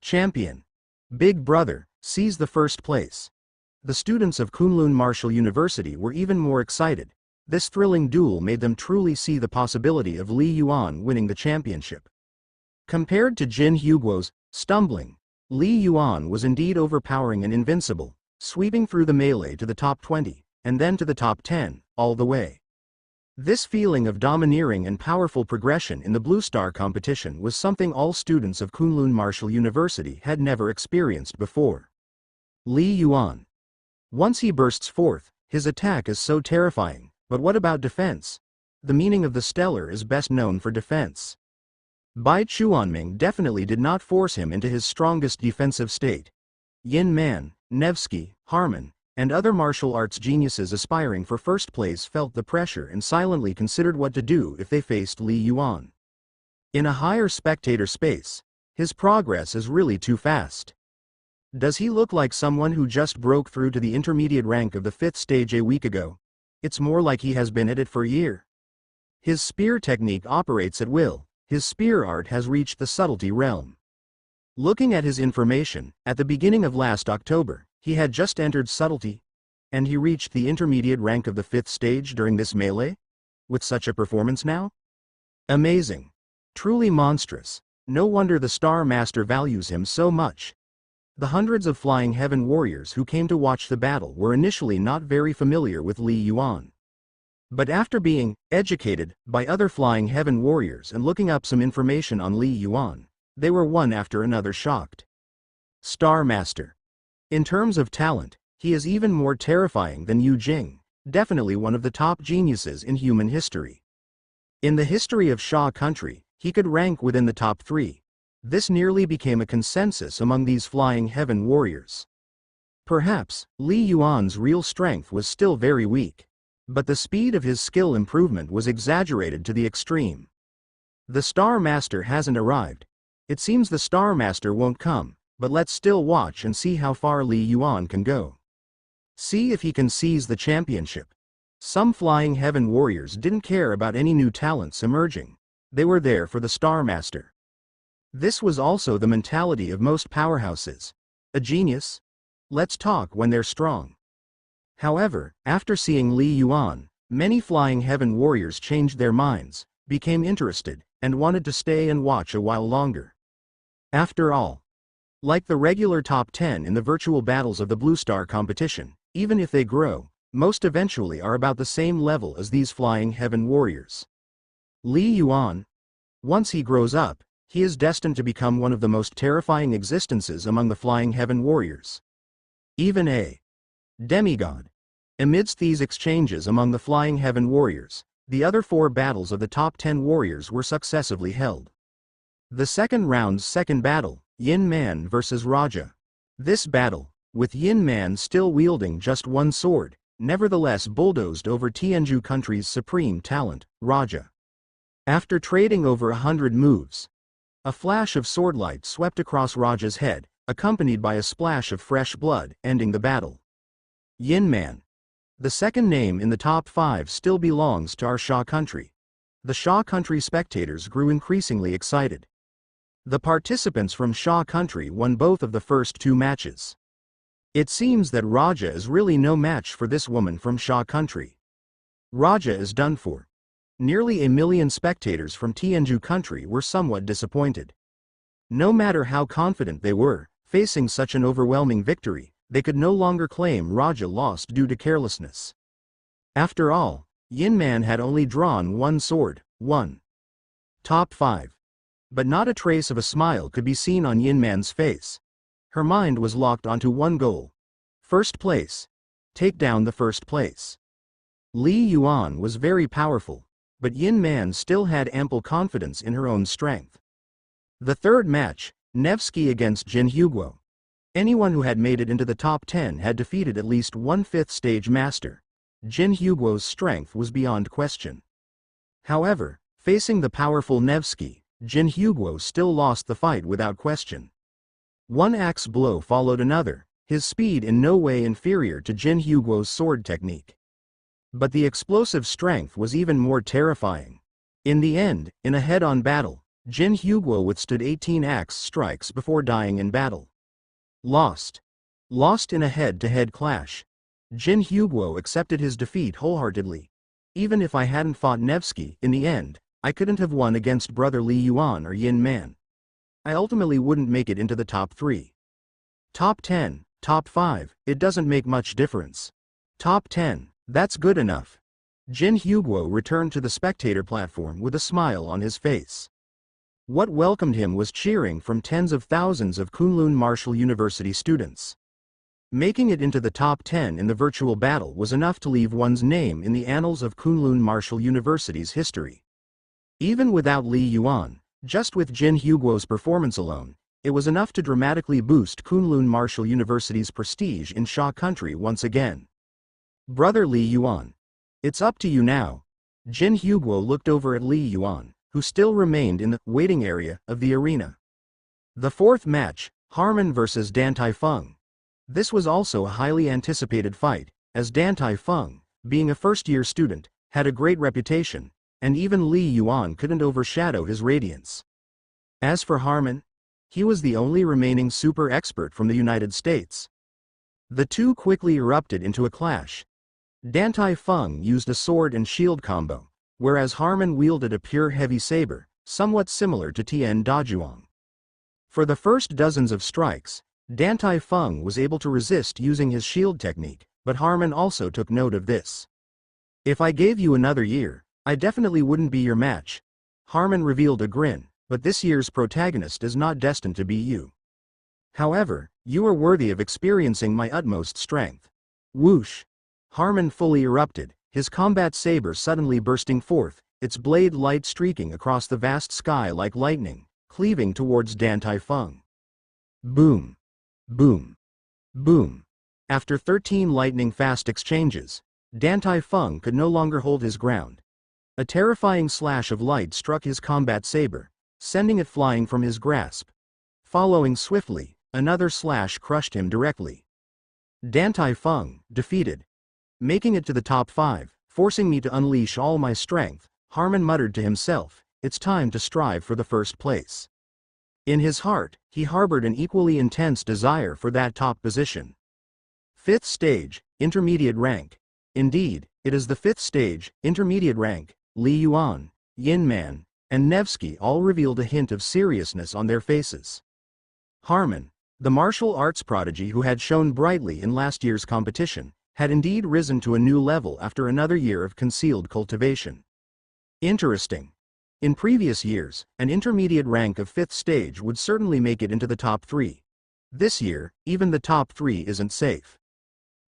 Champion. Big Brother, seize the first place. The students of Kunlun Martial University were even more excited. This thrilling duel made them truly see the possibility of Li Yuan winning the championship. Compared to Jin Huguo's stumbling, Li Yuan was indeed overpowering and invincible, sweeping through the melee to the top 20, and then to the top 10, all the way. This feeling of domineering and powerful progression in the Blue Star competition was something all students of Kunlun Martial University had never experienced before. Li Yuan. Once he bursts forth, his attack is so terrifying, but what about defense? The meaning of the stellar is best known for defense. Bai Chuanming definitely did not force him into his strongest defensive state. Yin Man, Nevsky, Harmon, and other martial arts geniuses aspiring for first place felt the pressure and silently considered what to do if they faced Li Yuan. In a higher spectator space, his progress is really too fast. Does he look like someone who just broke through to the intermediate rank of the 5th stage a week ago? It's more like he has been at it for a year. His spear technique operates at will, his spear art has reached the subtlety realm. Looking at his information, at the beginning of last October, he had just entered subtlety, and he reached the intermediate rank of the 5th stage during this melee? With such a performance now? Amazing. Truly monstrous. No wonder the Star Master values him so much. The hundreds of Flying Heaven warriors who came to watch the battle were initially not very familiar with Li Yuan. But after being educated by other Flying Heaven warriors and looking up some information on Li Yuan, they were one after another shocked. Star Master. In terms of talent, he is even more terrifying than Yu Jing, definitely one of the top geniuses in human history. In the history of Sha country, he could rank within the top 3. This nearly became a consensus among these Flying Heaven warriors. Perhaps, Li Yuan's real strength was still very weak. But the speed of his skill improvement was exaggerated to the extreme. The Star Master hasn't arrived. It seems the Star Master won't come, but let's still watch and see how far Li Yuan can go. See if he can seize the championship. Some Flying Heaven warriors didn't care about any new talents emerging. They were there for the Star Master. This was also the mentality of most powerhouses. A genius? Let's talk when they're strong. However, after seeing Li Yuan, many Flying Heaven warriors changed their minds, became interested, and wanted to stay and watch a while longer. After all, like the regular top 10 in the virtual battles of the Blue Star competition, even if they grow, most eventually are about the same level as these Flying Heaven warriors. Li Yuan. Once he grows up, he is destined to become one of the most terrifying existences among the Flying Heaven warriors. Even a demigod. Amidst these exchanges among the Flying Heaven warriors, the other 4 battles of the top 10 warriors were successively held. The second round's second battle, Yin Man vs. Raja. This battle, with Yin Man still wielding just one sword, nevertheless bulldozed over Tianzhu country's supreme talent, Raja. After trading over 100 moves, a flash of swordlight swept across Raja's head, accompanied by a splash of fresh blood, ending the battle. Yin Man. The second name in the top 5 still belongs to our Sha country. The Sha country spectators grew increasingly excited. The participants from Sha country won both of the first 2 matches. It seems that Raja is really no match for this woman from Sha country. Raja is done for. Nearly 1 million spectators from Tianzhu country were somewhat disappointed. No matter how confident they were, facing such an overwhelming victory, they could no longer claim Raja lost due to carelessness. After all, Yin Man had only drawn one sword, one. Top 5. But not a trace of a smile could be seen on Yin Man's face. Her mind was locked onto one goal. First place. Take down the first place. Li Yuan was very powerful, but Yin Man still had ample confidence in her own strength. The third match, Nevsky against Jin Huguo. Anyone who had made it into the top 10 had defeated at least one 5th stage master. Jin Huguo's strength was beyond question. However, facing the powerful Nevsky, Jin Huguo still lost the fight without question. One axe blow followed another, his speed in no way inferior to Jin Huguo's sword technique. But the explosive strength was even more terrifying. In the end, in a head-on battle, Jin Huguo withstood 18 axe strikes before dying in battle. Lost. Lost in a head-to-head clash. Jin Huguo accepted his defeat wholeheartedly. Even if I hadn't fought Nevsky, in the end, I couldn't have won against brother Li Yuan or Yin Man. I ultimately wouldn't make it into the top 3. Top 10, top 5, it doesn't make much difference. Top 10, that's good enough. Jin Huguo returned to the spectator platform with a smile on his face. What welcomed him was cheering from tens of thousands of Kunlun Martial University students. Making it into the top 10 in the virtual battle was enough to leave one's name in the annals of Kunlun Martial University's history. Even without Li Yuan, just with Jin Huguo's performance alone, it was enough to dramatically boost Kunlun Martial University's prestige in Sha country once again. Brother Li Yuan. It's up to you now. Jin Huguo looked over at Li Yuan, who still remained in the waiting area of the arena. The fourth match, Harmon vs. Dan Taifeng. This was also a highly anticipated fight, as Dan Taifeng, being a first-year student, had a great reputation, and even Li Yuan couldn't overshadow his radiance. As for Harmon, he was the only remaining super expert from the United States. The two quickly erupted into a clash. Dan Taifeng used a sword and shield combo, whereas Harmon wielded a pure heavy saber, somewhat similar to Tian Dajuang. For the first dozens of strikes, Dan Taifeng was able to resist using his shield technique, but Harmon also took note of this. If I gave you another year, I definitely wouldn't be your match. Harmon revealed a grin, but this year's protagonist is not destined to be you. However, you are worthy of experiencing my utmost strength. Whoosh! Harmon fully erupted, his combat saber suddenly bursting forth, its blade light streaking across the vast sky like lightning, cleaving towards Dan Taifeng. Boom! Boom! Boom! After 13 lightning-fast exchanges, Dan Taifeng could no longer hold his ground. A terrifying slash of light struck his combat saber, sending it flying from his grasp. Following swiftly, another slash crushed him directly. Dan Taifeng, defeated. Making it to the top 5, forcing me to unleash all my strength, Harmon muttered to himself, it's time to strive for the first place. In his heart, he harbored an equally intense desire for that top position. 5th stage, intermediate rank. Indeed, it is the 5th stage, intermediate rank. Li Yuan, Yin Man, and Nevsky all revealed a hint of seriousness on their faces. Harmon, the martial arts prodigy who had shone brightly in last year's competition, had indeed risen to a new level after another year of concealed cultivation. Interesting. In previous years, an intermediate rank of 5th stage would certainly make it into the top 3. This year, even the top 3 isn't safe.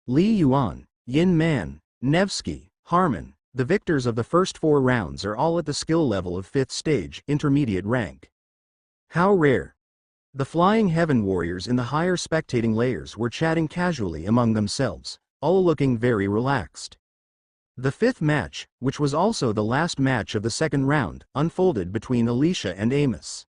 Li Yuan, Yin Man, Nevsky, Harmon, the victors of the first 4 rounds are all at the skill level of 5th stage, intermediate rank. How rare. The Flying Heaven warriors in the higher spectating layers were chatting casually among themselves, all looking very relaxed. The 5th match, which was also the last match of the second round, unfolded between Alicia and Amos.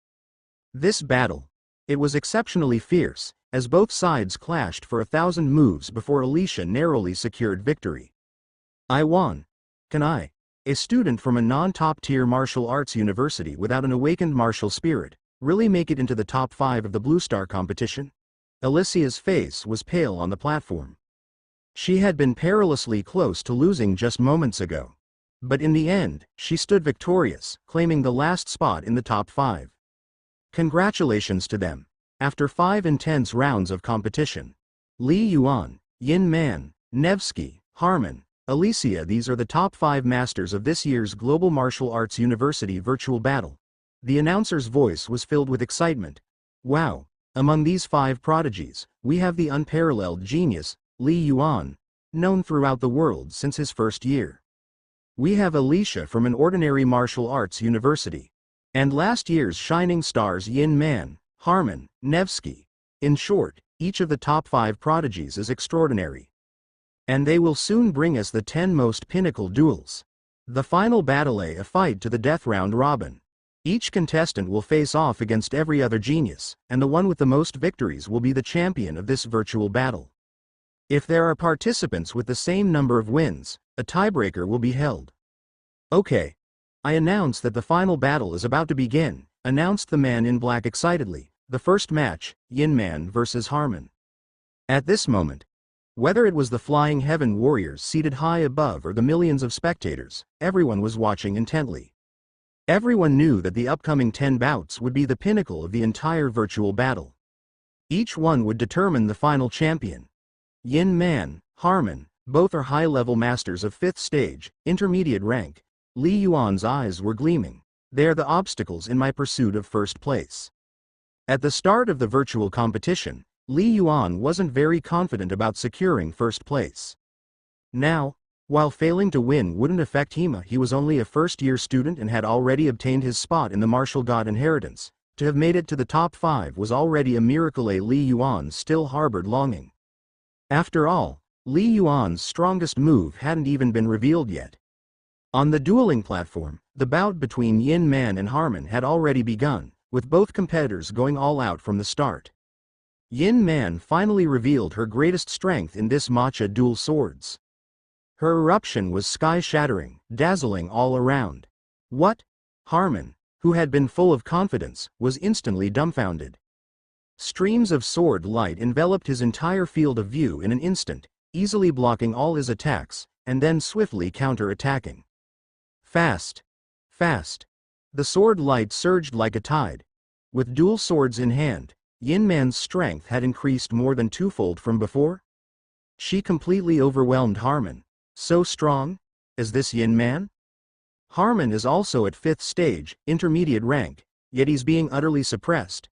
This battle. It was exceptionally fierce, as both sides clashed for 1,000 moves before Alicia narrowly secured victory. I won. Can I, a student from a non-top-tier martial arts university without an awakened martial spirit, really make it into the top 5 of the Blue Star competition? Alicia's face was pale on the platform. She had been perilously close to losing just moments ago. But in the end, she stood victorious, claiming the last spot in the top 5. Congratulations to them. After 5 intense rounds of competition, Li Yuan, Yin Man, Nevsky, Harmon, Alicia, these are the top 5 masters of this year's Global Martial Arts University virtual battle. The announcer's voice was filled with excitement. Wow! Among these 5 prodigies, we have the unparalleled genius, Li Yuan, known throughout the world since his first year. We have Alicia from an ordinary martial arts university. And last year's shining stars Yin Man, Harmon, Nevsky. In short, each of the top 5 prodigies is extraordinary. And they will soon bring us the 10 most pinnacle duels. The final battle, a fight to the death round robin. Each contestant will face off against every other genius, and the one with the most victories will be the champion of this virtual battle. If there are participants with the same number of wins, a tiebreaker will be held. Okay. I announce that the final battle is about to begin, announced the man in black excitedly. The first match, Yin Man vs. Harman. At this moment, whether it was the Flying Heaven warriors seated high above or the millions of spectators, everyone was watching intently. Everyone knew that the upcoming 10 bouts would be the pinnacle of the entire virtual battle. Each one would determine the final champion. Yin Man, Harman, both are high-level masters of 5th stage, intermediate rank. Li Yuan's eyes were gleaming. They are the obstacles in my pursuit of first place. At the start of the virtual competition, Li Yuan wasn't very confident about securing first place. Now, while failing to win wouldn't affect him, he was only a first-year student and had already obtained his spot in the martial god inheritance. To have made it to the top 5 was already a miracle. Li Yuan still harbored longing. After all, Li Yuan's strongest move hadn't even been revealed yet. On the dueling platform, the bout between Yin Man and Harman had already begun, with both competitors going all out from the start. Yin Man finally revealed her greatest strength in this matcha dual swords. Her eruption was sky-shattering, dazzling all around. What? Harman, who had been full of confidence, was instantly dumbfounded. Streams of sword light enveloped his entire field of view in an instant, easily blocking all his attacks, and then swiftly counter-attacking. Fast. Fast. The sword light surged like a tide. With dual swords in hand, Yin Man's strength had increased more than twofold from before. She completely overwhelmed Harman. So strong? Is this Yin Man? Harman is also at 5th stage, intermediate rank, yet he's being utterly suppressed.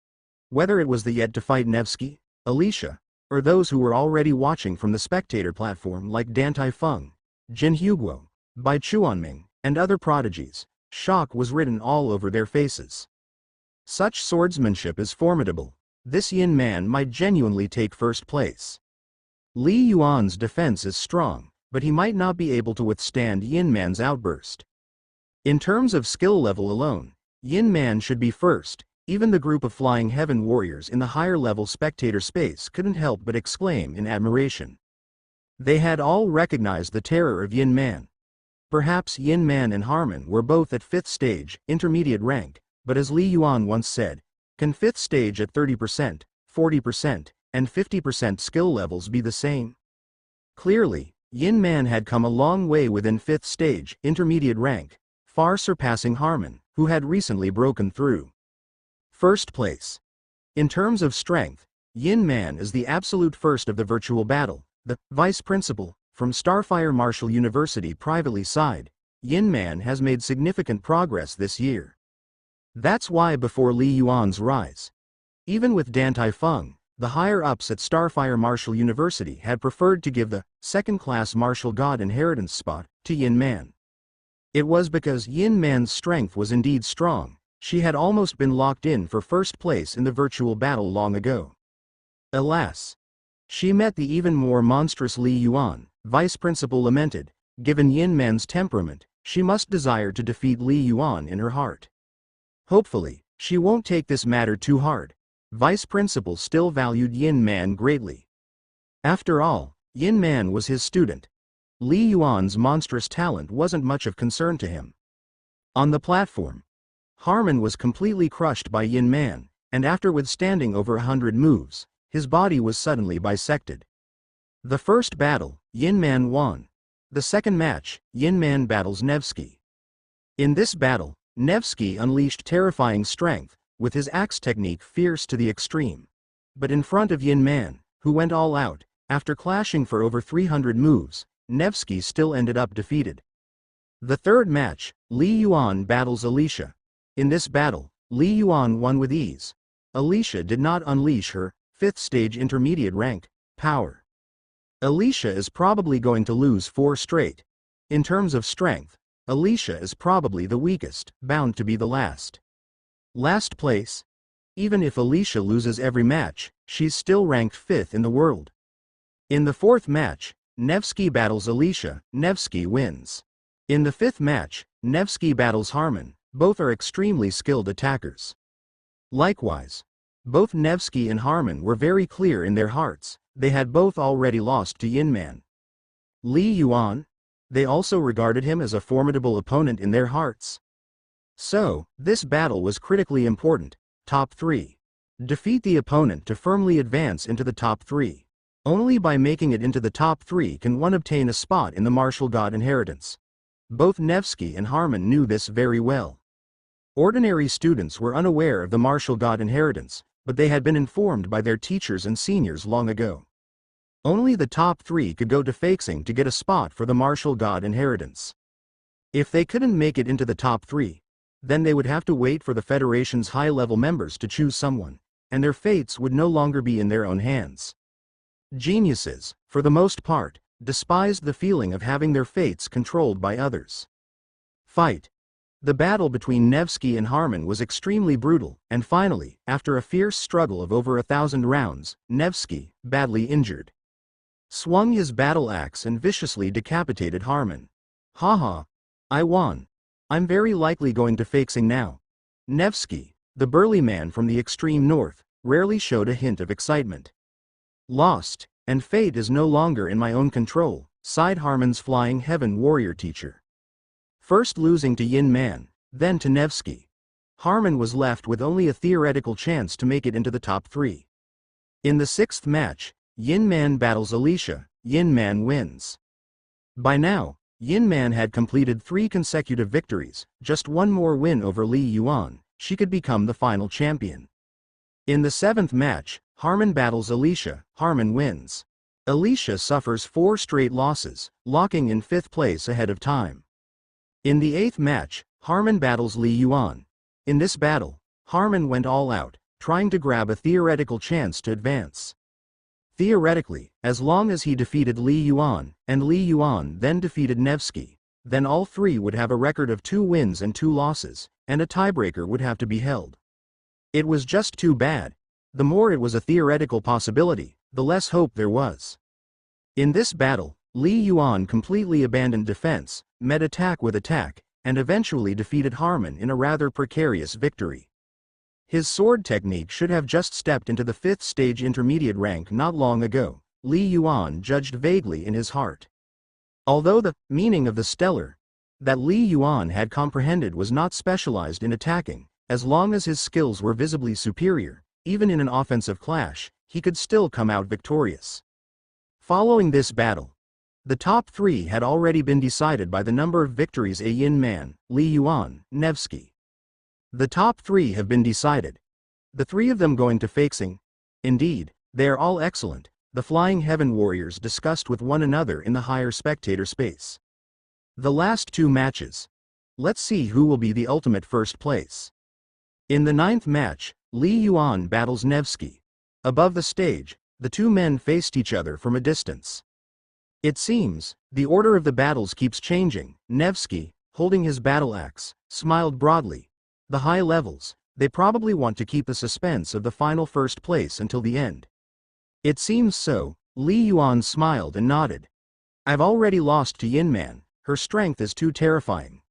Whether it was the yet to fight Nevsky, Alicia, or those who were already watching from the spectator platform like Dan Taifeng, Jin Huguo, Bai Chuanming, and other prodigies, shock was written all over their faces. Such swordsmanship is formidable. This Yin Man might genuinely take first place. Li Yuan's defense is strong, but he might not be able to withstand Yin Man's outburst. In terms of skill level alone, Yin Man should be first. Even the group of Flying Heaven warriors in the higher level spectator space couldn't help but exclaim in admiration. They had all recognized the terror of Yin Man. Perhaps Yin Man and Harman were both at 5th stage, intermediate rank, but as Li Yuan once said, can 5th stage at 30%, 40%, and 50% skill levels be the same? Clearly, Yin Man had come a long way within 5th stage, intermediate rank, far surpassing Harman, who had recently broken through. First place. In terms of strength, Yin Man is the absolute first of the virtual battle. The vice principal, from Starfire Martial University privately side, Yin Man has made significant progress this year. That's why before Li Yuan's rise, even with Dan Taifeng, the higher-ups at Starfire Martial University had preferred to give the second-class martial god inheritance spot to Yin Man. It was because Yin Man's strength was indeed strong. She had almost been locked in for first place in the virtual battle long ago. Alas! She met the even more monstrous Li Yuan, vice principal lamented. Given Yin Man's temperament, she must desire to defeat Li Yuan in her heart. Hopefully, she won't take this matter too hard. Vice principal still valued Yin Man greatly. After all, Yin Man was his student. Li Yuan's monstrous talent wasn't much of concern to him. On the platform, Harman was completely crushed by Yin Man, and after withstanding over 100 moves, his body was suddenly bisected. The first battle, Yin Man won. The second match, Yin Man battles Nevsky. In this battle, Nevsky unleashed terrifying strength, with his axe technique fierce to the extreme. But in front of Yin Man, who went all out, after clashing for over 300 moves, Nevsky still ended up defeated. The third match, Li Yuan battles Alicia. In this battle, Li Yuan won with ease. Alicia did not unleash her 5th stage intermediate rank power. Alicia is probably going to lose 4 straight. In terms of strength, Alicia is probably the weakest, bound to be the last. Last place? Even if Alicia loses every match, she's still ranked 5th in the world. In the 4th match, Nevsky battles Alicia. Nevsky wins. In the 5th match, Nevsky battles Harman. Both are extremely skilled attackers. Likewise, both Nevsky and Harman were very clear in their hearts. They had both already lost to Yin Man. Li Yuan? They also regarded him as a formidable opponent in their hearts. So, this battle was critically important. Top 3. Defeat the opponent to firmly advance into the top 3. Only by making it into the top 3 can one obtain a spot in the martial god inheritance. Both Nevsky and Harmon knew this very well. Ordinary students were unaware of the martial god inheritance, but they had been informed by their teachers and seniors long ago. Only the top 3 could go to Feixing to get a spot for the martial god inheritance. If they couldn't make it into the top 3, then they would have to wait for the Federation's high-level members to choose someone, and their fates would no longer be in their own hands. Geniuses, for the most part, despised the feeling of having their fates controlled by others. Fight. The battle between Nevsky and Harmon was extremely brutal, and finally, after a fierce struggle of over 1,000 rounds, Nevsky, badly injured, swung his battle axe and viciously decapitated Harmon. Haha. I won. I'm very likely going to Feixing now. Nevsky, the burly man from the extreme north, rarely showed a hint of excitement. Lost, and fate is no longer in my own control, sighed Harmon's flying heaven warrior teacher. First losing to Yin Man, then to Nevsky, Harmon was left with only a theoretical chance to make it into the top 3. In the 6th match, Yin Man battles Alicia, Yin Man wins. By now, Yin Man had completed 3 consecutive victories, just one more win over Li Yuan, she could become the final champion. In the 7th match, Harmon battles Alicia, Harmon wins. Alicia suffers 4 straight losses, locking in 5th place ahead of time. In the 8th match, Harmon battles Li Yuan. In this battle, Harmon went all out, trying to grab a theoretical chance to advance. Theoretically, as long as he defeated Li Yuan, and Li Yuan then defeated Nevsky, then all 3 would have a record of 2 wins and 2 losses, and a tiebreaker would have to be held. It was just too bad. The more it was a theoretical possibility, the less hope there was. In this battle, Li Yuan completely abandoned defense, met attack with attack, and eventually defeated Harmon in a rather precarious victory. His sword technique should have just stepped into the 5th stage intermediate rank not long ago, Li Yuan judged vaguely in his heart. Although the meaning of the stellar that Li Yuan had comprehended was not specialized in attacking, as long as his skills were visibly superior, even in an offensive clash, he could still come out victorious. Following this battle, the top 3 had already been decided by the number of victories a Yin Man, Li Yuan, Nevsky. The top 3 have been decided. The 3 of them going to Feixing. Indeed, they are all excellent, the Flying Heaven Warriors discussed with one another in the higher spectator space. The last 2 matches. Let's see who will be the ultimate first place. In the 9th match, Li Yuan battles Nevsky. Above the stage, the 2 men faced each other from a distance. It seems, the order of the battles keeps changing. Nevsky, holding his battle axe, smiled broadly. The high levels, they probably want to keep the suspense of the final first place until the end. It seems so. Li Yuan smiled and nodded. I've already lost to Yin Man, her strength is too terrifying.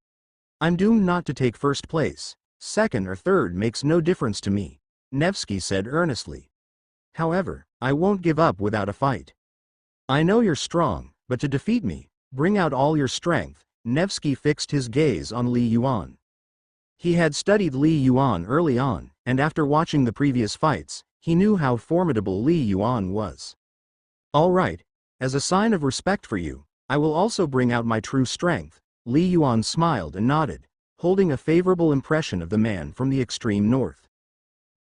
I'm doomed not to take first place. 2nd or 3rd makes no difference to me, Nevsky said earnestly. However, I won't give up without a fight. I know you're strong, but to defeat me, bring out all your strength. Nevsky fixed his gaze on Li Yuan. He had studied Li Yuan early on, and after watching the previous fights, he knew how formidable Li Yuan was. All right, as a sign of respect for you, I will also bring out my true strength. Li Yuan smiled and nodded, holding a favorable impression of the man from the extreme north.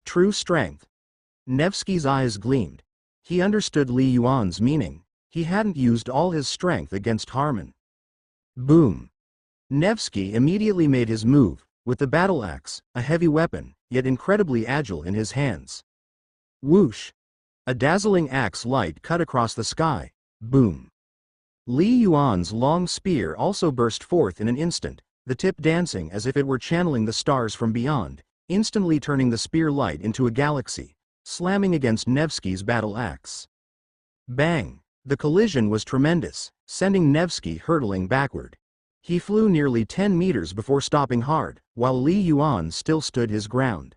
True strength. Nevsky's eyes gleamed. He understood Li Yuan's meaning. He hadn't used all his strength against Harmon. Boom. Nevsky immediately made his move, with the battle axe, a heavy weapon, yet incredibly agile in his hands. Whoosh. A dazzling axe light cut across the sky. Boom. Li Yuan's long spear also burst forth in an instant, the tip dancing as if it were channeling the stars from beyond, instantly turning the spear light into a galaxy, slamming against Nevsky's battle axe. Bang! The collision was tremendous, sending Nevsky hurtling backward. He flew nearly 10 meters before stopping hard, while Li Yuan still stood his ground.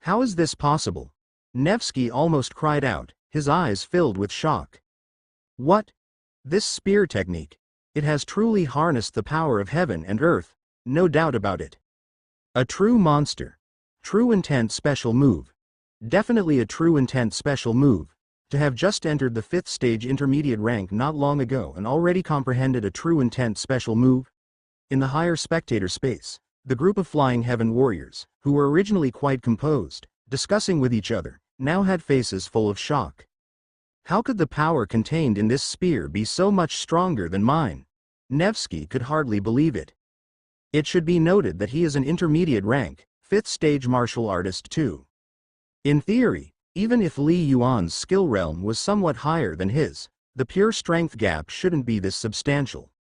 How is this possible? Nevsky almost cried out, his eyes filled with shock. What? This spear technique. It has truly harnessed the power of heaven and earth, no doubt about it. A true monster. True intent special move. Definitely a true intent special move. To have just entered the 5th stage intermediate rank not long ago and already comprehended a true intent special move? In the higher spectator space, the group of Flying Heaven warriors, who were originally quite composed, discussing with each other, now had faces full of shock. How could the power contained in this spear be so much stronger than mine? Nevsky could hardly believe it. It should be noted that he is an intermediate rank, 5th stage martial artist too. In theory, even if Li Yuan's skill realm was somewhat higher than his, the pure strength gap shouldn't be this substantial.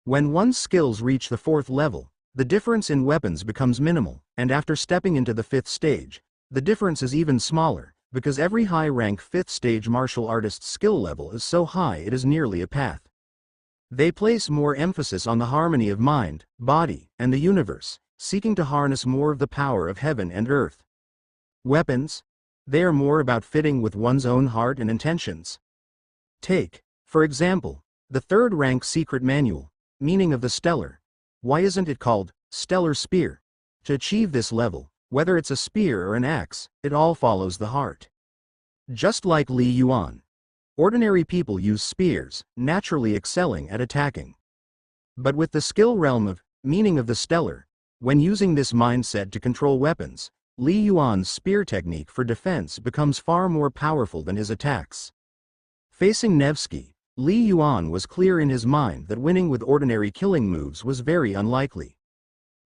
When one's skills reach the 4th level, the difference in weapons becomes minimal, and after stepping into the 5th stage, the difference is even smaller, because every high-rank 5th stage martial artist's skill level is so high it is nearly a path. They place more emphasis on the harmony of mind, body, and the universe, seeking to harness more of the power of heaven and earth. Weapons? They are more about fitting with one's own heart and intentions. Take, for example, the 3rd rank secret manual, Meaning of the Stellar. Why isn't it called Stellar Spear? To achieve this level, whether it's a spear or an axe, it all follows the heart. Just like Li Yuan. Ordinary people use spears, naturally excelling at attacking. But with the skill realm of Meaning of the Stellar, when using this mindset to control weapons, Li Yuan's spear technique for defense becomes far more powerful than his attacks. Facing Nevsky, Li Yuan was clear in his mind that winning with ordinary killing moves was very unlikely.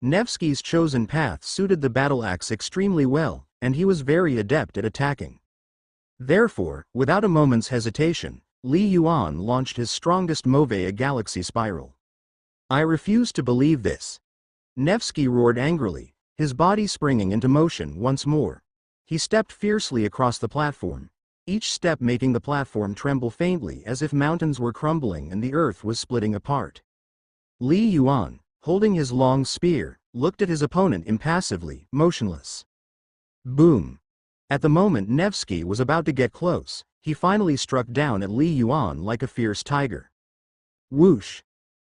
Nevsky's chosen path suited the battle axe extremely well, and he was very adept at attacking. Therefore, without a moment's hesitation, Li Yuan launched his strongest move, a galaxy spiral. I refuse to believe this. Nevsky roared angrily, his body springing into motion once more. He stepped fiercely across the platform, each step making the platform tremble faintly as if mountains were crumbling and the earth was splitting apart. Li Yuan, holding his long spear, looked at his opponent impassively, motionless. Boom! At the moment Nevsky was about to get close, he finally struck down at Li Yuan like a fierce tiger. Whoosh!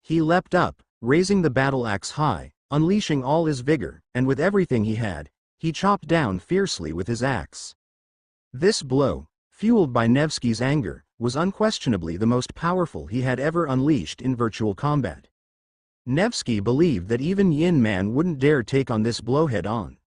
He leapt up, raising the battle axe high, unleashing all his vigor, and with everything he had, he chopped down fiercely with his axe. This blow, fueled by Nevsky's anger, was unquestionably the most powerful he had ever unleashed in virtual combat. Nevsky believed that even Yin Man wouldn't dare take on this blow head-on.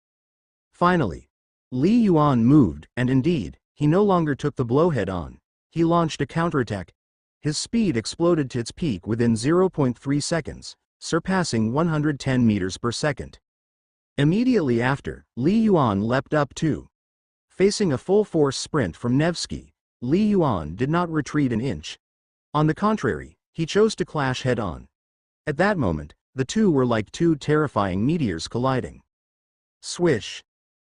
Finally, Li Yuan moved, and indeed, he no longer took the blow head-on. He launched a counterattack. His speed exploded to its peak within 0.3 seconds, surpassing 110 meters per second. Immediately after, Li Yuan leapt up too. Facing a full-force sprint from Nevsky, Li Yuan did not retreat an inch. On the contrary, he chose to clash head-on. At that moment, the two were like two terrifying meteors colliding. Swish!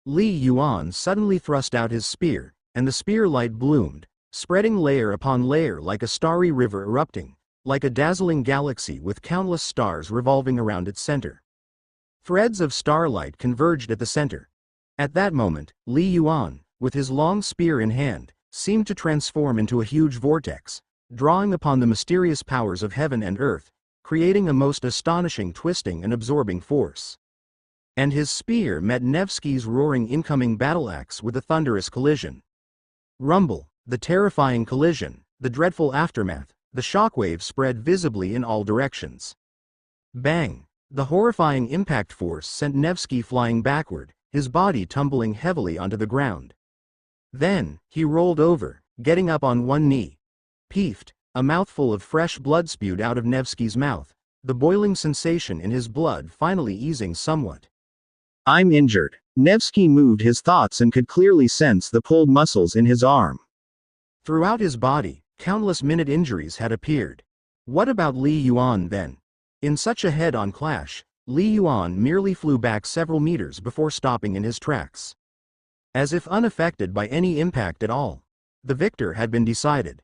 Li Yuan suddenly thrust out his spear, and the spear light bloomed, spreading layer upon layer like a starry river erupting, like a dazzling galaxy with countless stars revolving around its center. Threads of starlight converged at the center. At that moment, Li Yuan, with his long spear in hand, seemed to transform into a huge vortex, drawing upon the mysterious powers of heaven and earth, creating a most astonishing twisting and absorbing force. And his spear met Nevsky's roaring incoming battle axe with a thunderous collision. Rumble, the terrifying collision, the dreadful aftermath, the shockwave spread visibly in all directions. Bang! The horrifying impact force sent Nevsky flying backward, his body tumbling heavily onto the ground. Then, he rolled over, getting up on one knee. Peefed, a mouthful of fresh blood spewed out of Nevsky's mouth, the boiling sensation in his blood finally easing somewhat. I'm injured. Nevsky moved his thoughts and could clearly sense the pulled muscles in his arm. Throughout his body, countless minute injuries had appeared. What about Li Yuan then? In such a head-on clash, Li Yuan merely flew back several meters before stopping in his tracks. As if unaffected by any impact at all, the victor had been decided.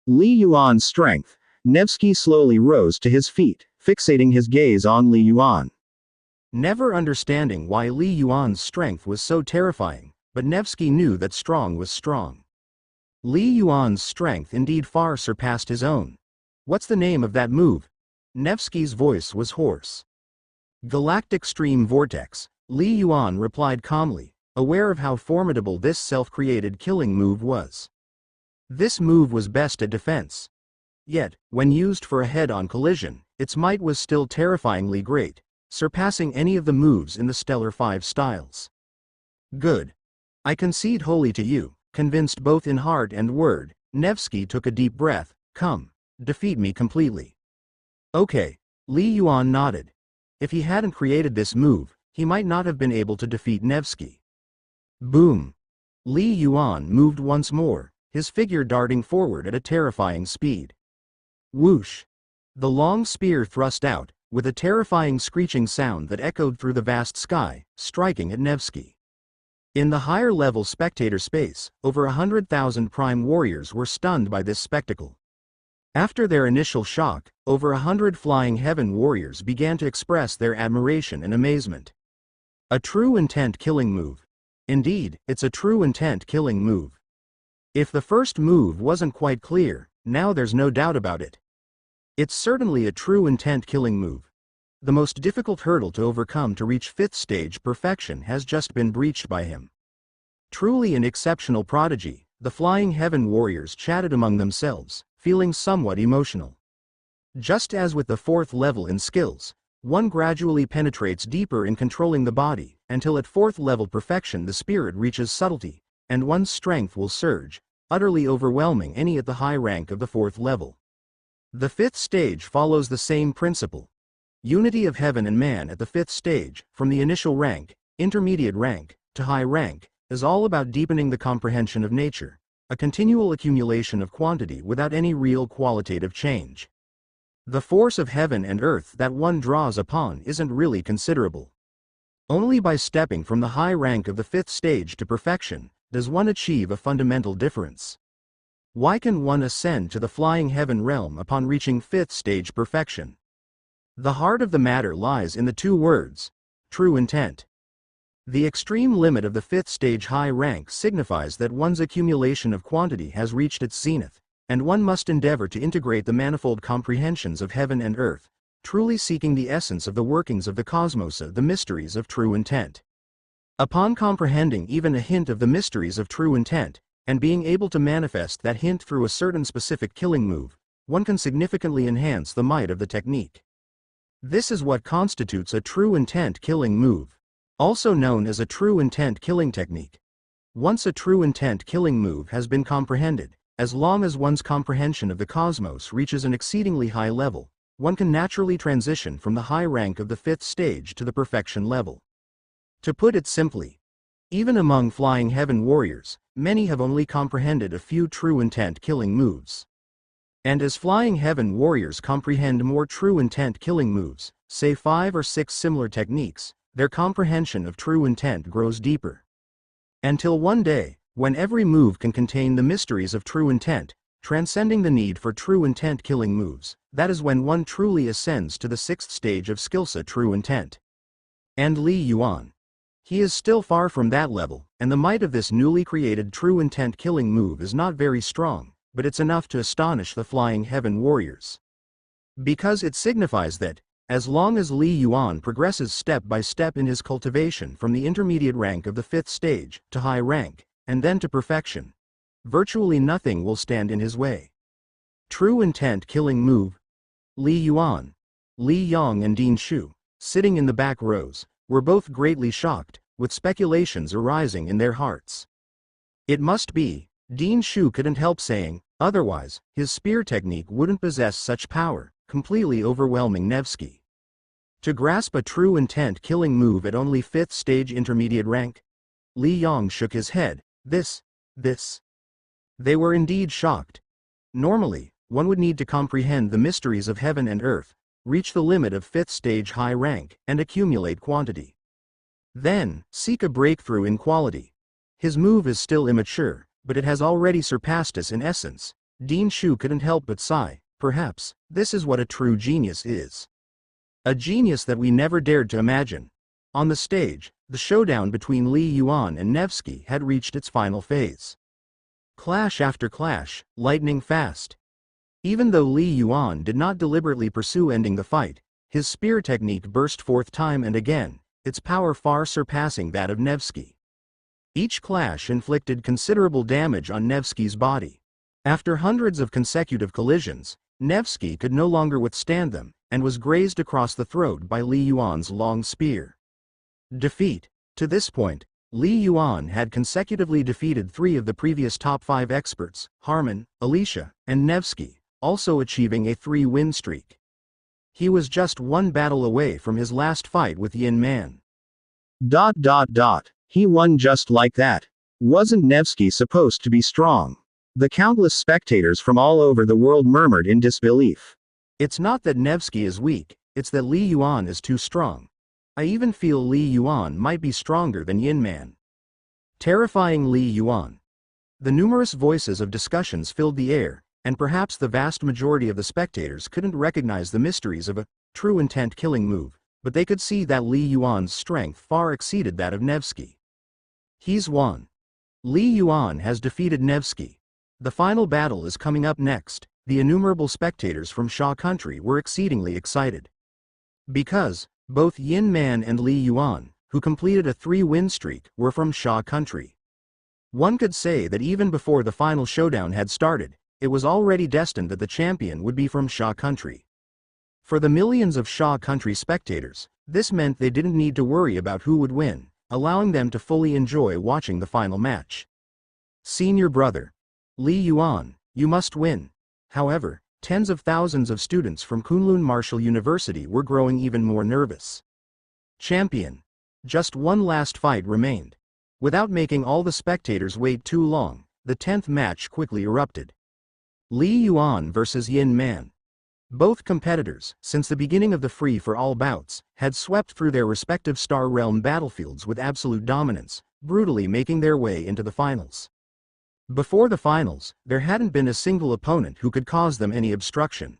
Li Yuan's strength. Nevsky slowly rose to his feet, fixating his gaze on Li Yuan. Never understanding why Li Yuan's strength was so terrifying, but Nevsky knew that strong was strong. Li Yuan's strength indeed far surpassed his own. What's the name of that move? Nevsky's voice was hoarse. Galactic Stream Vortex. Li Yuan replied calmly, aware of how formidable this self-created killing move was. This move was best at defense. Yet, when used for a head-on collision, its might was still terrifyingly great, surpassing any of the moves in the Stellar 5 styles. Good. I concede wholly to you, convinced both in heart and word. Nevsky took a deep breath. Come, defeat me completely. Okay. Li Yuan nodded. If he hadn't created this move, he might not have been able to defeat Nevsky. Boom. Li Yuan moved once more, his figure darting forward at a terrifying speed. Whoosh. The long spear thrust out, with a terrifying screeching sound that echoed through the vast sky, striking at Nevsky. In the higher-level spectator space, over 100,000 Prime Warriors were stunned by this spectacle. After their initial shock, over 100 Flying Heaven Warriors began to express their admiration and amazement. A true intent killing move. Indeed, it's a true intent killing move. If the first move wasn't quite clear, now there's no doubt about it. It's certainly a true intent killing move. The most difficult hurdle to overcome to reach 5th stage perfection has just been breached by him. Truly an exceptional prodigy, the Flying Heaven Warriors chatted among themselves, feeling somewhat emotional. Just as with the 4th level in skills, one gradually penetrates deeper in controlling the body, until at 4th level perfection the spirit reaches subtlety, and one's strength will surge, utterly overwhelming any at the high rank of the 4th level. The 5th stage follows the same principle. Unity of heaven and man at the 5th stage, from the initial rank, intermediate rank, to high rank, is all about deepening the comprehension of nature, a continual accumulation of quantity without any real qualitative change. The force of heaven and earth that one draws upon isn't really considerable. Only by stepping from the high rank of the 5th stage to perfection, does one achieve a fundamental difference. Why can one ascend to the Flying Heaven realm upon reaching 5th stage perfection? The heart of the matter lies in the two words, true intent. The extreme limit of the 5th stage high rank signifies that one's accumulation of quantity has reached its zenith, and one must endeavor to integrate the manifold comprehensions of heaven and earth, truly seeking the essence of the workings of the cosmos, the mysteries of true intent. Upon comprehending even a hint of the mysteries of true intent, and being able to manifest that hint through a certain specific killing move, one can significantly enhance the might of the technique. This is what constitutes a true intent killing move, also known as a true intent killing technique. Once a true intent killing move has been comprehended, as long as one's comprehension of the cosmos reaches an exceedingly high level, one can naturally transition from the high rank of the 5th stage to the perfection level. To put it simply, even among Flying Heaven Warriors, many have only comprehended a few true intent killing moves. And as Flying Heaven Warriors comprehend more true intent killing moves, say 5 or 6 similar techniques, their comprehension of true intent grows deeper. Until one day, when every move can contain the mysteries of true intent, transcending the need for true intent killing moves, that is when one truly ascends to the 6th stage of skillsa true intent. And Li Yuan. He is still far from that level, and the might of this newly created true intent killing move is not very strong, but it's enough to astonish the Flying Heaven Warriors. Because it signifies that, as long as Li Yuan progresses step by step in his cultivation from the intermediate rank of the 5th stage, to high rank, and then to perfection, virtually nothing will stand in his way. True intent killing move. Li Yuan, Li Yang and Ding Shu, sitting in the back rows, were both greatly shocked, with speculations arising in their hearts. It must be, Ding Shu couldn't help saying, otherwise, his spear technique wouldn't possess such power, completely overwhelming Nevsky. To grasp a true intent killing move at only 5th stage intermediate rank? Li Yang shook his head. This. They were indeed shocked. Normally, one would need to comprehend the mysteries of heaven and earth, reach the limit of 5th stage high rank, and accumulate quantity. Then, seek a breakthrough in quality. His move is still immature, but it has already surpassed us in essence. Ding Shu couldn't help but sigh. Perhaps, this is what a true genius is. A genius that we never dared to imagine. On the stage, the showdown between Li Yuan and Nevsky had reached its final phase. Clash after clash, lightning fast. Even though Li Yuan did not deliberately pursue ending the fight, His spear technique burst forth time and again, its power far surpassing that of Nevsky. Each clash inflicted considerable damage on Nevsky's body. After hundreds of consecutive collisions, Nevsky could no longer withstand them, and was grazed across the throat by Li Yuan's long spear. Defeat. To this point, Li Yuan had consecutively defeated 3 of the previous top 5 experts, Harmon, Alicia, and Nevsky, also achieving a 3-win streak. He was just 1 battle away from his last fight with Yin Man. He won just like that. Wasn't Nevsky supposed to be strong? The countless spectators from all over the world murmured in disbelief. It's not that Nevsky is weak, it's that Li Yuan is too strong. I even feel Li Yuan might be stronger than Yin Man. Terrifying Li Yuan. The numerous voices of discussions filled the air, and perhaps the vast majority of the spectators couldn't recognize the mysteries of a true intent killing move, but they could see that Li Yuan's strength far exceeded that of Nevsky. He's won. Li Yuan has defeated Nevsky. The final battle is coming up next. The innumerable spectators from Sha country were exceedingly excited. Because both Yin Man and Li Yuan, who completed a 3-win streak, were from Sha country. One could say that even before the final showdown had started, it was already destined that the champion would be from Sha country. For the millions of Sha country spectators, this meant they didn't need to worry about who would win, allowing them to fully enjoy watching the final match. Senior brother. Li Yuan, you must win. However, tens of thousands of students from Kunlun Martial University were growing even more nervous. Champion. Just one last fight remained. Without making all the spectators wait too long, the 10th match quickly erupted. Li Yuan versus Yin Man. Both competitors, since the beginning of the free-for-all bouts, had swept through their respective Star Realm battlefields with absolute dominance, brutally making their way into the finals. Before the finals, there hadn't been a single opponent who could cause them any obstruction.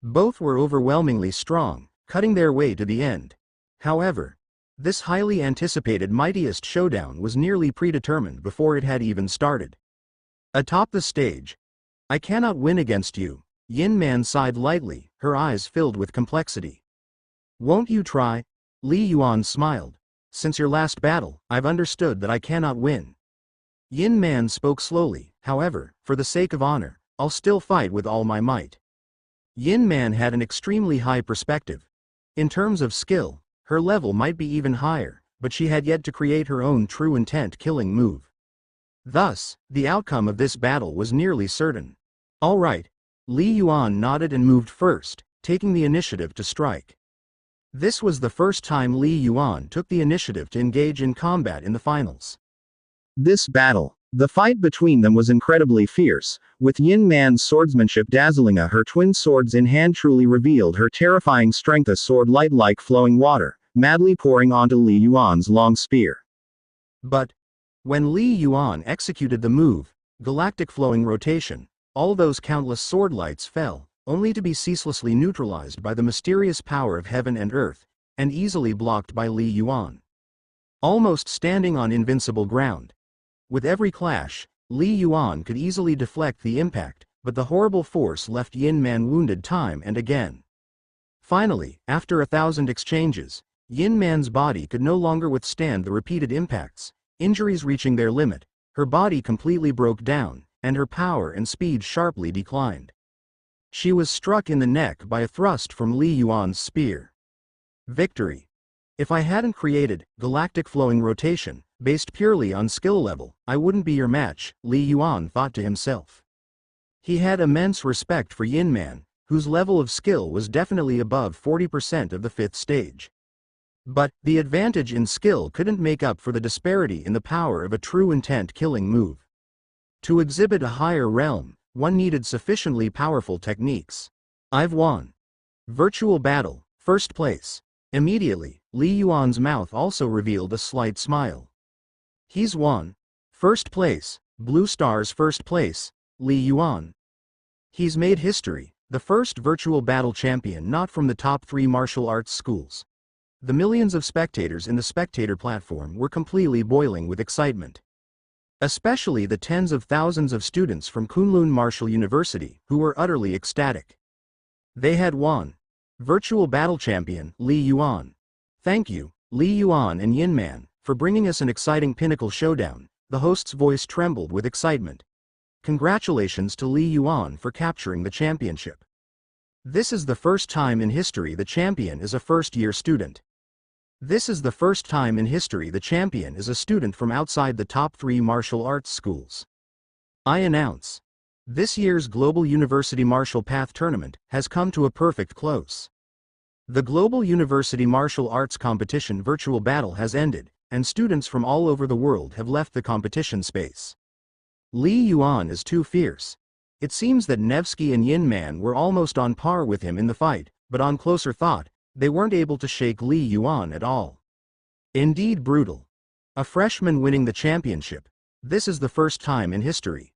Both were overwhelmingly strong, cutting their way to the end. However, this highly anticipated mightiest showdown was nearly predetermined before it had even started. Atop the stage, I cannot win against you, Yin Man sighed lightly, her eyes filled with complexity. Won't you try? Li Yuan smiled. Since your last battle, I've understood that I cannot win. Yin Man spoke slowly, however, for the sake of honor, I'll still fight with all my might. Yin Man had an extremely high perspective. In terms of skill, her level might be even higher, but she had yet to create her own true intent killing move. Thus, the outcome of this battle was nearly certain. All right. Li Yuan nodded and moved first, taking the initiative to strike. This was the first time Li Yuan took the initiative to engage in combat in the finals. This battle, the fight between them was incredibly fierce, with Yin Man's swordsmanship dazzling. Her twin swords in hand truly revealed her terrifying strength, a sword light like flowing water, madly pouring onto Li Yuan's long spear. But when Li Yuan executed the move, Galactic Flowing Rotation, all those countless sword lights fell, only to be ceaselessly neutralized by the mysterious power of heaven and earth, and easily blocked by Li Yuan. Almost standing on invincible ground. With every clash, Li Yuan could easily deflect the impact, but the horrible force left Yin Man wounded time and again. Finally, after 1,000 exchanges, Yin Man's body could no longer withstand the repeated impacts, injuries reaching their limit, her body completely broke down, and her power and speed sharply declined. She was struck in the neck by a thrust from Li Yuan's spear. Victory. If I hadn't created Galactic Flowing Rotation, based purely on skill level, I wouldn't be your match, Li Yuan thought to himself. He had immense respect for Yin Man, whose level of skill was definitely above 40% of the 5th stage. But the advantage in skill couldn't make up for the disparity in the power of a true intent killing move. To exhibit a higher realm, one needed sufficiently powerful techniques. I've won. Virtual battle, first place. Immediately, Li Yuan's mouth also revealed a slight smile. He's won. First place, Blue Star's first place, Li Yuan. He's made history, the first virtual battle champion not from the top 3 martial arts schools. The millions of spectators in the spectator platform were completely boiling with excitement. Especially the tens of thousands of students from Kunlun Martial University, who were utterly ecstatic. They had won. Virtual Battle Champion, Li Yuan. Thank you, Li Yuan and Yin Man, for bringing us an exciting pinnacle showdown. The host's voice trembled with excitement. Congratulations to Li Yuan for capturing the championship. This is the first time in history the champion is a first-year student. This is the first time in history the champion is a student from outside the top 3 martial arts schools. I announce. This year's Global University Martial Path Tournament has come to a perfect close. The Global University Martial Arts Competition virtual battle has ended, and students from all over the world have left the competition space. Li Yuan is too fierce. It seems that Nevsky and Yin Man were almost on par with him in the fight, but on closer thought, they weren't able to shake Li Yuan at all. Indeed brutal. A freshman winning the championship. This is the first time in history.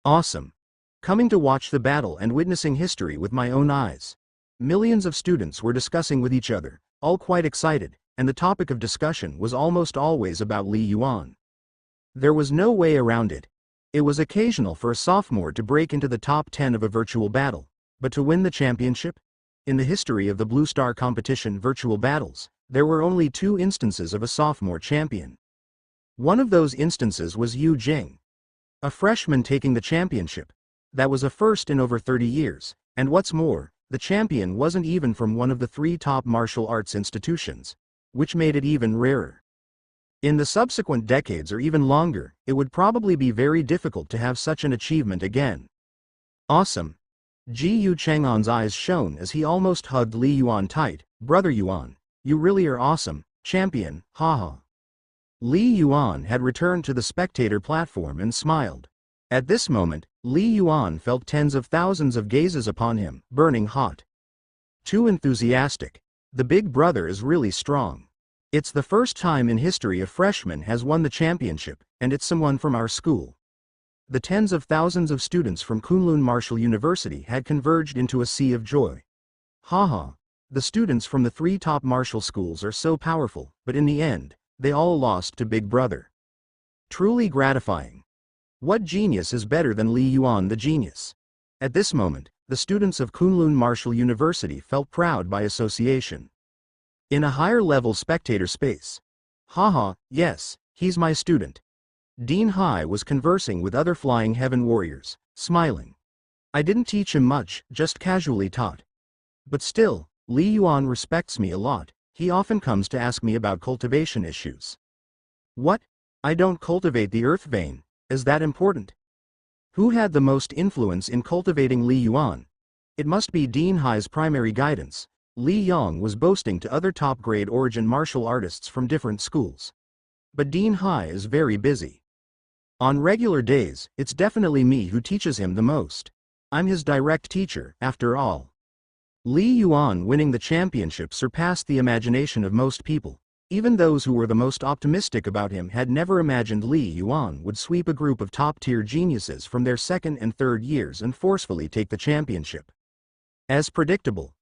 Awesome. Coming to watch the battle and witnessing history with my own eyes. Millions of students were discussing with each other, all quite excited, and the topic of discussion was almost always about Li Yuan. There was no way around it. It was occasional for a sophomore to break into the top 10 of a virtual battle, but to win the championship? In the history of the Blue Star competition virtual battles, there were only 2 instances of a sophomore champion. One of those instances was Yu Jing, a freshman taking the championship. That was a first in over 30 years, and what's more, the champion wasn't even from one of the 3 top martial arts institutions, which made it even rarer. In the subsequent decades or even longer, it would probably be very difficult to have such an achievement again. Awesome. Ji Yu Chang'an's eyes shone as he almost hugged Li Yuan tight. Brother Yuan, you really are awesome, champion, haha. Li Yuan had returned to the spectator platform and smiled. At this moment, Li Yuan felt tens of thousands of gazes upon him, burning hot. Too enthusiastic. The big brother is really strong. It's the first time in history a freshman has won the championship, and it's someone from our school. The tens of thousands of students from Kunlun Martial University had converged into a sea of joy. Haha. The students from the 3 top martial schools are so powerful, but in the end, they all lost to Big Brother. Truly gratifying. What genius is better than Li Yuan the genius? At this moment, the students of Kunlun Martial University felt proud by association. In a higher-level spectator space. Haha, yes, he's my student. Dean Hai was conversing with other Flying Heaven warriors, smiling. I didn't teach him much, just casually taught. But still, Li Yuan respects me a lot. He often comes to ask me about cultivation issues. What? I don't cultivate the earth vein. Is that important? Who had the most influence in cultivating Li Yuan? It must be Dean Hai's primary guidance. Li Yong was boasting to other top-grade origin martial artists from different schools. But Dean Hai is very busy. On regular days, it's definitely me who teaches him the most. I'm his direct teacher, after all. Li Yuan winning the championship surpassed the imagination of most people. Even those who were the most optimistic about him had never imagined Li Yuan would sweep a group of top-tier geniuses from their 2nd and 3rd years and forcefully take the championship. As predictable.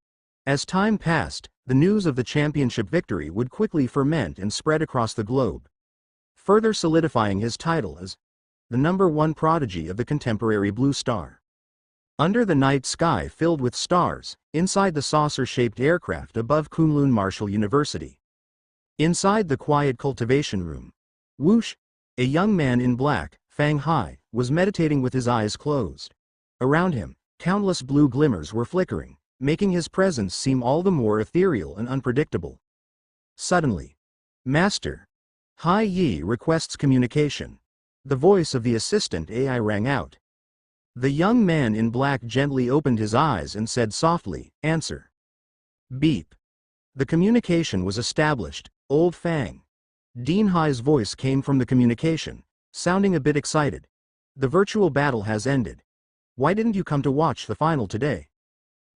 As time passed, the news of the championship victory would quickly ferment and spread across the globe, further solidifying his title as the #1 prodigy of the contemporary Blue Star. Under the night sky filled with stars, inside the saucer-shaped aircraft above Kunlun Martial University. Inside the quiet cultivation room, whoosh, a young man in black, Fang Hai, was meditating with his eyes closed. Around him, countless blue glimmers were flickering, making his presence seem all the more ethereal and unpredictable. Suddenly, Master Hai Yi requests communication. The voice of the assistant AI rang out. The young man in black gently opened his eyes and said softly, "Answer." Beep. The communication was established. Old Fang. Dean Hai's voice came from the communication, sounding a bit excited. The virtual battle has ended. Why didn't you come to watch the final today?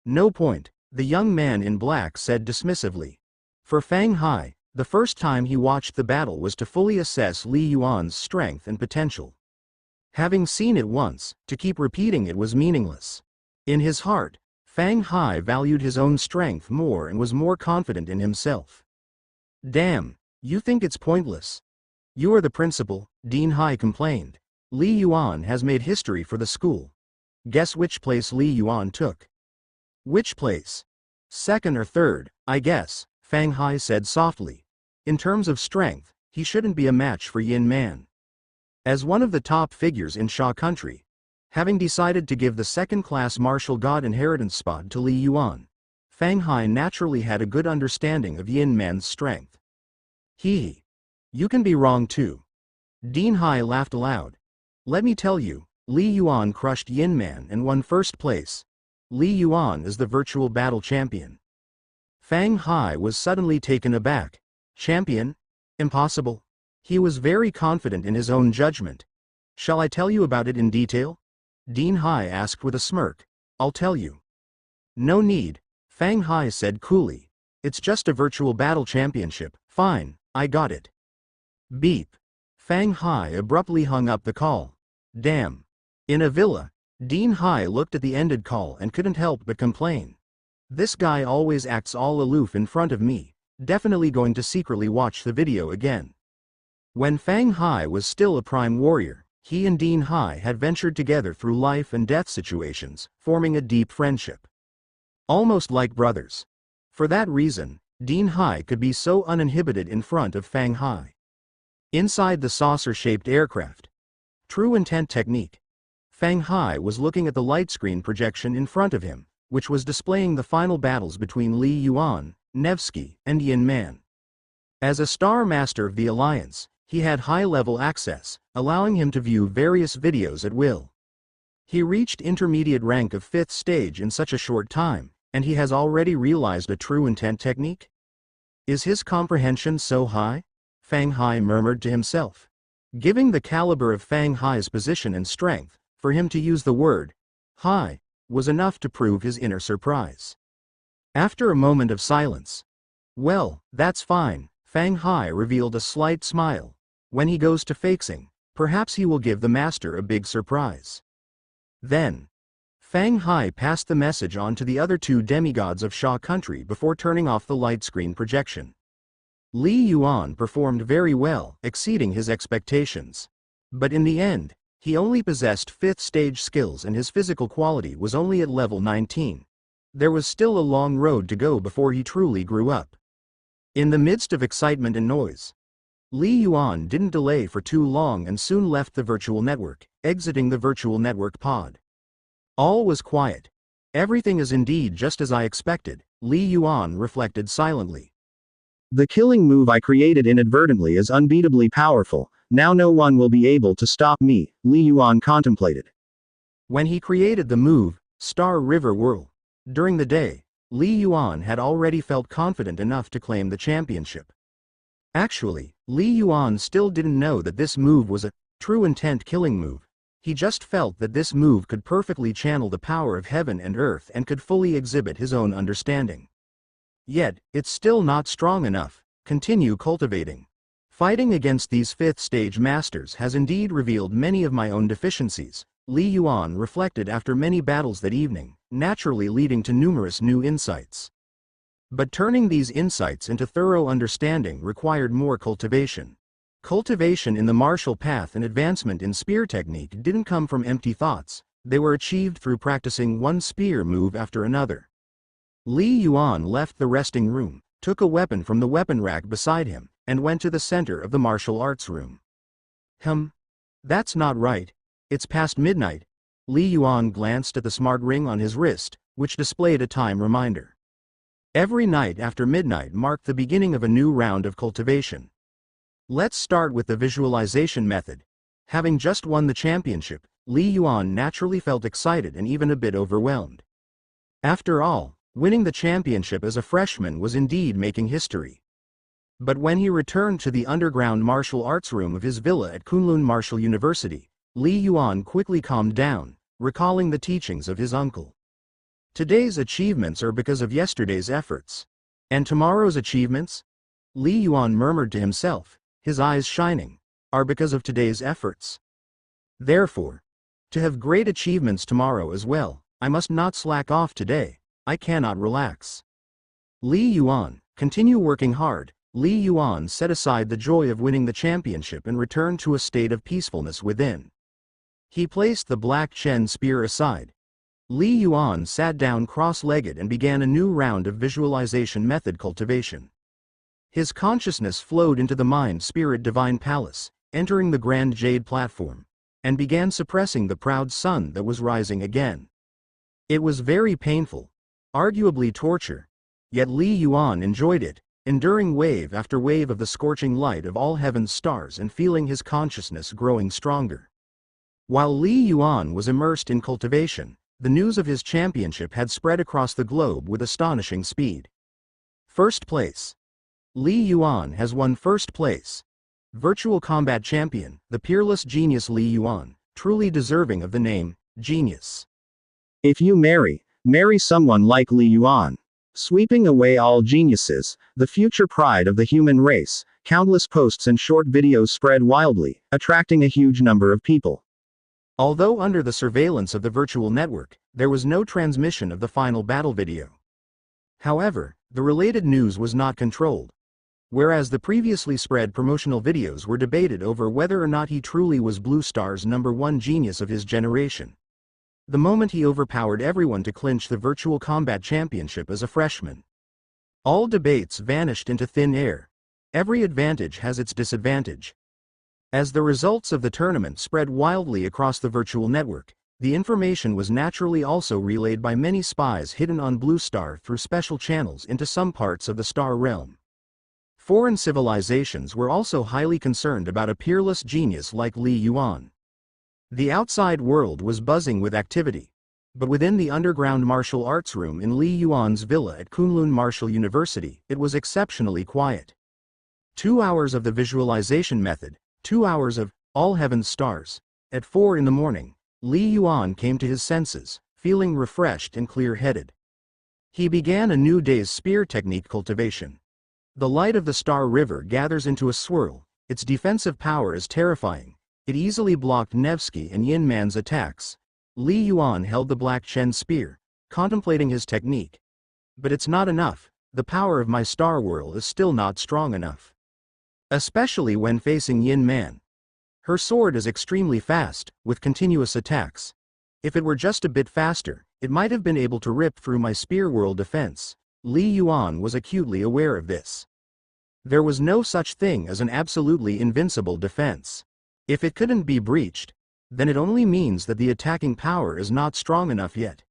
No point, the young man in black said dismissively. For Fang Hai, the first time he watched the battle was to fully assess Li Yuan's strength and potential. Having seen it once, to keep repeating it was meaningless. In his heart, Fang Hai valued his own strength more and was more confident in himself. Damn, you think it's pointless? You are the principal, Dean Hai complained. Li Yuan has made history for the school. Guess which place Li Yuan took? Which place? Second or third, I guess, Fang Hai said softly. In terms of strength, he shouldn't be a match for Yin Man. As one of the top figures in Sha country, having decided to give the second-class martial god inheritance spot to Li Yuan, Fang Hai naturally had a good understanding of Yin Man's strength. Hee. You can be wrong too. Dean Hai laughed aloud. Let me tell you, Li Yuan crushed Yin Man and won first place. Li Yuan is the virtual battle champion. Fang Hai was suddenly taken aback. Champion? Impossible. He was very confident in his own judgment. Shall I tell you about it in detail? Dean Hai asked with a smirk. I'll tell you. No need, Fang Hai said coolly. It's just a virtual battle championship. Fine, I got it. Beep. Fang Hai abruptly hung up the call. Damn. In a villa, Dean Hai looked at the ended call and couldn't help but complain. This guy always acts all aloof in front of me, definitely going to secretly watch the video again. When Fang Hai was still a prime warrior, he and Dean Hai had ventured together through life and death situations, forming a deep friendship. Almost like brothers. For that reason, Dean Hai could be so uninhibited in front of Fang Hai. Inside the saucer-shaped aircraft. True intent technique. Fang Hai was looking at the light screen projection in front of him, which was displaying the final battles between Li Yuan, Nevsky, and Yin Man. As a Star Master of the Alliance, he had high-level access, allowing him to view various videos at will. He reached intermediate rank of 5th stage in such a short time, and he has already realized a true intent technique? Is his comprehension so high? Fang Hai murmured to himself. Given the caliber of Fang Hai's position and strength, for him to use the word "Hai" was enough to prove his inner surprise. After a moment of silence, well, that's fine, Fang Hai revealed a slight smile. When he goes to Faxing, perhaps he will give the master a big surprise. Then, Fang Hai passed the message on to the other two demigods of Sha country before turning off the light screen projection. Li Yuan performed very well, exceeding his expectations. But in the end, he only possessed 5th stage skills and his physical quality was only at level 19. There was still a long road to go before he truly grew up. In the midst of excitement and noise, Li Yuan didn't delay for too long and soon left the virtual network, exiting the virtual network pod. All was quiet. Everything is indeed just as I expected, Li Yuan reflected silently. The killing move I created inadvertently is unbeatably powerful. Now no one will be able to stop me, Li Yuan contemplated. When he created the move, Star River Whirl, during the day, Li Yuan had already felt confident enough to claim the championship. Actually, Li Yuan still didn't know that this move was a true intent killing move. He just felt that this move could perfectly channel the power of heaven and earth and could fully exhibit his own understanding. Yet, it's still not strong enough. Continue cultivating. Fighting against these 5th stage masters has indeed revealed many of my own deficiencies, Li Yuan reflected after many battles that evening, naturally leading to numerous new insights. But turning these insights into thorough understanding required more cultivation. Cultivation in the martial path and advancement in spear technique didn't come from empty thoughts, they were achieved through practicing one spear move after another. Li Yuan left the resting room, took a weapon from the weapon rack beside him, and went to the center of the martial arts room. That's not right. It's past midnight. Li Yuan glanced at the smart ring on his wrist, which displayed a time reminder. Every night after midnight marked the beginning of a new round of cultivation. Let's start with the visualization method. Having just won the championship, Li Yuan naturally felt excited and even a bit overwhelmed. After all, winning the championship as a freshman was indeed making history. But when he returned to the underground martial arts room of his villa at Kunlun Martial University, Li Yuan quickly calmed down, recalling the teachings of his uncle. Today's achievements are because of yesterday's efforts. And tomorrow's achievements? Li Yuan murmured to himself, his eyes shining, are because of today's efforts. Therefore, to have great achievements tomorrow as well, I must not slack off today. I cannot relax. Li Yuan, continue working hard. Li Yuan set aside the joy of winning the championship and returned to a state of peacefulness within. He placed the Black Chen spear aside. Li Yuan sat down cross-legged and began a new round of visualization method cultivation. His consciousness flowed into the mind-spirit divine palace, entering the grand jade platform, and began suppressing the proud sun that was rising again. It was very painful, arguably torture, yet Li Yuan enjoyed it, enduring wave after wave of the scorching light of all heaven's stars and feeling his consciousness growing stronger. While Li Yuan was immersed in cultivation, the news of his championship had spread across the globe with astonishing speed. First place. Li Yuan has won first place. Virtual Combat Champion, the peerless genius Li Yuan, truly deserving of the name, Genius. If you marry someone like Li Yuan. Sweeping away all geniuses, the future pride of the human race, countless posts and short videos spread wildly, attracting a huge number of people. Although under the surveillance of the virtual network, there was no transmission of the final battle video. However, the related news was not controlled. Whereas the previously spread promotional videos were debated over whether or not he truly was Blue Star's #1 genius of his generation. The moment he overpowered everyone to clinch the Virtual Combat Championship as a freshman. All debates vanished into thin air. Every advantage has its disadvantage. As the results of the tournament spread wildly across the virtual network, the information was naturally also relayed by many spies hidden on Blue Star through special channels into some parts of the Star Realm. Foreign civilizations were also highly concerned about a peerless genius like Li Yuan. The outside world was buzzing with activity, but within the underground martial arts room in Li Yuan's villa at Kunlun Martial University, it was exceptionally quiet. 2 hours of the visualization method, 2 hours of all heaven's stars. At 4 in the morning, Li Yuan came to his senses, feeling refreshed and clear-headed. He began a new day's spear technique cultivation. The light of the Star River gathers into a swirl, its defensive power is terrifying. It easily blocked Nevsky and Yin Man's attacks. Li Yuan held the Black Chen spear, contemplating his technique. But it's not enough, the power of my Star Whirl is still not strong enough. Especially when facing Yin Man. Her sword is extremely fast, with continuous attacks. If it were just a bit faster, it might have been able to rip through my spear whirl defense. Li Yuan was acutely aware of this. There was no such thing as an absolutely invincible defense. If it couldn't be breached, then it only means that the attacking power is not strong enough yet.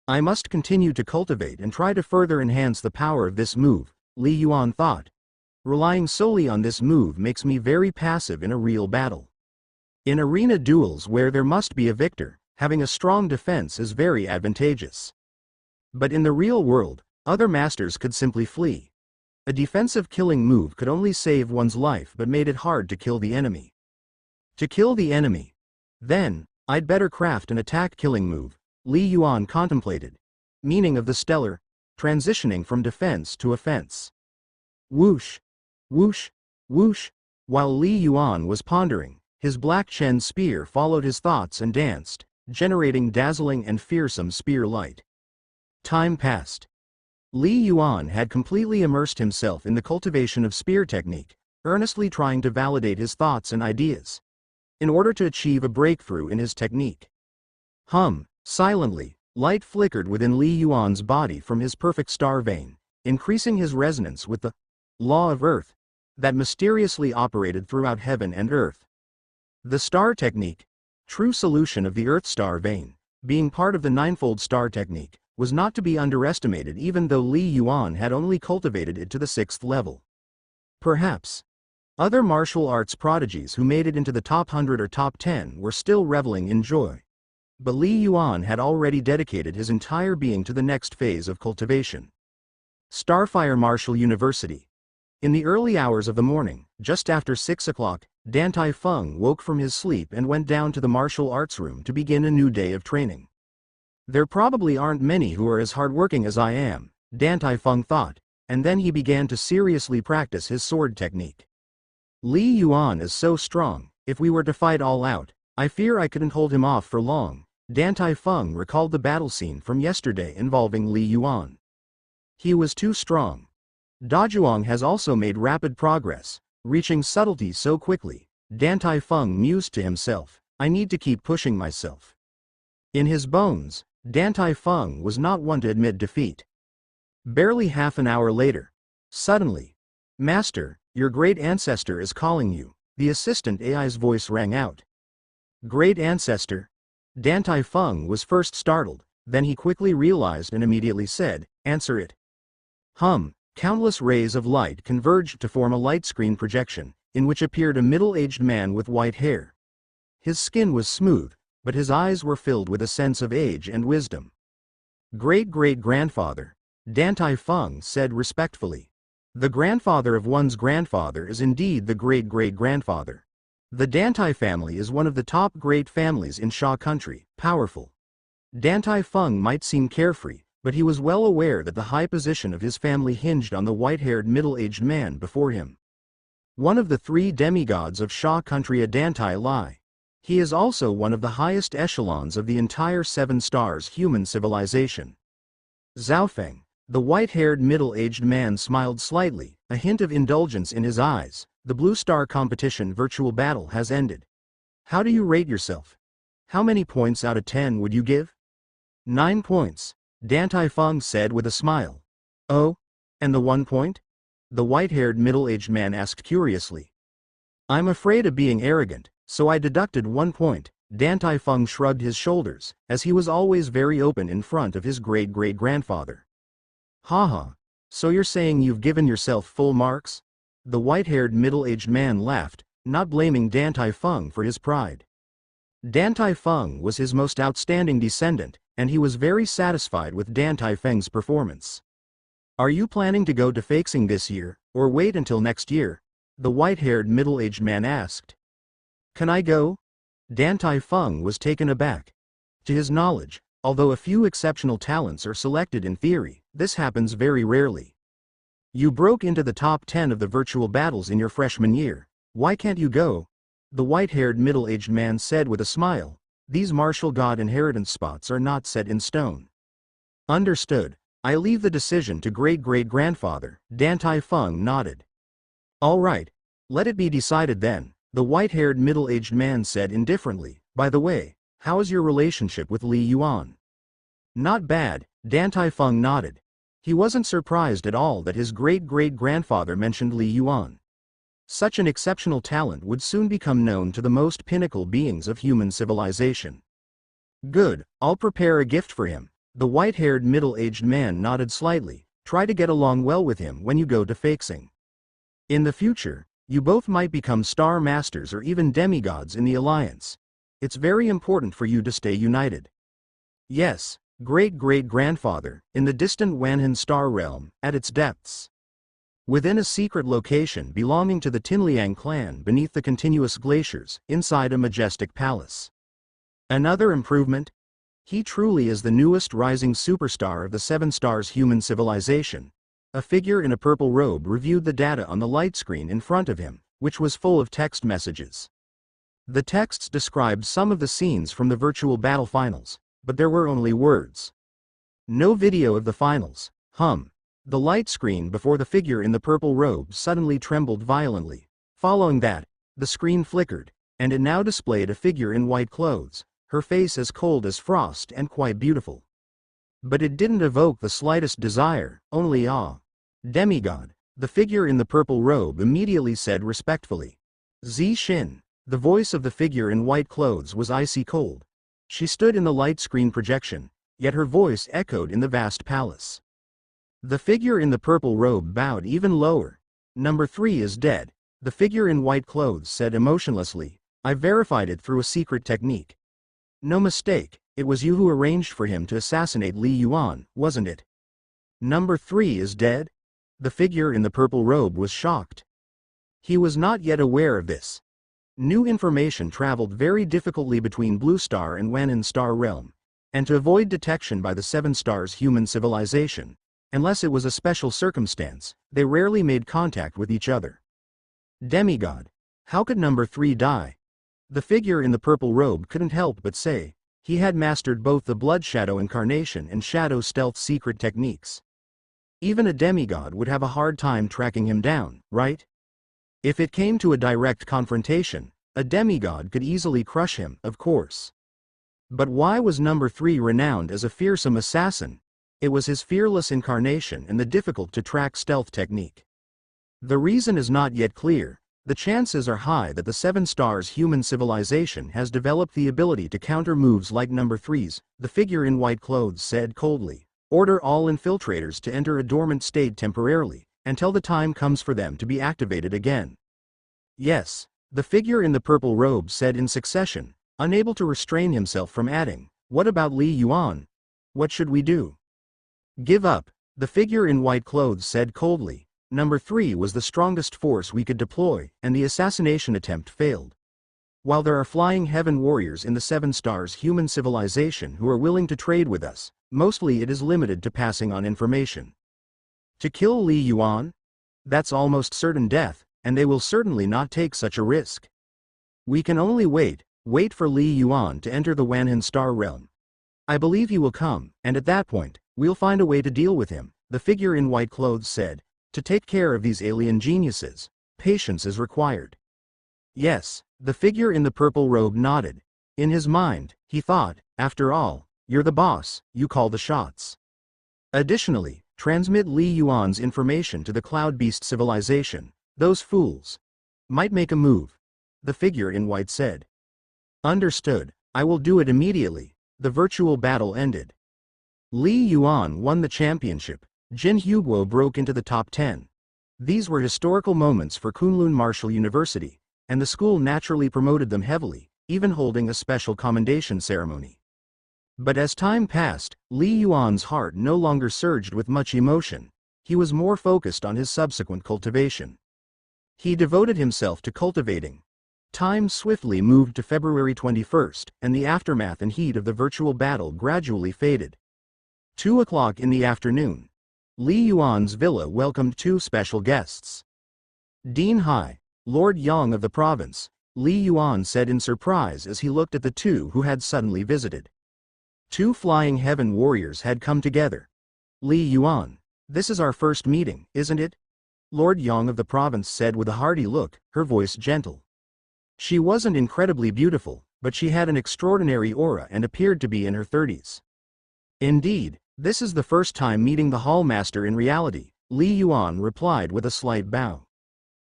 I must continue to cultivate and try to further enhance the power of this move, Li Yuan thought. Relying solely on this move makes me very passive in a real battle. In arena duels where there must be a victor, having a strong defense is very advantageous. But in the real world, other masters could simply flee. A defensive killing move could only save one's life but made it hard to kill the enemy. To kill the enemy, then, I'd better craft an attack killing move, Li Yuan contemplated. Meaning of the stellar, transitioning from defense to offense. Whoosh, whoosh, whoosh. While Li Yuan was pondering, his Black Chen spear followed his thoughts and danced, generating dazzling and fearsome spear light. Time passed. Li Yuan had completely immersed himself in the cultivation of spear technique, earnestly trying to validate his thoughts and ideas, in order to achieve a breakthrough in his technique. Silently, light flickered within Li Yuan's body from his perfect star vein, increasing his resonance with the law of Earth that mysteriously operated throughout heaven and earth. The star technique, true solution of the Earth star vein, being part of the ninefold star technique, was not to be underestimated even though Li Yuan had only cultivated it to the 6th level. Perhaps other martial arts prodigies who made it into the top 100 or top 10 were still reveling in joy. But Li Yuan had already dedicated his entire being to the next phase of cultivation. Starfire Martial University. In the early hours of the morning, just after 6 o'clock, Dan Tai Fung woke from his sleep and went down to the martial arts room to begin a new day of training. There probably aren't many who are as hardworking as I am, Dan Tai Fung thought, and then he began to seriously practice his sword technique. Li Yuan is so strong, if we were to fight all out, I fear I couldn't hold him off for long. Dan Tai Fung recalled the battle scene from yesterday involving Li Yuan. He was too strong. Dazhuang has also made rapid progress, reaching subtlety so quickly. Dan Tai Fung mused to himself, I need to keep pushing myself. In his bones, Dan Tai Fung was not one to admit defeat. Barely half an hour later, suddenly, "Master, your great ancestor is calling you," the assistant AI's voice rang out. Great ancestor? Dan Tai Fung was first startled, then he quickly realized and immediately said, "Answer it." Countless rays of light converged to form a light screen projection, in which appeared a middle-aged man with white hair. His skin was smooth, but his eyes were filled with a sense of age and wisdom. "Great-great-grandfather," Dan Tai Fung said respectfully. "The grandfather of one's grandfather is indeed the great-great-grandfather. The Dan Tai family is one of the top great families in Sha country, powerful." Dan Tai Fung might seem carefree, but he was well aware that the high position of his family hinged on the white-haired middle-aged man before him. One of the 3 demigods of Sha country, a Dan Tai Lai. He is also one of the highest echelons of the entire 7 stars human civilization. Zhao Feng, the white-haired middle-aged man, smiled slightly, a hint of indulgence in his eyes. "The Blue Star competition virtual battle has ended. How do you rate yourself? How many points out of 10 would you give?" 9 points, Dan Tai Fung said with a smile. "Oh? And the 1 point?" the white-haired middle-aged man asked curiously. "I'm afraid of being arrogant, so I deducted 1 point, Dan Tai Fung shrugged his shoulders, as he was always very open in front of his great-great-grandfather. "Haha, so you're saying you've given yourself full marks?" The white-haired middle-aged man laughed, not blaming Dan Tai Fung for his pride. Dan Tai Fung was his most outstanding descendant, and he was very satisfied with Dan Tai Feng's performance. "Are you planning to go to Feixing this year, or wait until next year?" the white-haired middle-aged man asked. "Can I go?" Dan Tai Fung was taken aback. To his knowledge, although a few exceptional talents are selected in theory, this happens very rarely. "You broke into the top 10 of the virtual battles in your freshman year. Why can't you go?" the white-haired middle-aged man said with a smile. "These martial god inheritance spots are not set in stone." "Understood. I leave the decision to great-great-grandfather," Dan Tai Fung nodded. "All right. Let it be decided then," the white-haired middle-aged man said indifferently. "By the way, how is your relationship with Li Yuan?" "Not bad," Dan Tai Fung nodded. He wasn't surprised at all that his great-great-grandfather mentioned Li Yuan. Such an exceptional talent would soon become known to the most pinnacle beings of human civilization. "Good, I'll prepare a gift for him." The white-haired middle-aged man nodded slightly. "Try to get along well with him when you go to Feixing. In the future, you both might become star masters or even demigods in the alliance. It's very important for you to stay united." "Yes, great-great-grandfather," in the distant Wanhan star realm, at its depths. Within a secret location belonging to the Tinliang clan beneath the continuous glaciers, inside a majestic palace. Another improvement? He truly is the newest rising superstar of the 7 stars human civilization. A figure in a purple robe reviewed the data on the light screen in front of him, which was full of text messages. The texts described some of the scenes from the virtual battle finals, but there were only words. No video of the finals. The light screen before the figure in the purple robe suddenly trembled violently. Following that, the screen flickered, and it now displayed a figure in white clothes, her face as cold as frost and quite beautiful. But it didn't evoke the slightest desire, only awe. "Demigod," the figure in the purple robe immediately said respectfully. "Zi Xin." The voice of the figure in white clothes was icy cold. She stood in the light screen projection, yet her voice echoed in the vast palace. The figure in the purple robe bowed even lower. "Number 3 is dead," the figure in white clothes said emotionlessly. "I verified it through a secret technique." "No mistake, it was you who arranged for him to assassinate Li Yuan, wasn't it?" "Number 3 is dead?" The figure in the purple robe was shocked. He was not yet aware of this. New information traveled very difficultly between Blue Star and Wanhan Star Realm, and to avoid detection by the 7 stars human civilization, unless it was a special circumstance, they rarely made contact with each other. "Demigod. How could number 3 die?" The figure in the purple robe couldn't help but say. He had mastered both the Blood Shadow Incarnation and Shadow Stealth secret techniques. Even a demigod would have a hard time tracking him down, right? If it came to a direct confrontation, a demigod could easily crush him, of course. But why was number 3 renowned as a fearsome assassin? It was his fearless incarnation and the difficult-to-track stealth technique. The reason is not yet clear. The chances are high that the 7 Stars human civilization has developed the ability to counter moves like number 3's, the figure in white clothes said coldly. Order all infiltrators to enter a dormant state temporarily, until the time comes for them to be activated again. Yes, the figure in the purple robe said in succession, unable to restrain himself from adding, what about Li Yuan? What should we do? Give up, the figure in white clothes said coldly. Number 3 was the strongest force we could deploy, and the assassination attempt failed. While there are flying heaven warriors in the 7 Stars human civilization who are willing to trade with us, mostly it is limited to passing on information. To kill Li Yuan? That's almost certain death, and they will certainly not take such a risk. We can only wait for Li Yuan to enter the Wanhan Star realm. I believe he will come, and at that point, we'll find a way to deal with him, the figure in white clothes said. To take care of these alien geniuses, patience is required. Yes, the figure in the purple robe nodded. In his mind, he thought, after all, you're the boss, you call the shots. Additionally, transmit Li Yuan's information to the Cloud Beast civilization. Those fools might make a move, the figure in white said. Understood, I will do it immediately. The virtual battle ended. Li Yuan won the championship. Jin Huguo broke into the top 10. These were historical moments for Kunlun Martial University, and the school naturally promoted them heavily, even holding a special commendation ceremony. But as time passed, Li Yuan's heart no longer surged with much emotion. He was more focused on his subsequent cultivation. He devoted himself to cultivating. Time swiftly moved to February 21st, and the aftermath and heat of the virtual battle gradually faded. 2 o'clock in the afternoon. Li Yuan's villa welcomed 2 special guests. Dean Hai, Lord Yang of the province, Li Yuan said in surprise as he looked at the 2 who had suddenly visited. 2 flying heaven warriors had come together. Li Yuan, this is our first meeting, isn't it? Lord Yang of the province said with a hearty look, her voice gentle. She wasn't incredibly beautiful, but she had an extraordinary aura and appeared to be in her 30s. Indeed, this is the first time meeting the Hallmaster in reality, Li Yuan replied with a slight bow.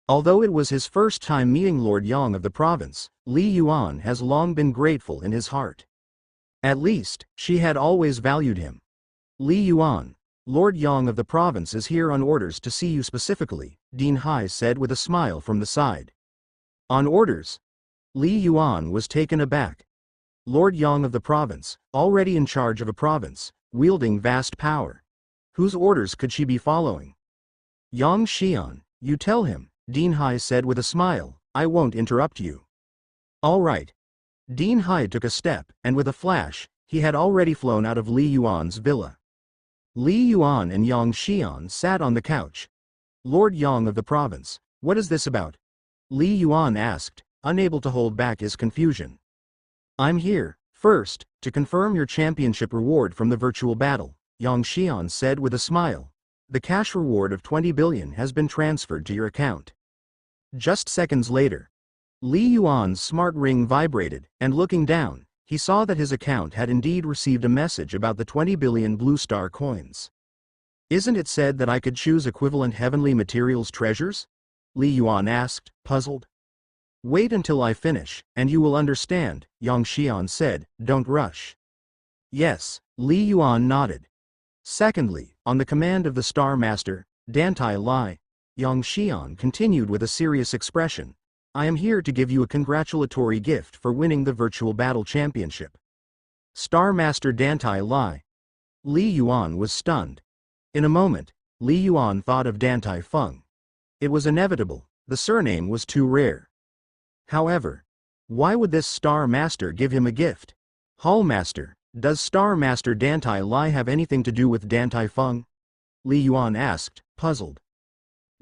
Although it was his first time meeting Lord Yang of the province, Li Yuan has long been grateful in his heart. At least, she had always valued him. Li Yuan, Lord Yang of the province is here on orders to see you specifically, Dean Hai said with a smile from the side. On orders? Li Yuan was taken aback. Lord Yang of the province, already in charge of a province, wielding vast power. Whose orders could she be following? Yang Xian, you tell him, Dean Hai said with a smile, I won't interrupt you. All right. Dean Hai took a step, and with a flash, he had already flown out of Li Yuan's villa. Li Yuan and Yang Xian sat on the couch. Lord Yang of the province, what is this about? Li Yuan asked, unable to hold back his confusion. I'm here, first, to confirm your championship reward from the virtual battle, Yang Xian said with a smile. The cash reward of 20 billion has been transferred to your account. Just seconds later, Li Yuan's smart ring vibrated, and looking down, he saw that his account had indeed received a message about the 20 billion Blue Star coins. Isn't it said that I could choose equivalent heavenly materials treasures? Li Yuan asked, puzzled. Wait until I finish, and you will understand, Yang Xian said, don't rush. Yes, Li Yuan nodded. Secondly, on the command of the Star Master, Dantai Lai, Yang Xian continued with a serious expression. I am here to give you a congratulatory gift for winning the Virtual Battle Championship. Star Master Dantai Lai. Li Yuan was stunned. In a moment, Li Yuan thought of Dantai Feng. It was inevitable, the surname was too rare. However, why would this Star Master give him a gift? Hallmaster, does Star Master Dantai Lai have anything to do with Dantai Feng? Li Yuan asked, puzzled.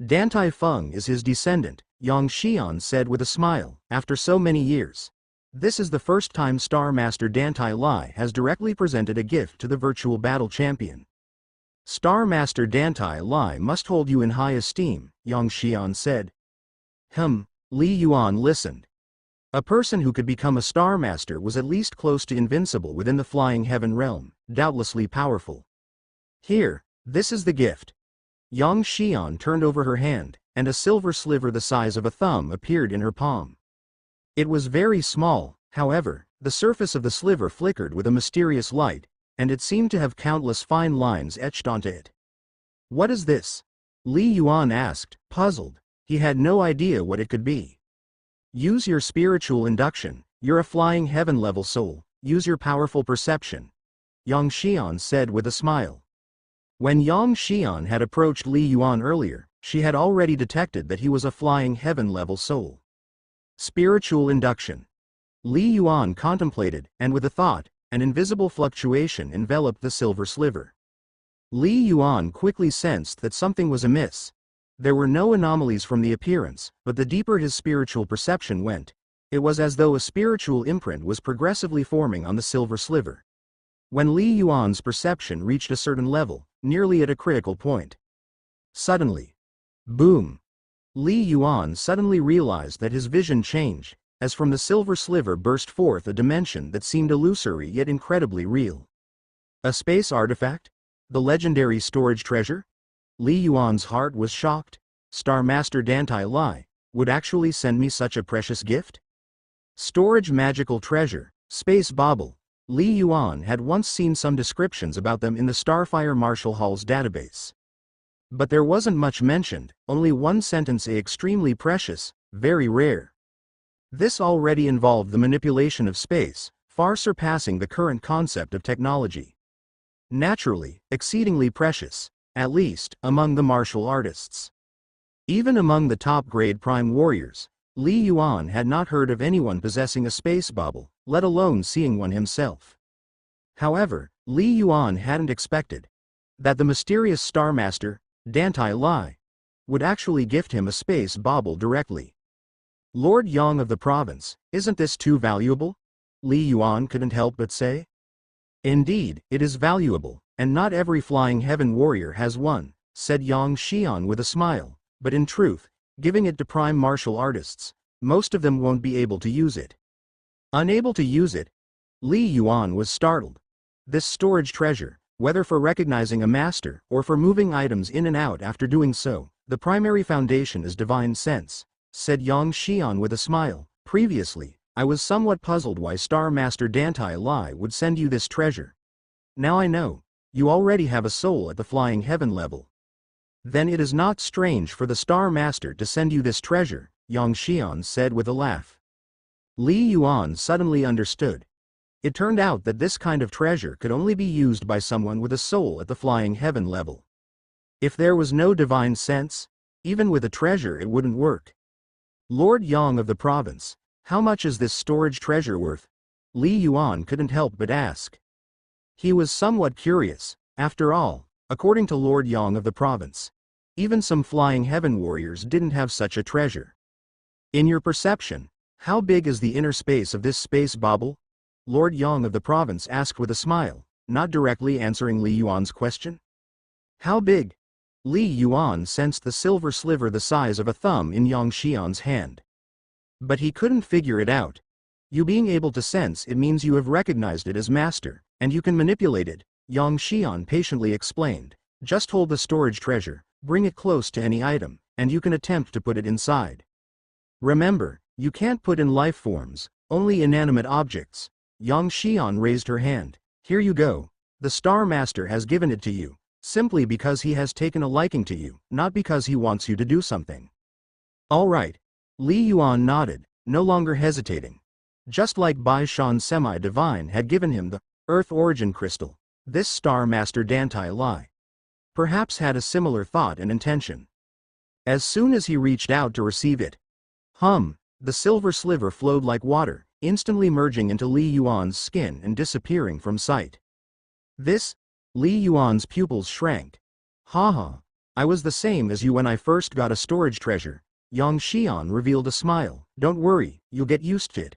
Dantai Feng is his descendant, Yang Xian said with a smile, after so many years. This is the first time Star Master Dantai Lai has directly presented a gift to the Virtual Battle Champion. Star Master Dantai Lai must hold you in high esteem, Yang Xian said. Li Yuan listened. A person who could become a Star Master was at least close to invincible within the flying heaven realm, doubtlessly powerful. Here, this is the gift. Yang Xian turned over her hand, and a silver sliver the size of a thumb appeared in her palm. It was very small, however, the surface of the sliver flickered with a mysterious light, and it seemed to have countless fine lines etched onto it. What is this? Li Yuan asked, puzzled. He had no idea what it could be. Use your spiritual induction, you're a flying heaven-level soul, use your powerful perception, Yang Xian said with a smile. When Yang Xian had approached Li Yuan earlier, she had already detected that he was a flying heaven-level soul. Spiritual induction. Li Yuan contemplated, and with a thought, an invisible fluctuation enveloped the silver sliver. Li Yuan quickly sensed that something was amiss. There were no anomalies from the appearance, but the deeper his spiritual perception went, it was as though a spiritual imprint was progressively forming on the silver sliver. When Li Yuan's perception reached a certain level, nearly at a critical point, suddenly, boom! Li Yuan suddenly realized that his vision changed, as from the silver sliver burst forth a dimension that seemed illusory yet incredibly real. A space artifact? The legendary storage treasure? Li Yuan's heart was shocked. Star Master Dantai Lai would actually send me such a precious gift? Storage magical treasure, space bauble. Li Yuan had once seen some descriptions about them in the Starfire Marshall Hall's database. But there wasn't much mentioned, only one sentence: extremely precious, very rare. This already involved the manipulation of space, far surpassing the current concept of technology. Naturally, exceedingly precious, at least among the martial artists. Even among the top-grade prime warriors, Li Yuan had not heard of anyone possessing a space bauble, let alone seeing one himself. However, Li Yuan hadn't expected that the mysterious Star Master, Dantai Lai, would actually gift him a space bauble directly. Lord Yang of the province, isn't this too valuable? Li Yuan couldn't help but say. Indeed, it is valuable, and not every flying heaven warrior has one, said Yang Xian with a smile, but in truth, giving it to prime martial artists, most of them won't be able to use it. Unable to use it? Li Yuan was startled. This storage treasure, whether for recognizing a master or for moving items in and out after doing so, the primary foundation is divine sense, said Yang Xian with a smile. Previously, I was somewhat puzzled why Star Master Dantai Lai would send you this treasure. Now I know. You already have a soul at the flying heaven level. Then it is not strange for the Star Master to send you this treasure, Yang Xian said with a laugh. Li Yuan suddenly understood. It turned out that this kind of treasure could only be used by someone with a soul at the flying heaven level. If there was no divine sense, even with a treasure it wouldn't work. Lord Yang of the province, how much is this storage treasure worth? Li Yuan couldn't help but ask. He was somewhat curious. After all, according to Lord Yang of the province, even some flying heaven warriors didn't have such a treasure. In your perception, how big is the inner space of this space bauble? Lord Yang of the province asked with a smile, not directly answering Li Yuan's question. How big? Li Yuan sensed the silver sliver the size of a thumb in Yang Xian's hand. But he couldn't figure it out. You being able to sense it means you have recognized it as master, and you can manipulate it, Yang Xian patiently explained. Just hold the storage treasure, bring it close to any item, and you can attempt to put it inside. Remember, you can't put in life forms, only inanimate objects. Yang Xian raised her hand. Here you go. The Star Master has given it to you, simply because he has taken a liking to you, not because he wants you to do something. All right. Li Yuan nodded, no longer hesitating. Just like Bai Shan Semi-Divine had given him the Earth Origin Crystal, this Star Master Dantai Lai perhaps had a similar thought and intention. As soon as he reached out to receive it, the silver sliver flowed like water, instantly merging into Li Yuan's skin and disappearing from sight. This? Li Yuan's pupils shrank. Haha, I was the same as you when I first got a storage treasure. Yang Xian revealed a smile. Don't worry, you'll get used to it.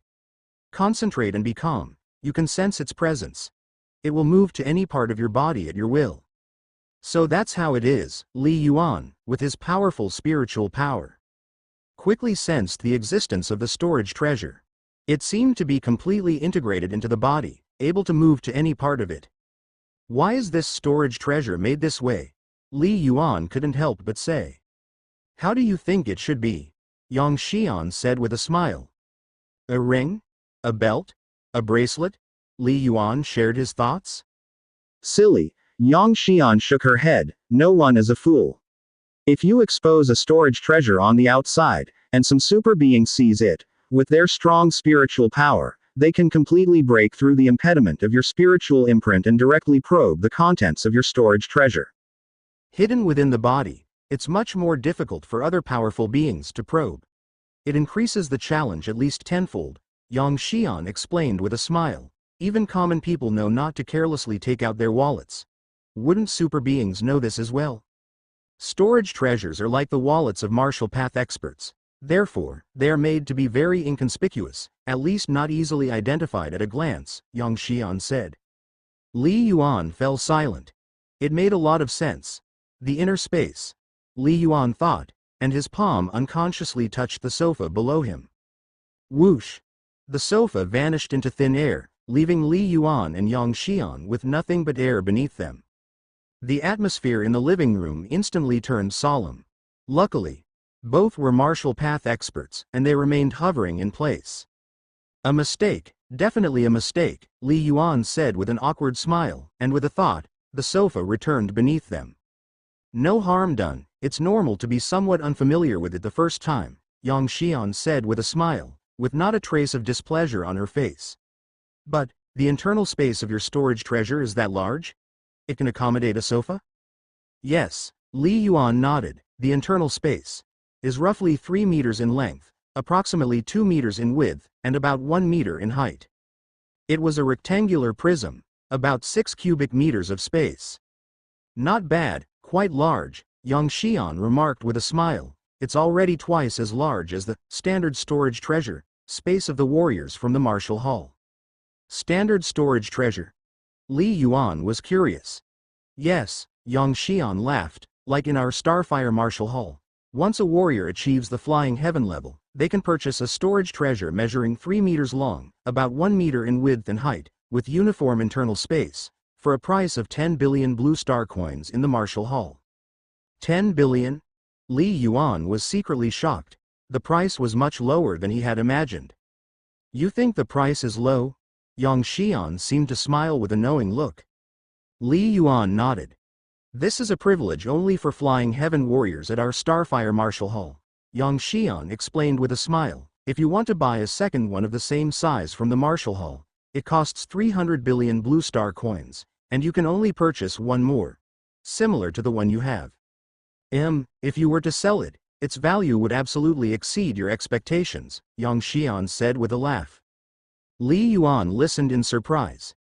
Concentrate and be calm. You can sense its presence. It will move to any part of your body at your will. So that's how it is. Li Yuan, with his powerful spiritual power, quickly sensed the existence of the storage treasure. It seemed to be completely integrated into the body, able to move to any part of it. Why is this storage treasure made this way? Li Yuan couldn't help but say. How do you think it should be? Yang Xian said with a smile. A ring? A belt? A bracelet? Li Yuan shared his thoughts. Silly, Yang Xian shook her head, no one is a fool. If you expose a storage treasure on the outside, and some super being sees it, with their strong spiritual power, they can completely break through the impediment of your spiritual imprint and directly probe the contents of your storage treasure. Hidden within the body, it's much more difficult for other powerful beings to probe. It increases the challenge at least tenfold, Yang Xian explained with a smile. Even common people know not to carelessly take out their wallets. Wouldn't super beings know this as well? Storage treasures are like the wallets of martial path experts. Therefore, they are made to be very inconspicuous, at least not easily identified at a glance, Yang Xian said. Li Yuan fell silent. It made a lot of sense. The inner space. Li Yuan thought, and his palm unconsciously touched the sofa below him. Whoosh! The sofa vanished into thin air, leaving Li Yuan and Yang Xian with nothing but air beneath them. The atmosphere in the living room instantly turned solemn. Luckily, both were martial path experts, and they remained hovering in place. A mistake, definitely a mistake, Li Yuan said with an awkward smile, and with a thought, the sofa returned beneath them. No harm done, it's normal to be somewhat unfamiliar with it the first time, Yang Xian said with a smile, with not a trace of displeasure on her face. But, the internal space of your storage treasure is that large? It can accommodate a sofa? Yes, Li Yuan nodded. The internal space is roughly 3 meters in length, approximately 2 meters in width, and about 1 meter in height. It was a rectangular prism, about 6 cubic meters of space. Not bad, quite large, Yang Xian remarked with a smile. It's already twice as large as the standard storage treasure space of the warriors from the martial hall. Standard storage treasure? Li Yuan was curious. Yes, Yang Xian laughed, like in our Starfire martial hall. Once a warrior achieves the flying heaven level, they can purchase a storage treasure measuring 3 meters long, about 1 meter in width and height, with uniform internal space, for a price of 10 billion blue star coins in the martial hall. 10 billion? Li Yuan was secretly shocked. The price was much lower than he had imagined. You think the price is low? Yang Xian seemed to smile with a knowing look. Li Yuan nodded. This is a privilege only for flying heaven warriors at our Starfire martial hall, Yang Xian explained with a smile. If you want to buy a second one of the same size from the martial hall, it costs 300 billion blue star coins, and you can only purchase one more, similar to the one you have. If you were to sell it, its value would absolutely exceed your expectations, Yang Xian said with a laugh. Li Yuan listened in surprise.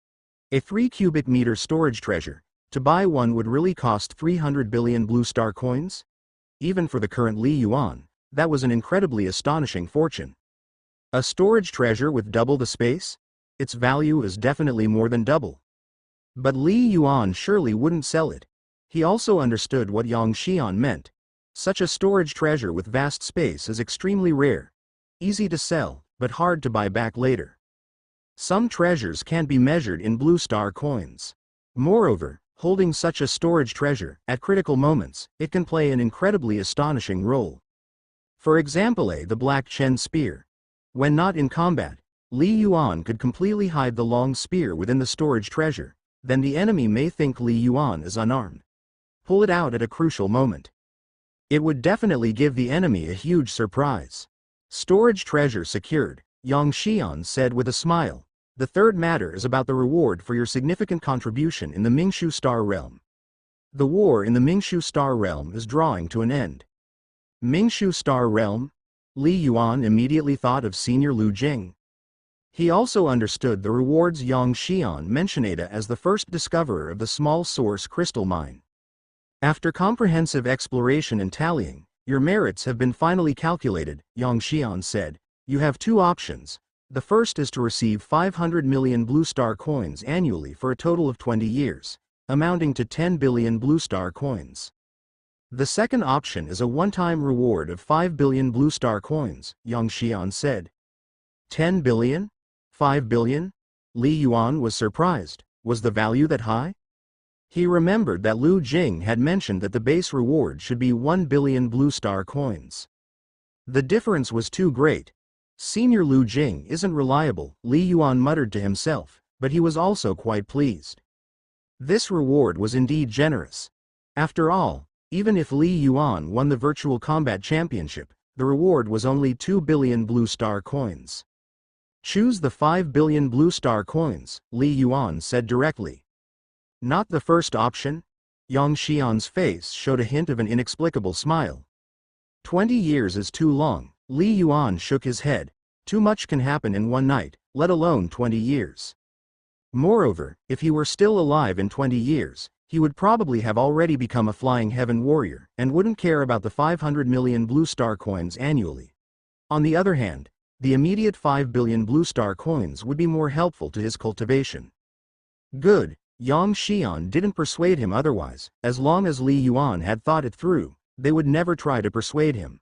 A 3 cubic meter storage treasure, to buy one would really cost 300 billion blue star coins? Even for the current Li Yuan, that was an incredibly astonishing fortune. A storage treasure with double the space? Its value is definitely more than double. But Li Yuan surely wouldn't sell it. He also understood what Yang Xian meant. Such a storage treasure with vast space is extremely rare. Easy to sell, but hard to buy back later. Some treasures can't be measured in blue star coins. Moreover, holding such a storage treasure, at critical moments, it can play an incredibly astonishing role. For example, the Black Chen spear. When not in combat, Li Yuan could completely hide the long spear within the storage treasure. Then the enemy may think Li Yuan is unarmed. Pull it out at a crucial moment. It would definitely give the enemy a huge surprise. Storage treasure secured, Yang Xian said with a smile. The third matter is about the reward for your significant contribution in the Mingshu Star Realm. The war in the Mingshu Star Realm is drawing to an end. Mingshu Star Realm? Li Yuan immediately thought of Senior Lu Jing. He also understood the rewards Yang Xian mentioned as the first discoverer of the small source crystal mine. After comprehensive exploration and tallying, your merits have been finally calculated, Yang Xian said. You have 2 options. The first is to receive 500 million blue star coins annually for a total of 20 years, amounting to 10 billion blue star coins. The second option is a one-time reward of 5 billion blue star coins, Yang Xian said. 10 billion? 5 billion? Li Yuan was surprised. Was the value that high? He remembered that Lu Jing had mentioned that the base reward should be 1 billion Blue Star coins. The difference was too great. Senior Lu Jing isn't reliable, Li Yuan muttered to himself, but he was also quite pleased. This reward was indeed generous. After all, even if Li Yuan won the Virtual Combat Championship, the reward was only 2 billion Blue Star coins. Choose the 5 billion Blue Star coins, Li Yuan said directly. Not the first option? Yang Xian's face showed a hint of an inexplicable smile. 20 years is too long, Li Yuan shook his head. Too much can happen in one night, let alone 20 years. Moreover, if he were still alive in 20 years, he would probably have already become a Flying Heaven warrior, and wouldn't care about the 500 million Blue Star coins annually. On the other hand, the immediate 5 billion Blue Star coins would be more helpful to his cultivation. Good, Yang Xian didn't persuade him otherwise. As long as Li Yuan had thought it through, they would never try to persuade him.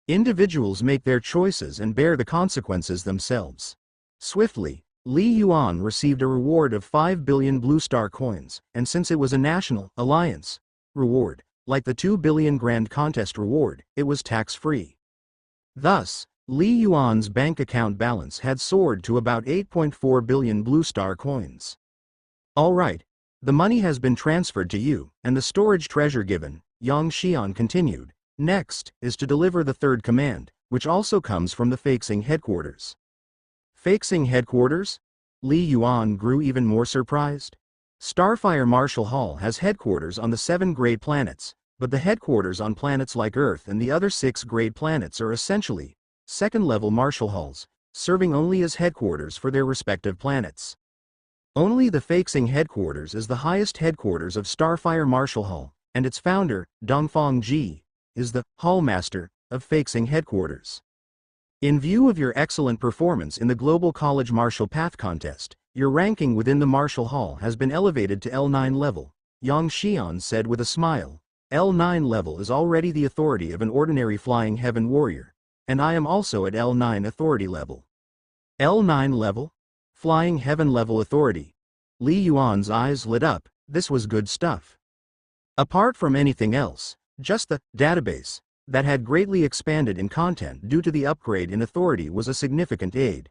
Individuals make their choices and bear the consequences themselves. Swiftly, Li Yuan received a reward of 5 billion Blue Star coins, and since it was a national alliance reward, like the 2 billion Grand Contest reward, it was tax-free. Thus, Li Yuan's bank account balance had soared to about 8.4 billion Blue Star coins. All right, the money has been transferred to you, and the storage treasure given, Yang Xian continued. Next is to deliver the third command, which also comes from the Feixing headquarters. Feixing headquarters? Li Yuan grew even more surprised. Starfire Marshall Hall has headquarters on the 7 great planets, but the headquarters on planets like Earth and the other 6 great planets are essentially second-level Marshall Halls, serving only as headquarters for their respective planets. Only the Feixing headquarters is the highest headquarters of Starfire Marshall Hall, and its founder, Dongfang Ji, is the Hallmaster of Feixing headquarters. In view of your excellent performance in the Global College Marshall Path Contest, your ranking within the Marshall Hall has been elevated to L9 level, Yang Xian said with a smile. L9 level is already the authority of an ordinary Flying Heaven warrior, and I am also at L9 authority level. L9 level? Flying Heaven level authority. Li Yuan's eyes lit up. This was good stuff. Apart from anything else, just the database that had greatly expanded in content due to the upgrade in authority was a significant aid.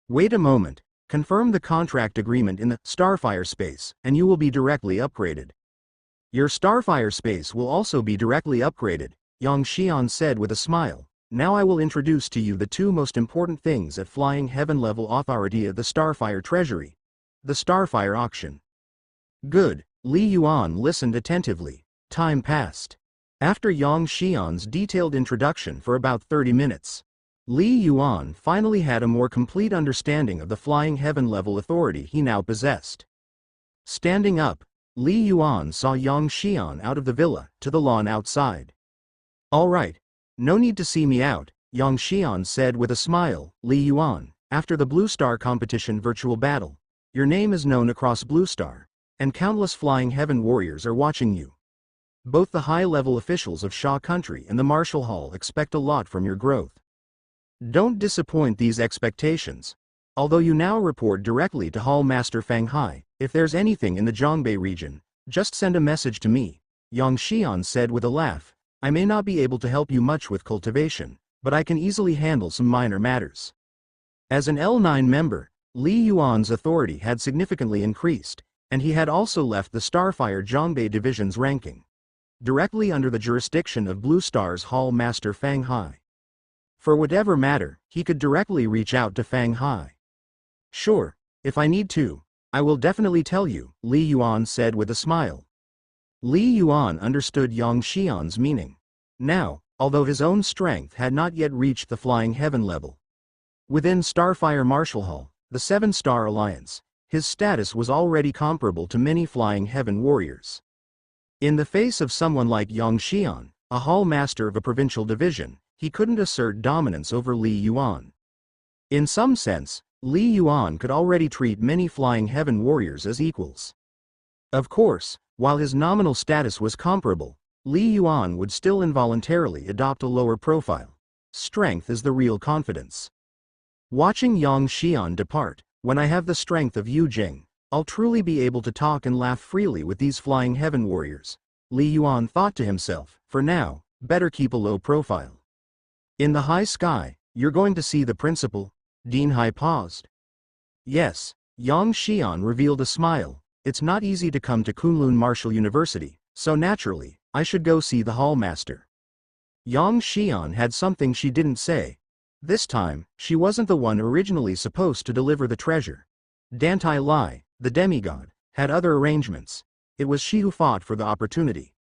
Wait a moment, confirm the contract agreement in the Starfire space, and you will be directly upgraded. Your Starfire space will also be directly upgraded, Yang Xian said with a smile. Now I will introduce to you the 2 most important things at Flying Heaven level authority of the Starfire Treasury. The Starfire Auction. Good, Li Yuan listened attentively. Time passed. After Yang Xian's detailed introduction for about 30 minutes, Li Yuan finally had a more complete understanding of the Flying Heaven level authority he now possessed. Standing up, Li Yuan saw Yang Xian out of the villa, to the lawn outside. All right. No need to see me out, Yang Xian said with a smile. Li Yuan, after the Blue Star competition virtual battle, your name is known across Blue Star, and countless Flying Heaven warriors are watching you. Both the high-level officials of Sha Country and the Marshall Hall expect a lot from your growth. Don't disappoint these expectations. Although you now report directly to Hall Master Fang Hai, if there's anything in the Zhongbei region, just send a message to me, Yang Xian said with a laugh. I may not be able to help you much with cultivation, but I can easily handle some minor matters. As an L9 member, Li Yuan's authority had significantly increased, and he had also left the Starfire Zhongbei Division's ranking, directly under the jurisdiction of Blue Star's Hall Master Fang Hai. For whatever matter, he could directly reach out to Fang Hai. Sure, if I need to, I will definitely tell you, Li Yuan said with a smile. Li Yuan understood Yang Xian's meaning. Now, although his own strength had not yet reached the Flying Heaven level, within Starfire Marshall Hall, the 7-Star Alliance, his status was already comparable to many Flying Heaven warriors. In the face of someone like Yang Xian, a Hall Master of a provincial division, he couldn't assert dominance over Li Yuan. In some sense, Li Yuan could already treat many Flying Heaven warriors as equals. Of course, while his nominal status was comparable, Li Yuan would still involuntarily adopt a lower profile. Strength is the real confidence. Watching Yang Xian depart, when I have the strength of Yu Jing, I'll truly be able to talk and laugh freely with these flying heaven warriors. Li Yuan thought to himself, for now, better keep a low profile. In the high sky, you're going to see the principal? Dean Hai paused. Yes, Yang Xian revealed a smile. It's not easy to come to Kunlun Martial University, so naturally, I should go see the hall master. Yang Xian had something she didn't say. This time, she wasn't the one originally supposed to deliver the treasure. Dantai Lai, the demigod, had other arrangements. It was she who fought for the opportunity.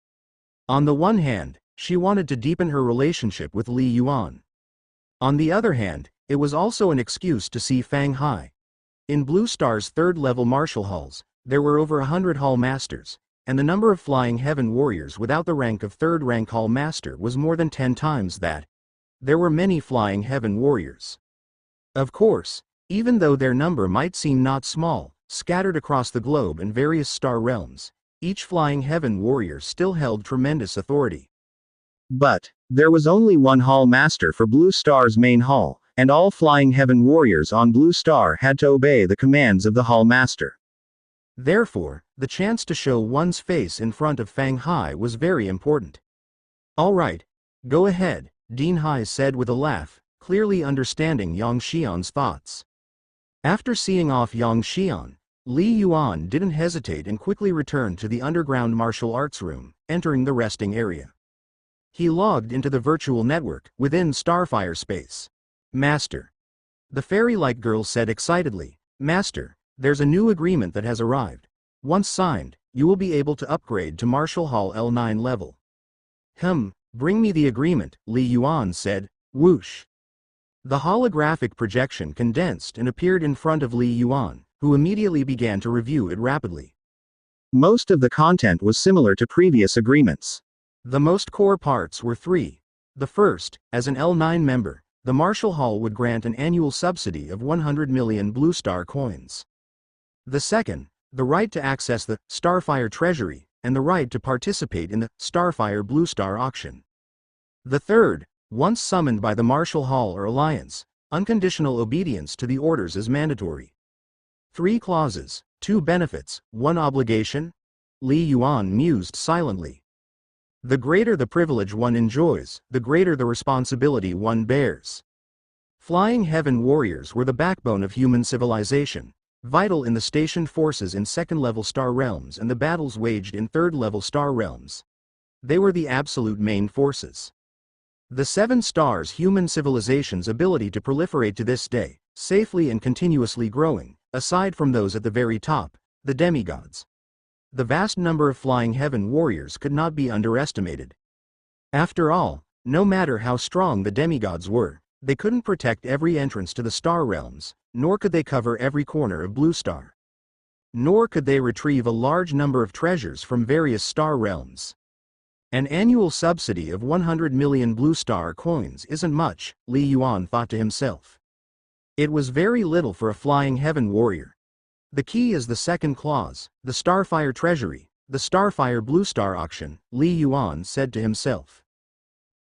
On the one hand, she wanted to deepen her relationship with Li Yuan. On the other hand, it was also an excuse to see Fang Hai. In Blue Star's third-level martial halls, there were over 100 hall masters, and the number of flying heaven warriors without the rank of third-rank hall master was more than 10 times that. There were many flying heaven warriors. Of course, even though their number might seem not small, scattered across the globe in various star realms, each flying heaven warrior still held tremendous authority. But there was only one hall master for Blue Star's main hall, and all flying heaven warriors on Blue Star had to obey the commands of the hall master. Therefore, the chance to show one's face in front of Fang Hai was very important. All right, go ahead, Dean Hai said with a laugh, clearly understanding Yang Xian's thoughts. After seeing off Yang Xian, Li Yuan didn't hesitate and quickly returned to the underground martial arts room, entering the resting area. He logged into the virtual network within Starfire space. Master. The fairy-like girl said excitedly, Master, there's a new agreement that has arrived. Once signed, you will be able to upgrade to Martial Hall L9 level. Bring me the agreement, Li Yuan said. Whoosh. The holographic projection condensed and appeared in front of Li Yuan, who immediately began to review it rapidly. Most of the content was similar to previous agreements. The most core parts were 3. The first, as an L9 member, the Martial Hall would grant an annual subsidy of 100 million Blue Star coins. The second, the right to access the Starfire Treasury, and the right to participate in the Starfire Blue Star auction. The third, once summoned by the Martial Hall or Alliance, unconditional obedience to the orders is mandatory. 3 clauses, 2 benefits, 1 obligation? Li Yuan mused silently. The greater the privilege one enjoys, the greater the responsibility one bears. Flying heaven warriors were the backbone of human civilization, vital in the stationed forces in second-level star realms and the battles waged in third-level star realms. They were the absolute main forces. The 7 stars human civilization's ability to proliferate to this day, safely and continuously growing, aside from those at the very top, the demigods. The vast number of flying heaven warriors could not be underestimated. After all, no matter how strong the demigods were, they couldn't protect every entrance to the star realms, nor could they cover every corner of Blue Star. Nor could they retrieve a large number of treasures from various star realms. An annual subsidy of 100 million Blue Star coins isn't much, Li Yuan thought to himself. It was very little for a flying heaven warrior. The key is the second clause, the Starfire Treasury, the Starfire Blue Star auction, Li Yuan said to himself.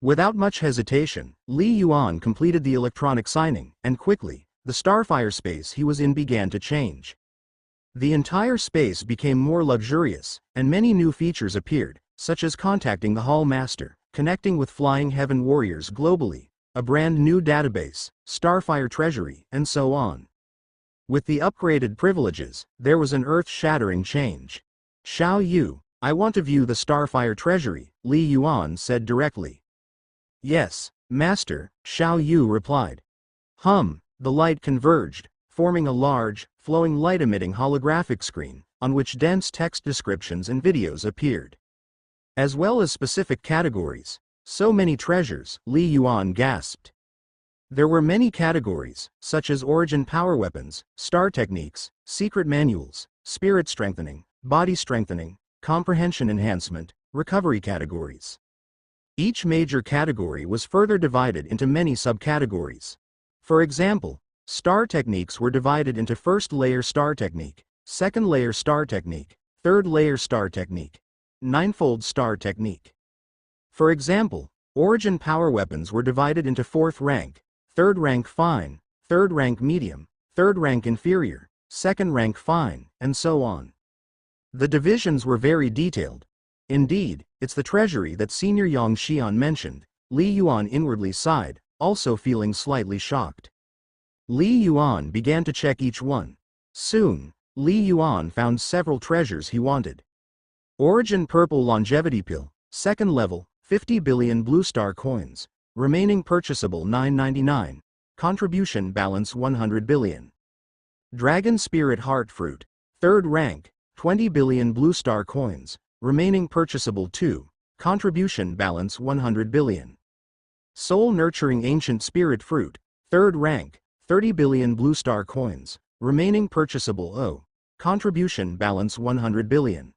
Without much hesitation, Li Yuan completed the electronic signing, and quickly, the Starfire space he was in began to change. The entire space became more luxurious, and many new features appeared, such as contacting the Hall Master, connecting with flying heaven warriors globally, a brand new database, Starfire Treasury, and so on. With the upgraded privileges, there was an earth-shattering change. Xiao Yu, I want to view the Starfire Treasury, Li Yuan said directly. Yes, Master, Xiao Yu replied. The light converged, forming a large, flowing light-emitting holographic screen, on which dense text descriptions and videos appeared. As well as specific categories. So many treasures, Li Yuan gasped. There were many categories, such as origin power weapons, star techniques, secret manuals, spirit strengthening, body strengthening, comprehension enhancement, recovery categories. Each major category was further divided into many subcategories. For example, star techniques were divided into first layer star technique, second layer star technique, third layer star technique, ninefold star technique. For example, origin power weapons were divided into 4th rank, 3rd rank fine, third rank medium, third rank inferior, second rank fine, and so on. The divisions were very detailed. Indeed, it's the treasury that Senior Yang Xian mentioned. Li Yuan inwardly sighed, also feeling slightly shocked. Li Yuan began to check each one. Soon, Li Yuan found several treasures he wanted. Origin Purple Longevity Pill, second level, 50 billion Blue Star coins. Remaining purchasable 999. Contribution balance 100 billion. Dragon Spirit Heart Fruit, third rank, 20 billion Blue Star coins. Remaining purchasable 2. Contribution balance 100 billion. Soul Nurturing Ancient Spirit Fruit, third rank, 30 billion Blue Star coins. Remaining purchasable 0. Contribution balance 100 billion.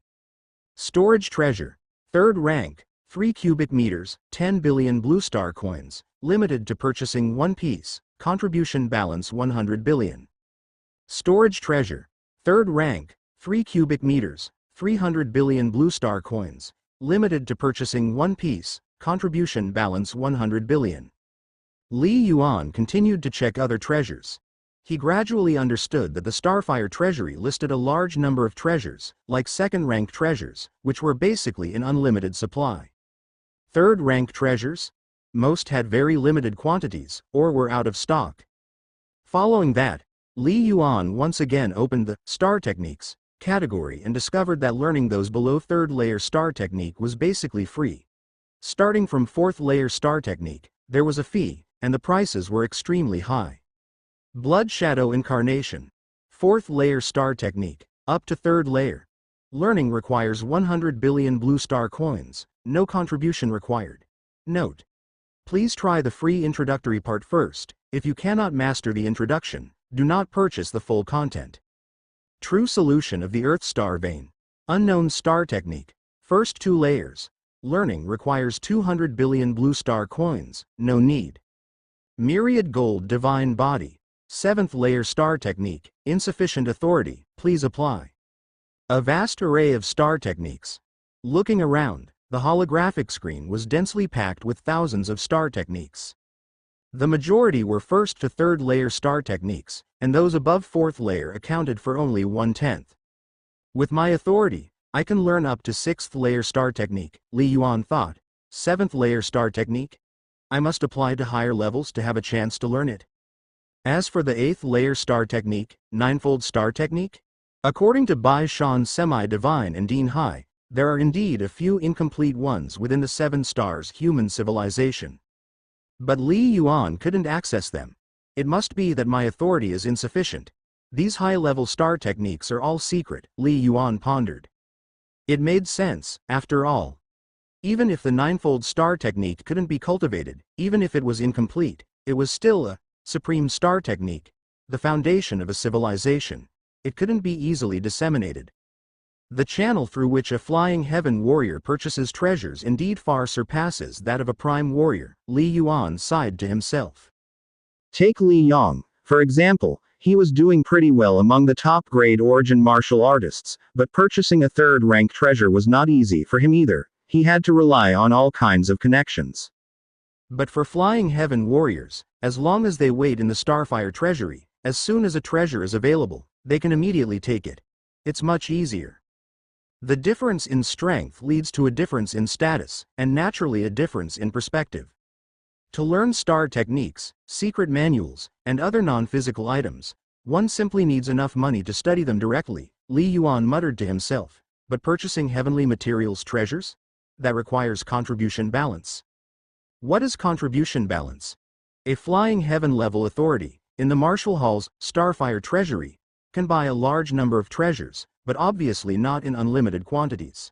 Storage Treasure, third rank, 3 cubic meters, 10 billion Blue Star coins. Limited to purchasing 1 piece. Contribution balance 100 billion. Storage Treasure, third rank, 3 cubic meters, 300 billion Blue Star coins. Limited to purchasing 1 piece. Contribution balance 100 billion. Li Yuan continued to check other treasures. He gradually understood that the Starfire treasury listed a large number of treasures, like second-rank treasures, which were basically in unlimited supply. Third-rank treasures? Most had very limited quantities, or were out of stock. Following that, Li Yuan once again opened the Star Techniques category and discovered that learning those below third layer Star Technique was basically free. Starting from fourth layer Star Technique, there was a fee, and the prices were extremely high. Blood Shadow Incarnation, fourth layer Star Technique, up to third layer. Learning requires 100 billion Blue Star coins, no contribution required. Note: please try the free introductory part first. If you cannot master the introduction, do not purchase the full content. True Solution of the Earth Star Vein, Unknown Star Technique, first 2 layers. Learning requires 200 billion Blue Star coins, no need. Myriad Gold Divine Body, 7th layer Star Technique, insufficient authority, please apply. A vast array of star techniques. Looking around, the holographic screen was densely packed with thousands of star techniques. The majority were first to third layer star techniques, and those above fourth layer accounted for only 1/10. With my authority, I can learn up to 6th layer star technique, Li Yuan thought. 7th layer star technique? I must apply to higher levels to have a chance to learn it. As for the 8th layer star technique, 9-fold star technique? According to Bai Shan Semi-Divine and Dean Hai, there are indeed a few incomplete ones within the 7 stars human civilization. But Li Yuan couldn't access them. It must be that my authority is insufficient. These high-level star techniques are all secret, Li Yuan pondered. It made sense, after all. Even if the 9-fold star technique couldn't be cultivated, even if it was incomplete, it was still a supreme star technique, the foundation of a civilization. It couldn't be easily disseminated. The channel through which a flying heaven warrior purchases treasures indeed far surpasses that of a prime warrior, Li Yuan sighed to himself. Take Li Yang, for example. He was doing pretty well among the top-grade origin martial artists, but purchasing a third-rank treasure was not easy for him either. He had to rely on all kinds of connections. But for flying heaven warriors, as long as they wait in the Starfire treasury, as soon as a treasure is available, they can immediately take it. It's much easier. The difference in strength leads to a difference in status, and naturally a difference in perspective. To learn star techniques, secret manuals, and other non-physical items, one simply needs enough money to study them directly, Li Yuan muttered to himself. But purchasing heavenly materials treasures? That requires contribution balance. What is contribution balance? A flying heaven-level authority, in the Martial Hall's Starfire treasury, can buy a large number of treasures, but obviously not in unlimited quantities.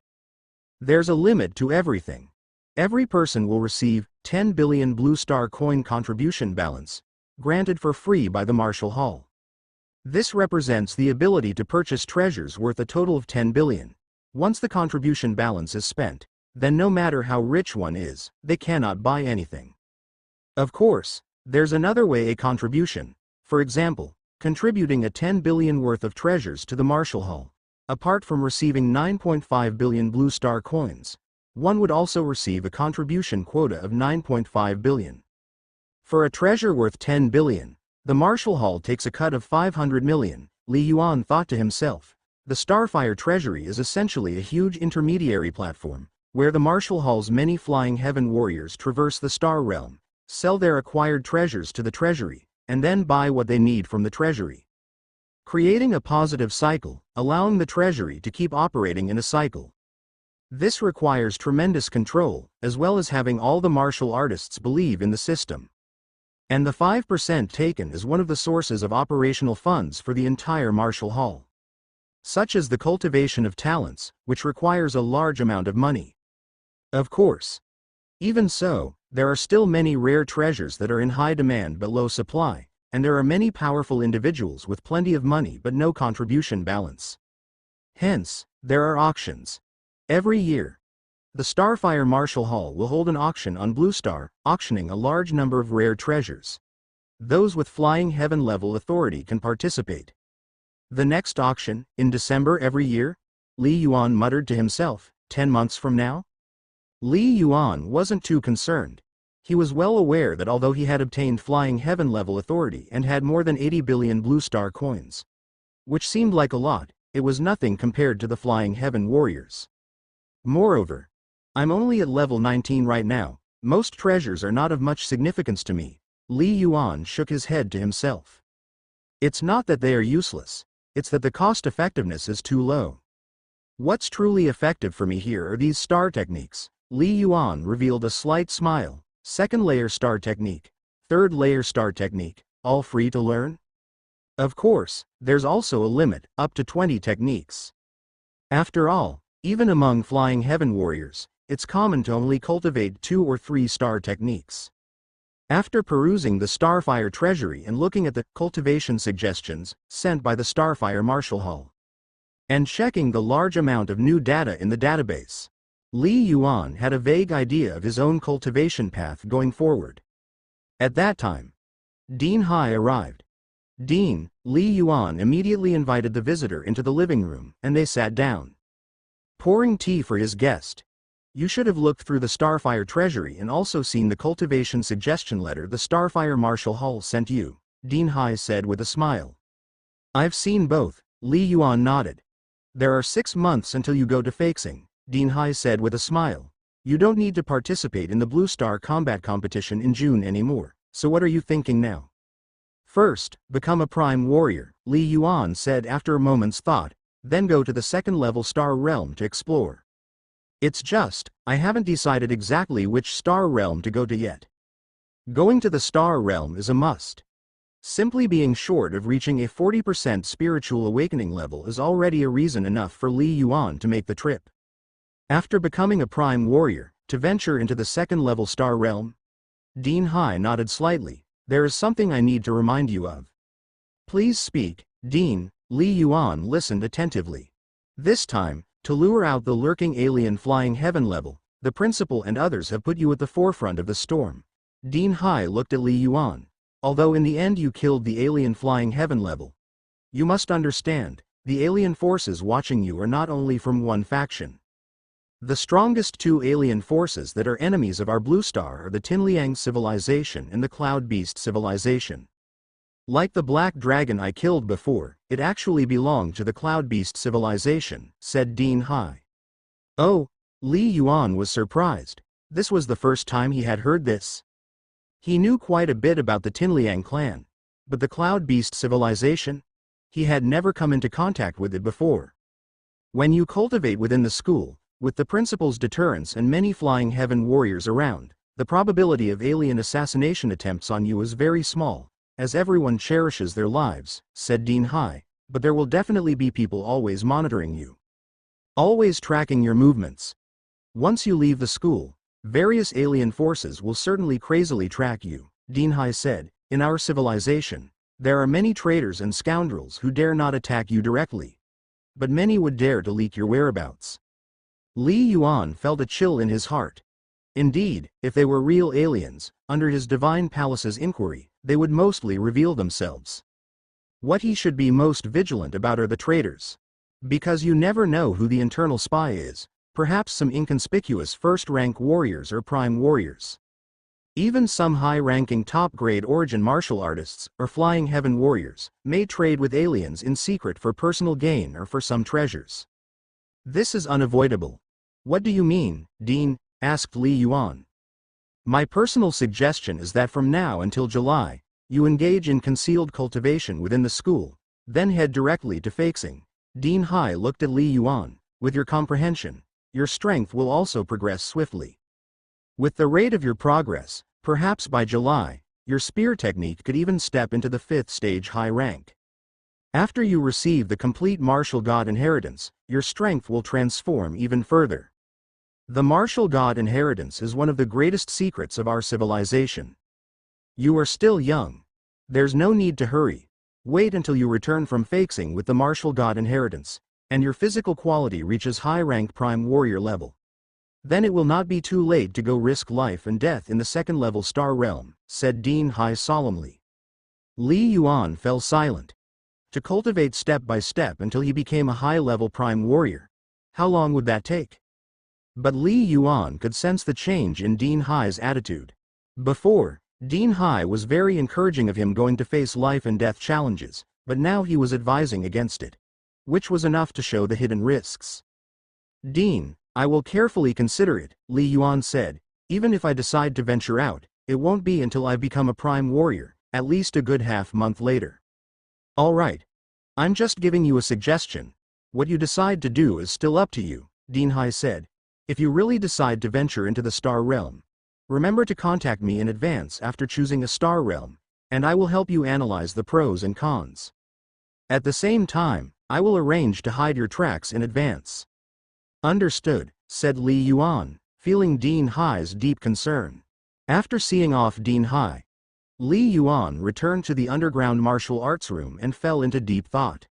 There's a limit to everything. Every person will receive 10 billion Blue Star coin contribution balance, granted for free by the Martial Hall. This represents the ability to purchase treasures worth a total of 10 billion. Once the contribution balance is spent, then no matter how rich one is, they cannot buy anything. Of course, there's another way: a contribution. For example, contributing a 10 billion worth of treasures to the Martial Hall. Apart from receiving 9.5 billion Blue Star coins, one would also receive a contribution quota of 9.5 billion. For a treasure worth 10 billion, The Marshall Hall takes a cut of 500 million, Li Yuan thought to himself. The Starfire Treasury is essentially a huge intermediary platform, where the Marshall Hall's many flying heaven warriors traverse the Star Realm, sell their acquired treasures to the Treasury, and then buy what they need from the Treasury. Creating a positive cycle, allowing the Treasury to keep operating in a cycle. This requires tremendous control, as well as having all the martial artists believe in the system. And the 5% taken is one of the sources of operational funds for the entire Marshall Hall. Such as the cultivation of talents, which requires a large amount of money. Of course. Even so, there are still many rare treasures that are in high demand but low supply, and there are many powerful individuals with plenty of money but no contribution balance. Hence, there are auctions. Every year, the Starfire Marshall Hall will hold an auction on Blue Star, auctioning a large number of rare treasures. Those with flying heaven level authority can participate. The next auction, in December every year? Li Yuan muttered to himself, 10 months from now? Li Yuan wasn't too concerned. He was well aware that although he had obtained flying heaven level authority and had more than 80 billion Blue Star coins, which seemed like a lot, it was nothing compared to the flying heaven warriors. Moreover, I'm only at level 19 right now, most treasures are not of much significance to me. Li Yuan shook his head to himself. It's not that they are useless, it's that the cost effectiveness is too low. What's truly effective for me here are these star techniques. Li Yuan revealed a slight smile. Second layer star technique, third layer star technique, all free to learn? Of course, there's also a limit, up to 20 techniques. After all, even among flying heaven warriors, it's common to only cultivate 2 or 3 star techniques. After perusing the Starfire Treasury and looking at the cultivation suggestions sent by the Starfire Marshall Hall, and checking the large amount of new data in the database, Li Yuan had a vague idea of his own cultivation path going forward. At that time, Dean Hai arrived. Dean, Li Yuan immediately invited the visitor into the living room, and they sat down. Pouring tea for his guest. You should have looked through the Starfire Treasury and also seen the cultivation suggestion letter the Starfire Marshall Hall sent you, Dean Hai said with a smile. I've seen both, Li Yuan nodded. There are 6 months until you go to Feixing, Dean Hai said with a smile. You don't need to participate in the Blue Star combat competition in June anymore, so what are you thinking now? First, become a prime warrior, Li Yuan said after a moment's thought, then go to the second level Star Realm to explore. It's just, I haven't decided exactly which Star Realm to go to yet. Going to the Star Realm is a must. Simply being short of reaching a 40% spiritual awakening level is already a reason enough for Li Yuan to make the trip. After becoming a prime warrior, to venture into the second level Star Realm? Dean Hai nodded slightly. There is something I need to remind you of. Please speak, Dean. Li Yuan listened attentively. This time, to lure out the lurking alien flying heaven level, the principal and others have put you at the forefront of the storm. Dean Hai looked at Li Yuan. Although in the end you killed the alien flying heaven level. You must understand, the alien forces watching you are not only from one faction. The strongest 2 alien forces that are enemies of our Blue Star are the Tinliang civilization and the Cloud Beast civilization. Like the Black Dragon I killed before, it actually belonged to the Cloud Beast civilization, said Dean Hai. Oh, Li Yuan was surprised. This was the first time he had heard this. He knew quite a bit about the Tinliang clan, but the Cloud Beast civilization? He had never come into contact with it before. When you cultivate within the school, with the principal's deterrence and many flying heaven warriors around, the probability of alien assassination attempts on you is very small. As everyone cherishes their lives, said Dean Hai, but there will definitely be people always monitoring you. Always tracking your movements. Once you leave the school, various alien forces will certainly crazily track you, Dean Hai said. In our civilization, there are many traitors and scoundrels who dare not attack you directly. But many would dare to leak your whereabouts. Li Yuan felt a chill in his heart. Indeed, if they were real aliens, under his Divine Palace's inquiry, they would mostly reveal themselves. What he should be most vigilant about are the traitors. Because you never know who the internal spy is, perhaps some inconspicuous first-rank warriors or prime warriors. Even some high-ranking top-grade origin martial artists, or flying heaven warriors, may trade with aliens in secret for personal gain or for some treasures. This is unavoidable. What do you mean, Dean? Asked Li Yuan. My personal suggestion is that from now until July, you engage in concealed cultivation within the school, then head directly to Feixing. Dean Hai looked at Li Yuan. With your comprehension, your strength will also progress swiftly. With the rate of your progress, perhaps by July, your spear technique could even step into the 5th stage high rank. After you receive the complete martial god inheritance, your strength will transform even further. The martial god inheritance is one of the greatest secrets of our civilization. You are still young. There's no need to hurry. Wait until you return from Feixing with the martial god inheritance, and your physical quality reaches high rank prime warrior level. Then it will not be too late to go risk life and death in the 2nd level star realm, said Dean Hai solemnly. Li Yuan fell silent. To cultivate step by step until he became a high-level prime warrior. How long would that take? But Li Yuan could sense the change in Dean Hai's attitude. Before, Dean Hai was very encouraging of him going to face life and death challenges, but now he was advising against it. Which was enough to show the hidden risks. Dean, I will carefully consider it, Li Yuan said. Even if I decide to venture out, it won't be until I become a prime warrior, at least a good half-month later. All right. I'm just giving you a suggestion. What you decide to do is still up to you, Dean Hai said. If you really decide to venture into the star realm, remember to contact me in advance after choosing a star realm, and I will help you analyze the pros and cons. At the same time, I will arrange to hide your tracks in advance. Understood, said Li Yuan, feeling Dean Hai's deep concern. After seeing off Dean Hai, Li Yuan returned to the underground martial arts room and fell into deep thought.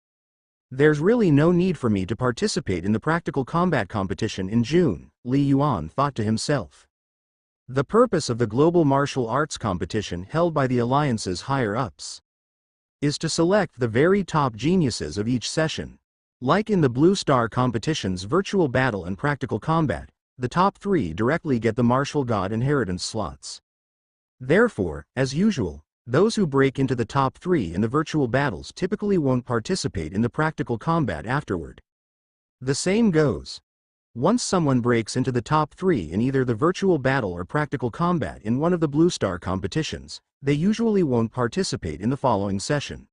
There's really no need for me to participate in the practical combat competition in June, Li Yuan thought to himself. The purpose of the global martial arts competition held by the Alliance's higher-ups is to select the very top geniuses of each session. Like in the Blue Star competition's virtual battle and practical combat, the top 3 directly get the martial god inheritance slots. Therefore, as usual, those who break into the top 3 in the virtual battles typically won't participate in the practical combat afterward. The same goes. Once someone breaks into the top 3 in either the virtual battle or practical combat in one of the Blue Star competitions, they usually won't participate in the following session.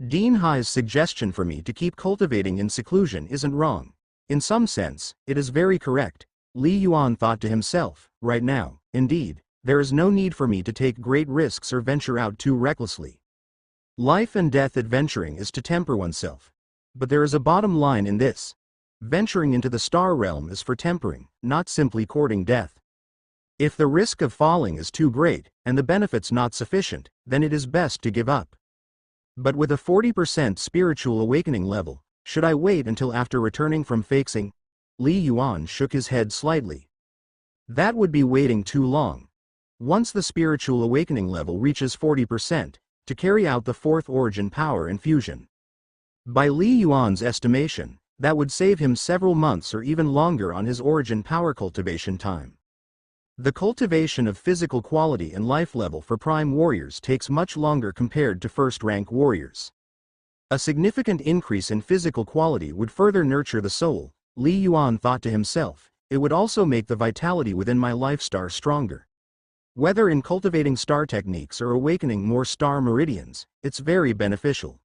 Dean Hai's suggestion for me to keep cultivating in seclusion isn't wrong. In some sense, it is very correct, Li Yuan thought to himself. Right now, indeed, there is no need for me to take great risks or venture out too recklessly. Life and death adventuring is to temper oneself. But there is a bottom line in this. Venturing into the star realm is for tempering, not simply courting death. If the risk of falling is too great, and the benefits not sufficient, then it is best to give up. But with a 40% spiritual awakening level, should I wait until after returning from Feixing? Li Yuan shook his head slightly. That would be waiting too long. Once the spiritual awakening level reaches 40%, to carry out the 4th origin power infusion. By Li Yuan's estimation, that would save him several months or even longer on his origin power cultivation time. The cultivation of physical quality and life level for prime warriors takes much longer compared to first-rank warriors. A significant increase in physical quality would further nurture the soul, Li Yuan thought to himself. It would also make the vitality within my life star stronger. Whether in cultivating star techniques or awakening more star meridians, it's very beneficial.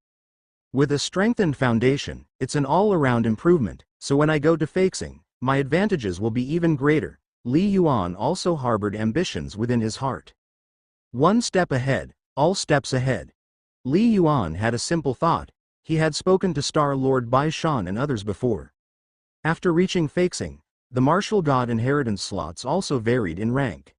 With a strengthened foundation, it's an all-around improvement, so when I go to Feixing, my advantages will be even greater. Li Yuan also harbored ambitions within his heart. One step ahead, all steps ahead. Li Yuan had a simple thought. He had spoken to Star Lord Bai Shan and others before. After reaching Feixing, the martial god inheritance slots also varied in rank.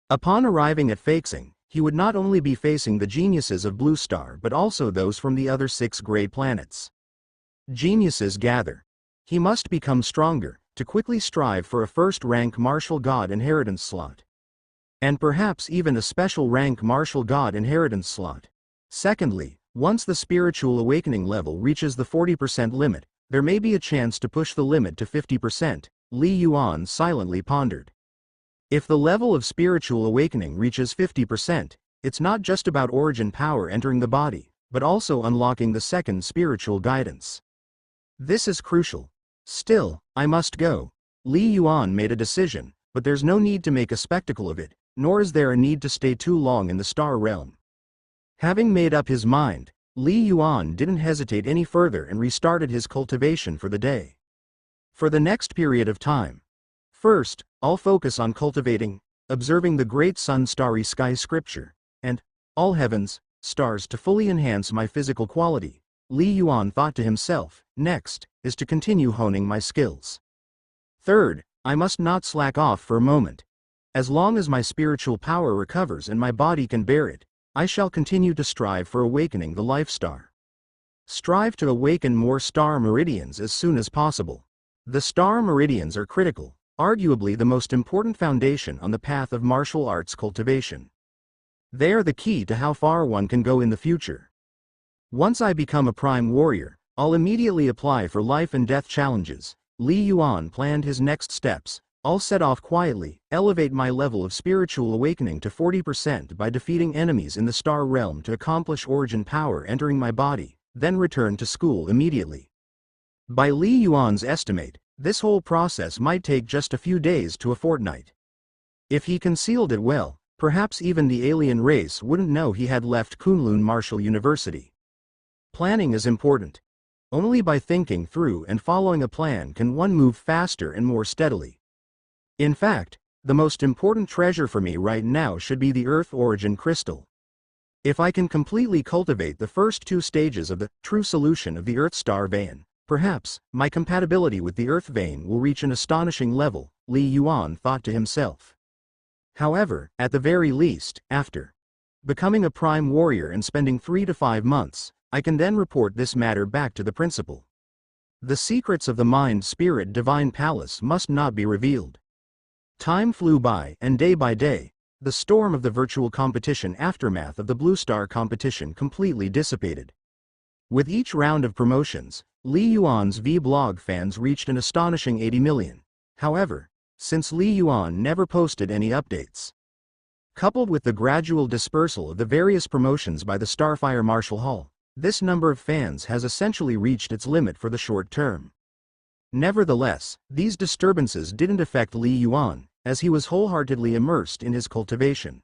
Upon arriving at Feixing, he would not only be facing the geniuses of Blue Star but also those from the other 6 great planets. Geniuses gather. He must become stronger, to quickly strive for a first-rank martial god inheritance slot. And perhaps even a special rank martial god inheritance slot. Secondly, once the spiritual awakening level reaches the 40% limit, there may be a chance to push the limit to 50%, Li Yuan silently pondered. If the level of spiritual awakening reaches 50%, it's not just about origin power entering the body, but also unlocking the second spiritual guidance. This is crucial. Still, I must go. Li Yuan made a decision, but there's no need to make a spectacle of it, nor is there a need to stay too long in the star realm. Having made up his mind, Li Yuan didn't hesitate any further and restarted his cultivation for the day. For the next period of time. First, I'll focus on cultivating, observing the great sun-starry sky scripture, and all heavens, stars to fully enhance my physical quality, Li Yuan thought to himself. Next, is to continue honing my skills. Third, I must not slack off for a moment. As long as my spiritual power recovers and my body can bear it, I shall continue to strive for awakening the life star. Strive to awaken more star meridians as soon as possible. The star meridians are critical, arguably the most important foundation on the path of martial arts cultivation. They are the key to how far one can go in the future. Once I become a prime warrior, I'll immediately apply for life and death challenges. Li Yuan planned his next steps. I'll set off quietly, elevate my level of spiritual awakening to 40% by defeating enemies in the star realm to accomplish origin power entering my body, then return to school immediately. By Li Yuan's estimate, this whole process might take just a few days to a fortnight. If he concealed it well, perhaps even the alien race wouldn't know he had left Kunlun Martial University. Planning is important. Only by thinking through and following a plan can one move faster and more steadily. In fact, the most important treasure for me right now should be the Earth Origin Crystal. If I can completely cultivate the first two stages of the true solution of the Earth Star vein, perhaps my compatibility with the Earth vein will reach an astonishing level, Li Yuan thought to himself. However, at the very least, after becoming a prime warrior and spending 3 to 5 months, I can then report this matter back to the principal. The secrets of the Mind-Spirit Divine Palace must not be revealed. Time flew by, and day by day, the storm of the virtual competition aftermath of the Blue Star competition completely dissipated. With each round of promotions, Li Yuan's V-Blog fans reached an astonishing 80 million. However, since Li Yuan never posted any updates, coupled with the gradual dispersal of the various promotions by the Starfire Martial Hall, this number of fans has essentially reached its limit for the short term. Nevertheless, these disturbances didn't affect Li Yuan, as he was wholeheartedly immersed in his cultivation.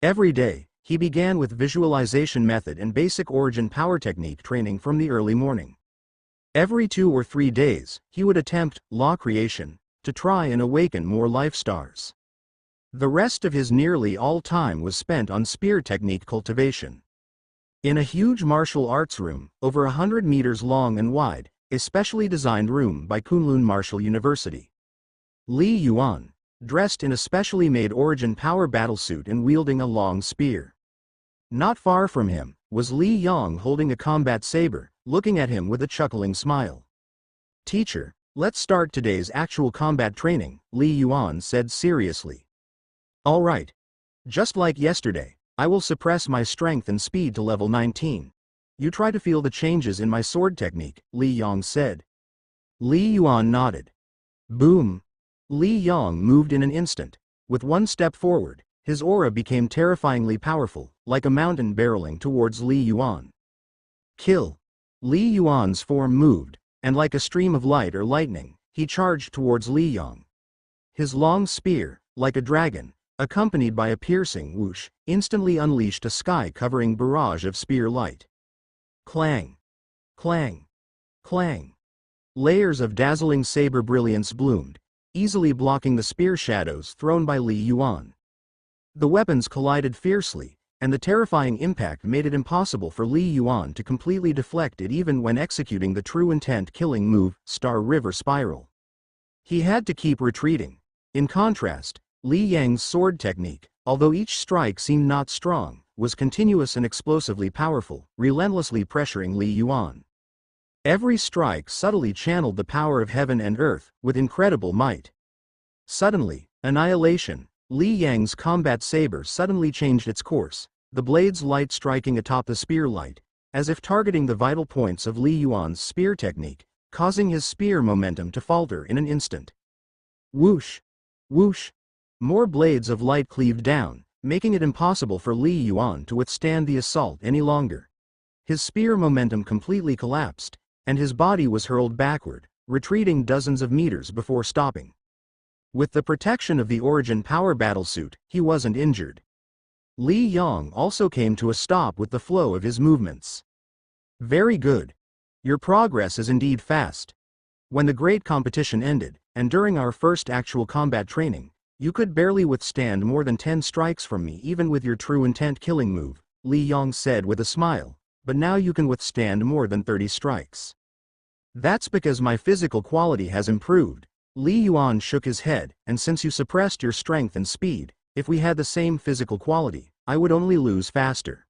Every day, he began with visualization method and basic origin power technique training from the early morning. Every 2 or 3 days, he would attempt law creation to try and awaken more life stars. The rest of his nearly all time was spent on spear technique cultivation. In a huge martial arts room, over 100 meters long and wide, a specially designed room by Kunlun Martial University, Li Yuan, dressed in a specially made origin power battlesuit and wielding a long spear. Not far from him, was Li Yang holding a combat saber, looking at him with a chuckling smile. "Teacher, let's start today's actual combat training," Li Yuan said seriously. "All right. Just like yesterday, I will suppress my strength and speed to level 19. You try to feel the changes in my sword technique," Li Yang said. Li Yuan nodded. Boom! Li Yang moved in an instant. With one step forward, his aura became terrifyingly powerful, like a mountain barreling towards Li Yuan. Kill! Li Yuan's form moved, and like a stream of light or lightning, he charged towards Li Yang. His long spear, like a dragon, accompanied by a piercing whoosh, instantly unleashed a sky-covering barrage of spear light. Clang! Clang! Clang! Layers of dazzling saber brilliance bloomed, easily blocking the spear shadows thrown by Li Yuan. The weapons collided fiercely, and the terrifying impact made it impossible for Li Yuan to completely deflect it even when executing the true intent killing move, Star River Spiral. He had to keep retreating. In contrast, Li Yang's sword technique, although each strike seemed not strong, was continuous and explosively powerful, relentlessly pressuring Li Yuan. Every strike subtly channeled the power of heaven and earth, with incredible might. Suddenly, annihilation! Li Yang's combat saber suddenly changed its course, the blade's light striking atop the spear light, as if targeting the vital points of Li Yuan's spear technique, causing his spear momentum to falter in an instant. Whoosh! Whoosh! More blades of light cleaved down, making it impossible for Li Yuan to withstand the assault any longer. His spear momentum completely collapsed, and his body was hurled backward, retreating dozens of meters before stopping. With the protection of the Origin Power Battlesuit, he wasn't injured. Li Yong also came to a stop with the flow of his movements. Very good. Your progress is indeed fast. When the great competition ended, and during our first actual combat training, you could barely withstand more than 10 strikes from me even with your true intent killing move, Li Yong said with a smile, but now you can withstand more than 30 strikes. That's because my physical quality has improved. Li Yuan shook his head, and since you suppressed your strength and speed, if we had the same physical quality, I would only lose faster.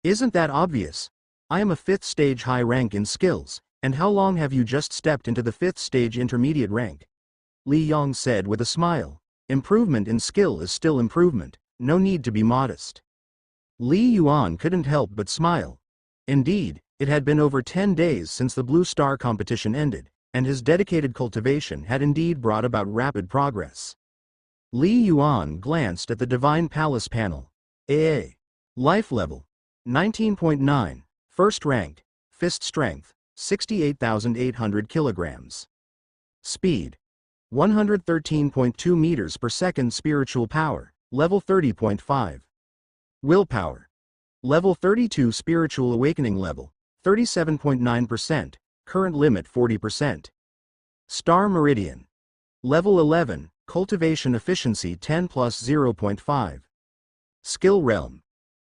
Isn't that obvious? I am a 5th stage high rank in skills, and how long have you just stepped into the 5th stage intermediate rank? Li Yong said with a smile. Improvement in skill is still improvement, no need to be modest. Li Yuan couldn't help but smile. Indeed, it had been over 10 days since the Blue Star competition ended, and his dedicated cultivation had indeed brought about rapid progress. Li Yuan glanced at the Divine Palace panel. AA. Life level. 19.9. First rank. Fist strength. 68,800 kilograms. Speed. 113.2 meters per second. Spiritual power. Level 30.5. Willpower. Level 32. Spiritual awakening level. 37.9%. Current limit 40%. Star Meridian. Level 11. Cultivation efficiency 10 plus 0.5. Skill realm.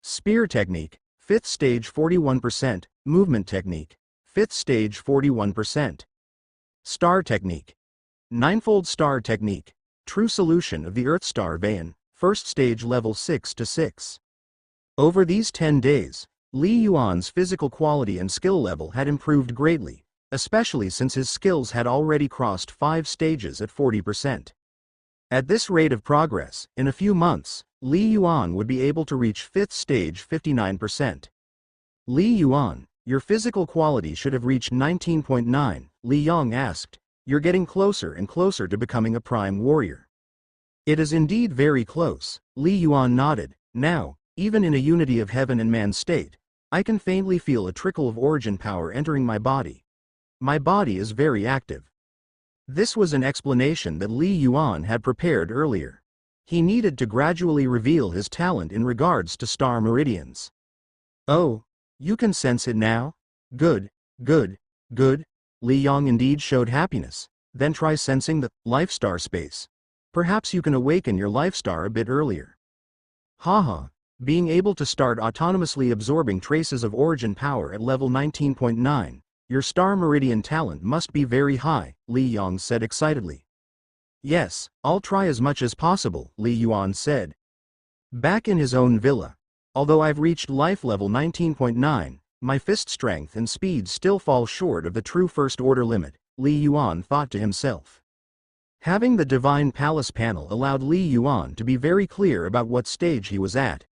Spear technique, 5th stage 41%, movement technique, 5th stage 41%. Star technique. Ninefold star technique, true solution of the Earth Star Vein, 1st stage level 6 to 6. Over these 10 days, Li Yuan's physical quality and skill level had improved greatly, especially since his skills had already crossed 5 stages at 40%. At this rate of progress, in a few months, Li Yuan would be able to reach 5th stage 59%. Li Yuan, your physical quality should have reached 19.9, Li Yong asked. You're getting closer and closer to becoming a prime warrior. It is indeed very close, Li Yuan nodded. Now, even in a unity of heaven and man state, I can faintly feel a trickle of origin power entering my body. My body is very active. This was an explanation that Li Yuan had prepared earlier. He needed to gradually reveal his talent in regards to star meridians. Oh, you can sense it now? Good, good, good. Li Yong indeed showed happiness. Then try sensing the life star space. Perhaps you can awaken your life star a bit earlier. Haha, being able to start autonomously absorbing traces of origin power at level 19.9. Your star meridian talent must be very high, Li Yong said excitedly. Yes, I'll try as much as possible, Li Yuan said. Back in his own villa. Although I've reached life level 19.9, my fist strength and speed still fall short of the true first order limit, Li Yuan thought to himself. Having the Divine Palace panel allowed Li Yuan to be very clear about what stage he was at.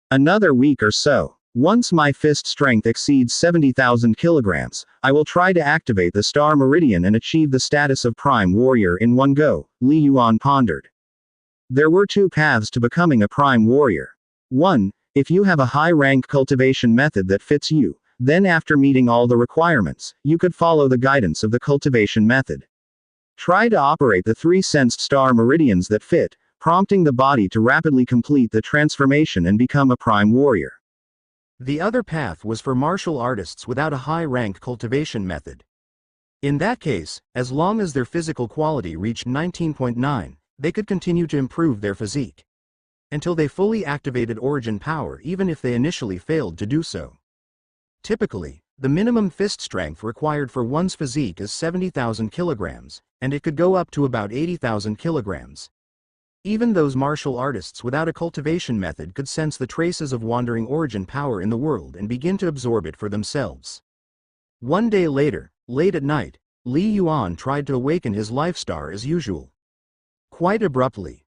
Another week or so. Once my fist strength exceeds 70,000 kilograms, I will try to activate the Star Meridian and achieve the status of Prime Warrior in one go, Li Yuan pondered. There were 2 paths to becoming a Prime Warrior. 1. If you have a high-rank cultivation method that fits you, then after meeting all the requirements, you could follow the guidance of the cultivation method. Try to operate the 3 sensed Star Meridians that fit, prompting the body to rapidly complete the transformation and become a Prime Warrior. The other path was for martial artists without a high-rank cultivation method. In that case, as long as their physical quality reached 19.9, they could continue to improve their physique until they fully activated origin power even if they initially failed to do so. Typically, the minimum fist strength required for one's physique is 70,000 kilograms, and it could go up to about 80,000 kilograms. Even those martial artists without a cultivation method could sense the traces of wandering origin power in the world and begin to absorb it for themselves. One day later, late at night, Li Yuan tried to awaken his life star as usual. Quite abruptly,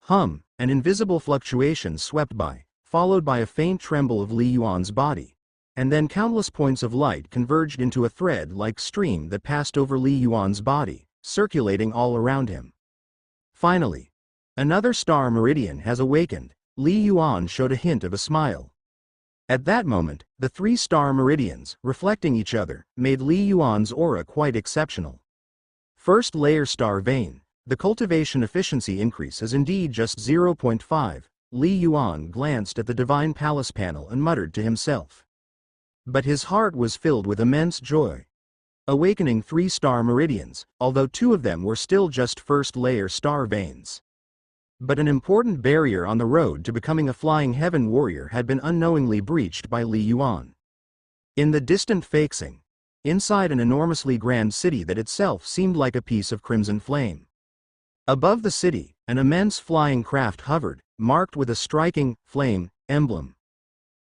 an invisible fluctuation swept by, followed by a faint tremble of Li Yuan's body, and then countless points of light converged into a thread-like stream that passed over Li Yuan's body, circulating all around him. Finally, Another star meridian has awakened. Li Yuan showed a hint of a smile. At that moment, the 3 star meridians, reflecting each other, made Li Yuan's aura quite exceptional. First layer star vein. The cultivation efficiency increase is indeed just 0.5. Li Yuan glanced at the Divine Palace panel and muttered to himself. But his heart was filled with immense joy. Awakening 3 star meridians, although 2 of them were still just first layer star veins. But an important barrier on the road to becoming a flying heaven warrior had been unknowingly breached by Li Yuan. In the distant Feixing, inside an enormously grand city that itself seemed like a piece of crimson flame. Above the city, an immense flying craft hovered, marked with a striking, flame, emblem.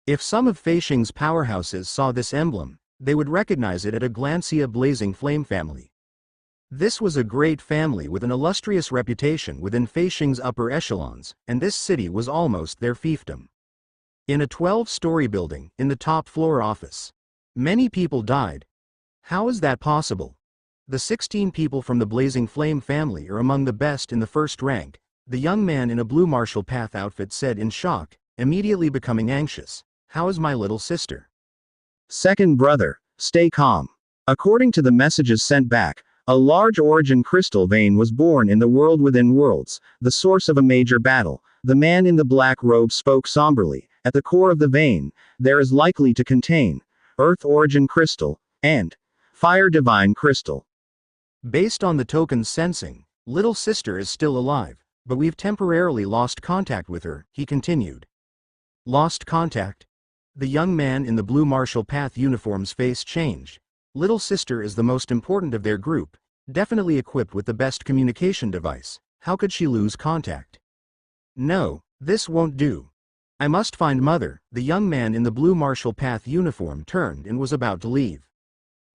If some of Feixing's powerhouses saw this emblem, they would recognize it at a glance: a blazing flame family. This was a great family with an illustrious reputation within Feixing's upper echelons, and this city was almost their fiefdom. In a 12-story building, in the top floor office, many people died. How is that possible? The 16 people from the Blazing Flame family are among the best in the first rank, the young man in a blue Marshall Path outfit said in shock, immediately becoming anxious. How is my little sister? Second brother, stay calm. According to the messages sent back, a large origin crystal vein was born in the world within worlds, the source of a major battle. The man in the black robe spoke somberly. At the core of the vein, there is likely to contain Earth origin crystal and Fire divine crystal. Based on the token's sensing, little sister is still alive, but we've temporarily lost contact with her, he continued. Lost contact? The young man in the blue Marshall Path uniform's face changed. Little sister is the most important of their group, definitely equipped with the best communication device. How could she lose contact? No, this won't do. I must find mother. The young man in the blue Marshall Path uniform turned and was about to leave.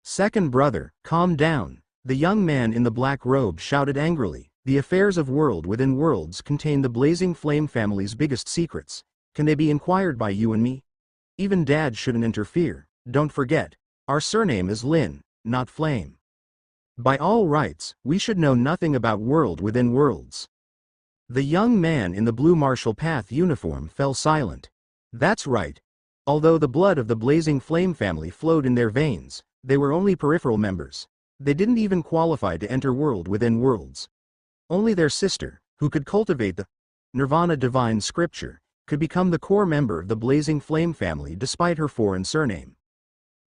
Second brother, calm down. The young man in the black robe shouted angrily. The affairs of world within worlds contain the Blazing Flame family's biggest secrets. Can they be inquired by you and me? Even Dad shouldn't interfere. Don't forget, our surname is Lin, not Flame. By all rights, we should know nothing about world within worlds. The young man in the blue Marshall Path uniform fell silent. That's right. Although the blood of the Blazing Flame family flowed in their veins, they were only peripheral members. They didn't even qualify to enter world within worlds. Only their sister, who could cultivate the Nirvana divine scripture, could become the core member of the Blazing Flame family despite her foreign surname.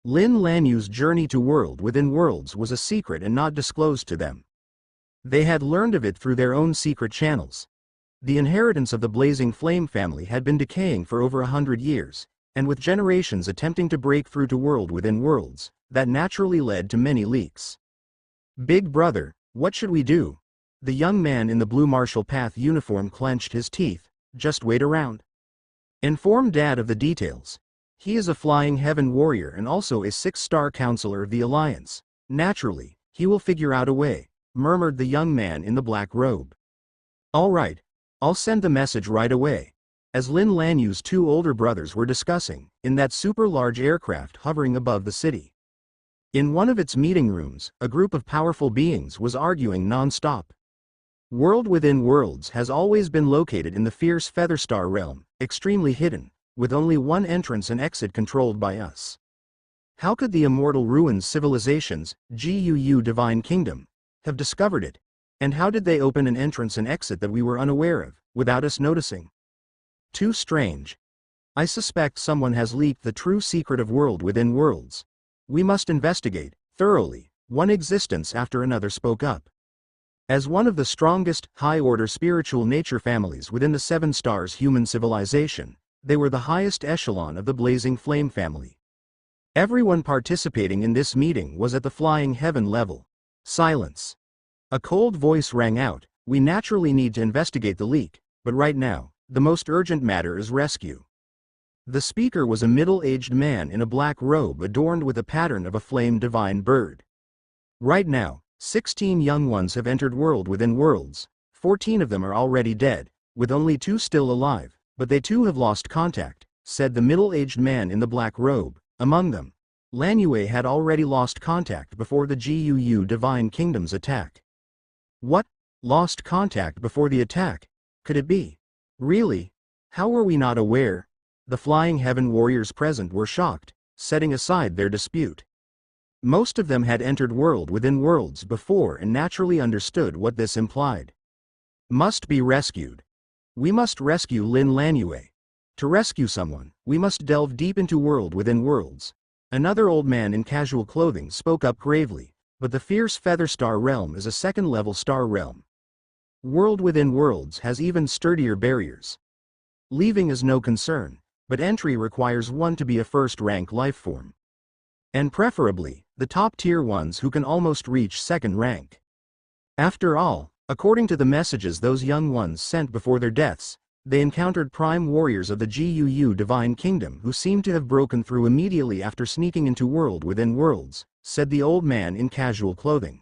Lin Lanyu's journey to world within worlds was a secret and not disclosed to them. They had learned of it through their own secret channels. The inheritance of the Blazing Flame family had been decaying for over 100 years, and with generations attempting to break through to world within worlds, that naturally led to many leaks. Big brother, what should we do? The young man in the blue Marshall Path uniform clenched his teeth. Just wait around. Inform Dad of the details. He is a flying heaven warrior and also a 6-star counselor of the Alliance. Naturally, he will figure out a way, murmured the young man in the black robe. All right, I'll send the message right away. As Lin Lanyu's 2 older brothers were discussing, in that super large aircraft hovering above the city. In one of its meeting rooms, a group of powerful beings was arguing non-stop. World within worlds has always been located in the fierce Featherstar realm, extremely hidden, with only one entrance and exit controlled by us. How could the immortal ruins civilizations, GUU Divine Kingdom, have discovered it? And how did they open an entrance and exit that we were unaware of, without us noticing? Too strange. I suspect someone has leaked the true secret of world within worlds. We must investigate, thoroughly. One existence after another spoke up. As one of the strongest, high-order spiritual nature families within the 7 stars human civilization, they were the highest echelon of the Blazing Flame family. Everyone participating in this meeting was at the flying heaven level. Silence. A cold voice rang out. We naturally need to investigate the leak, but right now, the most urgent matter is rescue. The speaker was a middle-aged man in a black robe adorned with a pattern of a flame divine bird. Right now, 16 young ones have entered world within worlds. 14 of them are already dead, with only 2 still alive, but they too have lost contact, said the middle-aged man in the black robe. Among them, Lanyue had already lost contact before the GUU Divine Kingdom's attack. What? Lost contact before the attack? Could it be? Really? How were we not aware? The flying heaven warriors present were shocked, setting aside their dispute. Most of them had entered world within worlds before and naturally understood what this implied. Must be rescued. We must rescue Lin Lanue. To rescue someone, we must delve deep into world within worlds. Another old man in casual clothing spoke up gravely, but the fierce Feather Star realm is a second-level star realm. World within worlds has even sturdier barriers. Leaving is no concern, but entry requires one to be a first-rank lifeform. And preferably, the top-tier ones who can almost reach second rank. After all, according to the messages those young ones sent before their deaths, they encountered prime warriors of the GUU Divine Kingdom who seemed to have broken through immediately after sneaking into world within worlds, said the old man in casual clothing.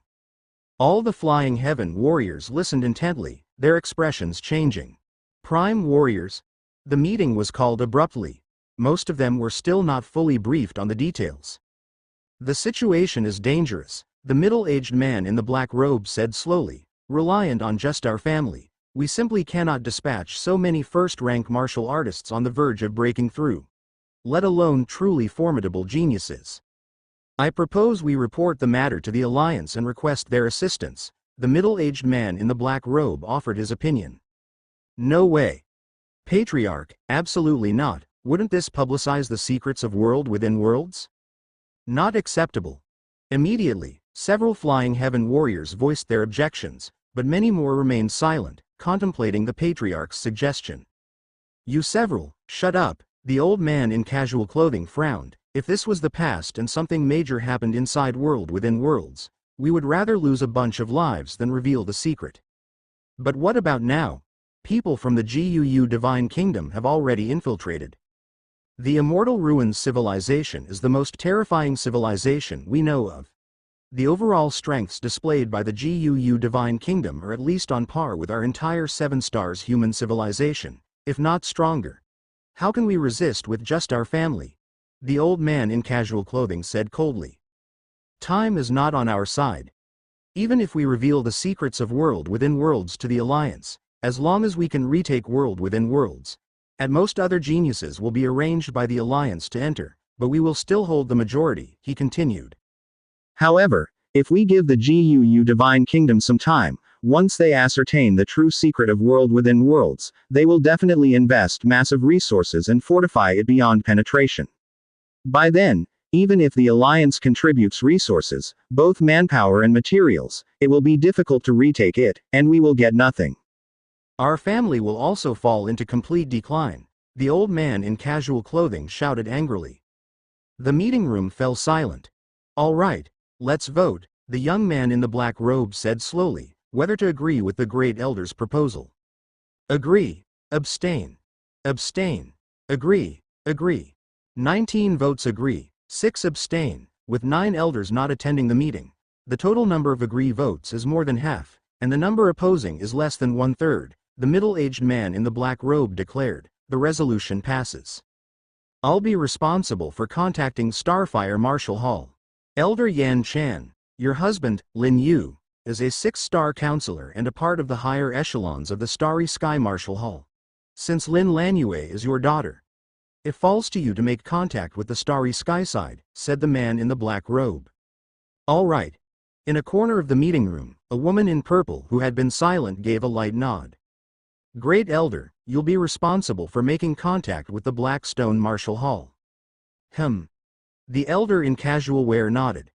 All the flying heaven warriors listened intently, their expressions changing. Prime warriors? The meeting was called abruptly. Most of them were still not fully briefed on the details. The situation is dangerous, the middle-aged man in the black robe said slowly, reliant on just our family. We simply cannot dispatch so many first-rank martial artists on the verge of breaking through. Let alone truly formidable geniuses. I propose we report the matter to the Alliance and request their assistance. The middle-aged man in the black robe offered his opinion. No way. Patriarch, absolutely not. Wouldn't this publicize the secrets of world within worlds? Not acceptable. Immediately, several flying heaven warriors voiced their objections, but many more remained silent, contemplating the Patriarch's suggestion. You several, shut up, the old man in casual clothing frowned. If this was the past and something major happened inside world within worlds, we would rather lose a bunch of lives than reveal the secret. But what about now? People from the GUU Divine Kingdom have already infiltrated. The Immortal Ruins civilization is the most terrifying civilization we know of. The overall strengths displayed by the GUU Divine Kingdom are at least on par with our entire 7 stars human civilization, if not stronger. How can we resist with just our family? The old man in casual clothing said coldly. Time is not on our side. Even if we reveal the secrets of world within worlds to the Alliance, as long as we can retake world within worlds, at most other geniuses will be arranged by the Alliance to enter, but we will still hold the majority, he continued. However, if we give the GUU Divine Kingdom some time, once they ascertain the true secret of world within worlds, they will definitely invest massive resources and fortify it beyond penetration. By then, even if the Alliance contributes resources, both manpower and materials, it will be difficult to retake it, and we will get nothing. Our family will also fall into complete decline, the old man in casual clothing shouted angrily. The meeting room fell silent. All right, let's vote, the young man in the black robe said slowly, whether to agree with the great elder's proposal. Agree, abstain, abstain, agree, agree. 19 votes agree, 6 abstain, with 9 elders not attending the meeting. The total number of agree votes is more than half, and the number opposing is less than 1/3. The middle-aged man in the black robe declared, the resolution passes. I'll be responsible for contacting Starfire Marshal Hall. Elder Yan Chan, your husband, Lin Yu, is a 6-star counselor and a part of the higher echelons of the Starry Sky Marshal Hall. Since Lin Lanue is your daughter, it falls to you to make contact with the Starry Sky side, said the man in the black robe. All right. In a corner of the meeting room, a woman in purple who had been silent gave a light nod. Great Elder, you'll be responsible for making contact with the Blackstone Marshal Hall. The elder in casual wear nodded.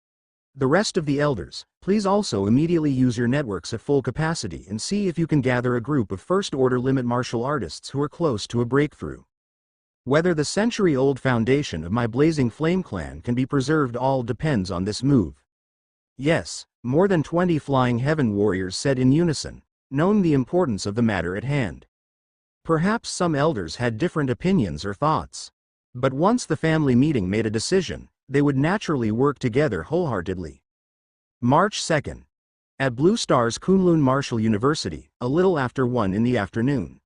The rest of the elders, please also immediately use your networks at full capacity and see if you can gather a group of first-order limit martial artists who are close to a breakthrough. Whether the century-old foundation of my Blazing Flame clan can be preserved all depends on this move. Yes, more than 20 flying heaven warriors said in unison, knowing the importance of the matter at hand. Perhaps some elders had different opinions or thoughts. But once the family meeting made a decision, they would naturally work together wholeheartedly. March 2nd. At Blue Star's Kunlun Martial University, a little after 1 in the afternoon.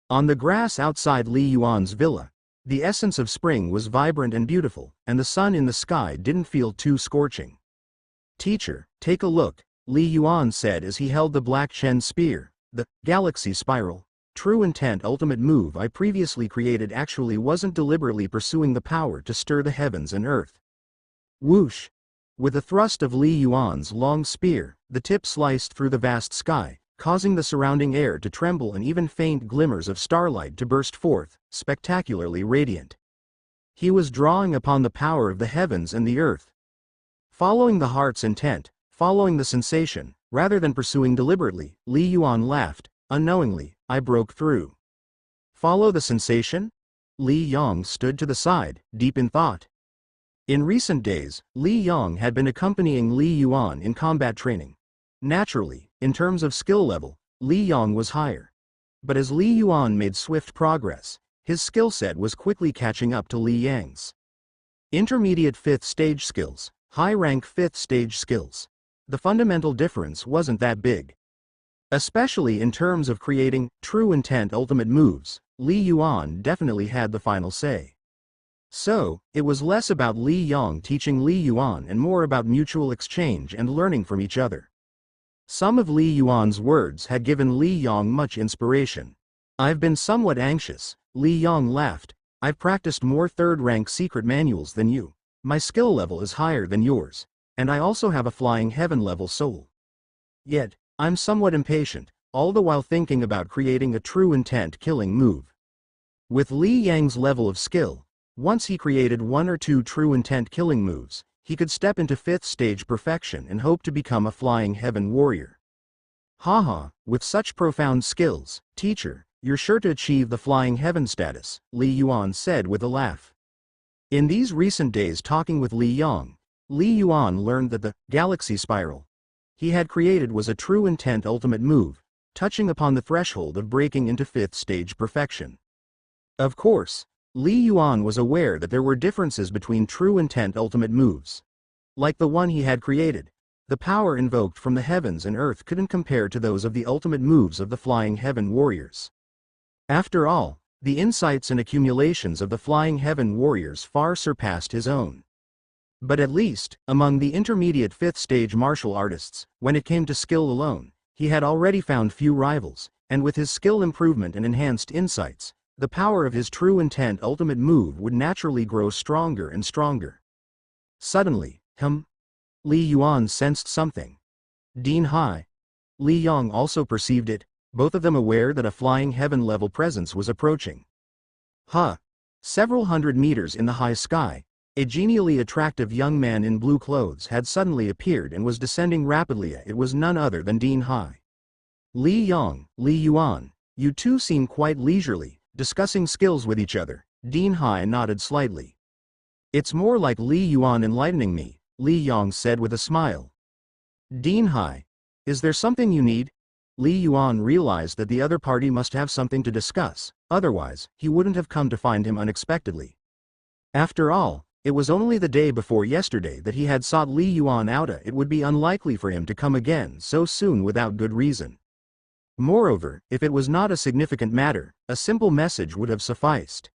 On the grass outside Li Yuan's villa, the essence of spring was vibrant and beautiful, and the sun in the sky didn't feel too scorching. Teacher, take a look, Li Yuan said as he held the Black Chen spear, the Galaxy Spiral. true intent ultimate move I previously created actually wasn't deliberately pursuing the power to stir the heavens and earth. Whoosh! With a thrust of Li Yuan's long spear, the tip sliced through the vast sky, causing the surrounding air to tremble and even faint glimmers of starlight to burst forth, spectacularly radiant. He was drawing upon the power of the heavens and the earth. Following the heart's intent, following the sensation, rather than pursuing deliberately, Li Yuan laughed. Unknowingly, I broke through. Follow the sensation? Li Yong stood to the side, deep in thought. In recent days, Li Yong had been accompanying Li Yuan in combat training. Naturally, in terms of skill level, Li Yong was higher. But as Li Yuan made swift progress, his skill set was quickly catching up to Li Yang's. Intermediate 5th stage skills, high-rank 5th stage skills. The fundamental difference wasn't that big. Especially in terms of creating true intent ultimate moves, Li Yuan definitely had the final say. So, it was less about Li Yong teaching Li Yuan and more about mutual exchange and learning from each other. Some of Li Yuan's words had given Li Yong much inspiration. I've been somewhat anxious, Li Yong laughed. I've practiced more third-rank secret manuals than you. My skill level is higher than yours, and I also have a flying heaven-level soul. Yet, I'm somewhat impatient, all the while thinking about creating a true intent killing move. With Li Yang's level of skill, once he created 1 or 2 true intent killing moves, he could step into 5th stage perfection and hope to become a flying heaven warrior. Haha, with such profound skills, teacher, you're sure to achieve the flying heaven status, Li Yuan said with a laugh. In these recent days talking with Li Yong, Li Yuan learned that the galaxy spiral he had created was a true intent ultimate move, touching upon the threshold of breaking into 5th stage perfection. Of course, Li Yuan was aware that there were differences between true intent ultimate moves. Like the one he had created, the power invoked from the heavens and earth couldn't compare to those of the ultimate moves of the flying heaven warriors. After all, the insights and accumulations of the flying heaven warriors far surpassed his own. But at least, among the intermediate 5th stage martial artists, when it came to skill alone, he had already found few rivals, and with his skill improvement and enhanced insights, the power of his true intent ultimate move would naturally grow stronger and stronger. Suddenly, Li Yuan sensed something. Dean Hai. Li Yong also perceived it, both of them aware that a flying heaven-level presence was approaching. Several hundred meters in the high sky, a genially attractive young man in blue clothes had suddenly appeared and was descending rapidly. It was none other than Dean Hai. Li Yong, Li Yuan, you two seem quite leisurely, discussing skills with each other. Dean Hai nodded slightly. It's more like Li Yuan enlightening me, Li Yong said with a smile. Dean Hai, is there something you need? Li Yuan realized that the other party must have something to discuss, otherwise, he wouldn't have come to find him unexpectedly. After all, it was only the day before yesterday that he had sought Li Yuan out. It would be unlikely for him to come again so soon without good reason. Moreover, if it was not a significant matter, a simple message would have sufficed.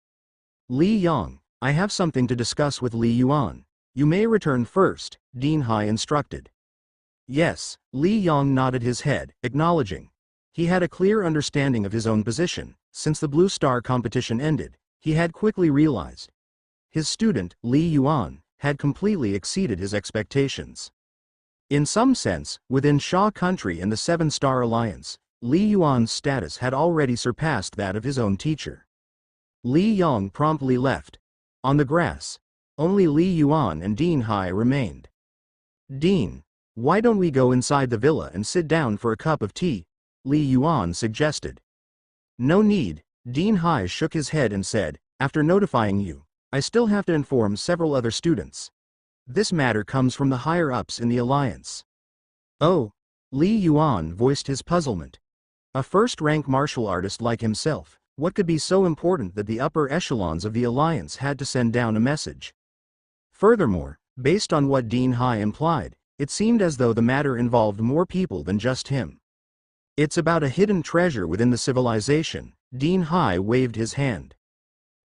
Li Yong, I have something to discuss with Li Yuan. You may return first, Dean Hai instructed. Yes, Li Yong nodded his head, acknowledging. He had a clear understanding of his own position. Since the Blue Star competition ended, he had quickly realized. His student, Li Yuan, had completely exceeded his expectations. In some sense, within Xia country and the 7-Star Alliance, Li Yuan's status had already surpassed that of his own teacher. Li Yong promptly left. On the grass, only Li Yuan and Dean Hai remained. Dean, why don't we go inside the villa and sit down for a cup of tea? Li Yuan suggested. No need, Dean Hai shook his head and said, after notifying you, I still have to inform several other students. This matter comes from the higher-ups in the Alliance. Oh, Li Yuan voiced his puzzlement. A first-rank martial artist like himself, what could be so important that the upper echelons of the Alliance had to send down a message? Furthermore, based on what Dean Hai implied, it seemed as though the matter involved more people than just him. It's about a hidden treasure within the civilization. Dean Hai waved his hand.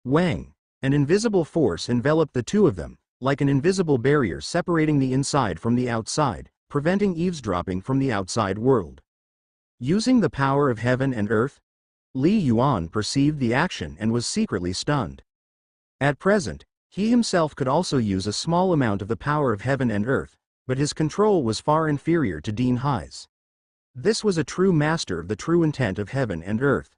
Wang. An invisible force enveloped the two of them, like an invisible barrier separating the inside from the outside, preventing eavesdropping from the outside world. Using the power of heaven and earth? Li Yuan perceived the action and was secretly stunned. At present, he himself could also use a small amount of the power of heaven and earth, but his control was far inferior to Dean Hai's. This was a true master of the true intent of heaven and earth.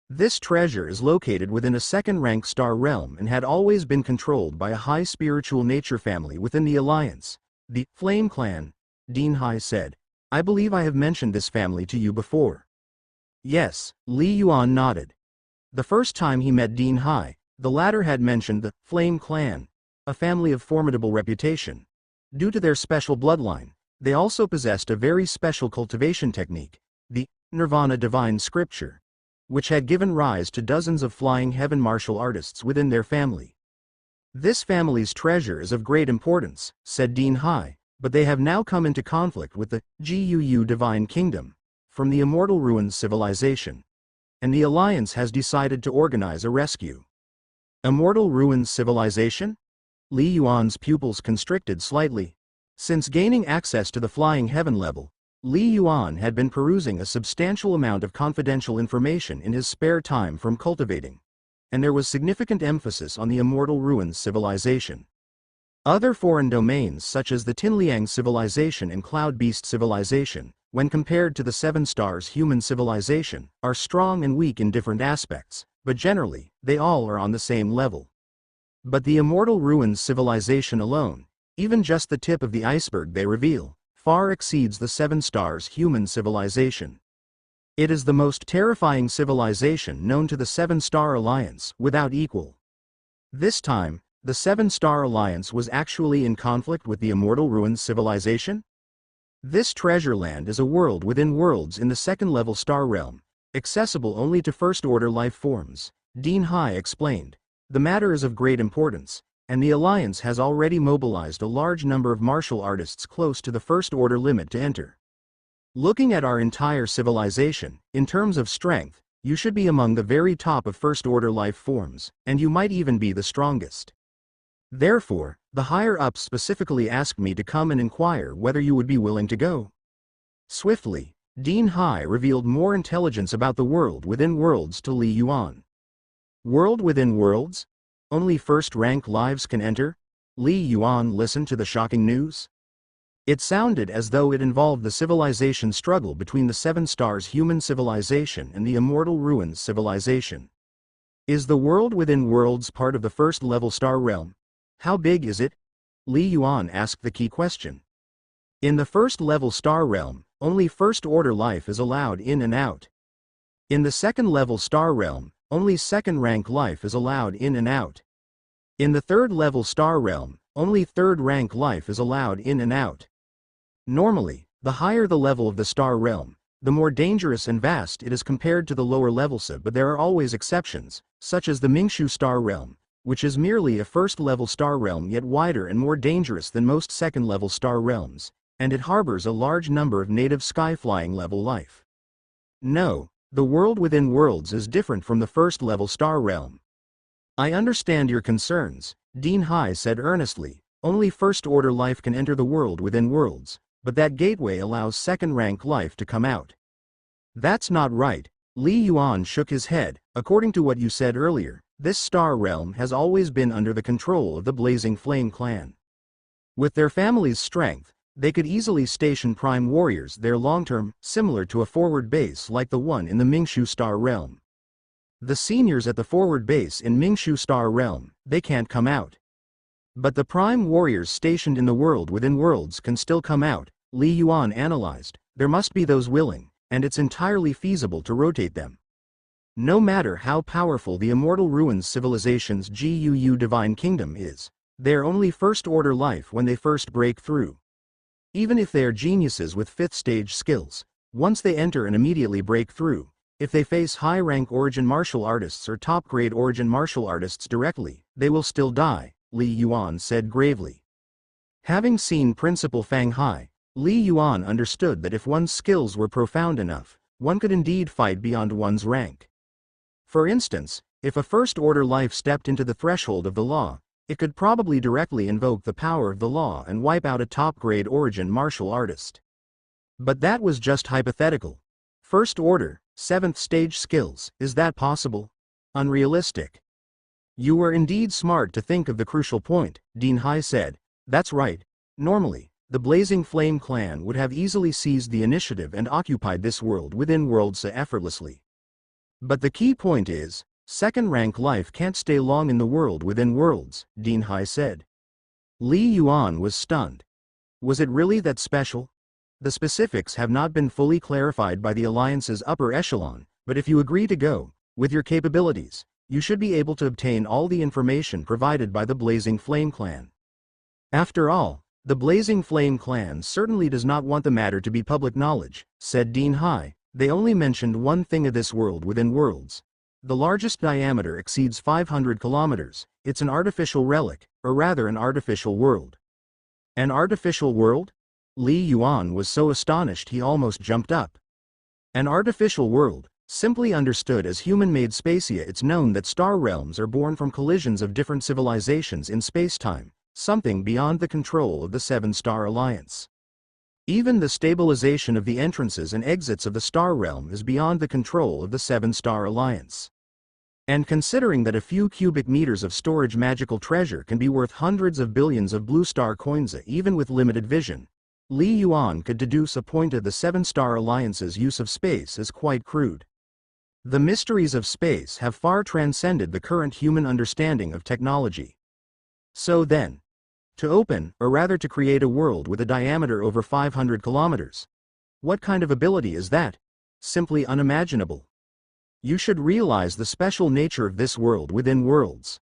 This treasure is located within a second-rank star realm and had always been controlled by a high spiritual nature family within the alliance, the Flame Clan, Dean Hai said. I believe I have mentioned this family to you before. Yes, Li Yuan nodded. The first time he met Dean Hai, the latter had mentioned the Flame Clan, a family of formidable reputation. Due to their special bloodline, they also possessed a very special cultivation technique, the Nirvana Divine Scripture, which had given rise to dozens of flying heaven martial artists within their family. This family's treasure is of great importance, said Dean Hai, but they have now come into conflict with the Guu Divine Kingdom, from the Immortal Ruins civilization, and the Alliance has decided to organize a rescue. Immortal Ruins civilization? Li Yuan's pupils constricted slightly. Since gaining access to the flying heaven level, Li Yuan had been perusing a substantial amount of confidential information in his spare time from cultivating, and there was significant emphasis on the Immortal Ruins civilization. Other foreign domains such as the Tinliang civilization and Cloud Beast civilization, when compared to the Seven Stars human civilization, are strong and weak in different aspects, but generally, they all are on the same level. But the Immortal Ruins civilization alone, even just the tip of the iceberg they reveal, far exceeds the Seven Stars human civilization. It is the most terrifying civilization known to the Seven Star Alliance, without equal. This time, the Seven Star Alliance was actually in conflict with the Immortal Ruins civilization? This treasure land is a world within worlds in the second-level star realm, accessible only to first-order life forms, Dean Hai explained. The matter is of great importance, and the Alliance has already mobilized a large number of martial artists close to the first-order limit to enter. Looking at our entire civilization, in terms of strength, you should be among the very top of first-order life forms, and you might even be the strongest. Therefore, the higher-ups specifically asked me to come and inquire whether you would be willing to go. Swiftly, Dean Hai revealed more intelligence about the world within worlds to Li Yuan. World within worlds? Only first-rank lives can enter? Li Yuan listened to the shocking news. It sounded as though it involved the civilization struggle between the Seven Stars human civilization and the Immortal Ruins civilization. Is the world within worlds part of the first-level star realm? How big is it? Li Yuan asked the key question. In the first-level star realm, only first-order life is allowed in and out. In the second-level star realm, only second-rank life is allowed in and out. In the third-level star realm, only third-rank life is allowed in and out. Normally, the higher the level of the star realm, the more dangerous and vast it is compared to the lower levels, but there are always exceptions, such as the Mingshu star realm, which is merely a first-level star realm yet wider and more dangerous than most second-level star realms, and it harbors a large number of native sky-flying level life. No, the world within worlds is different from the first-level star realm. I understand your concerns, Dean Hai said earnestly. Only first-order life can enter the world within worlds, but that gateway allows second-rank life to come out. That's not right. Li Yuan shook his head. According to what you said earlier, this star realm has always been under the control of the Blazing Flame Clan. With their family's strength, they could easily station prime warriors there long-term, similar to a forward base like the one in the Mingshu star realm. The seniors at the forward base in Mingshu star realm, they can't come out. But the prime warriors stationed in the world within worlds can still come out, Li Yuan analyzed. There must be those willing, and it's entirely feasible to rotate them. No matter how powerful the Immortal Ruins civilization's Guu Divine Kingdom is, they're only first-order life when they first break through. Even if they are geniuses with fifth-stage skills, once they enter and immediately break through, if they face high-rank origin martial artists or top-grade origin martial artists directly, they will still die, Li Yuan said gravely. Having seen Principal Fang Hai, Li Yuan understood that if one's skills were profound enough, one could indeed fight beyond one's rank. For instance, if a first-order life stepped into the threshold of the law, it could probably directly invoke the power of the law and wipe out a top-grade origin martial artist. But that was just hypothetical. First order, 7th stage skills, is that possible? Unrealistic. You were indeed smart to think of the crucial point, Dean Hai said. That's right. Normally, the Blazing Flame clan would have easily seized the initiative and occupied this world within worlds effortlessly. But the key point is, second-rank life can't stay long in the world within worlds, Dean Hai said. Li Yuan was stunned. Was it really that special? The specifics have not been fully clarified by the Alliance's upper echelon, but if you agree to go, with your capabilities, you should be able to obtain all the information provided by the Blazing Flame clan. After all, the Blazing Flame clan certainly does not want the matter to be public knowledge, said Dean Hai. They only mentioned one thing of this world within worlds. The largest diameter exceeds 500 kilometers. It's an artificial relic, or rather an artificial world. An artificial world? Li Yuan was so astonished he almost jumped up. An artificial world, simply understood as human-made spacia. It's known that star realms are born from collisions of different civilizations in space-time, something beyond the control of the Seven-Star Alliance. Even the stabilization of the entrances and exits of the star realm is beyond the control of the Seven-Star Alliance. And considering that a few cubic meters of storage magical treasure can be worth hundreds of billions of blue star coins even with limited vision, Li Yuan could deduce a point of the Seven-Star Alliance's use of space as quite crude. The mysteries of space have far transcended the current human understanding of technology. So then, to open, or rather to create a world with a diameter over 500 kilometers. What kind of ability is that? Simply unimaginable. You should realize the special nature of this world within worlds.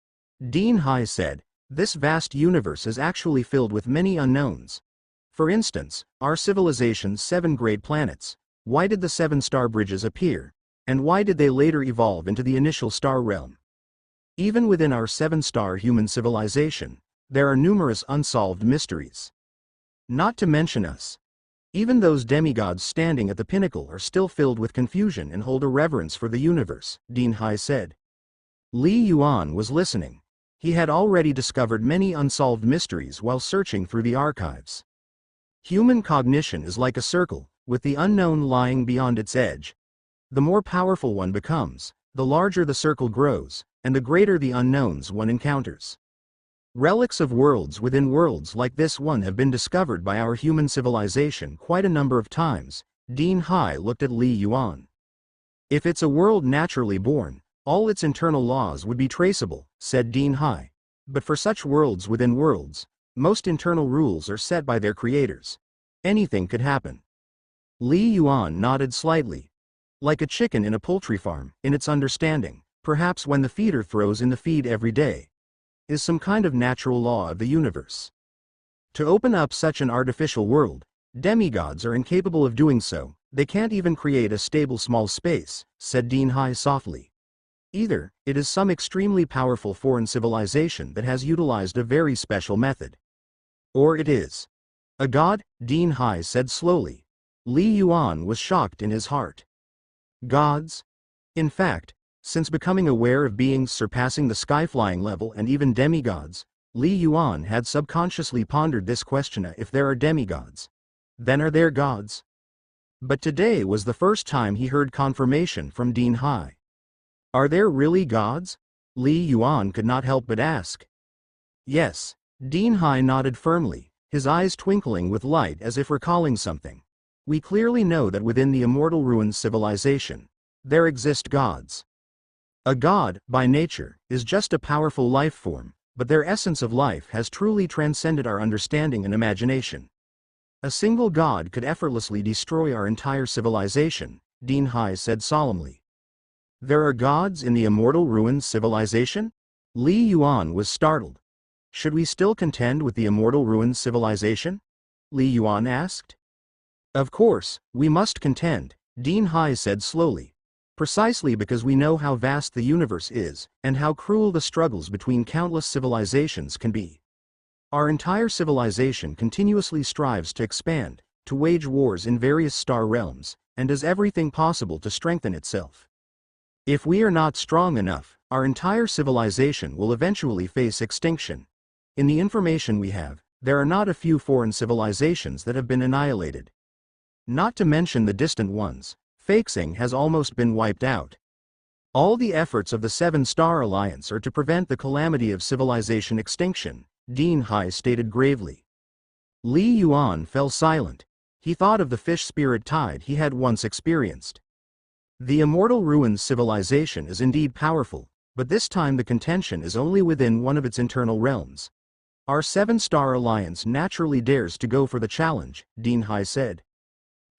Dean Hai said, this vast universe is actually filled with many unknowns. For instance, our civilization's 7 great planets. Why did the 7 star bridges appear? And why did they later evolve into the initial star realm? Even within our 7-star human civilization, there are numerous unsolved mysteries. Not to mention us. Even those demigods standing at the pinnacle are still filled with confusion and hold a reverence for the universe, Dean Hai said. Li Yuan was listening. He had already discovered many unsolved mysteries while searching through the archives. Human cognition is like a circle, with the unknown lying beyond its edge. The more powerful one becomes, the larger the circle grows, and the greater the unknowns one encounters. Relics of worlds within worlds like this one have been discovered by our human civilization quite a number of times. Dean Hai looked at Li Yuan. If it's a world naturally born, all its internal laws would be traceable, said Dean Hai. But for such worlds within worlds, most internal rules are set by their creators. Anything could happen. Li Yuan nodded slightly. Like a chicken in a poultry farm, in its understanding, perhaps when the feeder throws in the feed every day, is some kind of natural law of the universe. To open up such an artificial world, demigods are incapable of doing so. They can't even create a stable small space, said Dean Hai softly. Either, it is some extremely powerful foreign civilization that has utilized a very special method. Or it is a god, Dean Hai said slowly. Li Yuan was shocked in his heart. Gods? In fact, since becoming aware of beings surpassing the sky-flying level and even demigods, Li Yuan had subconsciously pondered this question: if there are demigods, then are there gods? But today was the first time he heard confirmation from Dean Hai. Are there really gods? Li Yuan could not help but ask. Yes, Dean Hai nodded firmly, his eyes twinkling with light as if recalling something. We clearly know that within the Immortal Ruins civilization, there exist gods. A god, by nature, is just a powerful life form, but their essence of life has truly transcended our understanding and imagination. A single god could effortlessly destroy our entire civilization, Dean Hai said solemnly. There are gods in the Immortal Ruins civilization? Li Yuan was startled. Should we still contend with the Immortal Ruins civilization? Li Yuan asked. Of course, we must contend, Dean Hai said slowly. Precisely because we know how vast the universe is, and how cruel the struggles between countless civilizations can be. Our entire civilization continuously strives to expand, to wage wars in various star realms, and does everything possible to strengthen itself. If we are not strong enough, our entire civilization will eventually face extinction. In the information we have, there are not a few foreign civilizations that have been annihilated. Not to mention the distant ones, Feixing has almost been wiped out. All the efforts of the Seven-Star Alliance are to prevent the calamity of civilization extinction, Dean Hai stated gravely. Li Yuan fell silent. He thought of the fish spirit tide he had once experienced. The Immortal Ruins civilization is indeed powerful, but this time the contention is only within one of its internal realms. Our Seven-Star Alliance naturally dares to go for the challenge, Dean Hai said.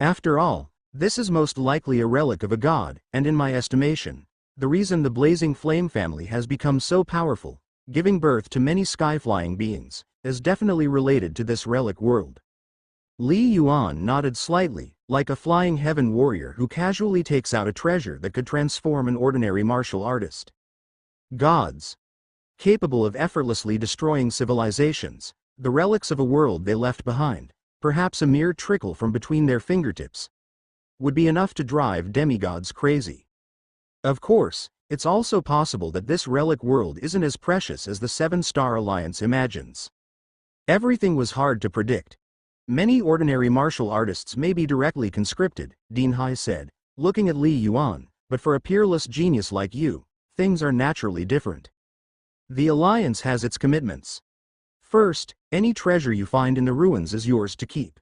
After all, this is most likely a relic of a god, and in my estimation, the reason the Blazing Flame family has become so powerful, giving birth to many sky-flying beings, is definitely related to this relic world. Li Yuan nodded slightly, like a flying heaven warrior who casually takes out a treasure that could transform an ordinary martial artist. Gods. Capable of effortlessly destroying civilizations, the relics of a world they left behind, perhaps a mere trickle from between their fingertips, would be enough to drive demigods crazy. Of course, it's also possible that this relic world isn't as precious as the Seven-Star Alliance imagines. Everything was hard to predict. Many ordinary martial artists may be directly conscripted, Dean Hai said, looking at Li Yuan, but for a peerless genius like you, things are naturally different. The Alliance has its commitments. First, any treasure you find in the ruins is yours to keep.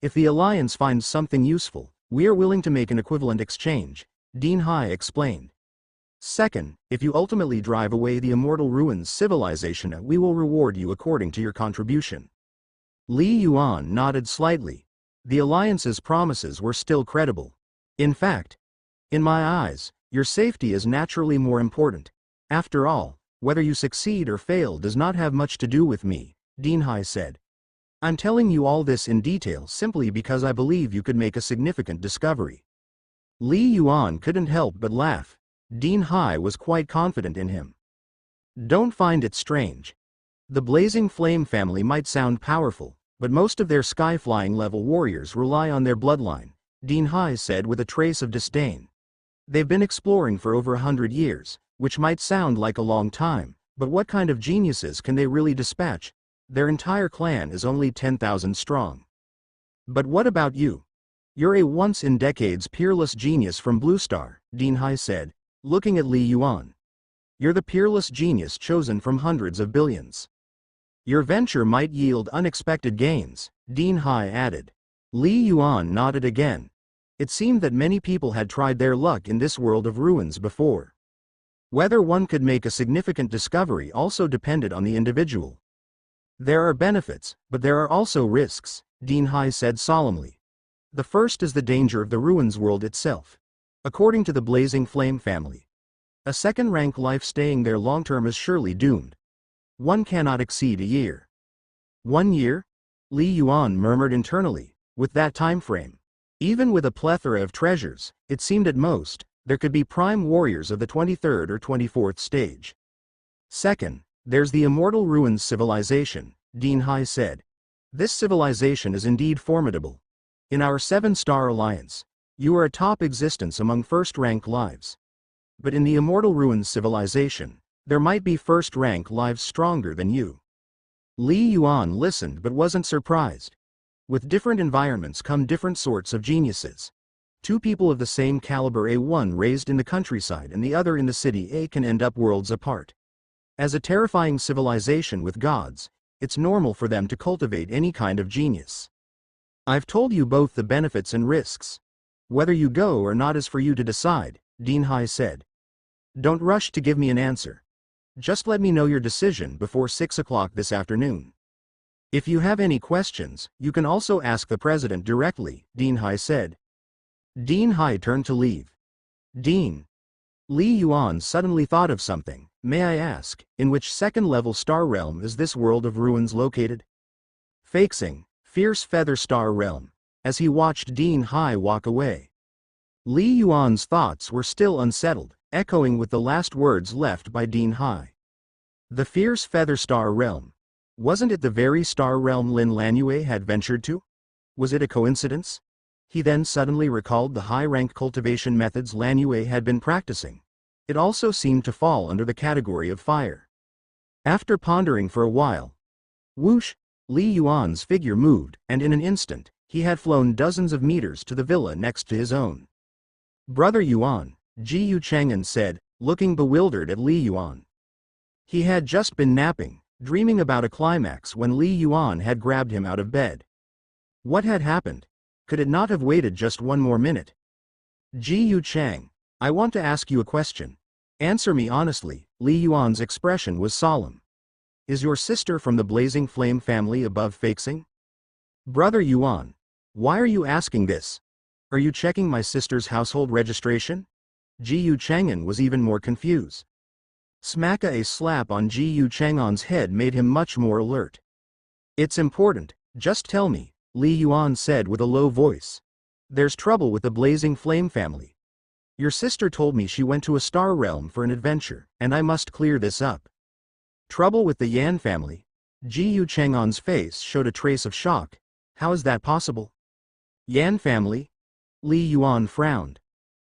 If the Alliance finds something useful, we are willing to make an equivalent exchange, Dean Hai explained. Second, if you ultimately drive away the Immortal Ruins civilization, we will reward you according to your contribution. Li Yuan nodded slightly. The Alliance's promises were still credible. In fact, in my eyes, your safety is naturally more important. After all, whether you succeed or fail does not have much to do with me, Dean Hai said. I'm telling you all this in detail simply because I believe you could make a significant discovery. Li Yuan couldn't help but laugh. Dean Hai was quite confident in him. Don't find it strange. The Blazing Flame family might sound powerful, but most of their sky-flying level warriors rely on their bloodline, Dean Hai said with a trace of disdain. They've been exploring for over 100 years, which might sound like a long time, but what kind of geniuses can they really dispatch? Their entire clan is only 10,000 strong. But what about you? You're a once-in-decades peerless genius from Blue Star, Dean Hai said, looking at Li Yuan. You're the peerless genius chosen from hundreds of billions. Your venture might yield unexpected gains, Dean Hai added. Li Yuan nodded again. It seemed that many people had tried their luck in this world of ruins before. Whether one could make a significant discovery also depended on the individual. There are benefits, but there are also risks, Dean Hai said solemnly. The first is the danger of the ruins world itself. According to the Blazing Flame family, a second-rank life staying there long-term is surely doomed. One cannot exceed a year. 1 year? Li Yuan murmured internally, with that time frame. Even with a plethora of treasures, it seemed at most, there could be prime warriors of the 23rd or 24th stage. Second, there's the Immortal Ruins civilization, Dean Hai said. This civilization is indeed formidable. In our Seven-Star Alliance, you are a top existence among first-rank lives. But in the Immortal Ruins civilization, there might be first-rank lives stronger than you. Li Yuan listened but wasn't surprised. With different environments come different sorts of geniuses. Two people of the same caliber, one raised in the countryside and the other in the city A, can end up worlds apart. As a terrifying civilization with gods, it's normal for them to cultivate any kind of genius. I've told you both the benefits and risks. Whether you go or not is for you to decide, Dean Hai said. Don't rush to give me an answer. Just let me know your decision before 6 o'clock this afternoon. If you have any questions, you can also ask the president directly, Dean Hai said. Dean Hai turned to leave. Dean. Li Yuan suddenly thought of something. May I ask, in which second-level star realm is this world of ruins located? Feixing, Fierce Feather Star Realm, as he watched Dean Hai walk away. Li Yuan's thoughts were still unsettled, echoing with the last words left by Dean Hai. The Fierce Feather Star Realm. Wasn't it the very star realm Lin Lanyue had ventured to? Was it a coincidence? He then suddenly recalled the high-rank cultivation methods Lanyue had been practicing. It also seemed to fall under the category of fire. After pondering for a while, whoosh, Li Yuan's figure moved, and in an instant, he had flown dozens of meters to the villa next to his own. Brother Yuan, Ji Yu Chang'an said, looking bewildered at Li Yuan. He had just been napping, dreaming about a climax when Li Yuan had grabbed him out of bed. What had happened? Could it not have waited just one more minute? Ji Yu Chang, I want to ask you a question. Answer me honestly. Li Yuan's expression was solemn. Is your sister from the Blazing Flame family above Feixing? Brother Yuan, why are you asking this? Are you checking my sister's household registration? Ji Yu Chang'an was even more confused. A slap on Ji Yu Chang'an's head made him much more alert. It's important, just tell me, Li Yuan said with a low voice. There's trouble with the Blazing Flame family. Your sister told me she went to a star realm for an adventure, and I must clear this up. Trouble with the Yan family? Ji Yu Chang'an's face showed a trace of shock. How is that possible? Yan family? Li Yuan frowned.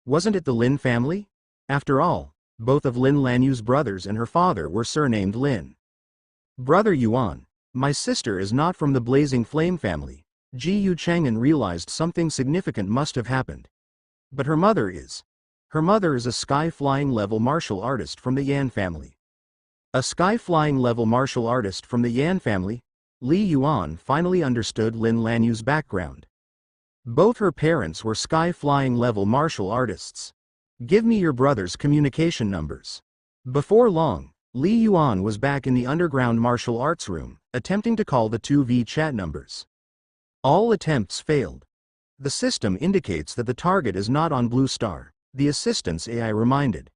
Wasn't it the Lin family? After all, both of Lin Lanyu's brothers and her father were surnamed Lin. Brother Yuan, my sister is not from the Blazing Flame family. Ji Yu Chang'an realized something significant must have happened. But her mother is. Her mother is a sky-flying level martial artist from the Yan family. A sky-flying level martial artist from the Yan family? Li Yuan finally understood Lin Lanyu's background. Both her parents were sky-flying level martial artists. Give me your brother's communication numbers. Before long, Li Yuan was back in the underground martial arts room, attempting to call the 2V chat numbers. All attempts failed. The system indicates that the target is not on Blue Star, the assistant's AI reminded.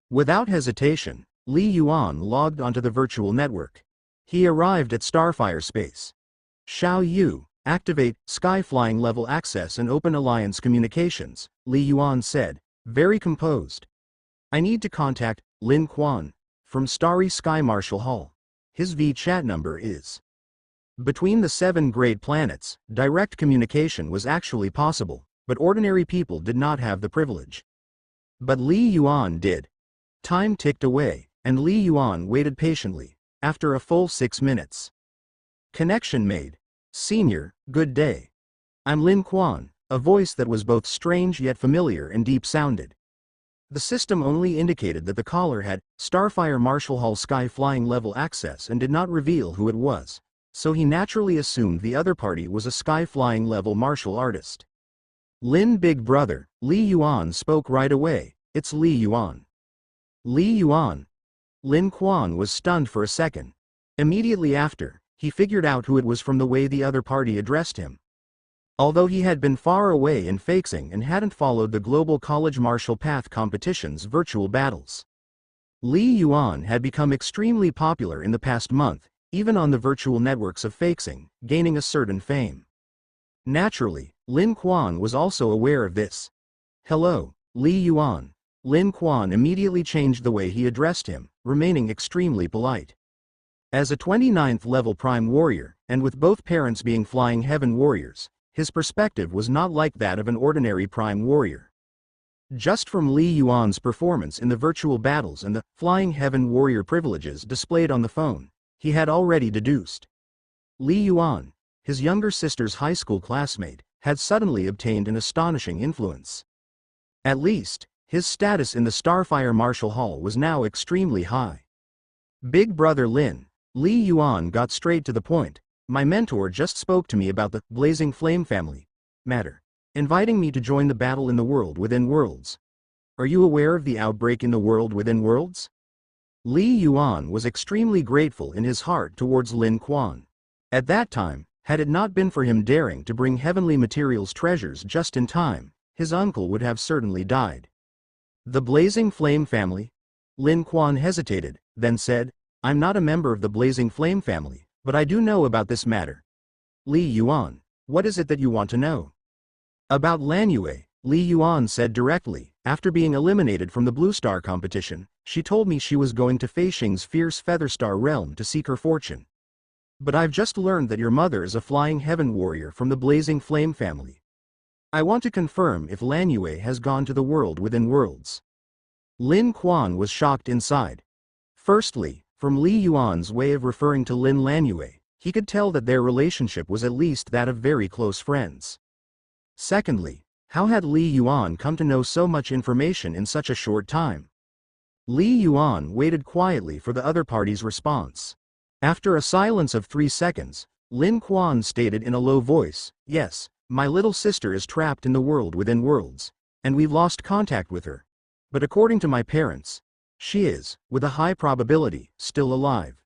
Without hesitation, Li Yuan logged onto the virtual network. He arrived at Starfire Space. Xiao Yu, activate Sky-Flying Level Access and Open Alliance Communications, Li Yuan said, very composed. I need to contact Lin Quan from Starry Sky Martial Hall. His V-chat number is. Between the 7 great planets, direct communication was actually possible, but ordinary people did not have the privilege. But Li Yuan did. Time ticked away, and Li Yuan waited patiently, after a full 6 minutes. Connection made. Senior, good day. I'm Lin Quan, a voice that was both strange yet familiar and deep-sounded. The system only indicated that the caller had Starfire Martial Hall sky-flying level access and did not reveal who it was, so he naturally assumed the other party was a sky-flying level martial artist. Lin Big Brother, Li Yuan spoke right away, it's Li Yuan. Li Yuan. Lin Quan was stunned for a second. Immediately after, he figured out who it was from the way the other party addressed him. Although he had been far away in Feixing and hadn't followed the Global College Martial Path competition's virtual battles, Li Yuan had become extremely popular in the past month, even on the virtual networks of Feixing, gaining a certain fame. Naturally, Lin Quan was also aware of this. Hello, Li Yuan. Lin Quan immediately changed the way he addressed him, remaining extremely polite. As a 29th level Prime Warrior, and with both parents being Flying Heaven Warriors, his perspective was not like that of an ordinary Prime Warrior. Just from Li Yuan's performance in the virtual battles and the Flying Heaven Warrior privileges displayed on the phone, he had already deduced. Li Yuan, his younger sister's high school classmate, had suddenly obtained an astonishing influence. At least, his status in the Starfire Martial Hall was now extremely high. Big Brother Lin, Li Yuan got straight to the point. My mentor just spoke to me about the Blazing Flame family matter, inviting me to join the battle in the World Within Worlds. Are you aware of the outbreak in the World Within Worlds? Li Yuan was extremely grateful in his heart towards Lin Quan. At that time, had it not been for him daring to bring heavenly materials treasures just in time, his uncle would have certainly died. The Blazing Flame family? Lin Quan hesitated, then said, I'm not a member of the Blazing Flame family, but I do know about this matter. Li Yuan, what is it that you want to know? About Lanyue, Li Yuan said directly. After being eliminated from the Blue Star competition, she told me she was going to Feixing's fierce Feather Star realm to seek her fortune. But I've just learned that your mother is a Flying Heaven Warrior from the Blazing Flame family. I want to confirm if Lanyue has gone to the World Within Worlds. Lin Quan was shocked inside. Firstly, from Li Yuan's way of referring to Lin Lanyue, he could tell that their relationship was at least that of very close friends. Secondly, How had Li Yuan come to know so much information in such a short time? Li Yuan waited quietly for the other party's response. After a silence of 3 seconds, Lin Quan stated in a low voice, "Yes, my little sister is trapped in the world within worlds, and we've lost contact with her. But according to my parents, she is, with a high probability, still alive."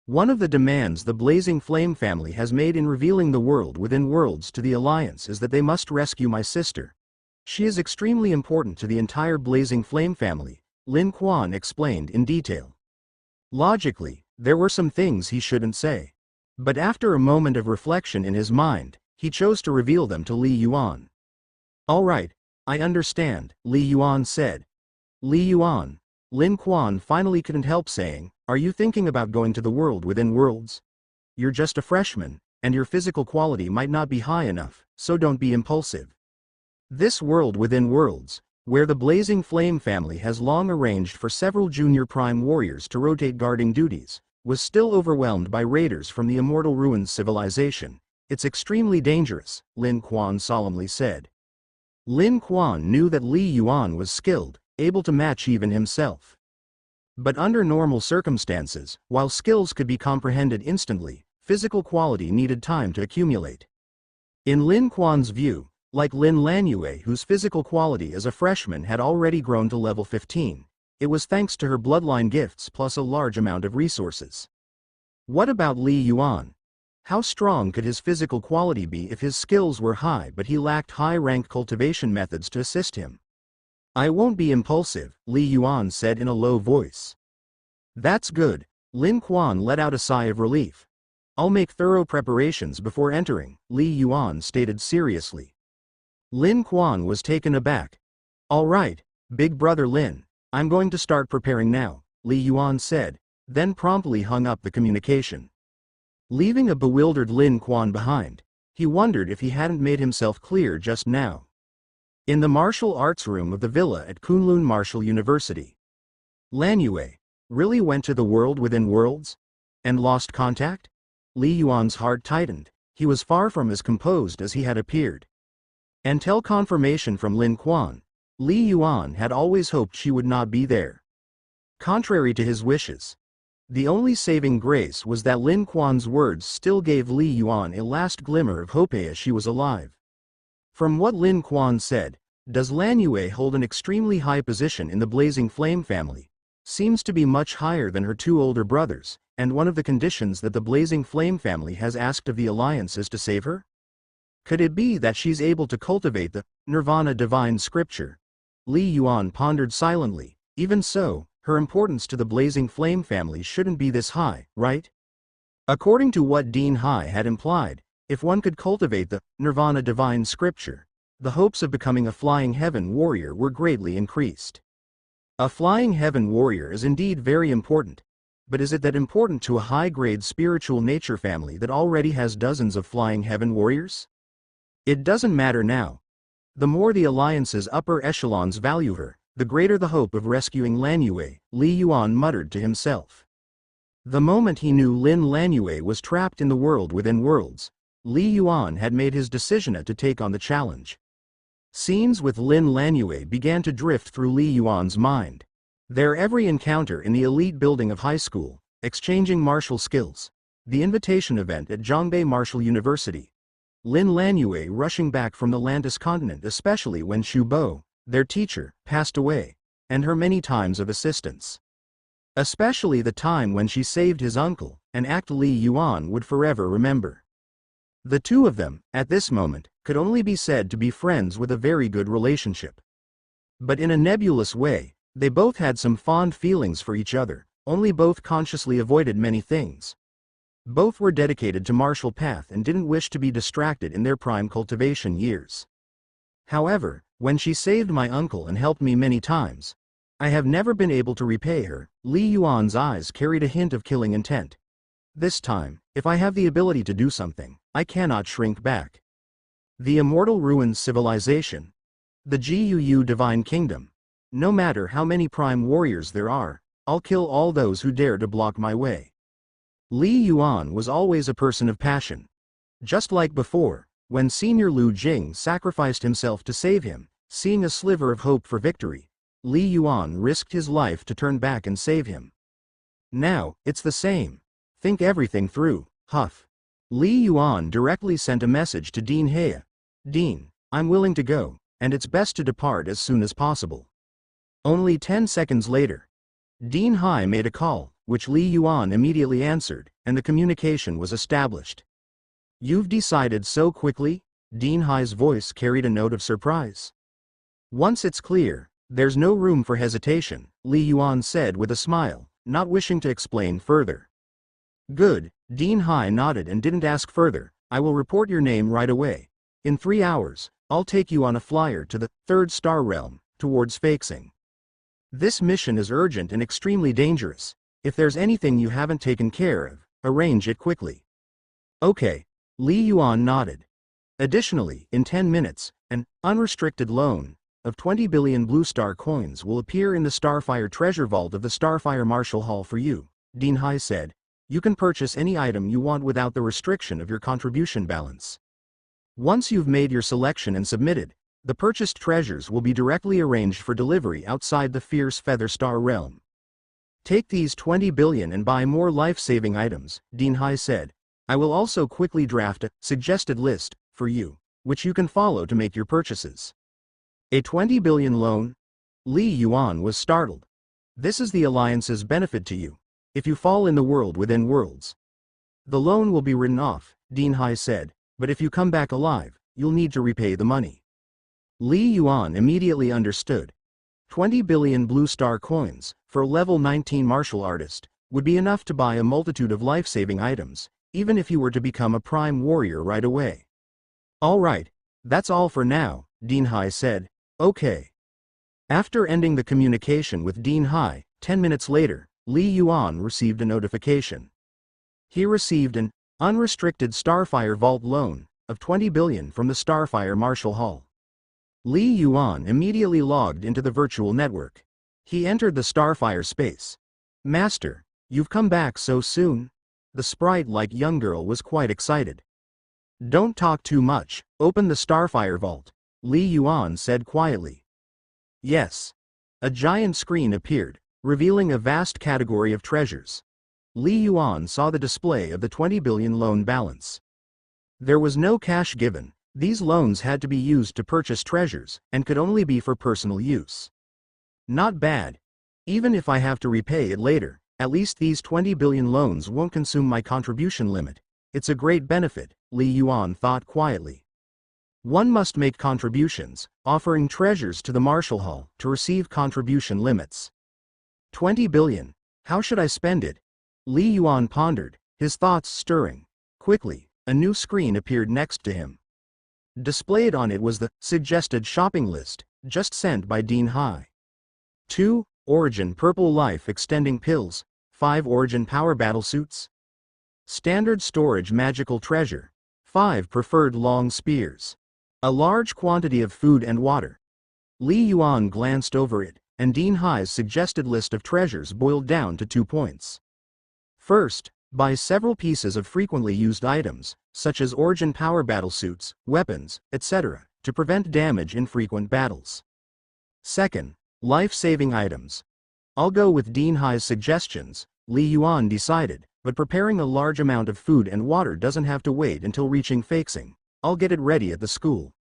One of the demands the Blazing Flame family has made in revealing the world within worlds to the Alliance is that they must rescue my sister. She is extremely important to the entire Blazing Flame family, Lin Quan explained in detail. Logically, there were some things he shouldn't say. But after a moment of reflection in his mind, he chose to reveal them to Li Yuan. "All right, I understand," Li Yuan said. "Li Yuan," Lin Quan finally couldn't help saying, "Are you thinking about going to the world within worlds? You're just a freshman, and your physical quality might not be high enough, so don't be impulsive." This world within worlds, where the Blazing Flame family has long arranged for several junior prime warriors to rotate guarding duties, was still overwhelmed by raiders from the Immortal Ruins civilization. "It's extremely dangerous," Lin Quan solemnly said. Lin Quan knew that Li Yuan was skilled, able to match even himself. But under normal circumstances, while skills could be comprehended instantly, physical quality needed time to accumulate. In Lin Quan's view, like Lin Lanyue, whose physical quality as a freshman had already grown to level 15, it was thanks to her bloodline gifts plus a large amount of resources. What about Li Yuan? How strong could his physical quality be if his skills were high but he lacked high-rank cultivation methods to assist him? "I won't be impulsive," Li Yuan said in a low voice. "That's good," Lin Quan let out a sigh of relief. "I'll make thorough preparations before entering," Li Yuan stated seriously. Lin Quan was taken aback. "All right, big brother Lin, I'm going to start preparing now," Li Yuan said, then promptly hung up the communication. Leaving a bewildered Lin Quan behind, he wondered if he hadn't made himself clear just now. In the martial arts room of the villa at Kunlun Martial University, Lanyue really went to the world within worlds? And lost contact? Li Yuan's heart tightened. He was far from as composed as he had appeared. Until confirmation from Lin Quan, Li Yuan had always hoped she would not be there. Contrary to his wishes, the only saving grace was that Lin Quan's words still gave Li Yuan a last glimmer of hope as she was alive. From what Lin Quan said, does Lanyue hold an extremely high position in the Blazing Flame family? Seems to be much higher than her 2 older brothers, and one of the conditions that the Blazing Flame family has asked of the Alliance is to save her? Could it be that she's able to cultivate the Nirvana divine scripture? Li Yuan pondered silently. Even so, her importance to the Blazing Flame family shouldn't be this high, right? According to what Dean Hai had implied, if one could cultivate the Nirvana divine scripture, the hopes of becoming a Flying Heaven warrior were greatly increased. A Flying Heaven warrior is indeed very important, but is it that important to a high-grade spiritual nature family that already has dozens of Flying Heaven warriors? It doesn't matter now. The more the Alliance's upper echelons value her, the greater the hope of rescuing Lanyue, Li Yuan muttered to himself. The moment he knew Lin Lanyue was trapped in the world within worlds, Li Yuan had made his decision to take on the challenge. Scenes with Lin Lanyue began to drift through Li Yuan's mind. Their every encounter in the elite building of high school, exchanging martial skills, the invitation event at Zhongbei Martial University, Lin Lanyue rushing back from the Lantis continent especially when Xu Bo, their teacher, passed away, and her many times of assistance. Especially the time when she saved his uncle, an act Li Yuan would forever remember. The two of them, at this moment, could only be said to be friends with a very good relationship. But in a nebulous way, they both had some fond feelings for each other, only both consciously avoided many things. Both were dedicated to martial path and didn't wish to be distracted in their prime cultivation years. However, when she saved my uncle and helped me many times, I have never been able to repay her. Li Yuan's eyes carried a hint of killing intent. This time, if I have the ability to do something, I cannot shrink back. The Immortal Ruins civilization. The Guu Divine Kingdom. No matter how many prime warriors there are, I'll kill all those who dare to block my way. Li Yuan was always a person of passion. Just like before, When Senior Lu Jing sacrificed himself to save him, seeing a sliver of hope for victory, Li Yuan risked his life to turn back and save him. Now, it's the same. Think everything through, huff. Li Yuan directly sent a message to Dean He. Dean, I'm willing to go, and it's best to depart as soon as possible. Only 10 seconds later, Dean He made a call, which Li Yuan immediately answered, and the communication was established. You've decided so quickly? Dean He's voice carried a note of surprise. Once it's clear, there's no room for hesitation, Li Yuan said with a smile, not wishing to explain further. Good, Dean He nodded and didn't ask further. I will report your name right away. In 3 hours, I'll take you on a flyer to the 3rd star realm, towards Feixing. This mission is urgent and extremely dangerous. If there's anything you haven't taken care of, arrange it quickly. Okay, Li Yuan nodded. Additionally, in 10 minutes, an unrestricted loan of 20 billion Blue Star coins will appear in the Starfire treasure vault of the Starfire Marshall Hall for you, Dean He said. You can purchase any item you want without the restriction of your contribution balance. Once you've made your selection and submitted, the purchased treasures will be directly arranged for delivery outside the Fierce Feather Star realm. Take these 20 billion and buy more life-saving items, Dean He said. I will also quickly draft a suggested list for you, which you can follow to make your purchases. A 20 billion loan? Li Yuan was startled. This is the Alliance's benefit to you, if you fall in the world within worlds. The loan will be written off, Dean He said, but if you come back alive, you'll need to repay the money. Li Yuan immediately understood. 20 billion Blue Star coins, for a level 19 martial artist, would be enough to buy a multitude of life-saving items, even if you were to become a prime warrior right away. All right, that's all for now, Dean He said. Okay. After ending the communication with Dean He, 10 minutes later, Li Yuan received a notification. He received an unrestricted Starfire Vault loan of 20 billion from the Starfire Marshall Hall. Li Yuan immediately logged into the virtual network. He entered the Starfire space. Master, you've come back so soon? The sprite-like young girl was quite excited. Don't talk too much, open the Starfire Vault, Li Yuan said quietly. Yes. A giant screen appeared, revealing a vast category of treasures. Li Yuan saw the display of the 20 billion loan balance. There was no cash given. These loans had to be used to purchase treasures, and could only be for personal use. Not bad. Even if I have to repay it later, at least these 20 billion loans won't consume my contribution limit. It's a great benefit, Li Yuan thought quietly. One must make contributions, offering treasures to the Marshall Hall, to receive contribution limits. 20 billion. How should I spend it? Li Yuan pondered, his thoughts stirring. Quickly, a new screen appeared next to him. Displayed on it was the suggested shopping list, just sent by Dean He. 2. Origin Purple Life Extending Pills, 5 Origin Power Battle Suits. Standard Storage Magical Treasure, 5 Preferred Long Spears. A large quantity of food and water. Li Yuan glanced over it, and Dean He's suggested list of treasures boiled down to 2 points. First, buy several pieces of frequently used items, such as Origin Power Battle Suits, weapons, etc., to prevent damage in frequent battles. Second, life-saving items. I'll go with Dean He's suggestions, Li Yuan decided, but preparing a large amount of food and water doesn't have to wait until reaching Feixing. I'll get it ready at the school.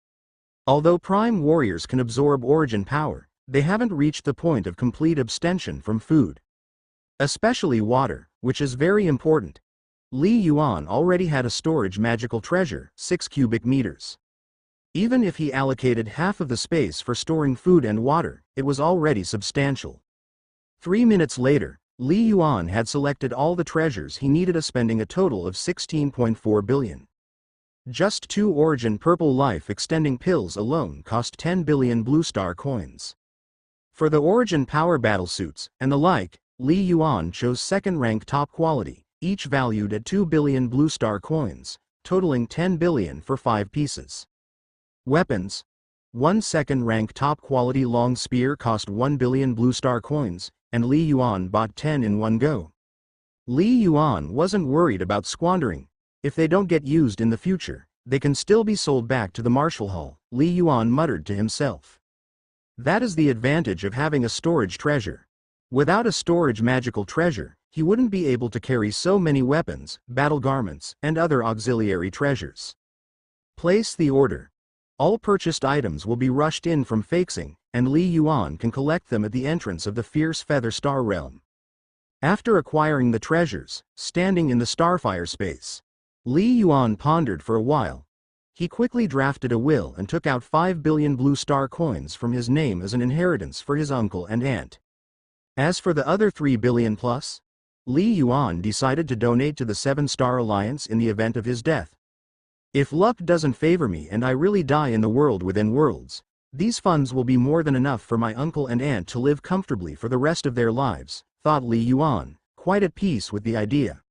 Although Prime Warriors can absorb Origin power, they haven't reached the point of complete abstention from food. Especially water, which is very important. Li Yuan already had a storage magical treasure, 6 cubic meters. Even if he allocated half of the space for storing food and water, it was already substantial. 3 minutes later, Li Yuan had selected all the treasures he needed, spending a total of 16.4 billion. Just 2 Origin Purple Life Extending Pills alone cost 10 billion Blue Star coins. For the Origin Power Battle Suits, and the like, Li Yuan chose second-rank top quality, each valued at 2 billion Blue Star coins, totaling 10 billion for 5 pieces. Weapons. 1 second-rank top quality long spear cost 1 billion Blue Star coins, and Li Yuan bought 10 in one go. Li Yuan wasn't worried about squandering. If they don't get used in the future, They can still be sold back to the Marshall Hall, Li Yuan muttered to himself. That is the advantage of having a storage treasure. Without a storage magical treasure, he wouldn't be able to carry so many weapons, battle garments, and other auxiliary treasures. Place the order. All purchased items will be rushed in from Feixing, and Li Yuan can collect them at the entrance of the Fierce Feather Star Realm. After acquiring the treasures, standing in the Starfire space, Li Yuan pondered for a while. He quickly drafted a will and took out 5 billion blue star coins from his name as an inheritance for his uncle and aunt. As for the other 3 billion plus, Li Yuan decided to donate to the Seven-Star Alliance in the event of his death. If luck doesn't favor me and I really die in the world within worlds, these funds will be more than enough for my uncle and aunt to live comfortably for the rest of their lives, thought Li Yuan, quite at peace with the idea.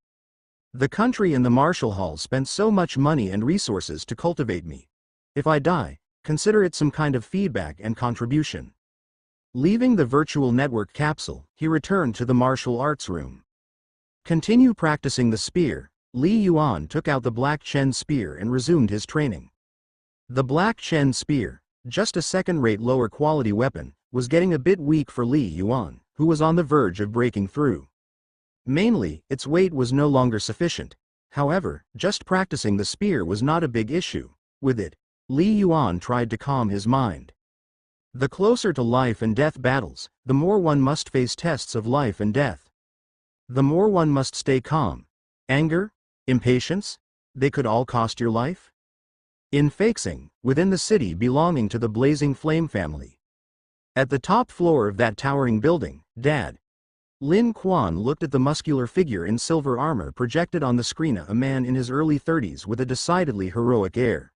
The country and the Marshall Hall spent so much money and resources to cultivate me. If I die, consider it some kind of feedback and contribution. Leaving the virtual network capsule, he returned to the martial arts room. Continue practicing the spear. Li Yuan took out the Black Chen spear and resumed his training. The Black Chen spear, just a second-rate lower quality weapon, was getting a bit weak for Li Yuan, who was on the verge of breaking through. Mainly, its weight was no longer sufficient. However, just practicing the spear was not a big issue. With it, Li Yuan tried to calm his mind. The closer to life and death battles, the more one must face tests of life and death. The more one must stay calm. Anger, impatience, they could all cost your life? In Feixing, within the city belonging to the Blazing Flame family. At the top floor of that towering building, Dad Lin Quan looked at the muscular figure in silver armor projected on the screen, a man in his early 30s with a decidedly heroic air.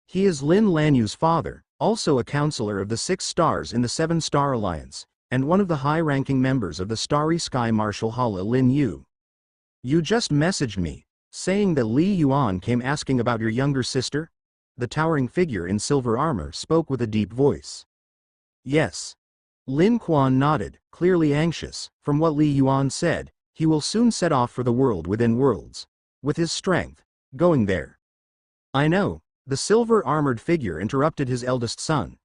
He is Lin Lanyu's father, also a counselor of the 6 stars in the 7-Star Alliance, and one of the high-ranking members of the Starry Sky Marshall Hall. Lin Yu. You just messaged me, saying that Li Yuan came asking about your younger sister? The towering figure in silver armor spoke with a deep voice. Yes. Lin Quan nodded, clearly anxious. From what Li Yuan said, he will soon set off for the world within worlds. With his strength, going there. I know, the silver-armored figure interrupted his eldest son.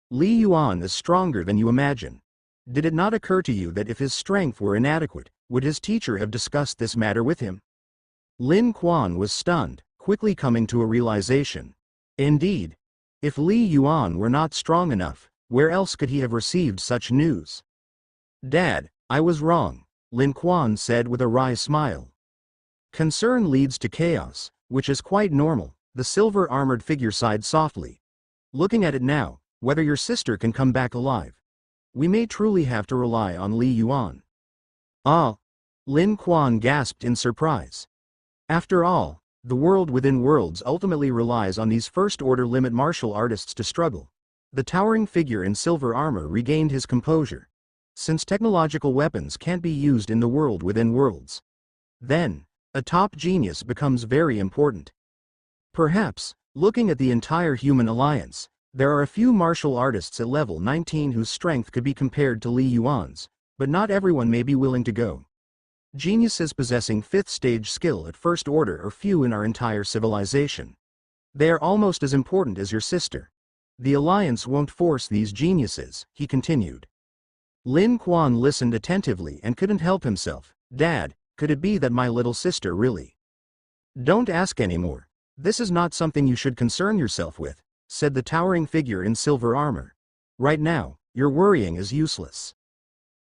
Li Yuan is stronger than you imagine. Did it not occur to you that if his strength were inadequate, would his teacher have discussed this matter with him? Lin Quan was stunned, quickly coming to a realization. Indeed, if Li Yuan were not strong enough, where else could he have received such news? Dad, I was wrong, Lin Quan said with a wry smile. Concern leads to chaos, which is quite normal, the silver-armored figure sighed softly. Looking at it now, whether your sister can come back alive, we may truly have to rely on Li Yuan. Ah! Lin Quan gasped in surprise. After all, the world within worlds ultimately relies on these first-order limit martial artists to struggle. The towering figure in silver armor regained his composure. Since technological weapons can't be used in the world within worlds, then, a top genius becomes very important. Perhaps, looking at the entire human alliance, there are a few martial artists at level 19 whose strength could be compared to Li Yuan's, but not everyone may be willing to go. Geniuses possessing 5th stage skill at first order are few in our entire civilization. They are almost as important as your sister. The Alliance won't force these geniuses, he continued. Lin Quan listened attentively and couldn't help himself. Dad, could it be that my little sister really? Don't ask anymore. This is not something you should concern yourself with, said the towering figure in silver armor. Right now, your worrying is useless.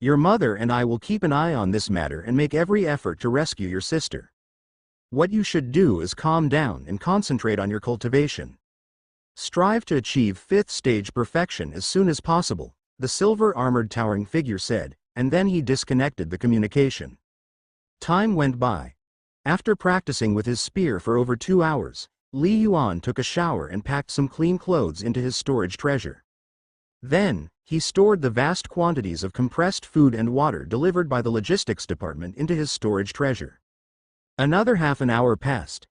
Your mother and I will keep an eye on this matter and make every effort to rescue your sister. What you should do is calm down and concentrate on your cultivation. Strive to achieve 5th stage perfection as soon as possible, the silver-armored towering figure said, and then he disconnected the communication. Time went by. After practicing with his spear for over 2 hours, Li Yuan took a shower and packed some clean clothes into his storage treasure. Then, he stored the vast quantities of compressed food and water delivered by the logistics department into his storage treasure. Another half an hour passed.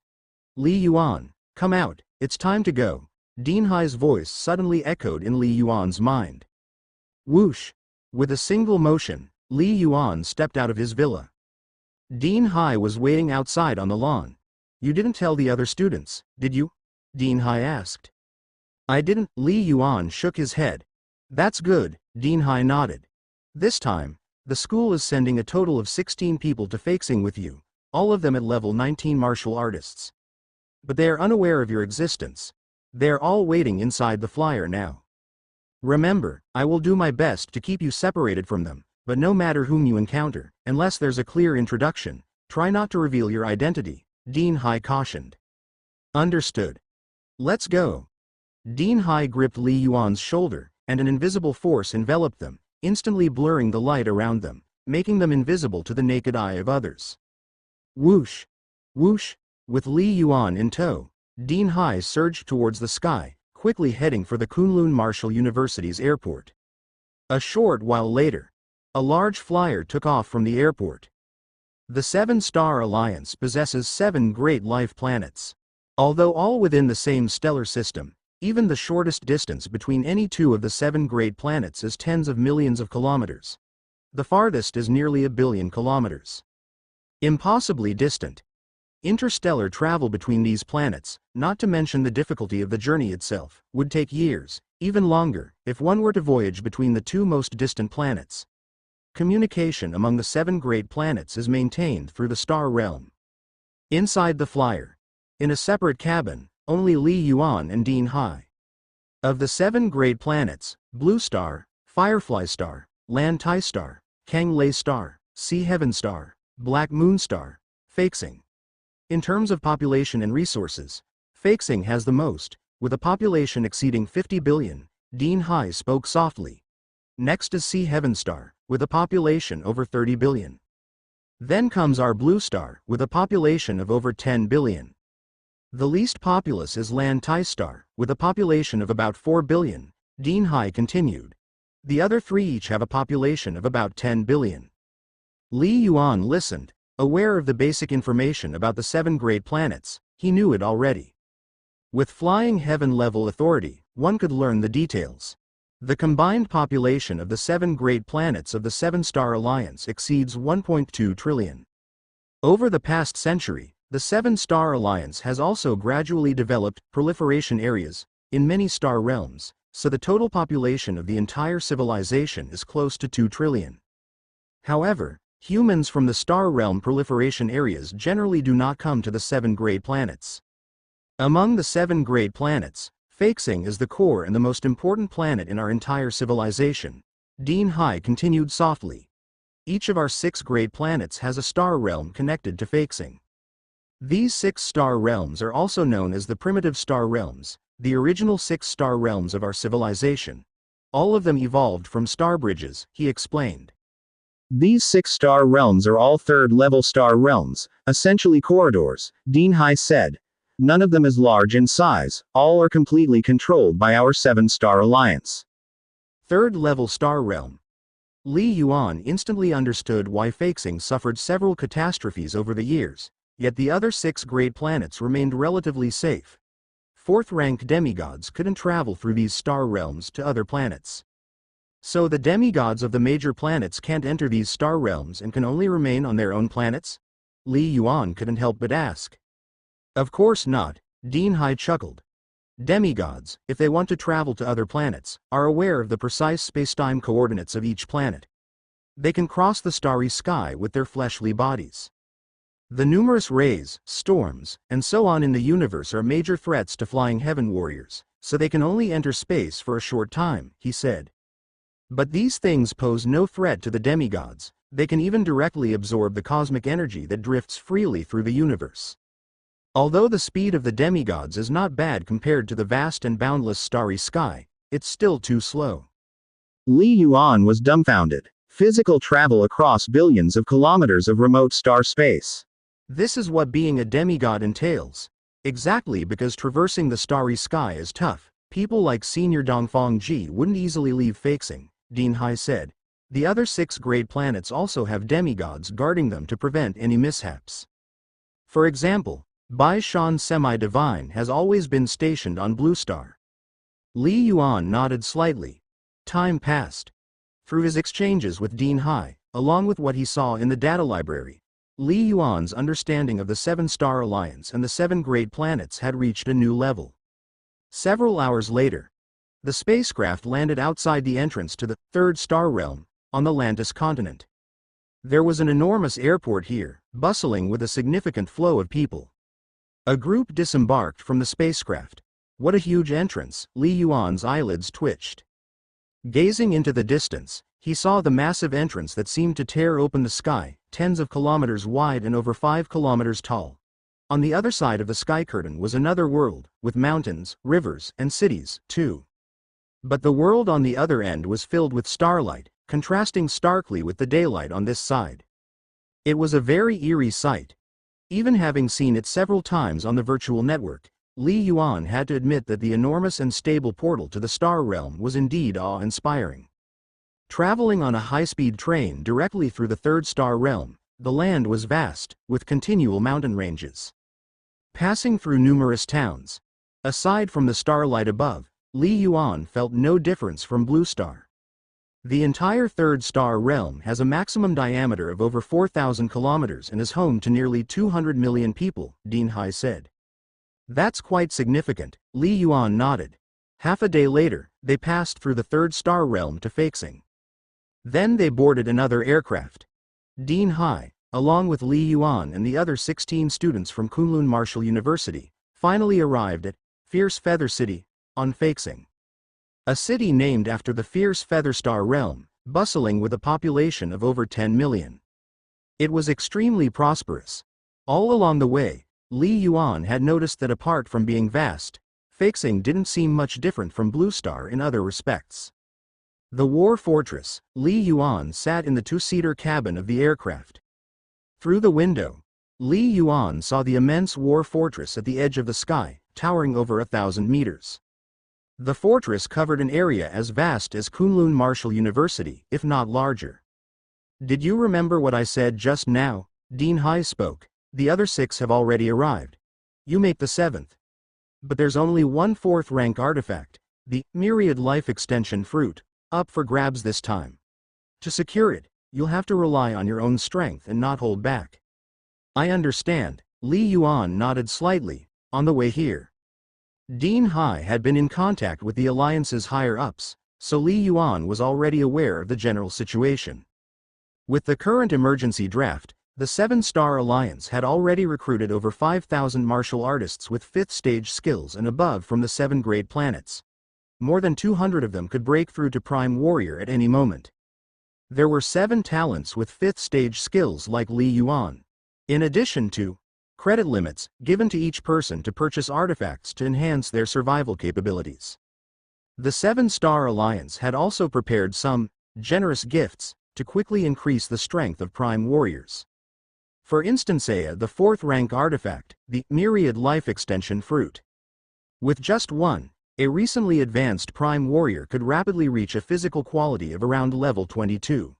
Li Yuan, come out, it's time to go. Dean Hai's voice suddenly echoed in Li Yuan's mind. Whoosh! With a single motion, Li Yuan stepped out of his villa. Dean Hai was waiting outside on the lawn. You didn't tell the other students, did you? Dean Hai asked. I didn't. Li Yuan shook his head. That's good, Dean Hai nodded. This time, the school is sending a total of 16 people to Feixing with you, all of them at level 19 martial artists. But they are unaware of your existence. They are all waiting inside the flyer now. Remember, I will do my best to keep you separated from them, but no matter whom you encounter, unless there's a clear introduction, try not to reveal your identity, Dean Hai cautioned. Understood. Let's go. Dean Hai gripped Li Yuan's shoulder, and an invisible force enveloped them, instantly blurring the light around them, making them invisible to the naked eye of others. Whoosh! Whoosh! With Li Yuan in tow, Dean Hai surged towards the sky, quickly heading for the Kunlun Martial University's airport. A short while later, a large flyer took off from the airport. The Seven-Star Alliance possesses 7 great life planets. Although all within the same stellar system, even the shortest distance between any 2 of the 7 great planets is tens of millions of kilometers. The farthest is nearly 1 billion kilometers. Impossibly distant. Interstellar travel between these planets, not to mention the difficulty of the journey itself, would take years, even longer, if one were to voyage between the 2 most distant planets. Communication among the 7 great planets is maintained through the star realm. Inside the flyer, in a separate cabin, only Li Yuan and Dean Hai. Of the 7 great planets, Blue Star, Firefly Star, Lan Tai Star, Kang Lei Star, Sea Heaven Star, Black Moon Star, Feixing. In terms of population and resources, Feixing has the most, with a population exceeding 50 billion, Dean Hai spoke softly. Next is Sea Heaven Star, with a population over 30 billion. Then comes our Blue Star, with a population of over 10 billion. The least populous is Lan Tai Star, with a population of about 4 billion, Dean Hai continued. The other 3 each have a population of about 10 billion. Li Yuan listened, aware of the basic information about the 7 great planets. He knew it already. With flying heaven-level authority, one could learn the details. The combined population of the 7 great planets of the Seven-Star Alliance exceeds 1.2 trillion. Over the past century, the Seven-Star Alliance has also gradually developed proliferation areas in many star realms, so the total population of the entire civilization is close to 2 trillion. However, humans from the star realm proliferation areas generally do not come to the 7 great planets. Among the 7 great planets, Feixing is the core and the most important planet in our entire civilization, Dean Hai continued softly. Each of our 6 great planets has a star realm connected to Feixing. These 6 star realms are also known as the primitive star realms, the original 6 star realms of our civilization. All of them evolved from star bridges, he explained. These 6 star realms are all 3rd-level star realms, essentially corridors, Dean Hai said. None of them is large in size, all are completely controlled by our 7-star alliance. 3rd-level star realm. Li Yuan instantly understood why Feixing suffered several catastrophes over the years, yet the other 6 great planets remained relatively safe. 4th-rank demigods couldn't travel through these star realms to other planets. So the demigods of the major planets can't enter these star realms and can only remain on their own planets? Li Yuan couldn't help but ask. Of course not, Dean Hai chuckled. Demigods, if they want to travel to other planets, are aware of the precise spacetime coordinates of each planet. They can cross the starry sky with their fleshly bodies. The numerous rays, storms, and so on in the universe are major threats to flying heaven warriors, so they can only enter space for a short time, he said. But these things pose no threat to the demigods. They can even directly absorb the cosmic energy that drifts freely through the universe. Although the speed of the demigods is not bad compared to the vast and boundless starry sky, it's still too slow. Li Yuan was dumbfounded. Physical travel across billions of kilometers of remote star space. This is what being a demigod entails. Exactly because traversing the starry sky is tough, people like Senior Dongfang Ji wouldn't easily leave Feixing, Dean Hai said. The other 6 great planets also have demigods guarding them to prevent any mishaps. For example, Bai Shan Semi-Divine has always been stationed on Blue Star. Li Yuan nodded slightly. Time passed. Through his exchanges with Dean Hai, along with what he saw in the data library, Li Yuan's understanding of the 7-star alliance and the 7 great planets had reached a new level. Several hours later, the spacecraft landed outside the entrance to the third star realm, on the Lantis continent. There was an enormous airport here, bustling with a significant flow of people. A group disembarked from the spacecraft. What a huge entrance, Li Yuan's eyelids twitched. Gazing into the distance, he saw the massive entrance that seemed to tear open the sky, tens of kilometers wide and over 5 kilometers tall. On the other side of the sky curtain was another world, with mountains, rivers, and cities, too. But the world on the other end was filled with starlight, contrasting starkly with the daylight on this side. It was a very eerie sight. Even having seen it several times on the virtual network, Li Yuan had to admit that the enormous and stable portal to the star realm was indeed awe-inspiring. Traveling on a high-speed train directly through the third star realm, the land was vast, with continual mountain ranges. Passing through numerous towns. Aside from the starlight above, Li Yuan felt no difference from Blue Star. The entire third star realm has a maximum diameter of over 4,000 kilometers and is home to nearly 200 million people, Dean Hai said. That's quite significant, Li Yuan nodded. Half a day later, they passed through the third star realm to Feixing. Then they boarded another aircraft. Dean Hai, along with Li Yuan and the other 16 students from Kunlun Marshall University, finally arrived at Fierce Feather City, on Feixing. A city named after the fierce feather star realm, bustling with a population of over 10 million. It was extremely prosperous. All along the way, Li Yuan had noticed that apart from being vast, Feixing didn't seem much different from Blue Star in other respects. The War Fortress, Li Yuan sat in the two-seater cabin of the aircraft. Through the window, Li Yuan saw the immense War Fortress at the edge of the sky, towering over 1,000 meters. The fortress covered an area as vast as Kunlun Marshall University, if not larger. Did you remember what I said just now? Dean Hai spoke. The other 6 have already arrived. You make the 7th. But there's only one 4th rank artifact, the Myriad Life Extension Fruit, up for grabs this time. To secure it, you'll have to rely on your own strength and not hold back. I understand, Li Yuan nodded slightly. On the way here, Dean Hai had been in contact with the Alliance's higher-ups, so Li Yuan was already aware of the general situation. With the current emergency draft, the 7-Star Alliance had already recruited over 5,000 martial artists with 5th-stage skills and above from the 7 great planets. More than 200 of them could break through to Prime Warrior at any moment. There were 7 talents with 5th-stage skills like Li Yuan. In addition to credit limits given to each person to purchase artifacts to enhance their survival capabilities. The 7-Star Alliance had also prepared some generous gifts to quickly increase the strength of Prime Warriors. For instance, the 4th rank artifact, the Myriad Life Extension Fruit. With just one, a recently advanced Prime Warrior could rapidly reach a physical quality of around level 22.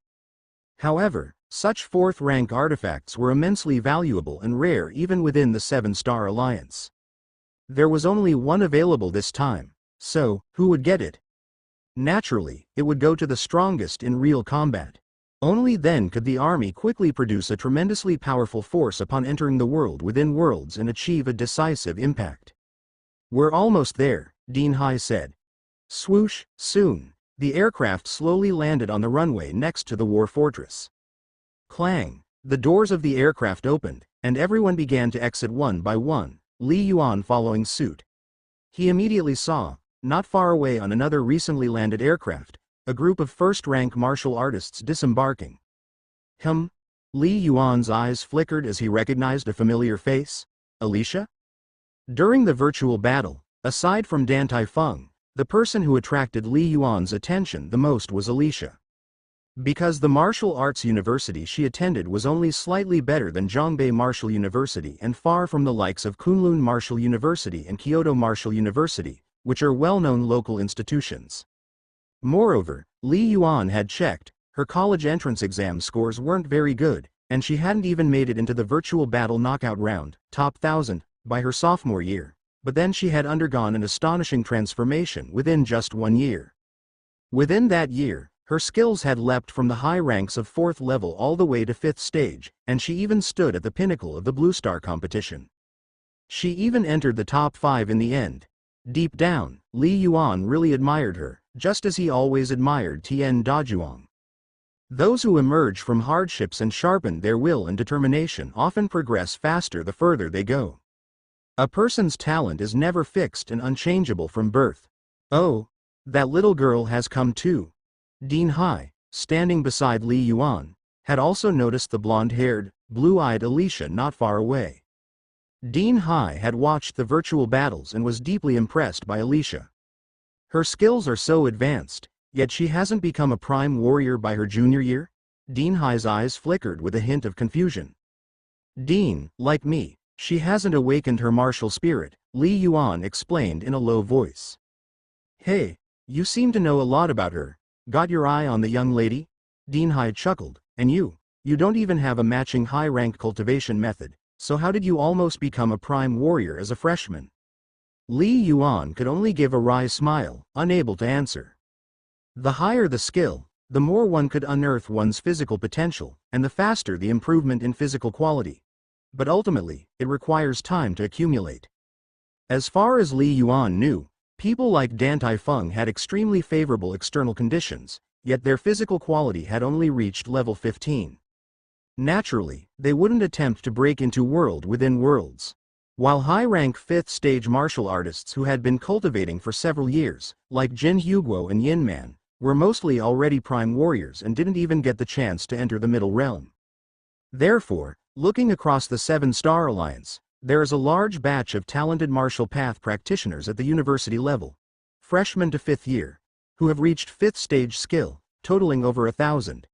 However, such 4th rank artifacts were immensely valuable and rare even within the 7-Star Alliance. There was only one available this time, so who would get it? Naturally, it would go to the strongest in real combat. Only then could the army quickly produce a tremendously powerful force upon entering the world within worlds and achieve a decisive impact. We're almost there, Dean Hai said. Swoosh, soon, the aircraft slowly landed on the runway next to the War Fortress. Clang, the doors of the aircraft opened, and everyone began to exit one by one, Li Yuan following suit. He immediately saw, not far away on another recently landed aircraft, a group of 1st-rank martial artists disembarking. Li Yuan's eyes flickered as he recognized a familiar face. Alicia? During the virtual battle, aside from Dan Taifeng, the person who attracted Li Yuan's attention the most was Alicia. Because the martial arts university she attended was only slightly better than Zhongbei Martial University and far from the likes of Kunlun Martial University and Kyoto Martial University, which are well-known local institutions. Moreover, Li Yuan had checked, her college entrance exam scores weren't very good, and she hadn't even made it into the virtual battle knockout round, top 1000, by her sophomore year, but then she had undergone an astonishing transformation within just 1 year. Within that year, her skills had leapt from the high ranks of 4th level all the way to 5th stage, and she even stood at the pinnacle of the Blue Star competition. She even entered the top 5 in the end. Deep down, Li Yuan really admired her, just as he always admired Tian Dazhuang. Those who emerge from hardships and sharpen their will and determination often progress faster the further they go. A person's talent is never fixed and unchangeable from birth. Oh, that little girl has come too. Dean Hai, standing beside Li Yuan, had also noticed the blonde-haired, blue-eyed Alicia not far away. Dean Hai had watched the virtual battles and was deeply impressed by Alicia. Her skills are so advanced, yet she hasn't become a prime warrior by her junior year? Dean Hai's eyes flickered with a hint of confusion. Dean, like me, she hasn't awakened her martial spirit, Li Yuan explained in a low voice. Hey, you seem to know a lot about her. Got your eye on the young lady? Dean Hai chuckled. And you don't even have a matching high-rank cultivation method, so how did you almost become a prime warrior as a freshman? Li Yuan could only give a wry smile, unable to answer. The higher the skill, the more one could unearth one's physical potential, and the faster the improvement in physical quality. But ultimately, it requires time to accumulate. As far as Li Yuan knew, people like Dan Taifeng had extremely favorable external conditions, yet their physical quality had only reached level 15. Naturally, they wouldn't attempt to break into world within worlds. While high-rank 5th-stage martial artists who had been cultivating for several years, like Jin Huguo and Yin Man, were mostly already prime warriors and didn't even get the chance to enter the middle realm. Therefore, looking across the 7-Star Alliance, there is a large batch of talented martial path practitioners at the university level, freshmen to 5th year, who have reached 5th-stage skill, totaling over 1,000.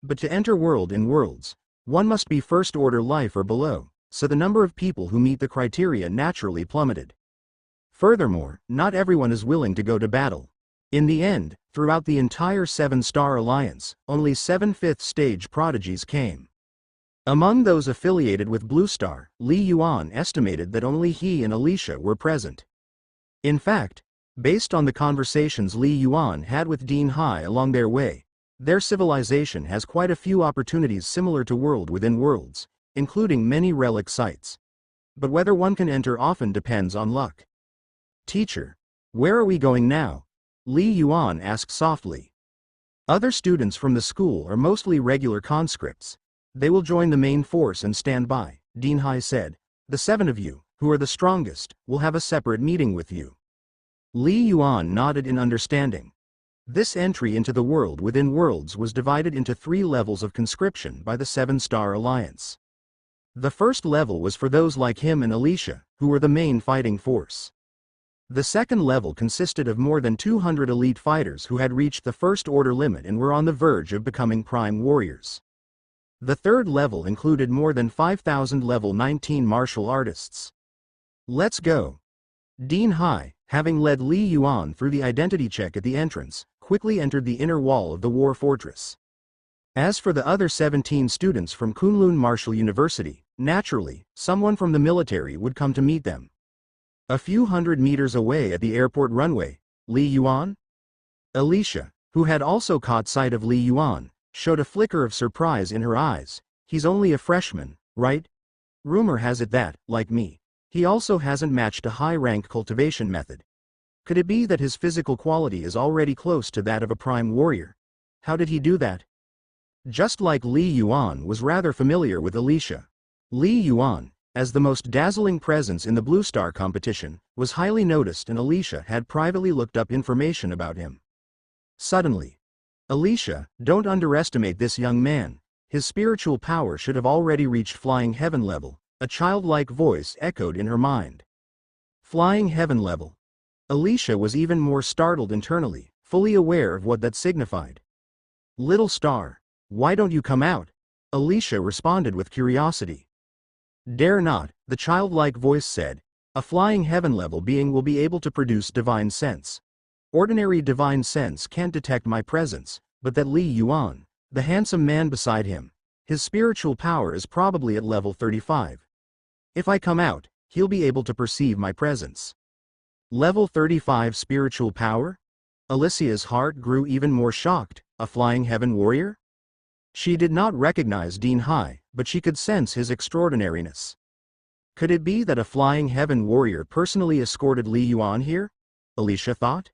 But to enter world in worlds, one must be first-order life or below, so the number of people who meet the criteria naturally plummeted. Furthermore, not everyone is willing to go to battle. In the end, throughout the entire 7-Star Alliance, only 7 5th-stage prodigies came. Among those affiliated with Blue Star, Li Yuan estimated that only he and Alicia were present. In fact, based on the conversations Li Yuan had with Dean Hai along their way, their civilization has quite a few opportunities similar to world within worlds, including many relic sites. But whether one can enter often depends on luck. Teacher, where are we going now? Li Yuan asked softly. Other students from the school are mostly regular conscripts. They will join the main force and stand by, Dean Hai said. The 7 of you, who are the strongest, will have a separate meeting with you. Li Yuan nodded in understanding. This entry into the world within worlds was divided into 3 levels of conscription by the 7-Star Alliance. The first level was for those like him and Alicia, who were the main fighting force. The second level consisted of more than 200 elite fighters who had reached the first-order limit and were on the verge of becoming prime warriors. The third level included more than 5,000 level 19 martial artists. Let's go. Dean Hai, having led Li Yuan through the identity check at the entrance, quickly entered the inner wall of the war fortress. As for the other 17 students from Kunlun Martial University, naturally, someone from the military would come to meet them. A few hundred meters away at the airport runway, Li Yuan? Alicia, who had also caught sight of Li Yuan, showed a flicker of surprise in her eyes. He's only a freshman, right? Rumor has it that, like me, he also hasn't matched a high-rank cultivation method. Could it be that his physical quality is already close to that of a prime warrior? How did he do that? Just like Li Yuan was rather familiar with Alicia. Li Yuan, as the most dazzling presence in the Blue Star competition, was highly noticed, and Alicia had privately looked up information about him. Suddenly, Alicia, don't underestimate this young man. His spiritual power should have already reached flying heaven level, a childlike voice echoed in her mind. Flying heaven level. Alicia was even more startled internally, fully aware of what that signified. Little star, why don't you come out? Alicia responded with curiosity. Dare not, the childlike voice said. A flying heaven level being will be able to produce divine sense. Ordinary divine sense can't detect my presence, but that Li Yuan, the handsome man beside him, his spiritual power is probably at level 35. If I come out, he'll be able to perceive my presence. Level 35 spiritual power? Alicia's heart grew even more shocked. A flying heaven warrior? She did not recognize Dean Hai, but she could sense his extraordinariness. Could it be that a flying heaven warrior personally escorted Li Yuan here? Alicia thought.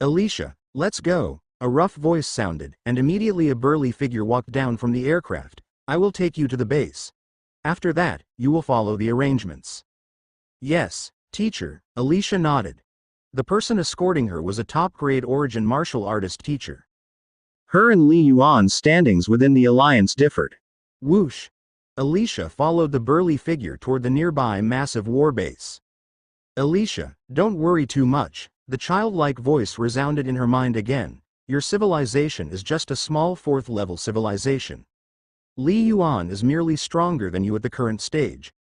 Alicia, let's go, a rough voice sounded, and immediately a burly figure walked down from the aircraft. I will take you to the base. After that, you will follow the arrangements. Yes, teacher, Alicia nodded. The person escorting her was a top-grade origin martial artist teacher. Her and Li Yuan's standings within the alliance differed. Whoosh! Alicia followed the burly figure toward the nearby massive war base. Alicia, don't worry too much, the childlike voice resounded in her mind again. Your civilization is just a small fourth-level civilization. Li Yuan is merely stronger than you at the current stage.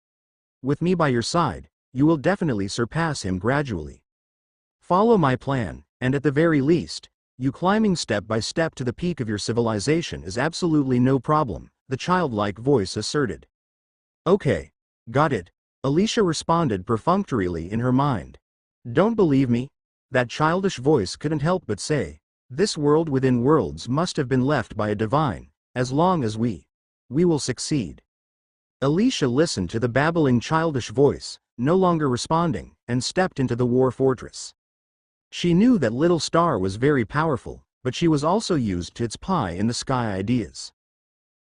With me by your side, you will definitely surpass him gradually. Follow my plan, and at the very least, you climbing step by step to the peak of your civilization is absolutely no problem, the childlike voice asserted. Okay. Got it. Alicia responded perfunctorily in her mind. Don't believe me? That childish voice couldn't help but say, this world within worlds must have been left by a divine, as long as we will succeed. Alicia listened to the babbling childish voice, no longer responding, and stepped into the war fortress. She knew that Little Star was very powerful, but she was also used to its pie-in-the-sky ideas.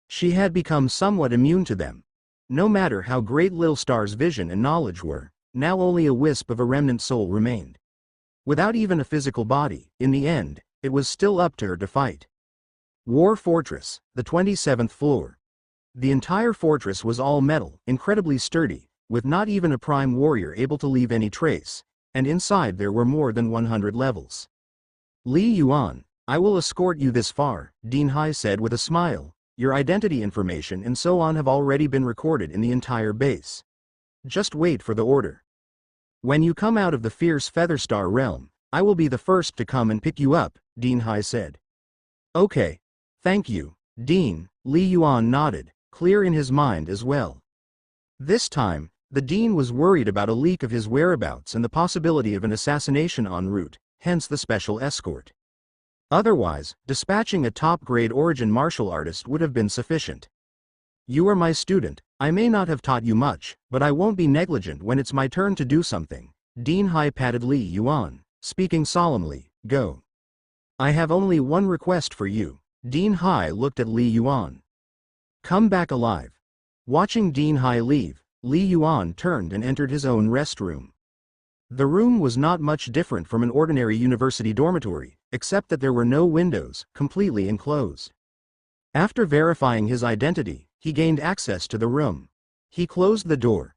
She had become somewhat immune to them. No matter how great Little Star's vision and knowledge were, now only a wisp of a remnant soul remained. Without even a physical body, in the end, it was still up to her to fight. War Fortress, the 27th floor. The entire fortress was all metal, incredibly sturdy, with not even a prime warrior able to leave any trace, and inside there were more than 100 levels. Li Yuan, I will escort you this far, Dean Hai said with a smile. Your identity information and so on have already been recorded in the entire base. Just wait for the order. When you come out of the fierce Featherstar realm, I will be the first to come and pick you up, Dean Hai said. Okay. Thank you, Dean, Li Yuan nodded, clear in his mind as well. This time, the Dean was worried about a leak of his whereabouts and the possibility of an assassination en route, hence the special escort. Otherwise, dispatching a top-grade origin martial artist would have been sufficient. You are my student, I may not have taught you much, but I won't be negligent when it's my turn to do something. Dean Hai patted Li Yuan, speaking solemnly, go. I have only one request for you. Dean Hai looked at Li Yuan. Come back alive. Watching Dean Hai leave, Li Yuan turned and entered his own restroom. The room was not much different from an ordinary university dormitory, except that there were no windows, completely enclosed. After verifying his identity, he gained access to the room. He closed the door.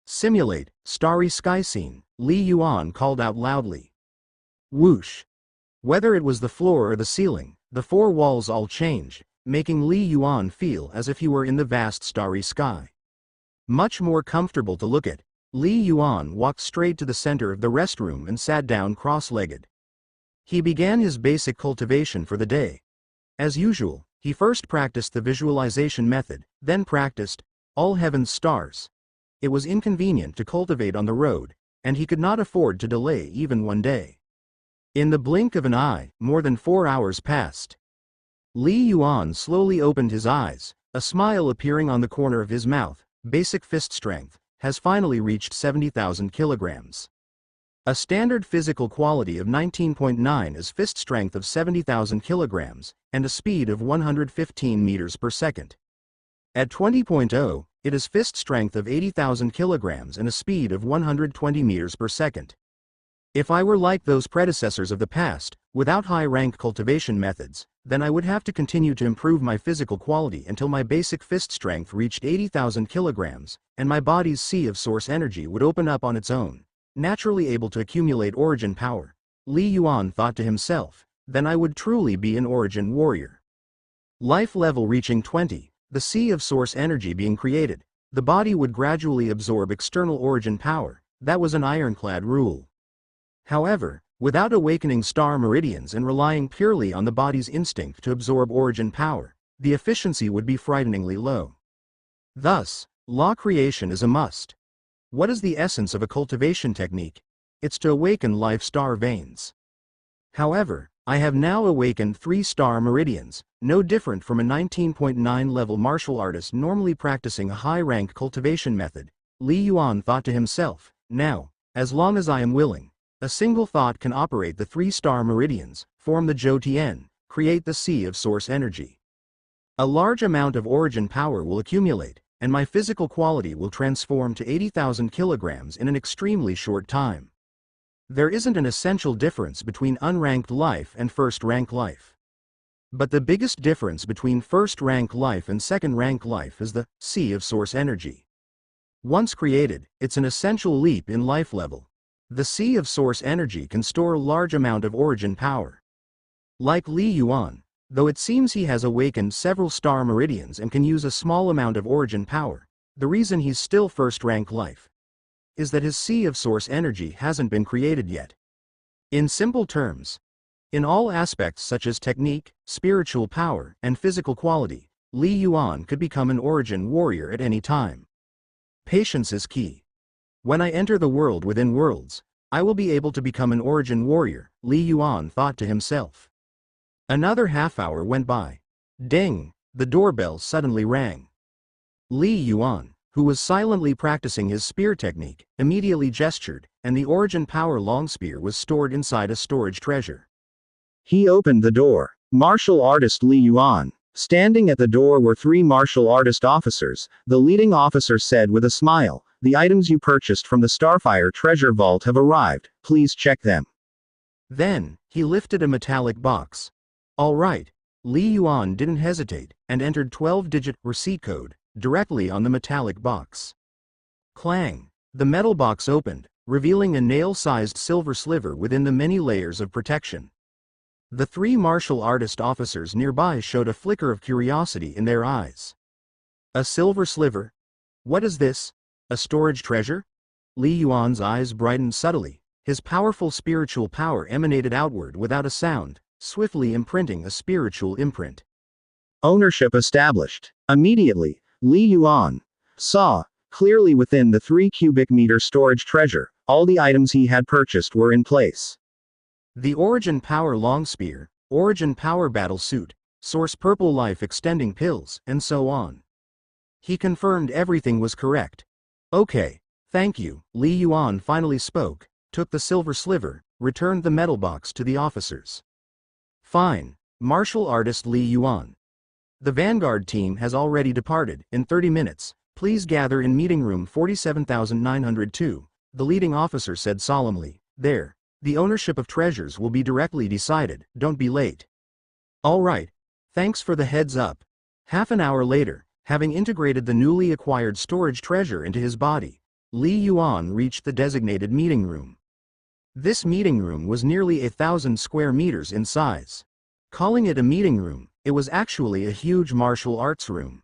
Simulate, starry sky scene, Li Yuan called out loudly. Whoosh. Whether it was the floor or the ceiling, the four walls all changed, making Li Yuan feel as if he were in the vast starry sky. Much more comfortable to look at, Li Yuan walked straight to the center of the restroom and sat down cross-legged. He began his basic cultivation for the day. As usual, he first practiced the visualization method, then practiced all heaven's stars. It was inconvenient to cultivate on the road, and he could not afford to delay even one day. In the blink of an eye, more than 4 hours passed. Li Yuan slowly opened his eyes, a smile appearing on the corner of his mouth. Basic fist strength has finally reached 70,000 kilograms. A standard physical quality of 19.9 is fist strength of 70,000 kilograms, and a speed of 115 meters per second. At 20.0, it is fist strength of 80,000 kilograms and a speed of 120 meters per second. If I were like those predecessors of the past, without high-rank cultivation methods, then I would have to continue to improve my physical quality until my basic fist strength reached 80,000 kilograms, and my body's sea of source energy would open up on its own, naturally able to accumulate origin power. Li Yuan thought to himself, then I would truly be an origin warrior. Life level reaching 20, the sea of source energy being created, the body would gradually absorb external origin power. That was an ironclad rule. However, without awakening star meridians and relying purely on the body's instinct to absorb origin power, the efficiency would be frighteningly low. Thus, law creation is a must. What is the essence of a cultivation technique? It's to awaken life star veins. However, I have now awakened 3 star meridians, no different from a 19.9 level martial artist normally practicing a high-rank cultivation method, Li Yuan thought to himself. Now, as long as I am willing, a single thought can operate the 3-star meridians, form the Zhou Tian, create the sea of source energy. A large amount of origin power will accumulate, and my physical quality will transform to 80,000 kilograms in an extremely short time. There isn't an essential difference between unranked life and first-rank life. But the biggest difference between first-rank life and second-rank life is the sea of source energy. Once created, it's an essential leap in life level. The sea of source energy can store a large amount of origin power. Like Li Yuan, though it seems he has awakened several star meridians and can use a small amount of origin power, the reason he's still first-rank life is that his sea of source energy hasn't been created yet. In simple terms, in all aspects such as technique, spiritual power, and physical quality, Li Yuan could become an origin warrior at any time. Patience is key. When I enter the world within worlds, I will be able to become an origin warrior, Li Yuan thought to himself. Another half-hour went by. Ding! The doorbell suddenly rang. Li Yuan, who was silently practicing his spear technique, immediately gestured, and the origin power long spear was stored inside a storage treasure. He opened the door. Martial artist Li Yuan. Standing at the door were 3 martial artist officers. The leading officer said with a smile, "The items you purchased from the Starfire treasure vault have arrived, please check them." Then, he lifted a metallic box. All right. Li Yuan didn't hesitate, and entered 12-digit receipt code directly on the metallic box. Clang! The metal box opened, revealing a nail-sized silver sliver within the many layers of protection. The 3 martial artist officers nearby showed a flicker of curiosity in their eyes. A silver sliver? What is this? A storage treasure? Li Yuan's eyes brightened subtly. His powerful spiritual power emanated outward without a sound, swiftly imprinting a spiritual imprint. Ownership established. Immediately, Li Yuan saw, clearly within the 3 cubic meter storage treasure, all the items he had purchased were in place. The Origin Power Long Spear, Origin Power Battle Suit, Source Purple Life Extending Pills, and so on. He confirmed everything was correct. Okay, thank you. Li Yuan finally spoke, took the silver sliver, returned the metal box to the officers. Fine, martial artist Li Yuan. The Vanguard team has already departed. In 30 minutes, please gather in meeting room 47,902, the leading officer said solemnly. There. The ownership of treasures will be directly decided, don't be late. All right. Thanks for the heads up. Half an hour later, having integrated the newly acquired storage treasure into his body, Li Yuan reached the designated meeting room. This meeting room was nearly 1,000 square meters in size. Calling it a meeting room, it was actually a huge martial arts room.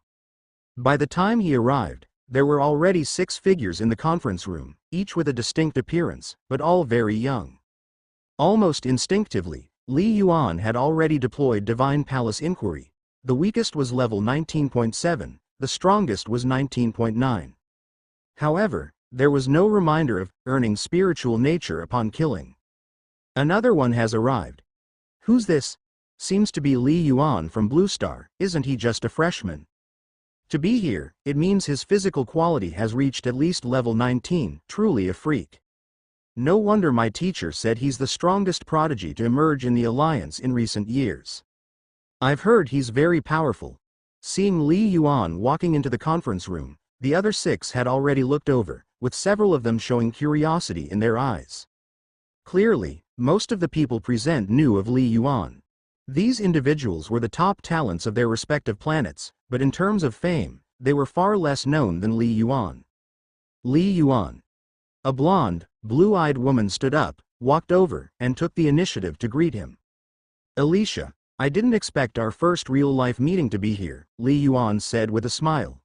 By the time he arrived, there were already 6 figures in the conference room, each with a distinct appearance, but all very young. Almost instinctively, Li Yuan had already deployed Divine Palace Inquiry. The weakest was level 19.7, the strongest was 19.9. However, there was no reminder of earning spiritual nature upon killing. Another one has arrived. Who's this? Seems to be Li Yuan from Blue Star, isn't he just a freshman? To be here, it means his physical quality has reached at least level 19, truly a freak. No wonder my teacher said he's the strongest prodigy to emerge in the Alliance in recent years. I've heard he's very powerful. Seeing Li Yuan walking into the conference room, the other 6 had already looked over, with several of them showing curiosity in their eyes. Clearly, most of the people present knew of Li Yuan. These individuals were the top talents of their respective planets, but in terms of fame, they were far less known than Li Yuan. Li Yuan. A blonde, blue-eyed woman stood up, walked over, and took the initiative to greet him. Alicia, I didn't expect our first real-life meeting to be here, Li Yuan said with a smile.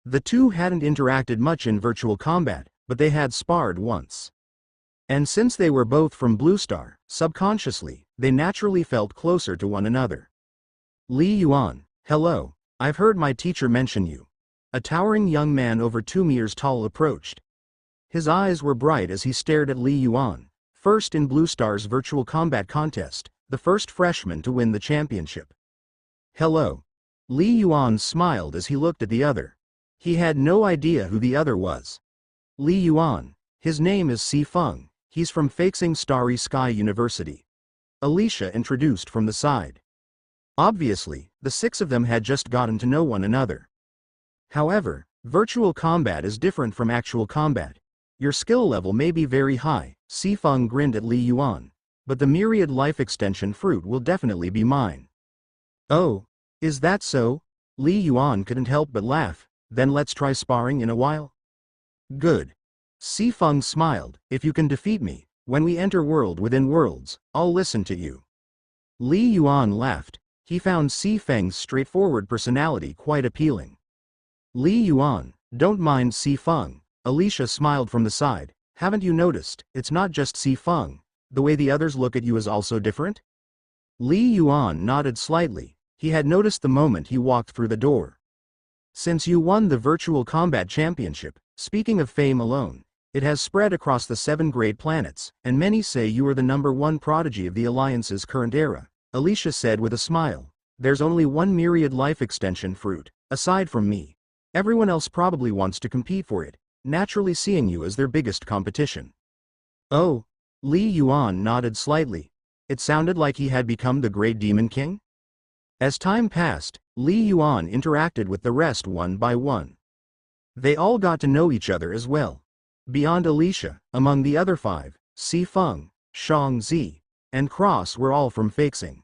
The two hadn't interacted much in virtual combat, but they had sparred once. And since they were both from Blue Star, subconsciously, they naturally felt closer to one another. Li Yuan, hello, I've heard my teacher mention you. A towering young man over 2 meters tall approached. His eyes were bright as he stared at Li Yuan, first in Blue Star's virtual combat contest, the first freshman to win the championship. Hello. Li Yuan smiled as he looked at the other. He had no idea who the other was. Li Yuan. His name is Si Feng. He's from Feixing Starry Sky University. Alicia introduced from the side. Obviously, the six of them had just gotten to know one another. However, virtual combat is different from actual combat. Your skill level may be very high, Si Feng grinned at Li Yuan, but the myriad life extension fruit will definitely be mine. Oh, is that so? Li Yuan couldn't help but laugh. Then let's try sparring in a while? Good. Si Feng smiled. If you can defeat me, when we enter world within worlds, I'll listen to you. Li Yuan laughed. He found Si Feng's straightforward personality quite appealing. Li Yuan, don't mind Si Feng. Alicia smiled from the side. Haven't you noticed, it's not just Si Feng, the way the others look at you is also different? Li Yuan nodded slightly. He had noticed the moment he walked through the door. Since you won the Virtual Combat Championship, speaking of fame alone, it has spread across the 7 great planets, and many say you are the #1 prodigy of the Alliance's current era, Alicia said with a smile. There's only one myriad life extension fruit, aside from me. Everyone else probably wants to compete for it, naturally seeing you as their biggest competition. Oh, Li Yuan nodded slightly. It sounded like he had become the Great Demon King? As time passed, Li Yuan interacted with the rest one by one. They all got to know each other as well. Beyond Alicia, among the other 5, Si Feng, Shang Zi, and Cross were all from Feixing.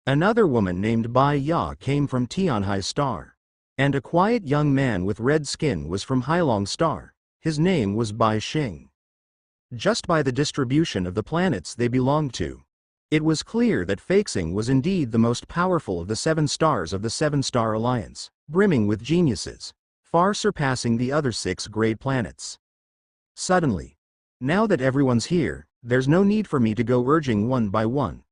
Another woman named Bai Ya came from Tianhai Star. And a quiet young man with red skin was from Hailong Star. His name was Bai Xing. Just by the distribution of the planets they belonged to, it was clear that Feixing was indeed the most powerful of the 7 stars of the 7-star alliance, brimming with geniuses, far surpassing the other 6 great planets. Suddenly, now that everyone's here, there's no need for me to go urging one by one.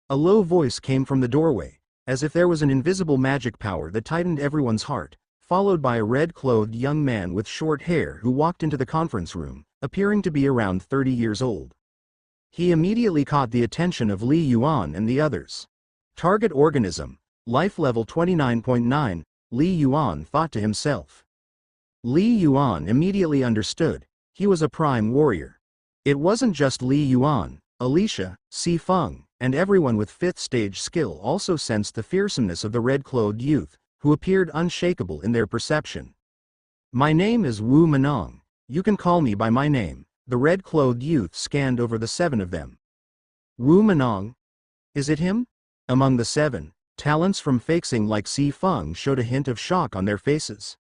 A low voice came from the doorway, as if there was an invisible magic power that tightened everyone's heart, followed by a red-clothed young man with short hair who walked into the conference room, appearing to be around 30 years old. He immediately caught the attention of Li Yuan and the others. Target organism, life level 29.9, Li Yuan thought to himself. Li Yuan immediately understood. He was a prime warrior. It wasn't just Li Yuan, Alicia, Si Feng, and everyone with 5th stage skill also sensed the fearsomeness of the red-clothed youth, who appeared unshakable in their perception. My name is Wu Menong. You can call me by my name. The red-clothed youth scanned over the 7 of them. Wu Menong? Is it him? Among the 7, talents from Feixing like Si Feng showed a hint of shock on their faces.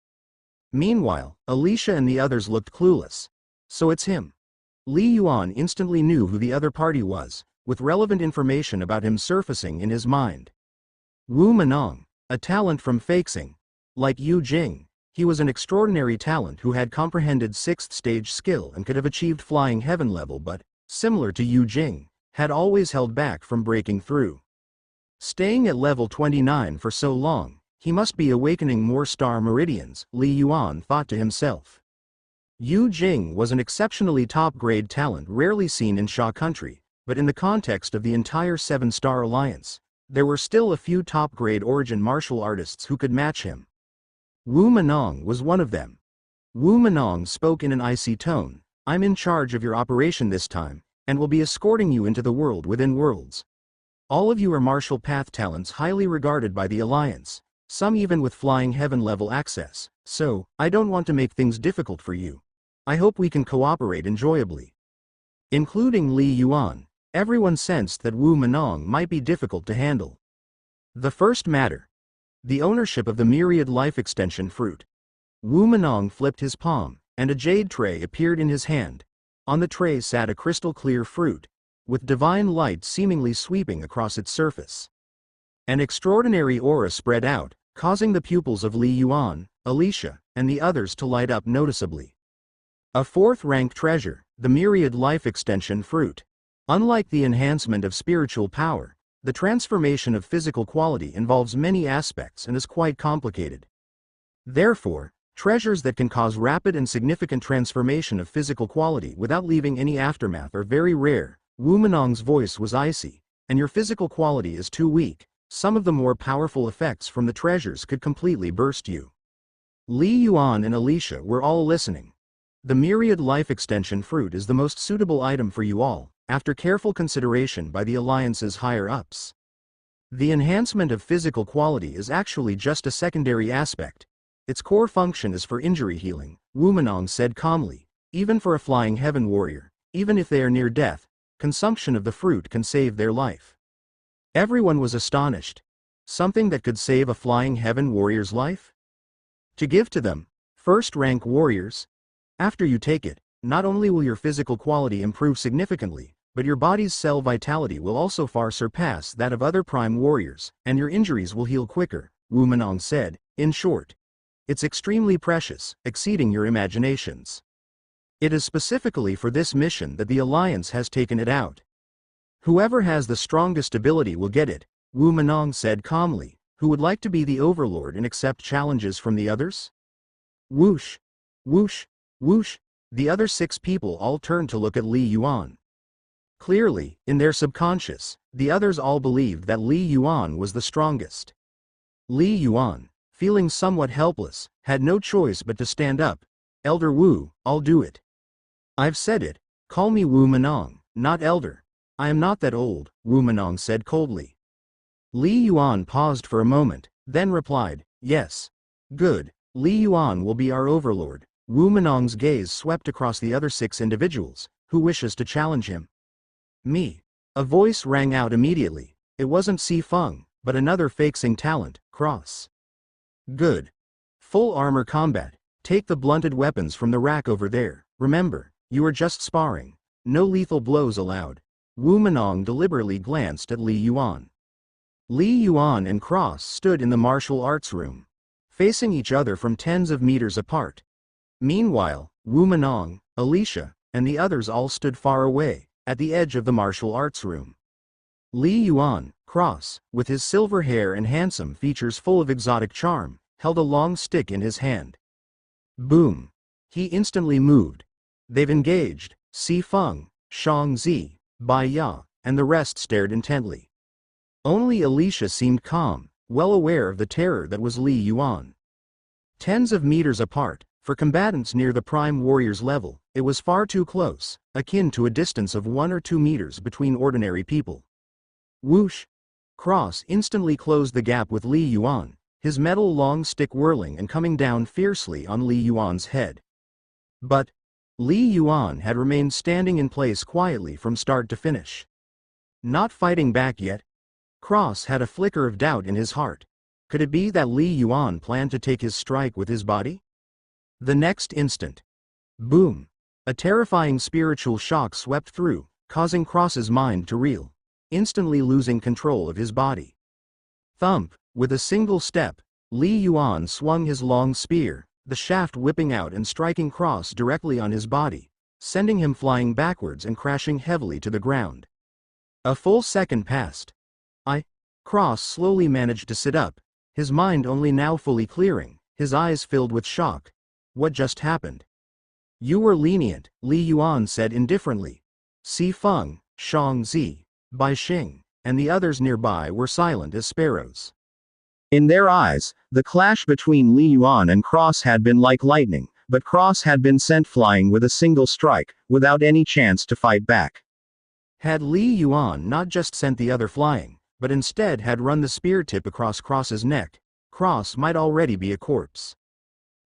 Meanwhile, Alicia and the others looked clueless. So it's him. Li Yuan instantly knew who the other party was, with relevant information about him surfacing in his mind. Wu Menong, a talent from Feixing. Like Yu Jing, he was an extraordinary talent who had comprehended 6th stage skill and could have achieved flying heaven level but, similar to Yu Jing, had always held back from breaking through. Staying at level 29 for so long, he must be awakening more star meridians, Li Yuan thought to himself. Yu Jing was an exceptionally top-grade talent rarely seen in Sha country, but in the context of the entire 7-star alliance, there were still a few top-grade origin martial artists who could match him. Wu Menong was one of them. Wu Menong spoke in an icy tone. I'm in charge of your operation this time, and will be escorting you into the world within worlds. All of you are martial path talents highly regarded by the alliance, some even with flying heaven level access, so, I don't want to make things difficult for you. I hope we can cooperate enjoyably. Including Li Yuan, everyone sensed that Wu Menong might be difficult to handle. The first matter. The ownership of the myriad life extension fruit. Wu Menong flipped his palm, and a jade tray appeared in his hand. On the tray sat a crystal-clear fruit, with divine light seemingly sweeping across its surface. An extraordinary aura spread out, causing the pupils of Li Yuan, Alicia, and the others to light up noticeably. A 4th-rank treasure, the myriad life extension fruit. Unlike the enhancement of spiritual power, the transformation of physical quality involves many aspects and is quite complicated. Therefore, treasures that can cause rapid and significant transformation of physical quality without leaving any aftermath are very rare. Wu Menong's voice was icy, and your physical quality is too weak. Some of the more powerful effects from the treasures could completely burst you. Li Yuan and Alicia were all listening. The Myriad Life Extension fruit is the most suitable item for you all, after careful consideration by the Alliance's higher-ups. The enhancement of physical quality is actually just a secondary aspect. Its core function is for injury healing, Wu Menong said calmly. Even for a flying heaven warrior, even if they are near death, consumption of the fruit can save their life. Everyone was astonished. Something that could save a flying heaven warrior's life? To give to them, first-rank warriors? After you take it, not only will your physical quality improve significantly, but your body's cell vitality will also far surpass that of other prime warriors, and your injuries will heal quicker, Wu Menong said. In short, it's extremely precious, exceeding your imaginations. It is specifically for this mission that the Alliance has taken it out. Whoever has the strongest ability will get it, Wu Menong said calmly. Who would like to be the overlord and accept challenges from the others? Whoosh! Whoosh! Whoosh! The other 6 people all turned to look at Li Yuan. Clearly, in their subconscious, the others all believed that Li Yuan was the strongest. Li Yuan, feeling somewhat helpless, had no choice but to stand up. Elder Wu, I'll do it. I've said it, call me Wu Menong, not Elder. I am not that old, Wu Menong said coldly. Li Yuan paused for a moment, then replied, yes. Good, Li Yuan will be our overlord. Wu Menong's gaze swept across the other 6 individuals. Who wishes to challenge him? Me. A voice rang out immediately. It wasn't Si Feng, but another fake-sing talent, Cross. Good. Full armor combat. Take the blunted weapons from the rack over there. Remember, you are just sparring. No lethal blows allowed. Wu Menong deliberately glanced at Li Yuan. Li Yuan and Cross stood in the martial arts room, facing each other from tens of meters apart. Meanwhile, Wu Menong, Alicia, and the others all stood far away, at the edge of the martial arts room. Li Yuan, Cross, with his silver hair and handsome features full of exotic charm, held a long stick in his hand. Boom! He instantly moved. They've engaged. Si Feng, Shang Zi, Bai Ya, and the rest stared intently. Only Alicia seemed calm, well aware of the terror that was Li Yuan. Tens of meters apart, for combatants near the prime warrior's level, it was far too close, akin to a distance of 1 or 2 meters between ordinary people. Whoosh! Cross instantly closed the gap with Li Yuan, his metal long stick whirling and coming down fiercely on Li Yuan's head. But Li Yuan had remained standing in place quietly from start to finish. Not fighting back yet. Cross had a flicker of doubt in his heart. Could it be that Li Yuan planned to take his strike with his body? The next instant. Boom! A terrifying spiritual shock swept through, causing Cross's mind to reel, instantly losing control of his body. Thump! With a single step, Li Yuan swung his long spear, the shaft whipping out and striking Cross directly on his body, sending him flying backwards and crashing heavily to the ground. A full second passed. Cross slowly managed to sit up, his mind only now fully clearing, his eyes filled with shock. What just happened? You were lenient, Li Yuan said indifferently. Si Feng, Shang Zi, Bai Xing, and the others nearby were silent as sparrows. In their eyes, the clash between Li Yuan and Cross had been like lightning, but Cross had been sent flying with a single strike, without any chance to fight back. Had Li Yuan not just sent the other flying, but instead had run the spear tip across Cross's neck, Cross might already be a corpse.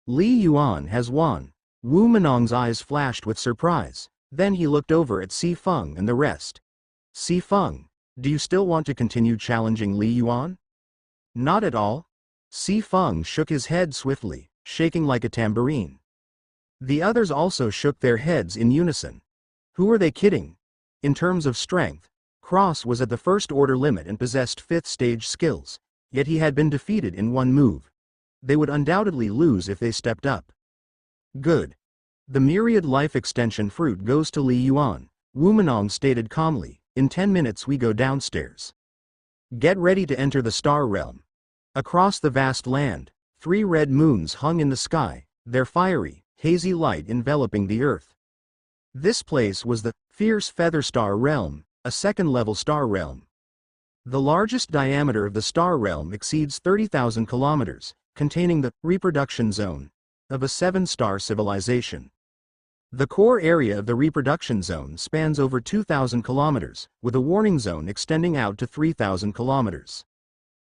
Li Yuan has won. Wu Menong's eyes flashed with surprise, then he looked over at Si Feng and the rest. Si Feng, do you still want to continue challenging Li Yuan? Not at all. Si Feng shook his head swiftly, shaking like a tambourine. The others also shook their heads in unison. Who are they kidding? In terms of strength, Cross was at the first order limit and possessed 5th stage skills, yet he had been defeated in one move. They would undoubtedly lose if they stepped up. Good. The Myriad Life Extension fruit goes to Li Yuan, Wu Menong stated calmly. In 10 minutes we go downstairs. Get ready to enter the Star Realm. Across the vast land, 3 red moons hung in the sky, their fiery, hazy light enveloping the earth. This place was the Fierce Feather Star Realm, a second-level star realm. The largest diameter of the star realm exceeds 30,000 kilometers, containing the reproduction zone of a 7-star civilization. The core area of the reproduction zone spans over 2,000 kilometers, with a warning zone extending out to 3,000 kilometers.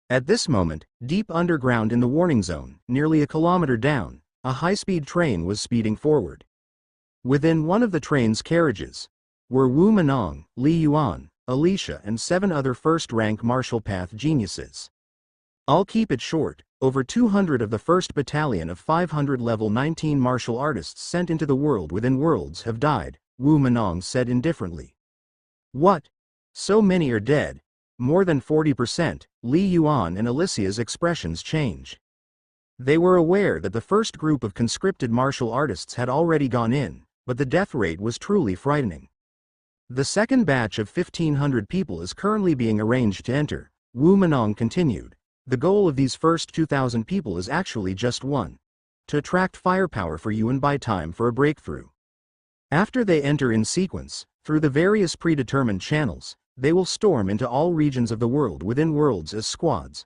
At this moment, deep underground in the warning zone, nearly a kilometer down, a high-speed train was speeding forward. Within one of the train's carriages were Wu Menong, Li Yuan, Alicia and 7 other first-rank martial path geniuses. I'll keep it short. Over 200 of the 1st Battalion of 500 level 19 martial artists sent into the world within worlds have died, Wu Menong said indifferently. What? So many are dead? More than 40%, Li Yuan and Alicia's expressions change. They were aware that the first group of conscripted martial artists had already gone in, but the death rate was truly frightening. The second batch of 1,500 people is currently being arranged to enter, Wu Menong continued. The goal of these first 2,000 people is actually just one: to attract firepower for you and buy time for a breakthrough. After they enter in sequence, through the various predetermined channels, they will storm into all regions of the world within worlds as squads.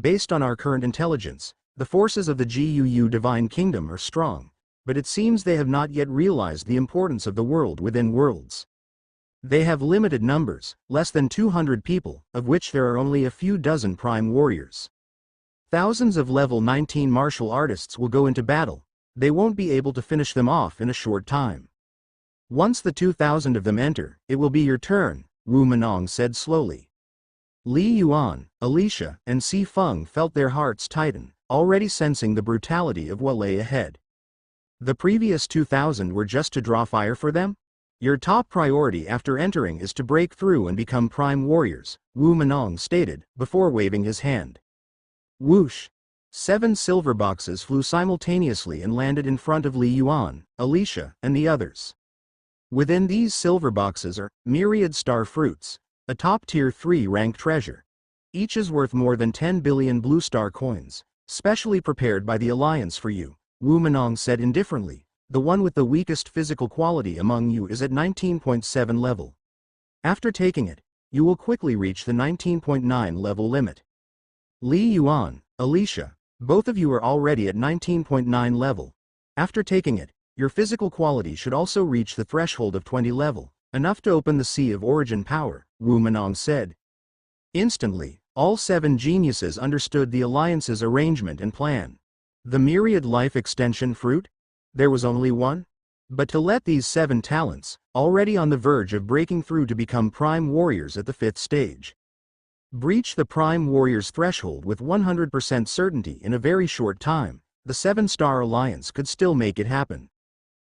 Based on our current intelligence, the forces of the GUU Divine Kingdom are strong, but it seems they have not yet realized the importance of the world within worlds. They have limited numbers, less than 200 people, of which there are only a few dozen prime warriors. Thousands of level 19 martial artists will go into battle. They won't be able to finish them off in a short time. Once the 2,000 of them enter, it will be your turn, Wu Menong said slowly. Li Yuan, Alicia, and Si Feng felt their hearts tighten, already sensing the brutality of what lay ahead. The previous 2,000 were just to draw fire for them? Your top priority after entering is to break through and become prime warriors, Wu Menong stated, before waving his hand. Whoosh! 7 silver boxes flew simultaneously and landed in front of Li Yuan, Alicia, and the others. Within these silver boxes are myriad star fruits, a top tier 3 rank treasure. Each is worth more than 10 billion blue star coins, specially prepared by the Alliance for you, Wu Menong said indifferently. The one with the weakest physical quality among you is at 19.7 level. After taking it, you will quickly reach the 19.9 level limit. Li Yuan, Alicia, both of you are already at 19.9 level. After taking it, your physical quality should also reach the threshold of 20 level, enough to open the Sea of Origin power, Wu Menong said. Instantly, all 7 geniuses understood the Alliance's arrangement and plan. The myriad life extension fruit? There was only one? But to let these 7 talents, already on the verge of breaking through to become prime warriors at the 5th stage, breach the prime warriors threshold with 100% certainty in a very short time, the 7-star alliance could still make it happen.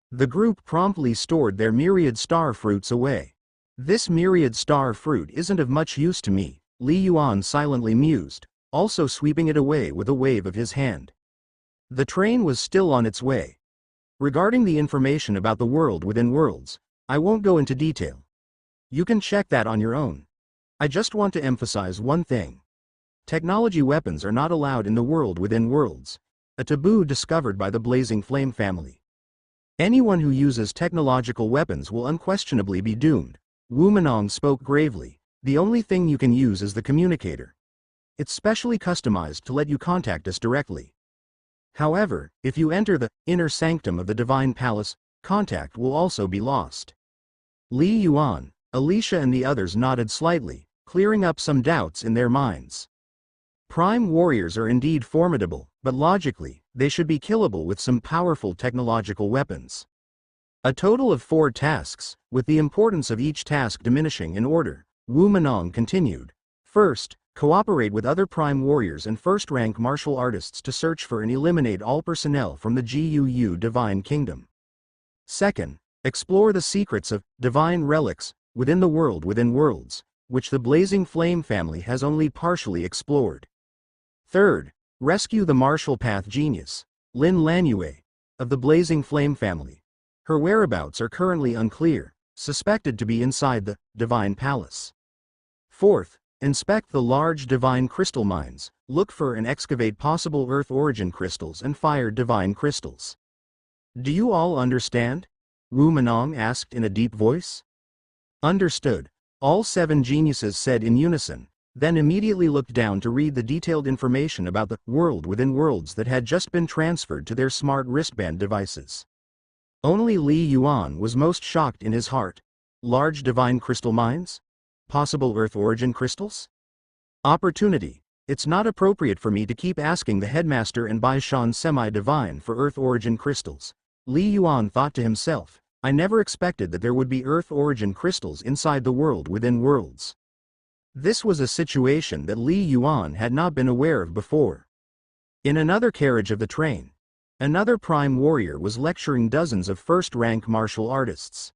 The group promptly stored their myriad star fruits away. This myriad star fruit isn't of much use to me, Li Yuan silently mused, also sweeping it away with a wave of his hand. The train was still on its way. Regarding the information about the world within worlds, I won't go into detail. You can check that on your own. I just want to emphasize one thing. Technology weapons are not allowed in the world within worlds, a taboo discovered by the Blazing Flame family. Anyone who uses technological weapons will unquestionably be doomed, Wu Menong spoke gravely. The only thing you can use is the communicator. It's specially customized to let you contact us directly. However, if you enter the inner sanctum of the Divine Palace, contact will also be lost. Li Yuan, Alicia and the others nodded slightly, clearing up some doubts in their minds. Prime warriors are indeed formidable, but logically, they should be killable with some powerful technological weapons. A total of 4 tasks, with the importance of each task diminishing in order, Wu Menong continued. First, cooperate with other prime warriors and first-rank martial artists to search for and eliminate all personnel from the GUU Divine Kingdom. Second, explore the secrets of divine relics within the world within worlds, which the Blazing Flame family has only partially explored. Third, rescue the martial path genius, Lin Lanyue, of the Blazing Flame family. Her whereabouts are currently unclear, suspected to be inside the Divine Palace. Fourth, inspect the large divine crystal mines, look for and excavate possible Earth origin crystals and fire divine crystals. Do you all understand? Wu Menong asked in a deep voice. Understood, all 7 geniuses said in unison, then immediately looked down to read the detailed information about the world within worlds that had just been transferred to their smart wristband devices. Only Li Yuan was most shocked in his heart. Large divine crystal mines? Possible Earth origin crystals? Opportunity. It's not appropriate for me to keep asking the headmaster and Bai Shan semi-divine for Earth origin crystals. Li Yuan thought to himself, I never expected that there would be Earth origin crystals inside the world within worlds. This was a situation that Li Yuan had not been aware of before. In another carriage of the train, another prime warrior was lecturing dozens of first-rank martial artists.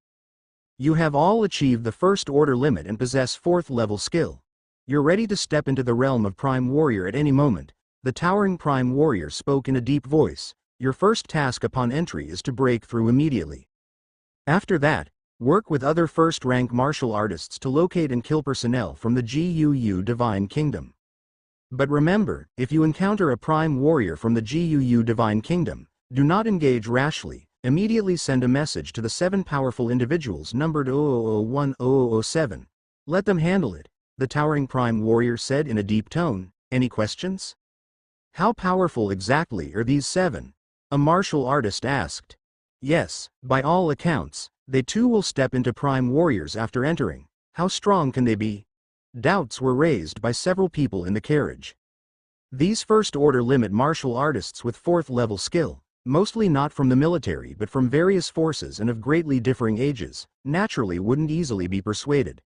You have all achieved the first order limit and possess fourth level skill. You're ready to step into the realm of prime warrior at any moment. The towering prime warrior spoke in a deep voice. Your first task upon entry is to break through immediately. After that, work with other first-rank martial artists to locate and kill personnel from the GUU Divine Kingdom. But remember, if you encounter a prime warrior from the GUU Divine Kingdom, do not engage rashly. Immediately send a message to the 7 powerful individuals numbered 0001-0007. Let them handle it, the towering prime warrior said in a deep tone. Any questions? How powerful exactly are these 7? A martial artist asked. Yes, by all accounts, they too will step into prime warriors after entering. How strong can they be? Doubts were raised by several people in the carriage. These first-order limit martial artists with 4th level skill, mostly not from the military but from various forces and of greatly differing ages, naturally wouldn't easily be persuaded.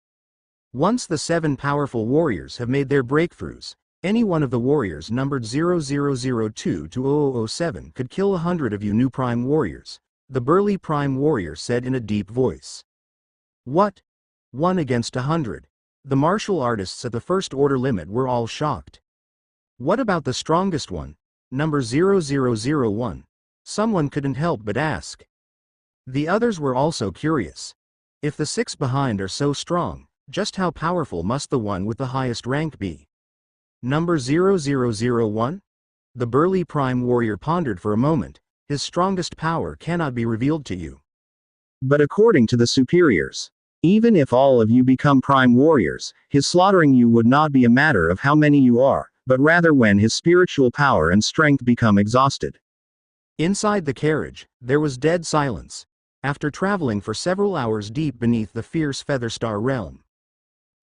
Once the 7 powerful warriors have made their breakthroughs, any one of the warriors numbered 0002 to 0007 could kill 100 of you new prime warriors, the burly prime warrior said in a deep voice. What? 1 against 100? The martial artists at the first order limit were all shocked. What about the strongest one, number 0001? Someone couldn't help but ask. The others were also curious. If the 6 behind are so strong, just how powerful must the one with the highest rank be? Number 0001? The burly prime warrior pondered for a moment. His strongest power cannot be revealed to you. But according to the superiors, even if all of you become prime warriors, his slaughtering you would not be a matter of how many you are, but rather when his spiritual power and strength become exhausted. Inside the carriage, there was dead silence, after traveling for several hours deep beneath the fierce Featherstar realm.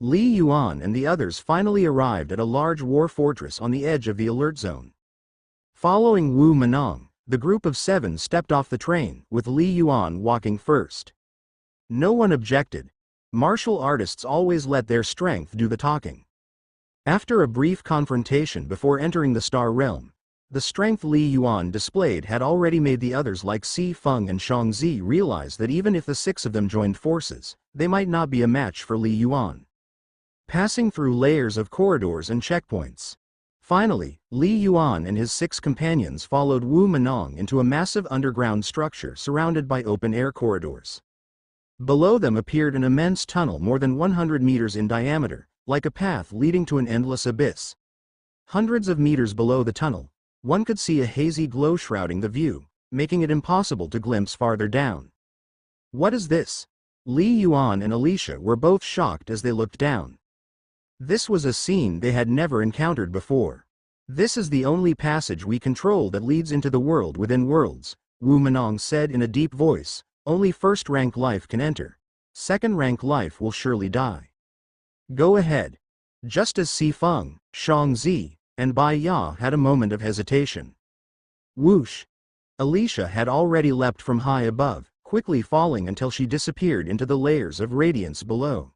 Li Yuan and the others finally arrived at a large war fortress on the edge of the alert zone. Following Wu Menong, the group of 7 stepped off the train, with Li Yuan walking first. No one objected. Martial artists always let their strength do the talking. After a brief confrontation before entering the Star Realm, the strength Li Yuan displayed had already made the others like Si Feng and Shang Zi realize that even if the 6 of them joined forces, they might not be a match for Li Yuan. Passing through layers of corridors and checkpoints. Finally, Li Yuan and his 6 companions followed Wu Menong into a massive underground structure surrounded by open-air corridors. Below them appeared an immense tunnel more than 100 meters in diameter, like a path leading to an endless abyss. Hundreds of meters below the tunnel, one could see a hazy glow shrouding the view, making it impossible to glimpse farther down. What is this? Li Yuan and Alicia were both shocked as they looked down. This was a scene they had never encountered before. This is the only passage we control that leads into the world within worlds, Wu Menong said in a deep voice. Only first-rank life can enter. Second-rank life will surely die. Go ahead. Just as Si Feng, Shang Zi, and Bai Ya had a moment of hesitation. Whoosh! Alicia had already leapt from high above, quickly falling until she disappeared into the layers of radiance below.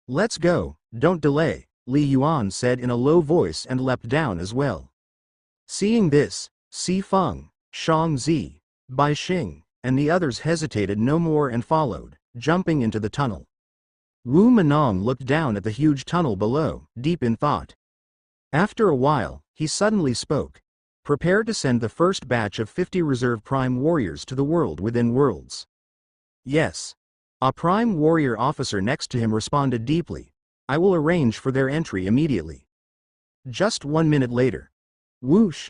Let's go, don't delay, Li Yuan said in a low voice and leapt down as well. Seeing this, Si Feng, Shang Zi, Bai Xing, and the others hesitated no more and followed, jumping into the tunnel. Wu Menong looked down at the huge tunnel below, deep in thought. After a while, he suddenly spoke. Prepare to send the first batch of 50 reserve prime warriors to the world within worlds. Yes. A prime warrior officer next to him responded deeply. I will arrange for their entry immediately. Just 1 minute later. Whoosh!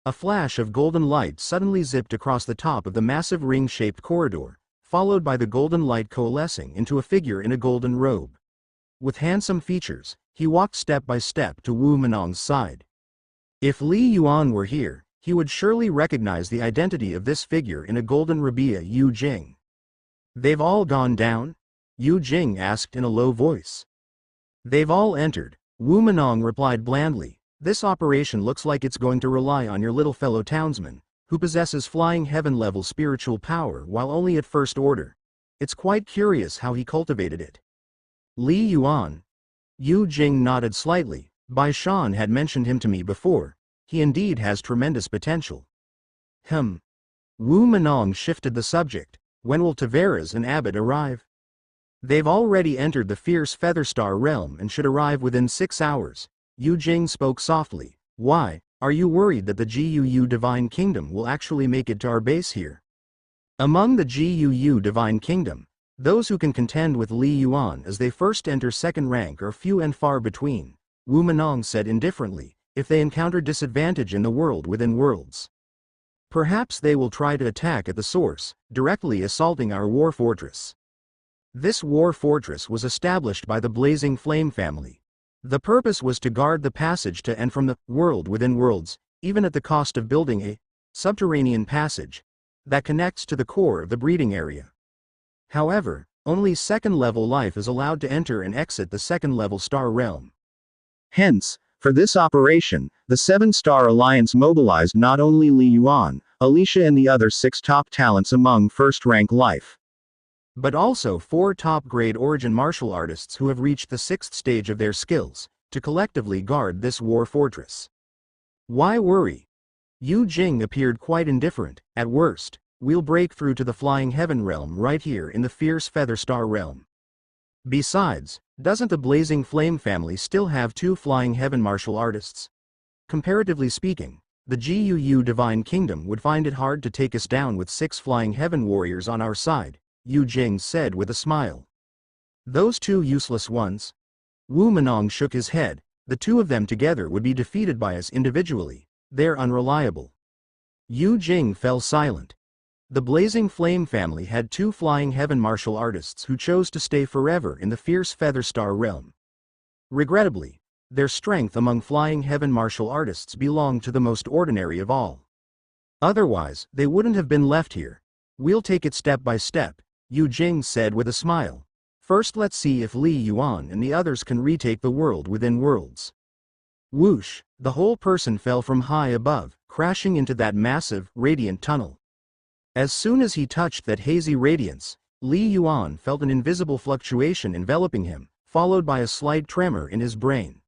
A flash of golden light suddenly zipped across the top of the massive ring-shaped corridor, followed by the golden light coalescing into a figure in a golden robe. With handsome features, he walked step by step to Wu Menong's side. If Li Yuan were here, he would surely recognize the identity of this figure in a golden Rabia Yu Jing. "They've all gone down?" Yu Jing asked in a low voice. "They've all entered," Wu Menong replied blandly. "This operation looks like it's going to rely on your little fellow townsman, who possesses flying heaven-level spiritual power while only at first order. It's quite curious how he cultivated it." Li Yuan. Yu Jing nodded slightly. Bai Shan had mentioned him to me before. He indeed has tremendous potential. Wu Menong shifted the subject. "When will Tavares and Abbott arrive?" "They've already entered the fierce Featherstar realm and should arrive within 6 hours. Yu Jing spoke softly. "Why, are you worried that the GUU Divine Kingdom will actually make it to our base here?" "Among the GUU Divine Kingdom, those who can contend with Li Yuan as they first enter second rank are few and far between," Wu Menong said indifferently, "if they encounter disadvantage in the world within worlds. Perhaps they will try to attack at the source, directly assaulting our war fortress." This war fortress was established by the Blazing Flame family. The purpose was to guard the passage to and from the world within worlds, even at the cost of building a subterranean passage that connects to the core of the breeding area. However, only second-level life is allowed to enter and exit the second-level star realm. Hence, for this operation, the Seven-Star Alliance mobilized not only Li Yuan, Alicia and the other 6 top talents among first-rank life, but also 4 top-grade origin martial artists who have reached the 6th stage of their skills, to collectively guard this war fortress. Why worry? Yu Jing appeared quite indifferent. "At worst, we'll break through to the Flying Heaven realm right here in the fierce Featherstar realm. Besides, doesn't the Blazing Flame family still have 2 Flying Heaven martial artists? Comparatively speaking, the GUU Divine Kingdom would find it hard to take us down with 6 Flying Heaven warriors on our side," Yu Jing said with a smile. "Those 2 useless ones?" Wu Menong shook his head. "The 2 of them together would be defeated by us individually. They're unreliable." Yu Jing fell silent. The Blazing Flame family had 2 Flying Heaven martial artists who chose to stay forever in the fierce Featherstar realm. Regrettably, their strength among Flying Heaven martial artists belonged to the most ordinary of all. Otherwise, they wouldn't have been left here. "We'll take it step by step," Yu Jing said with a smile. "First let's see if Li Yuan and the others can retake the world within worlds." Whoosh, the whole person fell from high above, crashing into that massive, radiant tunnel. As soon as he touched that hazy radiance, Li Yuan felt an invisible fluctuation enveloping him, followed by a slight tremor in his brain.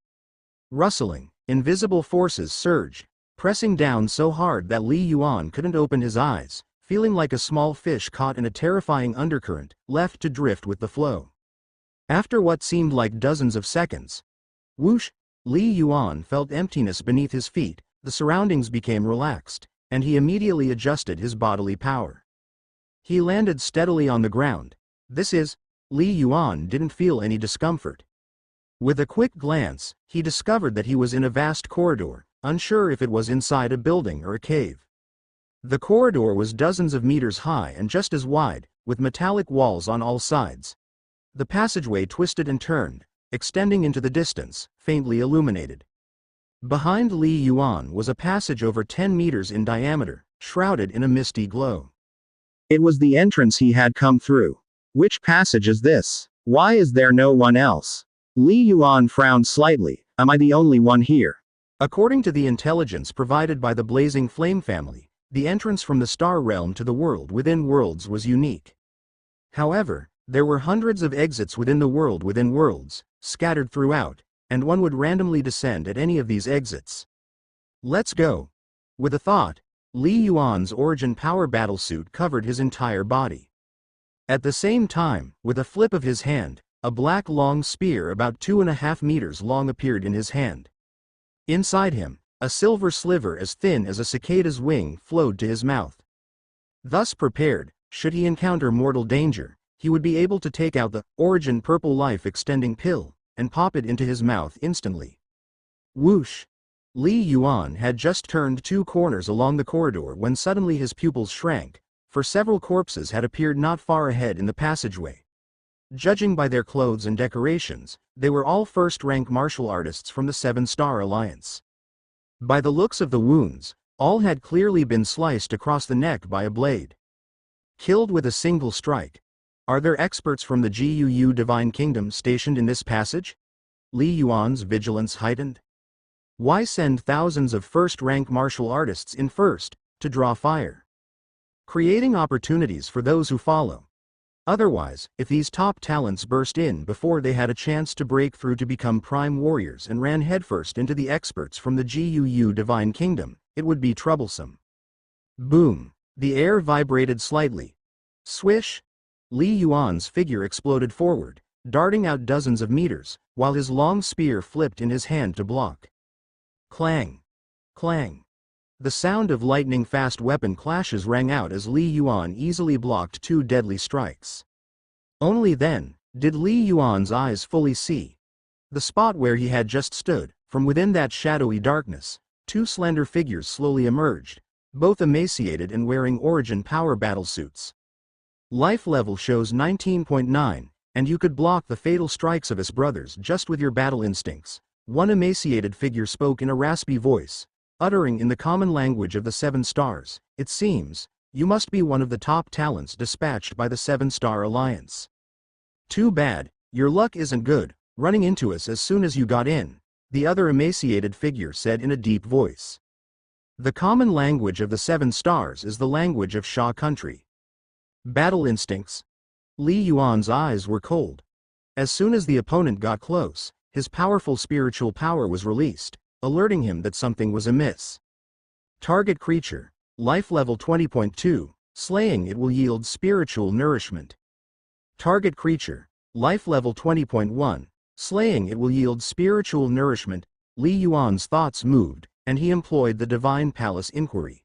Rustling, invisible forces surged, pressing down so hard that Li Yuan couldn't open his eyes, feeling like a small fish caught in a terrifying undercurrent, left to drift with the flow. After what seemed like dozens of seconds, whoosh, Li Yuan felt emptiness beneath his feet, the surroundings became relaxed, and he immediately adjusted his bodily power. He landed steadily on the ground. Li Yuan didn't feel any discomfort. With a quick glance, he discovered that he was in a vast corridor, unsure if it was inside a building or a cave. The corridor was dozens of meters high and just as wide, with metallic walls on all sides. The passageway twisted and turned, extending into the distance, faintly illuminated. Behind Li Yuan was a passage over 10 meters in diameter, shrouded in a misty glow. It was the entrance he had come through. Which passage is this? Why is there no one else? Li Yuan frowned slightly. Am I the only one here? According to the intelligence provided by the Blazing Flame family, the entrance from the star realm to the world within worlds was unique. However, there were hundreds of exits within the world within worlds, scattered throughout, and one would randomly descend at any of these exits. "Let's go." With a thought, Li Yuan's origin power battlesuit covered his entire body. At the same time, with a flip of his hand, a black long spear about 2.5 meters long appeared in his hand. Inside him, a silver sliver as thin as a cicada's wing flowed to his mouth. Thus prepared, should he encounter mortal danger, he would be able to take out the origin purple life extending pill and pop it into his mouth instantly. Whoosh! Li Yuan had just turned 2 corners along the corridor when suddenly his pupils shrank, for several corpses had appeared not far ahead in the passageway. Judging by their clothes and decorations, they were all first-rank martial artists from the Seven-Star Alliance. By the looks of the wounds, All had clearly been sliced across the neck by a blade. Killed with a single strike. Are there experts from the GUU Divine Kingdom stationed in this passage? Li Yuan's vigilance heightened. Why send thousands of first-rank martial artists in first, to draw fire? Creating opportunities for those who follow. Otherwise, if these top talents burst in before they had a chance to break through to become prime warriors and ran headfirst into the experts from the GUU Divine Kingdom, it would be troublesome. Boom! The air vibrated slightly. Swish! Li Yuan's figure exploded forward, darting out dozens of meters, while his long spear flipped in his hand to block. Clang! Clang! The sound of lightning-fast weapon clashes rang out as Li Yuan easily blocked two deadly strikes. Only then did Li Yuan's eyes fully see. The spot where he had just stood, from within that shadowy darkness, two slender figures slowly emerged, both emaciated and wearing Origin Power battlesuits. Life level shows 19.9, and you could block the fatal strikes of us brothers just with your battle instincts. One emaciated figure spoke in a raspy voice, uttering in the common language of the Seven Stars. It seems, you must be one of the top talents dispatched by the Seven-Star Alliance. Too bad, your luck isn't good, running into us as soon as you got in, the other emaciated figure said in a deep voice. The common language of the Seven Stars is the language of Sha country. Battle instincts. Li Yuan's eyes were cold. As soon as the opponent got close, his powerful spiritual power was released, alerting him that something was amiss. Target creature, life level 20.2, slaying it will yield spiritual nourishment. Target creature, life level 20.1, slaying it will yield spiritual nourishment. Li Yuan's thoughts moved, and he employed the Divine Palace inquiry.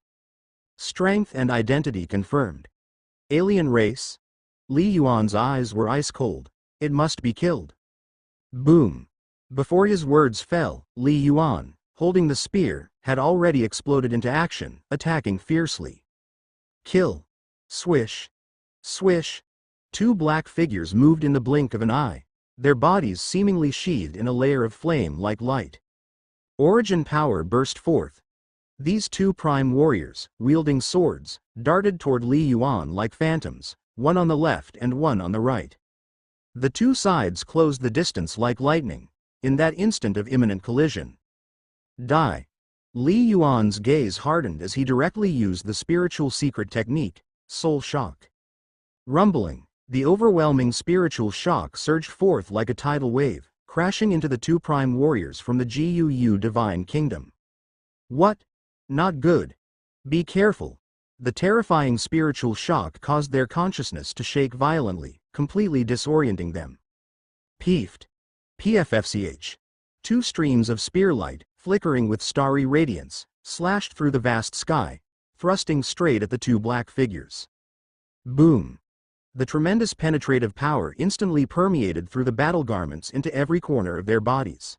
Strength and identity confirmed. Alien race? Li Yuan's eyes were ice cold. It must be killed. Boom. Before his words fell, Li Yuan, holding the spear, had already exploded into action, attacking fiercely. Kill. Swish. Swish. Two black figures moved in the blink of an eye, their bodies seemingly sheathed in a layer of flame-like light. Origin power burst forth. These two prime warriors, wielding swords, darted toward Li Yuan like phantoms, one on the left and one on the right. The two sides closed the distance like lightning, in that instant of imminent collision. Die. Li Yuan's gaze hardened as he directly used the spiritual secret technique, Soul Shock. Rumbling, the overwhelming spiritual shock surged forth like a tidal wave, crashing into the two prime warriors from the GUU Divine Kingdom. What? Not good. Be careful. The terrifying spiritual shock caused their consciousness to shake violently, completely disorienting them. Peefed. PFFCH. Two streams of spear light, flickering with starry radiance, slashed through the vast sky, thrusting straight at the two black figures. Boom. The tremendous penetrative power instantly permeated through the battle garments into every corner of their bodies.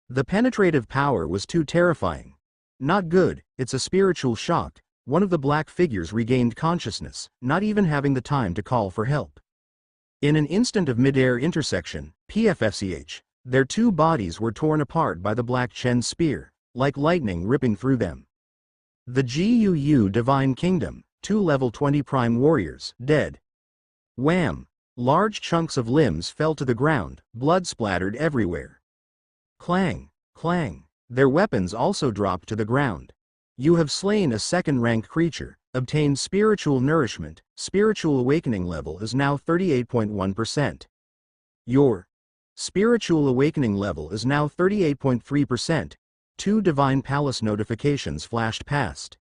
The penetrative power was too terrifying. Not good, it's a spiritual shock. One of the black figures regained consciousness, not even having the time to call for help. In an instant of mid-air intersection, PFFCH, their two bodies were torn apart by the Black Chen spear, like lightning ripping through them. The GUU Divine Kingdom, two level 20 prime warriors, dead. Wham! Large chunks of limbs fell to the ground, blood splattered everywhere. Clang, clang, their weapons also dropped to the ground. You have slain a second-rank creature, obtained spiritual nourishment, spiritual awakening level is now 38.1%. Your spiritual awakening level is now 38.3%. Two Divine Palace notifications flashed past.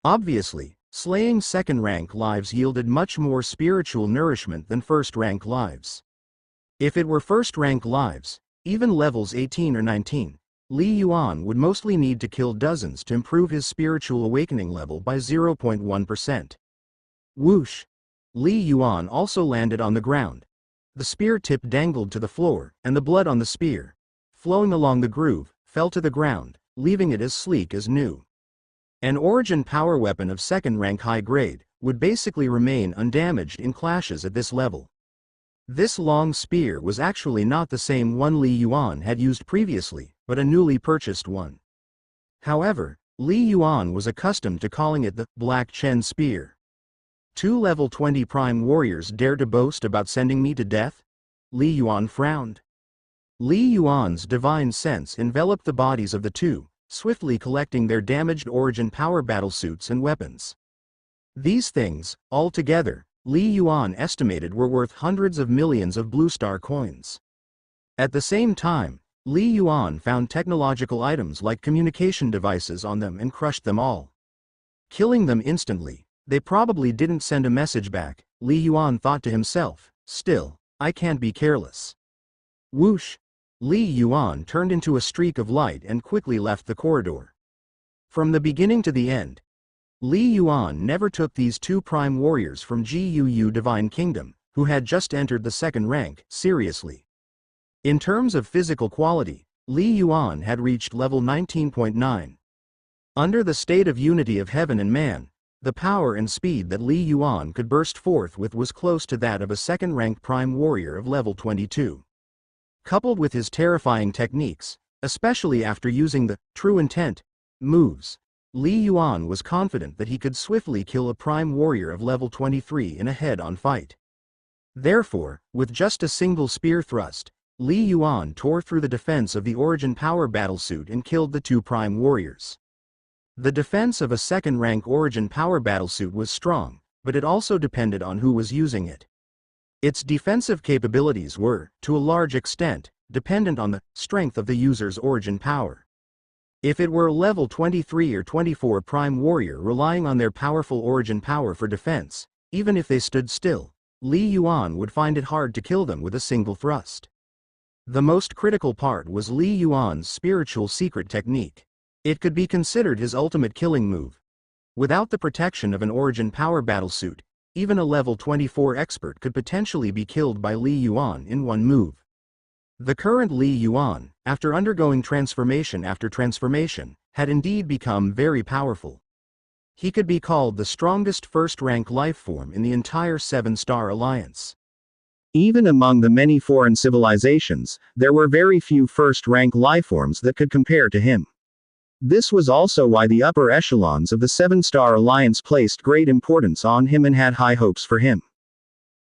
Obviously, slaying second-rank lives yielded much more spiritual nourishment than first-rank lives. If it were first-rank lives, even levels 18 or 19, Li Yuan would mostly need to kill dozens to improve his spiritual awakening level by 0.1%. Whoosh! Li Yuan also landed on the ground. The spear tip dangled to the floor, and the blood on the spear, flowing along the groove, fell to the ground, leaving it as sleek as new. An Origin power weapon of second-rank high grade would basically remain undamaged in clashes at this level. This long spear was actually not the same one Li Yuan had used previously, but a newly purchased one. However, Li Yuan was accustomed to calling it the Black Chen Spear. 2 level 20 prime warriors dare to boast about sending me to death? Li Yuan frowned. Li Yuan's divine sense enveloped the bodies of the two, swiftly collecting their damaged origin power battlesuits and weapons. These things, all together, Li Yuan estimated were worth hundreds of millions of Blue Star coins. At the same time, Li Yuan found technological items like communication devices on them and crushed them all. Killing them instantly, they probably didn't send a message back, Li Yuan thought to himself. Still, I can't be careless. Whoosh! Li Yuan turned into a streak of light and quickly left the corridor. From the beginning to the end, Li Yuan never took these 2 prime warriors from GUU Divine Kingdom, who had just entered the 2nd rank, seriously. In terms of physical quality, Li Yuan had reached level 19.9. Under the state of unity of heaven and man, the power and speed that Li Yuan could burst forth with was close to that of a 2nd-rank prime warrior of level 22. Coupled with his terrifying techniques, especially after using the true intent moves, Li Yuan was confident that he could swiftly kill a prime warrior of level 23 in a head-on fight. Therefore, with just a single spear thrust, Li Yuan tore through the defense of the Origin Power Battlesuit and killed the 2 prime warriors. The defense of a 2nd-rank Origin Power Battlesuit was strong, but it also depended on who was using it. Its defensive capabilities were, to a large extent, dependent on the strength of the user's Origin Power. If it were a level 23 or 24 prime warrior relying on their powerful Origin Power for defense, even if they stood still, Li Yuan would find it hard to kill them with a single thrust. The most critical part was Li Yuan's spiritual secret technique. It could be considered his ultimate killing move. Without the protection of an Origin Power Battlesuit, even a level 24 expert could potentially be killed by Li Yuan in one move. The current Li Yuan, after undergoing transformation after transformation, had indeed become very powerful. He could be called the strongest 1st-rank lifeform in the entire 7-star alliance. Even among the many foreign civilizations, there were very few 1st-rank lifeforms that could compare to him. This was also why the upper echelons of the 7-star alliance placed great importance on him and had high hopes for him.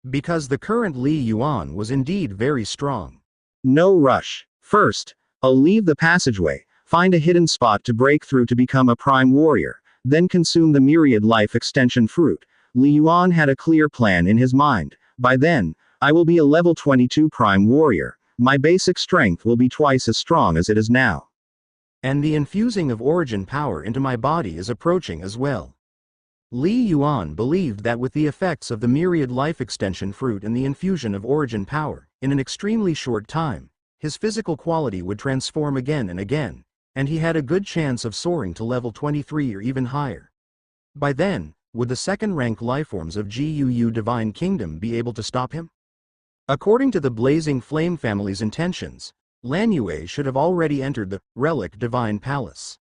Because the current Li Yuan was indeed very strong. No rush. First, I'll leave the passageway, find a hidden spot to break through to become a prime warrior, then consume the myriad life extension fruit. Li Yuan had a clear plan in his mind. By then, I will be a level 22 prime warrior. My basic strength will be twice as strong as it is now. And the infusing of Origin Power into my body is approaching as well. Li Yuan believed that with the effects of the myriad life extension fruit and the infusion of Origin Power, in an extremely short time, his physical quality would transform again and again, and he had a good chance of soaring to level 23 or even higher. By then, would the 2nd-rank lifeforms of GUU Divine Kingdom be able to stop him? According to the Blazing Flame family's intentions, Lan Yue should have already entered the Relic Divine Palace.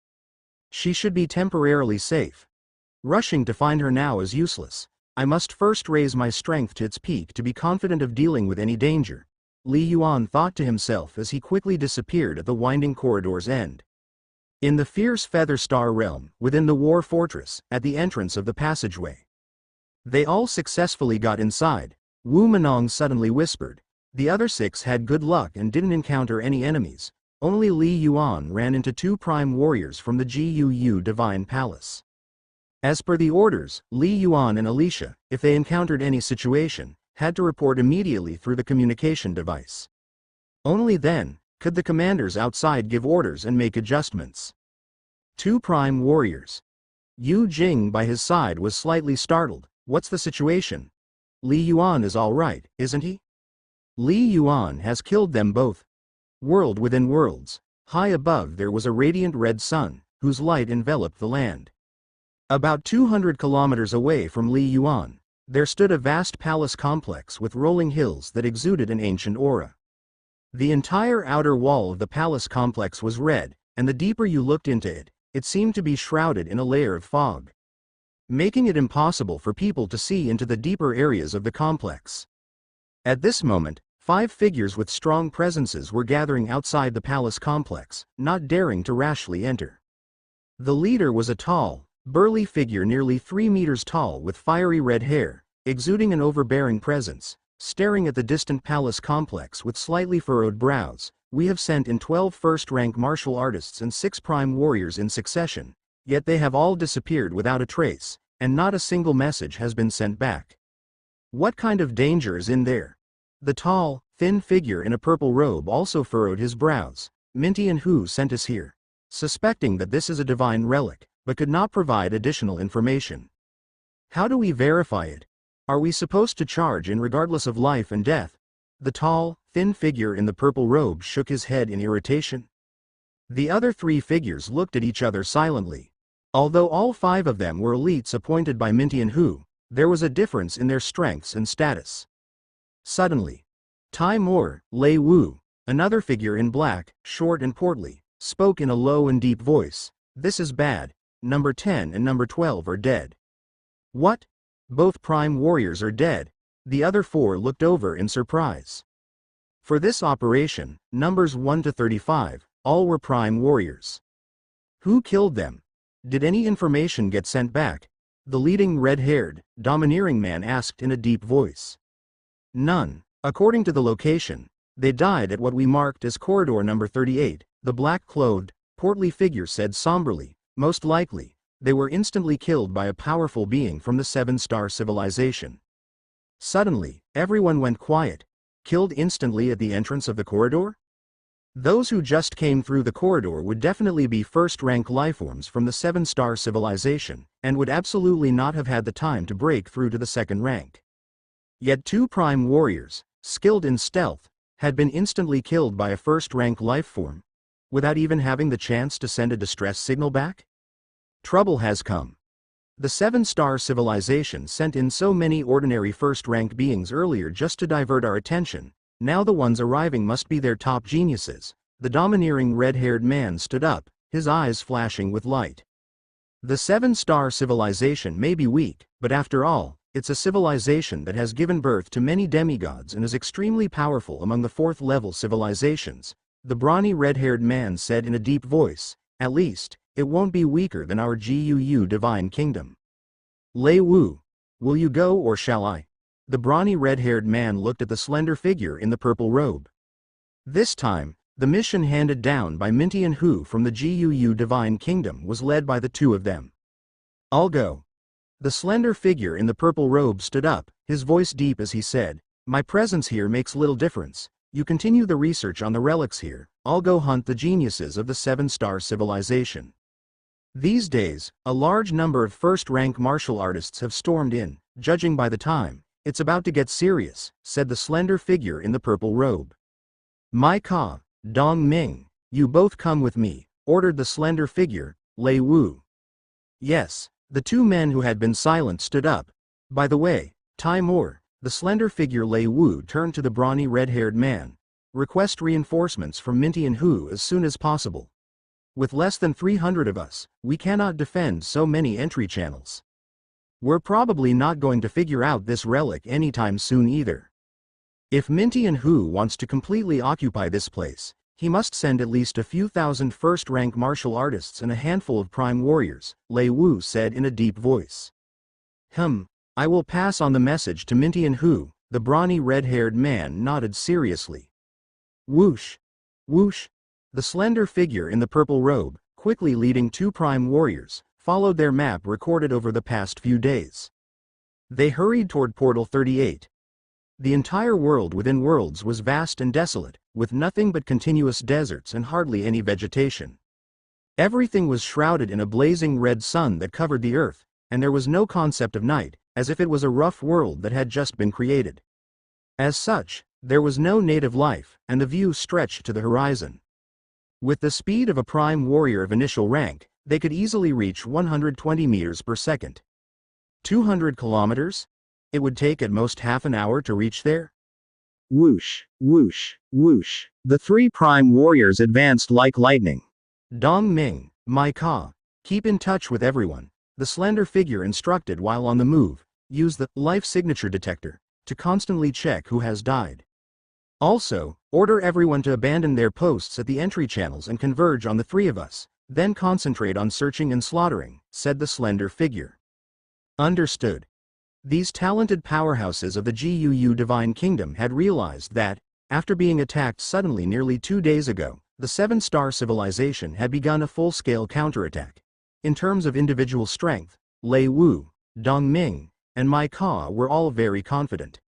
She should be temporarily safe. Rushing to find her now is useless. I must first raise my strength to its peak to be confident of dealing with any danger, Li Yuan thought to himself as he quickly disappeared at the winding corridor's end. In the fierce Feather Star realm, within the War Fortress, at the entrance of the passageway. They all successfully got inside. Wu Menong suddenly whispered. The other 6 had good luck and didn't encounter any enemies. Only Li Yuan ran into 2 prime warriors from the GUU Divine Palace. As per the orders, Li Yuan and Alicia, if they encountered any situation, had to report immediately through the communication device. Only then could the commanders outside give orders and make adjustments. 2 prime warriors. Yu Jing by his side was slightly startled. What's the situation? Li Yuan is all right, isn't he? Li Yuan has killed them both. World within worlds, high above there was a radiant red sun, whose light enveloped the land. About 200 kilometers away from Li Yuan, there stood a vast palace complex with rolling hills that exuded an ancient aura. The entire outer wall of the palace complex was red, and the deeper you looked into it, it seemed to be shrouded in a layer of fog, making it impossible for people to see into the deeper areas of the complex. At this moment, 5 figures with strong presences were gathering outside the palace complex, not daring to rashly enter. The leader was a tall, burly figure nearly 3 meters tall with fiery red hair, exuding an overbearing presence, staring at the distant palace complex with slightly furrowed brows. We have sent in 12 first-rank martial artists and 6 prime warriors in succession, yet they have all disappeared without a trace, and not a single message has been sent back. What kind of danger is in there? The tall, thin figure in a purple robe also furrowed his brows. Minty and Hu sent us here, suspecting that this is a divine relic, but could not provide additional information. How do we verify it? Are we supposed to charge in regardless of life and death? The tall, thin figure in the purple robe shook his head in irritation. The other 3 figures looked at each other silently. Although all 5 of them were elites appointed by Minty and Hu, there was a difference in their strengths and status. Suddenly, Tai Moore, Lei Wu, another figure in black, short and portly, spoke in a low and deep voice. This is bad. Number 10 and number 12 are dead. What? Both prime warriors are dead. The other 4 looked over in surprise. For this operation, numbers 1 to 35, all were prime warriors. Who killed them? Did any information get sent back? The leading red-haired, domineering man asked in a deep voice. None. According to the location, they died at what we marked as corridor number 38, the black-clothed, portly figure said somberly. Most likely, they were instantly killed by a powerful being from the 7-star civilization. Suddenly, everyone went quiet. Killed instantly at the entrance of the corridor? Those who just came through the corridor would definitely be first-rank lifeforms from the 7-star civilization, and would absolutely not have had the time to break through to the second rank. Yet 2 prime warriors, skilled in stealth, had been instantly killed by a first-rank lifeform, without even having the chance to send a distress signal back? Trouble has come. The 7-star civilization sent in so many ordinary first-rank beings earlier just to divert our attention. Now the ones arriving must be their top geniuses. The domineering red-haired man stood up, his eyes flashing with light. The 7-star civilization may be weak, but after all, it's a civilization that has given birth to many demigods and is extremely powerful among the 4th-level civilizations. The brawny red-haired man said in a deep voice. At least, it won't be weaker than our GUU Divine Kingdom. Lei Wu, will you go or shall I? The brawny red-haired man looked at the slender figure in the purple robe. This time, the mission handed down by Minty and Hu from the GUU Divine Kingdom was led by the 2 of them. I'll go. The slender figure in the purple robe stood up, his voice deep as he said, my presence here makes little difference. You continue the research on the relics here. I'll go hunt the geniuses of the 7-star civilization. These days, a large number of first-rank martial artists have stormed in. Judging by the time, it's about to get serious, said the slender figure in the purple robe. Mai Ka, Dong Ming, you both come with me, ordered the slender figure, Lei Wu. Yes, the 2 men who had been silent stood up. By the way, Tai Moore, the slender figure Lei Wu turned to the brawny red-haired man. Request reinforcements from Minty and Hu as soon as possible. With less than 300 of us, we cannot defend so many entry channels. We're probably not going to figure out this relic anytime soon either. If Minty and Hu wants to completely occupy this place, he must send at least a few thousand first-rank martial artists and a handful of prime warriors, Lei Wu said in a deep voice. I will pass on the message to Minty and Hu, the brawny red-haired man nodded seriously. Whoosh! Whoosh! The slender figure in the purple robe, quickly leading 2 prime warriors, followed their map recorded over the past few days. They hurried toward Portal 38. The entire world within worlds was vast and desolate, with nothing but continuous deserts and hardly any vegetation. Everything was shrouded in a blazing red sun that covered the earth, and there was no concept of night, as if it was a rough world that had just been created. As such, there was no native life, and the view stretched to the horizon. With the speed of a prime warrior of initial rank, they could easily reach 120 meters per second. 200 kilometers? It would take at most half an hour to reach there? Whoosh, whoosh, whoosh. The 3 prime warriors advanced like lightning. Dong Ming, Mai Ka, keep in touch with everyone. The slender figure instructed while on the move. Use the life signature detector to constantly check who has died. Also, order everyone to abandon their posts at the entry channels and converge on the 3 of us. Then concentrate on searching and slaughtering, said the slender figure. Understood. These talented powerhouses of the GUU Divine Kingdom had realized that, after being attacked suddenly nearly 2 days ago, the seven-star civilization had begun a full-scale counterattack. In terms of individual strength, Lei Wu, Dong Ming, and Mai Ka were all very confident.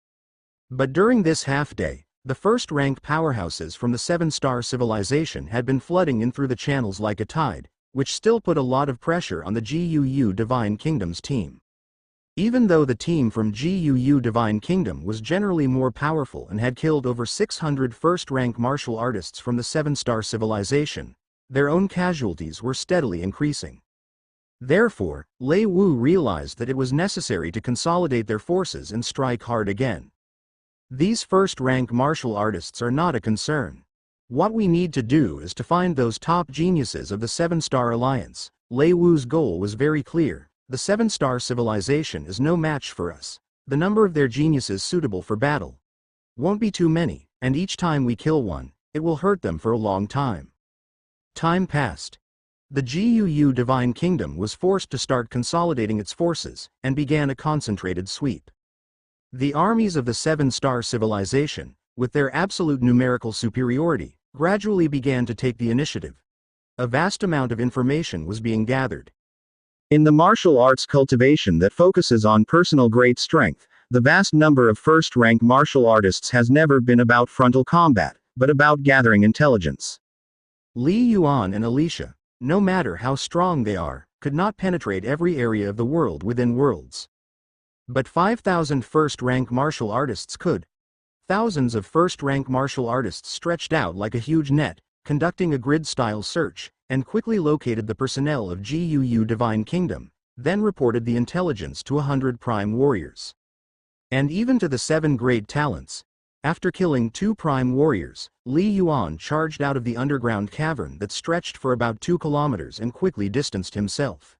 But during this half-day, the first-rank powerhouses from the seven-star civilization had been flooding in through the channels like a tide, which still put a lot of pressure on the GUU Divine Kingdom's team. Even though the team from GUU Divine Kingdom was generally more powerful and had killed over 600 first-rank martial artists from the seven-star civilization, their own casualties were steadily increasing. Therefore, Lei Wu realized that it was necessary to consolidate their forces and strike hard again. These first-rank martial artists are not a concern. What we need to do is to find those top geniuses of the Seven-Star Alliance. Lei Wu's goal was very clear. The seven-star civilization is no match for us. The number of their geniuses suitable for battle won't be too many, and each time we kill one, it will hurt them for a long time. Time passed. The GUU Divine Kingdom was forced to start consolidating its forces, and began a concentrated sweep. The armies of the seven-star civilization, with their absolute numerical superiority, gradually began to take the initiative. A vast amount of information was being gathered. In the martial arts cultivation that focuses on personal great strength, the vast number of first-rank martial artists has never been about frontal combat, but about gathering intelligence. Li Yuan and Alicia, no matter how strong they are, could not penetrate every area of the world within worlds. But 5,000 first-rank martial artists could. Thousands of first-rank martial artists stretched out like a huge net, conducting a grid-style search, and quickly located the personnel of GUU Divine Kingdom, then reported the intelligence to 100 prime warriors. And even to the 7 great talents. After killing 2 prime warriors, Li Yuan charged out of the underground cavern that stretched for about 2 kilometers and quickly distanced himself.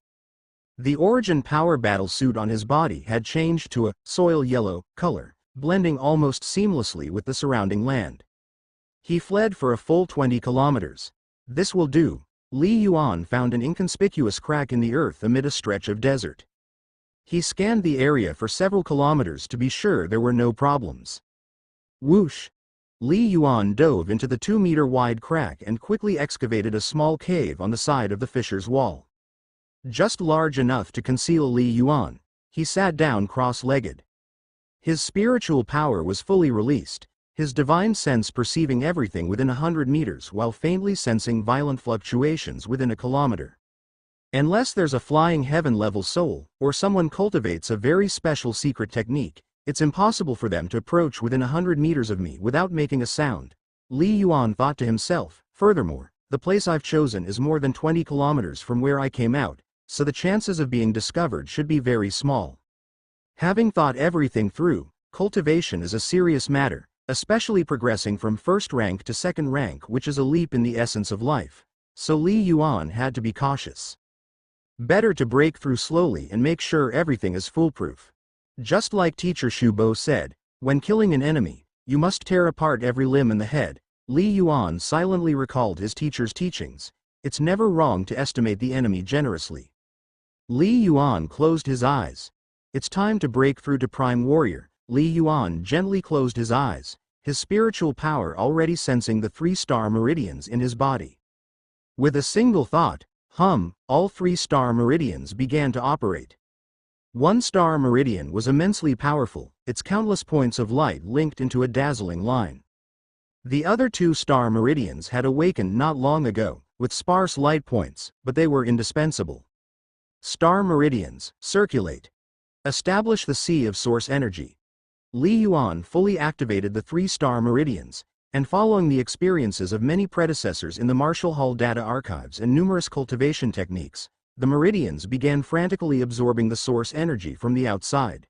The origin power battle suit on his body had changed to a soil yellow color, blending almost seamlessly with the surrounding land. He fled for a full 20 kilometers. This will do. Li Yuan found an inconspicuous crack in the earth amid a stretch of desert. He scanned the area for several kilometers to be sure there were no problems. Whoosh! Li Yuan dove into the 2-meter-wide crack and quickly excavated a small cave on the side of the fissure's wall. Just large enough to conceal Li Yuan, he sat down cross-legged. His spiritual power was fully released, his divine sense perceiving everything within 100 meters while faintly sensing violent fluctuations within a kilometer. Unless there's a flying heaven-level soul, or someone cultivates a very special secret technique, it's impossible for them to approach within 100 meters of me without making a sound. Li Yuan thought to himself. Furthermore, the place I've chosen is more than 20 kilometers from where I came out, so the chances of being discovered should be very small. Having thought everything through, cultivation is a serious matter, especially progressing from first rank to second rank, which is a leap in the essence of life. So Li Yuan had to be cautious. Better to break through slowly and make sure everything is foolproof. Just like teacher Shubo said, when killing an enemy, you must tear apart every limb in the head. Li Yuan silently recalled his teacher's teachings. It's never wrong to estimate the enemy generously. Li Yuan closed his eyes. It's time to break through to Prime Warrior. Li Yuan gently closed his eyes, his spiritual power already sensing the 3-star meridians in his body. With a single thought, all 3-star meridians began to operate. 1-star meridian was immensely powerful, its countless points of light linked into a dazzling line. The other 2-star meridians had awakened not long ago, with sparse light points, but they were indispensable. Star meridians, circulate. Establish the sea of source energy. Li Yuan fully activated the 3-star meridians, and following the experiences of many predecessors in the Martial Hall data archives and numerous cultivation techniques, the meridians began frantically absorbing the source energy from the outside.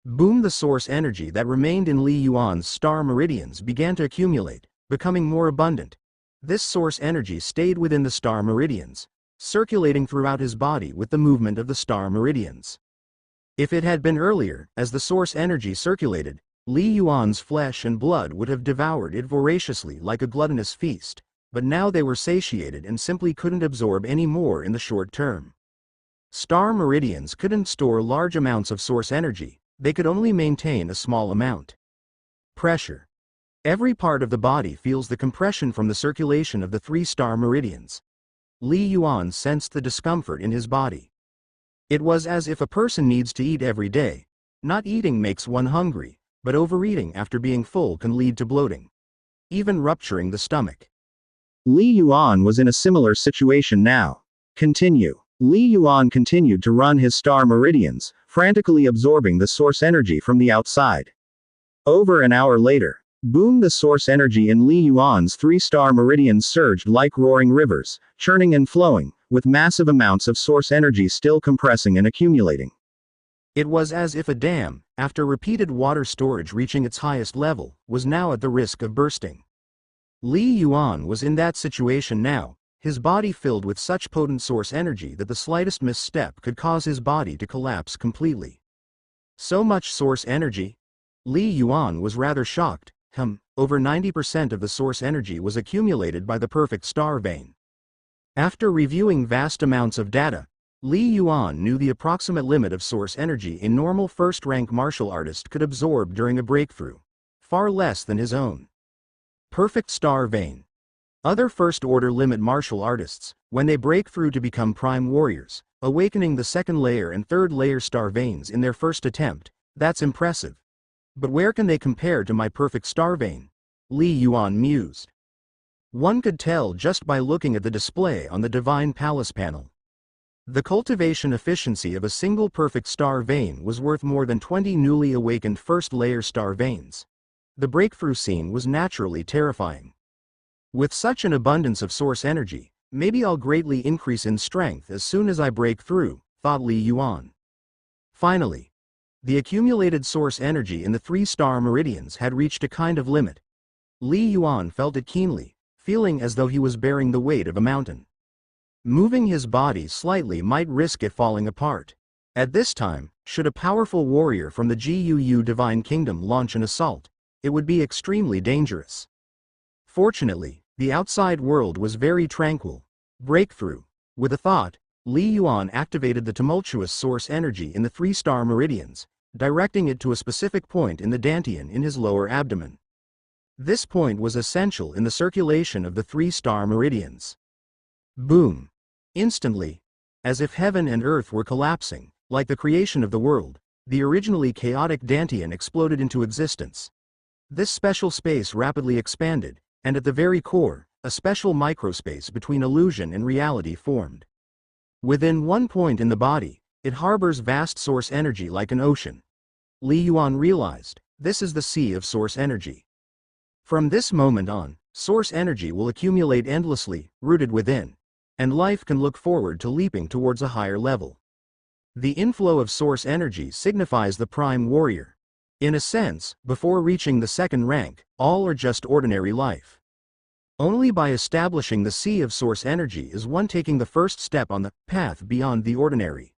Boom! The source energy that remained in Li Yuan's star meridians began to accumulate, becoming more abundant. This source energy stayed within the star meridians, circulating throughout his body with the movement of the star meridians. If it had been earlier, as the source energy circulated, Li Yuan's flesh and blood would have devoured it voraciously like a gluttonous feast, but now they were satiated and simply couldn't absorb any more in the short term. Star meridians couldn't store large amounts of source energy, they could only maintain a small amount. Pressure. Every part of the body feels the compression from the circulation of the 3 star meridians. Li Yuan sensed the discomfort in his body. It was as if a person needs to eat every day. Not eating makes one hungry, but overeating after being full can lead to bloating, even rupturing the stomach. Li Yuan was in a similar situation now. Continue. Li Yuan continued to run his star meridians, frantically absorbing the source energy from the outside. Over an hour later, boom! The source energy in Li Yuan's 3 star meridians surged like roaring rivers, churning and flowing, with massive amounts of source energy still compressing and accumulating. It was as if a dam, after repeated water storage reaching its highest level, was now at the risk of bursting. Li Yuan was in that situation now, his body filled with such potent source energy that the slightest misstep could cause his body to collapse completely. So much source energy? Li Yuan was rather shocked. Over 90% of the source energy was accumulated by the perfect star vein. After reviewing vast amounts of data, Li Yuan knew the approximate limit of source energy a normal first-rank martial artist could absorb during a breakthrough. Far less than his own. Perfect star vein. Other first-order limit martial artists, when they break through to become prime warriors, awakening the second layer and third layer star veins in their first attempt, that's impressive. But where can they compare to my perfect star vein? Li Yuan mused. One could tell just by looking at the display on the Divine Palace panel. The cultivation efficiency of a single perfect star vein was worth more than 20 newly awakened first-layer star veins. The breakthrough scene was naturally terrifying. With such an abundance of source energy, maybe I'll greatly increase in strength as soon as I break through, thought Li Yuan. Finally, the accumulated source energy in the 3 star meridians had reached a kind of limit. Li Yuan felt it keenly, feeling as though he was bearing the weight of a mountain. Moving his body slightly might risk it falling apart. At this time, should a powerful warrior from the Guu Divine Kingdom launch an assault, it would be extremely dangerous. Fortunately, the outside world was very tranquil. Breakthrough. With a thought, Li Yuan activated the tumultuous source energy in the 3 star meridians, directing it to a specific point in the dantian in his lower abdomen. This point was essential in the circulation of the 3 star meridians. Boom! Instantly, as if heaven and earth were collapsing, like the creation of the world, the originally chaotic dantian exploded into existence. This special space rapidly expanded, and at the very core, a special microspace between illusion and reality formed. Within one point in the body, it harbors vast source energy like an ocean. Li Yuan realized, this is the sea of source energy. From this moment on, source energy will accumulate endlessly, rooted within, and life can look forward to leaping towards a higher level. The inflow of source energy signifies the prime warrior. In a sense, before reaching the second rank, all are just ordinary life. Only by establishing the sea of source energy is one taking the first step on the path beyond the ordinary.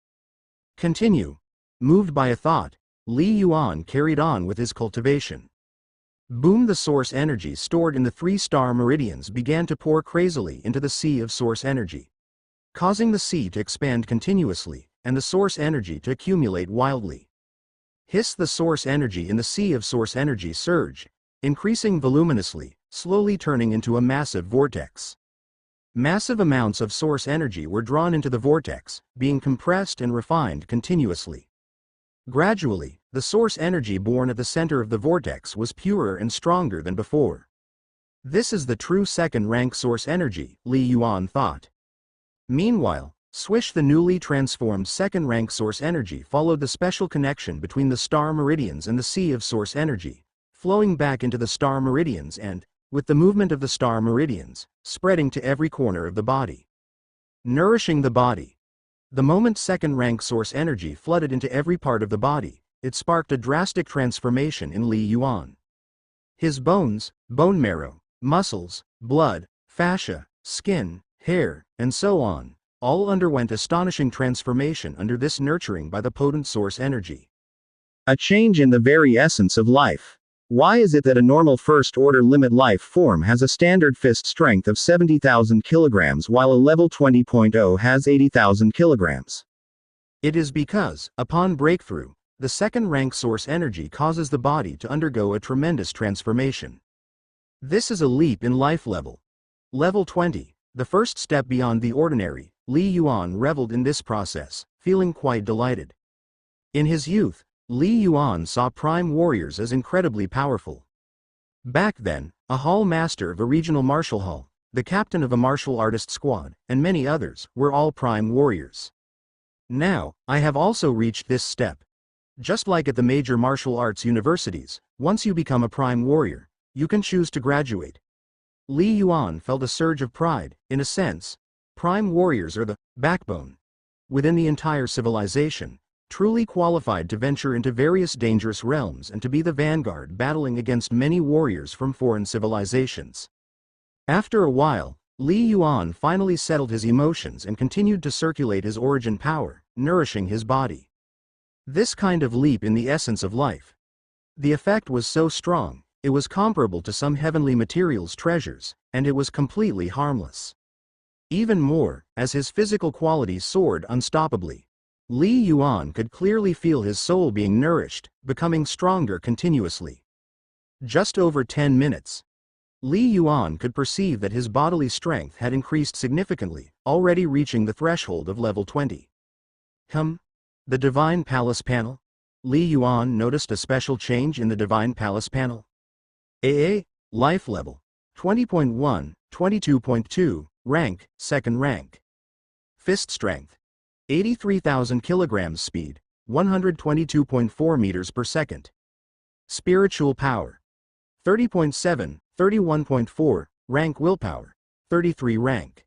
Continue. Moved by a thought, Li Yuan carried on with his cultivation. Boom! The source energy stored in the 3 star meridians began to pour crazily into the sea of source energy, causing the sea to expand continuously, and the source energy to accumulate wildly. Hiss! The source energy in the sea of source energy surged, increasing voluminously, slowly turning into a massive vortex. Massive amounts of source energy were drawn into the vortex, being compressed and refined continuously. Gradually, the source energy born at the center of the vortex was purer and stronger than before. This is the true second-rank source energy, Li Yuan thought. Meanwhile, swish! The newly transformed second-rank source energy followed the special connection between the star meridians and the sea of source energy, flowing back into the star meridians and, with the movement of the star meridians, spreading to every corner of the body. Nourishing the body. The moment second-rank source energy flooded into every part of the body, it sparked a drastic transformation in Li Yuan. His bones, bone marrow, muscles, blood, fascia, skin, hair, and so on, all underwent astonishing transformation under this nurturing by the potent source energy. A change in the very essence of life. Why is it that a normal first-order limit life form has a standard fist strength of 70,000 kilograms while a level 20.0 has 80,000 kilograms? It is because, upon breakthrough, the second-rank source energy causes the body to undergo a tremendous transformation. This is a leap in life level. Level 20, the first step beyond the ordinary. Li Yuan reveled in this process, feeling quite delighted. In his youth, Li Yuan saw prime warriors as incredibly powerful. Back then, a hall master of a regional martial hall, the captain of a martial artist squad, and many others, were all prime warriors. Now, I have also reached this step. Just like at the major martial arts universities, once you become a prime warrior, you can choose to graduate. Li Yuan felt a surge of pride. In a sense, prime warriors are the backbone within the entire civilization, truly qualified to venture into various dangerous realms and to be the vanguard battling against many warriors from foreign civilizations. After a while, Li Yuan finally settled his emotions and continued to circulate his origin power, nourishing his body. This kind of leap in the essence of life. The effect was so strong, it was comparable to some heavenly materials treasures, and it was completely harmless. Even more, as his physical qualities soared unstoppably, Li Yuan could clearly feel his soul being nourished, becoming stronger continuously. Just over 10 minutes. Li Yuan could perceive that his bodily strength had increased significantly, already reaching the threshold of level 20. The Divine Palace panel? Li Yuan noticed a special change in the Divine Palace panel. AA, life level, 20.1, 22.2, rank, second rank. Fist strength, 83,000 kilograms, speed, 122.4 meters per second. Spiritual power, 30.7, 31.4, rank willpower, 33 rank.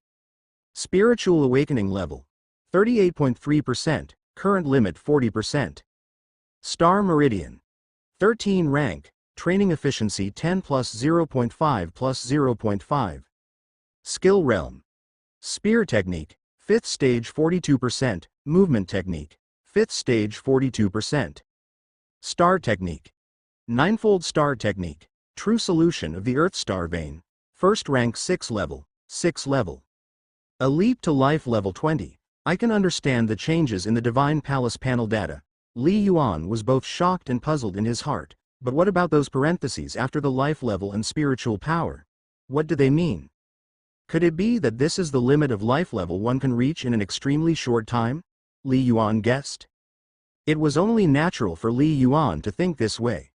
Spiritual awakening level, 38.3%, current limit 40%. Star Meridian, 13 rank, training efficiency 10 plus 0.5 plus 0.5. Skill realm, spear technique, 5th stage 42%, movement technique, 5th stage 42%. Star technique, ninefold star technique, true solution of the Earth star vein, first rank 6 level, 6 level. A leap to life level 20. I can understand the changes in the Divine Palace panel data. Li Yuan was both shocked and puzzled in his heart, but what about those parentheses after the life level and spiritual power? What do they mean? Could it be that this is the limit of life level one can reach in an extremely short time? Li Yuan guessed. It was only natural for Li Yuan to think this way.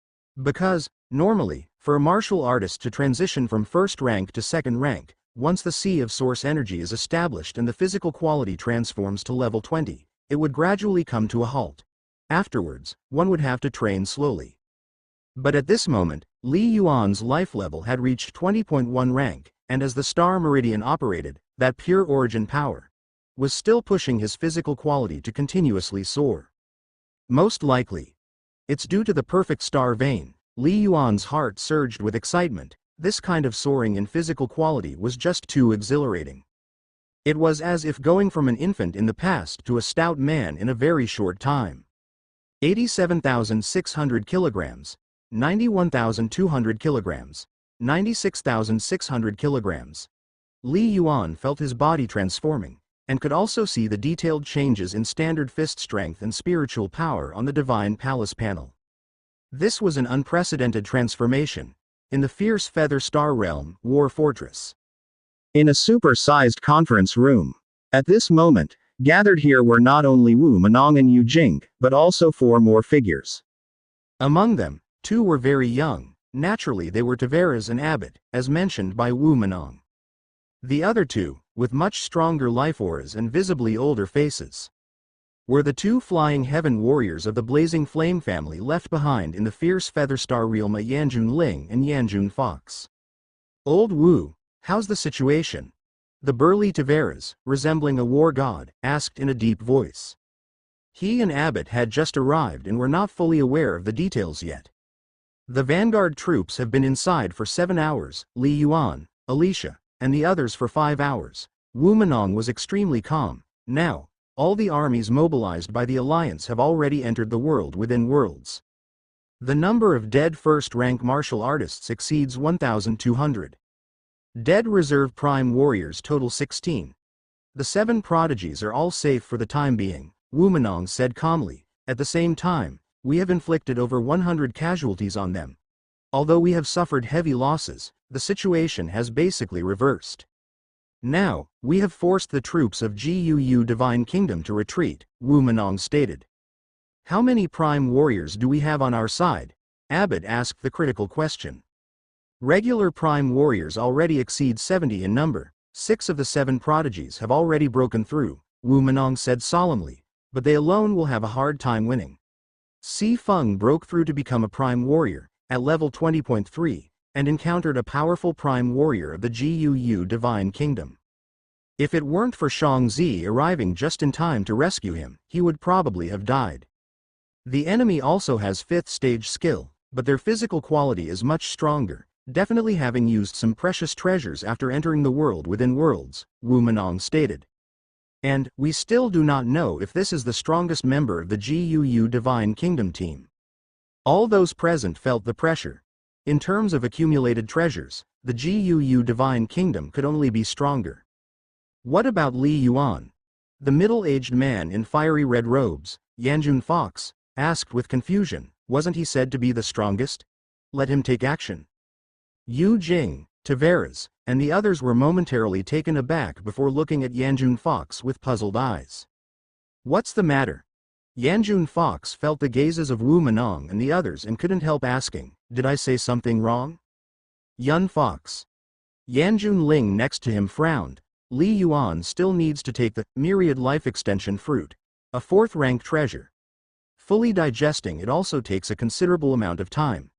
Because, normally, for a martial artist to transition from first rank to second rank, once the sea of source energy is established and the physical quality transforms to level 20, it would gradually come to a halt. Afterwards, one would have to train slowly. But at this moment, Li Yuan's life level had reached 20.1 rank, and as the star meridian operated, that pure origin power was still pushing his physical quality to continuously soar. Most likely, it's due to the perfect star vein. Li Yuan's heart surged with excitement. This kind of soaring in physical quality was just too exhilarating. It was as if going from an infant in the past to a stout man in a very short time. 87,600 kilograms, 91,200 kilograms, 96,600 kilograms. Li Yuan felt his body transforming, and could also see the detailed changes in standard fist strength and spiritual power on the Divine Palace panel. This was an unprecedented transformation. In the fierce Feather Star Realm, War Fortress. In a super-sized conference room. At this moment, gathered here were not only Wu Menong and Yu Jing, but also 4 more figures. Among them, 2 were very young. Naturally they were Tavares and Abbott, as mentioned by Wu Menong. The other 2, with much stronger life auras and visibly older faces, were the 2 flying heaven warriors of the Blazing Flame family left behind in the fierce Feather Star realm, Yanjun Ling and Yanjun Fox. Old Wu, how's the situation? The burly Tavares, resembling a war god, asked in a deep voice. He and Abbott had just arrived and were not fully aware of the details yet. The vanguard troops have been inside for 7 hours, Li Yuan, Alicia, and the others for 5 hours. Wu Menong was extremely calm. Now, all the armies mobilized by the Alliance have already entered the world within worlds. The number of dead first-rank martial artists exceeds 1,200. Dead reserve prime warriors total 16. The 7 prodigies are all safe for the time being, Wu Menong said calmly. At the same time, we have inflicted over 100 casualties on them. Although we have suffered heavy losses, the situation has basically reversed. Now, we have forced the troops of GUU Divine Kingdom to retreat, Wu Menong stated. How many prime warriors do we have on our side? Abbott asked the critical question. Regular prime warriors already exceed 70 in number. 6 of the 7 prodigies have already broken through, Wu Menong said solemnly, but they alone will have a hard time winning. Si Feng broke through to become a prime warrior, at level 20.3, and encountered a powerful prime warrior of the GUU Divine Kingdom. If it weren't for Shang Zi arriving just in time to rescue him, he would probably have died. The enemy also has 5th stage skill, but their physical quality is much stronger, definitely having used some precious treasures after entering the world within worlds, Wu Menong stated. And, we still do not know if this is the strongest member of the GUU Divine Kingdom team. All those present felt the pressure. In terms of accumulated treasures, the GUU Divine Kingdom could only be stronger. What about Li Yuan? The middle-aged man in fiery red robes, Yanjun Fox, asked with confusion. Wasn't he said to be the strongest? Let him take action. Yu Jing, Tavares, and the others were momentarily taken aback before looking at Yanjun Fox with puzzled eyes. What's the matter? Yanjun Fox felt the gazes of Wu Menong and the others and couldn't help asking, did I say something wrong? Yun Fox. Yanjun Ling next to him frowned. Li Yuan still needs to take the myriad life extension fruit, a 4th-rank treasure. Fully digesting it also takes a considerable amount of time.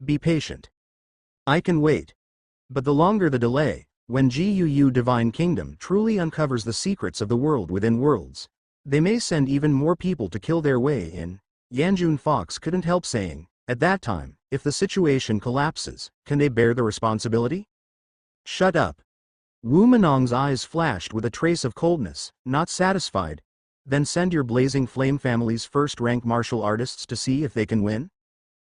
Be patient. I can wait. But the longer the delay, when GUU Divine Kingdom truly uncovers the secrets of the world within worlds, they may send even more people to kill their way in. Yanjun Fox couldn't help saying, at that time, if the situation collapses, can they bear the responsibility? Shut up. Wu Menong's eyes flashed with a trace of coldness, not satisfied. Then send your Blazing Flame family's first-rank martial artists to see if they can win?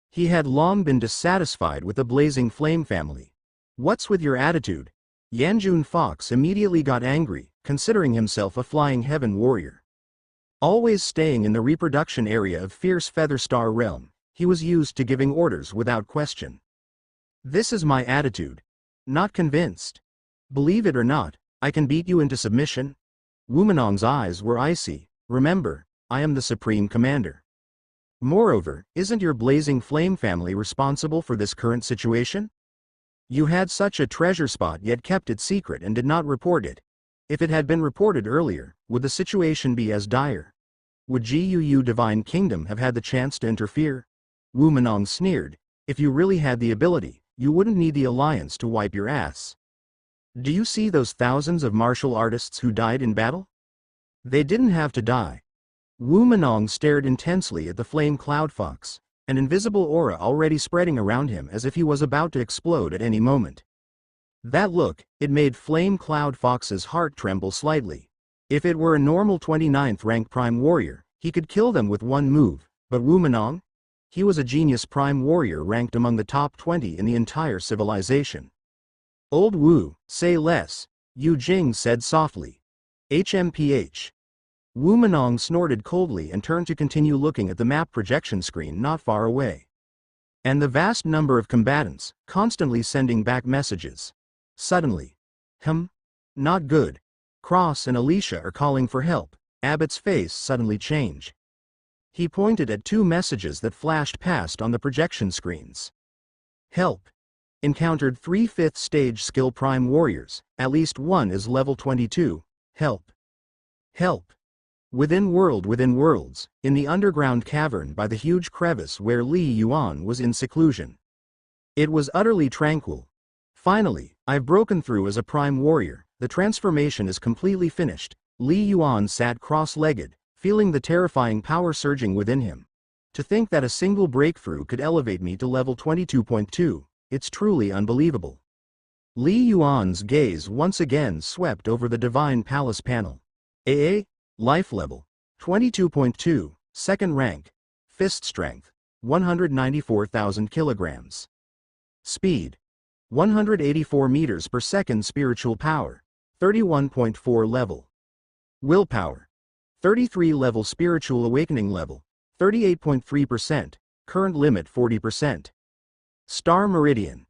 He had long been dissatisfied with the Blazing Flame family. What's with your attitude? Yanjun Fox immediately got angry, considering himself a flying heaven warrior. Always staying in the reproduction area of Fierce Feather Star Realm, he was used to giving orders without question. This is my attitude. Not convinced. Believe it or not, I can beat you into submission. Wu Menong's eyes were icy. Remember, I am the Supreme Commander. Moreover, isn't your Blazing Flame family responsible for this current situation? You had such a treasure spot yet kept it secret and did not report it. If it had been reported earlier, would the situation be as dire? Would GUU Divine Kingdom have had the chance to interfere? Wu Menong sneered. If you really had the ability, you wouldn't need the alliance to wipe your ass. Do you see those thousands of martial artists who died in battle? They didn't have to die. Wu Menong stared intensely at the flame Cloud Fox, an invisible aura already spreading around him as if he was about to explode at any moment. That look, it made Flame Cloud Fox's heart tremble slightly. If it were a normal 29th rank prime warrior, he could kill them with one move, but Wu Menong? He was a genius prime warrior ranked among the top 20 in the entire civilization. Old Wu, say less, Yu Jing said softly. HMPH. Wu Menong snorted coldly and turned to continue looking at the map projection screen not far away. And the vast number of combatants, constantly sending back messages. Suddenly. Not good. Cross and Alicia are calling for help. Abbott's face suddenly changed. He pointed at 2 messages that flashed past on the projection screens. Help. Encountered 3 5th stage skill prime warriors, at least one is level 22, help. Help. Within worlds, in the underground cavern by the huge crevice where Li Yuan was in seclusion. It was utterly tranquil. Finally, I've broken through as a prime warrior, the transformation is completely finished. Li Yuan sat cross-legged, feeling the terrifying power surging within him. To think that a single breakthrough could elevate me to level 22.2. It's truly unbelievable. Li Yuan's gaze once again swept over the Divine Palace panel. AA, life level, 22.2, 2nd rank, fist strength, 194,000 kilograms. Speed, 184 meters per second. Spiritual power, 31.4 level. Willpower, 33 level. Spiritual awakening level, 38.3%, current limit 40%. Star Meridian,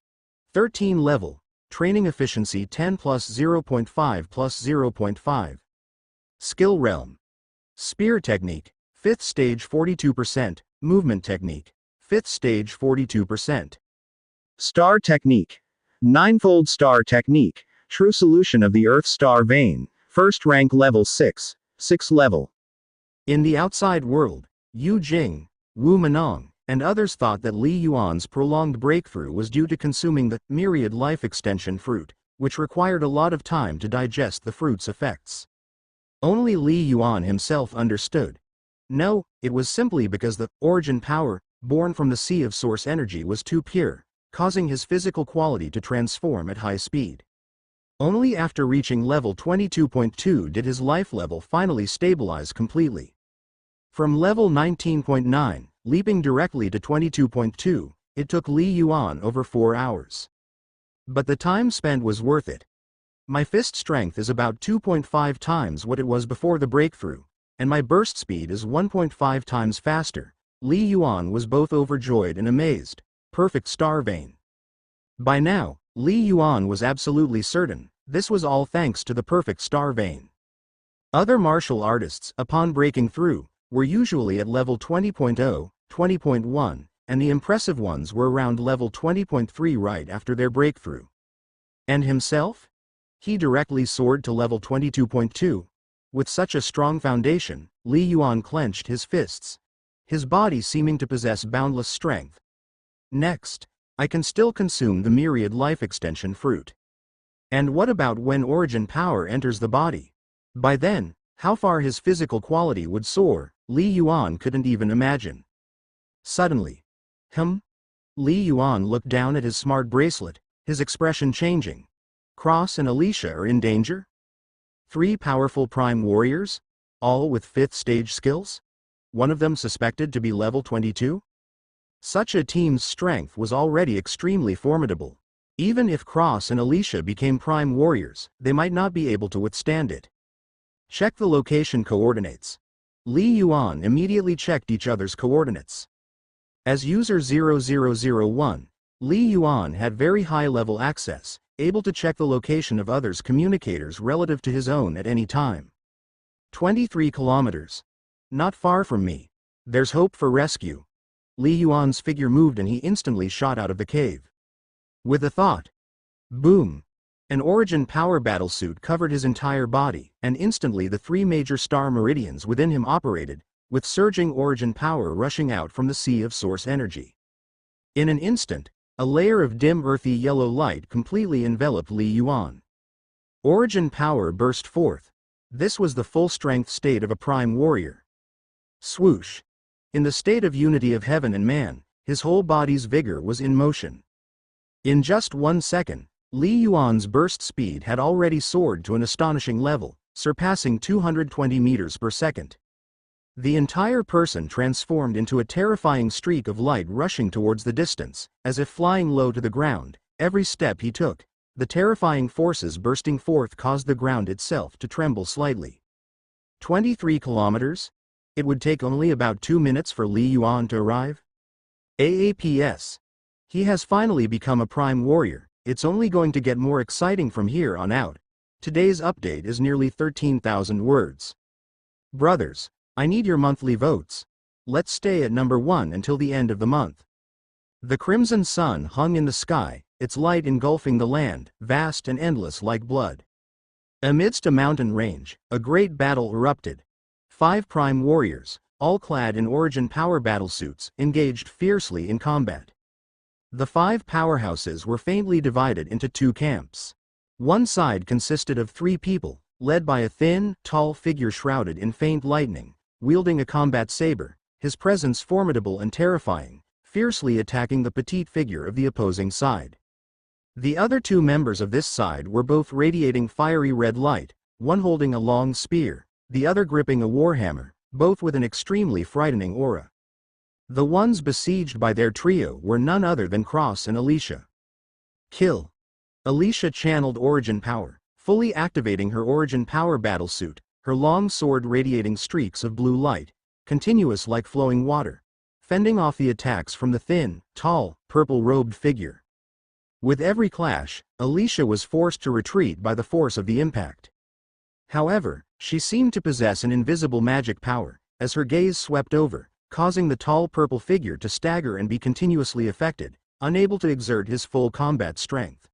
13 level, training efficiency 10 plus 0.5 plus 0.5. Skill realm, spear technique, 5th stage 42%, movement technique, 5th stage 42%. Star technique. Ninefold star technique, true solution of the Earth star vein, first rank level 6, 6 level. In the outside world, Yu Jing, Wu Menong, and others thought that Li Yuan's prolonged breakthrough was due to consuming the myriad life extension fruit, which required a lot of time to digest the fruit's effects. Only Li Yuan himself understood. No, it was simply because the origin power, born from the sea of source energy, was too pure, causing his physical quality to transform at high speed. Only after reaching level 22.2 did his life level finally stabilize completely. From level 19.9, leaping directly to 22.2, it took Li Yuan over 4 hours. But the time spent was worth it. My fist strength is about 2.5 times what it was before the breakthrough, and my burst speed is 1.5 times faster. Li Yuan was both overjoyed and amazed. Perfect star vein. By now, Li Yuan was absolutely certain this was all thanks to the perfect star vein. Other martial artists, upon breaking through, were usually at level 20.0, 20.1, and the impressive ones were around level 20.3 right after their breakthrough. And himself? He directly soared to level 22.2. With such a strong foundation, Li Yuan clenched his fists, his body seeming to possess boundless strength. Next, I can still consume the myriad life extension fruit. And what about when origin power enters the body? By then, how far his physical quality would soar, Li Yuan couldn't even imagine. Suddenly, Li Yuan looked down at his smart bracelet, his expression changing. Cross and Alicia are in danger? 3 powerful prime warriors? All with 5th stage skills? One of them suspected to be level 22? Such a team's strength was already extremely formidable. Even if Cross and Alicia became prime warriors, they might not be able to withstand it. Check the location coordinates. Li Yuan immediately checked each other's coordinates. As user 0001, Li Yuan had very high-level access, able to check the location of others' communicators relative to his own at any time. 23 kilometers. Not far from me. There's hope for rescue. Li Yuan's figure moved and he instantly shot out of the cave. With a thought. Boom. An origin power battlesuit covered his entire body, and instantly the 3 major star meridians within him operated, with surging origin power rushing out from the sea of source energy. In an instant, a layer of dim earthy yellow light completely enveloped Li Yuan. Origin power burst forth. This was the full-strength state of a prime warrior. Swoosh. In the state of unity of heaven and man, his whole body's vigor was in motion. In just 1 second, Li Yuan's burst speed had already soared to an astonishing level, surpassing 220 meters per second. The entire person transformed into a terrifying streak of light rushing towards the distance, as if flying low to the ground. Every step he took, the terrifying forces bursting forth caused the ground itself to tremble slightly. 23 kilometers? It would take only about 2 minutes for Li Yuan to arrive? AAPS. He has finally become a prime warrior. It's only going to get more exciting from here on out. Today's update is nearly 13,000 words. Brothers, I need your monthly votes. Let's stay at number 1 until the end of the month. The crimson sun hung in the sky, its light engulfing the land, vast and endless like blood. Amidst a mountain range, a great battle erupted. 5 prime warriors, all clad in origin power battlesuits, engaged fiercely in combat. The 5 powerhouses were faintly divided into 2 camps. One side consisted of 3 people, led by a thin, tall figure shrouded in faint lightning, wielding a combat saber, his presence formidable and terrifying, fiercely attacking the petite figure of the opposing side. The other 2 members of this side were both radiating fiery red light, one holding a long spear, the other gripping a warhammer, both with an extremely frightening aura. The ones besieged by their trio were none other than Cross and Alicia. Kill. Alicia channeled Origin Power, fully activating her Origin Power battlesuit, her long sword radiating streaks of blue light, continuous like flowing water, fending off the attacks from the thin, tall, purple-robed figure. With every clash, Alicia was forced to retreat by the force of the impact. However, she seemed to possess an invisible magic power, as her gaze swept over, causing the tall purple figure to stagger and be continuously affected, unable to exert his full combat strength.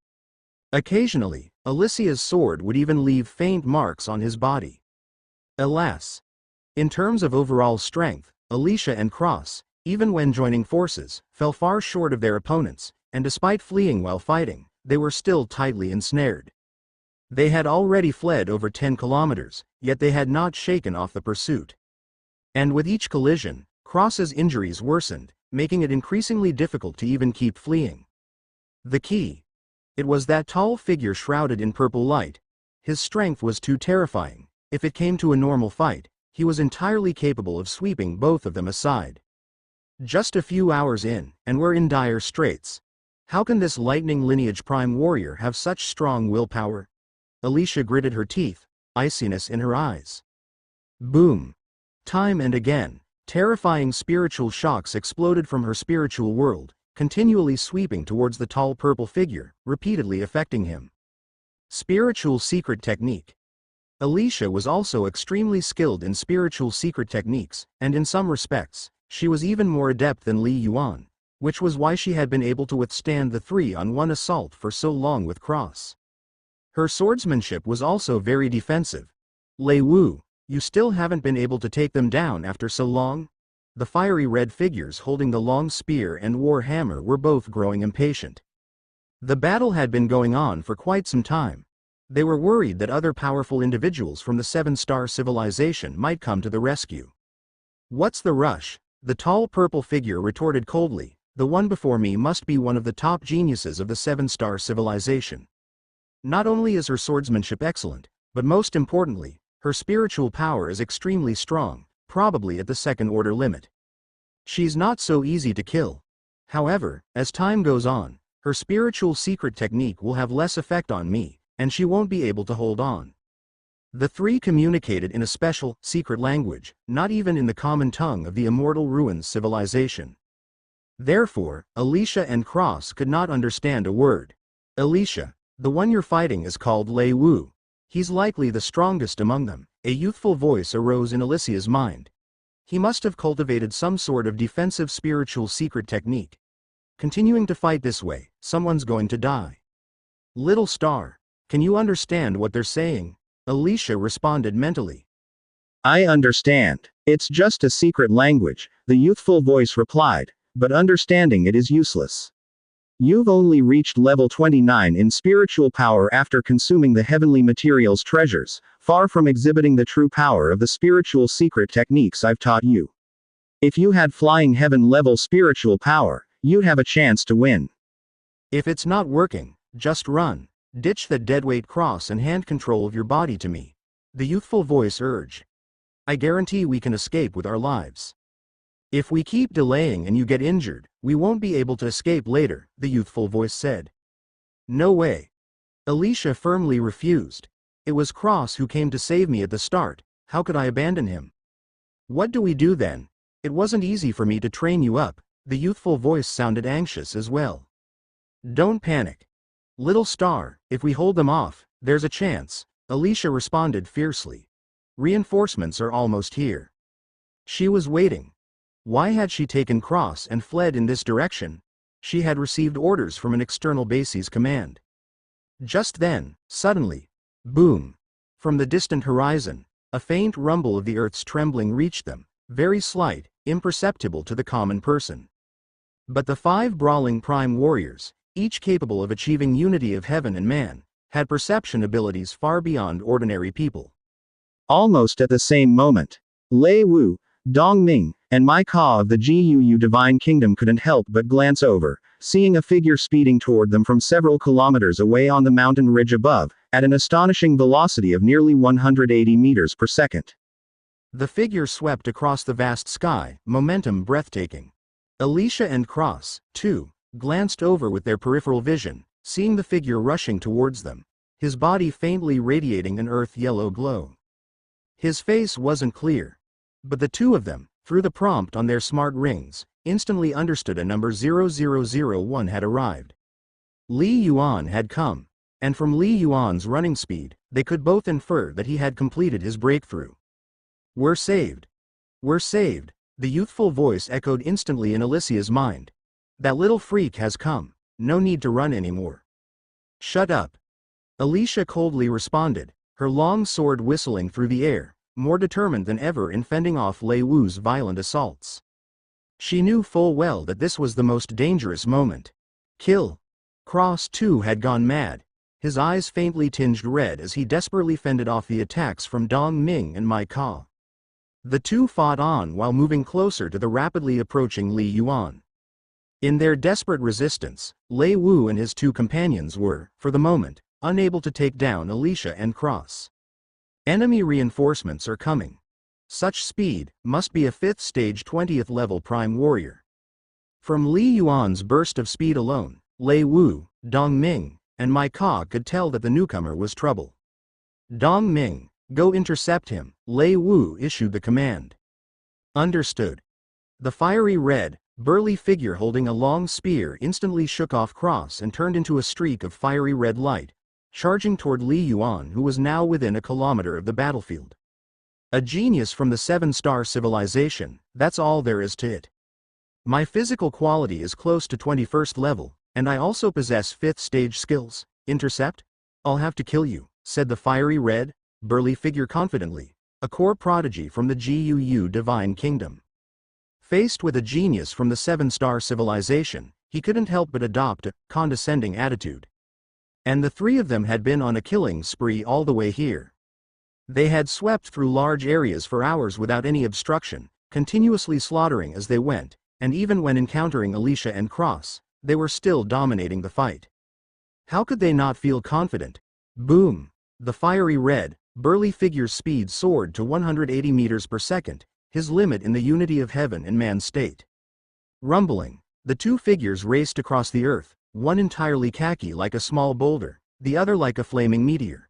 Occasionally, Alicia's sword would even leave faint marks on his body. Alas! In terms of overall strength, Alicia and Cross, even when joining forces, fell far short of their opponents, and despite fleeing while fighting, they were still tightly ensnared. They had already fled over 10 kilometers, yet they had not shaken off the pursuit. And with each collision, Cross's injuries worsened, making it increasingly difficult to even keep fleeing. The key. It was that tall figure shrouded in purple light. His strength was too terrifying. If it came to a normal fight, he was entirely capable of sweeping both of them aside. Just a few hours in, and we're in dire straits. How can this lightning lineage prime warrior have such strong willpower? Alicia gritted her teeth, iciness in her eyes. Boom. Time and again, terrifying spiritual shocks exploded from her spiritual world, continually sweeping towards the tall purple figure, repeatedly affecting him. Spiritual secret technique. Alicia was also extremely skilled in spiritual secret techniques, and in some respects, she was even more adept than Li Yuan, which was why she had been able to withstand the 3-on-1 assault for so long with Cross. Her swordsmanship was also very defensive. Lei Wu, you still haven't been able to take them down after so long? The fiery red figures holding the long spear and war hammer were both growing impatient. The battle had been going on for quite some time. They were worried that other powerful individuals from the 7-star civilization might come to the rescue. What's the rush? The tall purple figure retorted coldly. The one before me must be one of the top geniuses of the 7-star civilization. Not only is her swordsmanship excellent, but most importantly, her spiritual power is extremely strong, probably at the 2nd-order limit. She's not so easy to kill. However, as time goes on, her spiritual secret technique will have less effect on me, and she won't be able to hold on. The three communicated in a special, secret language, not even in the common tongue of the Immortal Ruins civilization. Therefore, Alicia and Cross could not understand a word. Alicia, the one you're fighting is called Lei Wu. He's likely the strongest among them. A youthful voice arose in Alicia's mind. He must have cultivated some sort of defensive spiritual secret technique. Continuing to fight this way, someone's going to die. Little star, can you understand what they're saying? Alicia responded mentally. I understand. It's just a secret language, the youthful voice replied, but understanding it is useless. You've only reached level 29 in spiritual power after consuming the heavenly materials treasures, far from exhibiting the true power of the spiritual secret techniques I've taught you. If you had flying heaven level spiritual power, you'd have a chance to win. If it's not working, just run. Ditch that deadweight cross and hand control of your body to me. The youthful voice urged. I guarantee we can escape with our lives. If we keep delaying and you get injured, we won't be able to escape later, the youthful voice said. No way. Alicia firmly refused. It was Cross who came to save me at the start. How could I abandon him? What do we do then? It wasn't easy for me to train you up. The youthful voice sounded anxious as well. Don't panic. Little star, if we hold them off, there's a chance, Alicia responded fiercely. Reinforcements are almost here. She was waiting. Why had she taken Cross and fled in this direction? She had received orders from an external base's command. Just then, suddenly, boom! From the distant horizon, a faint rumble of the earth's trembling reached them, very slight, imperceptible to the common person. But the 5 brawling prime warriors, each capable of achieving unity of heaven and man, had perception abilities far beyond ordinary people. Almost at the same moment, Lei Wu, Dong Ming, and Mai Ka of the Guu Divine Kingdom couldn't help but glance over, seeing a figure speeding toward them from several kilometers away on the mountain ridge above, at an astonishing velocity of nearly 180 meters per second. The figure swept across the vast sky, momentum breathtaking. Alicia and Cross, too, glanced over with their peripheral vision, seeing the figure rushing towards them, his body faintly radiating an earth-yellow glow. His face wasn't clear, but the two of them, through the prompt on their smart rings, instantly understood a number 0001 had arrived. Li Yuan had come, and from Li Yuan's running speed, they could both infer that he had completed his breakthrough. "We're saved. We're saved," the youthful voice echoed instantly in Alicia's mind. "That little freak has come, no need to run anymore." "Shut up," Alicia coldly responded, her long sword whistling through the air, more determined than ever in fending off Lei Wu's violent assaults. She knew full well that this was the most dangerous moment. Kill. Cross too had gone mad, his eyes faintly tinged red as he desperately fended off the attacks from Dong Ming and Mai Ka. The two fought on while moving closer to the rapidly approaching Li Yuan. In their desperate resistance, Lei Wu and his two companions were, for the moment, unable to take down Alicia and Cross. Enemy reinforcements are coming. Such speed must be a 5th stage 20th level prime warrior. From Li Yuan's burst of speed alone, Lei Wu, Dong Ming, and Mai Ka could tell that the newcomer was trouble. "Dong Ming, go intercept him," Lei Wu issued the command. "Understood." The fiery red, burly figure holding a long spear instantly shook off Cross and turned into a streak of fiery red light, charging toward Li Yuan, who was now within a kilometer of the battlefield. "A genius from the 7-star civilization, that's all there is to it. My physical quality is close to 21st level, and I also possess 5th stage skills. Intercept? I'll have to kill you," said the fiery red, burly figure confidently, a core prodigy from the GUU Divine Kingdom. Faced with a genius from the 7-star civilization, he couldn't help but adopt a condescending attitude. And the three of them had been on a killing spree all the way here. They had swept through large areas for hours without any obstruction, continuously slaughtering as they went, and even when encountering Alicia and Cross, they were still dominating the fight. How could they not feel confident? Boom! The fiery red, burly figure's speed soared to 180 meters per second, his limit in the unity of heaven and man state. Rumbling, the two figures raced across the earth, one entirely khaki like a small boulder, the other like a flaming meteor.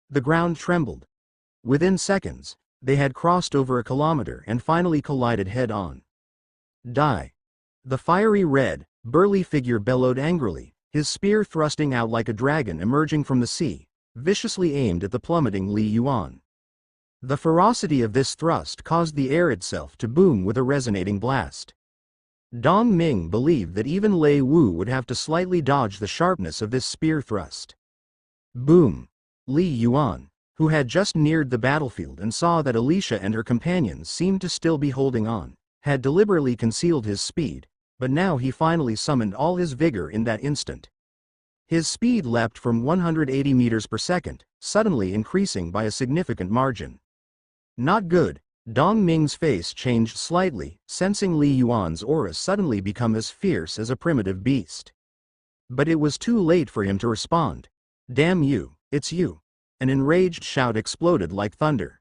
The ground trembled. Within seconds, they had crossed over a kilometer and finally collided head-on. "Die!" The fiery red, burly figure bellowed angrily, his spear thrusting out like a dragon emerging from the sea, viciously aimed at the plummeting Li Yuan. The ferocity of this thrust caused the air itself to boom with a resonating blast. Dong Ming believed that even Lei Wu would have to slightly dodge the sharpness of this spear thrust. Boom! Li Yuan, who had just neared the battlefield and saw that Alicia and her companions seemed to still be holding on, had deliberately concealed his speed, but now he finally summoned all his vigor in that instant. His speed leapt from 180 meters per second, suddenly increasing by a significant margin. Not good. Dong Ming's face changed slightly, sensing Li Yuan's aura suddenly become as fierce as a primitive beast. But it was too late for him to respond. "Damn you, it's you!" An enraged shout exploded like thunder.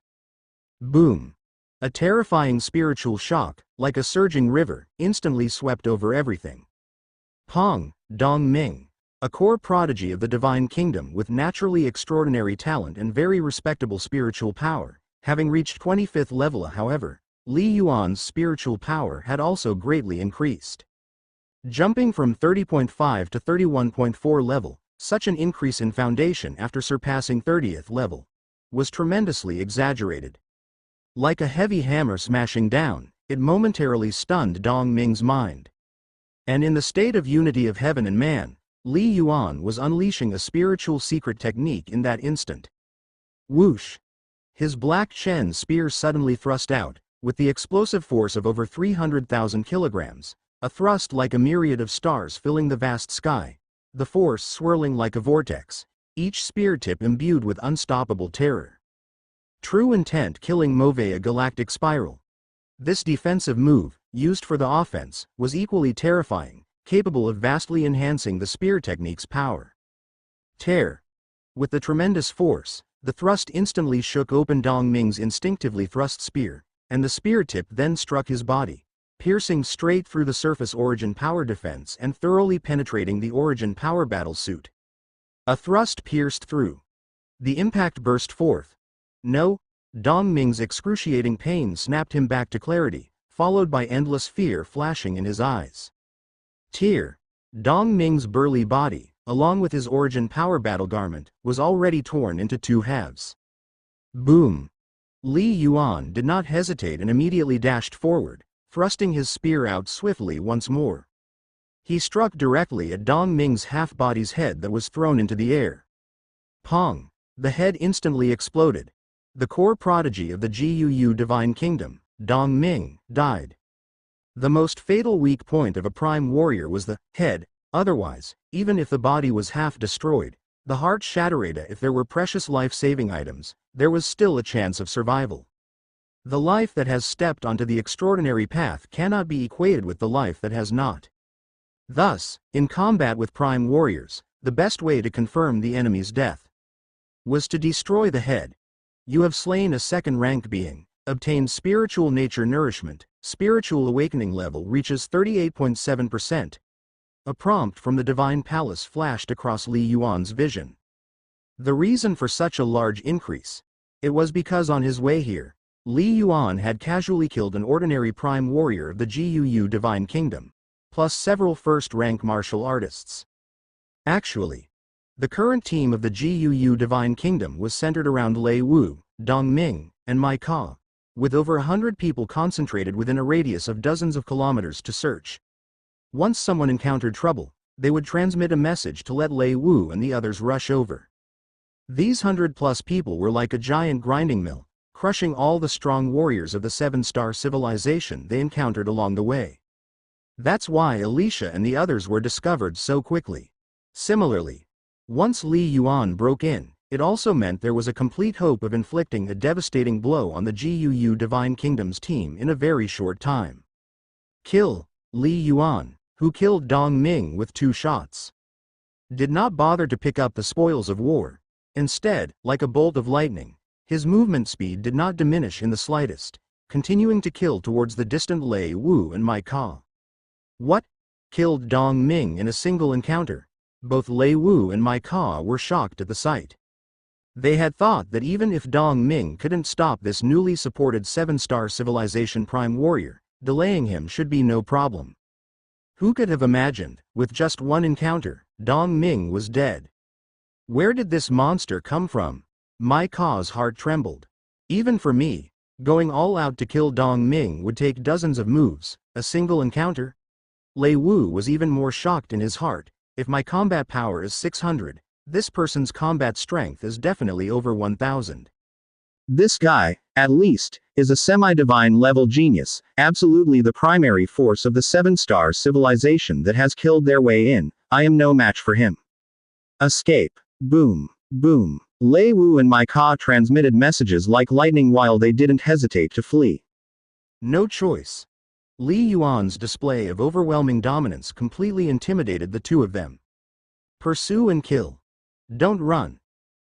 Boom! A terrifying spiritual shock, like a surging river, instantly swept over everything. Pong, Dong Ming, a core prodigy of the Divine Kingdom with naturally extraordinary talent and very respectable spiritual power. Having reached 25th level, however, Li Yuan's spiritual power had also greatly increased. Jumping from 30.5 to 31.4 level, such an increase in foundation after surpassing 30th level, was tremendously exaggerated. Like a heavy hammer smashing down, it momentarily stunned Dong Ming's mind. And in the state of unity of heaven and man, Li Yuan was unleashing a spiritual secret technique in that instant. Whoosh! His black Chen spear suddenly thrust out, with the explosive force of over 300,000 kilograms, a thrust like a myriad of stars filling the vast sky, the force swirling like a vortex, each spear tip imbued with unstoppable terror. True intent killing Move a galactic spiral. This defensive move, used for the offense, was equally terrifying, capable of vastly enhancing the spear technique's power. Tear. With the tremendous force, the thrust instantly shook open Dong Ming's instinctively thrust spear, and the spear tip then struck his body, piercing straight through the surface Origin power defense and thoroughly penetrating the Origin power battle suit. A thrust pierced through. The impact burst forth. No, Dong Ming's excruciating pain snapped him back to clarity, followed by endless fear flashing in his eyes. Tear. Dong Ming's burly body, along with his Origin power battle garment, was already torn into two halves. Boom. Li Yuan did not hesitate and immediately dashed forward, thrusting his spear out swiftly once more. He struck directly at Dong Ming's half-body's head that was thrown into the air. Pong! The head instantly exploded. The core prodigy of the GUU Divine Kingdom, Dong Ming, died. The most fatal weak point of a prime warrior was the head. Otherwise, even if the body was half destroyed, the heart shattered. If there were precious life-saving items, there was still a chance of survival. The life that has stepped onto the extraordinary path cannot be equated with the life that has not. Thus, in combat with prime warriors, the best way to confirm the enemy's death was to destroy the head. You have slain a second-rank being, obtained spiritual nature nourishment, spiritual awakening level reaches 38.7%. A prompt from the Divine Palace flashed across Li Yuan's vision. The reason for such a large increase? It was because on his way here, Li Yuan had casually killed an ordinary prime warrior of the GUU Divine Kingdom, plus several first-rank martial artists. Actually, the current team of the GUU Divine Kingdom was centered around Lei Wu, Dong Ming, and Mai Ka, with over 100 people concentrated within a radius of dozens of kilometers to search. Once someone encountered trouble, they would transmit a message to let Lei Wu and the others rush over. These 100+ people were like a giant grinding mill, crushing all the strong warriors of the seven-star civilization they encountered along the way. That's why Alicia and the others were discovered so quickly. Similarly, once Li Yuan broke in, it also meant there was a complete hope of inflicting a devastating blow on the GUU Divine Kingdom's team in a very short time. Kill Li Yuan, who killed Dong Ming with 2 shots. Did not bother to pick up the spoils of war. Instead, like a bolt of lightning, his movement speed did not diminish in the slightest, continuing to kill towards the distant Lei Wu and Mai Ka. What? Killed Dong Ming in a single encounter? Both Lei Wu and Mai Ka were shocked at the sight. They had thought that even if Dong Ming couldn't stop this newly supported 7-star civilization prime warrior, delaying him should be no problem. Who could have imagined, with just one encounter, Dong Ming was dead? Where did this monster come from? Mai Ka's heart trembled. Even for me, going all out to kill Dong Ming would take dozens of moves, a single encounter? Lei Wu was even more shocked in his heart. If my combat power is 600, this person's combat strength is definitely over 1000. This guy, at least, is a semi-divine level genius, absolutely the primary force of the 7-star civilization that has killed their way in. I am no match for him. Escape. Boom. Boom. Lei Wu and Mai Ka transmitted messages like lightning while they didn't hesitate to flee. No choice. Li Yuan's display of overwhelming dominance completely intimidated the two of them. Pursue and kill. Don't run.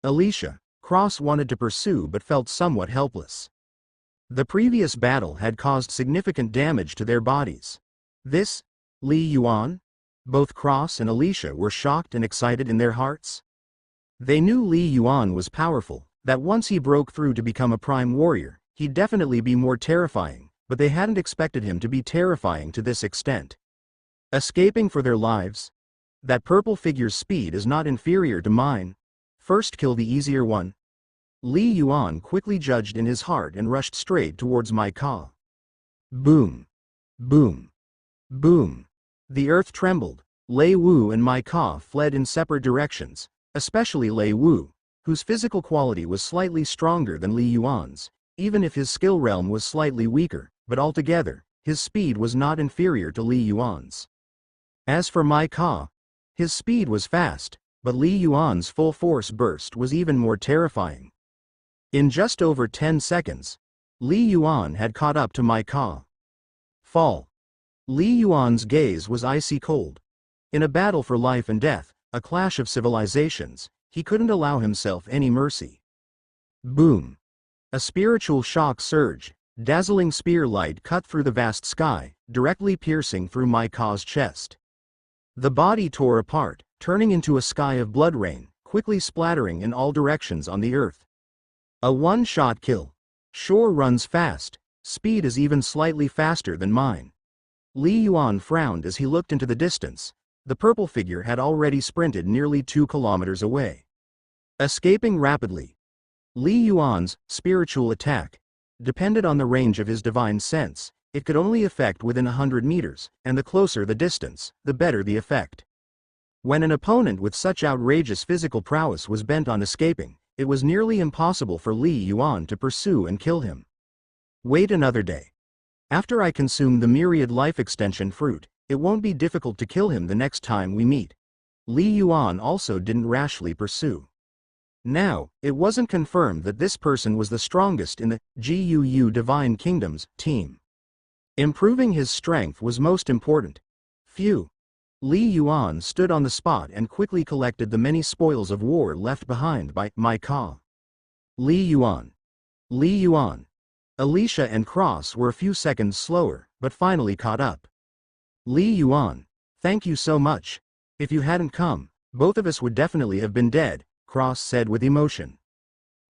Alicia, Cross wanted to pursue but felt somewhat helpless. The previous battle had caused significant damage to their bodies. This? Li Yuan? Both Cross and Alicia were shocked and excited in their hearts. They knew Li Yuan was powerful, that once he broke through to become a prime warrior, he'd definitely be more terrifying, but they hadn't expected him to be terrifying to this extent. Escaping for their lives? That purple figure's speed is not inferior to mine. First kill the easier one. Li Yuan quickly judged in his heart and rushed straight towards Mai Ka. Boom. Boom. Boom. The earth trembled. Lei Wu and Mai Ka fled in separate directions, especially Lei Wu, whose physical quality was slightly stronger than Li Yuan's, even if his skill realm was slightly weaker, but altogether, his speed was not inferior to Li Yuan's. As for Mai Ka, his speed was fast, but Li Yuan's full force burst was even more terrifying. In just over 10 seconds, Li Yuan had caught up to Mai Ka. Fall. Li Yuan's gaze was icy cold. In a battle for life and death, a clash of civilizations, he couldn't allow himself any mercy. Boom. A spiritual shock surge, Dazzling spear light cut through the vast sky, directly piercing through Mai Ka's chest. The body tore apart, turning into a sky of blood rain, quickly splattering in all directions on the earth. A one-shot kill. Sure runs fast. Speed is even slightly faster than mine. Li Yuan frowned as he looked into the distance. The purple figure had already sprinted nearly 2 kilometers away. Escaping rapidly. Li Yuan's spiritual attack depended on the range of his divine sense. It could only affect within 100 meters, and the closer the distance, the better the effect. When an opponent with such outrageous physical prowess was bent on escaping, it was nearly impossible for Li Yuan to pursue and kill him. Wait another day. After I consume the myriad life extension fruit, it won't be difficult to kill him the next time we meet. Li Yuan also didn't rashly pursue. Now, it wasn't confirmed that this person was the strongest in the GUU Divine Kingdoms team. Improving his strength was most important. Phew. Li Yuan stood on the spot and quickly collected the many spoils of war left behind by Mai Ka. Li Yuan. Li Yuan. Alicia and Cross were a few seconds slower, but finally caught up. Li Yuan. Thank you so much. If you hadn't come, both of us would definitely have been dead, Cross said with emotion.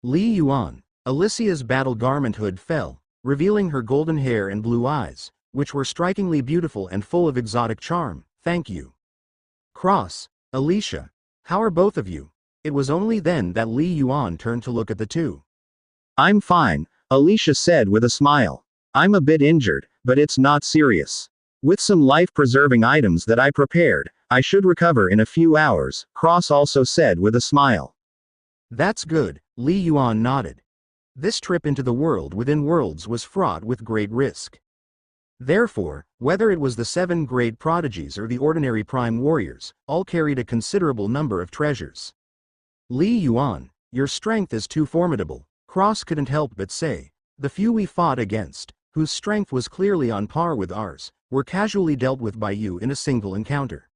Li Yuan. Alicia's battle garment hood fell, revealing her golden hair and blue eyes, which were strikingly beautiful and full of exotic charm. Thank you. Cross. Alicia. How are both of you? It was only then that Li Yuan turned to look at the two. I'm fine, Alicia said with a smile. I'm a bit injured, but it's not serious. With some life-preserving items that I prepared, I should recover in a few hours, Cross also said with a smile. That's good, Li Yuan nodded. This trip into the world within worlds was fraught with great risk. Therefore, whether it was the 7 great prodigies or the ordinary prime warriors, all carried a considerable number of treasures. Li Yuan, your strength is too formidable, Cross couldn't help but say. The few we fought against, whose strength was clearly on par with ours, were casually dealt with by you in a single encounter.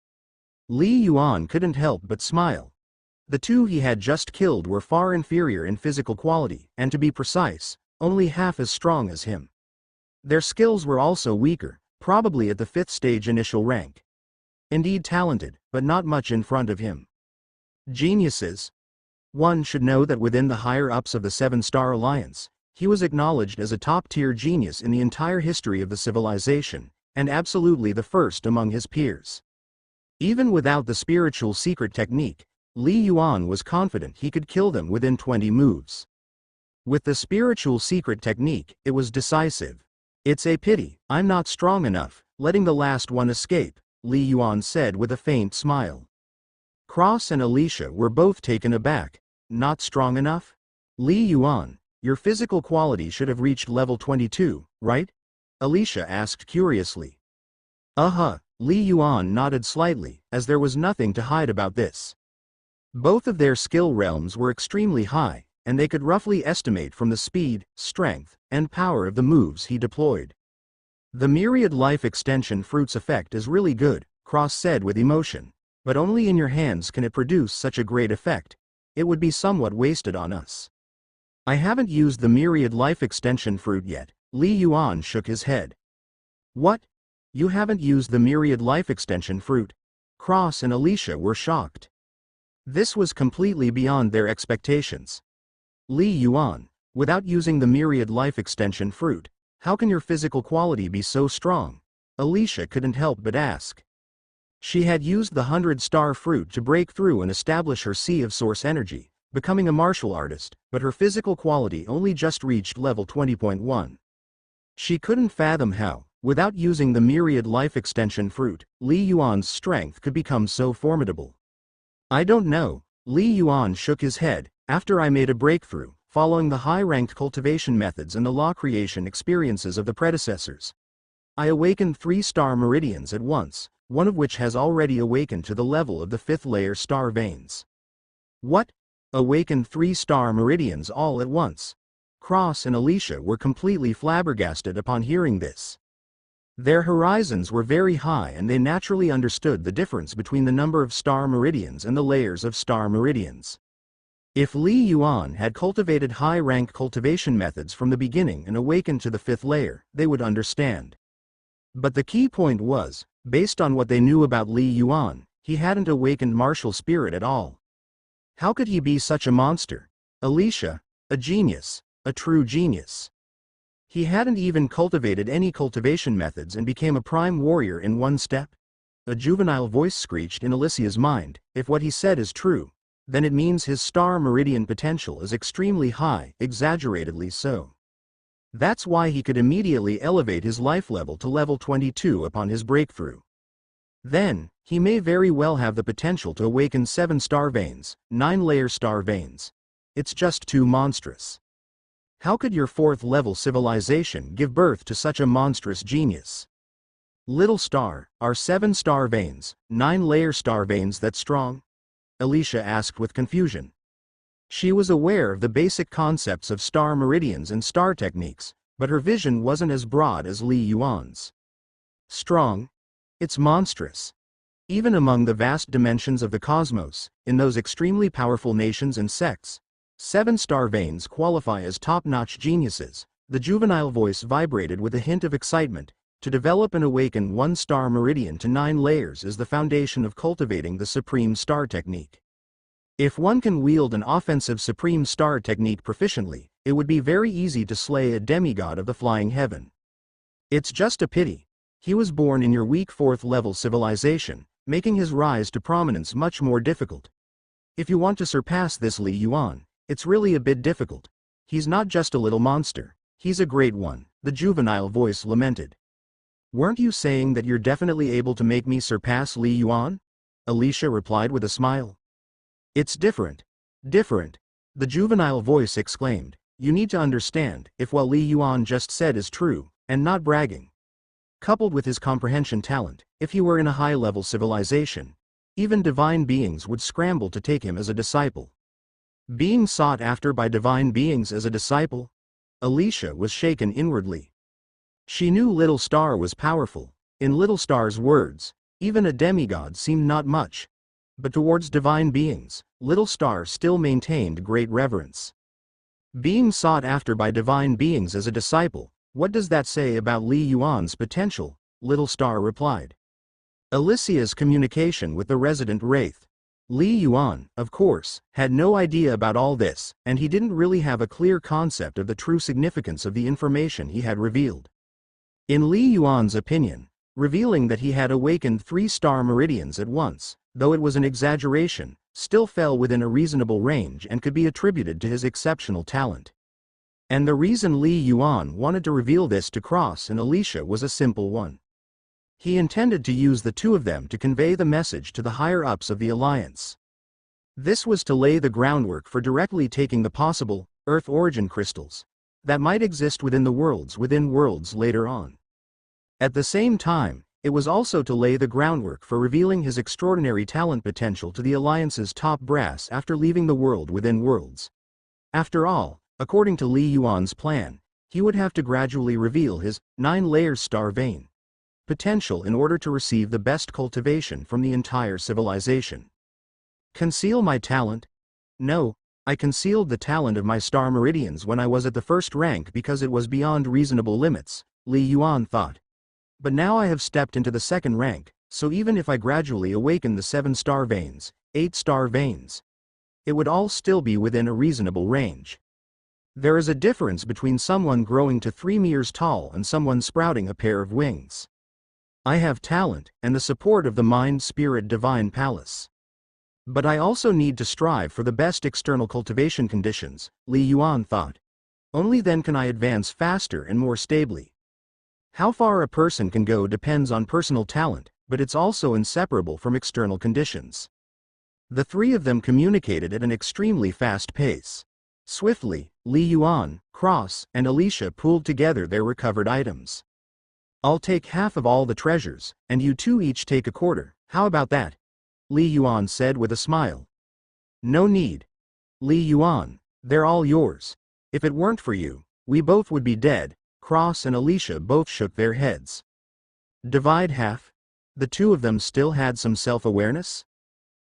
Li Yuan couldn't help but smile. The 2 he had just killed were far inferior in physical quality, and to be precise, only half as strong as him. Their skills were also weaker, probably at the 5th stage initial rank. Indeed talented, but not much in front of him. Geniuses. One should know that within the higher-ups of the 7-Star Alliance, he was acknowledged as a top-tier genius in the entire history of the civilization, and absolutely the first among his peers. Even without the spiritual secret technique, Li Yuan was confident he could kill them within 20 moves. With the spiritual secret technique, it was decisive. It's a pity, I'm not strong enough, letting the last one escape, Li Yuan said with a faint smile. Cross and Alicia were both taken aback. Not strong enough? Li Yuan, your physical quality should have reached level 22, right? Alicia asked curiously. Li Yuan nodded slightly, as there was nothing to hide about this. Both of their skill realms were extremely high, and they could roughly estimate from the speed, strength, and power of the moves he deployed. The myriad life extension fruit's effect is really good, Cross said with emotion, but only in your hands can it produce such a great effect. It would be somewhat wasted on us. I haven't used the myriad life extension fruit yet, Li Yuan shook his head. What? You haven't used the myriad life extension fruit? Cross and Alicia were shocked. This was completely beyond their expectations. Li Yuan, without using the myriad life extension fruit, how can your physical quality be so strong? Alicia couldn't help but ask. She had used the 100-star fruit to break through and establish her sea of source energy, becoming a martial artist, but her physical quality only just reached level 20.1. She couldn't fathom how, without using the myriad life extension fruit, Li Yuan's strength could become so formidable. I don't know, Li Yuan shook his head. After I made a breakthrough, following the high-ranked cultivation methods and the law creation experiences of the predecessors, I awakened 3-star meridians at once, one of which has already awakened to the level of the 5th layer star veins. What? Awakened 3-star meridians all at once? Cross and Alicia were completely flabbergasted upon hearing this. Their horizons were very high and they naturally understood the difference between the number of star meridians and the layers of star meridians. If Li Yuan had cultivated high-rank cultivation methods from the beginning and awakened to the 5th layer, they would understand. But the key point was, based on what they knew about Li Yuan, he hadn't awakened martial spirit at all. How could he be such a monster? Alicia, a genius, a true genius. He hadn't even cultivated any cultivation methods and became a prime warrior in one step? A juvenile voice screeched in Alicia's mind. If what he said is true, then it means his star meridian potential is extremely high, exaggeratedly so. That's why he could immediately elevate his life level to level 22 upon his breakthrough. Then, he may very well have the potential to awaken 7 star veins, 9-layer star veins. It's just too monstrous. How could your 4th level civilization give birth to such a monstrous genius? Little star, are 7 star veins, 9-layer star veins that strong? Alicia asked with confusion. She was aware of the basic concepts of star meridians and star techniques, but her vision wasn't as broad as Li Yuan's. Strong? It's monstrous. Even among the vast dimensions of the cosmos, in those extremely powerful nations and sects, 7 star veins qualify as top-notch geniuses. The juvenile voice vibrated with a hint of excitement. To develop and awaken 1 star meridian to 9 layers is the foundation of cultivating the Supreme Star Technique. If one can wield an offensive Supreme Star Technique proficiently, it would be very easy to slay a demigod of the flying heaven. It's just a pity. He was born in your weak 4th level civilization, making his rise to prominence much more difficult. If you want to surpass this Li Yuan, it's really a bit difficult. He's not just a little monster, he's a great one, the juvenile voice lamented. Weren't you saying that you're definitely able to make me surpass Li Yuan? Alicia replied with a smile. It's different. Different. The juvenile voice exclaimed. You need to understand, if what Li Yuan just said is true, and not bragging. Coupled with his comprehension talent, if he were in a high-level civilization, even divine beings would scramble to take him as a disciple. Being sought after by divine beings as a disciple? Alicia was shaken inwardly. She knew Little Star was powerful. In Little Star's words, even a demigod seemed not much. But towards divine beings, Little Star still maintained great reverence. Being sought after by divine beings as a disciple, what does that say about Li Yuan's potential? Little Star replied. Alicia's communication with the resident wraith. Li Yuan, of course, had no idea about all this, and he didn't really have a clear concept of the true significance of the information he had revealed. In Li Yuan's opinion, revealing that he had awakened 3 star meridians at once, though it was an exaggeration, still fell within a reasonable range and could be attributed to his exceptional talent. And the reason Li Yuan wanted to reveal this to Cross and Alicia was a simple one. He intended to use the 2 of them to convey the message to the higher-ups of the Alliance. This was to lay the groundwork for directly taking the possible Earth origin crystals that might exist within the worlds within worlds later on. At the same time, it was also to lay the groundwork for revealing his extraordinary talent potential to the Alliance's top brass after leaving the world within worlds. After all, according to Li Yuan's plan, he would have to gradually reveal his 9-layer star vein potential in order to receive the best cultivation from the entire civilization. Conceal my talent? No, I concealed the talent of my star meridians when I was at the 1st rank because it was beyond reasonable limits, Li Yuan thought. But now I have stepped into the 2nd rank, so even if I gradually awaken the 7 star veins, 8 star veins, it would all still be within a reasonable range. There is a difference between someone growing to 3 meters tall and someone sprouting a pair of wings. I have talent and the support of the Mind-Spirit Divine Palace. But I also need to strive for the best external cultivation conditions, Li Yuan thought. Only then can I advance faster and more stably. How far a person can go depends on personal talent, but it's also inseparable from external conditions. The 3 of them communicated at an extremely fast pace. Swiftly, Li Yuan, Cross, and Alicia pooled together their recovered items. I'll take half of all the treasures, and you 2 each take a quarter, how about that? Li Yuan said with a smile. No need. Li Yuan, they're all yours. If it weren't for you, we both would be dead. Cross and Alicia both shook their heads. Divide half? The 2 of them still had some self-awareness?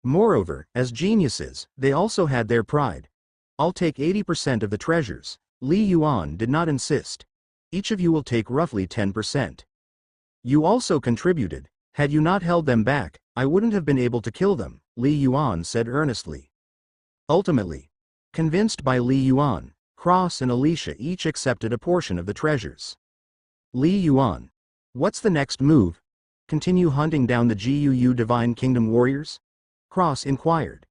Moreover, as geniuses, they also had their pride. I'll take 80% of the treasures. Li Yuan did not insist. Each of you will take roughly 10%. You also contributed. Had you not held them back, I wouldn't have been able to kill them, Li Yuan said earnestly. Ultimately, convinced by Li Yuan, Cross and Alicia each accepted a portion of the treasures. Li Yuan. What's the next move? Continue hunting down the GUU Divine Kingdom warriors? Cross inquired.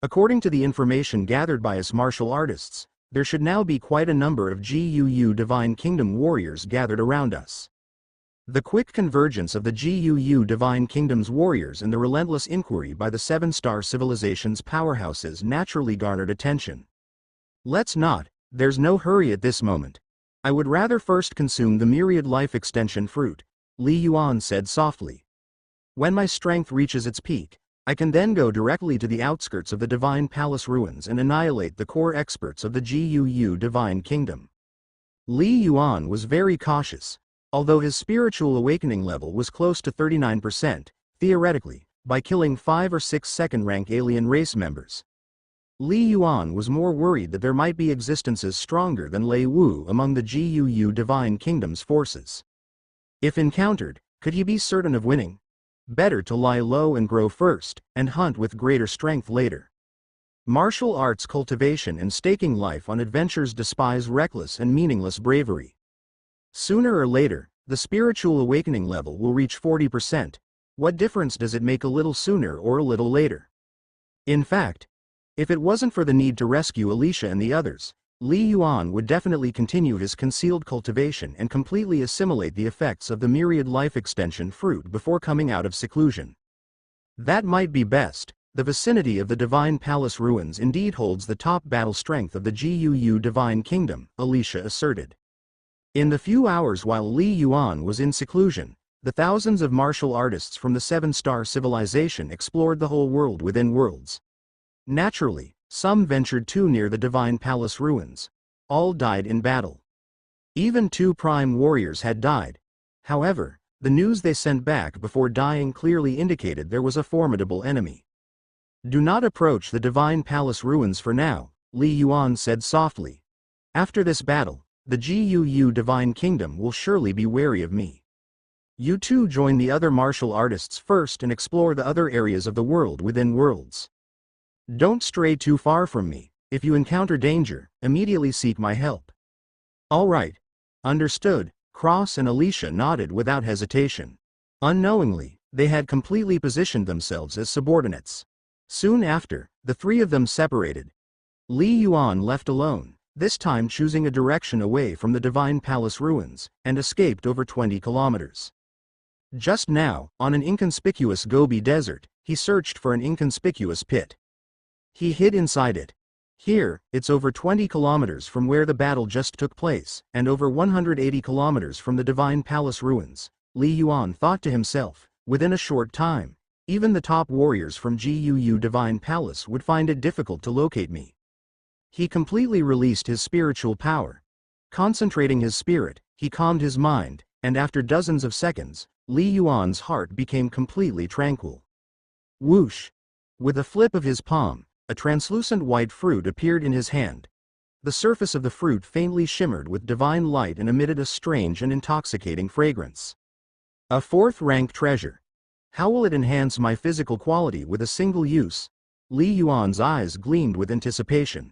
According to the information gathered by us martial artists, there should now be quite a number of GUU Divine Kingdom warriors gathered around us. The quick convergence of the GUU Divine Kingdom's warriors and the relentless inquiry by the seven-star civilization's powerhouses naturally garnered attention. Let's not, there's no hurry at this moment. I would rather first consume the myriad life extension fruit, Li Yuan said softly. When my strength reaches its peak, I can then go directly to the outskirts of the Divine Palace ruins and annihilate the core experts of the GUU Divine Kingdom. Li Yuan was very cautious. Although his spiritual awakening level was close to 39%, theoretically, by killing 5 or 6 second-rank alien race members. Li Yuan was more worried that there might be existences stronger than Lei Wu among the GUU Divine Kingdom's forces. If encountered, could he be certain of winning? Better to lie low and grow first, and hunt with greater strength later. Martial arts cultivation and staking life on adventures despise reckless and meaningless bravery. Sooner or later, the spiritual awakening level will reach 40%. What difference does it make a little sooner or a little later? In fact, if it wasn't for the need to rescue Alicia and the others, Li Yuan would definitely continue his concealed cultivation and completely assimilate the effects of the myriad life extension fruit before coming out of seclusion. That might be best. The vicinity of the Divine Palace ruins indeed holds the top battle strength of the GUU Divine Kingdom, Alicia asserted. In the few hours while Li Yuan was in seclusion, the thousands of martial artists from the seven-star civilization explored the whole world within worlds. Naturally, some ventured too near the Divine Palace ruins. All died in battle. Even 2 prime warriors had died. However, the news they sent back before dying clearly indicated there was a formidable enemy. Do not approach the Divine Palace ruins for now, Li Yuan said softly. After this battle, the GUU Divine Kingdom will surely be wary of me. You two join the other martial artists first and explore the other areas of the world within worlds. Don't stray too far from me. If you encounter danger, immediately seek my help. All right. Understood. Cross and Alicia nodded without hesitation. Unknowingly, they had completely positioned themselves as subordinates. Soon after, the 3 of them separated. Li Yuan left alone, this time choosing a direction away from the Divine Palace ruins, and escaped over 20 kilometers. Just now, on an inconspicuous Gobi desert, he searched for an inconspicuous pit. He hid inside it. Here, it's over 20 kilometers from where the battle just took place, and over 180 kilometers from the Divine Palace ruins, Li Yuan thought to himself. Within a short time, even the top warriors from GUU Divine Palace would find it difficult to locate me. He completely released his spiritual power. Concentrating his spirit, he calmed his mind, and after dozens of seconds, Li Yuan's heart became completely tranquil. Whoosh! With a flip of his palm, a translucent white fruit appeared in his hand. The surface of the fruit faintly shimmered with divine light and emitted a strange and intoxicating fragrance. A 4th-rank treasure. How will it enhance my physical quality with a single use? Li Yuan's eyes gleamed with anticipation.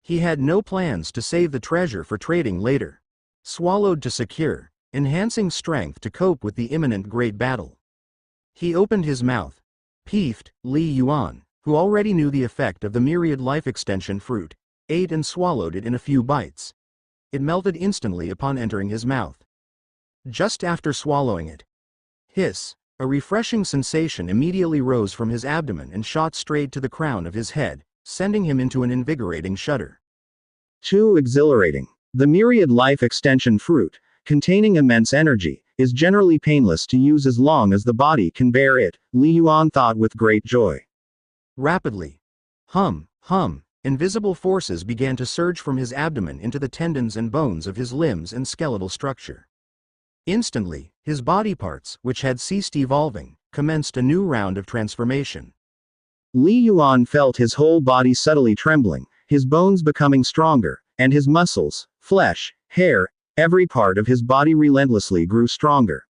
He had no plans to save the treasure for trading later. Swallowed to secure, enhancing strength to cope with the imminent great battle. He opened his mouth. Peeved, Li Yuan, who already knew the effect of the myriad life extension fruit, ate and swallowed it in a few bites. It melted instantly upon entering his mouth. Just after swallowing it, hiss, a refreshing sensation immediately rose from his abdomen and shot straight to the crown of his head, sending him into an invigorating shudder. Too exhilarating. The myriad life extension fruit, containing immense energy, is generally painless to use as long as the body can bear it, Li Yuan thought with great joy. Rapidly. Hum, invisible forces began to surge from his abdomen into the tendons and bones of his limbs and skeletal structure. Instantly, his body parts, which had ceased evolving, commenced a new round of transformation. Li Yuan felt his whole body subtly trembling, his bones becoming stronger, and his muscles, flesh, hair, every part of his body relentlessly grew stronger.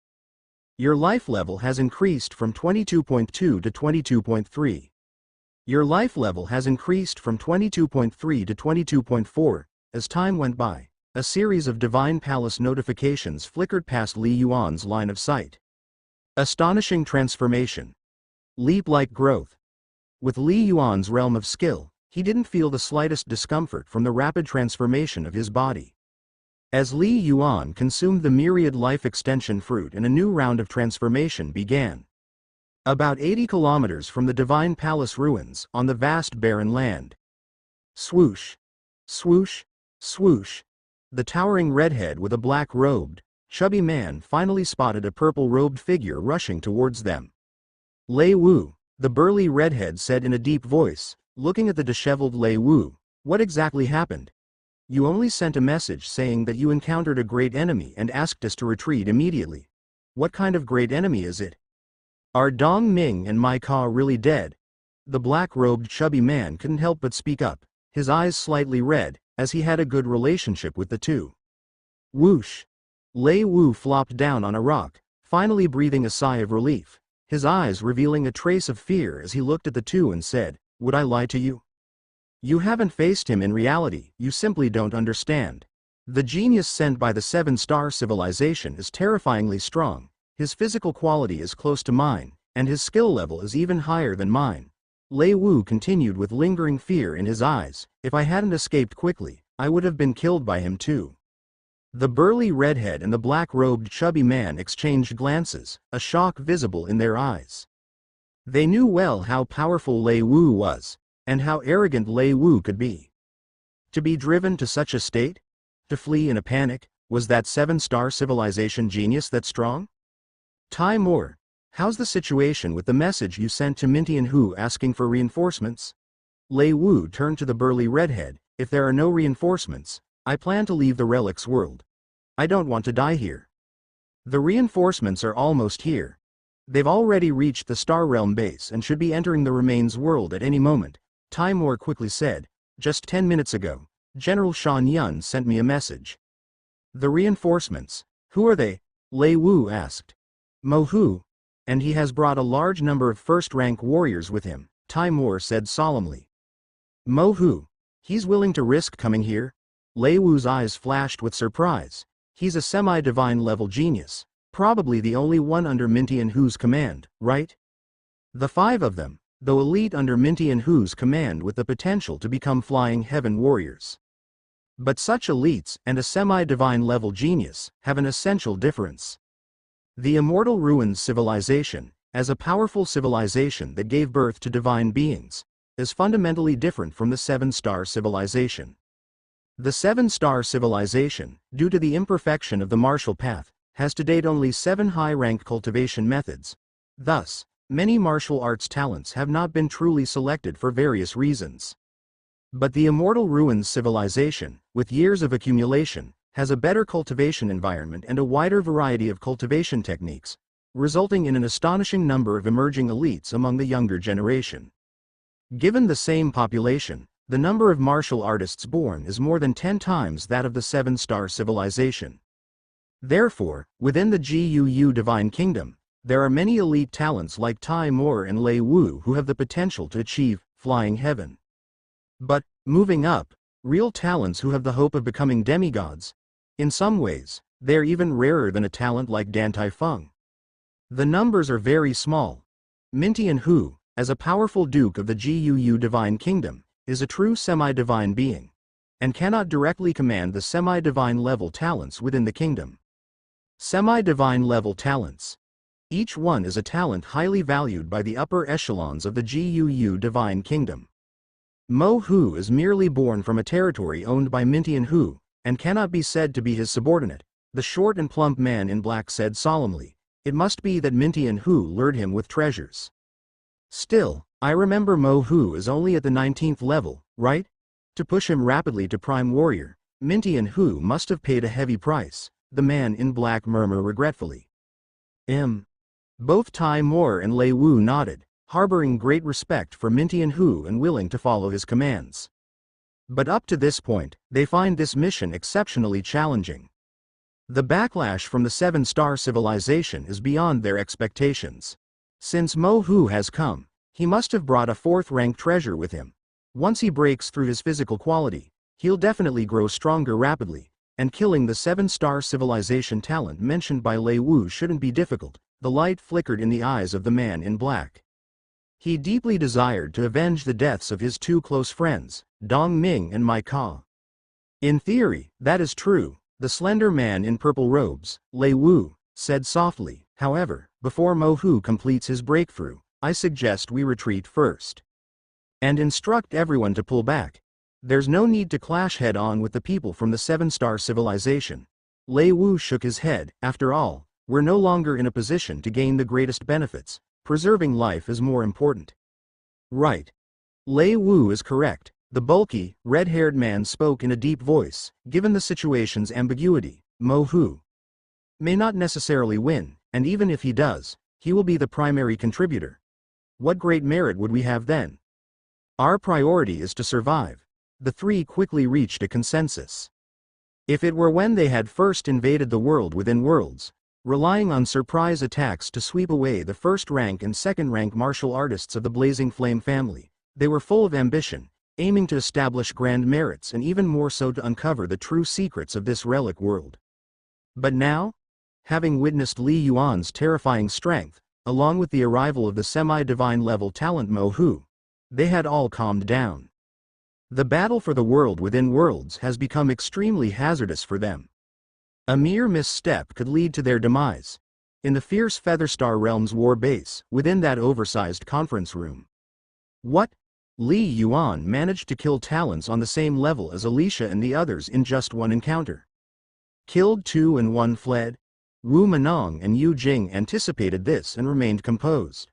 Your life level has increased from 22.2 to 22.3. Your life level has increased from 22.3 to 22.4. As time went by, a series of Divine Palace notifications flickered past Li Yuan's line of sight. Astonishing transformation. Leap-like growth. With Li Yuan's realm of skill, he didn't feel the slightest discomfort from the rapid transformation of his body. As Li Yuan consumed the myriad life extension fruit, and a new round of transformation began. About 80 kilometers from the Divine Palace ruins, on the vast barren land. Swoosh. Swoosh. Swoosh. The towering redhead with a black-robed, chubby man finally spotted a purple-robed figure rushing towards them. Lei Wu, the burly redhead said in a deep voice, looking at the disheveled Lei Wu. What exactly happened? You only sent a message saying that you encountered a great enemy and asked us to retreat immediately. What kind of great enemy is it? Are Dong Ming and Mai Ka really dead? The black-robed chubby man couldn't help but speak up, his eyes slightly red, as he had a good relationship with the two. Whoosh! Lei Wu flopped down on a rock, finally breathing a sigh of relief, his eyes revealing a trace of fear as he looked at the two and said, "Would I lie to you? You haven't faced him in reality, you simply don't understand. The genius sent by the 7-star civilization is terrifyingly strong, his physical quality is close to mine, and his skill level is even higher than mine." Lei Wu continued with lingering fear in his eyes. If I hadn't escaped quickly, I would have been killed by him too. The burly redhead and the black-robed chubby man exchanged glances, a shock visible in their eyes. They knew well how powerful Lei Wu was, and how arrogant Lei Wu could be. To be driven to such a state? To flee in a panic? Was that 7-star civilization genius that strong? Tai Moore, how's the situation with the message you sent to Mintian Hu asking for reinforcements? Lei Wu turned to the burly redhead. If there are no reinforcements, I plan to leave the Relics world. I don't want to die here. The reinforcements are almost here. They've already reached the Star Realm base and should be entering the Remains world at any moment, Tai Moore quickly said. Just 10 minutes ago, General Shan Yun sent me a message. The reinforcements, who are they? Lei Wu asked. Mo Hu, and he has brought a large number of first-rank warriors with him, Tai Moore said solemnly. Mo Hu, he's willing to risk coming here? Lei Wu's eyes flashed with surprise. He's a semi-divine level genius, probably the only one under Mintian Hu's command, right? The 5 of them, though elite under Mintian Hu's command with the potential to become flying heaven warriors. But such elites and a semi-divine level genius have an essential difference. The Immortal Ruins civilization, as a powerful civilization that gave birth to divine beings, is fundamentally different from the 7-star civilization. The 7-star civilization, due to the imperfection of the martial path, has to date only 7 high-rank cultivation methods. Thus, many martial arts talents have not been truly selected for various reasons. But the Immortal Ruins civilization, with years of accumulation, has a better cultivation environment and a wider variety of cultivation techniques, resulting in an astonishing number of emerging elites among the younger generation. Given the same population, the number of martial artists born is more than 10 times that of the 7-star civilization. Therefore, within the GUU Divine Kingdom, there are many elite talents like Tai Moore and Lei Wu who have the potential to achieve flying heaven. But, moving up, real talents who have the hope of becoming demigods. In some ways, they are even rarer than a talent like Dan Tai Feng. The numbers are very small. Mintian Hu, as a powerful duke of the GUU Divine Kingdom, is a true semi-divine being, and cannot directly command the semi-divine level talents within the kingdom. Semi-divine level talents. Each one is a talent highly valued by the upper echelons of the GUU Divine Kingdom. Mo Hu is merely born from a territory owned by Mintian Hu, and cannot be said to be his subordinate, the short and plump man in black said solemnly. It must be that Mintian Hu lured him with treasures. Still, I remember Mo Hu is only at the 19th level, right? To push him rapidly to Prime Warrior, Mintian Hu must have paid a heavy price, the man in black murmured regretfully. Both Tai Moore and Lei Wu nodded. harboring great respect for Mintian Hu and willing to follow his commands. But up to this point, they find this mission exceptionally challenging. The backlash from the 7-star civilization is beyond their expectations. Since Mo Hu has come, he must have brought a 4th-rank treasure with him. Once he breaks through his physical quality, he'll definitely grow stronger rapidly, and killing the 7-star civilization talent mentioned by Lei Wu shouldn't be difficult. The light flickered in the eyes of the man in black. He deeply desired to avenge the deaths of his 2 close friends, Dong Ming and Mai Ka. In theory, that is true, the slender man in purple robes, Lei Wu, said softly. However, before Mo Hu completes his breakthrough, I suggest we retreat first. And instruct everyone to pull back. There's no need to clash head-on with the people from the 7-star civilization. Lei Wu shook his head. After all, we're no longer in a position to gain the greatest benefits. Preserving life is more important. Right. Lei Wu is correct. The bulky, red-haired man spoke in a deep voice. Given the situation's ambiguity, Mo Hu may not necessarily win, and even if he does, he will be the primary contributor. What great merit would we have then? Our priority is to survive. The 3 quickly reached a consensus. If it were when they had first invaded the world within worlds, relying on surprise attacks to sweep away the 1st-rank and 2nd-rank martial artists of the Blazing Flame family, they were full of ambition, aiming to establish grand merits and even more so to uncover the true secrets of this relic world. But now, having witnessed Li Yuan's terrifying strength, along with the arrival of the semi-divine level talent Mo Hu, they had all calmed down. The battle for the world within worlds has become extremely hazardous for them. A mere misstep could lead to their demise. In the fierce Featherstar Realm's war base, within that oversized conference room. What? Li Yuan managed to kill talents on the same level as Alicia and the others in just one encounter. Killed 2 and 1 fled? Wu Menong and Yu Jing anticipated this and remained composed.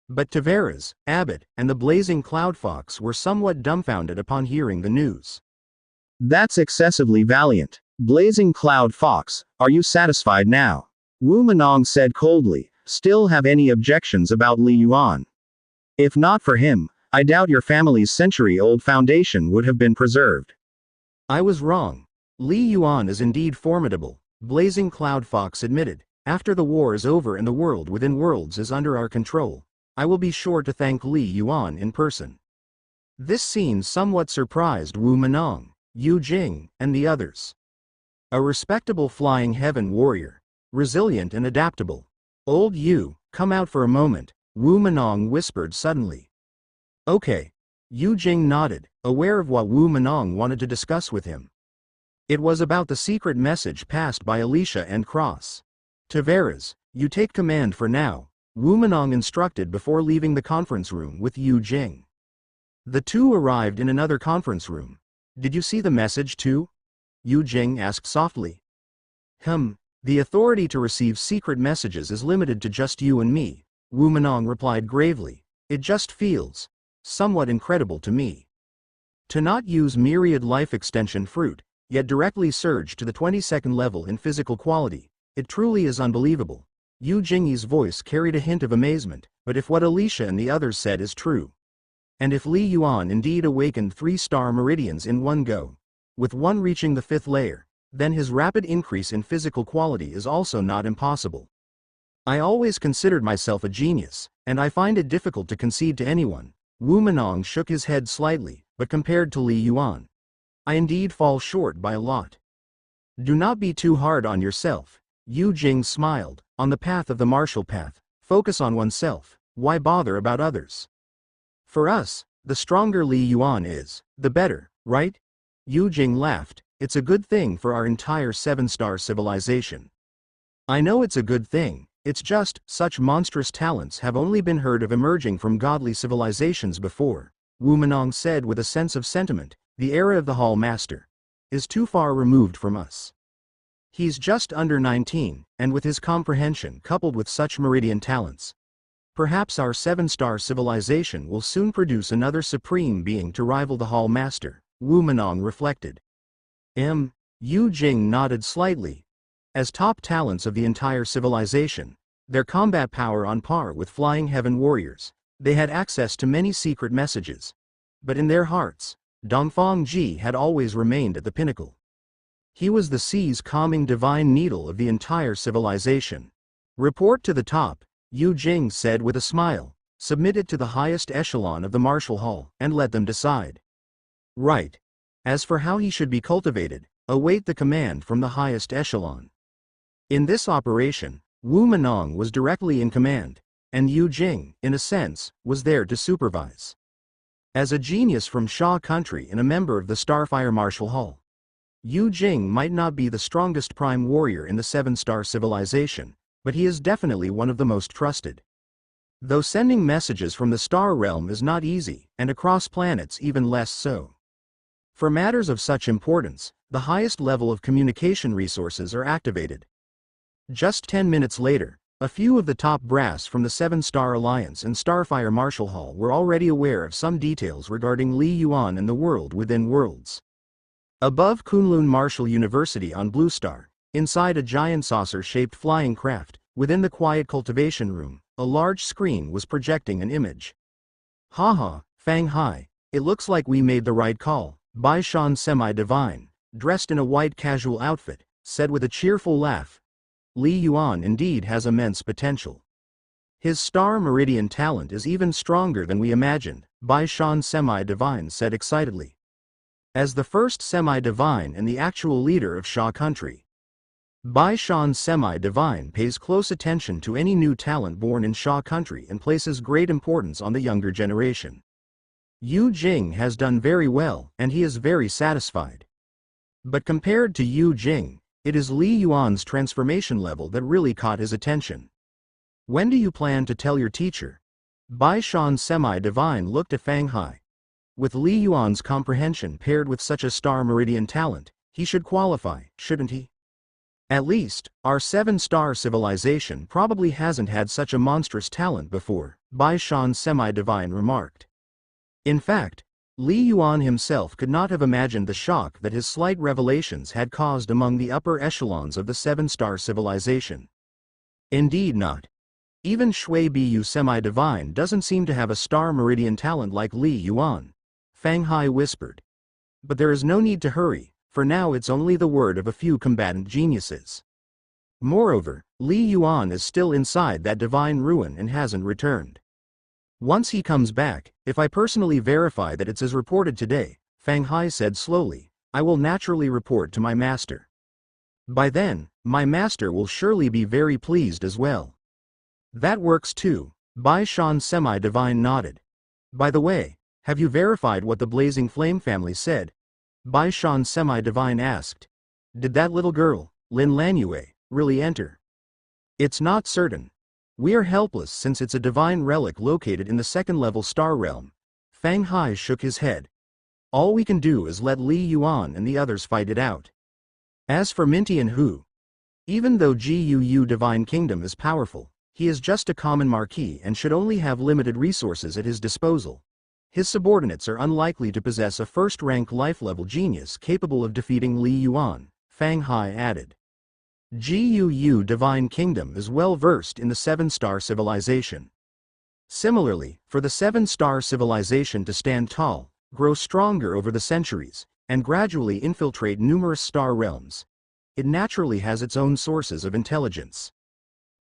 But Tavares, Abbott, and the Blazing Cloud Fox were somewhat dumbfounded upon hearing the news. That's excessively valiant. Blazing Cloud Fox, are you satisfied now? Wu Menong said coldly. Still have any objections about Li Yuan? If not for him, I doubt your family's century-old foundation would have been preserved. I was wrong. Li Yuan is indeed formidable, Blazing Cloud Fox admitted. After the war is over and the world within worlds is under our control, I will be sure to thank Li Yuan in person. This scene somewhat surprised Wu Menong, Yu Jing, and the others. A respectable flying heaven warrior, resilient and adaptable. Old Yu, come out for a moment, Wu Menong whispered suddenly. Okay. Yu Jing nodded, aware of what Wu Menong wanted to discuss with him. It was about the secret message passed by Alicia and Cross. Tavares, you take command for now, Wu Menong instructed before leaving the conference room with Yu Jing. The 2 arrived in another conference room. Did you see the message too? Yu Jing asked softly. The authority to receive secret messages is limited to just you and me, Wu Menong replied gravely. It just feels somewhat incredible to me. To not use myriad life extension fruit, yet directly surge to the 22nd level in physical quality, it truly is unbelievable. Yu Jingyi's voice carried a hint of amazement, but if what Alicia and the others said is true, and if Li Yuan indeed awakened 3-star meridians in one go, with one reaching the 5th layer, then his rapid increase in physical quality is also not impossible. I always considered myself a genius, and I find it difficult to concede to anyone. Wu Menong shook his head slightly, but compared to Li Yuan, I indeed fall short by a lot. Do not be too hard on yourself, Yu Jing smiled. On the path of the martial path, focus on oneself, why bother about others? For us, the stronger Li Yuan is, the better, right? Yu Jing laughed. It's a good thing for our entire 7-star civilization. I know it's a good thing, it's just, such monstrous talents have only been heard of emerging from godly civilizations before, Wu Menong said with a sense of sentiment. The era of the Hall Master is too far removed from us. He's just under 19, and with his comprehension coupled with such meridian talents, perhaps our 7-star civilization will soon produce another supreme being to rival the Hall Master, Wu Menong reflected. Yu Jing nodded slightly. As top talents of the entire civilization, their combat power on par with flying heaven warriors, They had access to many secret messages. But in their hearts, Dongfang Ji had always remained at the pinnacle. He was the sea's calming divine needle of the entire civilization. Report to the top, Yu Jing said with a smile. Submit it to the highest echelon of the Martial Hall, and let them decide. Right. As for how he should be cultivated, await the command from the highest echelon. In this operation, Wu Menong was directly in command, and Yu Jing, in a sense, was there to supervise. As a genius from Xia country and a member of the Starfire Martial Hall, Yu Jing might not be the strongest prime warrior in the seven-star civilization, but he is definitely one of the most trusted. Though sending messages from the star realm is not easy, and across planets even less so. For matters of such importance, the highest level of communication resources are activated. Just 10 minutes later, a few of the top brass from the Seven-Star Alliance and Starfire Martial Hall were already aware of some details regarding Li Yuan and the world within worlds. Above Kunlun Martial University on Blue Star, inside a giant saucer-shaped flying craft, within the quiet cultivation room, a large screen was projecting an image. Haha, Fang Hai, it looks like we made the right call, Bai Shan Semi-Divine, dressed in a white casual outfit, said with a cheerful laugh. Li Yuan indeed has immense potential. His star meridian talent is even stronger than we imagined, Bai Shan Semi-Divine said excitedly. As the first semi-divine and the actual leader of Xia country, Bai Shan Semi-Divine pays close attention to any new talent born in Xia country and places great importance on the younger generation. Yu Jing has done very well, and he is very satisfied. But compared to Yu Jing, it is Li Yuan's transformation level that really caught his attention. When do you plan to tell your teacher? Bai Shan Semi-Divine looked at Fang Hai. With Li Yuan's comprehension paired with such a star meridian talent, he should qualify, shouldn't he? At least, our seven-star civilization probably hasn't had such a monstrous talent before, Bai Shan Semi-Divine remarked. In fact, Li Yuan himself could not have imagined the shock that his slight revelations had caused among the upper echelons of the seven-star civilization. Indeed not. Even Shui Bu Semi-Divine doesn't seem to have a star meridian talent like Li Yuan, Fang Hai whispered. But there is no need to hurry. For now it's only the word of a few combatant geniuses. Moreover, Li Yuan is still inside that divine ruin and hasn't returned. Once he comes back, if I personally verify that it's as reported today, Fang Hai said slowly, I will naturally report to my master. By then, my master will surely be very pleased as well. That works too, Bai Shan Semi-Divine nodded. By the way, have you verified what the Blazing Flame family said? Bai Shan Semi-Divine asked. Did that little girl, Lin Lanyue, really enter? It's not certain. We are helpless since it's a divine relic located in the second-level star realm. Fang Hai shook his head. All we can do is let Li Yuan and the others fight it out. As for Mintian Hu, even though Guu Divine Kingdom is powerful, he is just a common marquis and should only have limited resources at his disposal. His subordinates are unlikely to possess a first-rank life-level genius capable of defeating Li Yuan, Fang Hai added. Guu Divine Kingdom is well versed in the seven-star civilization. Similarly, for the seven-star civilization to stand tall, grow stronger over the centuries, and gradually infiltrate numerous star realms, it naturally has its own sources of intelligence.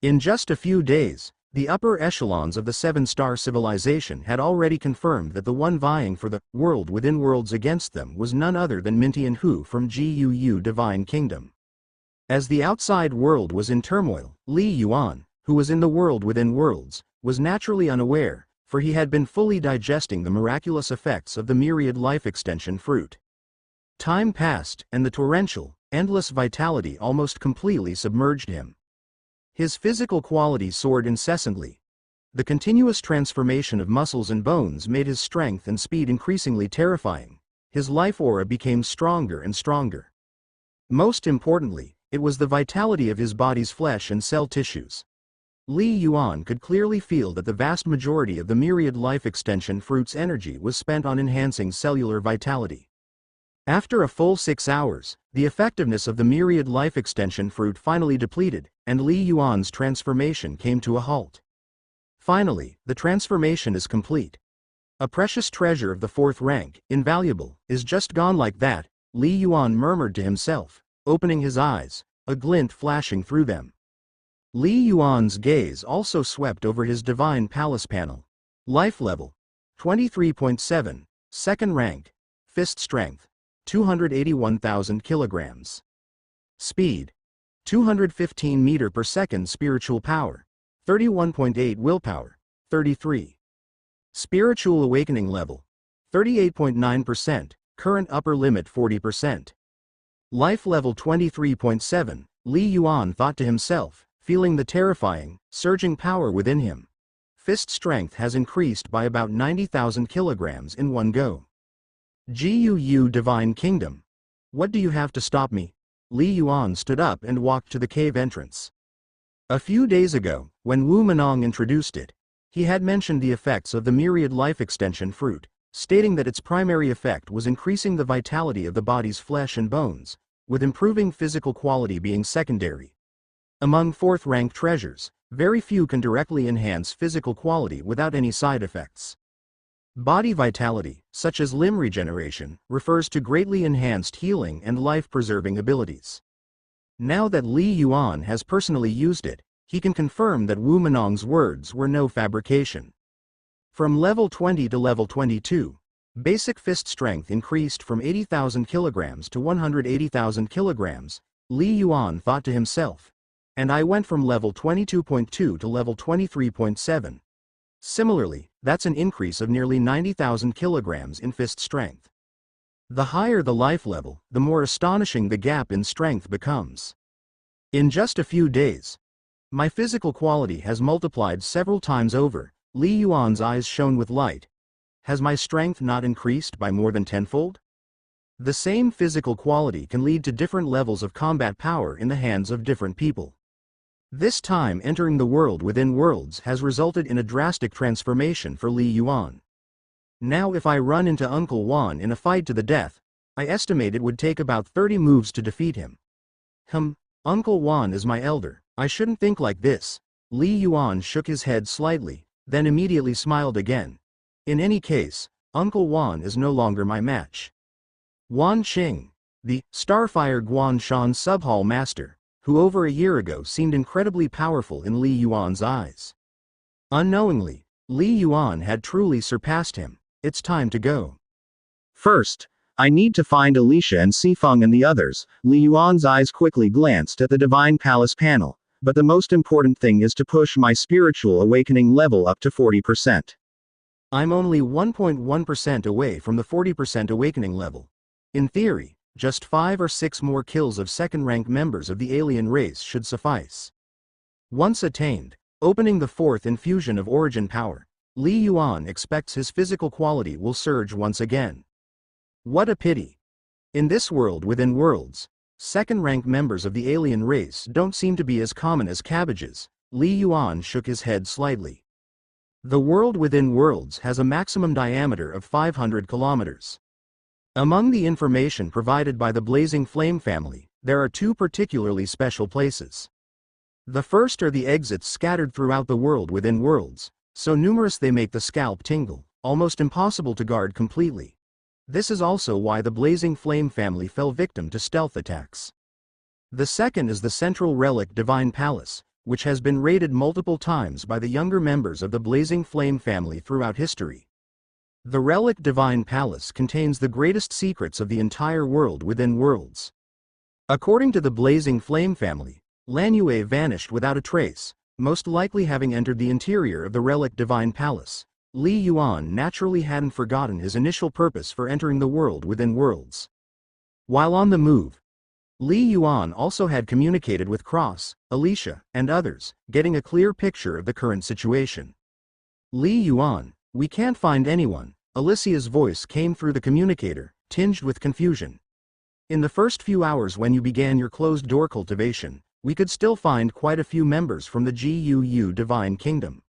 In just a few days, the upper echelons of the seven-star civilization had already confirmed that the one vying for the world within worlds against them was none other than Mintian Hu from Guu Divine Kingdom. As the outside world was in turmoil, Li Yuan, who was in the world within worlds, was naturally unaware, for he had been fully digesting the miraculous effects of the myriad life extension fruit. Time passed, and the torrential, endless vitality almost completely submerged him. His physical quality soared incessantly. The continuous transformation of muscles and bones made his strength and speed increasingly terrifying. His life aura became stronger and stronger. Most importantly, it was the vitality of his body's flesh and cell tissues. Li Yuan could clearly feel that the vast majority of the myriad life extension fruit's energy was spent on enhancing cellular vitality. After a full 6 hours, the effectiveness of the myriad life extension fruit finally depleted, and Li Yuan's transformation came to a halt. Finally, the transformation is complete. A precious treasure of the fourth rank, invaluable, is just gone like that, Li Yuan murmured to himself, opening his eyes, a glint flashing through them. Li Yuan's gaze also swept over his divine palace panel. Life level 23.7, second rank, fist strength 281,000 kilograms. Speed 215 meter per second, spiritual power 31.8, willpower 33. Spiritual awakening level 38.9%, current upper limit 40%. Life level 23.7, Li Yuan thought to himself, feeling the terrifying, surging power within him. Fist strength has increased by about 90,000 kilograms in one go. GUU Divine Kingdom. What do you have to stop me? Li Yuan stood up and walked to the cave entrance. A few days ago, when Wu Menong introduced it, he had mentioned the effects of the myriad life extension fruit, stating that its primary effect was increasing the vitality of the body's flesh and bones, with improving physical quality being secondary. Among fourth-rank treasures, very few can directly enhance physical quality without any side effects. Body vitality, such as limb regeneration, refers to greatly enhanced healing and life-preserving abilities. Now that Li Yuan has personally used it, he can confirm that Wu Menong's words were no fabrication. From level 20 to level 22, basic fist strength increased from 80,000 kilograms to 180,000 kilograms, Li Yuan thought to himself. And I went from level 22.2 to level 23.7. Similarly, that's an increase of nearly 90,000 kilograms in fist strength. The higher the life level, the more astonishing the gap in strength becomes. In just a few days, my physical quality has multiplied several times over. Li Yuan's eyes shone with light. Has my strength not increased by more than tenfold? The same physical quality can lead to different levels of combat power in the hands of different people. This time entering the world within worlds has resulted in a drastic transformation for Li Yuan. Now if I run into Uncle Wan in a fight to the death, I estimate it would take about 30 moves to defeat him. Uncle Wan is my elder, I shouldn't think like this. Li Yuan shook his head slightly, then immediately smiled again. In any case, Uncle Wan is no longer my match. Wan Qing, the Starfire Guanshan Subhall Master, who over a year ago seemed incredibly powerful in Li Yuan's eyes. Unknowingly, Li Yuan had truly surpassed him. It's time to go. First, I need to find Alicia and Sifeng and the others. Li Yuan's eyes quickly glanced at the Divine Palace panel, but the most important thing is to push my spiritual awakening level up to 40%. I'm only 1.1% away from the 40% awakening level. In theory, just 5 or 6 more kills of second-rank members of the alien race should suffice. Once attained, opening the fourth infusion of origin power, Li Yuan expects his physical quality will surge once again. What a pity. In this world within worlds, second-rank members of the alien race don't seem to be as common as cabbages. Li Yuan shook his head slightly. The world within worlds has a maximum diameter of 500 kilometers. Among the information provided by the Blazing Flame family, there are 2 particularly special places. The first are the exits scattered throughout the world within worlds, so numerous they make the scalp tingle, almost impossible to guard completely. This is also why the Blazing Flame family fell victim to stealth attacks. The second is the Central Relic Divine Palace, which has been raided multiple times by the younger members of the Blazing Flame family throughout history. The Relic Divine Palace contains the greatest secrets of the entire world within worlds. According to the Blazing Flame family, Lan Yue vanished without a trace, most likely having entered the interior of the Relic Divine Palace. Li Yuan naturally hadn't forgotten his initial purpose for entering the world within worlds. While on the move, Li Yuan also had communicated with Cross, Alicia, and others, getting a clear picture of the current situation. Li Yuan, we can't find anyone. Alicia's voice came through the communicator, tinged with confusion. In the first few hours when you began your closed-door cultivation, we could still find quite a few members from the GUU Divine Kingdom.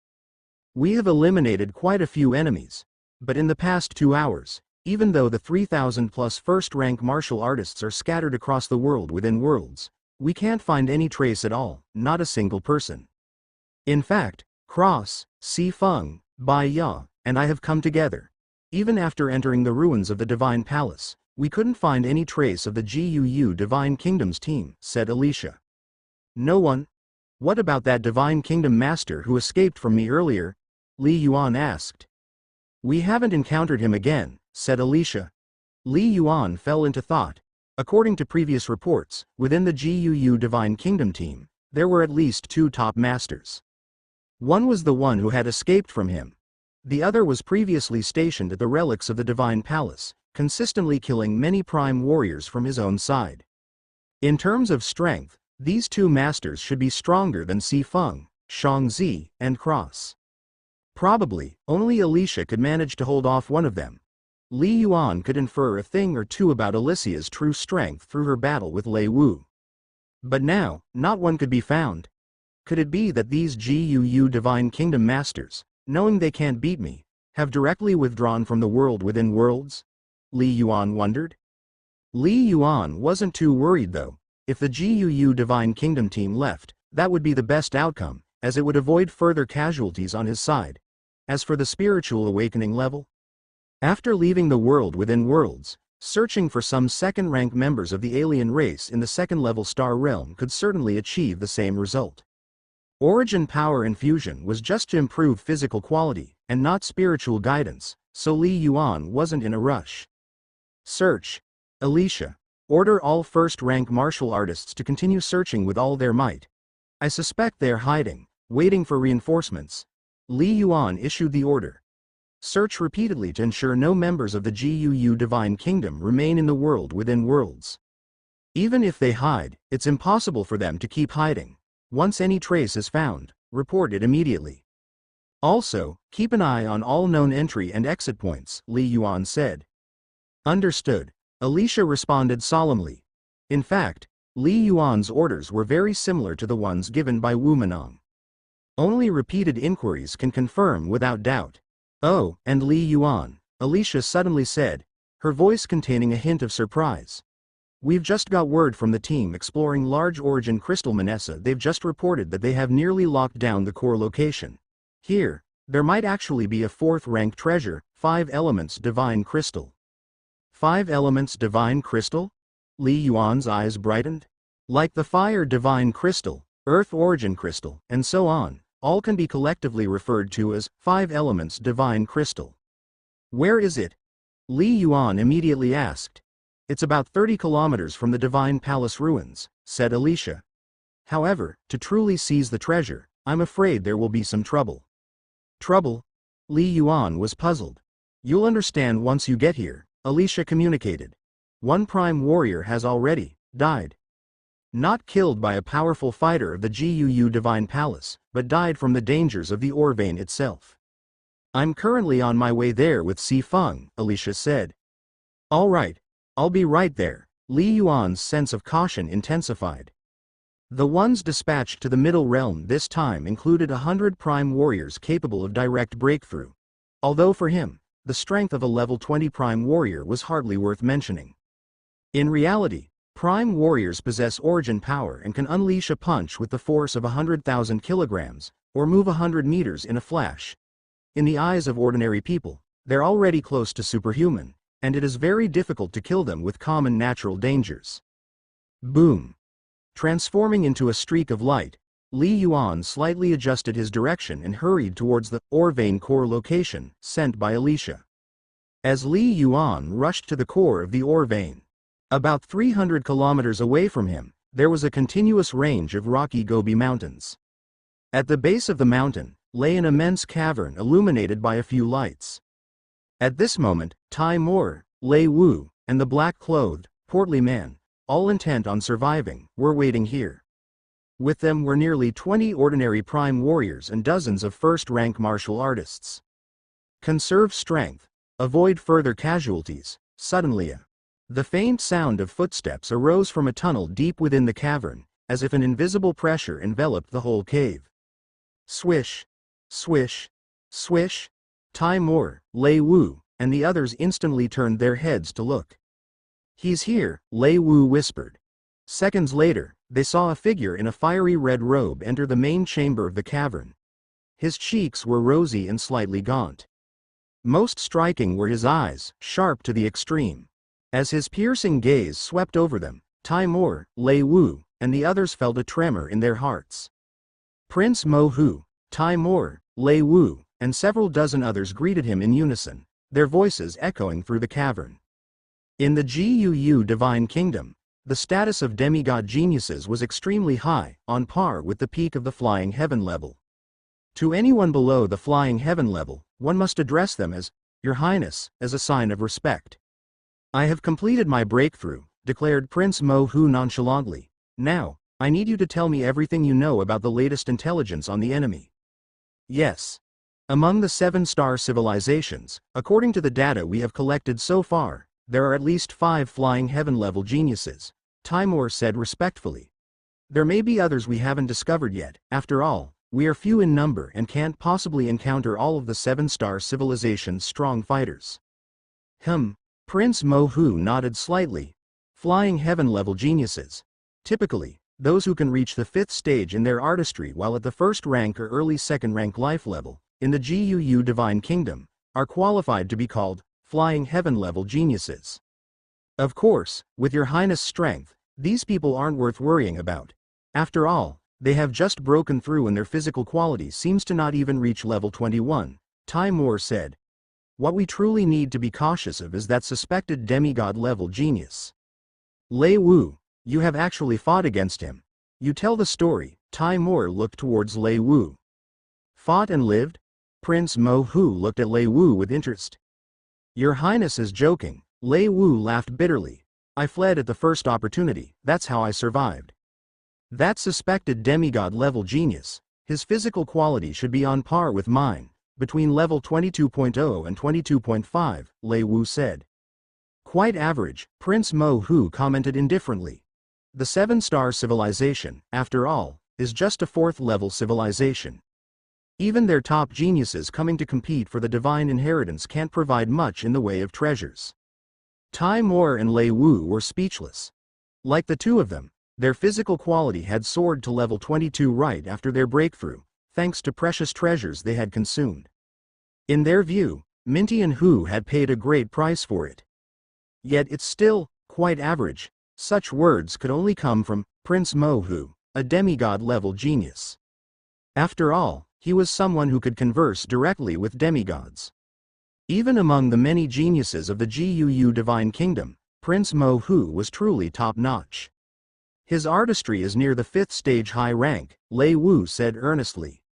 We have eliminated quite a few enemies, but in the past 2 hours, even though the 3,000-plus first-rank martial artists are scattered across the world within worlds, we can't find any trace at all, not a single person. In fact, Cross, Si Feng, Bai Ya, and I have come together. Even after entering the ruins of the Divine Palace, we couldn't find any trace of the GUU Divine Kingdom's team, said Alicia. No one? What about that Divine Kingdom master who escaped from me earlier? Li Yuan asked. We haven't encountered him again, said Alicia. Li Yuan fell into thought. According to previous reports, within the GUU Divine Kingdom team, there were at least 2 top masters. One was the one who had escaped from him. The other was previously stationed at the relics of the Divine Palace, consistently killing many prime warriors from his own side. In terms of strength, these 2 masters should be stronger than Si Feng, Shangzi, and Cross. Probably, only Alicia could manage to hold off one of them. Li Yuan could infer a thing or two about Alicia's true strength through her battle with Lei Wu. But now, not one could be found. Could it be that these GUU Divine Kingdom masters, knowing they can't beat me, have directly withdrawn from the world within worlds? Li Yuan wondered. Li Yuan wasn't too worried though. If the GUU Divine Kingdom team left, that would be the best outcome, as it would avoid further casualties on his side. As for the spiritual awakening level, after leaving the world within worlds, searching for some second-rank members of the alien race in the second-level star realm could certainly achieve the same result. Origin power infusion was just to improve physical quality, and not spiritual guidance, so Li Yuan wasn't in a rush. Search. Alicia, order all first-rank martial artists to continue searching with all their might. I suspect they're hiding, waiting for reinforcements. Li Yuan issued the order. Search repeatedly to ensure no members of the GUU Divine Kingdom remain in the world within worlds. Even if they hide, it's impossible for them to keep hiding. Once any trace is found, report it immediately. Also, keep an eye on all known entry and exit points, Li Yuan said. Understood, Alicia responded solemnly. In fact, Li Yuan's orders were very similar to the ones given by Wu Menong. Only repeated inquiries can confirm without doubt. Oh, and Li Yuan, Alicia suddenly said, her voice containing a hint of surprise. We've just got word from the team exploring Large Origin Crystal Manessa. They've just reported that they have nearly locked down the core location. Here, there might actually be a 4th-rank treasure, 5 Elements Divine Crystal. 5 Elements Divine Crystal? Li Yuan's eyes brightened. Like the Fire Divine Crystal, Earth Origin Crystal, and so on. All can be collectively referred to as 5 Elements Divine Crystal. Where is it? Li Yuan immediately asked. It's about 30 kilometers from the Divine Palace ruins, said Alicia. However, to truly seize the treasure, I'm afraid there will be some trouble. Trouble? Li Yuan was puzzled. You'll understand once you get here, Alicia communicated. One prime warrior has already died. Not killed by a powerful fighter of the GUU Divine Palace, but died from the dangers of the ore vein itself. I'm currently on my way there with Si Feng, Alicia said. All right, I'll be right there. Li Yuan's sense of caution intensified. The ones dispatched to the Middle Realm this time included 100 prime warriors capable of direct breakthrough. Although for him, the strength of a level 20 prime warrior was hardly worth mentioning. In reality, prime warriors possess origin power and can unleash a punch with the force of 100,000 kilograms, or move 100 meters in a flash. In the eyes of ordinary people, they're already close to superhuman, and it is very difficult to kill them with common natural dangers. Boom! Transforming into a streak of light, Li Yuan slightly adjusted his direction and hurried towards the ore vein core location sent by Alicia. As Li Yuan rushed to the core of the ore vein, about 300 kilometers away from him, there was a continuous range of rocky Gobi Mountains. At the base of the mountain, lay an immense cavern illuminated by a few lights. At this moment, Tai Moore, Lei Wu, and the black-clothed, portly man, all intent on surviving, were waiting here. With them were nearly 20 ordinary prime warriors and dozens of first-rank martial artists. Conserve strength, avoid further casualties. Suddenly the faint sound of footsteps arose from a tunnel deep within the cavern, as if an invisible pressure enveloped the whole cave. Swish! Swish! Swish! Tai Moore, Lei Wu, and the others instantly turned their heads to look. He's here, Lei Wu whispered. Seconds later, they saw a figure in a fiery red robe enter the main chamber of the cavern. His cheeks were rosy and slightly gaunt. Most striking were his eyes, sharp to the extreme. As his piercing gaze swept over them, Timur, Lei Wu, and the others felt a tremor in their hearts. Prince Mo Hu, Timur, Lei Wu, and several dozen others greeted him in unison, their voices echoing through the cavern. In the Guu Divine Kingdom, the status of demigod geniuses was extremely high, on par with the peak of the flying heaven level. To anyone below the flying heaven level, one must address them as, Your Highness, as a sign of respect. I have completed my breakthrough, declared Prince Mo Hu nonchalantly. Now, I need you to tell me everything you know about the latest intelligence on the enemy. Yes. Among the 7-star civilizations, according to the data we have collected so far, there are at least 5 flying heaven-level geniuses, Timur said respectfully. There may be others we haven't discovered yet. After all, we are few in number and can't possibly encounter all of the 7-star civilization's strong fighters. Prince Mo Hu nodded slightly. Flying heaven-level geniuses. Typically, those who can reach the 5th stage in their artistry while at the 1st rank or early 2nd rank life level, in the Guu Divine Kingdom, are qualified to be called flying heaven-level geniuses. Of course, with Your Highness' strength, these people aren't worth worrying about. After all, they have just broken through and their physical quality seems to not even reach level 21, Timur said. What we truly need to be cautious of is that suspected demigod-level genius. Lei Wu, you have actually fought against him. You tell the story. Timur looked towards Lei Wu. Fought and lived? Prince Mo Hu looked at Lei Wu with interest. Your Highness is joking. Lei Wu laughed bitterly. I fled at the first opportunity, that's how I survived. That suspected demigod-level genius, his physical quality should be on par with mine, between level 22.0 and 22.5, Lei Wu said. Quite average, Prince Mo Hu commented indifferently. The 7-star civilization, after all, is just a 4th-level civilization. Even their top geniuses coming to compete for the divine inheritance can't provide much in the way of treasures. Timur and Lei Wu were speechless. Like the two of them, their physical quality had soared to level 22 right after their breakthrough, thanks to precious treasures they had consumed. In their view, Minty and Hu had paid a great price for it. Yet it's still quite average. Such words could only come from Prince Mo Hu, a demigod-level genius. After all, he was someone who could converse directly with demigods. Even among the many geniuses of the Guu Divine Kingdom, Prince Mo Hu was truly top-notch. His artistry is near the 5th stage high rank, Lei Wu said earnestly.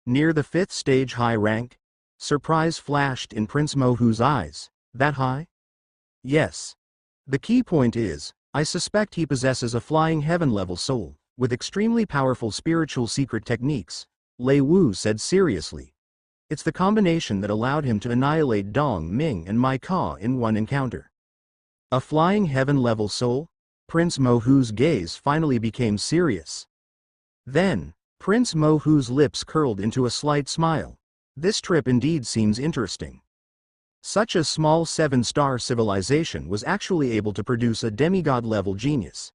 Near the 5th stage high rank? Surprise flashed in Prince Mo Hu's eyes. That high? Yes. The key point is, I suspect he possesses a flying heaven-level soul, with extremely powerful spiritual secret techniques, Lei Wu said seriously. It's the combination that allowed him to annihilate Dong Ming and Mai Ka in one encounter. A flying heaven-level soul? Prince Mo Hu's gaze finally became serious. Then, Prince Mo Hu's lips curled into a slight smile. This trip indeed seems interesting. Such a small 7-star civilization was actually able to produce a demigod-level genius.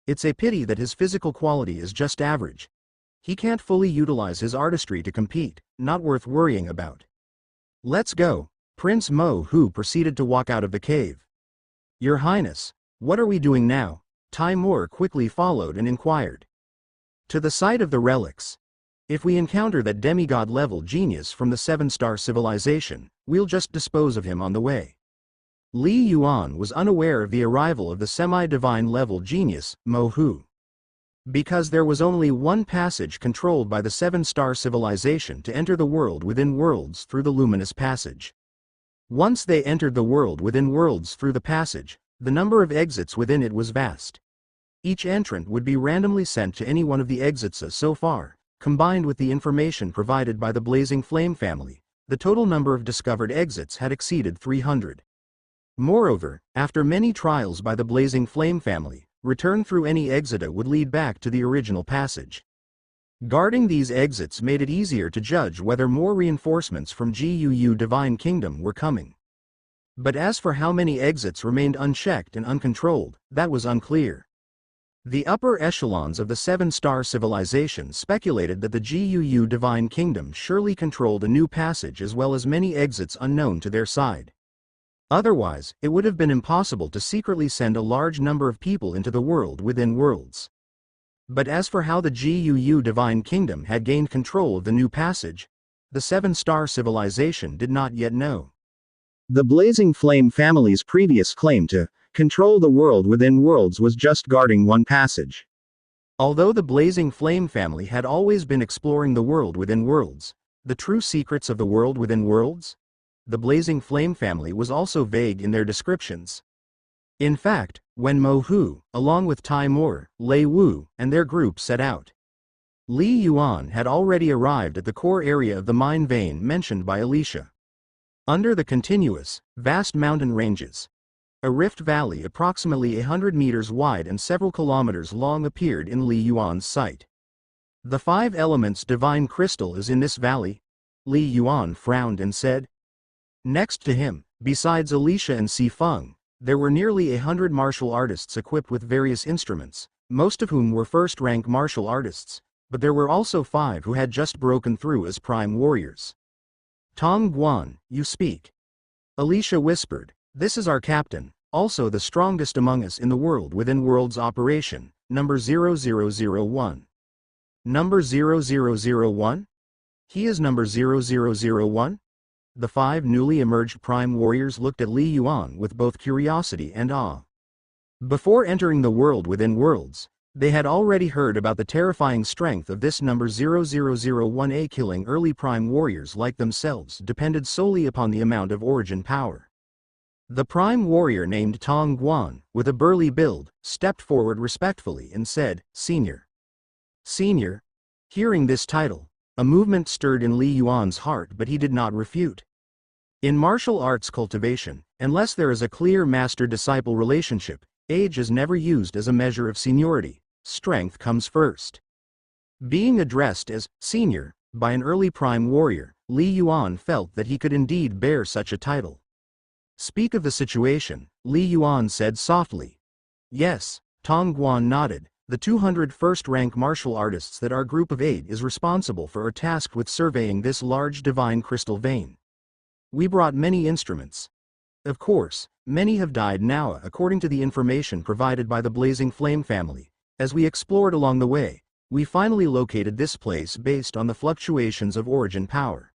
It's a pity that his physical quality is just average. He can't fully utilize his artistry to compete, not worth worrying about. Let's go. Prince Mo Hu proceeded to walk out of the cave. Your Highness, what are we doing now? Timur quickly followed and inquired. To the site of the relics. If we encounter that demigod-level genius from the 7-star civilization, we'll just dispose of him on the way. Li Yuan was unaware of the arrival of the semi-divine level genius, Mo Hu. Because there was only one passage controlled by the 7-star civilization to enter the world within worlds through the luminous passage. Once they entered the world within worlds through the passage, the number of exits within it was vast. Each entrant would be randomly sent to any one of the exits so far. Combined with the information provided by the Blazing Flame family, the total number of discovered exits had exceeded 300. Moreover, after many trials by the Blazing Flame family, return through any exita would lead back to the original passage. Guarding these exits made it easier to judge whether more reinforcements from Guu Divine Kingdom were coming. But as for how many exits remained unchecked and uncontrolled, that was unclear. The upper echelons of the seven-star civilization speculated that the GUU Divine Kingdom surely controlled a new passage as well as many exits unknown to their side. Otherwise, it would have been impossible to secretly send a large number of people into the world within worlds. But as for how the GUU Divine Kingdom had gained control of the new passage, the seven-star civilization did not yet know. The Blazing Flame family's previous claim to control the world within worlds was just guarding one passage. Although the Blazing Flame family had always been exploring the world within worlds, the true secrets of the world within worlds, the Blazing Flame family was also vague in their descriptions. In fact, when Mo Hu, along with Tai Moore, Lei Wu, and their group set out, Li Yuan had already arrived at the core area of the mine vein mentioned by Alicia. Under the continuous, vast mountain ranges, a rift valley approximately 100 meters wide and several kilometers long appeared in Li Yuan's sight. The five elements divine crystal is in this valley, Li Yuan frowned and said. Next to him, besides Alicia and Si Feng, there were nearly 100 martial artists equipped with various instruments, most of whom were first-rank martial artists, but there were also 5 who had just broken through as prime warriors. Tong Guan, you speak. Alicia whispered, this is our captain, also the strongest among us in the world within worlds operation, number 0001. Number 0001? He is number 0001? The 5 newly emerged prime warriors looked at Li Yuan with both curiosity and awe. Before entering the world within worlds, they had already heard about the terrifying strength of this number 0001A. Killing early prime warriors like themselves depended solely upon the amount of origin power. The prime warrior named Tong Guan, with a burly build, stepped forward respectfully and said, Senior. Senior? Hearing this title, a movement stirred in Li Yuan's heart, but he did not refute. In martial arts cultivation, unless there is a clear master-disciple relationship, age is never used as a measure of seniority. Strength comes first. Being addressed as senior by an early prime warrior, Li Yuan felt that he could indeed bear such a title. Speak of the situation, Li Yuan said softly. Yes, Tong Guan nodded. The 200 first-rank martial artists that our group of 8 is responsible for are tasked with surveying this large divine crystal vein. We brought many instruments. Of course, many have died now according to the information provided by the Blazing Flame family. As we explored along the way, we finally located this place based on the fluctuations of origin power.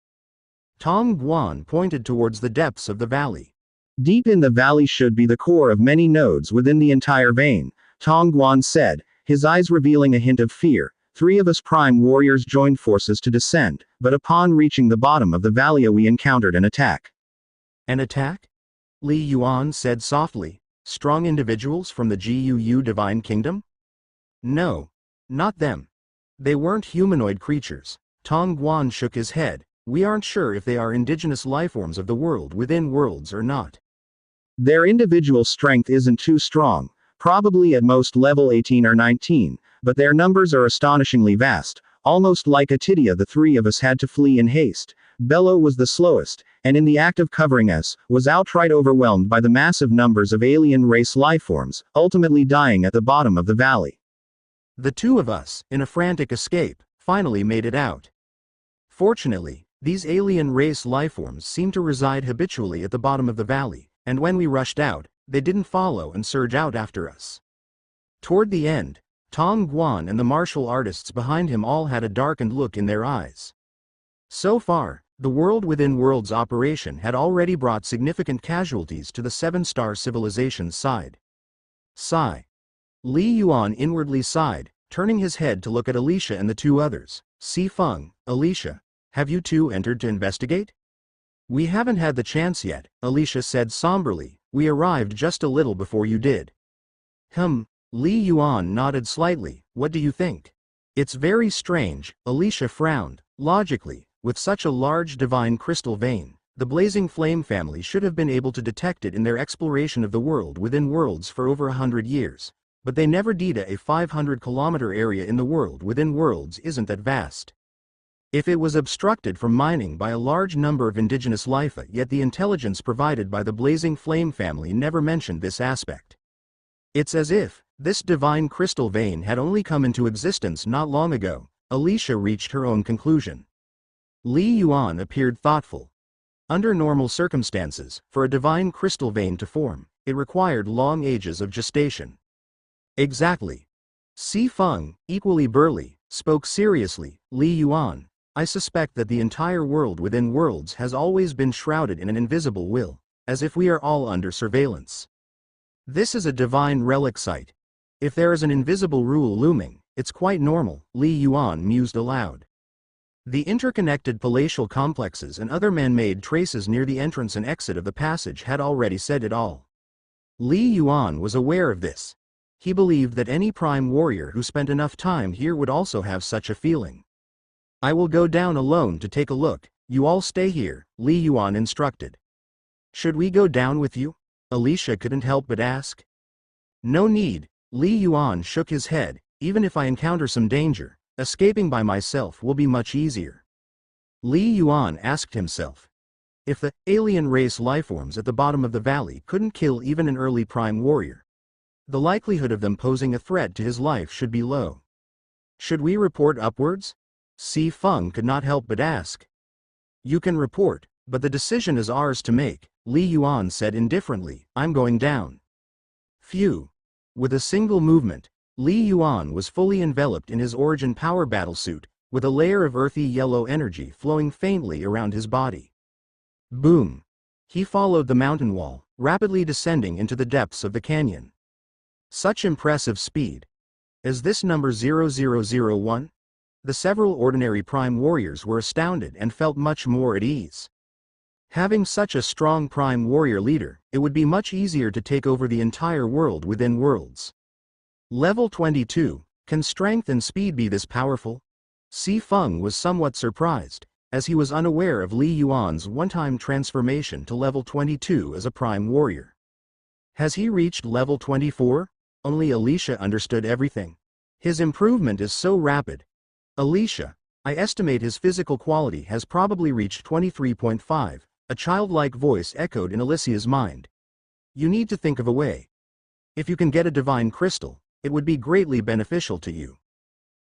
Tong Guan pointed towards the depths of the valley. Deep in the valley should be the core of many nodes within the entire vein, Tong Guan said, his eyes revealing a hint of fear. 3 of us prime warriors joined forces to descend, but upon reaching the bottom of the valley we encountered an attack. An attack? Li Yuan said softly. Strong individuals from the GUU Divine Kingdom? No. Not them. They weren't humanoid creatures. Tong Guan shook his head. We aren't sure if they are indigenous lifeforms of the world within worlds or not. Their individual strength isn't too strong, probably at most level 18 or 19, but their numbers are astonishingly vast. Almost like Atidia, the 3 of us had to flee in haste. Bello was the slowest, and in the act of covering us, was outright overwhelmed by the massive numbers of alien race lifeforms, ultimately dying at the bottom of the valley. The 2 of us, in a frantic escape, finally made it out. Fortunately, these alien race lifeforms seemed to reside habitually at the bottom of the valley, and when we rushed out, they didn't follow and surge out after us. Toward the end, Tong Guan and the martial artists behind him all had a darkened look in their eyes. So far, the world within worlds operation had already brought significant casualties to the 7-star civilization's side. Sigh. Li Yuan inwardly sighed, turning his head to look at Alicia and the 2 others. Si Feng, Alicia, have you 2 entered to investigate? We haven't had the chance yet, Alicia said somberly. We arrived just a little before you did. Li Yuan nodded slightly. What do you think? It's very strange, Alicia frowned. Logically, with such a large divine crystal vein, the Blazing Flame family should have been able to detect it in their exploration of the world within worlds for over 100 years. But they never did. A 500-kilometer area in the world within worlds isn't that vast. If it was obstructed from mining by a large number of indigenous life, yet the intelligence provided by the Blazing Flame family never mentioned this aspect. It's as if This divine crystal vein had only come into existence not long ago. Alicia reached her own conclusion. Li Yuan appeared thoughtful. Under normal circumstances, for a divine crystal vein to form, it required long ages of gestation. Exactly. Si Feng, equally burly, spoke seriously. Li Yuan, I suspect that the entire world within worlds has always been shrouded in an invisible will, as if we are all under surveillance. This is a divine relic site. If there is an invisible rule looming, it's quite normal, Li Yuan mused aloud. The interconnected palatial complexes and other man-made traces near the entrance and exit of the passage had already said it all. Li Yuan was aware of this. He believed that any prime warrior who spent enough time here would also have such a feeling. I will go down alone to take a look, you all stay here, Li Yuan instructed. Should we go down with you? Alicia couldn't help but ask. No need, Li Yuan shook his head, even if I encounter some danger, escaping by myself will be much easier. Li Yuan asked himself. If the alien race lifeforms at the bottom of the valley couldn't kill even an early prime warrior, the likelihood of them posing a threat to his life should be low. Should we report upwards? Si Feng could not help but ask. You can report, but the decision is ours to make, Li Yuan said indifferently. I'm going down. Phew. With a single movement, Li Yuan was fully enveloped in his origin power battlesuit, with a layer of earthy yellow energy flowing faintly around his body. Boom! He followed the mountain wall, rapidly descending into the depths of the canyon. Such impressive speed. Is this number 0001? The several ordinary prime warriors were astounded and felt much more at ease. Having such a strong prime warrior leader, it would be much easier to take over the entire world within worlds. Level 22, can strength and speed be this powerful? Si Feng was somewhat surprised, as he was unaware of Li Yuan's one-time transformation to level 22 as a prime warrior. Has he reached level 24? Only Alicia understood everything. His improvement is so rapid. Alicia, I estimate his physical quality has probably reached 23.5, a childlike voice echoed in Alicia's mind. You need to think of a way. If you can get a divine crystal, it would be greatly beneficial to you.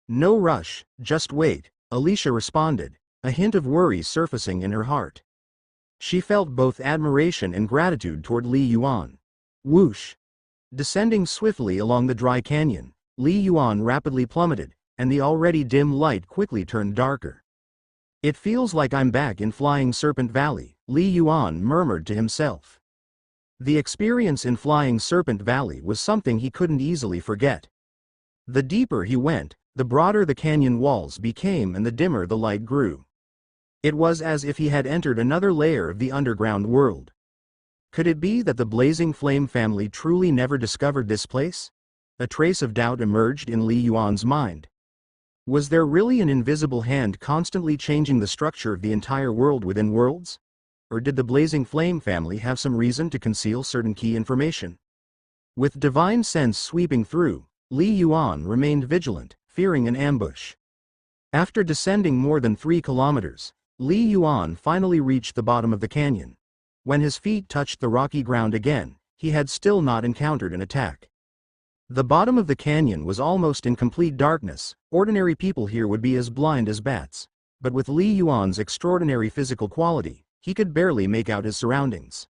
No rush, just wait, Alicia responded, a hint of worry surfacing in her heart. She felt both admiration and gratitude toward Li Yuan. Whoosh! Descending swiftly along the dry canyon, Li Yuan rapidly plummeted, and the already dim light quickly turned darker. It feels like I'm back in Flying Serpent Valley, Li Yuan murmured to himself. The experience in Flying Serpent Valley was something he couldn't easily forget. The deeper he went, the broader the canyon walls became and the dimmer the light grew. It was as if he had entered another layer of the underground world. Could it be that the Blazing Flame family truly never discovered this place? A trace of doubt emerged in Li Yuan's mind. Was there really an invisible hand constantly changing the structure of the entire world within worlds? Or did the Blazing Flame family have some reason to conceal certain key information? With divine sense sweeping through, Li Yuan remained vigilant, fearing an ambush. After descending more than 3 kilometers, Li Yuan finally reached the bottom of the canyon. When his feet touched the rocky ground again, he had still not encountered an attack. The bottom of the canyon was almost in complete darkness. Ordinary people here would be as blind as bats. But with Li Yuan's extraordinary physical quality, he could barely make out his surroundings.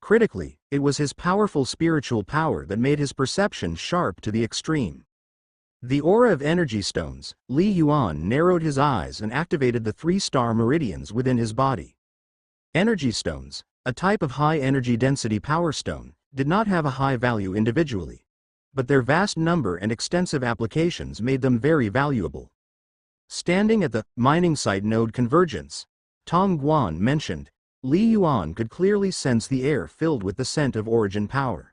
Critically, it was his powerful spiritual power that made his perception sharp to the extreme. The aura of energy stones, Li Yuan narrowed his eyes and activated the 3-star meridians within his body. Energy stones, a type of high-energy density power stone, did not have a high value individually, but their vast number and extensive applications made them very valuable. Standing at the mining site node convergence, Tong Guan mentioned, Li Yuan could clearly sense the air filled with the scent of origin power.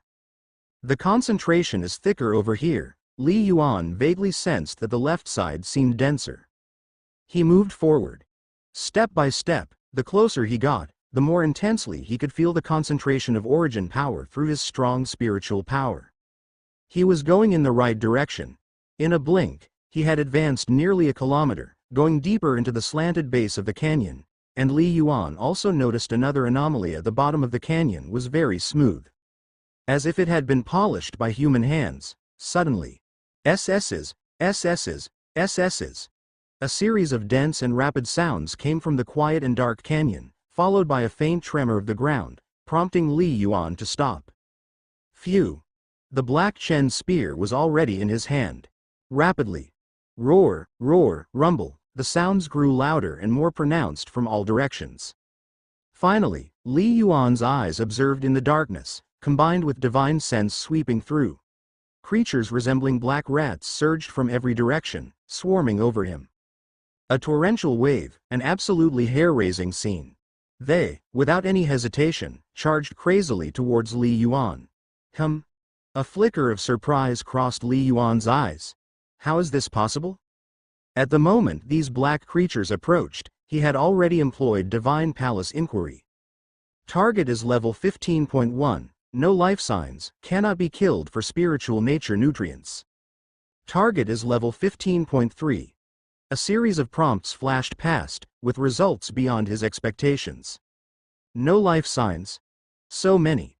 The concentration is thicker over here. Li Yuan vaguely sensed that the left side seemed denser. He moved forward. Step by step, the closer he got, the more intensely he could feel the concentration of origin power through his strong spiritual power. He was going in the right direction. In a blink, he had advanced nearly a kilometer, going deeper into the slanted base of the canyon, and Li Yuan also noticed another anomaly at the bottom of the canyon was very smooth. As if it had been polished by human hands, Suddenly, SS's, SS's, SS's. A series of dense and rapid sounds came from the quiet and dark canyon, followed by a faint tremor of the ground, prompting Li Yuan to stop. Phew! The Black Chen spear was already in his hand. Rapidly. Roar, roar, rumble, the sounds grew louder and more pronounced from all directions. Finally, Li Yuan's eyes observed in the darkness, combined with divine sense sweeping through. Creatures resembling black rats surged from every direction, swarming over him. A torrential wave, an absolutely hair-raising scene. They, without any hesitation, charged crazily towards Li Yuan. A flicker of surprise crossed Li Yuan's eyes. How is this possible? At the moment these black creatures approached, he had already employed Divine Palace Inquiry. Target is level 15.1, no life signs, cannot be killed for spiritual nature nutrients. Target is level 15.3. A series of prompts flashed past, with results beyond his expectations. No life signs. So many.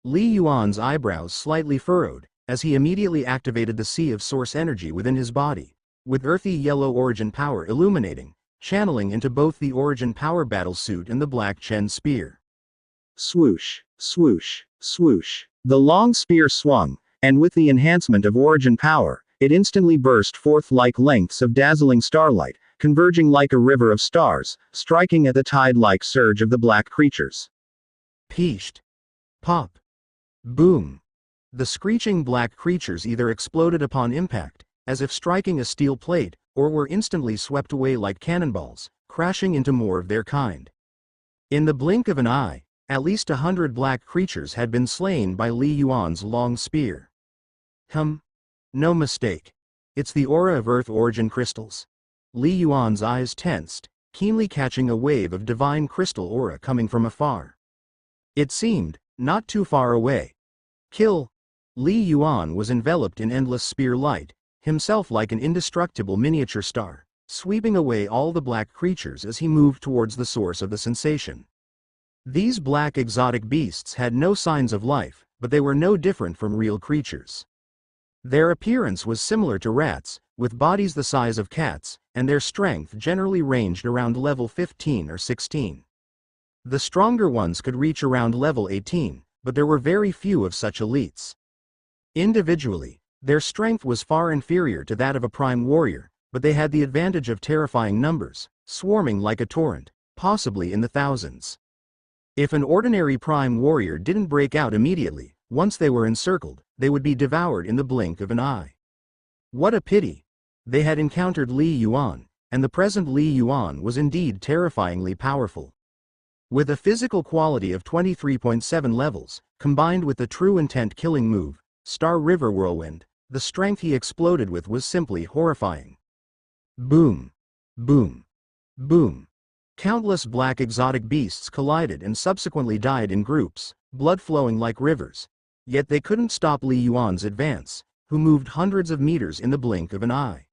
Li Yuan's eyebrows slightly furrowed, as he immediately activated the sea of source energy within his body, with earthy yellow origin power illuminating, channeling into both the origin power battlesuit and the Black Chen spear. Swoosh, swoosh, swoosh. The long spear swung, and with the enhancement of origin power, it instantly burst forth like lengths of dazzling starlight, converging like a river of stars, striking at the tide-like surge of the black creatures. Peashed. Pop. Boom. The screeching black creatures either exploded upon impact, as if striking a steel plate, or were instantly swept away like cannonballs, crashing into more of their kind. In the blink of an eye, at least 100 black creatures had been slain by Li Yuan's long spear. No mistake. It's the aura of Earth origin crystals. Li Yuan's eyes tensed, keenly catching a wave of divine crystal aura coming from afar. It seemed, not too far away. Kill. Li Yuan was enveloped in endless spear light, himself like an indestructible miniature star, sweeping away all the black creatures as he moved towards the source of the sensation. These black exotic beasts had no signs of life, but they were no different from real creatures. Their appearance was similar to rats, with bodies the size of cats, and their strength generally ranged around level 15 or 16. The stronger ones could reach around level 18, but there were very few of such elites. Individually, their strength was far inferior to that of a prime warrior, but they had the advantage of terrifying numbers, swarming like a torrent, possibly in the thousands. If an ordinary prime warrior didn't break out immediately, once they were encircled, they would be devoured in the blink of an eye. What a pity! They had encountered Li Yuan, and the present Li Yuan was indeed terrifyingly powerful. With a physical quality of 23.7 levels, combined with the true intent killing move, Star River Whirlwind, the strength he exploded with was simply horrifying. Boom! Boom! Boom! Countless black exotic beasts collided and subsequently died in groups, blood flowing like rivers. Yet they couldn't stop Li Yuan's advance, who moved hundreds of meters in the blink of an eye.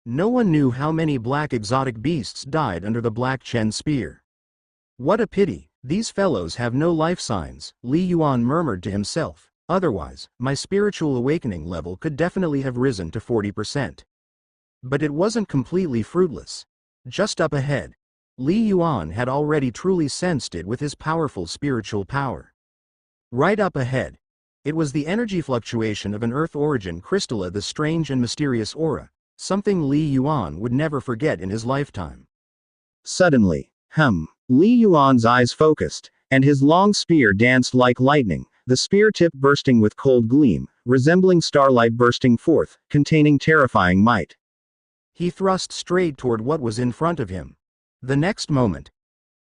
No one knew how many black exotic beasts died under the Black Chen spear. What a pity, these fellows have no life signs, Li Yuan murmured to himself, otherwise, my spiritual awakening level could definitely have risen to 40%. But it wasn't completely fruitless. Just up ahead, Li Yuan had already truly sensed it with his powerful spiritual power. Right up ahead, it was the energy fluctuation of an Earth origin crystalla, the strange and mysterious aura, something Li Yuan would never forget in his lifetime. Suddenly, Li Yuan's eyes focused, and his long spear danced like lightning, the spear tip bursting with cold gleam, resembling starlight bursting forth, containing terrifying might. He thrust straight toward what was in front of him. The next moment,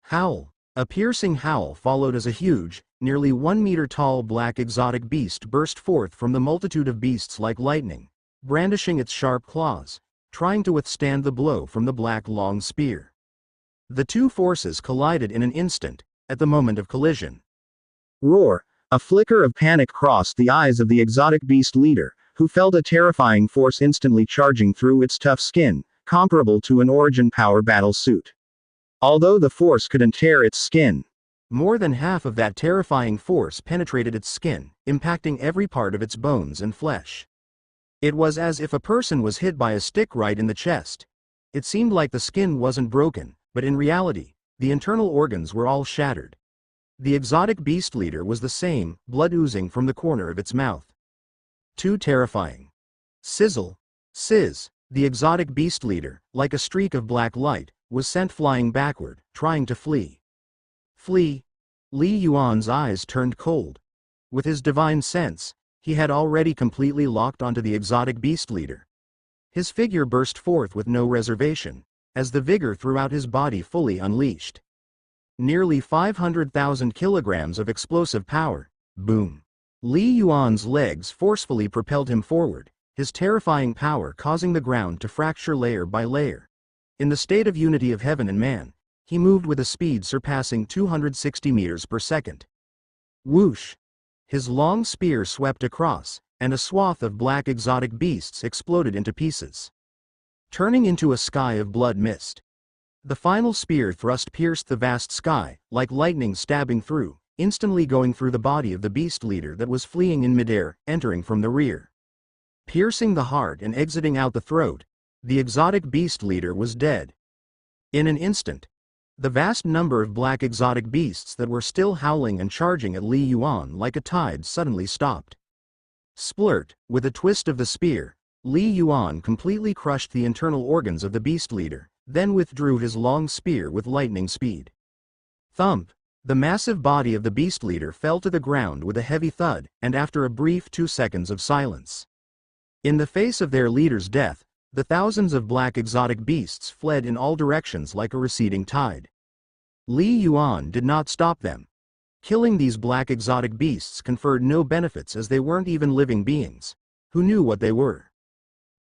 howl. A piercing howl followed as a huge, nearly 1 meter tall black exotic beast burst forth from the multitude of beasts like lightning, brandishing its sharp claws, trying to withstand the blow from the black long spear. The two forces collided in an instant, at the moment of collision. Roar! A flicker of panic crossed the eyes of the exotic beast leader, who felt a terrifying force instantly charging through its tough skin, comparable to an origin power battle suit. Although the force couldn't tear its skin, more than half of that terrifying force penetrated its skin, impacting every part of its bones and flesh. It was as if a person was hit by a stick right in the chest. It seemed like the skin wasn't broken, but in reality, the internal organs were all shattered. The exotic beast leader was the same, blood oozing from the corner of its mouth. Too terrifying. Sizzle. Sizz, the exotic beast leader, like a streak of black light, was sent flying backward, trying to flee. Flee? Li Yuan's eyes turned cold. With his divine sense, he had already completely locked onto the exotic beast leader. His figure burst forth with no reservation, as the vigor throughout his body fully unleashed. Nearly 500,000 kilograms of explosive power. Boom. Li Yuan's legs forcefully propelled him forward, his terrifying power causing the ground to fracture layer by layer. In the state of unity of heaven and man, he moved with a speed surpassing 260 meters per second. Whoosh! His long spear swept across, and a swath of black exotic beasts exploded into pieces, turning into a sky of blood mist. The final spear thrust pierced the vast sky, like lightning stabbing through, instantly going through the body of the beast leader that was fleeing in midair, entering from the rear. Piercing the heart and exiting out the throat, the exotic beast leader was dead. In an instant, the vast number of black exotic beasts that were still howling and charging at Li Yuan like a tide suddenly stopped. Splurt, with a twist of the spear, Li Yuan completely crushed the internal organs of the beast leader, then withdrew his long spear with lightning speed. Thump! The massive body of the beast leader fell to the ground with a heavy thud, and after a brief 2 seconds of silence. In the face of their leader's death, the thousands of black exotic beasts fled in all directions like a receding tide. Li Yuan did not stop them. Killing these black exotic beasts conferred no benefits as they weren't even living beings. Who knew what they were?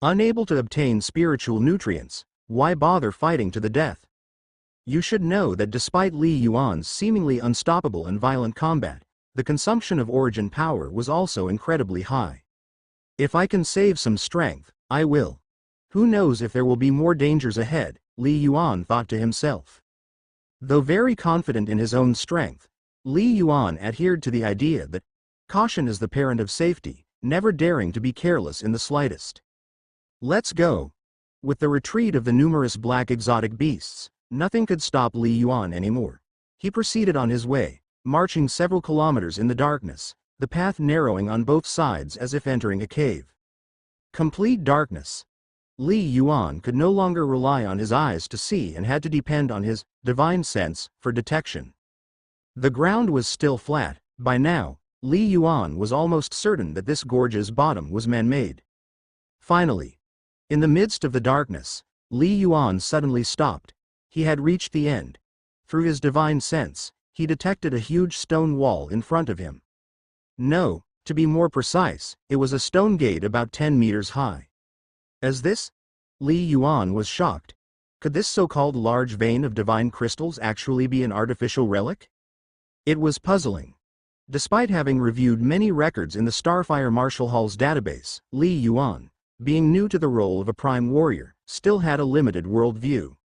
Unable to obtain spiritual nutrients, why bother fighting to the death? You should know that despite Li Yuan's seemingly unstoppable and violent combat, the consumption of origin power was also incredibly high. If I can save some strength, I will. Who knows if there will be more dangers ahead, Li Yuan thought to himself. Though very confident in his own strength, Li Yuan adhered to the idea that caution is the parent of safety, never daring to be careless in the slightest. Let's go. With the retreat of the numerous black exotic beasts, nothing could stop Li Yuan anymore. He proceeded on his way, marching several kilometers in the darkness, the path narrowing on both sides as if entering a cave. Complete darkness. Li Yuan could no longer rely on his eyes to see and had to depend on his divine sense for detection. The ground was still flat. By now, Li Yuan was almost certain that this gorge's bottom was man-made. Finally, in the midst of the darkness, Li Yuan suddenly stopped. He had reached the end. Through his divine sense, he detected a huge stone wall in front of him. No, to be more precise, it was a stone gate about 10 meters high. As this? Li Yuan was shocked. Could this so-called large vein of divine crystals actually be an artificial relic? It was puzzling. Despite having reviewed many records in the Starfire Marshal Hall's database, Li Yuan, being new to the role of a prime warrior, still had a limited worldview.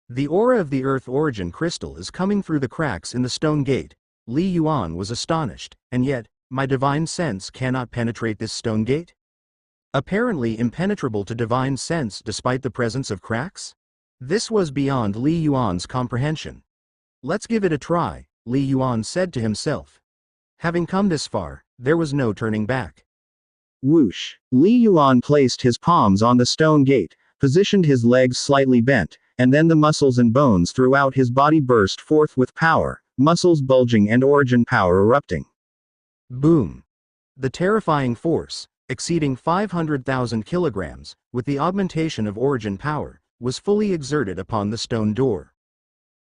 The aura of the Earth Origin crystal is coming through the cracks in the stone gate. Li Yuan was astonished, and yet, my divine sense cannot penetrate this stone gate? Apparently impenetrable to divine sense despite the presence of cracks? This was beyond Li Yuan's comprehension. Let's give it a try, Li Yuan said to himself. Having come this far, there was no turning back. Whoosh! Li Yuan placed his palms on the stone gate, positioned his legs slightly bent, and then the muscles and bones throughout his body burst forth with power, muscles bulging and origin power erupting. Boom! The terrifying force, exceeding 500,000 kilograms, with the augmentation of origin power, was fully exerted upon the stone door.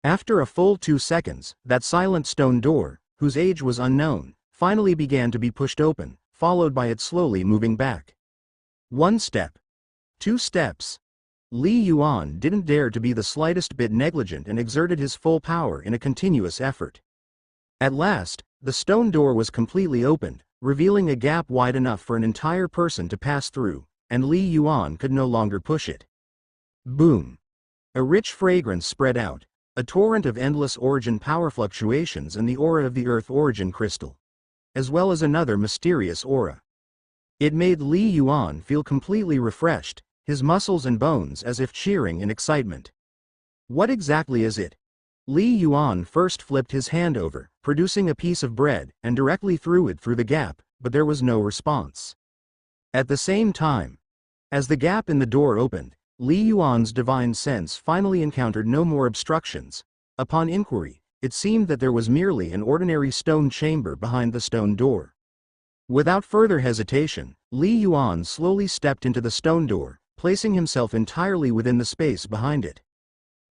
After a full 2 seconds, that silent stone door, whose age was unknown, finally began to be pushed open, followed by it slowly moving back. 1 step. 2 steps. Li Yuan didn't dare to be the slightest bit negligent and exerted his full power in a continuous effort. At last, the stone door was completely opened, revealing a gap wide enough for an entire person to pass through, and Li Yuan could no longer push it. Boom! A rich fragrance spread out, a torrent of endless origin power fluctuations and the aura of the Earth Origin crystal, as well as another mysterious aura. It made Li Yuan feel completely refreshed, his muscles and bones as if cheering in excitement. What exactly is it? Li Yuan first flipped his hand over, producing a piece of bread, and directly threw it through the gap, but there was no response. At the same time, as the gap in the door opened, Li Yuan's divine sense finally encountered no more obstructions. Upon inquiry, it seemed that there was merely an ordinary stone chamber behind the stone door. Without further hesitation, Li Yuan slowly stepped into the stone door, placing himself entirely within the space behind it.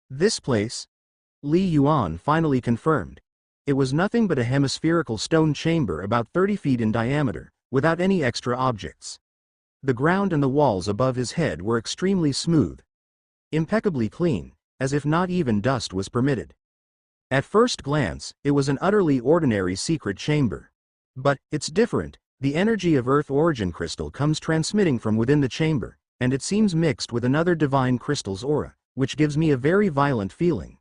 This place, Li Yuan finally confirmed. It was nothing but a hemispherical stone chamber about 30 feet in diameter, without any extra objects. The ground and the walls above his head were extremely smooth, impeccably clean, as if not even dust was permitted. At first glance, it was an utterly ordinary secret chamber. But it's different. The energy of Earth Origin Crystal comes transmitting from within the chamber, and it seems mixed with another divine crystal's aura, which gives me a very violent feeling.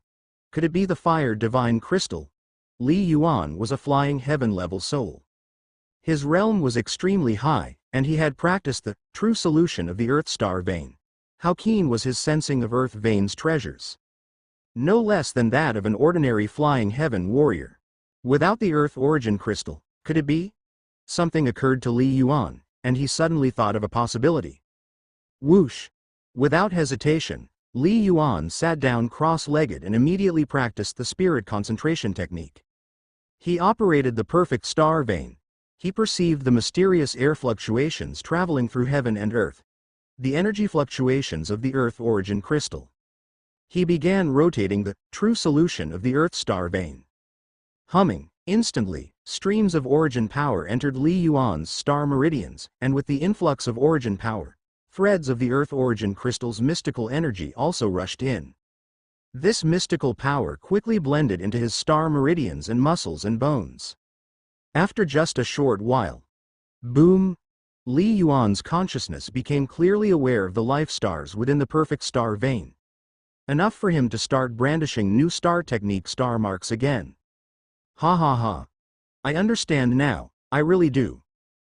Could it be the Fire Divine Crystal? Li Yuan was a flying heaven-level soul. His realm was extremely high, and he had practiced the true solution of the Earth Star Vein. How keen was his sensing of Earth Vein's treasures? No less than that of an ordinary flying heaven warrior. Without the Earth Origin Crystal, could it be? Something occurred to Li Yuan, and he suddenly thought of a possibility. Whoosh! Without hesitation, Li Yuan sat down cross-legged and immediately practiced the spirit concentration technique. He operated the perfect star vein. He perceived the mysterious air fluctuations traveling through heaven and earth, the energy fluctuations of the Earth Origin Crystal. He began rotating the true solution of the Earth Star Vein. Humming, instantly, streams of origin power entered Li Yuan's star meridians, and with the influx of origin power, threads of the Earth Origin Crystal's mystical energy also rushed in. This mystical power quickly blended into his star meridians and muscles and bones. After just a short while, boom, Li Yuan's consciousness became clearly aware of the life stars within the perfect star vein. Enough for him to start brandishing new star technique star marks again. Ha ha ha. I understand now, I really do.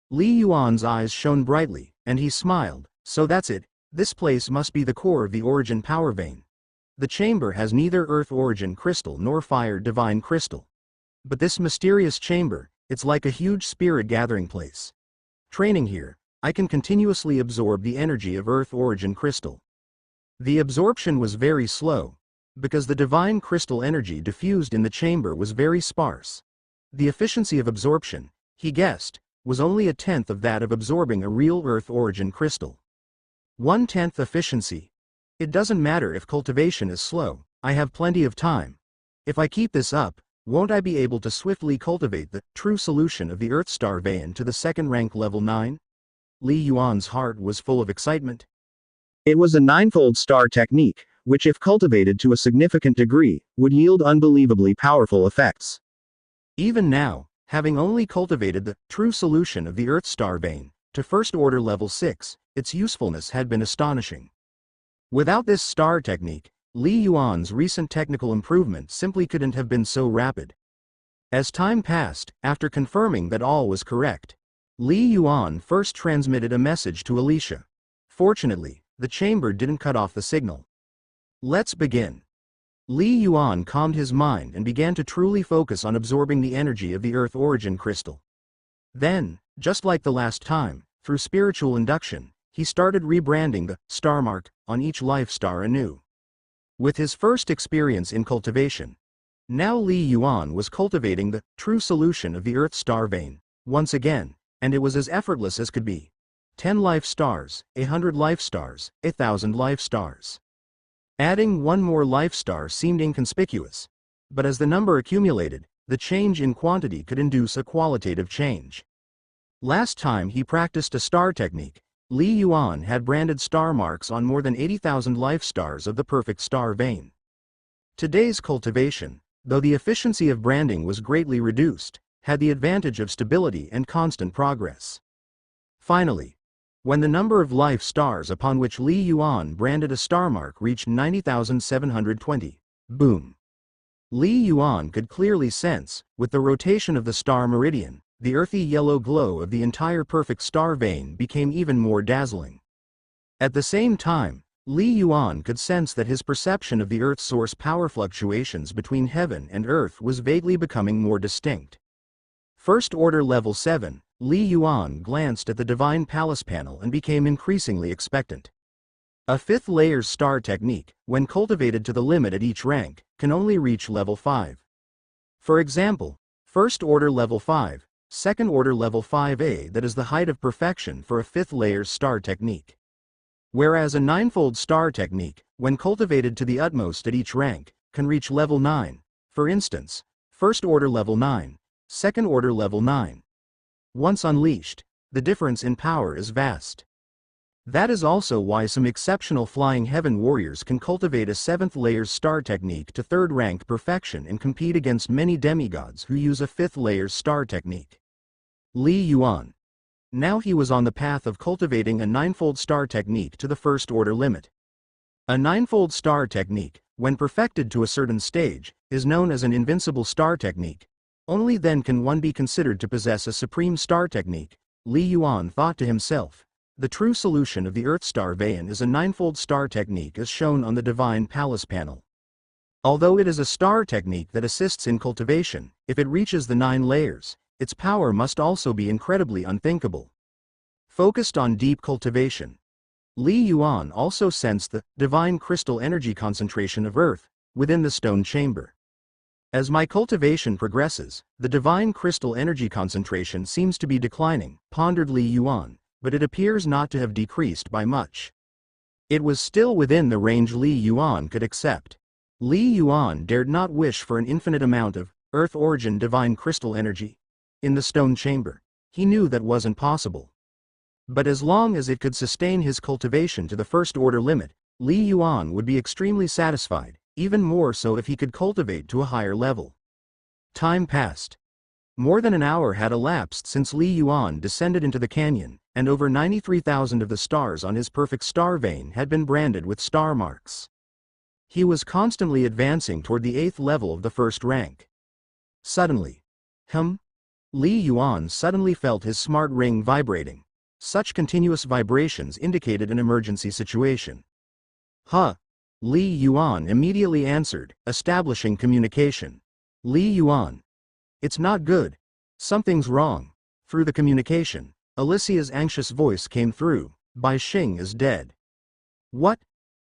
Li Yuan's eyes shone brightly, and he smiled. So that's it, this place must be the core of the origin power vein. The chamber has neither Earth Origin Crystal nor Fire Divine Crystal. But this mysterious chamber, it's like a huge spirit gathering place. Training here, I can continuously absorb the energy of Earth Origin Crystal. The absorption was very slow, because the divine crystal energy diffused in the chamber was very sparse. The efficiency of absorption, he guessed, was only a tenth of that of absorbing a real Earth Origin Crystal. 1/10 efficiency. It doesn't matter if cultivation is slow, I have plenty of time. If I keep this up, won't I be able to swiftly cultivate the true solution of the Earth Star Vein to the second rank level 9? Li Yuan's heart was full of excitement. It was a ninefold star technique, which if cultivated to a significant degree, would yield unbelievably powerful effects. Even now, having only cultivated the true solution of the Earth Star Vein to first order level 6, its usefulness had been astonishing. Without this star technique, Li Yuan's recent technical improvement simply couldn't have been so rapid. As time passed, after confirming that all was correct, Li Yuan first transmitted a message to Alicia. Fortunately, the chamber didn't cut off the signal. Let's begin. Li Yuan calmed his mind and began to truly focus on absorbing the energy of the Earth Origin Crystal. Then, just like the last time, through spiritual induction, he started rebranding the star mark on each life star anew. With his first experience in cultivation, now Li Yuan was cultivating the true solution of the Earth Star Vein once again, and it was as effortless as could be. 10 life stars, 100 life stars, 1,000 life stars. Adding one more life star seemed inconspicuous, but as the number accumulated, the change in quantity could induce a qualitative change. Last time he practiced a star technique, Li Yuan had branded star marks on more than 80,000 life stars of the perfect star vein. Today's cultivation, though the efficiency of branding was greatly reduced, had the advantage of stability and constant progress. Finally, when the number of life stars upon which Li Yuan branded a star mark reached 90,720, boom. Li Yuan could clearly sense, with the rotation of the star meridian, the earthy yellow glow of the entire perfect star vein became even more dazzling. At the same time, Li Yuan could sense that his perception of the Earth's source power fluctuations between heaven and Earth was vaguely becoming more distinct. First Order Level 7, Li Yuan glanced at the Divine Palace panel and became increasingly expectant. A fifth layer's star technique, when cultivated to the limit at each rank, can only reach Level 5. For example, First Order Level 5, Second Order Level 5A, that is the height of perfection for a fifth layer's star technique. Whereas a ninefold star technique, when cultivated to the utmost at each rank, can reach Level 9, for instance, First Order Level 9, Second Order Level 9. Once unleashed, the difference in power is vast. That is also why some exceptional flying heaven warriors can cultivate a 7th layer's star technique to 3rd rank perfection and compete against many demigods who use a 5th layer's star technique. Li Yuan. Now he was on the path of cultivating a ninefold star technique to the first order limit. A ninefold star technique, when perfected to a certain stage, is known as an invincible star technique. Only then can one be considered to possess a supreme star technique. Li Yuan thought to himself. The true solution of the Earth Star Vein is a ninefold star technique as shown on the Divine Palace panel. Although it is a star technique that assists in cultivation, if it reaches the 9 layers, its power must also be incredibly unthinkable. Focused on deep cultivation. Li Yuan also sensed the divine crystal energy concentration of Earth within the stone chamber. As my cultivation progresses, the divine crystal energy concentration seems to be declining, pondered Li Yuan, but it appears not to have decreased by much. It was still within the range Li Yuan could accept. Li Yuan dared not wish for an infinite amount of Earth origin divine crystal energy in the stone chamber. He knew that wasn't possible. But as long as it could sustain his cultivation to the first order limit, Li Yuan would be extremely satisfied, even more so if he could cultivate to a higher level. Time passed. More than an hour had elapsed since Li Yuan descended into the canyon, and over 93,000 of the stars on his perfect star vein had been branded with star marks. He was constantly advancing toward the 8th level of the first rank. Suddenly, Li Yuan suddenly felt his smart ring vibrating. Such continuous vibrations indicated an emergency situation. Li Yuan immediately answered, establishing communication. Li Yuan. It's not good. Something's wrong. Through the communication, Alicia's anxious voice came through. Bai Xing is dead. What?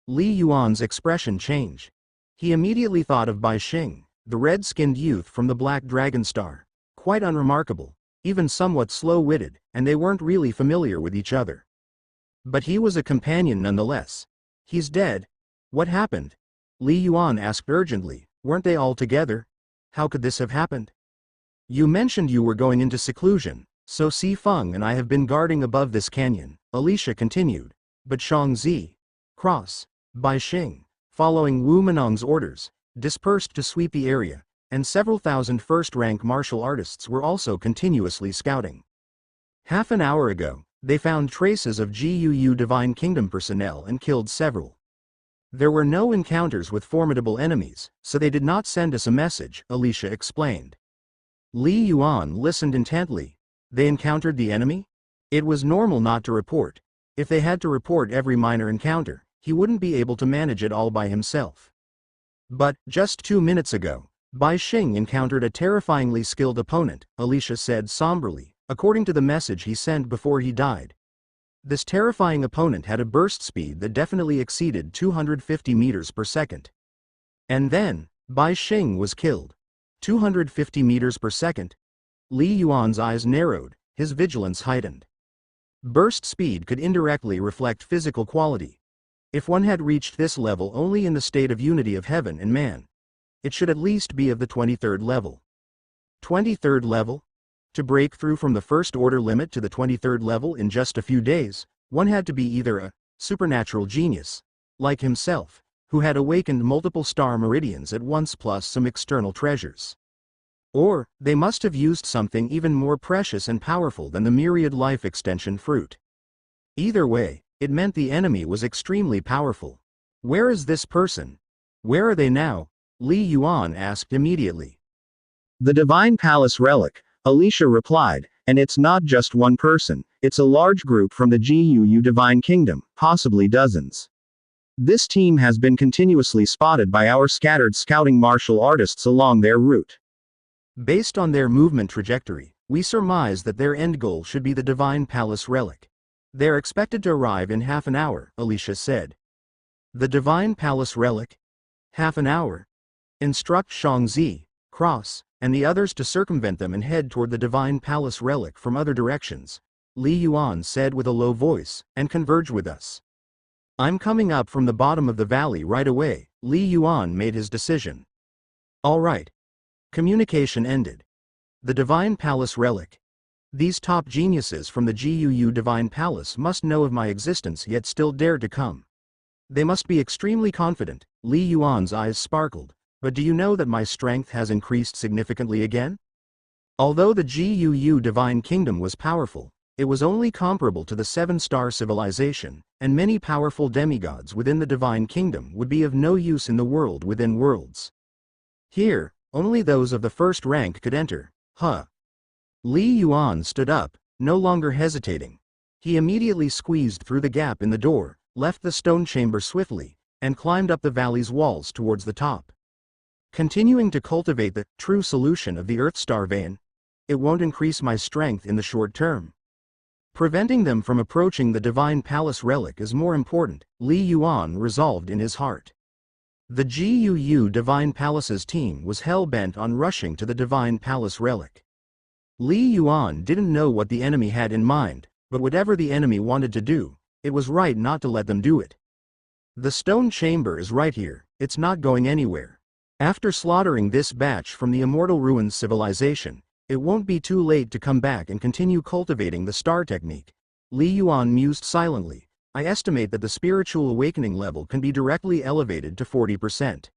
Li Yuan's expression changed. He immediately thought of Bai Xing, the red-skinned youth from the Black Dragon Star. Quite unremarkable, even somewhat slow-witted, and they weren't really familiar with each other. But he was a companion nonetheless. He's dead. What happened? Li Yuan asked urgently. Weren't they all together? How could this have happened? You mentioned you were going into seclusion, so Si Feng and I have been guarding above this canyon, Alicia continued. But Shangzi, Bai Xing, following Wu Menong's orders, dispersed to sweep the area, and several thousand first-rank martial artists were also continuously scouting. Half an hour ago, they found traces of GUU Divine Kingdom personnel and killed several. There were no encounters with formidable enemies, so they did not send us a message, Alicia explained. Li Yuan listened intently. They encountered the enemy? It was normal not to report. If they had to report every minor encounter, he wouldn't be able to manage it all by himself. But, just 2 minutes ago, Bai Xing encountered a terrifyingly skilled opponent, Alicia said somberly, according to the message he sent before he died. This terrifying opponent had a burst speed that definitely exceeded 250 meters per second. And then, Bai Xing was killed. 250 meters per second? Li Yuan's eyes narrowed, his vigilance heightened. Burst speed could indirectly reflect physical quality. If one had reached this level only in the state of unity of heaven and man, it should at least be of the 23rd level. 23rd level? To break through from the first order limit to the 23rd level in just a few days, one had to be either a supernatural genius, like himself, who had awakened multiple star meridians at once plus some external treasures. Or, they must have used something even more precious and powerful than the myriad life extension fruit. Either way, it meant the enemy was extremely powerful. Where is this person? Where are they now? Li Yuan asked immediately. The Divine Palace Relic, Alicia replied, and it's not just one person, it's a large group from the GUU Divine Kingdom, possibly dozens. This team has been continuously spotted by our scattered scouting martial artists along their route. Based on their movement trajectory, we surmise that their end goal should be the Divine Palace relic. They're expected to arrive in half an hour, Alicia said. The Divine Palace relic? Half an hour? Instruct Shangzi, Cross, and the others to circumvent them and head toward the Divine Palace relic from other directions, Li Yuan said with a low voice, and converge with us. I'm coming up from the bottom of the valley right away, Li Yuan made his decision. All right. Communication ended. The Divine Palace relic. These top geniuses from the GUU Divine Palace must know of my existence yet still dare to come. They must be extremely confident, Li Yuan's eyes sparkled, but do you know that my strength has increased significantly again? Although the GUU Divine Kingdom was powerful, it was only comparable to the seven-star civilization, and many powerful demigods within the Divine Kingdom would be of no use in the world within worlds. Here, only those of the first rank could enter, Li Yuan stood up, no longer hesitating. He immediately squeezed through the gap in the door, left the stone chamber swiftly, and climbed up the valley's walls towards the top. Continuing to cultivate the true solution of the Earthstar vein, it won't increase my strength in the short term. Preventing them from approaching the Divine Palace relic is more important, Li Yuan resolved in his heart. The GUU Divine Palace's team was hell-bent on rushing to the Divine Palace relic. Li Yuan didn't know what the enemy had in mind, but whatever the enemy wanted to do, it was right not to let them do it. The stone chamber is right here, it's not going anywhere. After slaughtering this batch from the Immortal Ruins civilization, it won't be too late to come back and continue cultivating the star technique. Li Yuan mused silently. I estimate that the spiritual awakening level can be directly elevated to 40%.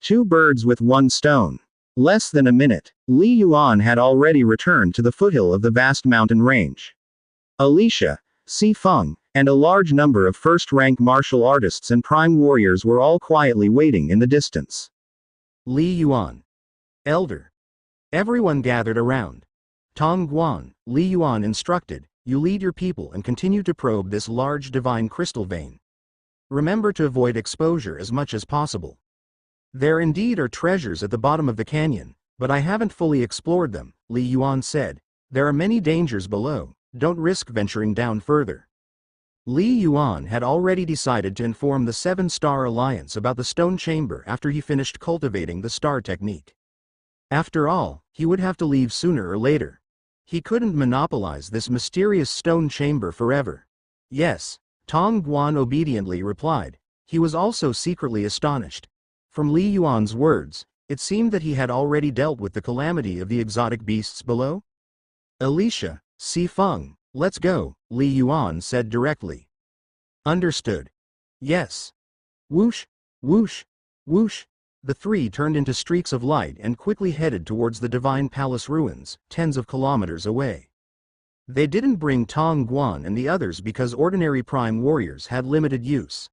2 birds with 1 stone. Less than a minute, Li Yuan had already returned to the foothill of the vast mountain range. Alicia, Si Feng, and a large number of first-rank martial artists and prime warriors were all quietly waiting in the distance. Li Yuan. Elder. Everyone gathered around. Tong Guan, Li Yuan instructed, you lead your people and continue to probe this large divine crystal vein. Remember to avoid exposure as much as possible. There indeed are treasures at the bottom of the canyon, but I haven't fully explored them, Li Yuan said. There are many dangers below, don't risk venturing down further. Li Yuan had already decided to inform the Seven-Star Alliance about the stone chamber after he finished cultivating the star technique. After all, he would have to leave sooner or later. He couldn't monopolize this mysterious stone chamber forever. Yes, Tong Guan obediently replied. He was also secretly astonished. From Li Yuan's words, it seemed that he had already dealt with the calamity of the exotic beasts below. Alicia, Si Feng, let's go, Li Yuan said directly. Understood. Yes. Whoosh, whoosh, whoosh. The three turned into streaks of light and quickly headed towards the Divine Palace ruins, tens of kilometers away. They didn't bring Tong Guan and the others because ordinary prime warriors had limited use,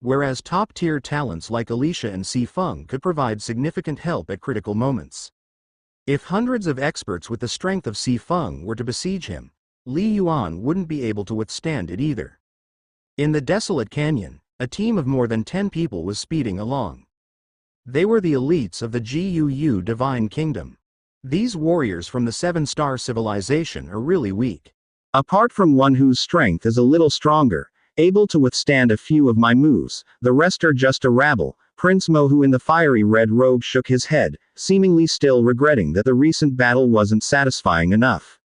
whereas top-tier talents like Alicia and Si Feng could provide significant help at critical moments. If hundreds of experts with the strength of Si Feng were to besiege him, Li Yuan wouldn't be able to withstand it either. In the desolate canyon, a team of more than 10 people was speeding along. They were the elites of the GUU Divine Kingdom. These warriors from the Seven-Star Civilization are really weak. Apart from one whose strength is a little stronger, able to withstand a few of my moves, the rest are just a rabble. Prince Mohu in the fiery red robe shook his head, seemingly still regretting that the recent battle wasn't satisfying enough.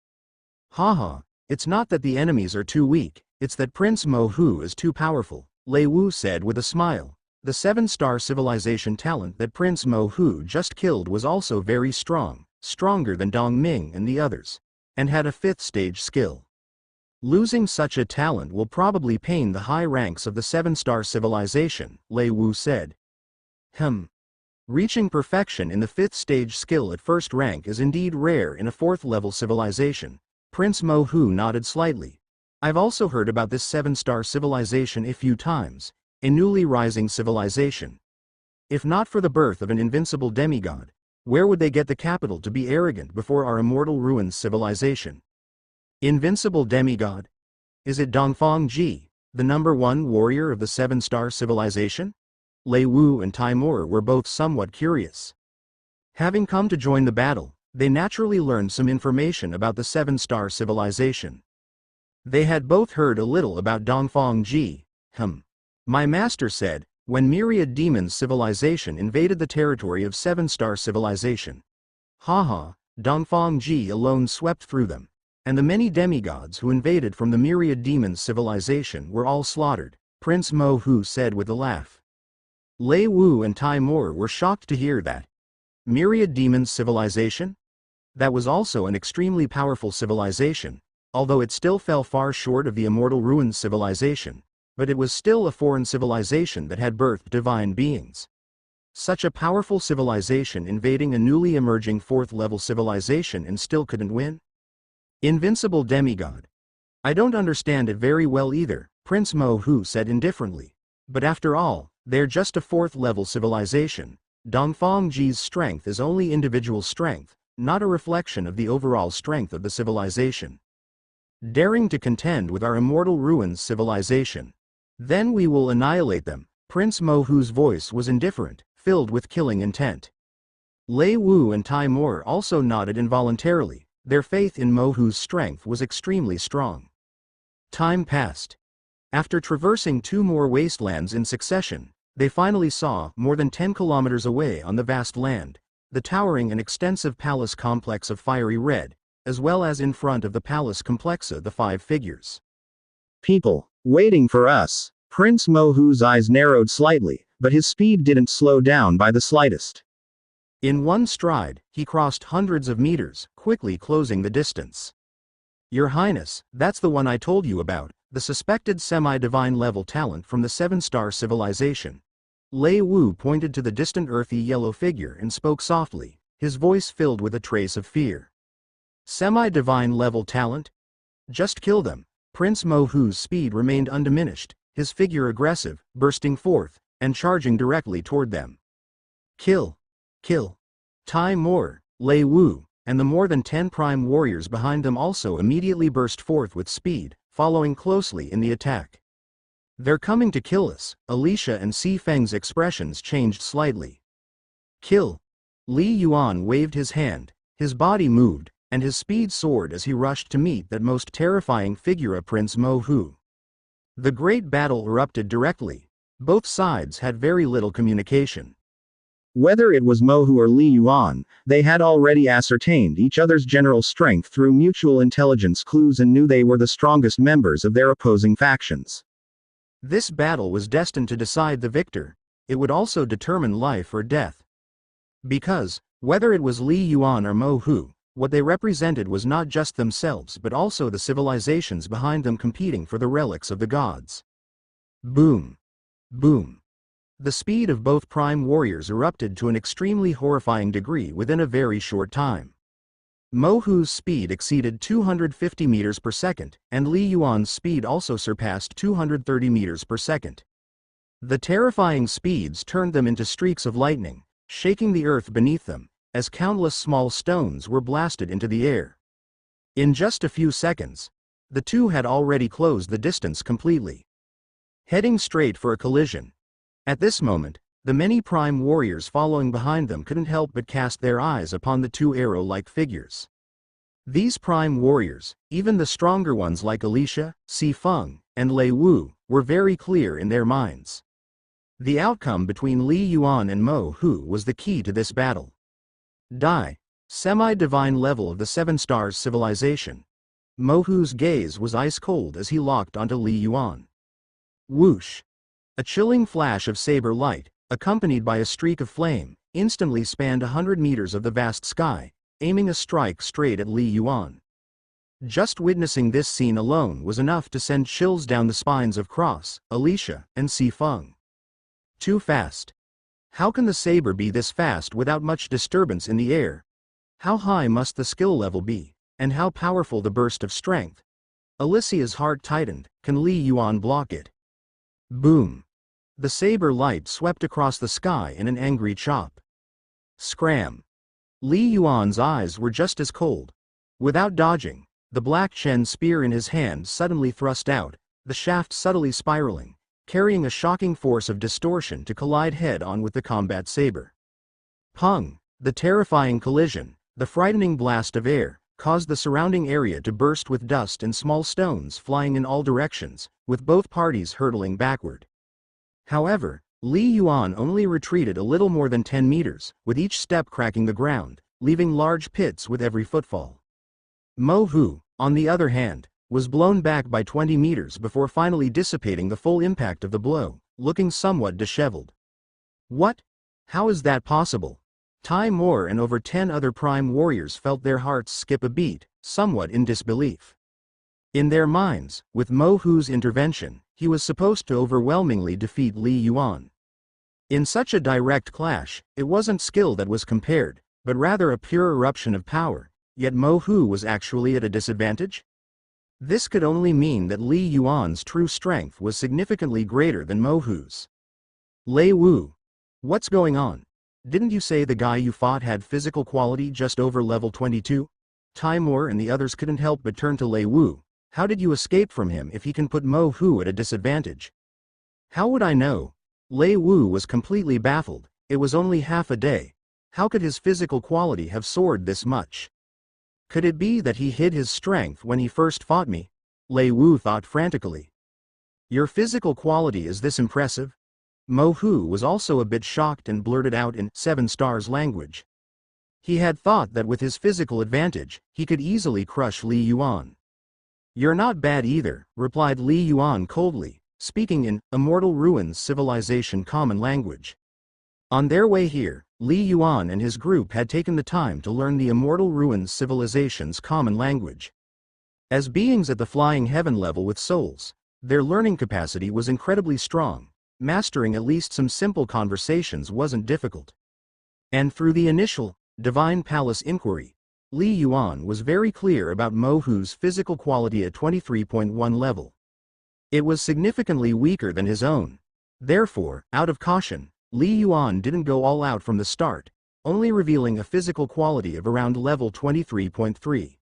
Haha, it's not that the enemies are too weak, it's that Prince Mohu is too powerful, Lei Wu said with a smile. The Seven-Star Civilization talent that Prince Mohu just killed was also very strong, stronger than Dong Ming and the others, and had a 5th-stage skill. Losing such a talent will probably pain the high ranks of the Seven-Star Civilization, Lei Wu said. Reaching perfection in the 5th-stage skill at first rank is indeed rare in a 4th-level civilization. Prince Mohu nodded slightly. I've also heard about this Seven-Star Civilization a few times. A newly rising civilization. If not for the birth of an invincible demigod, Where would they get the capital to be arrogant before our immortal ruins civilization? Invincible demigod? Is it Dongfang Ji, the #1 warrior of the 7-star civilization? Lei Wu and Timur were both somewhat curious. Having come to join the battle, they naturally learned some information about the 7-star civilization. They had both heard a little about Dongfang Ji. My master said, when Myriad Demons civilization invaded the territory of 7-star civilization. Haha, Dongfang Ji alone swept through them, and the many demigods who invaded from the Myriad Demons civilization were all slaughtered, Prince Mo Hu said with a laugh. Lei Wu and Timur were shocked to hear that. Myriad Demons civilization? That was also an extremely powerful civilization, although it still fell far short of the Immortal Ruins civilization, but it was still a foreign civilization that had birthed divine beings. Such a powerful civilization invading a newly emerging 4th-level civilization and still couldn't win? Invincible demigod. I don't understand it very well either, Prince Mo Hu said indifferently. But after all, they're just a 4th-level civilization. Dongfang Ji's strength is only individual strength, not a reflection of the overall strength of the civilization. Daring to contend with our Immortal Ruins civilization. Then we will annihilate them. Prince Mo Hu's voice was indifferent, filled with killing intent. Lei Wu and Timur also nodded involuntarily. Their faith in Mo Hu's strength was extremely strong. Time passed. After traversing 2 more wastelands in succession, they finally saw, more than 10 kilometers away on the vast land, the towering and extensive palace complex of fiery red, as well as in front of the palace complexa the 5 figures. People, waiting for us. Prince Mo Hu's eyes narrowed slightly, but his speed didn't slow down by the slightest. In one stride, he crossed hundreds of meters, quickly closing the distance. Your Highness, that's the one I told you about, the suspected semi-divine level talent from the 7-star civilization. Lei Wu pointed to the distant earthy yellow figure and spoke softly, his voice filled with a trace of fear. Semi-divine level talent? Just kill them. Prince Mo Hu's speed remained undiminished, his figure aggressive, bursting forth, and charging directly toward them. Kill. Kill. Timur, Lei Wu, and the more than 10 prime warriors behind them also immediately burst forth with speed, following closely in the attack. They're coming to kill us. Alicia and Si Feng's expressions changed slightly. Kill. Li Yuan waved his hand, his body moved, and his speed soared as he rushed to meet that most terrifying figure, Prince Mo Hu. The great battle erupted directly. Both sides had very little communication. Whether it was Mo Hu or Li Yuan, they had already ascertained each other's general strength through mutual intelligence clues and knew they were the strongest members of their opposing factions. This battle was destined to decide the victor. It would also determine life or death. Because, whether it was Li Yuan or Mo Hu, what they represented was not just themselves but also the civilizations behind them competing for the relics of the gods. Boom. Boom. The speed of both prime warriors erupted to an extremely horrifying degree within a very short time. Mo Hu's speed exceeded 250 meters per second, and Li Yuan's speed also surpassed 230 meters per second. The terrifying speeds turned them into streaks of lightning, shaking the earth beneath them, as countless small stones were blasted into the air. In just a few seconds, the two had already closed the distance completely, heading straight for a collision. At this moment, the many prime warriors following behind them couldn't help but cast their eyes upon the 2 arrow-like figures. These prime warriors, even the stronger ones like Alicia, Si Feng, and Lei Wu, were very clear in their minds. The outcome between Li Yuan and Mo Hu was the key to this battle. Die. Semi-divine level of the 7 stars civilization. Mo Hu's gaze was ice-cold as he locked onto Li Yuan. Whoosh. A chilling flash of saber light, accompanied by a streak of flame, instantly spanned 100 meters of the vast sky, aiming a strike straight at Li Yuan. Just witnessing this scene alone was enough to send chills down the spines of Cross, Alicia, and Si Feng. Too fast. How can the saber be this fast without much disturbance in the air? How high must the skill level be, and how powerful the burst of strength? Alicia's heart tightened. Can Li Yuan block it? Boom. The saber light swept across the sky in an angry chop. Scram. Li Yuan's eyes were just as cold. Without dodging, the Black Chen spear in his hand suddenly thrust out, the shaft subtly spiraling, carrying a shocking force of distortion to collide head-on with the combat saber. Pung! The terrifying collision, the frightening blast of air, caused the surrounding area to burst with dust and small stones flying in all directions, with both parties hurtling backward. However, Li Yuan only retreated a little more than 10 meters, with each step cracking the ground, leaving large pits with every footfall. Mo Hu, on the other hand, was blown back by 20 meters before finally dissipating the full impact of the blow, looking somewhat disheveled. What? How is that possible? Tai Moore and over 10 other prime warriors felt their hearts skip a beat, somewhat in disbelief. In their minds, with Mo Hu's intervention, he was supposed to overwhelmingly defeat Li Yuan. In such a direct clash, it wasn't skill that was compared, but rather a pure eruption of power, yet Mo Hu was actually at a disadvantage? This could only mean that Li Yuan's true strength was significantly greater than Mo Hu's. Lei Wu. What's going on? Didn't you say the guy you fought had physical quality just over level 22? Tai Moore and the others couldn't help but turn to Lei Wu. How did you escape from him if he can put Mo Hu at a disadvantage? How would I know? Lei Wu was completely baffled. It was only half a day. How could his physical quality have soared this much? Could it be that he hid his strength when he first fought me? Lei Wu thought frantically. Your physical quality is this impressive? Mo Hu was also a bit shocked and blurted out in 7 Stars language. He had thought that with his physical advantage, he could easily crush Li Yuan. You're not bad either, replied Li Yuan coldly, speaking in Immortal Ruins Civilization common language. On their way here, Li Yuan and his group had taken the time to learn the Immortal Ruins Civilization's common language. As beings at the flying heaven level with souls, their learning capacity was incredibly strong. Mastering at least some simple conversations wasn't difficult. And through the initial, Divine Palace inquiry, Li Yuan was very clear about Mo Hu's physical quality at 23.1 level. It was significantly weaker than his own. Therefore, out of caution, Li Yuan didn't go all out from the start, only revealing a physical quality of around level 23.3.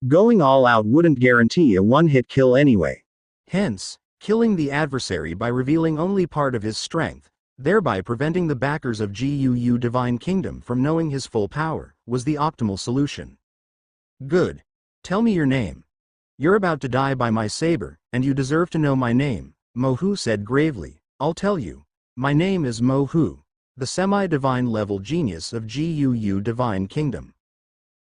Going all out wouldn't guarantee a one-hit kill anyway. Hence, killing the adversary by revealing only part of his strength, thereby preventing the backers of GUU Divine Kingdom from knowing his full power, was the optimal solution. Good. Tell me your name. You're about to die by my saber, and you deserve to know my name, Mo Hu said gravely. I'll tell you. My name is Mo Hu, the semi-divine level genius of GUU Divine Kingdom.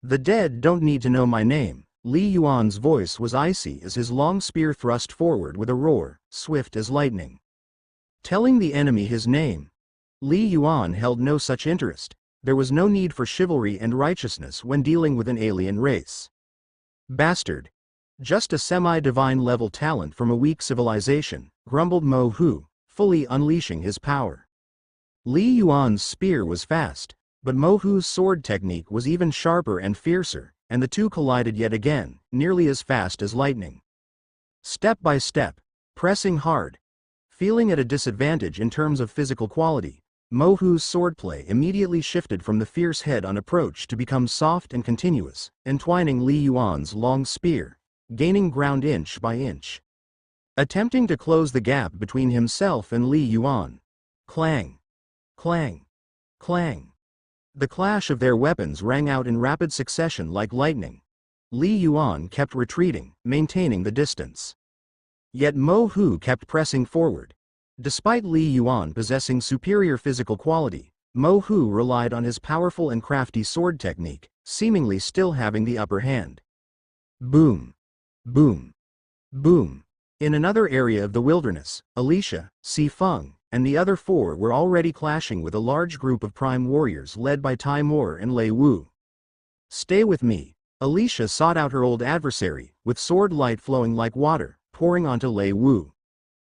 The dead don't need to know my name. Li Yuan's voice was icy as his long spear thrust forward with a roar, swift as lightning. Telling the enemy his name. Li Yuan held no such interest. There was no need for chivalry and righteousness when dealing with an alien race. Bastard. Just a semi-divine level talent from a weak civilization, grumbled Mo Hu, fully unleashing his power. Li Yuan's spear was fast, but Mo Hu's sword technique was even sharper and fiercer, and the two collided yet again, nearly as fast as lightning. Step by step, pressing hard. Feeling at a disadvantage in terms of physical quality, Mo Hu's swordplay immediately shifted from the fierce head-on approach to become soft and continuous, entwining Li Yuan's long spear, gaining ground inch by inch. Attempting to close the gap between himself and Li Yuan. Clang! Clang! Clang! The clash of their weapons rang out in rapid succession like lightning. Li Yuan kept retreating, maintaining the distance. Yet Mo Hu kept pressing forward. Despite Li Yuan possessing superior physical quality, Mo Hu relied on his powerful and crafty sword technique, seemingly still having the upper hand. Boom! Boom! Boom! In another area of the wilderness, Alicia, Si Feng, and the other 4 were already clashing with a large group of prime warriors led by Tai Moore and Lei Wu. Stay with me. Alicia sought out her old adversary, with sword light flowing like water, pouring onto Lei Wu.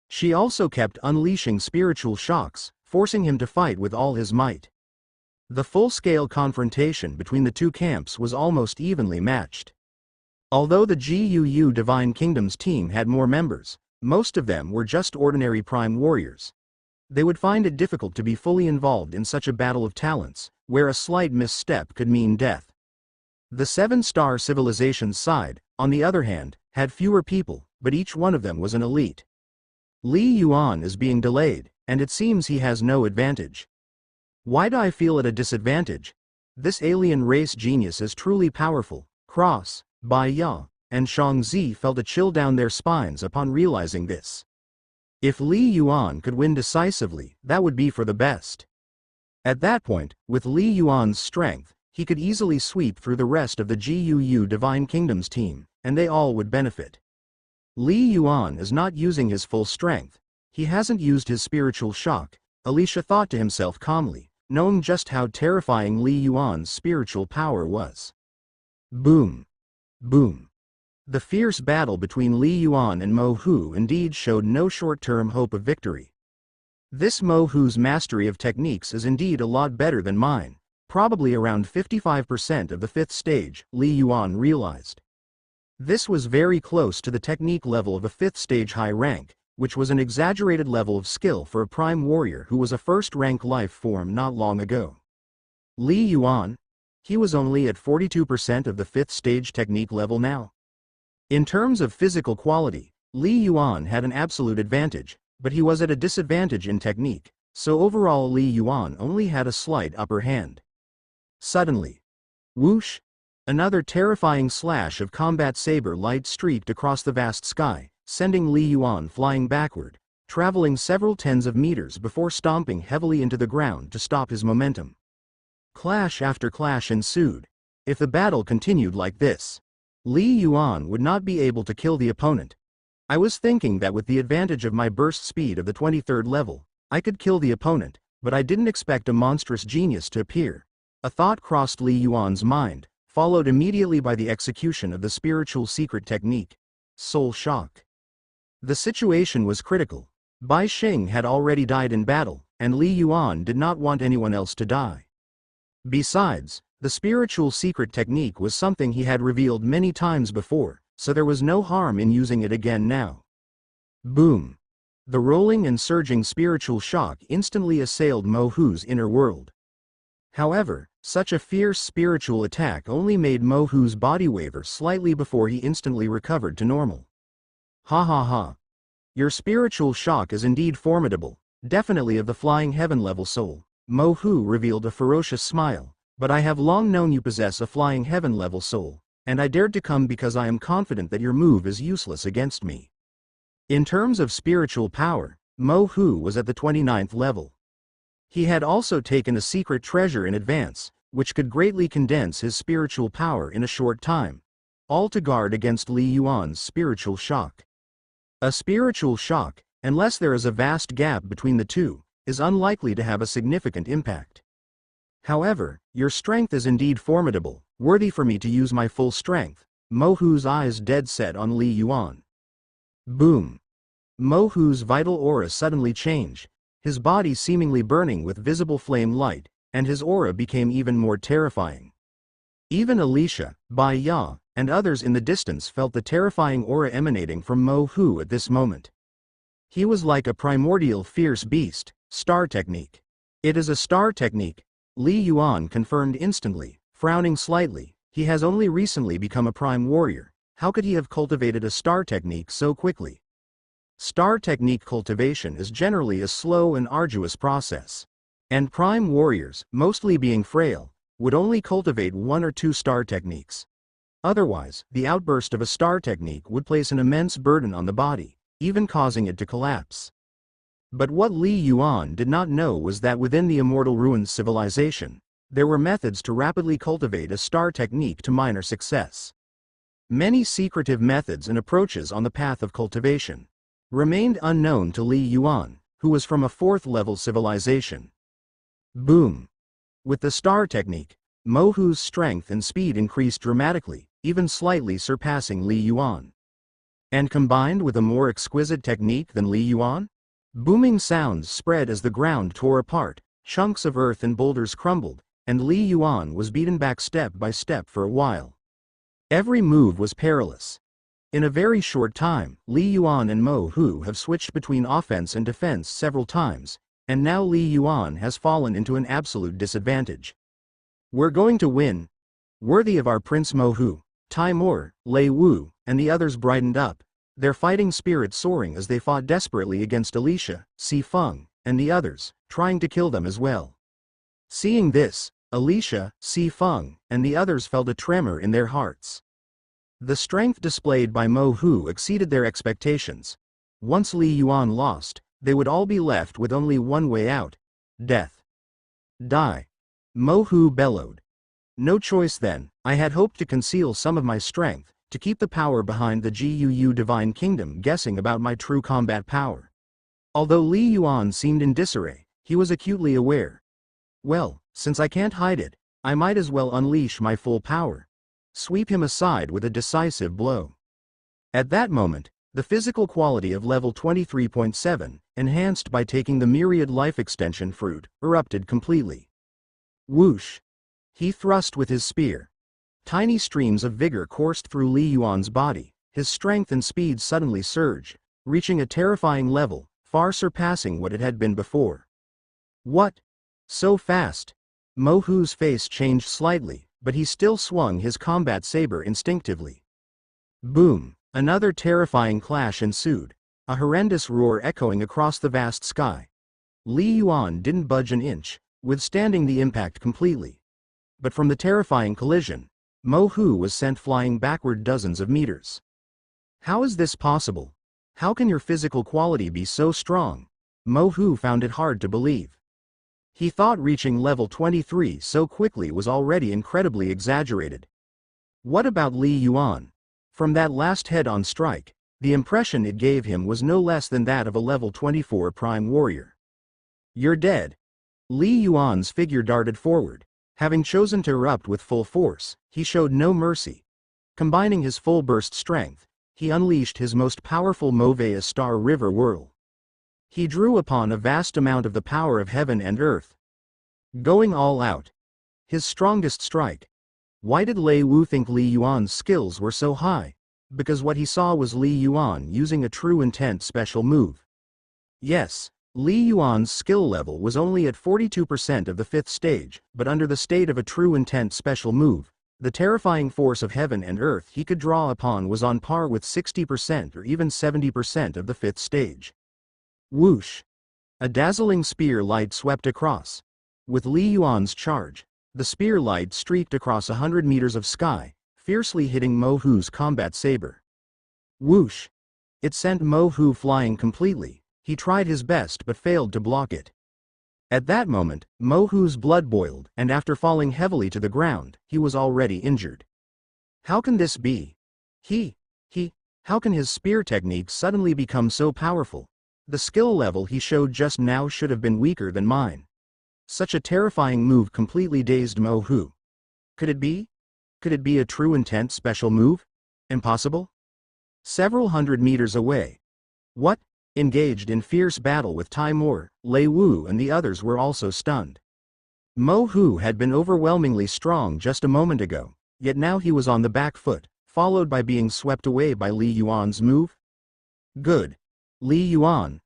She also kept unleashing spiritual shocks, forcing him to fight with all his might. The full-scale confrontation between the two camps was almost evenly matched. Although the GUU Divine Kingdom's team had more members, most of them were just ordinary prime warriors. They would find it difficult to be fully involved in such a battle of talents, where a slight misstep could mean death. The seven-star civilization's side, on the other hand, had fewer people, but each one of them was an elite. Li Yuan is being delayed, and it seems he has no advantage. Why do I feel at a disadvantage? This alien race genius is truly powerful. Cross, Bai Ya, and Shangzi felt a chill down their spines upon realizing this. If Li Yuan could win decisively, that would be for the best. At that point, with Li Yuan's strength, he could easily sweep through the rest of the GUU Divine Kingdoms team, and they all would benefit. Li Yuan is not using his full strength. He hasn't used his spiritual shock, Alicia thought to himself calmly, knowing just how terrifying Li Yuan's spiritual power was. Boom. Boom. The fierce battle between Li Yuan and Mo Hu indeed showed no short-term hope of victory. This Mo Hu's mastery of techniques is indeed a lot better than mine, probably around 55% of the 5th stage, Li Yuan realized. This was very close to the technique level of a 5th stage high rank, which was an exaggerated level of skill for a prime warrior who was a first-rank life form not long ago. Li Yuan? He was only at 42% of the 5th stage technique level now. In terms of physical quality, Li Yuan had an absolute advantage, but he was at a disadvantage in technique, so overall Li Yuan only had a slight upper hand. Suddenly, whoosh! Another terrifying slash of combat saber light streaked across the vast sky, sending Li Yuan flying backward, traveling several tens of meters before stomping heavily into the ground to stop his momentum. Clash after clash ensued. If the battle continued like this, Li Yuan would not be able to kill the opponent. I was thinking that with the advantage of my burst speed of the 23rd level, I could kill the opponent, but I didn't expect a monstrous genius to appear. A thought crossed Li Yuan's mind, followed immediately by the execution of the spiritual secret technique, Soul Shock. The situation was critical. Bai Xing had already died in battle, and Li Yuan did not want anyone else to die. Besides, the spiritual secret technique was something he had revealed many times before, so there was no harm in using it again now. Boom! The rolling and surging spiritual shock instantly assailed Mo Hu's inner world. However, such a fierce spiritual attack only made Mo Hu's body waver slightly before he instantly recovered to normal. Ha ha ha! Your spiritual shock is indeed formidable, definitely of the flying heaven level soul. Mo Hu revealed a ferocious smile. But I have long known you possess a flying heaven level soul, and I dared to come because I am confident that your move is useless against me. In terms of spiritual power, Mo Hu was at the 29th level. He had also taken a secret treasure in advance, which could greatly condense his spiritual power in a short time, all to guard against Li Yuan's spiritual shock. A spiritual shock, unless there is a vast gap between the two, is unlikely to have a significant impact. However, your strength is indeed formidable, worthy for me to use my full strength. Mo Hu's eyes dead set on Li Yuan. Boom! Mo Hu's vital aura suddenly changed, his body seemingly burning with visible flame light, and his aura became even more terrifying. Even Alicia, Bai Ya, and others in the distance felt the terrifying aura emanating from Mo Hu at this moment. He was like a primordial fierce beast, star technique. It is a star technique. Li Yuan confirmed instantly, frowning slightly. He has only recently become a prime warrior. How could he have cultivated a star technique so quickly? Star technique cultivation is generally a slow and arduous process. And prime warriors, mostly being frail, would only cultivate 1 or 2 star techniques. Otherwise, the outburst of a star technique would place an immense burden on the body, even causing it to collapse. But what Li Yuan did not know was that within the Immortal Ruins civilization, there were methods to rapidly cultivate a star technique to minor success. Many secretive methods and approaches on the path of cultivation remained unknown to Li Yuan, who was from a 4th level civilization. Boom! With the star technique, Mo Hu's strength and speed increased dramatically, even slightly surpassing Li Yuan. And combined with a more exquisite technique than Li Yuan? Booming sounds spread as the ground tore apart, chunks of earth and boulders crumbled, and Li Yuan was beaten back step by step for a while. Every move was perilous. In a very short time, Li Yuan and Mo Hu have switched between offense and defense several times, and now Li Yuan has fallen into an absolute disadvantage. We're going to win. Worthy of our Prince Mo Hu. Taimur, Lei Wu, and the others brightened up, their fighting spirit soaring as they fought desperately against Alicia, Si Feng, and the others, trying to kill them as well. Seeing this, Alicia, Si Feng, and the others felt a tremor in their hearts. The strength displayed by Mo Hu exceeded their expectations. Once Li Yuan lost, they would all be left with only one way out: death. Die. Mo Hu bellowed. No choice then. I had hoped to conceal some of my strength, to keep the power behind the Guu Divine Kingdom guessing about my true combat power. Although Li Yuan seemed in disarray, he was acutely aware. Well, since I can't hide it, I might as well unleash my full power. Sweep him aside with a decisive blow. At that moment, the physical quality of level 23.7, enhanced by taking the myriad life extension fruit, erupted completely. Whoosh! He thrust with his spear. Tiny streams of vigor coursed through Li Yuan's body, his strength and speed suddenly surged, reaching a terrifying level, far surpassing what it had been before. What? So fast? Mo Hu's face changed slightly, but he still swung his combat saber instinctively. Boom! Another terrifying clash ensued, a horrendous roar echoing across the vast sky. Li Yuan didn't budge an inch, withstanding the impact completely. But from the terrifying collision, Mo Hu was sent flying backward dozens of meters. How is this possible? How can your physical quality be so strong? Mo Hu found it hard to believe. He thought reaching level 23 so quickly was already incredibly exaggerated. What about Li Yuan? From that last head-on strike, the impression it gave him was no less than that of a level 24 prime warrior. You're dead. Li Yuan's figure darted forward. Having chosen to erupt with full force, he showed no mercy. Combining his full burst strength, he unleashed his most powerful Movea Star River Whirl. He drew upon a vast amount of the power of heaven and earth. Going all out. His strongest strike. Why did Lei Wu think Li Yuan's skills were so high? Because what he saw was Li Yuan using a true intent special move. Yes, Li Yuan's skill level was only at 42% of the 5th stage, but under the state of a true intent special move, the terrifying force of heaven and earth he could draw upon was on par with 60% or even 70% of the 5th stage. Whoosh! A dazzling spear light swept across. With Li Yuan's charge, the spear light streaked across 100 meters of sky, fiercely hitting Mo Hu's combat saber. Whoosh! It sent Mo Hu flying completely. He tried his best but failed to block it. At that moment, Mo Hu's blood boiled, and after falling heavily to the ground, he was already injured. How can this be? How can his spear technique suddenly become so powerful? The skill level he showed just now should have been weaker than mine. Such a terrifying move completely dazed Mo Hu. Could it be? Could it be a true intent special move? Impossible? Several hundred meters away. What? Engaged in fierce battle with Taimur, Lei Wu and the others were also stunned. Mo Hu had been overwhelmingly strong just a moment ago, yet now he was on the back foot, followed by being swept away by Li Yuan's move. Good. Li Yuan,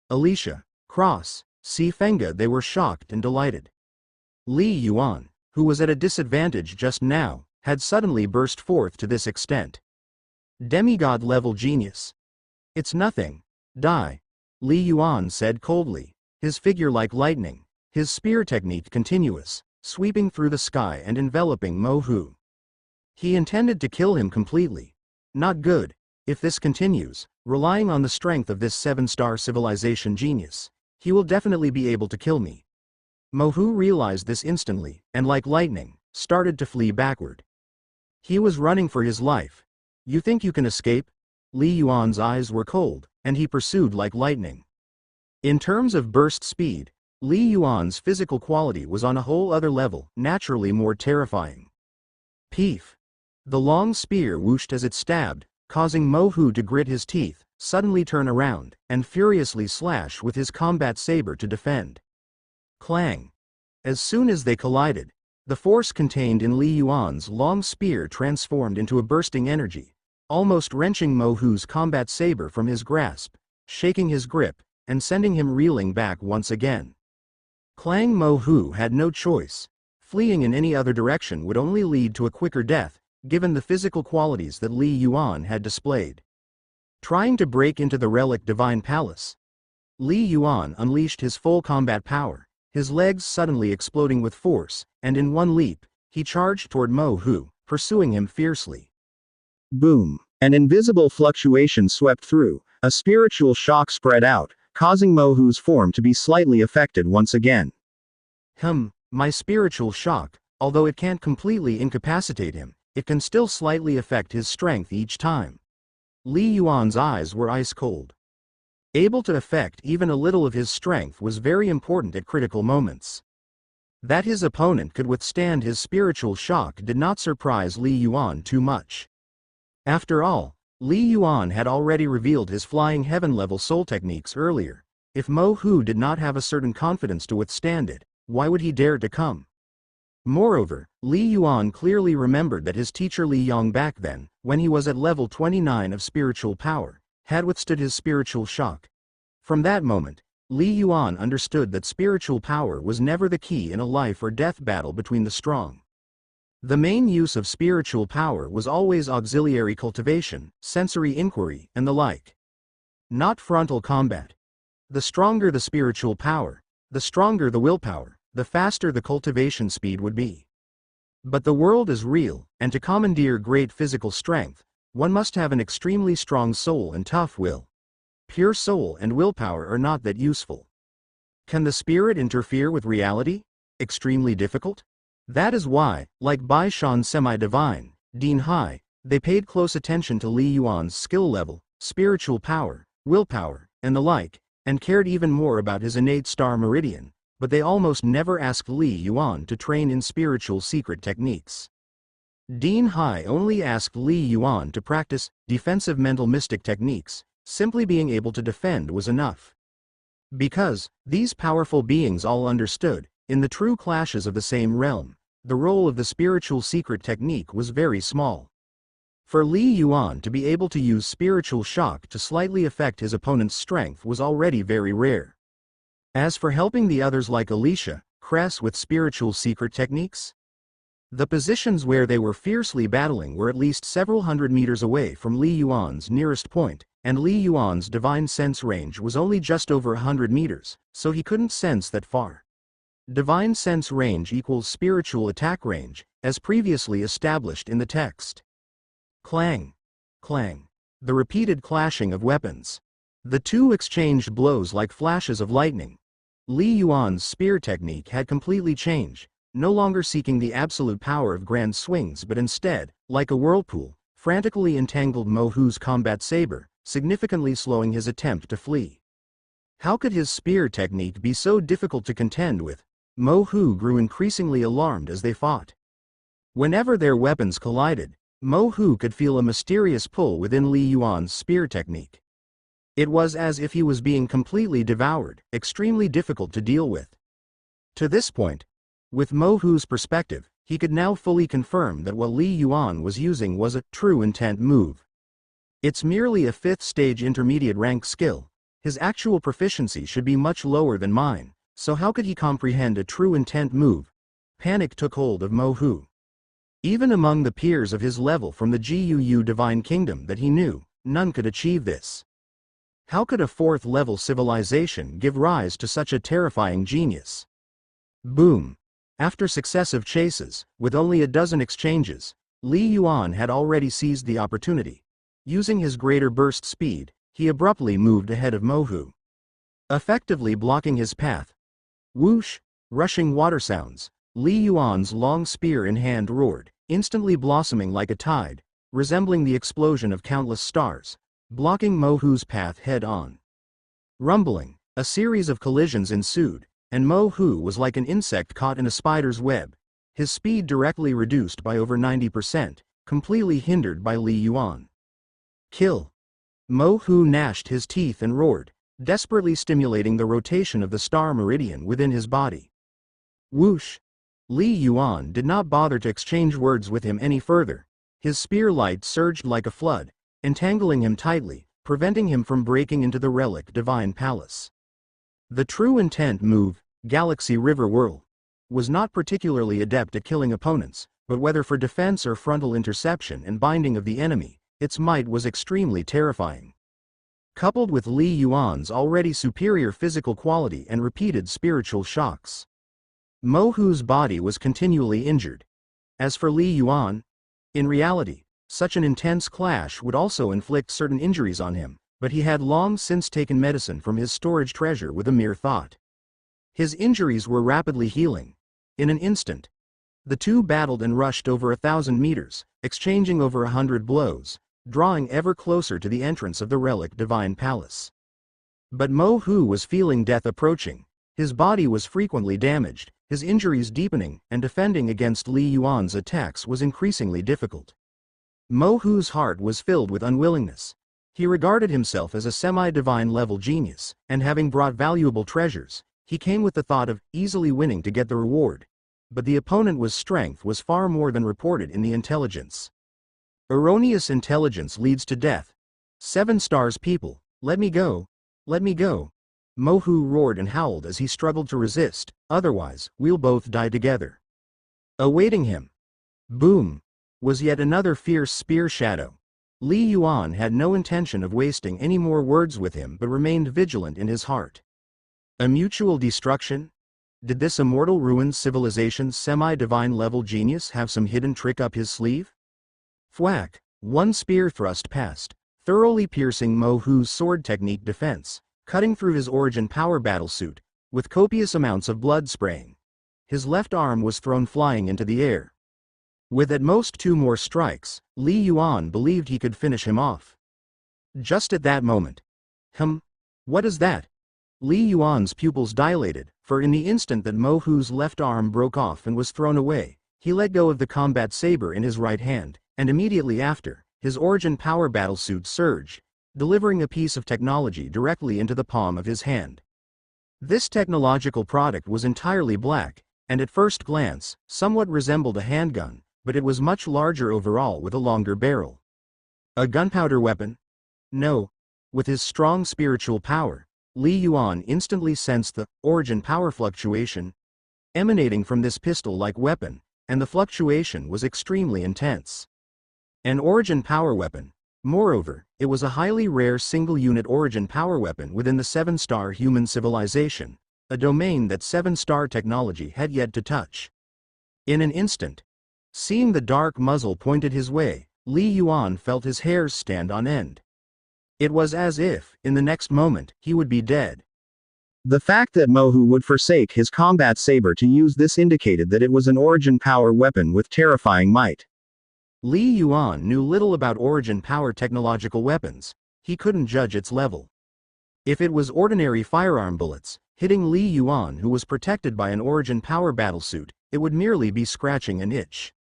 Alicia, Cross, Si Fenga, they were shocked and delighted. Li Yuan, who was at a disadvantage just now, had suddenly burst forth to this extent. Demigod-level genius. It's nothing. Die. Li Yuan said coldly, his figure like lightning, his spear technique continuous, sweeping through the sky and enveloping Mo Hu. He intended to kill him completely. Not good. If this continues, relying on the strength of this 7-star civilization genius, he will definitely be able to kill me. Mo Hu realized this instantly, and like lightning, started to flee backward. He was running for his life. You think you can escape? Li Yuan's eyes were cold, and he pursued like lightning. In terms of burst speed, Li Yuan's physical quality was on a whole other level, naturally more terrifying. Peef! The long spear whooshed as it stabbed, causing Mo Hu to grit his teeth, suddenly turn around, and furiously slash with his combat saber to defend. Clang! As soon as they collided, the force contained in Li Yuan's long spear transformed into a bursting energy, almost wrenching Mo Hu's combat saber from his grasp, shaking his grip, and sending him reeling back once again. Clang! Mo Hu had no choice. Fleeing in any other direction would only lead to a quicker death, given the physical qualities that Li Yuan had displayed. Trying to break into the relic Divine Palace, Li Yuan unleashed his full combat power, his legs suddenly exploding with force, and in one leap, he charged toward Mo Hu, pursuing him fiercely. Boom! An invisible fluctuation swept through, a spiritual shock spread out, causing Mo Hu's form to be slightly affected once again. My spiritual shock, although it can't completely incapacitate him, it can still slightly affect his strength each time. Li Yuan's eyes were ice cold. Able to affect even a little of his strength was very important at critical moments. That his opponent could withstand his spiritual shock did not surprise Li Yuan too much. After all, Li Yuan had already revealed his flying heaven-level soul techniques earlier. If Mo Hu did not have a certain confidence to withstand it, why would he dare to come? Moreover, Li Yuan clearly remembered that his teacher Li Yong back then, when he was at level 29 of spiritual power, had withstood his spiritual shock. From that moment, Li Yuan understood that spiritual power was never the key in a life or death battle between the strong. The main use of spiritual power was always auxiliary cultivation, sensory inquiry, and the like. Not frontal combat. The stronger the spiritual power, the stronger the willpower, the faster the cultivation speed would be. But the world is real, and to commandeer great physical strength, one must have an extremely strong soul and tough will. Pure soul and willpower are not that useful. Can the spirit interfere with reality? Extremely difficult? That is why, like Bai Shan Semi-Divine, Dean Hai, they paid close attention to Li Yuan's skill level, spiritual power, willpower, and the like, and cared even more about his innate star meridian, but they almost never asked Li Yuan to train in spiritual secret techniques. Dean Hai only asked Li Yuan to practice defensive mental mystic techniques. Simply being able to defend was enough. Because these powerful beings all understood, in the true clashes of the same realm, the role of the spiritual secret technique was very small. For Li Yuan to be able to use spiritual shock to slightly affect his opponent's strength was already very rare. As for helping the others like Alicia, Cress with spiritual secret techniques, the positions where they were fiercely battling were at least several hundred meters away from Li Yuan's nearest point, and Li Yuan's divine sense range was only just over 100 meters, so he couldn't sense that far. Divine sense range equals spiritual attack range, as previously established in the text. Clang. Clang. The repeated clashing of weapons. The two exchanged blows like flashes of lightning. Li Yuan's spear technique had completely changed, no longer seeking the absolute power of grand swings but instead, like a whirlpool, frantically entangled Mo Hu's combat saber, significantly slowing his attempt to flee. How could his spear technique be so difficult to contend with? Mo Hu grew increasingly alarmed as they fought. Whenever their weapons collided, Mo Hu could feel a mysterious pull within Li Yuan's spear technique. It was as if he was being completely devoured, extremely difficult to deal with. To this point, with Mo Hu's perspective, he could now fully confirm that what Li Yuan was using was a true intent move. It's merely a 5th stage intermediate rank skill. His actual proficiency should be much lower than mine, so how could he comprehend a true intent move? Panic took hold of Mo Hu. Even among the peers of his level from the Guu Divine Kingdom that he knew, none could achieve this. How could a 4th level civilization give rise to such a terrifying genius? Boom! After successive chases, with only a dozen exchanges, Li Yuan had already seized the opportunity. Using his greater burst speed, he abruptly moved ahead of Mo Hu, effectively blocking his path. Whoosh! Rushing water sounds. Li Yuan's long spear in hand roared, instantly blossoming like a tide, resembling the explosion of countless stars, blocking Mo Hu's path head-on. Rumbling, a series of collisions ensued, and Mo Hu was like an insect caught in a spider's web, his speed directly reduced by over 90%, completely hindered by Li Yuan. Kill! Mo Hu gnashed his teeth and roared, desperately stimulating the rotation of the star meridian within his body. Whoosh! Li Yuan did not bother to exchange words with him any further. His spear light surged like a flood, entangling him tightly, preventing him from breaking into the relic Divine Palace. The true intent move, Galaxy River Whirl. was not particularly adept at killing opponents, but whether for defense or frontal interception and binding of the enemy, its might was extremely terrifying. Coupled with Li Yuan's already superior physical quality and repeated spiritual shocks, Mo Hu's body was continually injured. As for Li Yuan, in reality, such an intense clash would also inflict certain injuries on him, but he had long since taken medicine from his storage treasure with a mere thought. His injuries were rapidly healing. In an instant, the two battled and rushed over 1,000 meters, exchanging over 100 blows, drawing ever closer to the entrance of the relic divine palace. But Mo Hu was feeling death approaching. His body was frequently damaged, his injuries deepening, and defending against Li Yuan's attacks was increasingly difficult. Mo Hu's heart was filled with unwillingness. He regarded himself as a semi-divine level genius, and having brought valuable treasures, he came with the thought of easily winning to get the reward. But the opponent's strength was far more than reported in the intelligence. Erroneous intelligence leads to death. 7 stars people, let me go. Let me go. Mo Hu roared and howled as he struggled to resist, otherwise, we'll both die together. Awaiting him, boom, was yet another fierce spear shadow. Li Yuan had no intention of wasting any more words with him but remained vigilant in his heart. A mutual destruction? Did this immortal ruined civilization's semi-divine level genius have some hidden trick up his sleeve? Thwack! One spear thrust past, thoroughly piercing Mo Hu's sword technique defense, cutting through his origin power battlesuit, with copious amounts of blood spraying. His left arm was thrown flying into the air. With at most 2 more strikes, Li Yuan believed he could finish him off. Just at that moment. What is that? Li Yuan's pupils dilated, for in the instant that Mo Hu's left arm broke off and was thrown away, he let go of the combat saber in his right hand, and immediately after, his origin power battlesuit surged, delivering a piece of technology directly into the palm of his hand. This technological product was entirely black, and at first glance, somewhat resembled a handgun, but it was much larger overall with a longer barrel. A gunpowder weapon? No. With his strong spiritual power, Li Yuan instantly sensed the origin power fluctuation emanating from this pistol-like weapon, and the fluctuation was extremely intense. An origin power weapon. Moreover, it was a highly rare single-unit origin power weapon within the 7-star human civilization, a domain that 7-star technology had yet to touch. In an instant, seeing the dark muzzle pointed his way, Li Yuan felt his hairs stand on end. It was as if, in the next moment, he would be dead. The fact that Mo Hu would forsake his combat saber to use this indicated that it was an origin power weapon with terrifying might. Li Yuan knew little about origin power technological weapons. He couldn't judge its level. If it was ordinary firearm bullets, hitting Li Yuan, who was protected by an origin power battlesuit, it would merely be scratching an itch.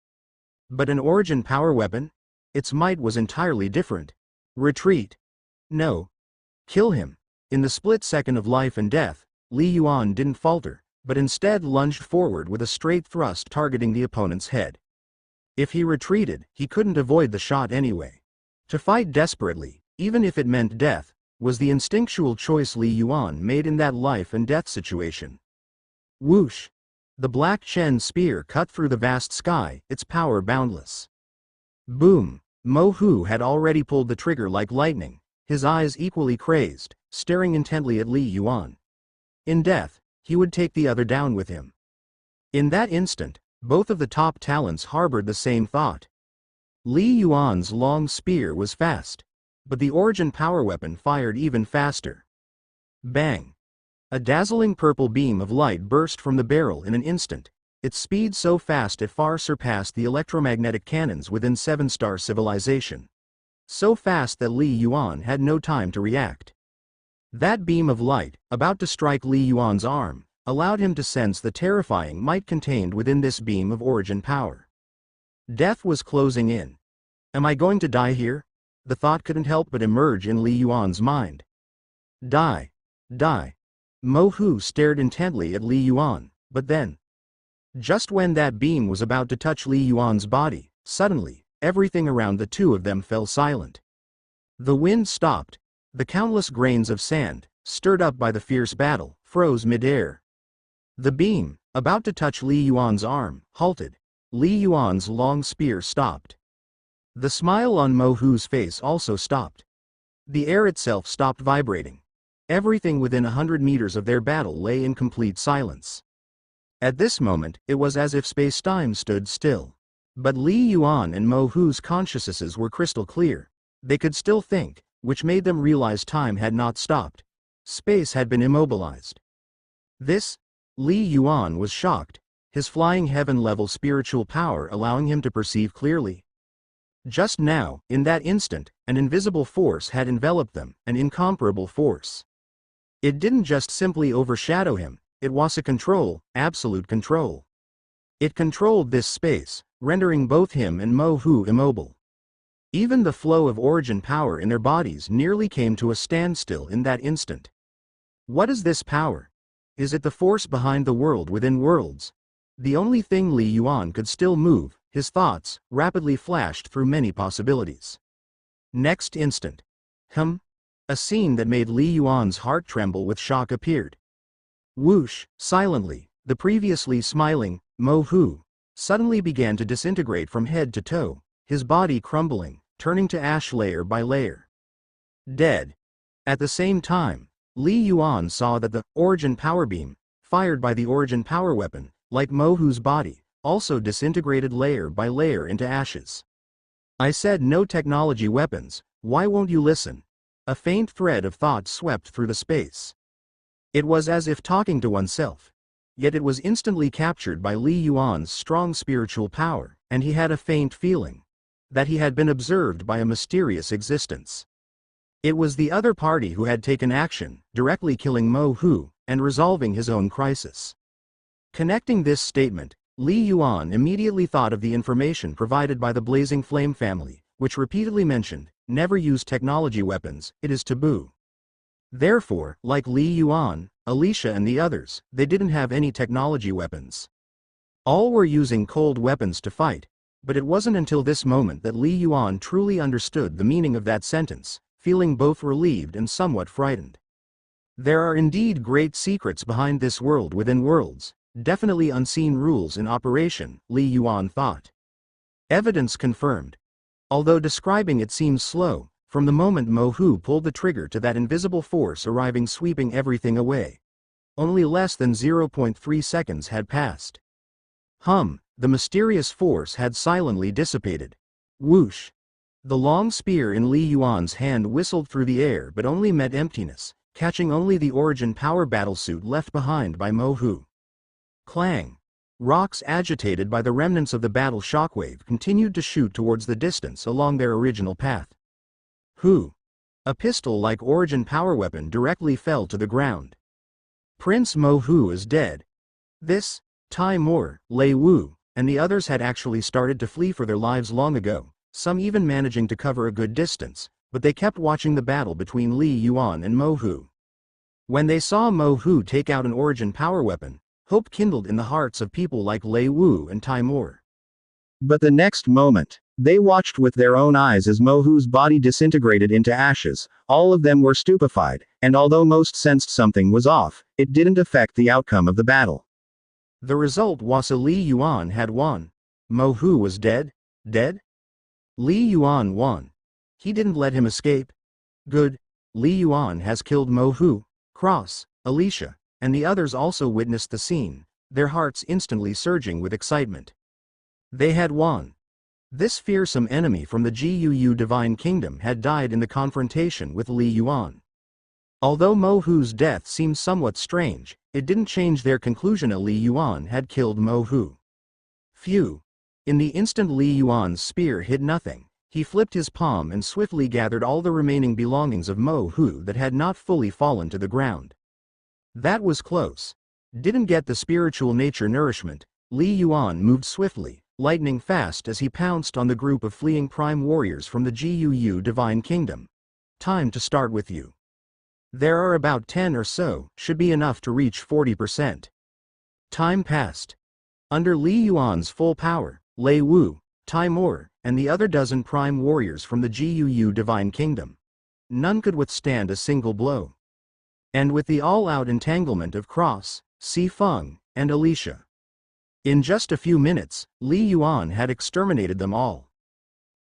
But an origin power weapon? Its might was entirely different. Retreat. No. Kill him. In the split second of life and death, Li Yuan didn't falter, but instead lunged forward with a straight thrust targeting the opponent's head. If he retreated, he couldn't avoid the shot anyway. To fight desperately, even if it meant death, was the instinctual choice Li Yuan made in that life and death situation. Whoosh! The Black Chen spear cut through the vast sky, its power boundless. Boom! Mo Hu had already pulled the trigger like lightning, his eyes equally crazed, staring intently at Li Yuan. In death, he would take the other down with him. In that instant, both of the top talents harbored the same thought. Li Yuan's long spear was fast, but the origin power weapon fired even faster. Bang! A dazzling purple beam of light burst from the barrel in an instant, its speed so fast it far surpassed the electromagnetic cannons within 7-star civilization. So fast that Li Yuan had no time to react. That beam of light, about to strike Li Yuan's arm, allowed him to sense the terrifying might contained within this beam of origin power. Death was closing in. Am I going to die here? The thought couldn't help but emerge in Li Yuan's mind. Die. Die. Mo Hu stared intently at Li Yuan, but then, just when that beam was about to touch Li Yuan's body, suddenly, everything around the two of them fell silent. The wind stopped. The countless grains of sand, stirred up by the fierce battle, froze mid-air. The beam, About to touch Li Yuan's arm, halted. Li Yuan's long spear stopped. The smile on Mo Hu's face also stopped. The air itself stopped vibrating. Everything within 100 meters of their battle lay in complete silence. At this moment, it was as if space-time stood still. But Li Yuan and Mo Hu's consciousnesses were crystal clear. They could still think, which made them realize time had not stopped. Space had been immobilized. This? Li Yuan was shocked, his flying heaven-level spiritual power allowing him to perceive clearly. Just now, in that instant, an invisible force had enveloped them, an incomparable force. It didn't just simply overshadow him, it was a control, absolute control. It controlled this space, rendering both him and Mo Hu immobile. Even the flow of origin power in their bodies nearly came to a standstill in that instant. What is this power? Is it the force behind the world within worlds? The only thing Li Yuan could still move, his thoughts, rapidly flashed through many possibilities. Next instant. A scene that made Li Yuan's heart tremble with shock appeared. Whoosh, silently, the previously smiling Mo Hu suddenly began to disintegrate from head to toe, his body crumbling, turning to ash layer by layer. Dead. At the same time, Li Yuan saw that the origin power beam, fired by the origin power weapon, like Mo Hu's body, also disintegrated layer by layer into ashes. I said no technology weapons, why won't you listen? A faint thread of thought swept through the space. It was as if talking to oneself. Yet it was instantly captured by Li Yuan's strong spiritual power, and he had a faint feeling that he had been observed by a mysterious existence. It was the other party who had taken action, directly killing Mo Hu, and resolving his own crisis. Connecting this statement, Li Yuan immediately thought of the information provided by the Blazing Flame family, which repeatedly mentioned, never use technology weapons, it is taboo. Therefore, like Li Yuan, Alicia and the others, they didn't have any technology weapons. All were using cold weapons to fight, but it wasn't until this moment that Li Yuan truly understood the meaning of that sentence, feeling both relieved and somewhat frightened. There are indeed great secrets behind this world within worlds, definitely unseen rules in operation, Li Yuan thought. Evidence confirmed. Although describing it seems slow, from the moment Mo Hu pulled the trigger to that invisible force arriving sweeping everything away. Only less than 0.3 seconds had passed. The mysterious force had silently dissipated. Whoosh! The long spear in Li Yuan's hand whistled through the air but only met emptiness, catching only the origin power battlesuit left behind by Mo Hu. Clang! Rocks agitated by the remnants of the battle shockwave continued to shoot towards the distance along their original path. A pistol-like origin power weapon directly fell to the ground. Prince Mo Hu is dead. This, Tai Moore, Lei Wu, and the others had actually started to flee for their lives long ago, some even managing to cover a good distance, but they kept watching the battle between Li Yuan and Mo Hu. When they saw Mo Hu take out an origin power weapon, hope kindled in the hearts of people like Lei Wu and Tai Moore. But the next moment, they watched with their own eyes as Mo Hu's body disintegrated into ashes. All of them were stupefied, and although most sensed something was off, it didn't affect the outcome of the battle. The result was Li Yuan had won. Mo Hu was dead? Dead? Li Yuan won. He didn't let him escape. Good. Li Yuan has killed Mo Hu. Cross, Alicia, and the others also witnessed the scene, their hearts instantly surging with excitement. They had won. This fearsome enemy from the GUU Divine Kingdom had died in the confrontation with Li Yuan. Although Mo Hu's death seemed somewhat strange, it didn't change their conclusion Li Yuan had killed Mo Hu. Phew! In the instant Li Yuan's spear hit nothing, he flipped his palm and swiftly gathered all the remaining belongings of Mo Hu that had not fully fallen to the ground. That was close. Didn't get the spiritual nature nourishment. Li Yuan moved swiftly, lightning fast as he pounced on the group of fleeing prime warriors from the GUU Divine Kingdom. Time to start with you. There are about 10 or so, should be enough to reach 40%. Time passed. Under Li Yuan's full power, Lei Wu, Tai Moore, and the other dozen prime warriors from the GUU Divine Kingdom. None could withstand a single blow. And with the all-out entanglement of Cross, Si Feng, and Alicia. In just a few minutes, Li Yuan had exterminated them all.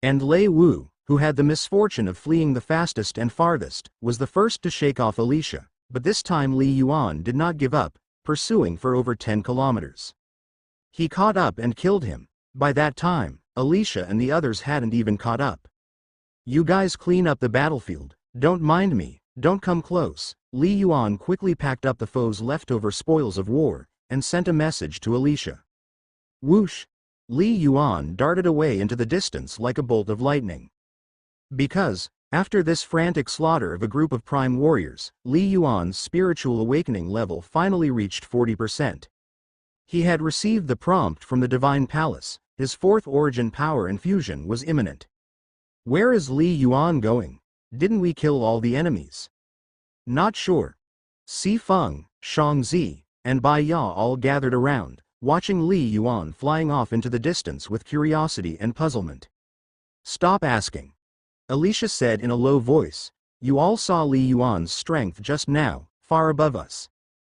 And Lei Wu, who had the misfortune of fleeing the fastest and farthest, was the first to shake off Alicia, but this time Li Yuan did not give up, pursuing for over 10 kilometers. He caught up and killed him. By that time, Alicia and the others hadn't even caught up. "You guys clean up the battlefield, don't mind me, don't come close." Li Yuan quickly packed up the foe's leftover spoils of war, and sent a message to Alicia. Whoosh! Li Yuan darted away into the distance like a bolt of lightning. Because, after this frantic slaughter of a group of prime warriors, Li Yuan's spiritual awakening level finally reached 40%. He had received the prompt from the Divine Palace, his fourth origin power infusion was imminent. Where is Li Yuan going? Didn't we kill all the enemies? Not sure. Si Feng, Shang Zi, and Bai Ya all gathered around, watching Li Yuan flying off into the distance with curiosity and puzzlement. Stop asking. Alicia said in a low voice. You all saw Li Yuan's strength just now, far above us.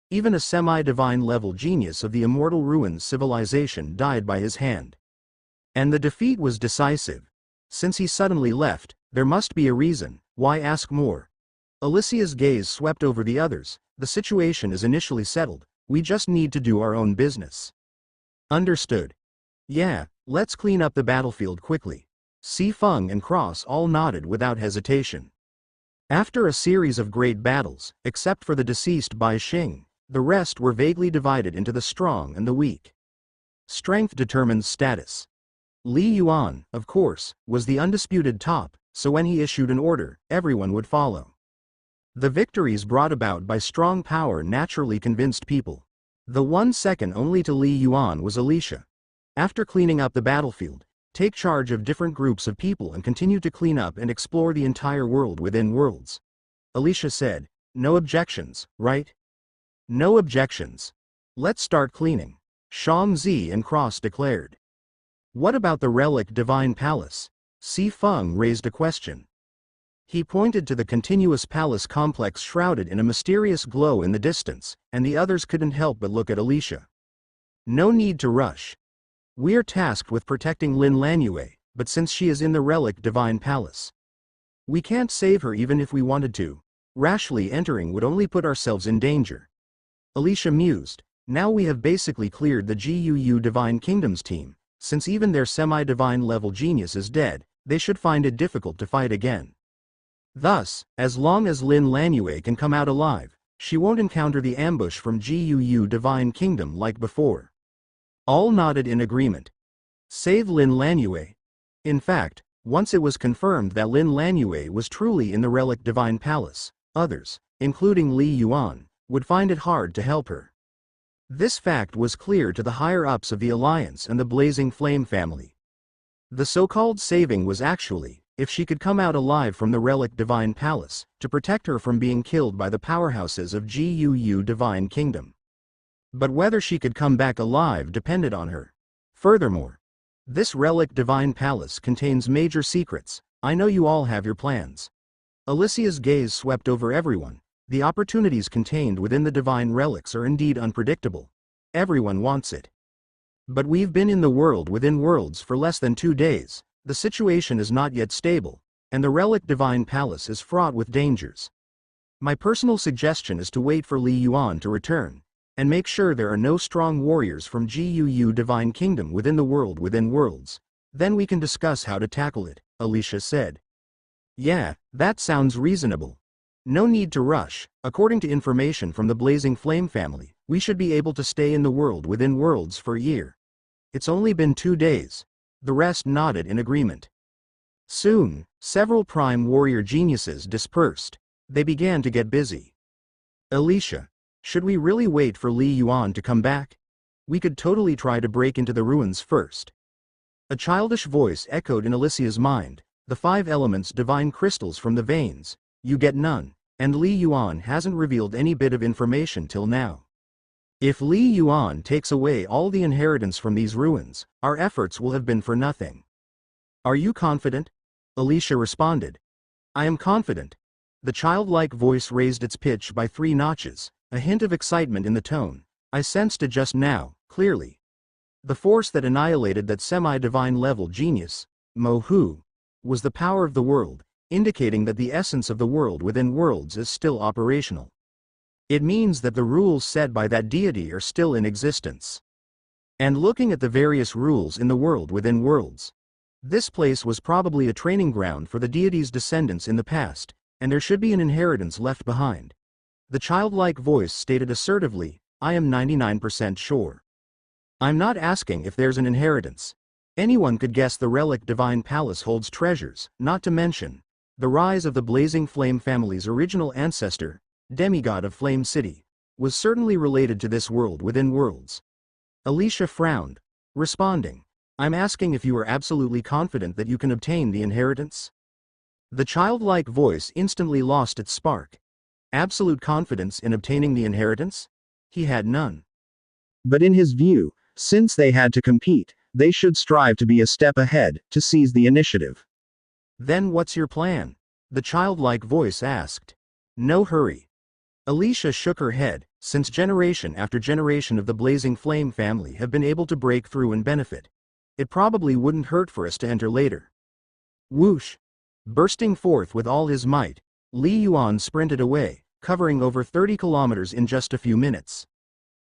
Even a semi-divine level genius of the Immortal Ruins civilization died by his hand. And the defeat was decisive. Since he suddenly left, there must be a reason, why ask more? Alicia's gaze swept over the others. The situation is initially settled, we just need to do our own business. Understood. Yeah, let's clean up the battlefield quickly. Si Feng and Cross all nodded without hesitation. After a series of great battles, except for the deceased Bai Xing, the rest were vaguely divided into the strong and the weak. Strength determines status. Li Yuan, of course, was the undisputed top, so when he issued an order, everyone would follow. The victories brought about by strong power naturally convinced people. The one second only to Li Yuan was Alicia. After cleaning up the battlefield, take charge of different groups of people and continue to clean up and explore the entire world within worlds. Alicia said, no objections, right? No objections. Let's start cleaning. Shang Zi and Cross declared. What about the relic Divine Palace? Si Feng raised a question. He pointed to the continuous palace complex shrouded in a mysterious glow in the distance, and the others couldn't help but look at Alicia. No need to rush. We're tasked with protecting Lin Lanyue, but since she is in the relic Divine Palace, we can't save her even if we wanted to. Rashly entering would only put ourselves in danger. Alicia mused. Now we have basically cleared the GUU Divine Kingdoms team. Since even their semi-divine level genius is dead, they should find it difficult to fight again. Thus, as long as Lin Lanyue can come out alive, she won't encounter the ambush from GUU Divine Kingdom like before. All nodded in agreement. Save Lin Lanyue. In fact, once it was confirmed that Lin Lanyue was truly in the relic Divine Palace, others, including Li Yuan, would find it hard to help her. This fact was clear to the higher-ups of the Alliance and the Blazing Flame family. The so-called saving was actually, if she could come out alive from the relic Divine Palace, to protect her from being killed by the powerhouses of GUU Divine Kingdom. But whether she could come back alive depended on her. Furthermore, this relic Divine Palace contains major secrets. I know you all have your plans. Alicia's gaze swept over everyone. The opportunities contained within the divine relics are indeed unpredictable. Everyone wants it. But we've been in the world within worlds for less than 2 days. The situation is not yet stable, and the relic Divine Palace is fraught with dangers. My personal suggestion is to wait for Li Yuan to return, and make sure there are no strong warriors from GUU Divine Kingdom within the world within worlds. Then we can discuss how to tackle it, Alicia said. Yeah, that sounds reasonable. No need to rush. According to information from the Blazing Flame family, we should be able to stay in the world within worlds for a year. It's only been 2 days. The rest nodded in agreement. Soon, several prime warrior geniuses dispersed. They began to get busy. Alicia, should we really wait for Li Yuan to come back? We could totally try to break into the ruins first. A childish voice echoed in Alicia's mind. The 5 elements divine crystals from the veins. You get none, and Li Yuan hasn't revealed any bit of information till now. If Li Yuan takes away all the inheritance from these ruins, our efforts will have been for nothing. Are you confident? Alicia responded. I am confident. The childlike voice raised its pitch by 3 notches, a hint of excitement in the tone. I sensed it just now, clearly. The force that annihilated that semi-divine level genius, Mohu, was the power of the world, indicating that the essence of the world within worlds is still operational. It means that the rules set by that deity are still in existence. And looking at the various rules in the world within worlds, this place was probably a training ground for the deity's descendants in the past, and there should be an inheritance left behind. The childlike voice stated assertively, I am 99% sure. I'm not asking if there's an inheritance. Anyone could guess the relic divine palace holds treasures, not to mention the rise of the Blazing Flame family's original ancestor, demigod of Flame City, was certainly related to this world within worlds. Alicia frowned, responding, I'm asking if you are absolutely confident that you can obtain the inheritance? The childlike voice instantly lost its spark. Absolute confidence in obtaining the inheritance? He had none. But in his view, since they had to compete, they should strive to be a step ahead, to seize the initiative. Then what's your plan? The childlike voice asked. No hurry. Alicia shook her head, since generation after generation of the Blazing Flame family have been able to break through and benefit. It probably wouldn't hurt for us to enter later. Whoosh! Bursting forth with all his might, Li Yuan sprinted away, covering over 30 kilometers in just a few minutes.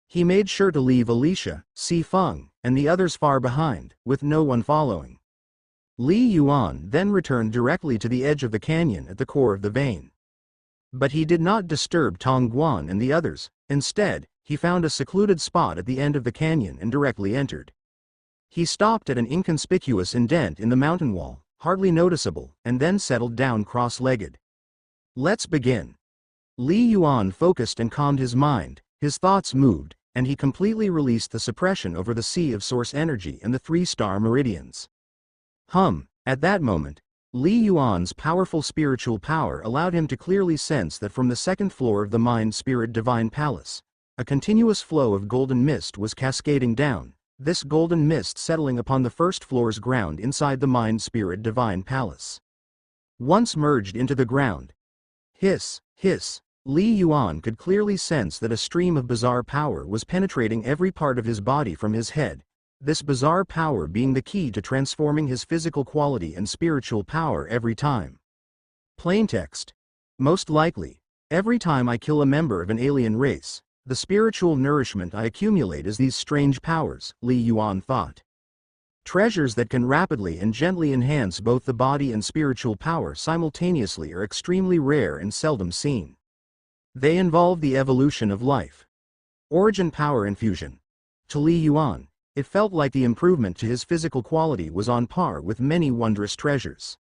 He made sure to leave Alicia, Si Feng, and the others far behind, with no one following. Li Yuan then returned directly to the edge of the canyon at the core of the vein. But he did not disturb Tong Guan and the others. Instead, he found a secluded spot at the end of the canyon and directly entered. He stopped at an inconspicuous indent in the mountain wall, hardly noticeable, and then settled down cross-legged. Let's begin. Li Yuan focused and calmed his mind, his thoughts moved, and he completely released the suppression over the sea of source energy and the 3-star meridians. At that moment, Li Yuan's powerful spiritual power allowed him to clearly sense that from the second floor of the Mind-Spirit Divine Palace, a continuous flow of golden mist was cascading down, this golden mist settling upon the first floor's ground inside the Mind-Spirit Divine Palace. Once merged into the ground, hiss, Li Yuan could clearly sense that a stream of bizarre power was penetrating every part of his body from his head, this bizarre power being the key to transforming his physical quality and spiritual power every time. Plaintext. Most likely, every time I kill a member of an alien race, the spiritual nourishment I accumulate is these strange powers, Li Yuan thought. Treasures that can rapidly and gently enhance both the body and spiritual power simultaneously are extremely rare and seldom seen. They involve the evolution of life. Origin power infusion. To Li Yuan, it felt like the improvement to his physical quality was on par with many wondrous treasures.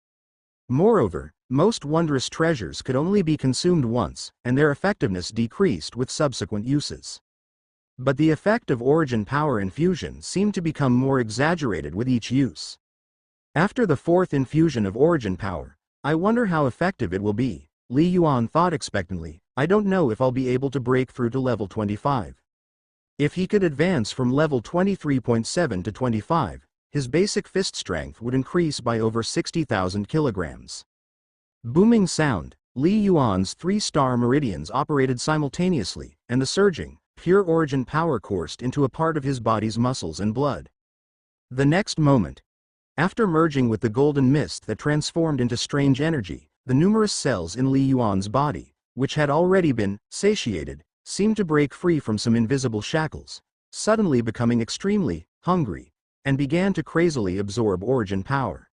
Moreover, most wondrous treasures could only be consumed once, and their effectiveness decreased with subsequent uses. But the effect of origin power infusion seemed to become more exaggerated with each use. After the 4th infusion of origin power, I wonder how effective it will be, Li Yuan thought expectantly. I don't know if I'll be able to break through to level 25. If he could advance from level 23.7 to 25, his basic fist strength would increase by over 60,000 kilograms. Booming sound, Li Yuan's 3-star meridians operated simultaneously, and the surging, pure origin power coursed into a part of his body's muscles and blood. The next moment, after merging with the golden mist that transformed into strange energy, the numerous cells in Li Yuan's body, which had already been satiated, seemed to break free from some invisible shackles, suddenly becoming extremely hungry, and began to crazily absorb origin power.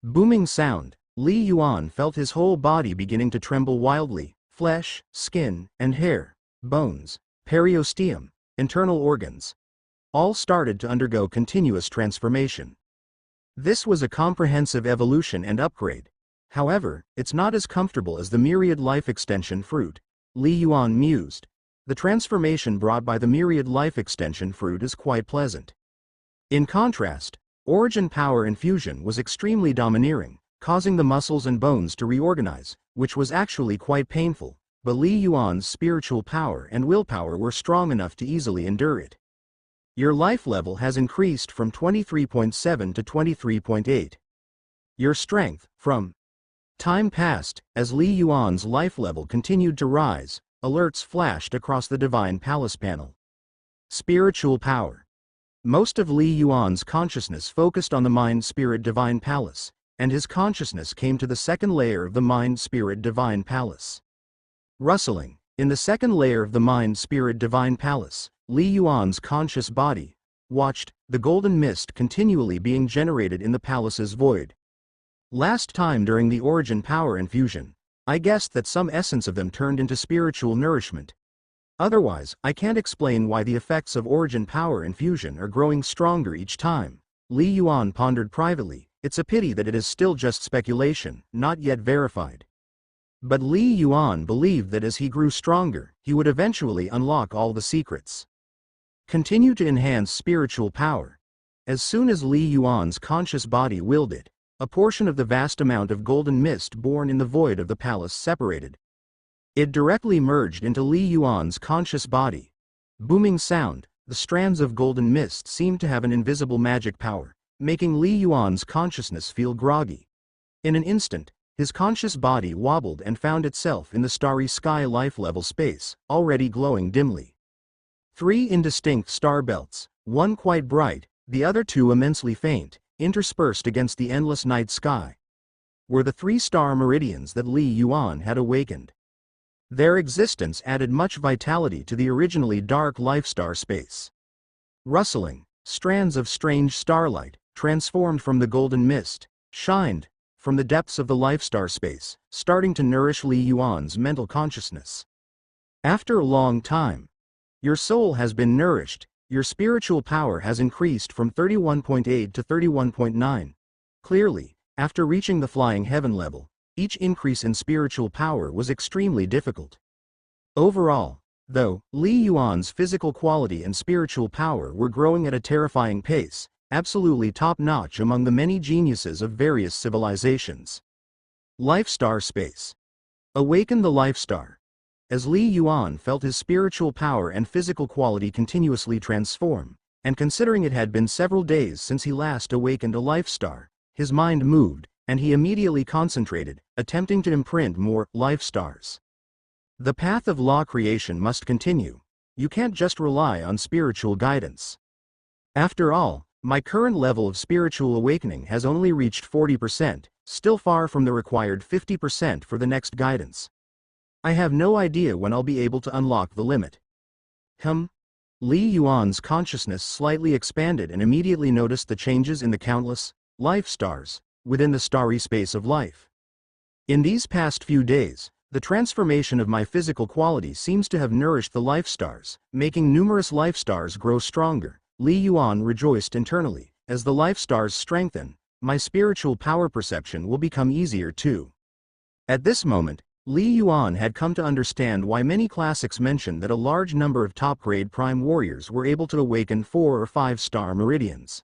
Booming sound, Li Yuan felt his whole body beginning to tremble wildly. Flesh, skin, and hair, bones, periosteum, internal organs, all started to undergo continuous transformation. This was a comprehensive evolution and upgrade. However, it's not as comfortable as the myriad life extension fruit, Li Yuan mused. The transformation brought by the myriad life extension fruit is quite pleasant. In contrast, origin power infusion was extremely domineering, causing the muscles and bones to reorganize, which was actually quite painful, but Li Yuan's spiritual power and willpower were strong enough to easily endure it. Your life level has increased from 23.7 to 23.8. Your strength, from time passed, as Li Yuan's life level continued to rise, alerts flashed across the Divine Palace panel. Spiritual power. Most of Li Yuan's consciousness focused on the Mind-Spirit-Divine Palace, and his consciousness came to the second layer of the Mind-Spirit-Divine Palace. Rustling. In the second layer of the Mind-Spirit-Divine Palace, Li Yuan's conscious body watched the golden mist continually being generated in the palace's void. Last time during the origin power infusion, I guessed that some essence of them turned into spiritual nourishment. Otherwise, I can't explain why the effects of origin power infusion are growing stronger each time. Li Yuan pondered privately. It's a pity that it is still just speculation, not yet verified. But Li Yuan believed that as he grew stronger, he would eventually unlock all the secrets. Continue to enhance spiritual power. As soon as Li Yuan's conscious body willed it, a portion of the vast amount of golden mist born in the void of the palace separated. It directly merged into Li Yuan's conscious body. Booming sound, the strands of golden mist seemed to have an invisible magic power, making Li Yuan's consciousness feel groggy. In an instant, his conscious body wobbled and found itself in the starry sky life-level space, already glowing dimly. 3 indistinct star belts, one quite bright, the other 2 immensely faint, interspersed against the endless night sky, were the 3 star meridians that Li Yuan had awakened. Their existence added much vitality to the originally dark life star space. Rustling, strands of strange starlight, transformed from the golden mist, shined from the depths of the life star space, starting to nourish Li Yuan's mental consciousness. After a long time, your soul has been nourished, your spiritual power has increased from 31.8 to 31.9. Clearly, after reaching the flying heaven level, each increase in spiritual power was extremely difficult. Overall, though, Li Yuan's physical quality and spiritual power were growing at a terrifying pace, absolutely top-notch among the many geniuses of various civilizations. Life Star Space. Awaken the Life Star. As Li Yuan felt his spiritual power and physical quality continuously transform, and considering it had been several days since he last awakened a life star, his mind moved, and he immediately concentrated, attempting to imprint more life stars. The path of law creation must continue. You can't just rely on spiritual guidance. After all, my current level of spiritual awakening has only reached 40%, still far from the required 50% for the next guidance. I have no idea when I'll be able to unlock the limit. Li Yuan's consciousness slightly expanded and immediately noticed the changes in the countless life stars within the starry space of life. In these past few days, the transformation of my physical quality seems to have nourished the life stars, making numerous life stars grow stronger. Li Yuan rejoiced internally. As the life stars strengthen, my spiritual power perception will become easier too. At this moment, Li Yuan had come to understand why many classics mention that a large number of top-grade prime warriors were able to awaken 4 or 5 star meridians.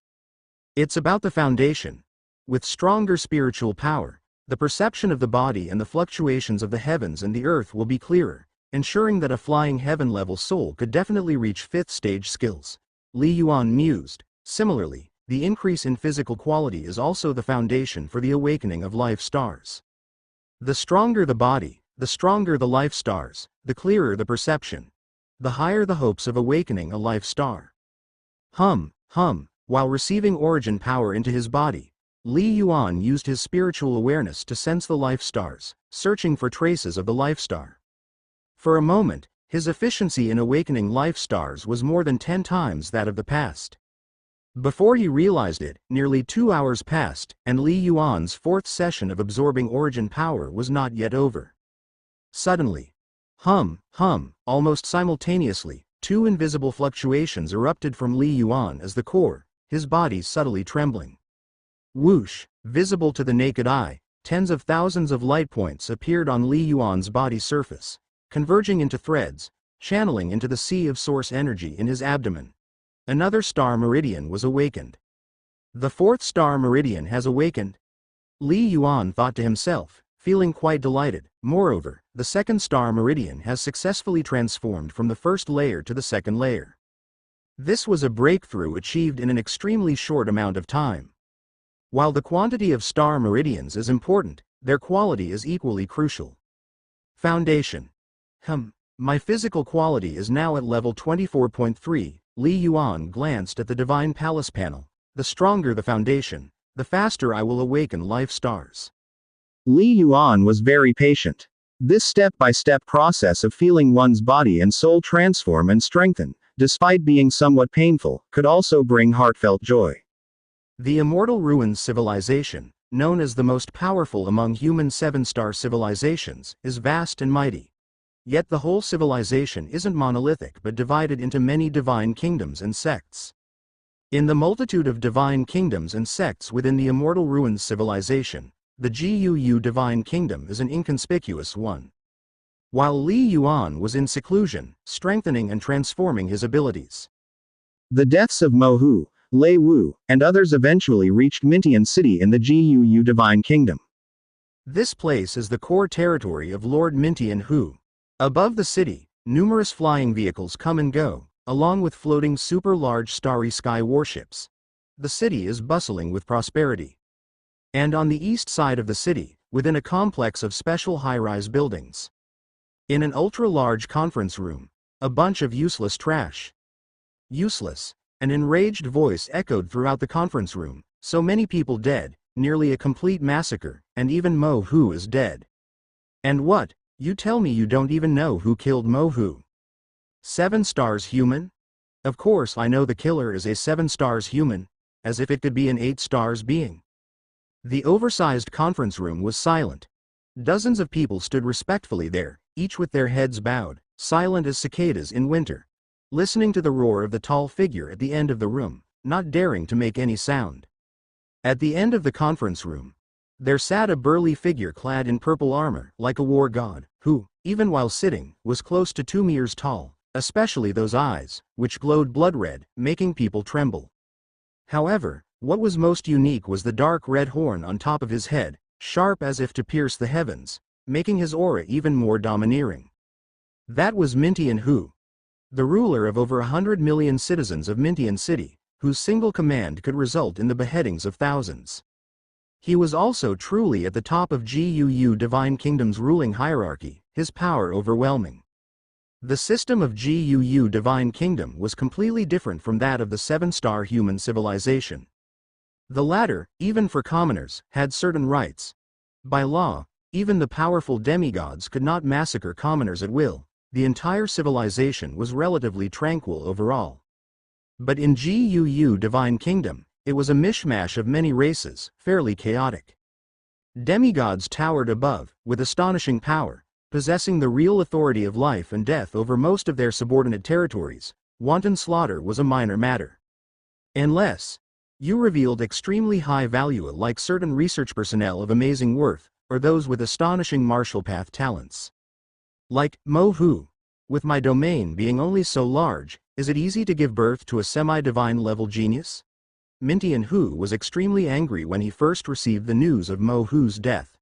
It's about the foundation. With stronger spiritual power, the perception of the body and the fluctuations of the heavens and the earth will be clearer, ensuring that a flying heaven-level soul could definitely reach 5th stage skills. Li Yuan mused. Similarly, the increase in physical quality is also the foundation for the awakening of life stars. The stronger the body, the stronger the life stars, the clearer the perception, the higher the hopes of awakening a life star. While receiving origin power into his body, Li Yuan used his spiritual awareness to sense the life stars, searching for traces of the life star. For a moment, his efficiency in awakening life stars was more than 10 times that of the past. Before he realized it, nearly 2 hours passed, and Li Yuan's 4th session of absorbing origin power was not yet over. Suddenly, almost simultaneously, 2 invisible fluctuations erupted from Li Yuan as the core, his body subtly trembling. Whoosh, visible to the naked eye, tens of thousands of light points appeared on Li Yuan's body surface, converging into threads, channeling into the sea of source energy in his abdomen. Another star meridian was awakened. The 4th star meridian has awakened? Li Yuan thought to himself, feeling quite delighted. Moreover, the 2nd star meridian has successfully transformed from the 1st layer to the 2nd layer. This was a breakthrough achieved in an extremely short amount of time. While the quantity of star meridians is important, their quality is equally crucial. Foundation. My physical quality is now at level 24.3, Li Yuan glanced at the Divine Palace panel. The stronger the foundation, the faster I will awaken life stars. Li Yuan was very patient. This step-by-step process of feeling one's body and soul transform and strengthen, despite being somewhat painful, could also bring heartfelt joy. The Immortal Ruins civilization, known as the most powerful among human seven-star civilizations, is vast and mighty. Yet the whole civilization isn't monolithic but divided into many divine kingdoms and sects. In the multitude of divine kingdoms and sects within the Immortal Ruins civilization, the Guu Divine Kingdom is an inconspicuous one. While Li Yuan was in seclusion, strengthening and transforming his abilities. The deaths of Mo Hu, Lei Wu, and others eventually reached Mintian City in the Guu Divine Kingdom. This place is the core territory of Lord Mintian Hu. Above the city, numerous flying vehicles come and go, along with floating super-large starry sky warships. The city is bustling with prosperity. And on the east side of the city, within a complex of special high-rise buildings. In an ultra-large conference room, a bunch of useless trash. Useless. An enraged voice echoed throughout the conference room. So many people dead, nearly a complete massacre, and even Mo Hu is dead. And what? You tell me you don't even know who killed Mo Hu? 7 stars human? Of course I know the killer is a 7 stars human, as if it could be an 8 stars being. The oversized conference room was silent. Dozens of people stood respectfully there, each with their heads bowed, silent as cicadas in winter, listening to the roar of the tall figure at the end of the room, not daring to make any sound. At the end of the conference room, there sat a burly figure clad in purple armor, like a war god, who, even while sitting, was close to 2 meters tall, especially those eyes, which glowed blood red, making people tremble. However, what was most unique was the dark red horn on top of his head, sharp as if to pierce the heavens, making his aura even more domineering. That was Mintian Hu, the ruler of over 100 million citizens of Mintian City, whose single command could result in the beheadings of thousands. He was also truly at the top of Guu Divine Kingdom's ruling hierarchy, his power overwhelming. The system of Guu Divine Kingdom was completely different from that of the 7-star human civilization. The latter, even for commoners, had certain rights. By law, even the powerful demigods could not massacre commoners at will. The entire civilization was relatively tranquil overall. But in Guu Divine Kingdom, it was a mishmash of many races, fairly chaotic. Demigods towered above, with astonishing power, possessing the real authority of life and death over most of their subordinate territories. Wanton slaughter was a minor matter. Unless you revealed extremely high value like certain research personnel of amazing worth, or those with astonishing martial path talents. Like Mo Hu. With my domain being only so large, is it easy to give birth to a semi-divine level genius? Mintian Hu was extremely angry when he first received the news of Mo Hu's death.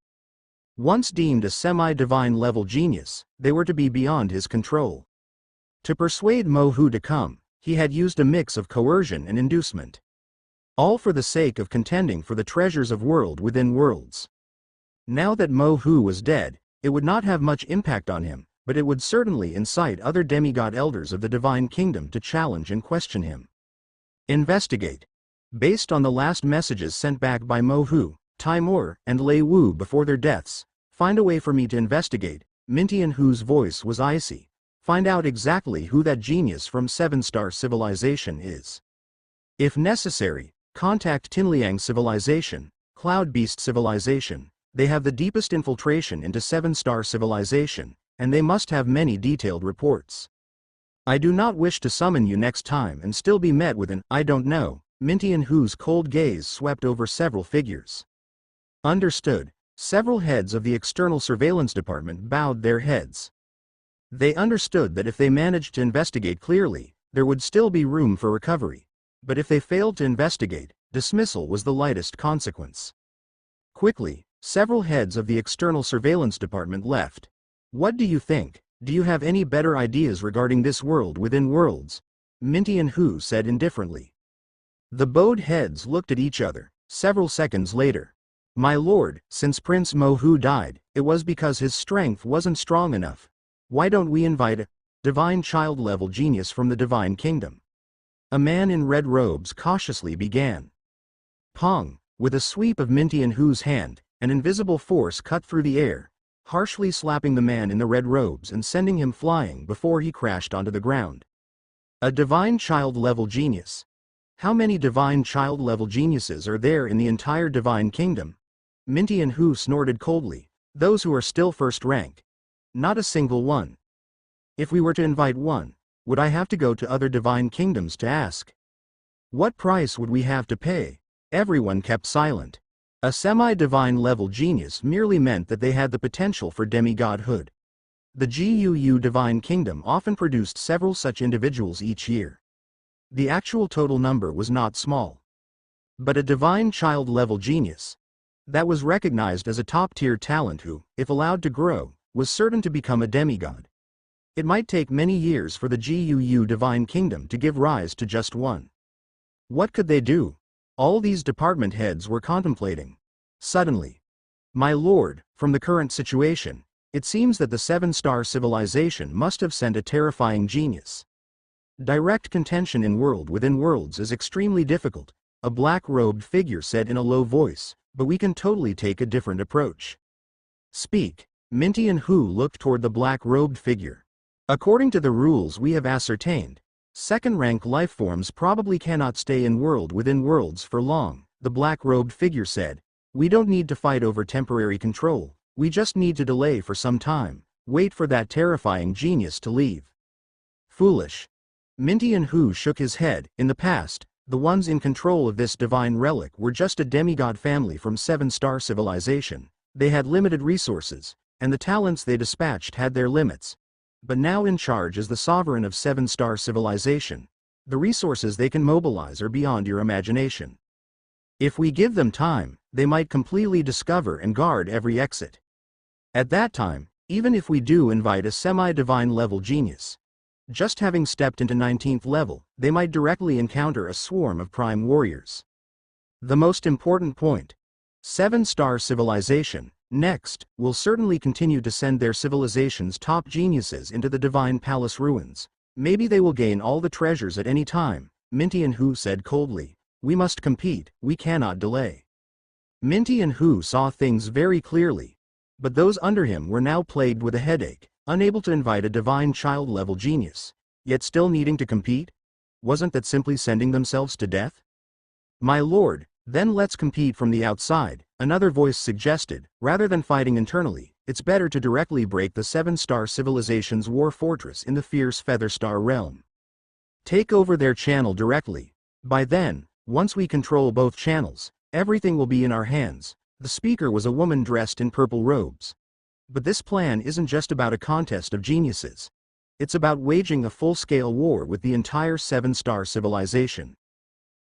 Once deemed a semi-divine level genius, they were to be beyond his control. To persuade Mo Hu to come, he had used a mix of coercion and inducement. All for the sake of contending for the treasures of world within worlds. Now that Mo Hu was dead, it would not have much impact on him, but it would certainly incite other demigod elders of the Divine Kingdom to challenge and question him. Investigate. Based on the last messages sent back by Mo Hu, Timur, and Lei Wu before their deaths, find a way for me to investigate. Mintian Hu's voice was icy. Find out exactly who that genius from 7-star civilization is. If necessary, contact Tinliang civilization, Cloud Beast civilization. They have the deepest infiltration into 7-star civilization, and they must have many detailed reports. I do not wish to summon you next time and still be met with an "I don't know." Mintian Hu's cold gaze swept over several figures. Understood. Several heads of the External Surveillance Department bowed their heads. They understood that if they managed to investigate clearly, there would still be room for recovery. But if they failed to investigate, dismissal was the lightest consequence. Quickly, several heads of the External Surveillance Department left. What do you think? Do you have any better ideas regarding this world within worlds? Mintian Hu said indifferently. The bowed heads looked at each other. Several seconds later. My lord, since Prince Mo Hu died, it was because his strength wasn't strong enough. Why don't we invite a divine child-level genius from the Divine Kingdom? A man in red robes cautiously began. Pong, with a sweep of Minty and Hu's hand, an invisible force cut through the air, harshly slapping the man in the red robes and sending him flying before he crashed onto the ground. A divine child-level genius. How many divine child-level geniuses are there in the entire divine kingdom? Minty and Hu snorted coldly. Those who are still first rank. Not a single one. If we were to invite one, would I have to go to other divine kingdoms to ask? What price would we have to pay? Everyone kept silent. A semi-divine level genius merely meant that they had the potential for demigodhood. The GUU Divine Kingdom often produced several such individuals each year. The actual total number was not small. But a divine child-level genius that was recognized as a top-tier talent who, if allowed to grow, was certain to become a demigod. It might take many years for the GUU Divine Kingdom to give rise to just one. What could they do? All these department heads were contemplating. Suddenly, my lord, from the current situation, it seems that the seven-star civilization must have sent a terrifying genius. Direct contention in world within worlds is extremely difficult, a black-robed figure said in a low voice, but we can totally take a different approach. Speak. Minty and Hu looked toward the black-robed figure. According to the rules we have ascertained, second-rank lifeforms probably cannot stay in world within worlds for long, the black-robed figure said. We don't need to fight over temporary control, we just need to delay for some time, wait for that terrifying genius to leave. Foolish. Minty and Hu shook his head. In the past, the ones in control of this divine relic were just a demigod family from seven-star civilization. They had limited resources, and the talents they dispatched had their limits. But now in charge is the sovereign of seven-star civilization. The resources they can mobilize are beyond your imagination. If we give them time, they might completely discover and guard every exit. At that time, even if we do invite a semi-divine level genius, just having stepped into 19th level, they might directly encounter a swarm of prime warriors. The most important point. Seven-star civilization, next, will certainly continue to send their civilization's top geniuses into the Divine Palace ruins. Maybe they will gain all the treasures at any time, Minty and Hu said coldly. We must compete, we cannot delay. Minty and Hu saw things very clearly, but those under him were now plagued with a headache, unable to invite a divine child-level genius, yet still needing to compete? Wasn't that simply sending themselves to death? My lord, then let's compete from the outside, another voice suggested. Rather than fighting internally, it's better to directly break the seven-star civilization's war fortress in the fierce Featherstar realm. Take over their channel directly. By then, once we control both channels, everything will be in our hands. The speaker was a woman dressed in purple robes. But this plan isn't just about a contest of geniuses. It's about waging a full-scale war with the entire seven-star civilization.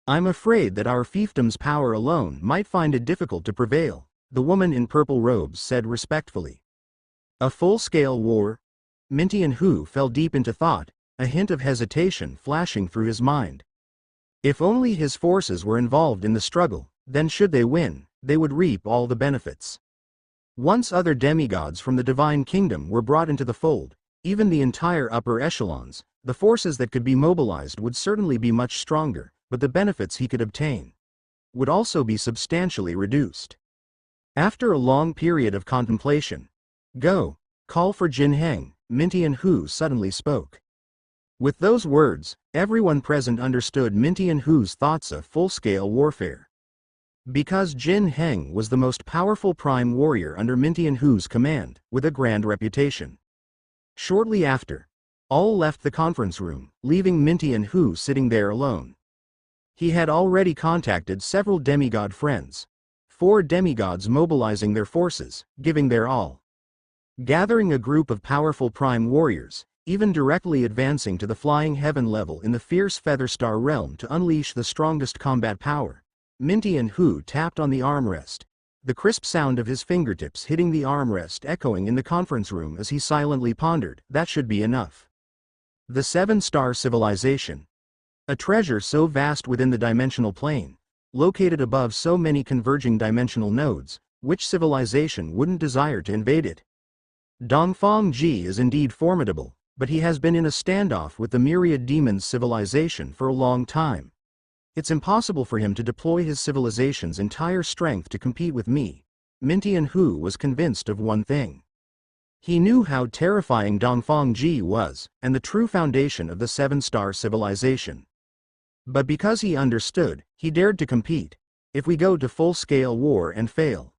I'm afraid that our fiefdom's power alone might find it difficult to prevail, the woman in purple robes said respectfully. A full-scale war? Minty and Hu fell deep into thought, a hint of hesitation flashing through his mind. If only his forces were involved in the struggle, then should they win, they would reap all the benefits. Once other demigods from the Divine Kingdom were brought into the fold, even the entire upper echelons, the forces that could be mobilized would certainly be much stronger, but the benefits he could obtain would also be substantially reduced. After a long period of contemplation, go, call for Jin Heng, Minty and Hu suddenly spoke. With those words, everyone present understood Minty and Hu's thoughts of full-scale warfare. Because Jin Heng was the most powerful prime warrior under Minty and Hu's command, with a grand reputation. Shortly after, all left the conference room, leaving Minty and Hu sitting there alone. He had already contacted several demigod friends. 4 demigods mobilizing their forces, giving their all. Gathering a group of powerful prime warriors, even directly advancing to the flying heaven level in the fierce Featherstar realm to unleash the strongest combat power. Minty and Hu tapped on the armrest, the crisp sound of his fingertips hitting the armrest echoing in the conference room as he silently pondered. That should be enough. The seven-star civilization. A treasure so vast within the dimensional plane, located above so many converging dimensional nodes, which civilization wouldn't desire to invade it? Dongfang Ji is indeed formidable, but he has been in a standoff with the Myriad Demons civilization for a long time. It's impossible for him to deploy his civilization's entire strength to compete with me. Mintian Hu was convinced of one thing. He knew how terrifying Dongfang Ji was, and the true foundation of the seven-star civilization. But because he understood, he dared to compete. If we go to full-scale war and fail,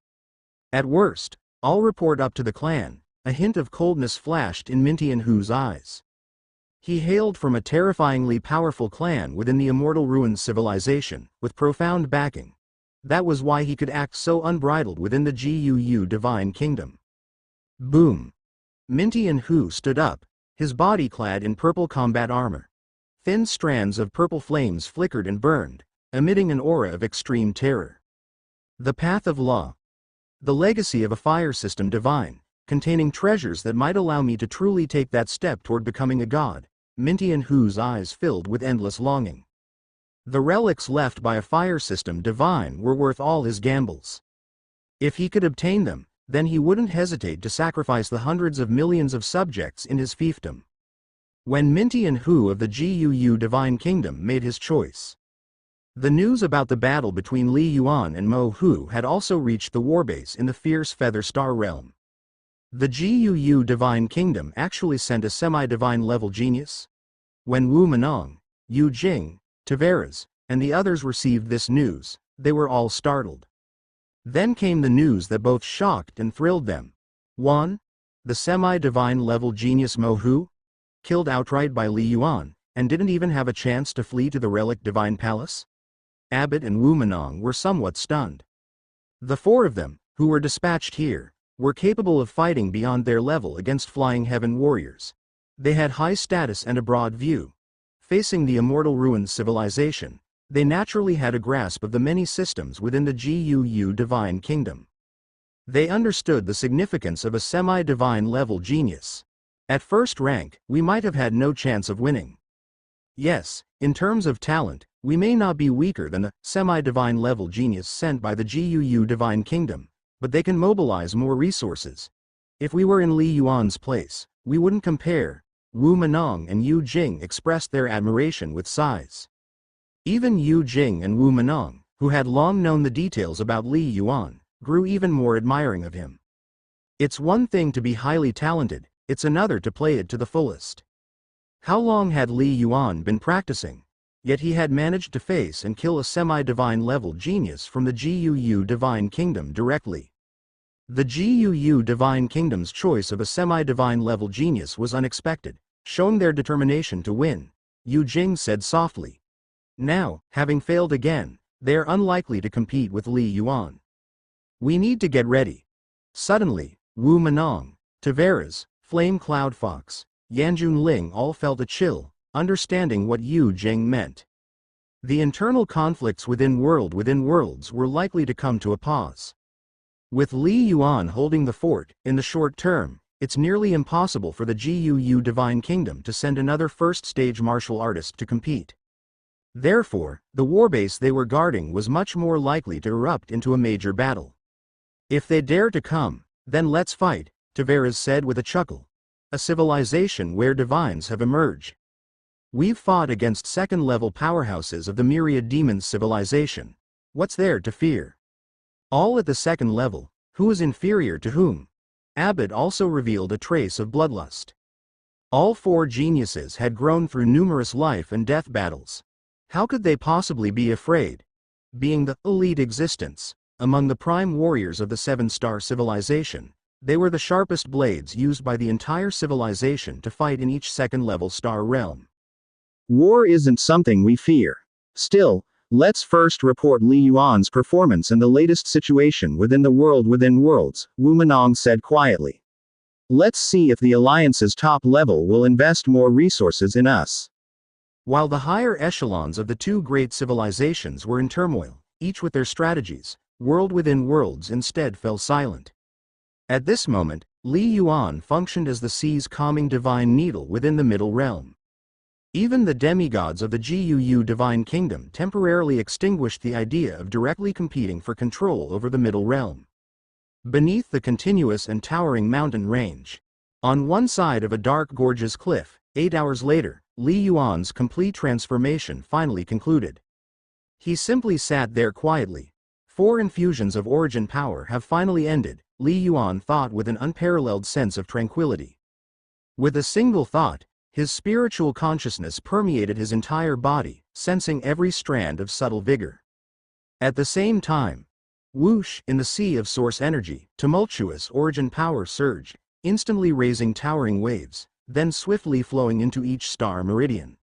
at worst, I'll report up to the clan. A hint of coldness flashed in Mintian Hu's eyes. He hailed from a terrifyingly powerful clan within the Immortal Ruins civilization, with profound backing. That was why he could act so unbridled within the GUU Divine Kingdom. Boom! Mintian Hu stood up, his body clad in purple combat armor. Thin strands of purple flames flickered and burned, emitting an aura of extreme terror. The Path of Law. The legacy of a fire system divine, containing treasures that might allow me to truly take that step toward becoming a god. Mintian Hu's eyes filled with endless longing. The relics left by a fire system divine were worth all his gambles. If he could obtain them, then he wouldn't hesitate to sacrifice the hundreds of millions of subjects in his fiefdom. When Mintian Hu of the GUU Divine Kingdom made his choice, the news about the battle between Li Yuan and Mo Hu had also reached the warbase in the fierce Feather Star realm. The GUU Divine Kingdom actually sent a semi-divine level genius. When Wu Menong, Yu Jing, Tavares, and the others received this news, they were all startled. Then came the news that both shocked and thrilled them. 1. The semi-divine level genius Mo Hu, killed outright by Li Yuan, and didn't even have a chance to flee to the Relic Divine Palace? Abbot and Wu Menong were somewhat stunned. The four of them, who were dispatched here, were capable of fighting beyond their level against Flying Heaven warriors. They had high status and a broad view. Facing the Immortal Ruins civilization, they naturally had a grasp of the many systems within the GUU Divine Kingdom. They understood the significance of a semi-divine level genius. At first rank, we might have had no chance of winning. Yes, in terms of talent, we may not be weaker than the semi-divine level genius sent by the GUU Divine Kingdom, but they can mobilize more resources. If we were in Li Yuan's place, we wouldn't compare. Wu Menong and Yu Jing expressed their admiration with sighs. Even Yu Jing and Wu Menong, who had long known the details about Li Yuan, grew even more admiring of him. It's one thing to be highly talented, it's another to play it to the fullest. How long had Li Yuan been practicing? Yet he had managed to face and kill a semi-divine level genius from the GUU Divine Kingdom directly. The GUU Divine Kingdom's choice of a semi-divine level genius was unexpected, showing their determination to win. Yu Jing said softly. Now, having failed again, they are unlikely to compete with Li Yuan. We need to get ready. Suddenly, Wu Menong, Tavares, Flame Cloud Fox, Yanjun Ling all felt a chill, understanding what Yu Jing meant. The internal conflicts within worlds were likely to come to a pause. With Li Yuan holding the fort, in the short term, it's nearly impossible for the GUU Divine Kingdom to send another first-stage martial artist to compete. Therefore, the warbase they were guarding was much more likely to erupt into a major battle. If they dare to come, then let's fight, Tavares said with a chuckle. A civilization where divines have emerged. We've fought against second-level powerhouses of the Myriad Demons civilization. What's there to fear? All at the second level, who is inferior to whom? Abbot also revealed a trace of bloodlust. All four geniuses had grown through numerous life and death battles. How could they possibly be afraid? Being the elite existence, among the prime warriors of the seven-star civilization, they were the sharpest blades used by the entire civilization to fight in each second-level star realm. War isn't something we fear. Still, let's first report Li Yuan's performance and the latest situation within the world within worlds, Wu Menong said quietly. Let's see if the Alliance's top level will invest more resources in us. While the higher echelons of the two great civilizations were in turmoil, each with their strategies, world within worlds instead fell silent. At this moment, Li Yuan functioned as the sea's calming divine needle within the middle realm. Even the demigods of the GUU Divine Kingdom temporarily extinguished the idea of directly competing for control over the middle realm. Beneath the continuous and towering mountain range, On one side of a dark gorgeous cliff, 8 hours later, Li Yuan's complete transformation finally concluded. He simply sat there quietly. 4 infusions of origin power have finally ended, Li Yuan thought with an unparalleled sense of tranquility. With a single thought, his spiritual consciousness permeated his entire body, sensing every strand of subtle vigor. At the same time, whoosh, in the sea of source energy, tumultuous origin power surged, instantly raising towering waves, then swiftly flowing into each star meridian.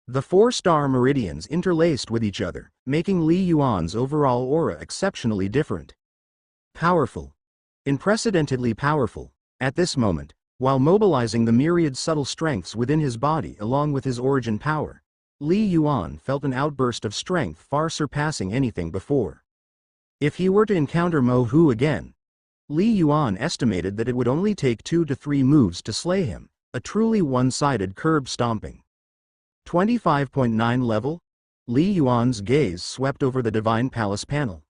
The 4 star meridians interlaced with each other, making Li Yuan's overall aura exceptionally different. Powerful. Unprecedentedly powerful. At this moment, while mobilizing the myriad subtle strengths within his body along with his origin power, Li Yuan felt an outburst of strength far surpassing anything before. If he were to encounter Mo Hu again, Li Yuan estimated that it would only take 2 to 3 moves to slay him, a truly one-sided curb stomping. 25.9 level? Li Yuan's gaze swept over the Divine Palace panel.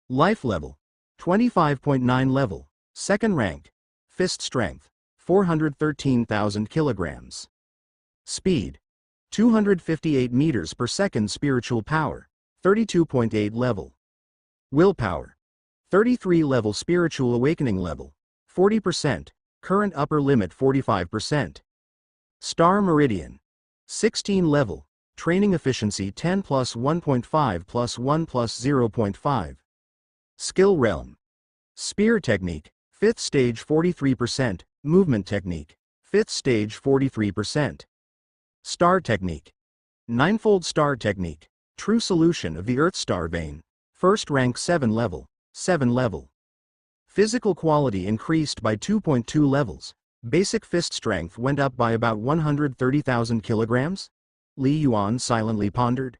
Life level. 25.9 level. Second rank. Fist strength. 413,000 kilograms. Speed. 258 meters per second. Spiritual power. 32.8 level. Willpower. 33 level. Spiritual awakening level. 40%. Current upper limit 45%. Star Meridian. 16 level. Training efficiency 10 plus 1.5 plus 1 plus 0.5. Skill realm. Spear technique. 5th stage 43%. Movement technique. 5th stage 43%. Star technique. Ninefold star technique. True solution of the Earth star vein. First rank 7 level. 7 level. Physical quality increased by 2.2 levels. Basic fist strength went up by about 130,000 kilograms? Li Yuan silently pondered.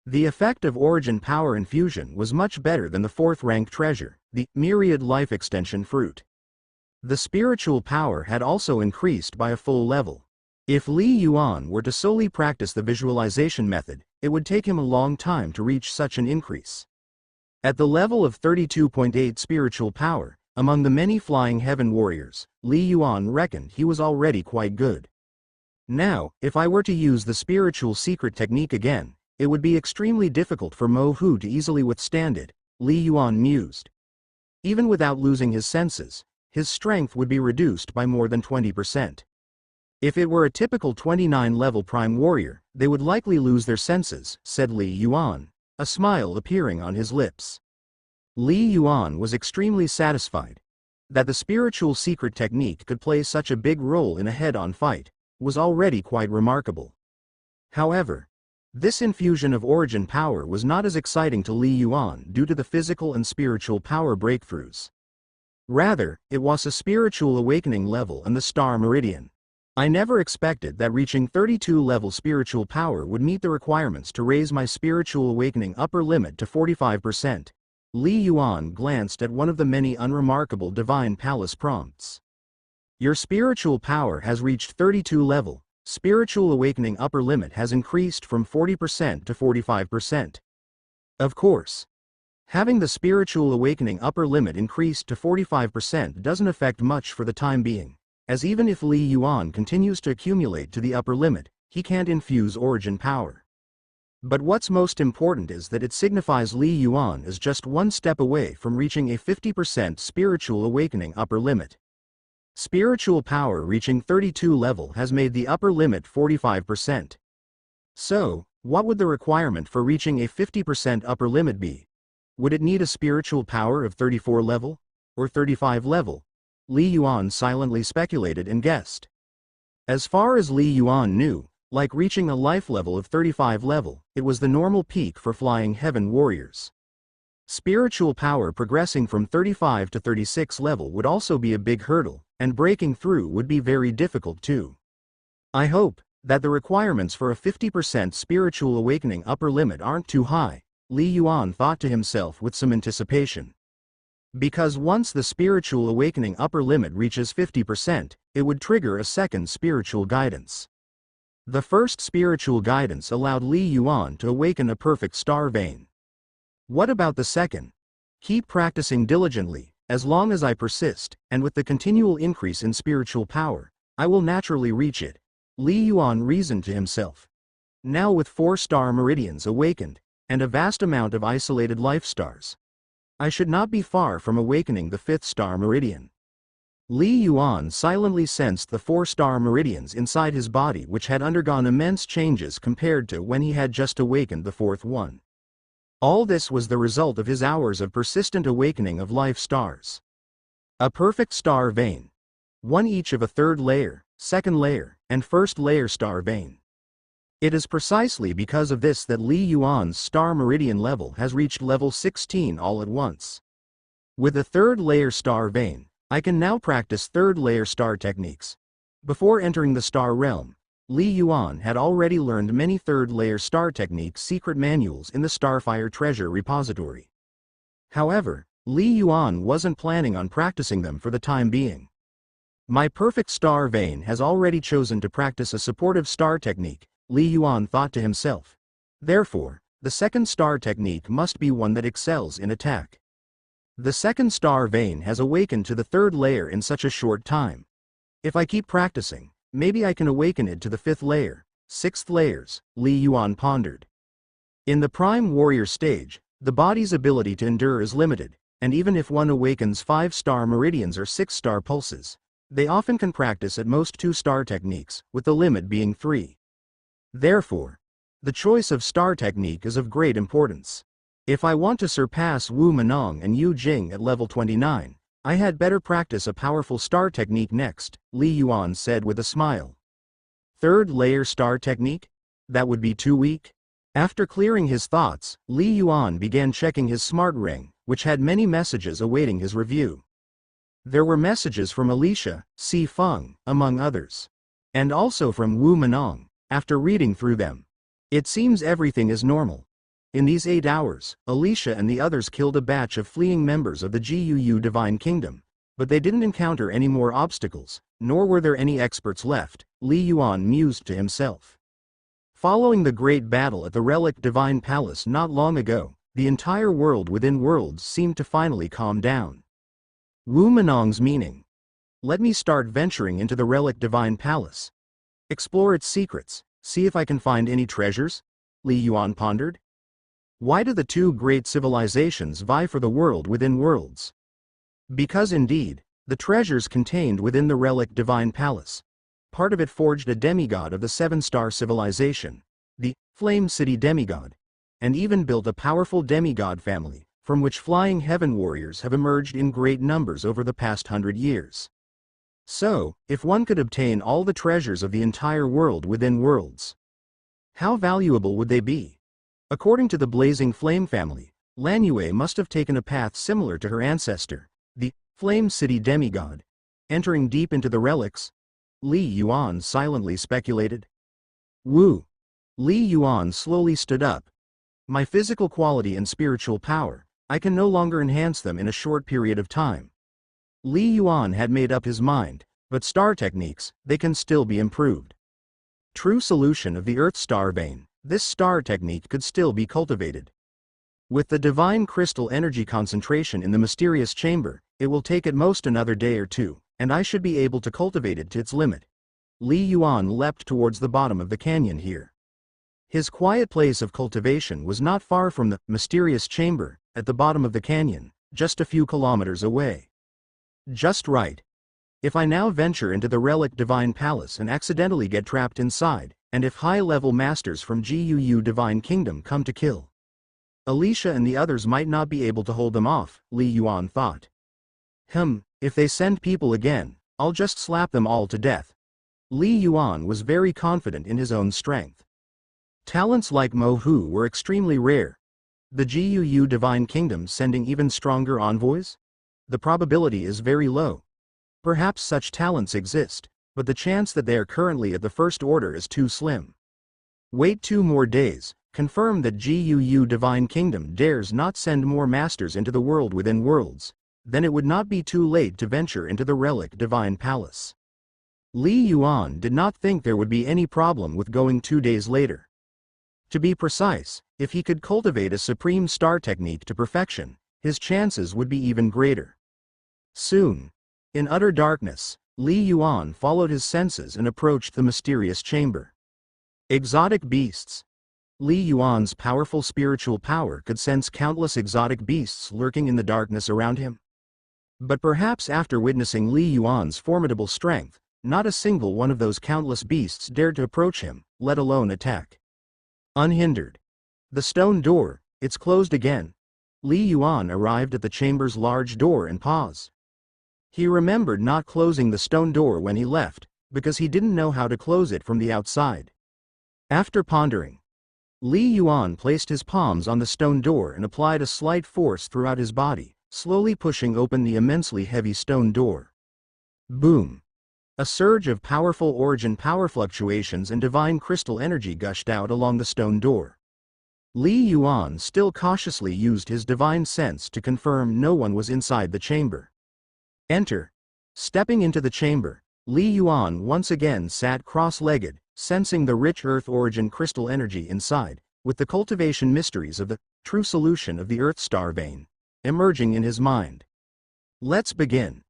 The effect of origin power infusion was much better than the 4th rank treasure, the myriad life extension fruit. The spiritual power had also increased by a full level. If Li Yuan were to solely practice the visualization method, it would take him a long time to reach such an increase. At the level of 32.8 spiritual power, among the many flying heaven warriors, Li Yuan reckoned he was already quite good. Now, if I were to use the spiritual secret technique again, it would be extremely difficult for Mo Hu to easily withstand it, Li Yuan mused. Even without losing his senses, his strength would be reduced by more than 20%. If it were a typical 29-level prime warrior, they would likely lose their senses, said Li Yuan, a smile appearing on his lips. Li Yuan was extremely satisfied. That the spiritual secret technique could play such a big role in a head-on fight was already quite remarkable. However, this infusion of origin power was not as exciting to Li Yuan due to the physical and spiritual power breakthroughs. Rather, it was a spiritual awakening level and the star meridian. I never expected that reaching 32-level spiritual power would meet the requirements to raise my spiritual awakening upper limit to 45%. Li Yuan glanced at one of the many unremarkable Divine Palace prompts. Your spiritual power has reached 32 level. Spiritual awakening upper limit has increased from 40% to 45%. Of course, having the spiritual awakening upper limit increased to 45% doesn't affect much for the time being, as even if Li Yuan continues to accumulate to the upper limit, he can't infuse origin power. But what's most important is that it signifies Li Yuan is just one step away from reaching a 50% spiritual awakening upper limit. Spiritual power reaching 32 level has made the upper limit 45%. So, what would the requirement for reaching a 50% upper limit be? Would it need a spiritual power of 34 level? Or 35 level? Li Yuan silently speculated and guessed. As far as Li Yuan knew, like reaching a life level of 35 level, it was the normal peak for flying heaven warriors. Spiritual power progressing from 35 to 36 level would also be a big hurdle, and breaking through would be very difficult too. I hope that the requirements for a 50% spiritual awakening upper limit aren't too high, Li Yuan thought to himself with some anticipation. Because once the spiritual awakening upper limit reaches 50%, it would trigger a second spiritual guidance. The first spiritual guidance allowed Li Yuan to awaken a perfect star vein. What about the second? Keep practicing diligently, As long as I persist, and with the continual increase in spiritual power, I will naturally reach it, Li Yuan reasoned to himself. Now with 4-star meridians awakened, and a vast amount of isolated life stars, I should not be far from awakening the 5th-star meridian. Li Yuan silently sensed the 4-star meridians inside his body, which had undergone immense changes compared to when he had just awakened the 4th one. All this was the result of his hours of persistent awakening of life stars. A perfect star vein. One each of a 3rd layer, 2nd layer, and 1st layer star vein. It is precisely because of this that Li Yuan's star meridian level has reached level 16 all at once. With a 3rd layer star vein, I can now practice 3rd layer star techniques. Before entering the star realm, Li Yuan had already learned many 3rd layer star techniques secret manuals in the Starfire Treasure Repository. However, Li Yuan wasn't planning on practicing them for the time being. My perfect star vein has already chosen to practice a supportive star technique, Li Yuan thought to himself. Therefore, the 2nd star technique must be one that excels in attack. The 2nd star vein has awakened to the 3rd layer in such a short time. If I keep practicing, maybe I can awaken it to the 5th layer, 6th layers, Li Yuan pondered. In the prime warrior stage, the body's ability to endure is limited, and even if one awakens 5-star meridians or 6-star pulses, they often can practice at most 2-star techniques, with the limit being 3. Therefore, the choice of star technique is of great importance. If I want to surpass Wu Menong and Yu Jing at level 29, I had better practice a powerful star technique next, Li Yuan said with a smile. 3rd layer star technique? That would be too weak? After clearing his thoughts, Li Yuan began checking his smart ring, which had many messages awaiting his review. There were messages from Alicia, Si Feng, among others. And also from Wu Menong. After reading through them, it seems everything is normal. In these 8 hours, Alicia and the others killed a batch of fleeing members of the GUU Divine Kingdom, but they didn't encounter any more obstacles, nor were there any experts left, Li Yuan mused to himself. Following the great battle at the Relic Divine Palace not long ago, the entire world within worlds seemed to finally calm down. Wu Menong's meaning. Let me start venturing into the Relic Divine Palace. Explore its secrets, see if I can find any treasures? Li Yuan pondered. Why do the 2 great civilizations vie for the world within worlds? Because indeed, the treasures contained within the Relic Divine Palace. Part of it forged a demigod of the 7-star civilization, the Flame City Demigod, and even built a powerful demigod family, from which flying heaven warriors have emerged in great numbers over the past 100 years. So, if one could obtain all the treasures of the entire world within worlds, how valuable would they be? According to the Blazing Flame family, Lan Yue must have taken a path similar to her ancestor, the Flame City Demigod, entering deep into the relics. Li Yuan silently speculated. Wu. Li Yuan slowly stood up. My physical quality and spiritual power, I can no longer enhance them in a short period of time. Li Yuan had made up his mind, but star techniques, they can still be improved. True solution of the Earth star vein, this star technique could still be cultivated. With the divine crystal energy concentration in the mysterious chamber, it will take at most another day or 2, and I should be able to cultivate it to its limit. Li Yuan leapt towards the bottom of the canyon here. His quiet place of cultivation was not far from the mysterious chamber, at the bottom of the canyon, just a few kilometers away. Just right. If I now venture into the Relic Divine Palace and accidentally get trapped inside, and if high-level masters from GUU Divine Kingdom come to kill Alicia and the others might not be able to hold them off, Li Yuan thought. If they send people again, I'll just slap them all to death. Li Yuan was very confident in his own strength. Talents like Mo Hu were extremely rare. The GUU Divine Kingdom sending even stronger envoys? The probability is very low. Perhaps such talents exist, but the chance that they are currently at the first order is too slim. Wait 2 more days, confirm that GUU Divine Kingdom dares not send more masters into the world within worlds, then it would not be too late to venture into the Relic Divine Palace. Li Yuan did not think there would be any problem with going 2 days later. To be precise, if he could cultivate a supreme star technique to perfection, his chances would be even greater. Soon, in utter darkness, Li Yuan followed his senses and approached the mysterious chamber. Exotic beasts. Li Yuan's powerful spiritual power could sense countless exotic beasts lurking in the darkness around him. But perhaps after witnessing Li Yuan's formidable strength, not a single one of those countless beasts dared to approach him, let alone attack. Unhindered. The stone door, it's closed again. Li Yuan arrived at the chamber's large door and paused. He remembered not closing the stone door when he left, because he didn't know how to close it from the outside. After pondering, Li Yuan placed his palms on the stone door and applied a slight force throughout his body, slowly pushing open the immensely heavy stone door. Boom! A surge of powerful origin power fluctuations and divine crystal energy gushed out along the stone door. Li Yuan still cautiously used his divine sense to confirm no one was inside the chamber. Enter. Stepping into the chamber, Li Yuan once again sat cross-legged, sensing the rich earth origin crystal energy inside, with the cultivation mysteries of the true solution of the Earth Star vein emerging in his mind. Let's begin.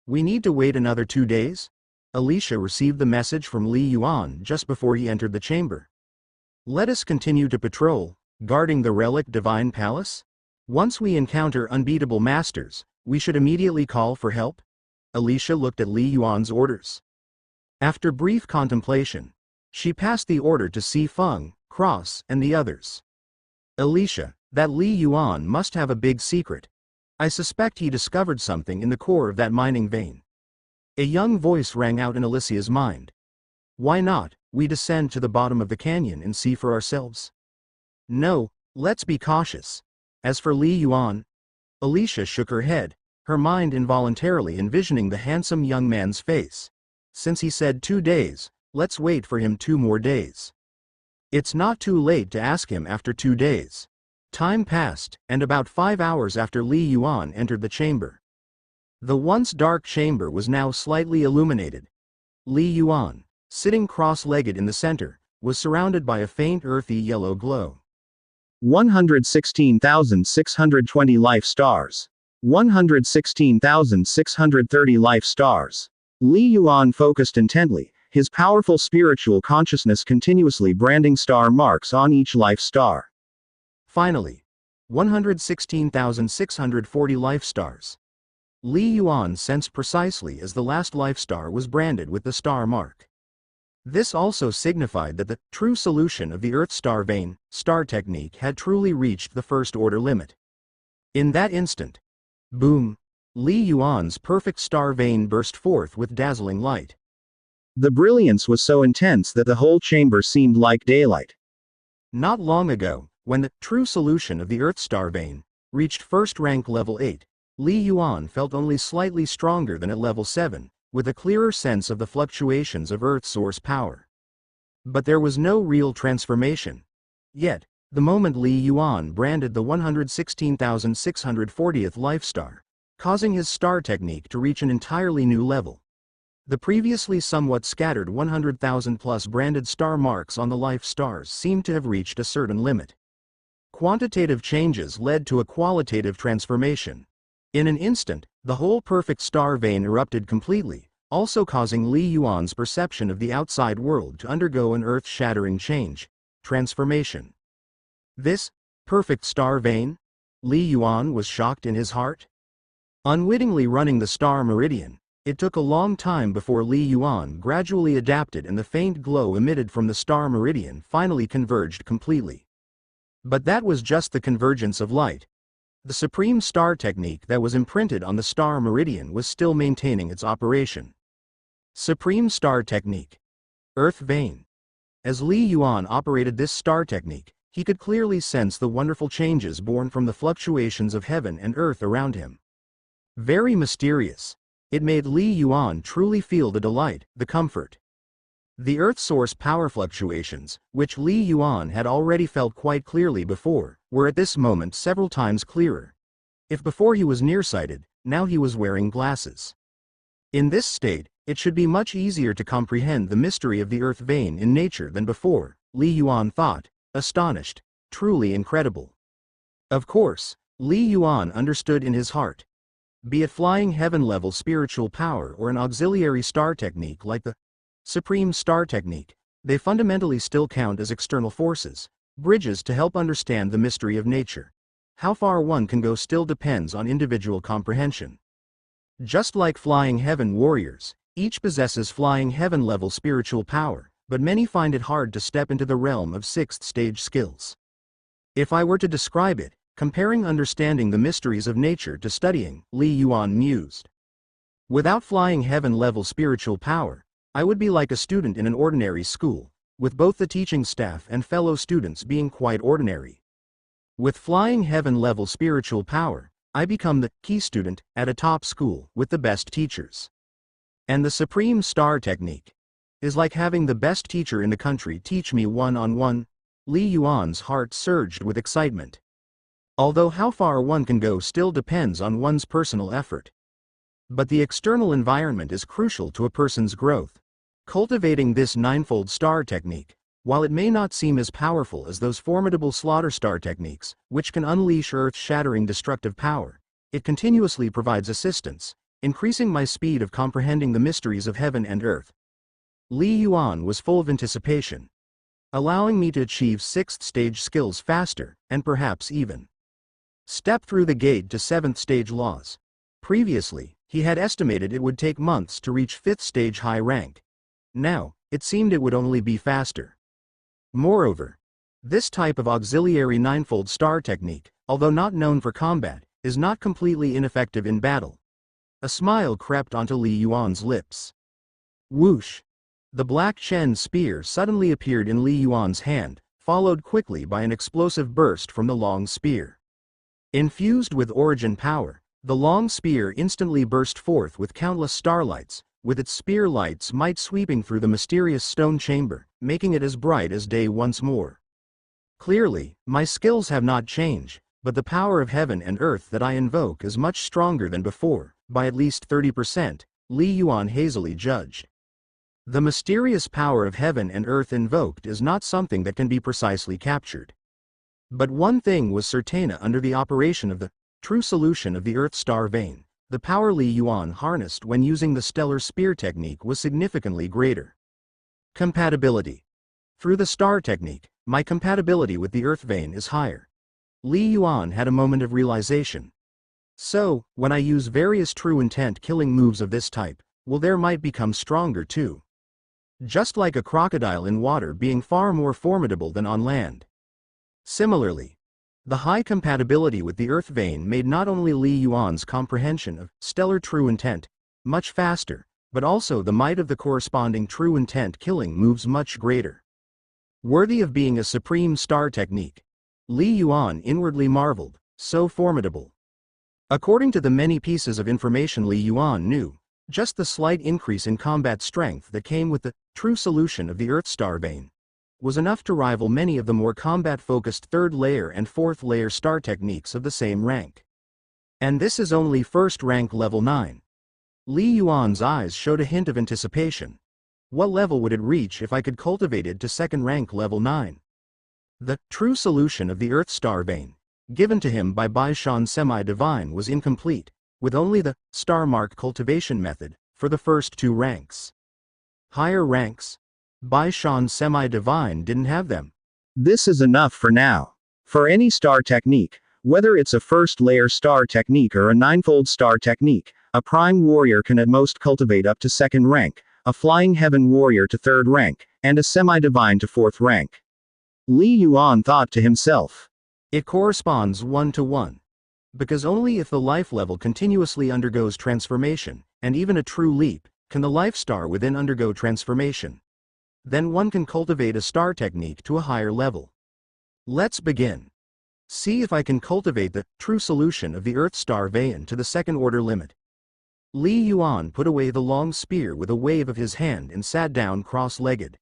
We need to wait another 2 days? Alicia received the message from Li Yuan just before he entered the chamber. Let us continue to patrol, guarding the relic divine palace? Once we encounter unbeatable masters, we should immediately call for help? Alicia looked at Li Yuan's orders. After brief contemplation, she passed the order to Si Feng, Cross, and the others. Alicia, that Li Yuan must have a big secret. I suspect he discovered something in the core of that mining vein. A young voice rang out in Alicia's mind. Why not, we descend to the bottom of the canyon and see for ourselves? No, let's be cautious. As for Li Yuan, Alicia shook her head, her mind involuntarily envisioning the handsome young man's face. Since he said 2 days, let's wait for him 2 more days. It's not too late to ask him after 2 days. Time passed, and about 5 hours after Li Yuan entered the chamber. The once dark chamber was now slightly illuminated. Li Yuan, sitting cross-legged in the center, was surrounded by a faint earthy yellow glow. 116,620 life stars. 116,630 life stars. Li Yuan focused intently, his powerful spiritual consciousness continuously branding star marks on each life star. Finally, 116,640 life stars. Li Yuan sensed precisely as the last life star was branded with the star mark. This also signified that the true solution of the Earth Star vein, star technique had truly reached the first order limit. In that instant, boom, Li Yuan's perfect star vein burst forth with dazzling light. The brilliance was so intense that the whole chamber seemed like daylight. Not long ago, when the true solution of the Earth Star vein reached first rank level 8, Li Yuan felt only slightly stronger than at level 7, with a clearer sense of the fluctuations of Earth source power. But there was no real transformation. Yet, the moment Li Yuan branded the 116,640th life star, causing his star technique to reach an entirely new level. The previously somewhat scattered 100,000 plus branded star marks on the life stars seemed to have reached a certain limit. Quantitative changes led to a qualitative transformation. In an instant, the whole perfect star vein erupted completely, also causing Li Yuan's perception of the outside world to undergo an earth-shattering change, transformation. This perfect star vein? Li Yuan was shocked in his heart. Unwittingly running the star meridian, it took a long time before Li Yuan gradually adapted and the faint glow emitted from the star meridian finally converged completely. But that was just the convergence of light. The supreme star technique that was imprinted on the star meridian was still maintaining its operation. Supreme star technique. Earth vein. As Li Yuan operated this star technique, he could clearly sense the wonderful changes born from the fluctuations of heaven and earth around him. Very mysterious. It made Li Yuan truly feel the delight, the comfort. The earth source power fluctuations, which Li Yuan had already felt quite clearly before, were at this moment several times clearer. If before he was nearsighted, now he was wearing glasses. In this state, it should be much easier to comprehend the mystery of the earth vein in nature than before, Li Yuan thought, astonished, truly incredible. Of course, Li Yuan understood in his heart. Be it flying heaven-level spiritual power or an auxiliary star technique like the Supreme Star Technique, they fundamentally still count as external forces, bridges to help understand the mystery of nature. How far one can go still depends on individual comprehension. Just like flying heaven warriors, each possesses flying heaven-level spiritual power, but many find it hard to step into the realm of sixth-stage skills. If I were to describe it, comparing understanding the mysteries of nature to studying, Li Yuan mused. Without flying heaven-level spiritual power, I would be like a student in an ordinary school, with both the teaching staff and fellow students being quite ordinary. With flying heaven-level spiritual power, I become the key student at a top school with the best teachers. And the Supreme Star Technique is like having the best teacher in the country teach me one-on-one. Li Yuan's heart surged with excitement. Although how far one can go still depends on one's personal effort. But the external environment is crucial to a person's growth. Cultivating this ninefold star technique, while it may not seem as powerful as those formidable slaughter star techniques, which can unleash earth-shattering destructive power, it continuously provides assistance, increasing my speed of comprehending the mysteries of heaven and earth. Li Yuan was full of anticipation, allowing me to achieve sixth-stage skills faster, and perhaps even step through the gate to seventh-stage laws. Previously, he had estimated it would take months to reach fifth-stage high rank. Now, it seemed it would only be faster. Moreover, this type of auxiliary ninefold star technique, although not known for combat, is not completely ineffective in battle. A smile crept onto Li Yuan's lips. Whoosh! The Black Chen spear suddenly appeared in Li Yuan's hand, followed quickly by an explosive burst from the long spear. Infused with origin power, the long spear instantly burst forth with countless starlights, with its spear lights might sweeping through the mysterious stone chamber, making it as bright as day once more. Clearly, my skills have not changed, but the power of heaven and earth that I invoke is much stronger than before, by at least 30%, Li Yuan hazily judged. The mysterious power of heaven and earth invoked is not something that can be precisely captured. But one thing was certain: under the operation of the true solution of the Earth Star Vein, the power Li Yuan harnessed when using the Stellar Spear technique was significantly greater. Compatibility. Through the Star Technique, my compatibility with the Earth Vein is higher. Li Yuan had a moment of realization. So, when I use various true intent killing moves of this type, well, there might become stronger too. Just like a crocodile in water being far more formidable than on land. Similarly, the high compatibility with the Earth Vein made not only Li Yuan's comprehension of stellar true intent much faster, but also the might of the corresponding true intent killing moves much greater. Worthy of being a supreme star technique, Li Yuan inwardly marveled, so formidable. According to the many pieces of information Li Yuan knew, just the slight increase in combat strength that came with the true solution of the Earth Star Vein was enough to rival many of the more combat-focused third-layer and fourth-layer star techniques of the same rank. And this is only first rank level 9. Li Yuan's eyes showed a hint of anticipation. What level would it reach if I could cultivate it to second rank level 9? The true solution of the Earth Star Vein, given to him by Bai Shan Semi-Divine, was incomplete, with only the Star Mark cultivation method for the first 2 ranks. Higher ranks, Bai Shan Semi-Divine didn't have them. This is enough for now. For any star technique, whether it's a first-layer star technique or a ninefold star technique, a prime warrior can at most cultivate up to second rank, a flying heaven warrior to third rank, and a semi-divine to fourth rank. Li Yuan thought to himself. It corresponds 1-to-1. Because only if the life level continuously undergoes transformation, and even a true leap, can the life star within undergo transformation. Then one can cultivate a star technique to a higher level. Let's begin. See if I can cultivate the true solution of the Earth Star Vein to the second order limit. Li Yuan put away the long spear with a wave of his hand and sat down cross-legged.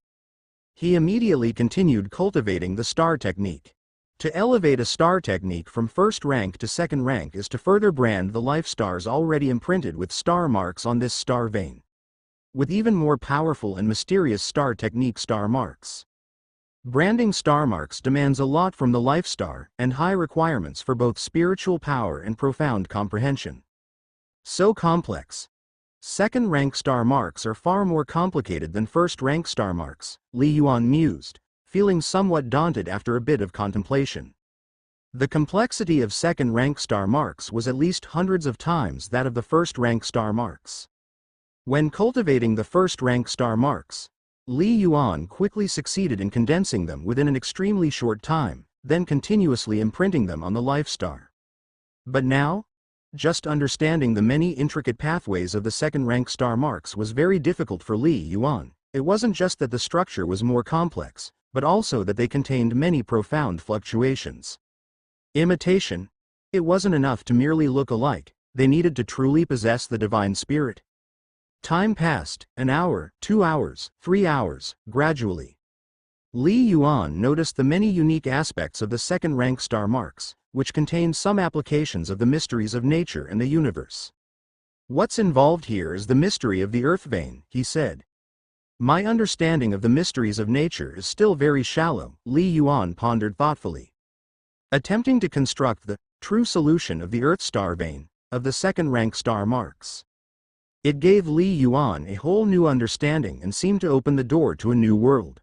He immediately continued cultivating the star technique. To elevate a star technique from first rank to second rank is to further brand the life stars already imprinted with star marks on this star vein, with even more powerful and mysterious star technique star marks. Branding star marks demands a lot from the life star and high requirements for both spiritual power and profound comprehension. So complex. Second-rank star marks are far more complicated than first-rank star marks, Li Yuan mused, feeling somewhat daunted after a bit of contemplation. The complexity of second-rank star marks was at least hundreds of times that of the first-rank star marks. When cultivating the first-rank star marks, Li Yuan quickly succeeded in condensing them within an extremely short time, then continuously imprinting them on the life star. But now, just understanding the many intricate pathways of the second-rank star marks was very difficult for Li Yuan. It wasn't just that the structure was more complex, but also that they contained many profound fluctuations. Imitation? It wasn't enough to merely look alike, they needed to truly possess the divine spirit. Time passed, an hour, 2 hours, 3 hours, gradually. Li Yuan noticed the many unique aspects of the second-rank star marks, which contained some applications of the mysteries of nature and the universe. What's involved here is the mystery of the earth vein, he said. My understanding of the mysteries of nature is still very shallow, Li Yuan pondered thoughtfully. Attempting to construct the true solution of the earth star vein, of the second-rank star marks. It gave Li Yuan a whole new understanding and seemed to open the door to a new world.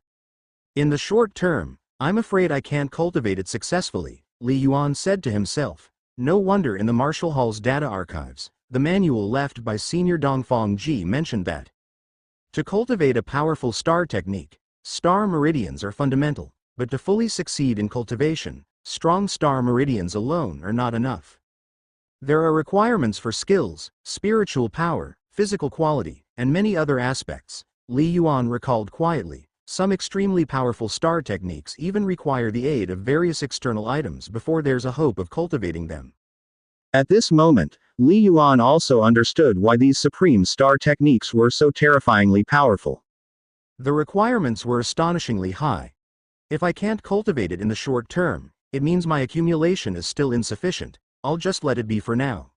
In the short term, I'm afraid I can't cultivate it successfully, Li Yuan said to himself. No wonder in the Marshall Hall's data archives, the manual left by Senior Dongfang Ji mentioned that. To cultivate a powerful star technique, star meridians are fundamental, but to fully succeed in cultivation, strong star meridians alone are not enough. There are requirements for skills, spiritual power, physical quality, and many other aspects, Li Yuan recalled quietly. Some extremely powerful star techniques even require the aid of various external items before there's a hope of cultivating them. At this moment, Li Yuan also understood why these supreme star techniques were so terrifyingly powerful. The requirements were astonishingly high. If I can't cultivate it in the short term, it means my accumulation is still insufficient. I'll just let it be for now.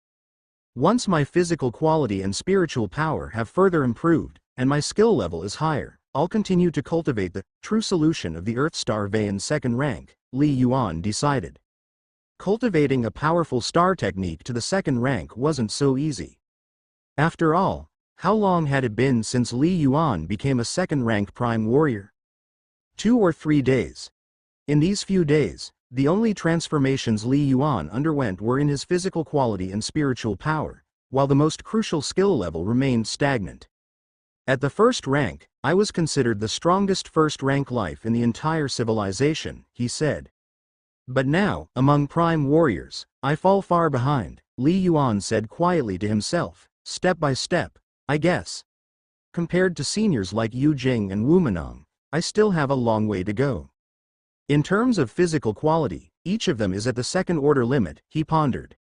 Once my physical quality and spiritual power have further improved, and my skill level is higher, I'll continue to cultivate the true solution of the Earth Star Vein second rank, Li Yuan decided. Cultivating a powerful star technique to the second rank wasn't so easy. After all, how long had it been since Li Yuan became a second-rank prime warrior? 2 or 3 days. In these few days, the only transformations Li Yuan underwent were in his physical quality and spiritual power, while the most crucial skill level remained stagnant. At the first rank, I was considered the strongest first-rank life in the entire civilization, he said. But now, among prime warriors, I fall far behind, Li Yuan said quietly to himself, step by step, I guess. Compared to seniors like Yu Jing and Wu Menong, I still have a long way to go. In terms of physical quality, each of them is at the second-order limit, he pondered.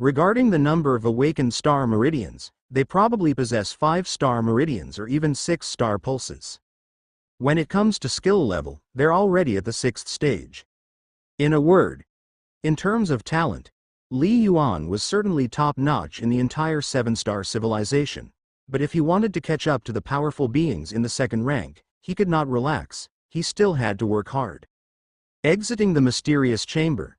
Regarding the number of awakened star meridians, they probably possess 5 star meridians or even 6 star pulses. When it comes to skill level, they're already at the 6th stage. In a word, in terms of talent, Li Yuan was certainly top-notch in the entire 7-star civilization, but if he wanted to catch up to the powerful beings in the second rank, he could not relax, he still had to work hard. Exiting the mysterious chamber.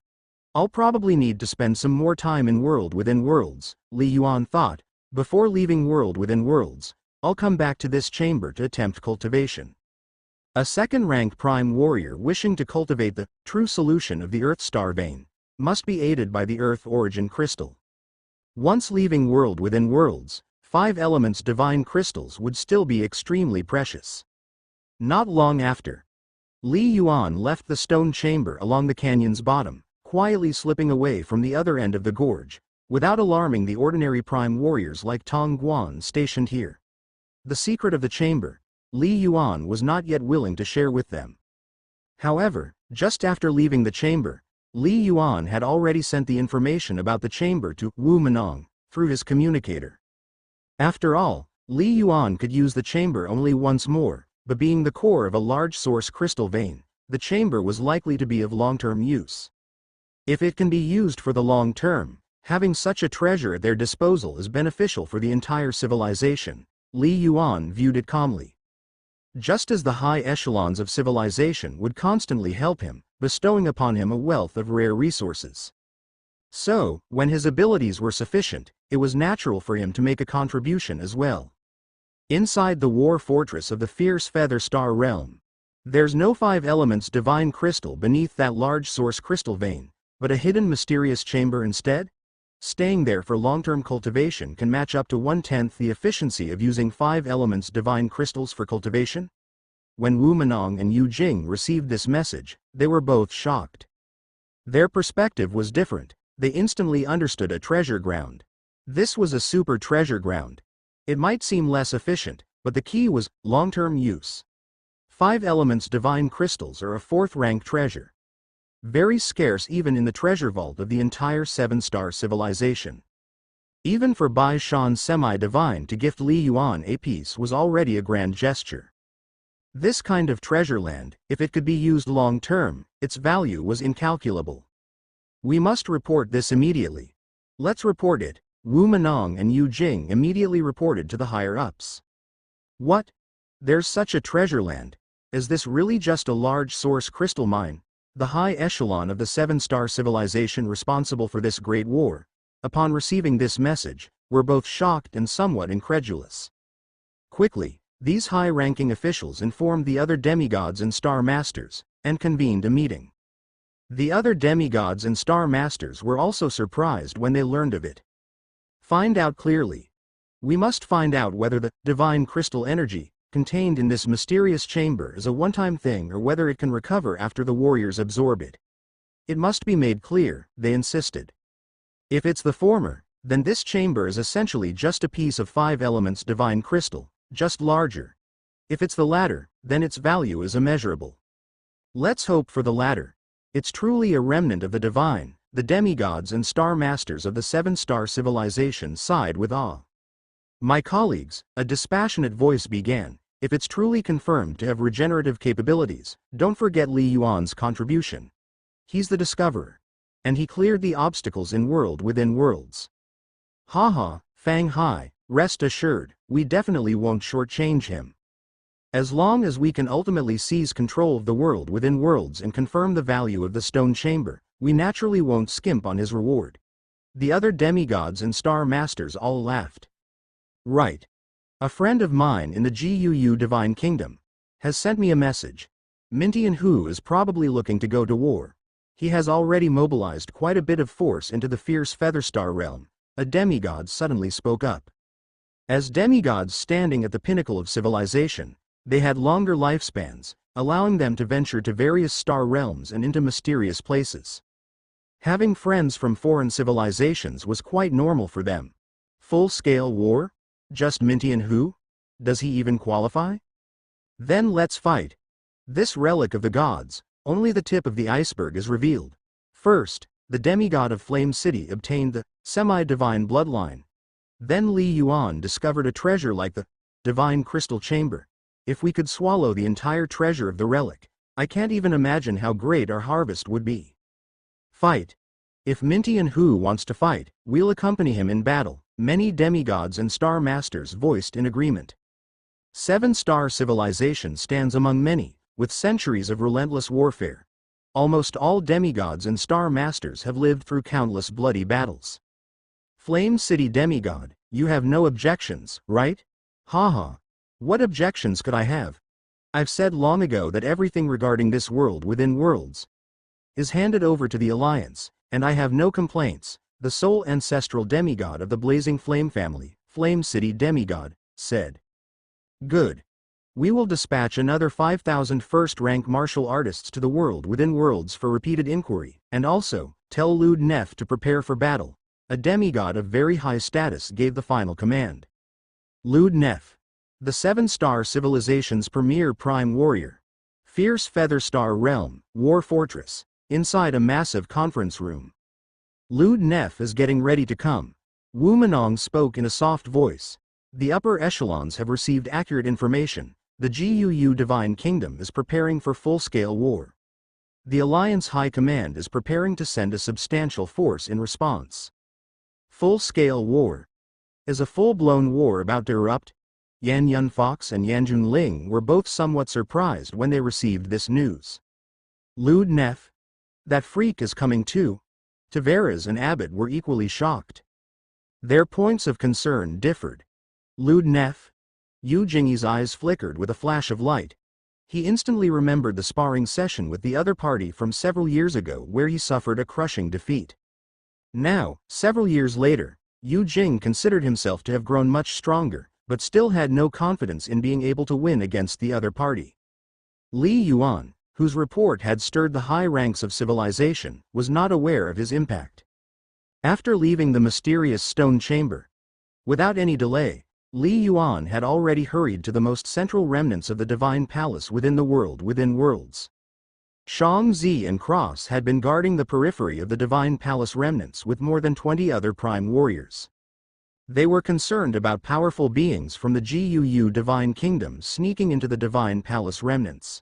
I'll probably need to spend some more time in World Within Worlds, Li Yuan thought. Before leaving World Within Worlds, I'll come back to this chamber to attempt cultivation. A second-rank prime warrior wishing to cultivate the true solution of the Earth Star Vein must be aided by the Earth Origin Crystal. Once leaving World Within Worlds, 5 elements divine crystals would still be extremely precious. Not long after, Li Yuan left the stone chamber along the canyon's bottom, quietly slipping away from the other end of the gorge, without alarming the ordinary prime warriors like Tong Guan stationed here. The secret of the chamber, Li Yuan was not yet willing to share with them. However, just after leaving the chamber, Li Yuan had already sent the information about the chamber to Wu Menong through his communicator. After all, Li Yuan could use the chamber only once more, but being the core of a large source crystal vein, the chamber was likely to be of long-term use. If it can be used for the long term, having such a treasure at their disposal is beneficial for the entire civilization, Li Yuan viewed it calmly. Just as the high echelons of civilization would constantly help him, bestowing upon him a wealth of rare resources. So, when his abilities were sufficient, it was natural for him to make a contribution as well. Inside the war fortress of the fierce Feather Star realm, there's no 5 elements divine crystal beneath that large source crystal vein, but a hidden mysterious chamber instead? Staying there for long-term cultivation can match up to 1/10 the efficiency of using 5 elements divine crystals for cultivation? When Wu Menong and Yu Jing received this message, they were both shocked. Their perspective was different. They instantly understood a treasure ground. This was a super treasure ground. It might seem less efficient, but the key was long-term use. 5 elements divine crystals are a 4th-rank treasure. Very scarce even in the treasure vault of the entire 7-star civilization. Even for Bai Shan semi-divine to gift Li Yuan a piece was already a grand gesture. This kind of treasure land, if it could be used long-term, its value was incalculable. We must report this immediately. Let's report it. Wu Menong and Yu Jing immediately reported to the higher-ups. What? There's such a treasure land. Is this really just a large source crystal mine? The high echelon of the 7-star civilization responsible for this great war, upon receiving this message, were both shocked and somewhat incredulous. Quickly, these high-ranking officials informed the other demigods and star masters, and convened a meeting. The other demigods and star masters were also surprised when they learned of it. Find out clearly. We must find out whether the divine crystal energy contained in this mysterious chamber is a one-time thing or whether it can recover after the warriors absorb it. It must be made clear, they insisted. If it's the former, then this chamber is essentially just a piece of 5 elements divine crystal, just larger. If it's the latter, then its value is immeasurable. Let's hope for the latter. It's truly a remnant of the divine. The demigods and star masters of the 7-star civilization sighed with awe. My colleagues, a dispassionate voice began, if it's truly confirmed to have regenerative capabilities, don't forget Li Yuan's contribution. He's the discoverer. And he cleared the obstacles in world within worlds. Haha, Fang Hai, rest assured, we definitely won't shortchange him. As long as we can ultimately seize control of the world within worlds and confirm the value of the stone chamber, we naturally won't skimp on his reward. The other demigods and star masters all laughed. Right. A friend of mine in the GUU Divine Kingdom has sent me a message. Mintian Hu is probably looking to go to war. He has already mobilized quite a bit of force into the fierce Featherstar realm. A demigod suddenly spoke up. As demigods standing at the pinnacle of civilization, they had longer lifespans, allowing them to venture to various star realms and into mysterious places. Having friends from foreign civilizations was quite normal for them. Full-scale war? Just Mintian Hu? Does he even qualify? Then let's fight. This relic of the gods, only the tip of the iceberg is revealed. First, the demigod of Flame City obtained the semi-divine bloodline. Then Li Yuan discovered a treasure like the divine crystal chamber. If we could swallow the entire treasure of the relic, I can't even imagine how great our harvest would be. Fight. If Mintian Hu wants to fight, we'll accompany him in battle, many demigods and star masters voiced in agreement. 7-star civilization stands among many, with centuries of relentless warfare. Almost all demigods and star masters have lived through countless bloody battles. Flame City demigod, you have no objections, right? Haha. What objections could I have? I've said long ago that everything regarding this world within worlds is handed over to the Alliance, and I have no complaints, the sole ancestral demigod of the Blazing Flame family, Flame City demigod, said. Good. We will dispatch another 5,000 first-rank martial artists to the world within worlds for repeated inquiry, and also, tell Lud Nef to prepare for battle. A demigod of very high status gave the final command. Lud Nef. The 7-star civilization's premier prime warrior. Fierce Featherstar realm, war fortress, inside a massive conference room. Lud Nef is getting ready to come. Wu Menong spoke in a soft voice. The upper echelons have received accurate information. The GUU Divine Kingdom is preparing for full-scale war. The Alliance High Command is preparing to send a substantial force in response. Full-scale war. Is a full-blown war about to erupt? Yan Yun Fox and Yan Junling were both somewhat surprised when they received this news. Lud Nef? That freak is coming too. Tavares and Abbott were equally shocked. Their points of concern differed. Lud Neff? Yu Jingyi's eyes flickered with a flash of light. He instantly remembered the sparring session with the other party from several years ago where he suffered a crushing defeat. Now, several years later, Yu Jing considered himself to have grown much stronger, but still had no confidence in being able to win against the other party. Li Yuan, whose report had stirred the high ranks of civilization, was not aware of his impact. After leaving the mysterious stone chamber, without any delay, Li Yuan had already hurried to the most central remnants of the divine palace within the world within worlds. Shang Zi and Cross had been guarding the periphery of the divine palace remnants with more than 20 other prime warriors. They were concerned about powerful beings from the Guu divine kingdom sneaking into the divine palace remnants.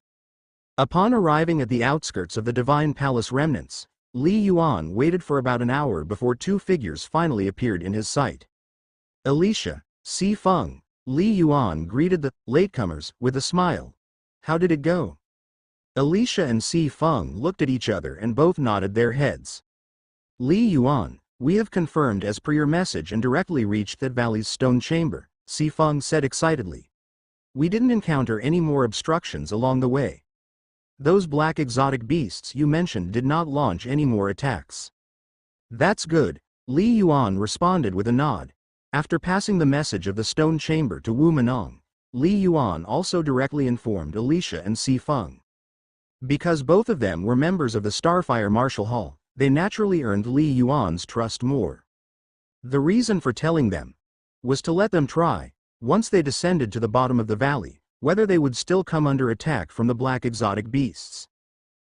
Upon arriving at the outskirts of the divine palace remnants, Li Yuan waited for about an hour before two figures finally appeared in his sight. Alicia, Si Feng, Li Yuan greeted the latecomers with a smile. How did it go? Alicia and Si Feng looked at each other and both nodded their heads. Li Yuan, we have confirmed as per your message and directly reached that valley's stone chamber, Si Feng said excitedly. We didn't encounter any more obstructions along the way. Those black exotic beasts you mentioned did not launch any more attacks. That's good, Li Yuan responded with a nod. After passing the message of the stone chamber to Wu Menong, Li Yuan also directly informed Alicia and Si Feng. Because both of them were members of the Starfire Martial Hall, they naturally earned Li Yuan's trust more. The reason for telling them was to let them try, once they descended to the bottom of the valley, whether they would still come under attack from the black exotic beasts.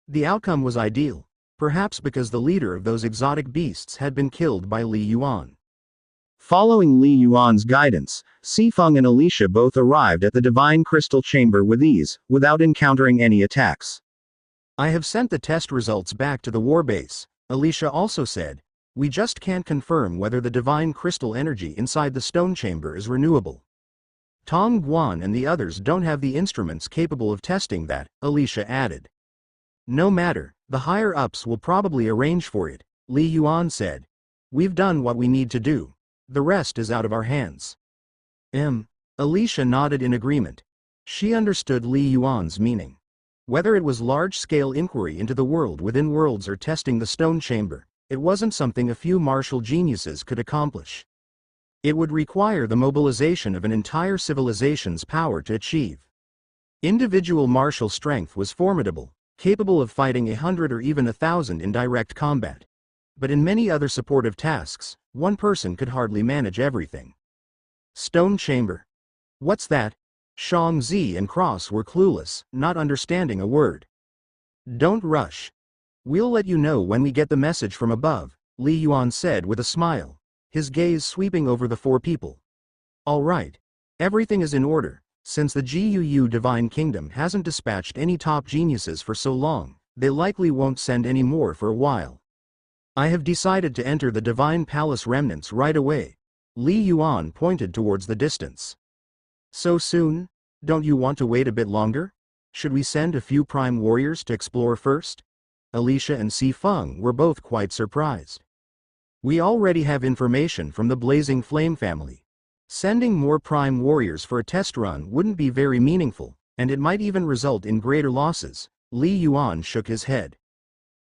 The outcome was ideal, perhaps because the leader of those exotic beasts had been killed by Li Yuan. Following Li Yuan's guidance, Si Feng and Alicia both arrived at the divine crystal chamber with ease, without encountering any attacks. I have sent the test results back to the warbase, Alicia also said. We just can't confirm whether the divine crystal energy inside the stone chamber is renewable. Tong Guan and the others don't have the instruments capable of testing that, Alicia added. No matter, the higher-ups will probably arrange for it, Li Yuan said. We've done what we need to do. The rest is out of our hands. Alicia nodded in agreement. She understood Li Yuan's meaning. Whether it was large-scale inquiry into the world within worlds or testing the stone chamber, it wasn't something a few martial geniuses could accomplish. It would require the mobilization of an entire civilization's power to achieve. Individual martial strength was formidable, capable of fighting 100 or even 1,000 in direct combat. But in many other supportive tasks, one person could hardly manage everything. Stone chamber. What's that? Shang Zi and Cross were clueless, not understanding a word. Don't rush. We'll let you know when we get the message from above, Li Yuan said with a smile, his gaze sweeping over the four people. All right. Everything is in order. Since the Guu Divine Kingdom hasn't dispatched any top geniuses for so long, they likely won't send any more for a while. I have decided to enter the Divine Palace remnants right away. Li Yuan pointed towards the distance. So soon? Don't you want to wait a bit longer? Should we send a few prime warriors to explore first? Alicia and Si Feng were both quite surprised. We already have information from the Blazing Flame family. Sending more prime warriors for a test run wouldn't be very meaningful, and it might even result in greater losses. Li Yuan shook his head.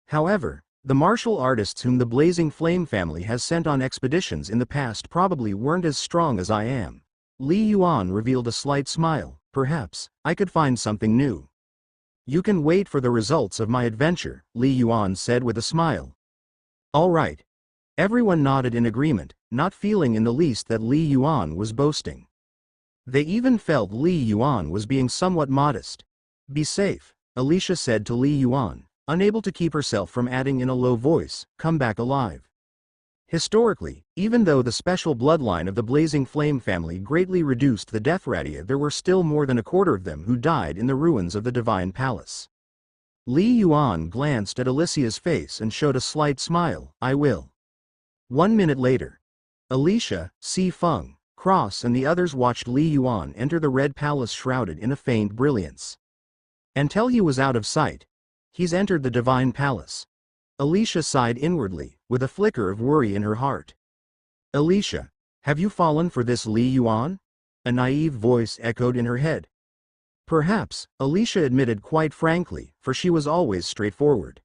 However, the martial artists whom the Blazing Flame family has sent on expeditions in the past probably weren't as strong as I am. Li Yuan revealed a slight smile. Perhaps I could find something new. You can wait for the results of my adventure, Li Yuan said with a smile. All right. Everyone nodded in agreement, not feeling in the least that Li Yuan was boasting. They even felt Li Yuan was being somewhat modest. Be safe, Alicia said to Li Yuan, unable to keep herself from adding in a low voice, come back alive. Historically, even though the special bloodline of the Blazing Flame family greatly reduced the death rate, there were still more than a quarter of them who died in the ruins of the Divine Palace. Li Yuan glanced at Alicia's face and showed a slight smile. I will. 1 minute later, Alicia, Si Feng, Cross and the others watched Li Yuan enter the Red Palace shrouded in a faint brilliance. Until he was out of sight, he's entered the Divine Palace. Alicia sighed inwardly, with a flicker of worry in her heart. Alicia, have you fallen for this Li Yuan? A naive voice echoed in her head. Perhaps, Alicia admitted quite frankly, for she was always straightforward.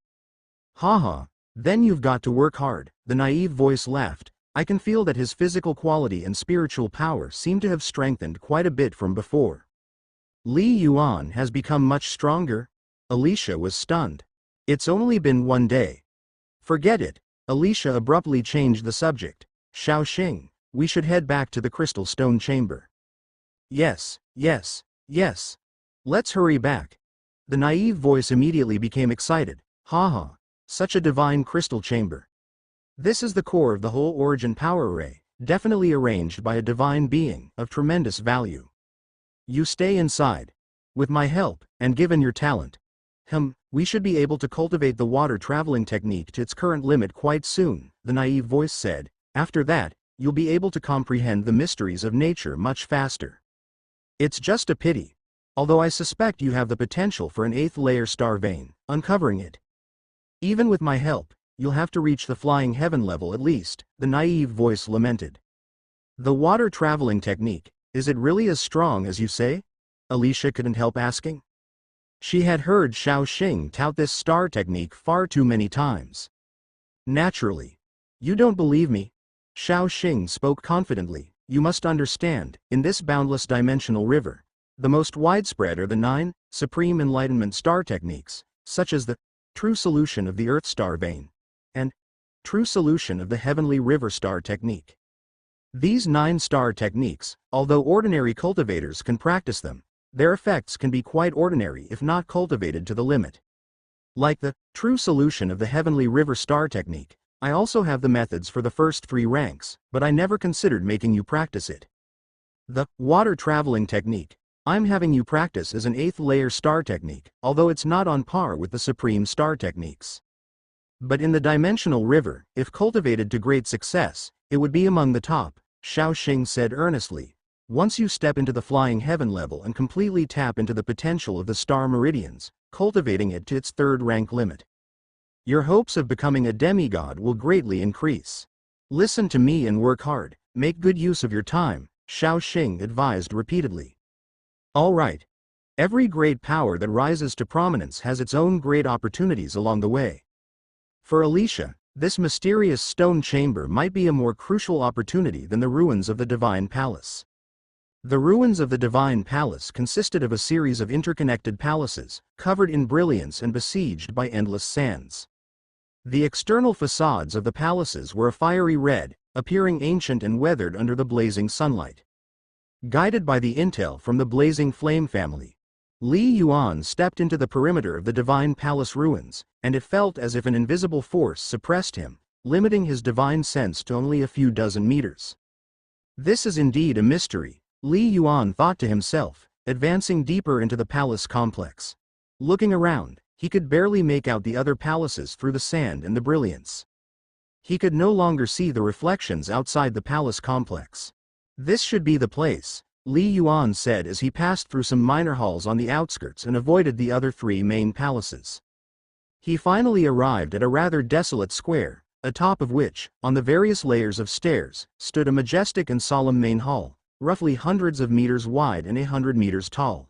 Haha, then you've got to work hard, the naive voice laughed. I can feel that his physical quality and spiritual power seem to have strengthened quite a bit from before. Li Yuan has become much stronger? Alicia was stunned. It's only been 1 day. Forget it. Alicia abruptly changed the subject. Shaoxing, we should head back to the crystal stone chamber. Yes, yes, yes. Let's hurry back. The naive voice immediately became excited. Haha, such a divine crystal chamber. This is the core of the whole origin power array, definitely arranged by a divine being of tremendous value. You stay inside. With my help, and given your talent, we should be able to cultivate the water traveling technique to its current limit quite soon, the naive voice said. After that, you'll be able to comprehend the mysteries of nature much faster. It's just a pity. Although I suspect you have the potential for an 8th layer star vein, uncovering it. Even with my help, you'll have to reach the flying heaven level at least, the naive voice lamented. The water traveling technique, is it really as strong as you say? Alicia couldn't help asking. She had heard Shaoxing tout this star technique far too many times. Naturally. You don't believe me? Shaoxing spoke confidently. You must understand, in this boundless dimensional river, the most widespread are the 9 supreme enlightenment star techniques, such as the true solution of the Earth star vein and true solution of the heavenly river star technique. These 9 star techniques, although ordinary cultivators can practice them, their effects can be quite ordinary if not cultivated to the limit. Like the true solution of the heavenly river star technique, I also have the methods for the first 3 ranks, but I never considered making you practice it. The water traveling technique, I'm having you practice as an 8th layer star technique, although it's not on par with the supreme star techniques. But in the dimensional river, if cultivated to great success, it would be among the top, Shaoxing said earnestly. Once you step into the flying heaven level and completely tap into the potential of the star meridians, cultivating it to its 3rd rank limit, your hopes of becoming a demigod will greatly increase. Listen to me and work hard, make good use of your time, Shaoxing advised repeatedly. All right. Every great power that rises to prominence has its own great opportunities along the way. For Alicia, this mysterious stone chamber might be a more crucial opportunity than the ruins of the Divine Palace. The ruins of the Divine Palace consisted of a series of interconnected palaces, covered in brilliance and besieged by endless sands. The external facades of the palaces were a fiery red, appearing ancient and weathered under the blazing sunlight. Guided by the intel from the Blazing Flame family, Li Yuan stepped into the perimeter of the Divine Palace ruins, and it felt as if an invisible force suppressed him, limiting his divine sense to only a few dozen meters. This is indeed a mystery, Li Yuan thought to himself, advancing deeper into the palace complex. Looking around, he could barely make out the other palaces through the sand and the brilliance. He could no longer see the reflections outside the palace complex. This should be the place, Li Yuan said as he passed through some minor halls on the outskirts and avoided the other 3 main palaces. He finally arrived at a rather desolate square, atop of which, on the various layers of stairs, stood a majestic and solemn main hall, roughly hundreds of meters wide and 100 meters tall.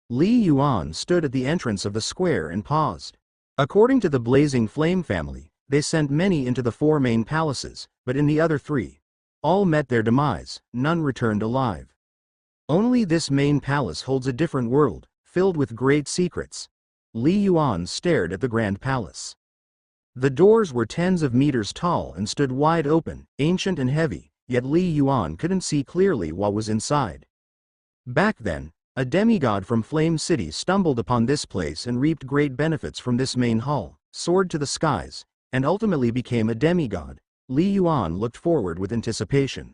Li Yuan stood at the entrance of the square and paused. According to the Blazing Flame family, they sent many into the 4 main palaces, but in the other 3, all met their demise, none returned alive. Only this main palace holds a different world, filled with great secrets. Li Yuan stared at the grand palace. The doors were tens of meters tall and stood wide open, ancient and heavy, yet Li Yuan couldn't see clearly what was inside. Back then, a demigod from Flame City stumbled upon this place and reaped great benefits from this main hall, soared to the skies, and ultimately became a demigod. Li Yuan looked forward with anticipation.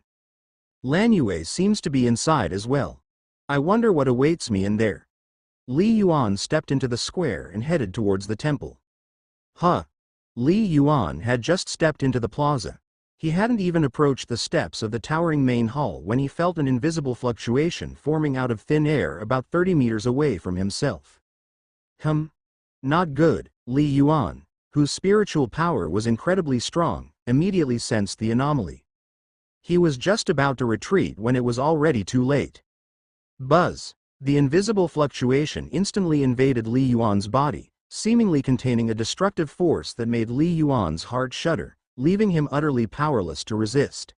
Lan Yue seems to be inside as well. I wonder what awaits me in there. Li Yuan stepped into the square and headed towards the temple. Li Yuan had just stepped into the plaza. He hadn't even approached the steps of the towering main hall when he felt an invisible fluctuation forming out of thin air about 30 meters away from himself. Not good, Li Yuan. whose spiritual power was incredibly strong, immediately sensed the anomaly. He was just about to retreat when it was already too late. Buzz! The invisible fluctuation instantly invaded Li Yuan's body, seemingly containing a destructive force that made Li Yuan's heart shudder, leaving him utterly powerless to resist.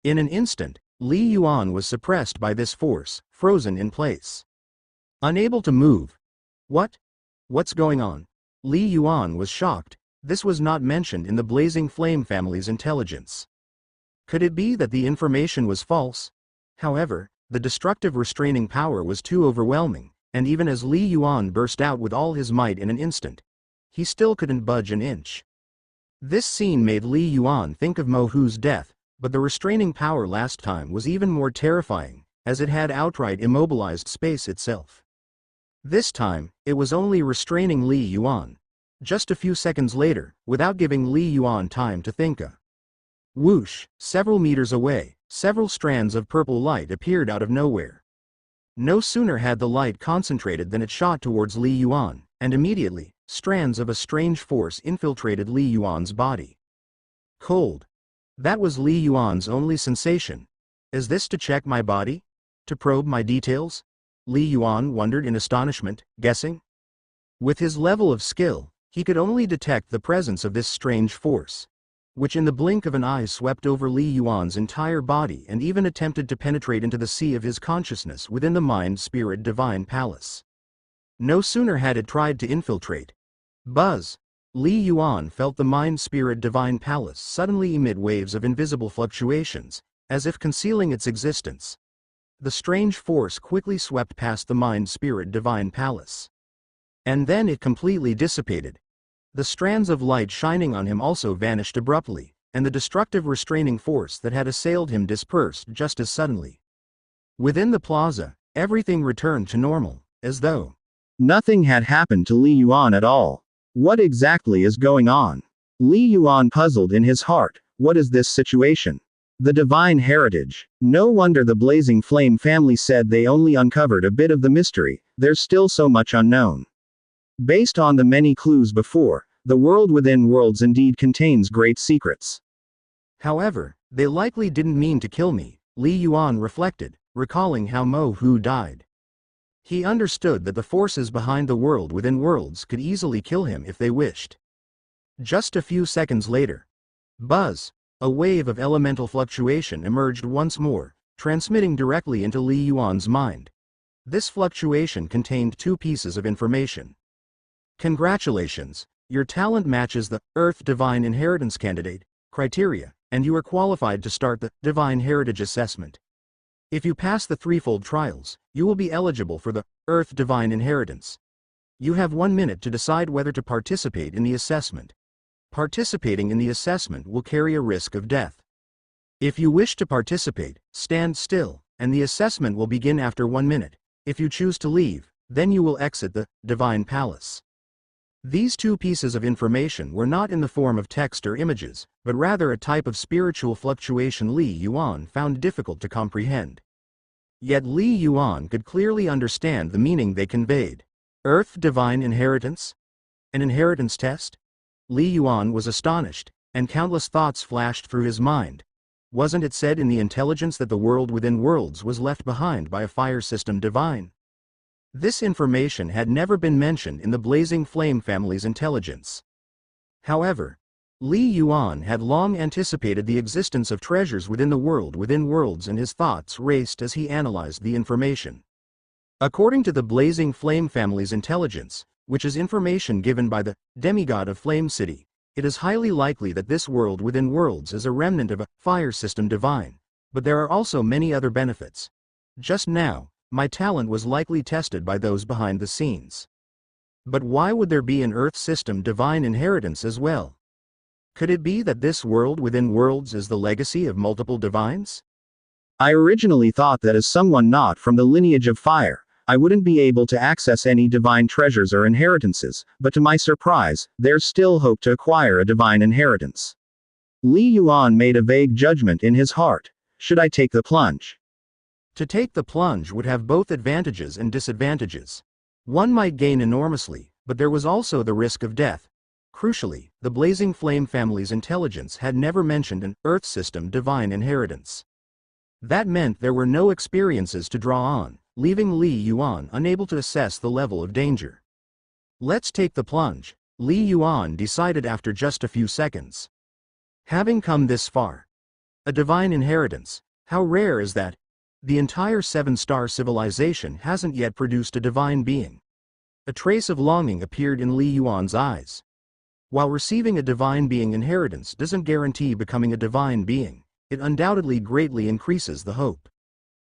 In an instant, Li Yuan was suppressed by this force, frozen in place. Unable to move. What's going on? Li Yuan was shocked. This was not mentioned in the Blazing Flame family's intelligence. Could it be that the information was false? However, the destructive restraining power was too overwhelming, and even as Li Yuan burst out with all his might in an instant, he still couldn't budge an inch. This scene made Li Yuan think of Mo Hu's death, but the restraining power last time was even more terrifying, as it had outright immobilized space itself. This time, it was only restraining Li Yuan. Just a few seconds later, without giving Li Yuan time to think, whoosh, several meters away, several strands of purple light appeared out of nowhere. No sooner had the light concentrated than it shot towards Li Yuan, and immediately, strands of a strange force infiltrated Li Yuan's body. Cold. That was Li Yuan's only sensation. Is this to check my body? To probe my details? Li Yuan wondered in astonishment, guessing. With his level of skill, he could only detect the presence of this strange force, which in the blink of an eye swept over Li Yuan's entire body and even attempted to penetrate into the sea of his consciousness within the Mind-Spirit Divine Palace. No sooner had it tried to infiltrate. Buzz! Li Yuan felt the Mind-Spirit Divine Palace suddenly emit waves of invisible fluctuations, as if concealing its existence. The strange force quickly swept past the Mind-Spirit Divine Palace. And then it completely dissipated. The strands of light shining on him also vanished abruptly, and the destructive restraining force that had assailed him dispersed just as suddenly. Within the plaza, everything returned to normal, as though nothing had happened to Li Yuan at all. What exactly is going on? Li Yuan puzzled in his heart. What is this situation? The divine heritage. No wonder the Blazing Flame family said they only uncovered a bit of the mystery. There's still so much unknown. Based on the many clues before, the world within worlds indeed contains great secrets. However, they likely didn't mean to kill me, Li Yuan reflected, recalling how Mo Hu died. He understood that the forces behind the world within worlds could easily kill him if they wished. Just a few seconds later. Buzz! A wave of elemental fluctuation emerged once more, transmitting directly into Li Yuan's mind. This fluctuation contained two pieces of information. Congratulations, your talent matches the Earth Divine Inheritance Candidate criteria, and you are qualified to start the Divine Heritage Assessment. If you pass the threefold trials, you will be eligible for the Earth Divine Inheritance. You have 1 minute to decide whether to participate in the assessment. Participating in the assessment will carry a risk of death. If you wish to participate, stand still, and the assessment will begin after 1 minute. If you choose to leave, then you will exit the Divine Palace. These two pieces of information were not in the form of text or images, but rather a type of spiritual fluctuation Li Yuan found difficult to comprehend. Yet Li Yuan could clearly understand the meaning they conveyed. Earth Divine Inheritance? An inheritance test? Li Yuan was astonished, and countless thoughts flashed through his mind. Wasn't it said in the intelligence that the world within worlds was left behind by a fire system divine? This information had never been mentioned in the Blazing Flame family's intelligence. However, Li Yuan had long anticipated the existence of treasures within the world within worlds, and his thoughts raced as he analyzed the information. According to the Blazing Flame family's intelligence, which is information given by the demigod of Flame City, it is highly likely that this world within worlds is a remnant of a fire system divine, but there are also many other benefits. Just now, my talent was likely tested by those behind the scenes. But why would there be an Earth system divine inheritance as well? Could it be that this world within worlds is the legacy of multiple divines? I originally thought that as someone not from the lineage of fire, I wouldn't be able to access any divine treasures or inheritances, but to my surprise, there's still hope to acquire a divine inheritance. Li Yuan made a vague judgment in his heart. Should I take the plunge? To take the plunge would have both advantages and disadvantages. One might gain enormously, but there was also the risk of death. Crucially, the Blazing Flame family's intelligence had never mentioned an Earth system divine inheritance. That meant there were no experiences to draw on, leaving Li Yuan unable to assess the level of danger. Let's take the plunge, Li Yuan decided after just a few seconds. Having come this far. A divine inheritance, how rare is that? The entire seven-star civilization hasn't yet produced a divine being. A trace of longing appeared in Li Yuan's eyes. While receiving a divine being inheritance doesn't guarantee becoming a divine being, it undoubtedly greatly increases the hope.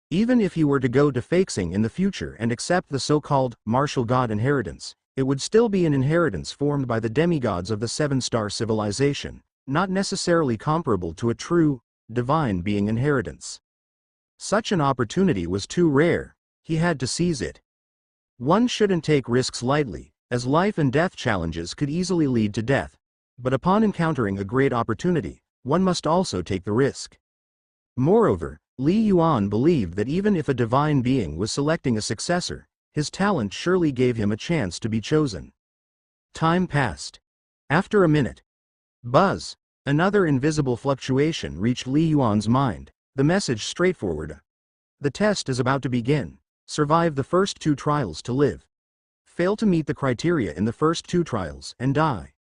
Even if he were to go to Feixing in the future and accept the so-called martial god inheritance, it would still be an inheritance formed by the demigods of the seven-star civilization, not necessarily comparable to a true, divine being inheritance. Such an opportunity was too rare, he had to seize it. One shouldn't take risks lightly, as life and death challenges could easily lead to death, but upon encountering a great opportunity, one must also take the risk. Moreover, Li Yuan believed that even if a divine being was selecting a successor, his talent surely gave him a chance to be chosen. Time passed. After a minute. Buzz. Another invisible fluctuation reached Li Yuan's mind, the message straightforward. The test is about to begin. Survive the first 2 trials to live. Fail to meet the criteria in the first 2 trials and die.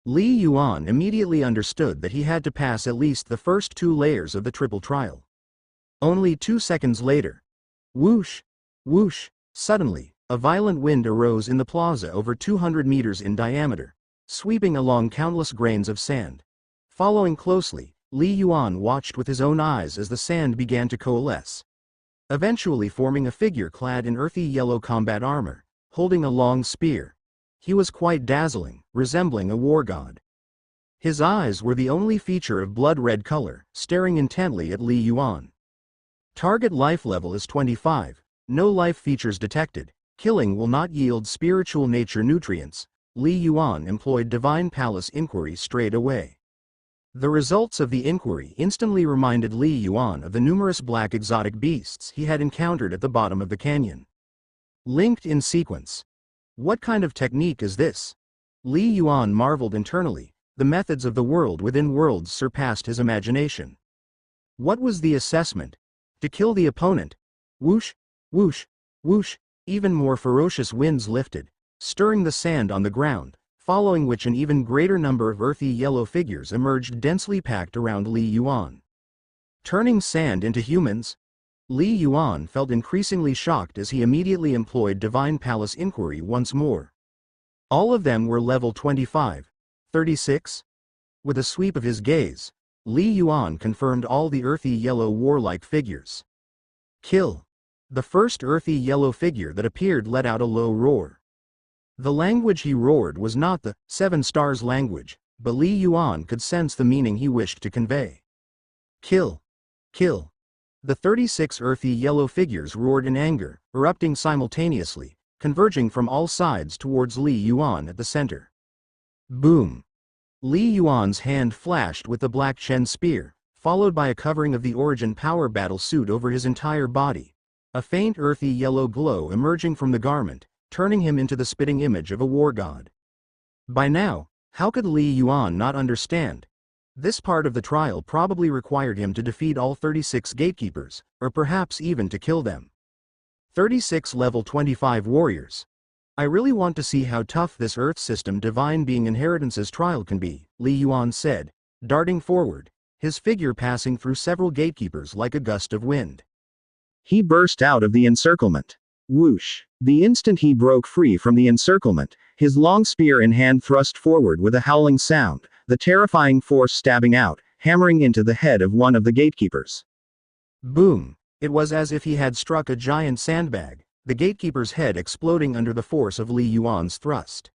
Li Yuan immediately understood that he had to pass at least the first 2 layers of the triple trial. Only 2 seconds later. Whoosh! Whoosh! Suddenly, a violent wind arose in the plaza over 200 meters in diameter, sweeping along countless grains of sand. Following closely, Li Yuan watched with his own eyes as the sand began to coalesce, eventually forming a figure clad in earthy yellow combat armor, holding a long spear. He was quite dazzling, resembling a war god. His eyes were the only feature of blood-red color, staring intently at Li Yuan. Target life level is 25, no life features detected, killing will not yield spiritual nature nutrients. Li Yuan employed Divine Palace Inquiry straight away. The results of the inquiry instantly reminded Li Yuan of the numerous black exotic beasts he had encountered at the bottom of the canyon. Linked in sequence. What kind of technique is this? Li Yuan marveled internally, the methods of the world within worlds surpassed his imagination. What was the assessment? To kill the opponent. Whoosh, whoosh, whoosh, even more ferocious winds lifted, stirring the sand on the ground, following which an even greater number of earthy yellow figures emerged densely packed around Li Yuan. Turning sand into humans? Li Yuan felt increasingly shocked as he immediately employed Divine Palace Inquiry once more. All of them were level 25, 36? With a sweep of his gaze, Li Yuan confirmed all the earthy yellow warlike figures. Kill. The first earthy yellow figure that appeared let out a low roar. The language he roared was not the 7 stars language, but Li Yuan could sense the meaning he wished to convey. Kill. Kill. The 36 earthy yellow figures roared in anger, erupting simultaneously, converging from all sides towards Li Yuan at the center. Boom! Li Yuan's hand flashed with the Black Chen spear, followed by a covering of the Origin Power battle suit over his entire body. A faint earthy yellow glow emerging from the garment, turning him into the spitting image of a war god. By now, how could Li Yuan not understand? This part of the trial probably required him to defeat all 36 gatekeepers, or perhaps even to kill them. 36 level 25 warriors. I really want to see how tough this Earth system divine being inheritances trial can be, Li Yuan said, darting forward, his figure passing through several gatekeepers like a gust of wind. He burst out of the encirclement. Whoosh! The instant he broke free from the encirclement, his long spear in hand thrust forward with a howling sound, the terrifying force stabbing out, hammering into the head of one of the gatekeepers. Boom! It was as if he had struck a giant sandbag, the gatekeeper's head exploding under the force of Li Yuan's thrust.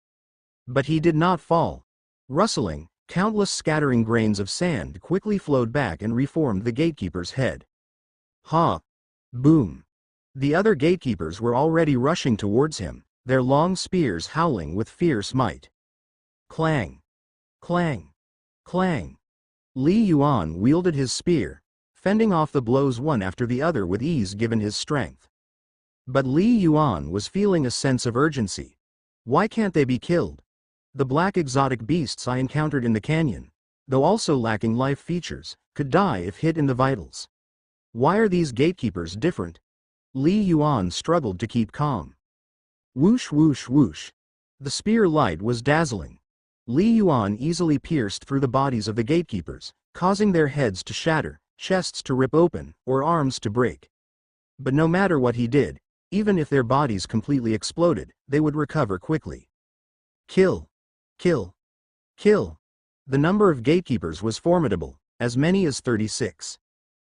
But he did not fall. Rustling, countless scattering grains of sand quickly flowed back and reformed the gatekeeper's head. Ha! Boom! The other gatekeepers were already rushing towards him, their long spears howling with fierce might. Clang! Clang! Clang! Li Yuan wielded his spear, fending off the blows one after the other with ease given his strength. But Li Yuan was feeling a sense of urgency. Why can't they be killed? The black exotic beasts I encountered in the canyon, though also lacking life features, could die if hit in the vitals. Why are these gatekeepers different? Li Yuan struggled to keep calm. Whoosh whoosh whoosh. The spear light was dazzling. Li Yuan easily pierced through the bodies of the gatekeepers, causing their heads to shatter, chests to rip open, or arms to break. But no matter what he did, even if their bodies completely exploded, they would recover quickly. Kill. Kill. Kill. The number of gatekeepers was formidable, as many as 36.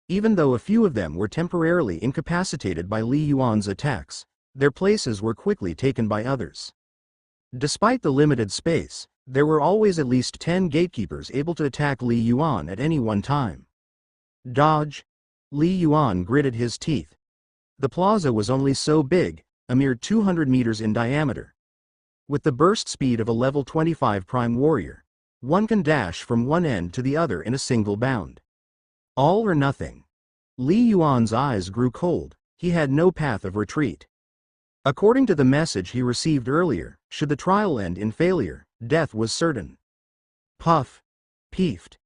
Even though a few of them were temporarily incapacitated by Li Yuan's attacks, their places were quickly taken by others. Despite the limited space, there were always at least 10 gatekeepers able to attack Li Yuan at any one time. Dodge. Li Yuan gritted his teeth. The plaza was only so big, a mere 200 meters in diameter. With the burst speed of a level 25 prime warrior, one can dash from one end to the other in a single bound. All or nothing. Li Yuan's eyes grew cold, he had no path of retreat. According to the message he received earlier, should the trial end in failure, death was certain. Puff. Peefed.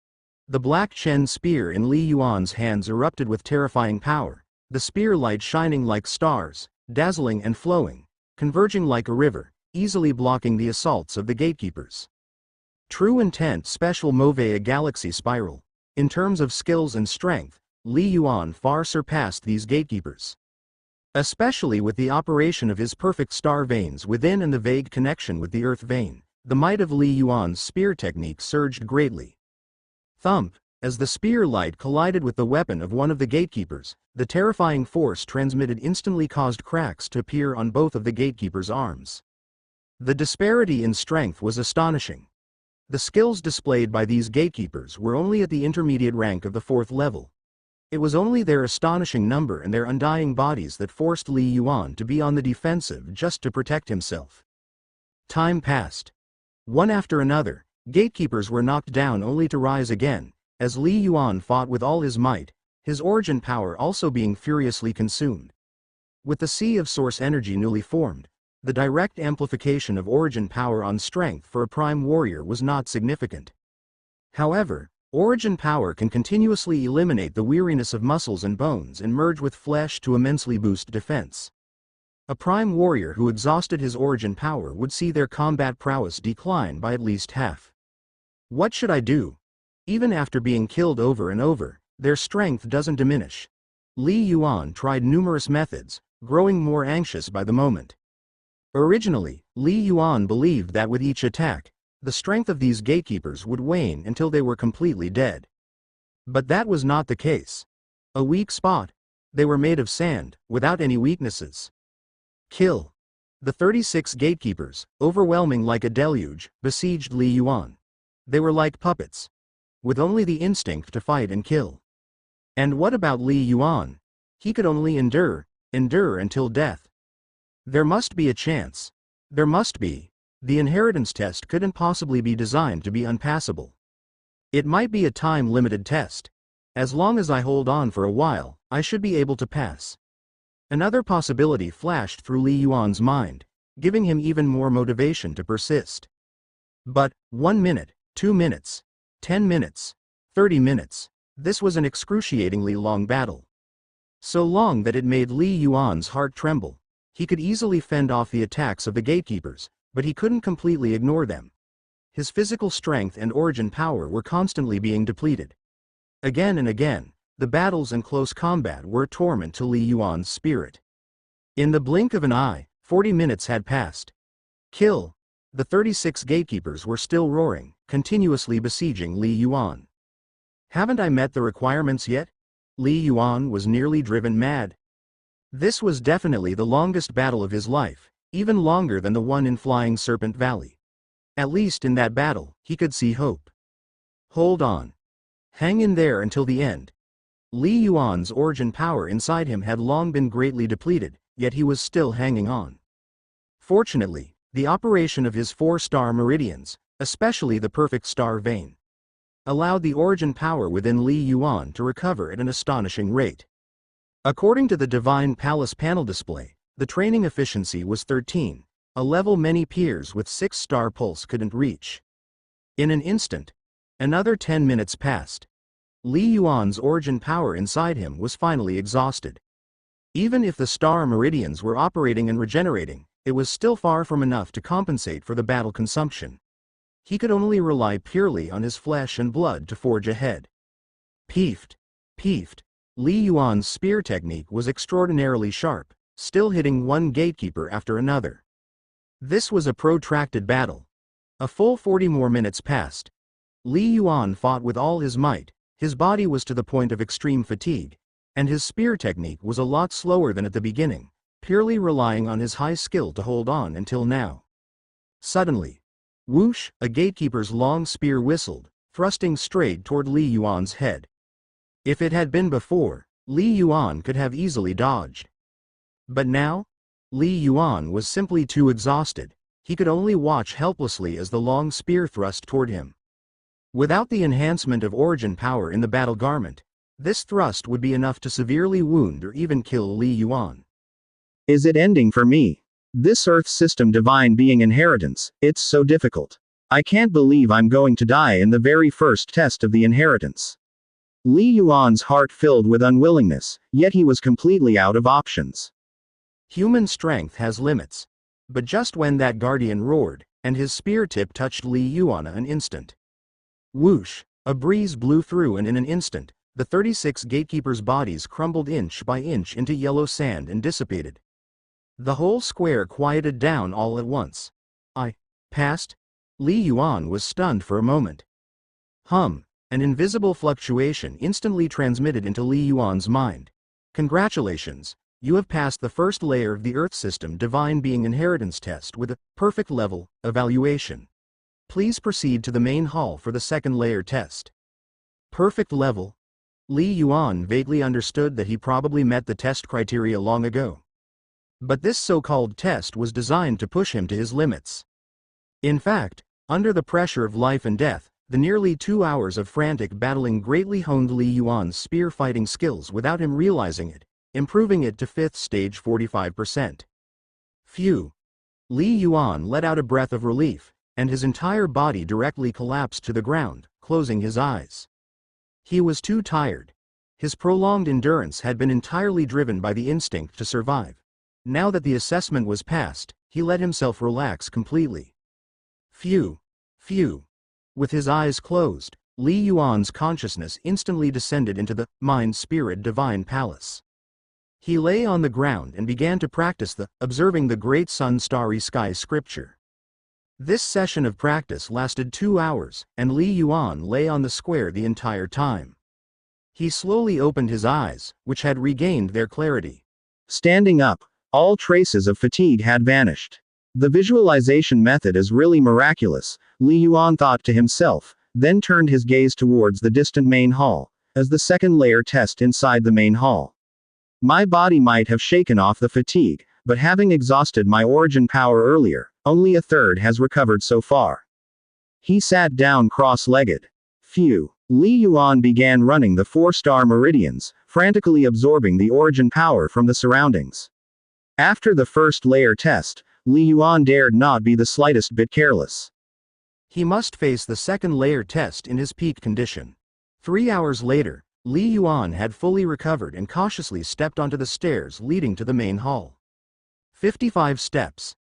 The black Chen spear in Li Yuan's hands erupted with terrifying power, the spear light shining like stars, dazzling and flowing, converging like a river, easily blocking the assaults of the gatekeepers. True intent special Mauvais Galaxy Spiral. In terms of skills and strength, Li Yuan far surpassed these gatekeepers. Especially with the operation of his perfect star veins within and the vague connection with the earth vein, the might of Li Yuan's spear technique surged greatly. Thump. As the spear light collided with the weapon of one of the gatekeepers, the terrifying force transmitted instantly caused cracks to appear on both of the gatekeepers' arms. The disparity in strength was astonishing. The skills displayed by these gatekeepers were only at the intermediate rank of the 4th level. It was only their astonishing number and their undying bodies that forced Li Yuan to be on the defensive just to protect himself. Time passed. One after another, gatekeepers were knocked down only to rise again, as Li Yuan fought with all his might, his origin power also being furiously consumed. With the sea of source energy newly formed, the direct amplification of origin power on strength for a prime warrior was not significant. However, origin power can continuously eliminate the weariness of muscles and bones and merge with flesh to immensely boost defense. A prime warrior who exhausted his origin power would see their combat prowess decline by at least half. What should I do? Even after being killed over and over, their strength doesn't diminish. Li Yuan tried numerous methods, growing more anxious by the moment. Originally, Li Yuan believed that with each attack, the strength of these gatekeepers would wane until they were completely dead. But that was not the case. A weak spot. They were made of sand, without any weaknesses. Kill. The 36 gatekeepers, overwhelming like a deluge, besieged Li Yuan. They were like puppets, with only the instinct to fight and kill. And what about Li Yuan? He could only endure until death. There must be a chance. There must be. The inheritance test couldn't possibly be designed to be unpassable. It might be a time-limited test. As long as I hold on for a while, I should be able to pass. Another possibility flashed through Li Yuan's mind, giving him even more motivation to persist. But, 1 minute, 2 minutes, 10 minutes, 30 minutes, this was an excruciatingly long battle. So long that it made Li Yuan's heart tremble. He could easily fend off the attacks of the gatekeepers, but he couldn't completely ignore them. His physical strength and origin power were constantly being depleted. Again and again, the battles and close combat were a torment to Li Yuan's spirit. In the blink of an eye, 40 minutes had passed. Kill. The 36 gatekeepers were still roaring, continuously besieging Li Yuan. Haven't I met the requirements yet? Li Yuan was nearly driven mad. This was definitely the longest battle of his life, even longer than the one in Flying Serpent Valley. At least in that battle, he could see hope. Hold on. Hang in there until the end. Li Yuan's origin power inside him had long been greatly depleted, yet he was still hanging on. Fortunately, the operation of his 4-star meridians, especially the perfect star vein, allowed the origin power within Li Yuan to recover at an astonishing rate. According to the Divine Palace panel display, the training efficiency was 13, a level many peers with 6-star pulse couldn't reach. In an instant, another 10 minutes passed. Li Yuan's origin power inside him was finally exhausted. Even if the star meridians were operating and regenerating, it was still far from enough to compensate for the battle consumption. He could only rely purely on his flesh and blood to forge ahead. Peefed. Li Yuan's spear technique was extraordinarily sharp, still hitting one gatekeeper after another. This was a protracted battle. A full 40 more minutes passed. Li Yuan fought with all his might, his body was to the point of extreme fatigue, and his spear technique was a lot slower than at the beginning, purely relying on his high skill to hold on until now. Suddenly, whoosh, a gatekeeper's long spear whistled, thrusting straight toward Li Yuan's head. If it had been before, Li Yuan could have easily dodged. But now, Li Yuan was simply too exhausted. He could only watch helplessly as the long spear thrust toward him. Without the enhancement of origin power in the battle garment, this thrust would be enough to severely wound or even kill Li Yuan. Is it ending for me? This Earth system divine being inheritance, it's so difficult. I can't believe I'm going to die in the very first test of the inheritance. Li Yuan's heart filled with unwillingness, yet he was completely out of options. Human strength has limits. But just when that guardian roared, and his spear tip touched Li Yuan an instant. Whoosh, a breeze blew through and in an instant, the 36 gatekeepers' bodies crumbled inch by inch into yellow sand and dissipated. The whole square quieted down all at once. I passed? Li Yuan was stunned for a moment. An invisible fluctuation instantly transmitted into Li Yuan's mind. Congratulations, you have passed the first layer of the Earth System Divine Being Inheritance test with a perfect level evaluation. Please proceed to the main hall for the second layer test. Perfect level? Li Yuan vaguely understood that he probably met the test criteria long ago. But this so-called test was designed to push him to his limits. In fact, under the pressure of life and death, the nearly 2 hours of frantic battling greatly honed Li Yuan's spear fighting skills without him realizing it, improving it to 5th stage 45%. Phew! Li Yuan let out a breath of relief, and his entire body directly collapsed to the ground, closing his eyes. He was too tired. His prolonged endurance had been entirely driven by the instinct to survive. Now that the assessment was passed, he let himself relax completely. Phew! With his eyes closed, Li Yuan's consciousness instantly descended into the Mind-Spirit Divine Palace. He lay on the ground and began to practice the observing the great sun starry sky scripture. This session of practice lasted 2 hours, and Li Yuan lay on the square the entire time. He slowly opened his eyes, which had regained their clarity. Standing up, all traces of fatigue had vanished. The visualization method is really miraculous, Li Yuan thought to himself, then turned his gaze towards the distant main hall, as the second layer test inside the main hall. My body might have shaken off the fatigue, but having exhausted my origin power earlier, only a third has recovered so far. He sat down cross-legged. Phew! Li Yuan began running the 4-star meridians, frantically absorbing the origin power from the surroundings. After the first layer test, Li Yuan dared not be the slightest bit careless. He must face the second layer test in his peak condition. 3 hours later, Li Yuan had fully recovered and cautiously stepped onto the stairs leading to the main hall. 55 steps.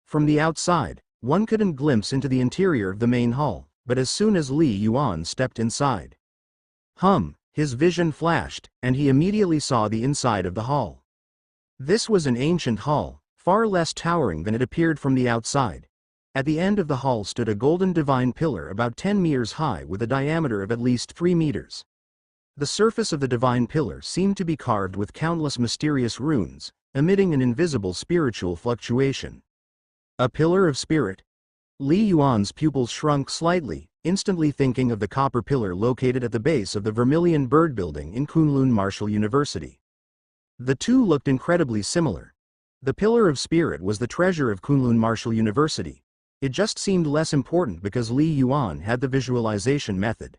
From the outside, one couldn't glimpse into the interior of the main hall, but as soon as Li Yuan stepped inside, his vision flashed, and he immediately saw the inside of the hall. This was an ancient hall, far less towering than it appeared from the outside. At the end of the hall stood a golden divine pillar about 10 meters high with a diameter of at least 3 meters. The surface of the divine pillar seemed to be carved with countless mysterious runes, emitting an invisible spiritual fluctuation. A pillar of spirit? Li Yuan's pupils shrunk slightly, instantly thinking of the copper pillar located at the base of the Vermilion Bird Building in Kunlun Martial University. The two looked incredibly similar. The pillar of spirit was the treasure of Kunlun Martial University. It just seemed less important because Li Yuan had the visualization method.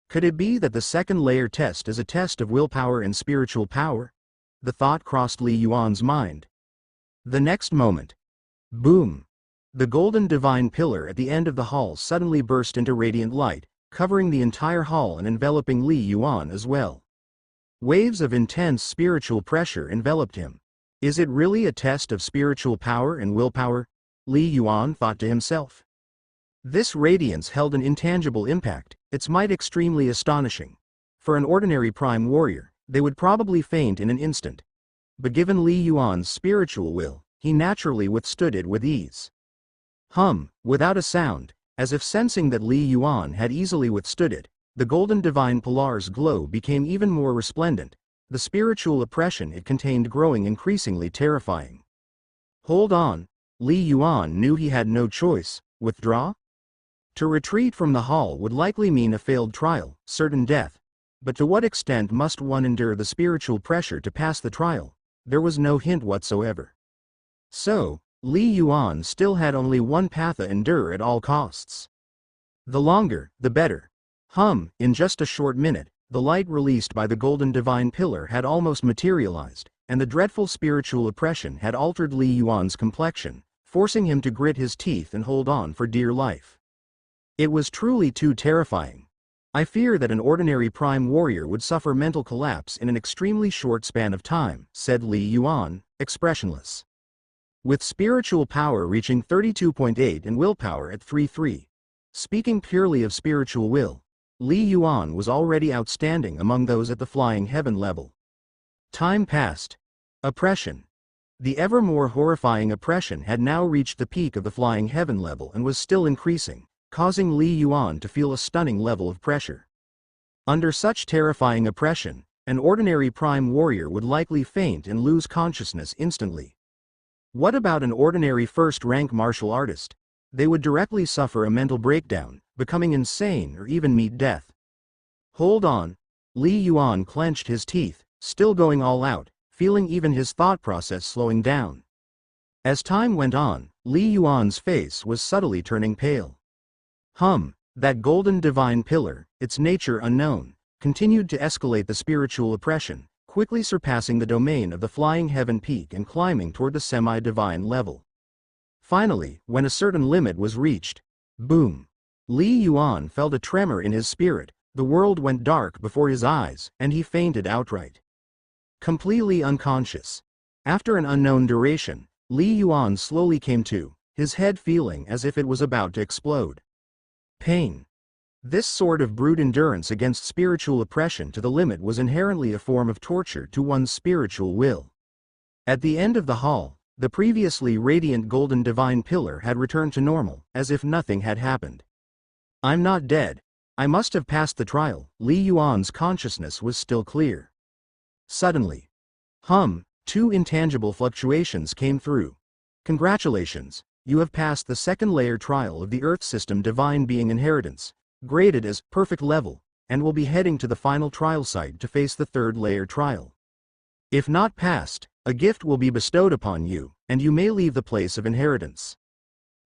Could it be that the second layer test is a test of willpower and spiritual power? The thought crossed Li Yuan's mind. The next moment, Boom! The golden divine pillar at the end of the hall suddenly burst into radiant light, covering the entire hall and enveloping Li Yuan as well. Waves of intense spiritual pressure enveloped him. Is it really a test of spiritual power and willpower? Li Yuan thought to himself. This radiance held an intangible impact, its might extremely astonishing. For an ordinary prime warrior, they would probably faint in an instant. But given Li Yuan's spiritual will, he naturally withstood it with ease. Without a sound, as if sensing that Li Yuan had easily withstood it, the golden divine pillar's glow became even more resplendent, the spiritual oppression it contained growing increasingly terrifying. Hold on, Li Yuan knew he had no choice. Withdraw? To retreat from the hall would likely mean a failed trial, certain death. But to what extent must one endure the spiritual pressure to pass the trial? There was no hint whatsoever. So, Li Yuan still had only one path to endure at all costs. The longer, the better. In just a short minute, the light released by the golden divine pillar had almost materialized, and the dreadful spiritual oppression had altered Li Yuan's complexion, forcing him to grit his teeth and hold on for dear life. It was truly too terrifying. I fear that an ordinary prime warrior would suffer mental collapse in an extremely short span of time, said Li Yuan, expressionless. With spiritual power reaching 32.8 and willpower at 3.3. Speaking purely of spiritual will, Li Yuan was already outstanding among those at the flying heaven level. Time passed. Oppression. The ever more horrifying oppression had now reached the peak of the flying heaven level and was still increasing, causing Li Yuan to feel a stunning level of pressure. Under such terrifying oppression, an ordinary prime warrior would likely faint and lose consciousness instantly. What about an ordinary first-rank martial artist? They would directly suffer a mental breakdown, becoming insane or even meet death. Hold on. Li Yuan clenched his teeth, still going all out, feeling even his thought process slowing down. As time went on, Li Yuan's face was subtly turning pale. That golden divine pillar, its nature unknown, continued to escalate the spiritual oppression, quickly surpassing the domain of the flying heaven peak and climbing toward the semi-divine level. Finally, when a certain limit was reached, boom! Li Yuan felt a tremor in his spirit, the world went dark before his eyes, and he fainted outright. Completely unconscious. After an unknown duration, Li Yuan slowly came to, his head feeling as if it was about to explode. Pain. This sort of brute endurance against spiritual oppression to the limit was inherently a form of torture to one's spiritual will. At the end of the hall, the previously radiant golden divine pillar had returned to normal, as if nothing had happened. I'm not dead. I must have passed the trial. Li Yuan's consciousness was still clear. Suddenly, two intangible fluctuations came through. Congratulations, you have passed the second layer trial of the Earth System Divine Being Inheritance, graded as perfect level, and will be heading to the final trial site to face the third layer trial. If not passed, a gift will be bestowed upon you, and you may leave the place of inheritance.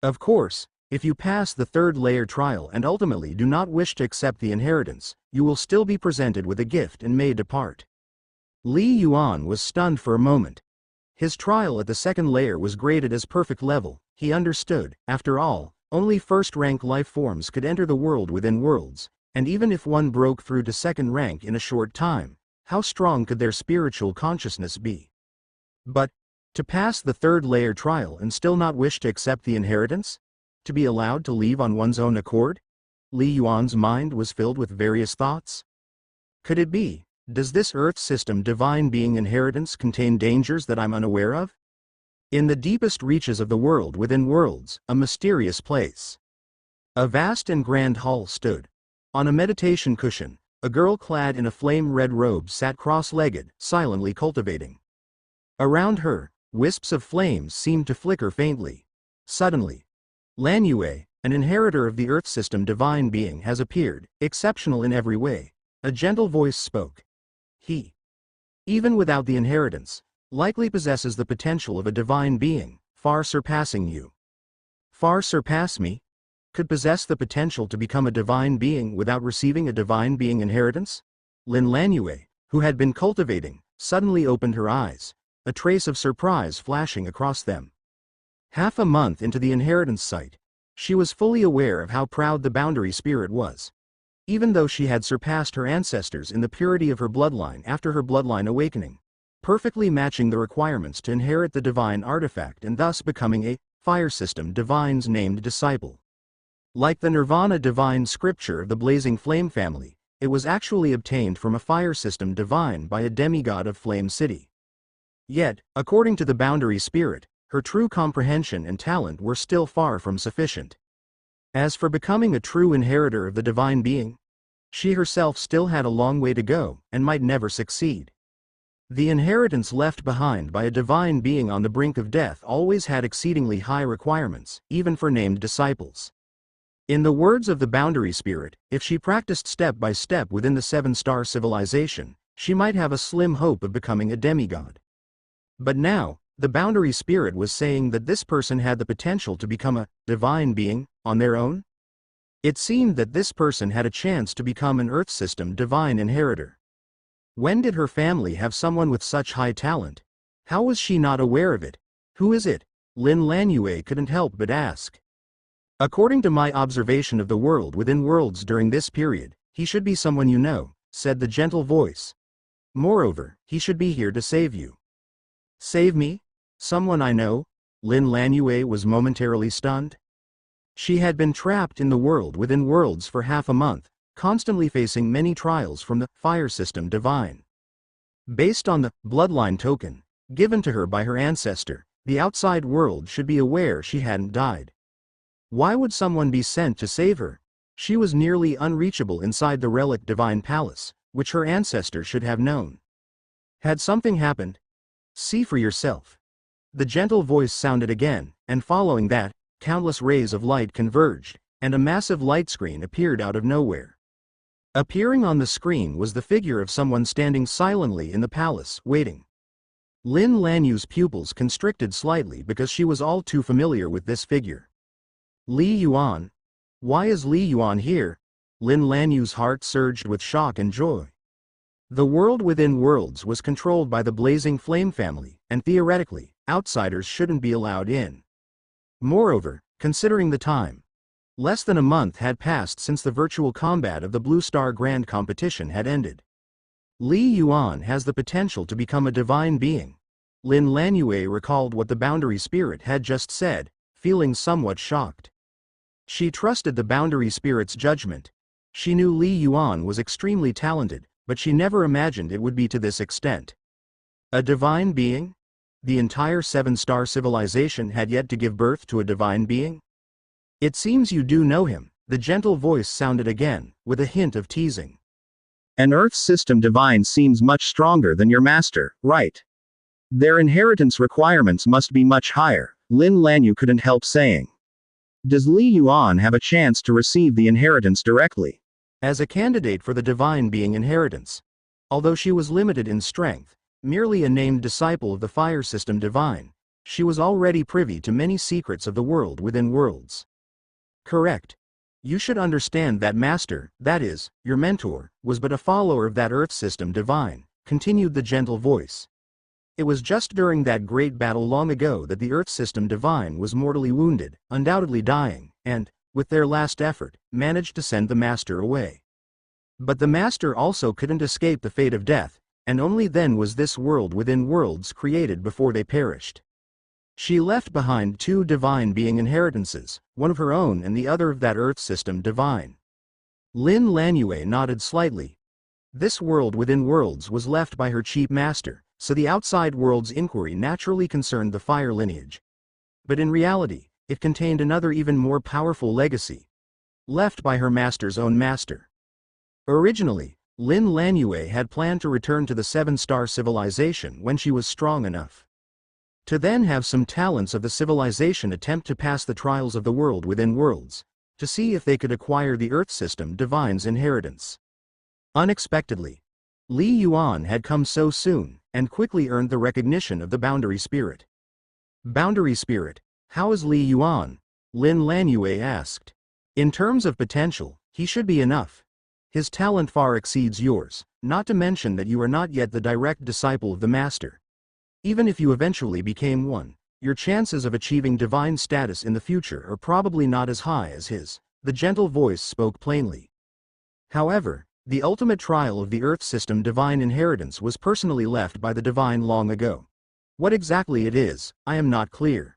Of course, if you pass the third layer trial and ultimately do not wish to accept the inheritance, you will still be presented with a gift and may depart. Li Yuan was stunned for a moment. His trial at the second layer was graded as perfect level. He understood, after all, only first-rank life forms could enter the world within worlds, and even if one broke through to second rank in a short time, how strong could their spiritual consciousness be? But, to pass the third layer trial and still not wish to accept the inheritance? To be allowed to leave on one's own accord? Li Yuan's mind was filled with various thoughts. Could it be? Does this Earth System Divine Being Inheritance contain dangers that I'm unaware of? In the deepest reaches of the world within worlds, a mysterious place. A vast and grand hall stood. On a meditation cushion, a girl clad in a flame-red robe sat cross-legged, silently cultivating. Around her, wisps of flames seemed to flicker faintly. Suddenly, Lan Yue, an inheritor of the Earth System Divine Being, has appeared, exceptional in every way. A gentle voice spoke. He, even without the inheritance, likely possesses the potential of a divine being, far surpassing you. Far surpass me? Could possess the potential to become a divine being without receiving a divine being inheritance? Lan Yue, who had been cultivating, suddenly opened her eyes, a trace of surprise flashing across them. Half a month into the inheritance site, she was fully aware of how proud the boundary spirit was. Even though she had surpassed her ancestors in the purity of her bloodline after her bloodline awakening, perfectly matching the requirements to inherit the divine artifact and thus becoming a fire system divine's named disciple. Like the Nirvana divine scripture of the Blazing Flame family, it was actually obtained from a fire system divine by a demigod of Flame City. Yet, according to the boundary spirit, her true comprehension and talent were still far from sufficient. As for becoming a true inheritor of the divine being, she herself still had a long way to go and might never succeed. The inheritance left behind by a divine being on the brink of death always had exceedingly high requirements, even for named disciples. In the words of the boundary spirit, if she practiced step by step within the 7-star civilization, she might have a slim hope of becoming a demigod. But now, the boundary spirit was saying that this person had the potential to become a divine being on their own. It seemed that this person had a chance to become an Earth system divine inheritor. When did her family have someone with such high talent? How was she not aware of it? Who is it? Lin Lanyue couldn't help but ask. According to my observation of the world within worlds during this period, he should be someone you know, said the gentle voice. Moreover, he should be here to save you. Save me? Someone I know? Lin Lanyue was momentarily stunned. She had been trapped in the world within worlds for half a month, constantly facing many trials from the fire system divine. Based on the bloodline token given to her by her ancestor, the outside world should be aware she hadn't died. Why would someone be sent to save her? She was nearly unreachable inside the relic divine palace, which her ancestor should have known. Had something happened? See for yourself. The gentle voice sounded again, and following that, countless rays of light converged, and a massive light screen appeared out of nowhere. Appearing on the screen was the figure of someone standing silently in the palace, waiting. Lin Lanyue's pupils constricted slightly because she was all too familiar with this figure. Li Yuan? Why is Li Yuan here? Lin Lanyue's heart surged with shock and joy. The world within worlds was controlled by the Blazing Flame family, and theoretically, outsiders shouldn't be allowed in. Moreover, considering the time, less than a month had passed since the virtual combat of the Blue Star Grand Competition had ended. Li Yuan has the potential to become a divine being. Lin Lanyue recalled what the boundary spirit had just said, feeling somewhat shocked. She trusted the boundary spirit's judgment. She knew Li Yuan was extremely talented, but she never imagined it would be to this extent. A divine being? The entire 7-star civilization had yet to give birth to a divine being? It seems you do know him, the gentle voice sounded again, with a hint of teasing. An Earth system divine seems much stronger than your master, right? Their inheritance requirements must be much higher, Lin Lanyue couldn't help saying. Does Li Yuan have a chance to receive the inheritance directly? As a candidate for the divine being inheritance. Although she was limited in strength, merely a named disciple of the fire system divine, she was already privy to many secrets of the world within worlds. Correct. You should understand that master, that is, your mentor, was but a follower of that earth system divine, continued the gentle voice. It was just during that great battle long ago that the earth system divine was mortally wounded, undoubtedly dying, and, with their last effort, managed to send the master away. But the master also couldn't escape the fate of death, and only then was this world within worlds created before they perished. She left behind 2 divine being inheritances, one of her own and the other of that earth system divine. Lin Lanyue nodded slightly. This world within worlds was left by her chief master, so the outside world's inquiry naturally concerned the fire lineage. But in reality, it contained another even more powerful legacy, left by her master's own master. Originally, Lin Lanyue had planned to return to the 7-star civilization when she was strong enough to then have some talents of the civilization attempt to pass the trials of the world within worlds, to see if they could acquire the Earth system divine's inheritance. Unexpectedly, Li Yuan had come so soon, and quickly earned the recognition of the boundary spirit. Boundary spirit, how is Li Yuan? Lin Lanyue asked. In terms of potential, he should be enough. His talent far exceeds yours, not to mention that you are not yet the direct disciple of the master. Even if you eventually became one, your chances of achieving divine status in the future are probably not as high as his. The gentle voice spoke plainly. However, the ultimate trial of the Earth system divine inheritance was personally left by the divine long ago. What exactly it is, I am not clear.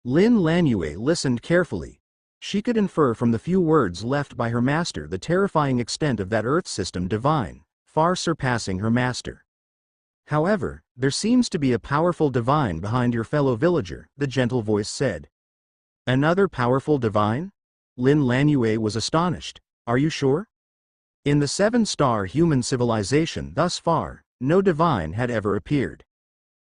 Lin Lanyue listened carefully. She could infer from the few words left by her master the terrifying extent of that Earth system divine, far surpassing her master. However, there seems to be a powerful divine behind your fellow villager, the gentle voice said. Another powerful divine? Lin Lanyue was astonished. Are you sure? In the 7-star human civilization thus far, no divine had ever appeared.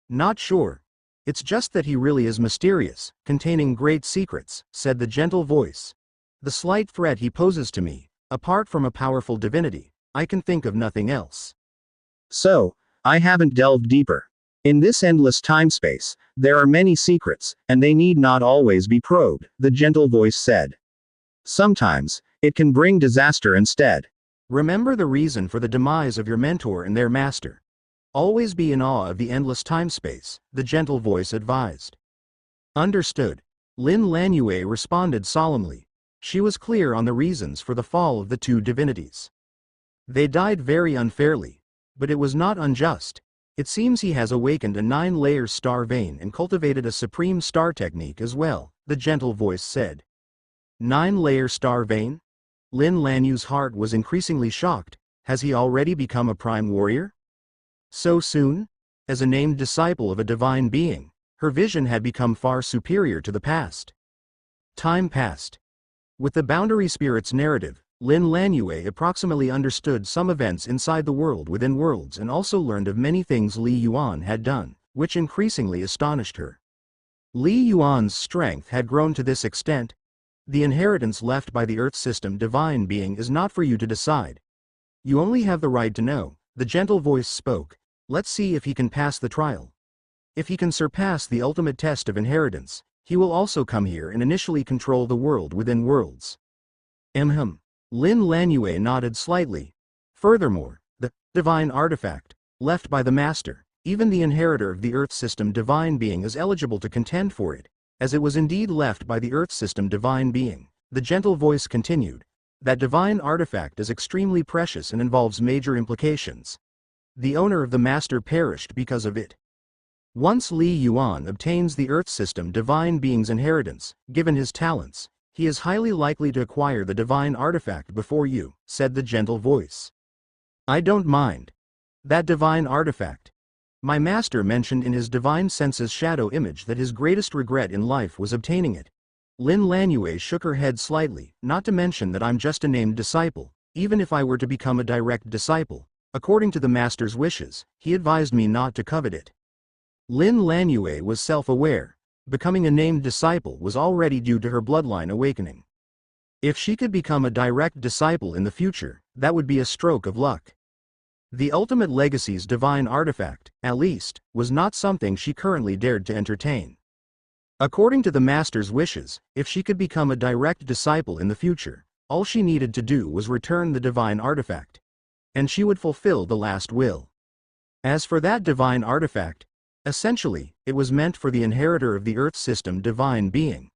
Not sure. It's just that he really is mysterious, containing great secrets, said the gentle voice. The slight threat he poses to me, apart from a powerful divinity, I can think of nothing else. So, I haven't delved deeper. In this endless time-space, there are many secrets, and they need not always be probed, the gentle voice said. Sometimes, it can bring disaster instead. Remember the reason for the demise of your mentor and their master. Always be in awe of the endless time-space, the gentle voice advised. Understood. Lin Lanyue responded solemnly. She was clear on the reasons for the fall of the two divinities. They died very unfairly, but it was not unjust. It seems he has awakened a 9-layer star vein and cultivated a supreme star technique as well, the gentle voice said. 9-layer star vein? Lin Lanyue's heart was increasingly shocked. Has he already become a prime warrior? So soon? As a named disciple of a divine being, her vision had become far superior to the past. Time passed. With the Boundary Spirit's narrative, Lin Lanyue approximately understood some events inside the world within worlds and also learned of many things Li Yuan had done, which increasingly astonished her. Li Yuan's strength had grown to this extent. The inheritance left by the Earth system divine being is not for you to decide. You only have the right to know, the gentle voice spoke. Let's see if he can pass the trial. If he can surpass the ultimate test of inheritance, he will also come here and initially control the world within worlds. Lin Lanyue nodded slightly. Furthermore, the divine artifact, left by the master, even the inheritor of the Earth system divine being is eligible to contend for it, as it was indeed left by the Earth system divine being. The gentle voice continued. That divine artifact is extremely precious and involves major implications. The owner of the master perished because of it. Once Li Yuan obtains the Earth system divine being's inheritance, given his talents, he is highly likely to acquire the divine artifact before you, said the gentle voice. I don't mind. That divine artifact. My master mentioned in his divine senses shadow image that his greatest regret in life was obtaining it. Lin Lanyue shook her head slightly, not to mention that I'm just a named disciple. Even if I were to become a direct disciple, according to the master's wishes, he advised me not to covet it. Lin Lanyue was self-aware. Becoming a named disciple was already due to her bloodline awakening. If she could become a direct disciple in the future, that would be a stroke of luck. The ultimate legacy's divine artifact, at least, was not something she currently dared to entertain. According to the master's wishes, if she could become a direct disciple in the future, all she needed to do was return the divine artifact. And she would fulfill the last will. As for that divine artifact, essentially, it was meant for the inheritor of the Earth system divine being.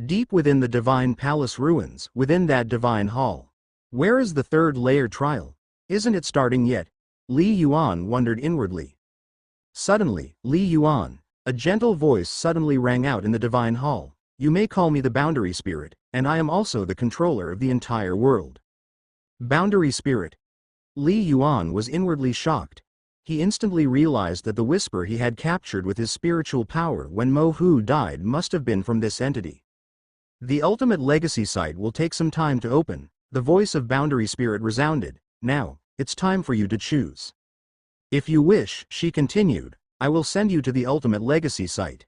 Deep within the divine palace ruins, within that divine hall. Where is the 3rd-layer trial? Isn't it starting yet? Li Yuan wondered inwardly. Suddenly, Li Yuan, a gentle voice suddenly rang out in the divine hall. You may call me the Boundary Spirit, and I am also the controller of the entire world. Boundary Spirit. Li Yuan was inwardly shocked. He instantly realized that the whisper he had captured with his spiritual power when Mo Hu died must have been from this entity. The ultimate legacy site will take some time to open, the voice of Boundary Spirit resounded. Now, it's time for you to choose. If you wish, she continued, I will send you to the ultimate legacy site.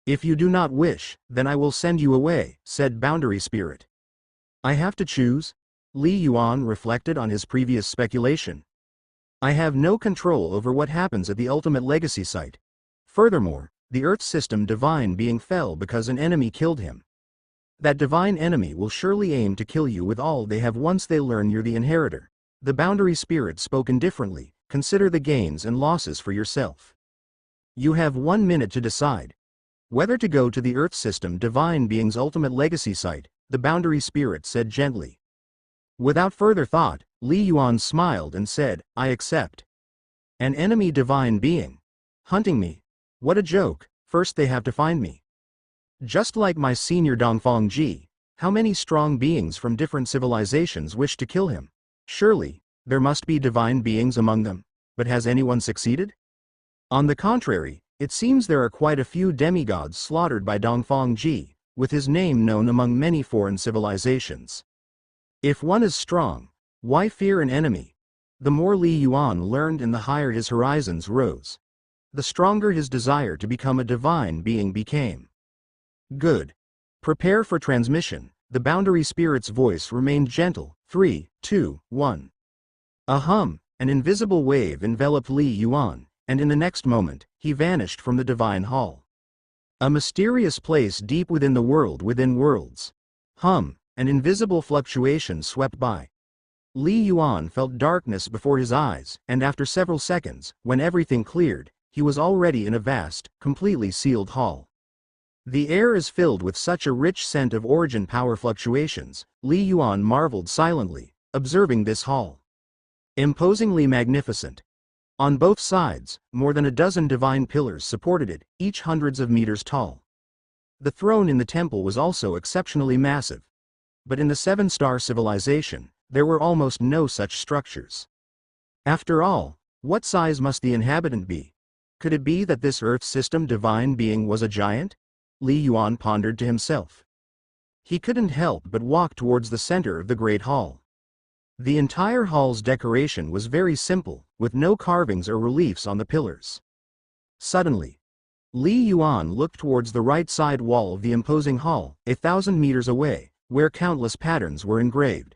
If you do not wish, then I will send you away, said Boundary Spirit. I have to choose? Li Yuan reflected on his previous speculation. I have no control over what happens at the ultimate legacy site. Furthermore, the Earth system divine being fell because an enemy killed him. That divine enemy will surely aim to kill you with all they have once they learn you're the inheritor. The Boundary Spirit spoke indifferently. Consider the gains and losses for yourself. You have 1 minute to decide. Whether to go to the Earth system divine being's ultimate legacy site, the boundary spirit said gently. Without further thought, Li Yuan smiled and said, I accept. An enemy divine being. Hunting me. What a joke, first they have to find me. Just like my senior Dongfang Ji, how many strong beings from different civilizations wish to kill him? Surely, there must be divine beings among them, but has anyone succeeded? On the contrary, it seems there are quite a few demigods slaughtered by Dongfang Ji, with his name known among many foreign civilizations. If one is strong, why fear an enemy? The more Li Yuan learned and the higher his horizons rose, the stronger his desire to become a divine being became. Good. Prepare for transmission. The boundary spirit's voice remained gentle. 3, 2, 1. A hum, an invisible wave enveloped Li Yuan, and in the next moment, he vanished from the divine hall. A mysterious place deep within the world within worlds. Hum, an invisible fluctuation swept by. Li Yuan felt darkness before his eyes, and after several seconds, when everything cleared, he was already in a vast, completely sealed hall. The air is filled with such a rich scent of origin power fluctuations, Li Yuan marveled silently, observing this hall. Imposingly magnificent. On both sides, more than a dozen divine pillars supported it, each hundreds of meters tall. The throne in the temple was also exceptionally massive. But in the seven-star civilization, there were almost no such structures. After all, what size must the inhabitant be? Could it be that this Earth system divine being was a giant? Li Yuan pondered to himself. He couldn't help but walk towards the center of the great hall. The entire hall's decoration was very simple, with no carvings or reliefs on the pillars. Suddenly, Li Yuan looked towards the right side wall of the imposing hall, 1,000 meters away, where countless patterns were engraved.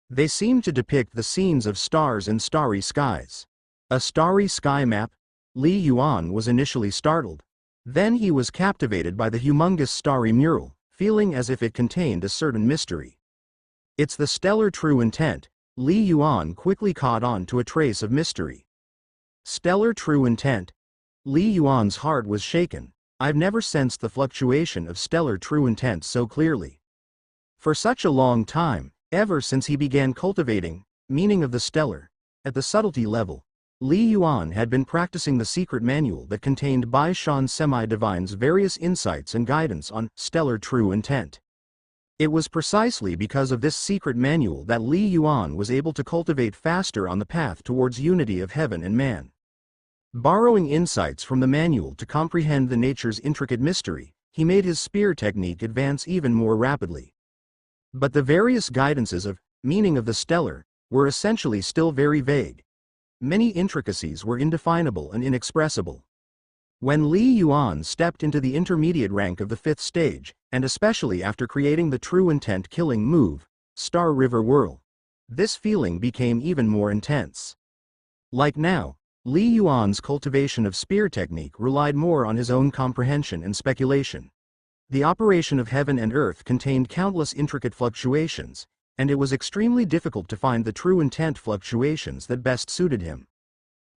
They seemed to depict the scenes of stars and starry skies. A starry sky map? Li Yuan was initially startled. Then he was captivated by the humongous starry mural, feeling as if it contained a certain mystery. It's the stellar true intent. Li Yuan quickly caught on to a trace of mystery. Stellar true intent? Li Yuan's heart was shaken. I've never sensed the fluctuation of stellar true intent so clearly. For such a long time, ever since he began cultivating meaning of the stellar, at the subtlety level, Li Yuan had been practicing the secret manual that contained Bai Shan Semi-Divine's various insights and guidance on stellar true intent. It was precisely because of this secret manual that Li Yuan was able to cultivate faster on the path towards unity of heaven and man. Borrowing insights from the manual to comprehend the nature's intricate mystery, he made his spear technique advance even more rapidly. But the various guidances of meaning of the stellar were essentially still very vague. Many intricacies were indefinable and inexpressible. When Li Yuan stepped into the intermediate rank of the 5th stage, and especially after creating the true intent killing move, Star River Whirl, this feeling became even more intense. Like now, Li Yuan's cultivation of spear technique relied more on his own comprehension and speculation. The operation of heaven and earth contained countless intricate fluctuations, and it was extremely difficult to find the true intent fluctuations that best suited him.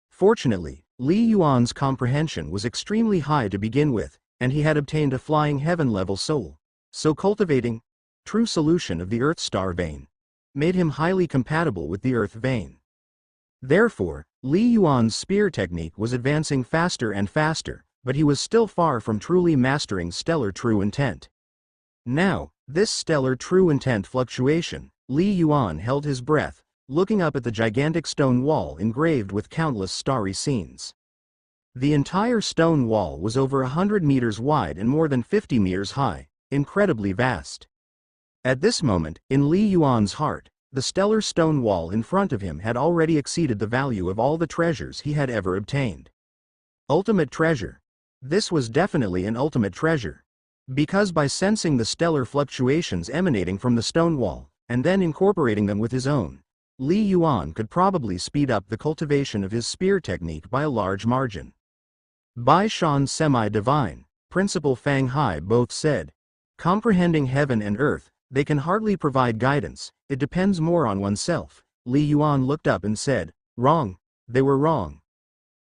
Fortunately, Li Yuan's comprehension was extremely high to begin with, and he had obtained a flying heaven-level soul, so cultivating true solution of the Earth star vein made him highly compatible with the Earth vein. Therefore, Li Yuan's spear technique was advancing faster and faster, but he was still far from truly mastering stellar true intent. Now, this stellar true intent fluctuation, Li Yuan held his breath, looking up at the gigantic stone wall engraved with countless starry scenes. The entire stone wall was over 100 meters wide and more than 50 meters high, incredibly vast. At this moment, in Li Yuan's heart, the stellar stone wall in front of him had already exceeded the value of all the treasures he had ever obtained. Ultimate treasure. This was definitely an ultimate treasure. Because by sensing the stellar fluctuations emanating from the stone wall, and then incorporating them with his own, Li Yuan could probably speed up the cultivation of his spear technique by a large margin. Bai Shan Semi-Divine, Principal Fang Hai both said, comprehending heaven and earth, they can hardly provide guidance, it depends more on oneself. Li Yuan looked up and said, wrong, they were wrong.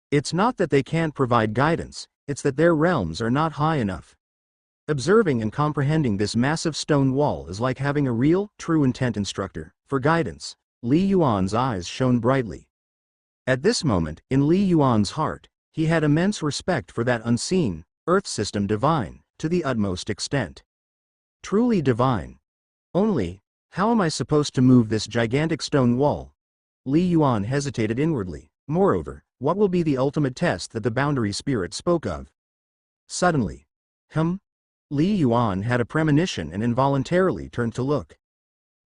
It's not that they can't provide guidance, it's that their realms are not high enough. Observing and comprehending this massive stone wall is like having a real, true intent instructor. For guidance, Li Yuan's eyes shone brightly. At this moment, in Li Yuan's heart, he had immense respect for that unseen, Earth system divine, to the utmost extent. Truly divine. Only, how am I supposed to move this gigantic stone wall? Li Yuan hesitated inwardly. Moreover, what will be the ultimate test that the boundary spirit spoke of? Suddenly, Li Yuan had a premonition and involuntarily turned to look.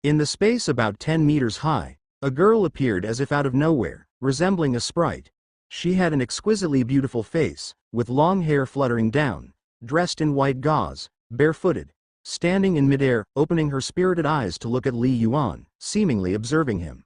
In the space about 10 meters high, a girl appeared as if out of nowhere, resembling a sprite. She had an exquisitely beautiful face, with long hair fluttering down, dressed in white gauze, barefooted, standing in midair, opening her spirited eyes to look at Li Yuan, seemingly observing him.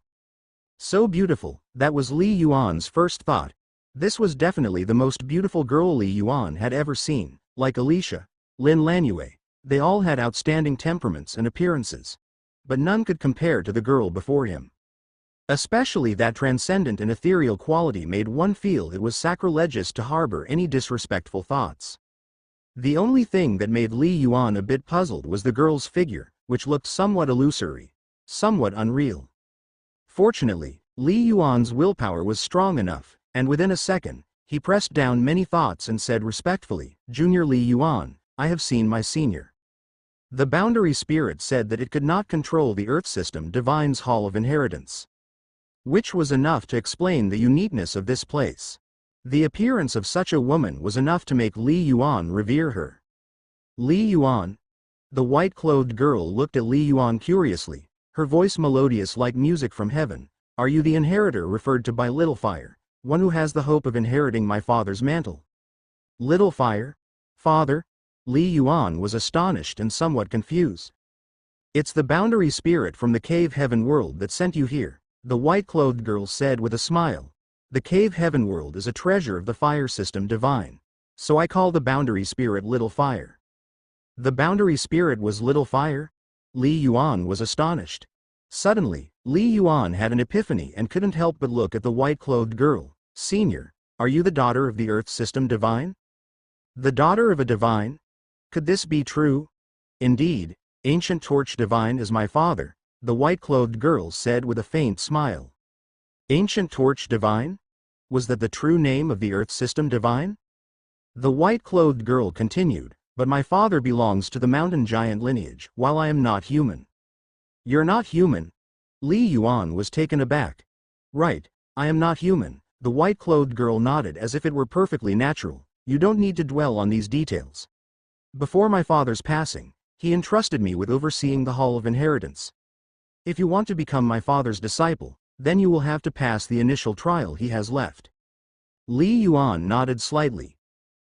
So beautiful, that was Li Yuan's first thought. This was definitely the most beautiful girl Li Yuan had ever seen. Like Alicia, Lin Lanyue, they all had outstanding temperaments and appearances. But none could compare to the girl before him. Especially that transcendent and ethereal quality made one feel it was sacrilegious to harbor any disrespectful thoughts. The only thing that made Li Yuan a bit puzzled was the girl's figure, which looked somewhat illusory, somewhat unreal. Fortunately, Li Yuan's willpower was strong enough, and within a second, he pressed down many thoughts and said respectfully, "Junior Li Yuan, I have seen my senior." The boundary spirit said that it could not control the Earth system divine's hall of inheritance. Which was enough to explain the uniqueness of this place. The appearance of such a woman was enough to make Li Yuan revere her. Li Yuan? The white-clothed girl looked at Li Yuan curiously, her voice melodious like music from heaven. "Are you the inheritor referred to by Little Fire, one who has the hope of inheriting my father's mantle?" Little Fire? Father? Li Yuan was astonished and somewhat confused. "It's the boundary spirit from the cave heaven world that sent you here," the white-clothed girl said with a smile. "The cave heaven world is a treasure of the fire system divine. So I call the boundary spirit Little Fire." The boundary spirit was Little Fire? Li Yuan was astonished. Suddenly, Li Yuan had an epiphany and couldn't help but look at the white-clothed girl. "Senior, are you the daughter of the Earth system divine?" The daughter of a divine? Could this be true? "Indeed, Ancient Torch Divine is my father," the white-clothed girl said with a faint smile. Ancient Torch Divine? Was that the true name of the Earth system divine? The white-clothed girl continued, "But my father belongs to the mountain giant lineage, while I am not human." "You're not human?" Li Yuan was taken aback. "Right, I am not human," the white-clothed girl nodded as if it were perfectly natural. "You don't need to dwell on these details. Before my father's passing, he entrusted me with overseeing the Hall of Inheritance. If you want to become my father's disciple, then you will have to pass the initial trial he has left." Li Yuan nodded slightly.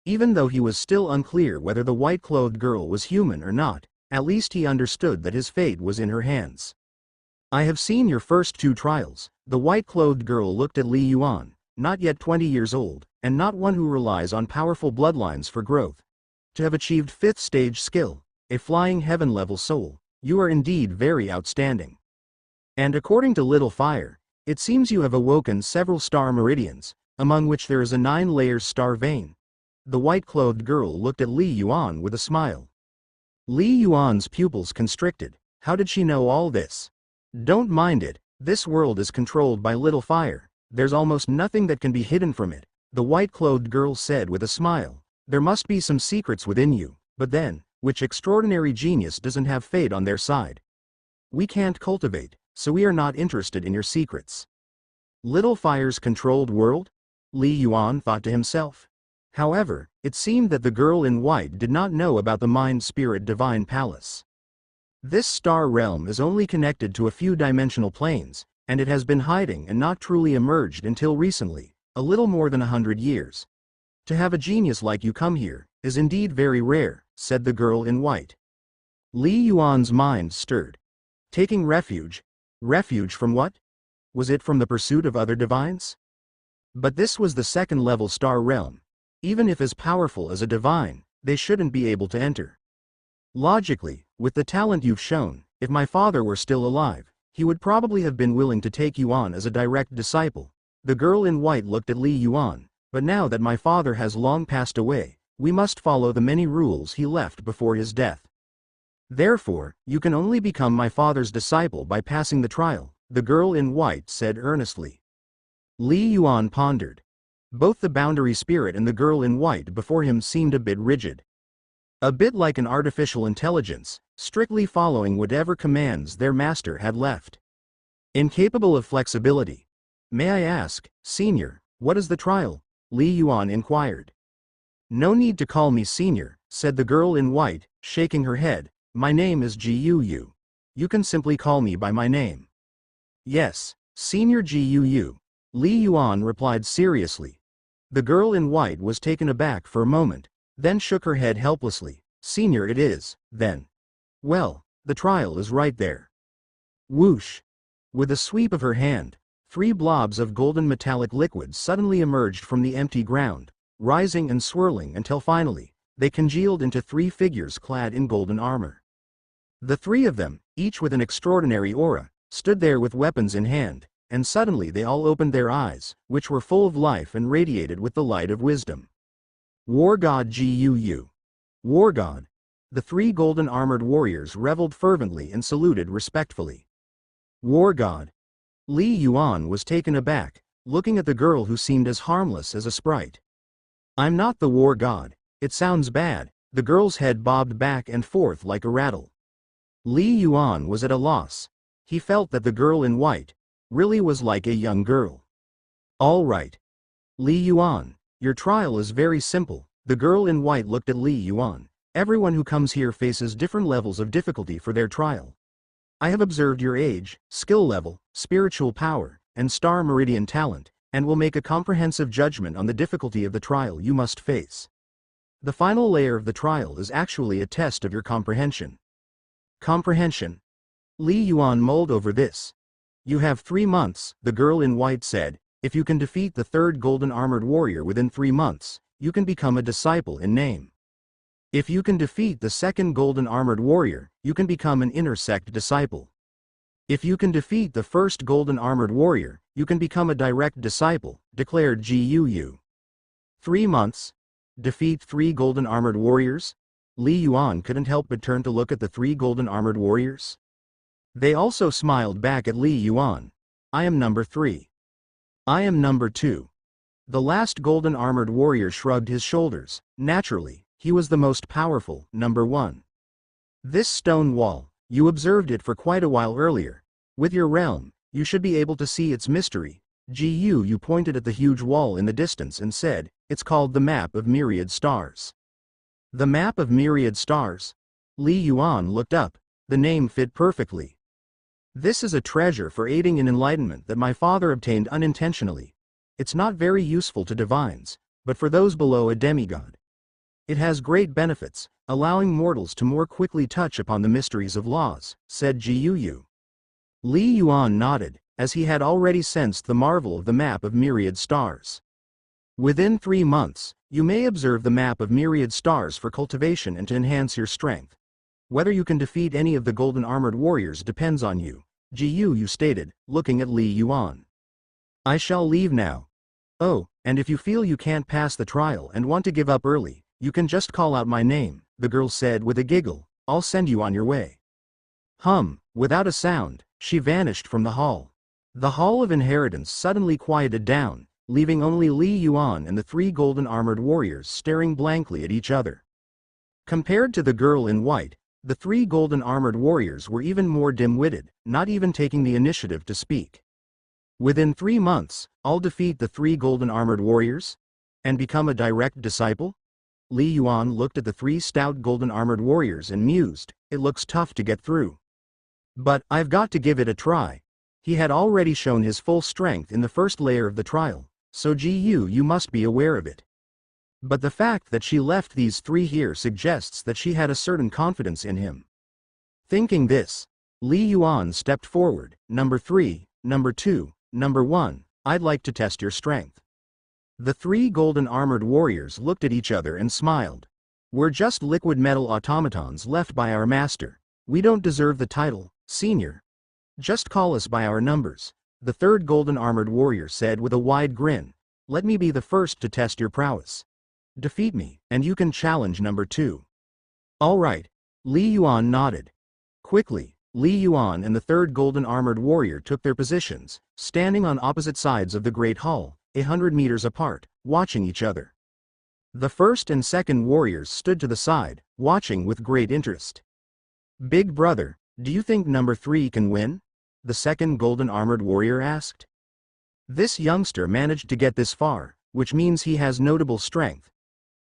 Even though he was still unclear whether the white-clothed girl was human or not, at least he understood that his fate was in her hands. "I have seen your first 2 trials," the white-clothed girl looked at Li Yuan, not yet 20 years old, and not one who relies on powerful bloodlines for growth. "To have achieved 5th stage skill, a flying heaven-level soul, you are indeed very outstanding. And according to Little Fire, it seems you have awoken several star meridians, among which there is a 9-layers star vein." The white-clothed girl looked at Li Yuan with a smile. Li Yuan's pupils constricted. How did she know all this? "Don't mind it, this world is controlled by Little Fire. There's almost nothing that can be hidden from it," the white-clothed girl said with a smile. "There must be some secrets within you, but then, which extraordinary genius doesn't have fate on their side? We can't cultivate, so we are not interested in your secrets." Little Fire's controlled world? Li Yuan thought to himself. However, it seemed that the girl in white did not know about the Mind-Spirit Divine Palace. This star realm is only connected to a few dimensional planes, and it has been hiding and not truly emerged until recently, a little more than 100 years. "To have a genius like you come here is indeed very rare," said the girl in white. Li Yuan's mind stirred. Taking refuge? Refuge from what? Was it from the pursuit of other divines? But this was the 2nd-level star realm. Even if as powerful as a divine, they shouldn't be able to enter. Logically, with the talent you've shown, if my father were still alive, he would probably have been willing to take you on as a direct disciple. The girl in white looked at Li Yuan, But now that my father has long passed away, we must follow the many rules he left before his death. Therefore, you can only become my father's disciple by passing the trial, the girl in white said earnestly. Li Yuan pondered. Both the boundary spirit and the girl in white before him seemed a bit rigid. A bit like an artificial intelligence, strictly following whatever commands their master had left. Incapable of flexibility. May I ask, Senior, what is the trial? Li Yuan inquired. No need to call me Senior, said the girl in white, shaking her head. My name is Gu. You can simply call me by my name. Yes, Senior Gu. Li Yuan replied seriously. The girl in white was taken aback for a moment, then shook her head helplessly. Senior it is, then. Well, the trial is right there. Whoosh! With a sweep of her hand, 3 blobs of golden metallic liquid suddenly emerged from the empty ground, rising and swirling until finally, they congealed into 3 figures clad in golden armor. The 3 of them, each with an extraordinary aura, stood there with weapons in hand, and suddenly they all opened their eyes, which were full of life and radiated with the light of wisdom. War God Gu. War God. The 3 golden armored warriors reveled fervently and saluted respectfully. War God. Li Yuan was taken aback, looking at the girl who seemed as harmless as a sprite. I'm not the war god. It sounds bad. The girl's head bobbed back and forth like a rattle. Li Yuan was at a loss. He felt that the girl in white really was like a young girl. All right. Li Yuan, your trial is very simple. The girl in white looked at Li Yuan. Everyone who comes here faces different levels of difficulty for their trial. I have observed your age, skill level, spiritual power, and star meridian talent, and will make a comprehensive judgment on the difficulty of the trial you must face. The final layer of the trial is actually a test of your comprehension. Comprehension. Li Yuan mulled over this. You have 3 months, the girl in white said. If you can defeat the 3rd golden armored warrior within 3 months, you can become a disciple in name. If you can defeat the 2nd golden armored warrior, you can become an inner sect disciple. If you can defeat the 1st golden armored warrior, you can become a direct disciple, declared Gu. 3 months? Defeat 3 golden armored warriors? Li Yuan couldn't help but turn to look at the 3 golden armored warriors. They also smiled back at Li Yuan. I am number 3. I am number 2. The last golden armored warrior shrugged his shoulders. Naturally, he was the most powerful, number 1. This stone wall, you observed it for quite a while earlier. With your realm, you should be able to see its mystery. Gu pointed at the huge wall in the distance and said, it's called the Map of Myriad Stars. The Map of Myriad Stars? Li Yuan looked up. The name fit perfectly. This is a treasure for aiding in enlightenment that my father obtained unintentionally. It's not very useful to divines, but for those below a demigod. It has great benefits, allowing mortals to more quickly touch upon the mysteries of laws, said Gu. Li Yuan nodded, as he had already sensed the marvel of the Map of Myriad Stars. Within 3 months, you may observe the Map of Myriad Stars for cultivation and to enhance your strength. Whether you can defeat any of the golden armored warriors depends on you, Gu stated, looking at Li Yuan. I shall leave now. Oh, and if you feel you can't pass the trial and want to give up early, you can just call out my name, the girl said with a giggle. I'll send you on your way. Without a sound, she vanished from the hall. The Hall of Inheritance suddenly quieted down, leaving only Li Yuan and the 3 golden armored warriors staring blankly at each other. Compared to the girl in white, the 3 golden armored warriors were even more dim-witted, not even taking the initiative to speak. Within 3 months, I'll defeat the 3 golden armored warriors? And become a direct disciple? Li Yuan looked at the 3 stout golden armored warriors and mused, it looks tough to get through. But, I've got to give it a try. He had already shown his full strength in the first layer of the trial, so you must be aware of it. But the fact that she left these 3 here suggests that she had a certain confidence in him. Thinking this, Li Yuan stepped forward. Number 3, number 2, number 1, I'd like to test your strength. The 3 golden armored warriors looked at each other and smiled. We're just liquid metal automatons left by our master. We don't deserve the title, Senior. Just call us by our numbers, the 3rd golden armored warrior said with a wide grin. Let me be the first to test your prowess. Defeat me, and you can challenge number 2. All right. Li Yuan nodded. Quickly, Li Yuan and the third golden armored warrior took their positions, standing on opposite sides of the Great Hall, 100 meters apart, watching each other. The first and second warriors stood to the side, watching with great interest. Big brother, do you think number 3 can win? The second golden armored warrior asked. This youngster managed to get this far, which means he has notable strength.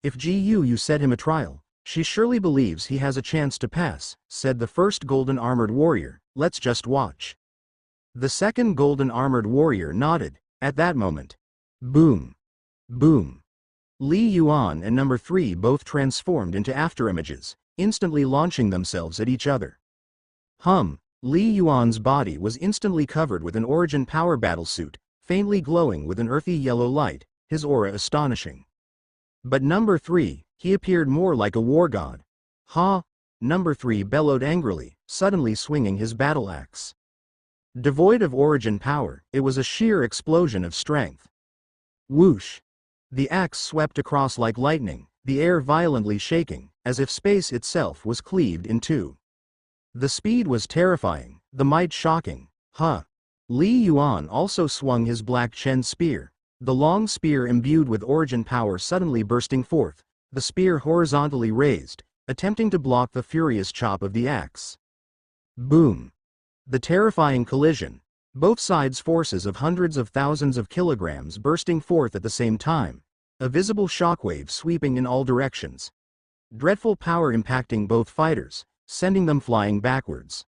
If you set him a trial, she surely believes he has a chance to pass, said the first golden armored warrior. Let's just watch. The second golden armored warrior nodded. At that moment, boom, boom. Li Yuan and number 3 both transformed into afterimages, instantly launching themselves at each other. Li Yuan's body was instantly covered with an Origin Power battlesuit, faintly glowing with an earthy yellow light, his aura astonishing. But number 3, he appeared more like a war god. Ha! Number 3 bellowed angrily, suddenly swinging his battle axe. Devoid of Origin Power, it was a sheer explosion of strength. Whoosh! The axe swept across like lightning, the air violently shaking, as if space itself was cleaved in two. The speed was terrifying, the might shocking. Li Yuan also swung his Black Chen spear, the long spear imbued with Origin Power suddenly bursting forth, the spear horizontally raised, attempting to block the furious chop of the axe. Boom! The terrifying collision, both sides' forces of hundreds of thousands of kilograms bursting forth at the same time, a visible shockwave sweeping in all directions. Dreadful power impacting both fighters, sending them flying backwards.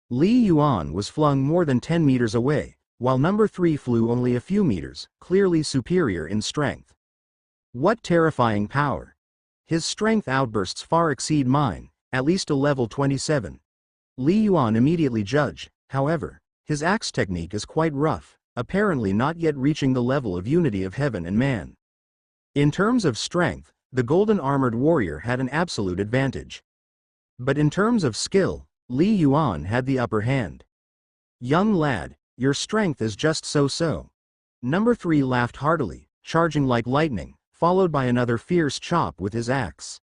Li Yuan was flung more than 10 meters away, while number 3 flew only a few meters, clearly superior in strength. What terrifying power! His strength outbursts far exceed mine, at least a level 27. Li Yuan immediately judged, however, his axe technique is quite rough, apparently not yet reaching the level of unity of heaven and man. In terms of strength, the golden armored warrior had an absolute advantage. But in terms of skill, Li Yuan had the upper hand. Young lad, your strength is just so-so. Number 3 laughed heartily, charging like lightning, followed by another fierce chop with his axe.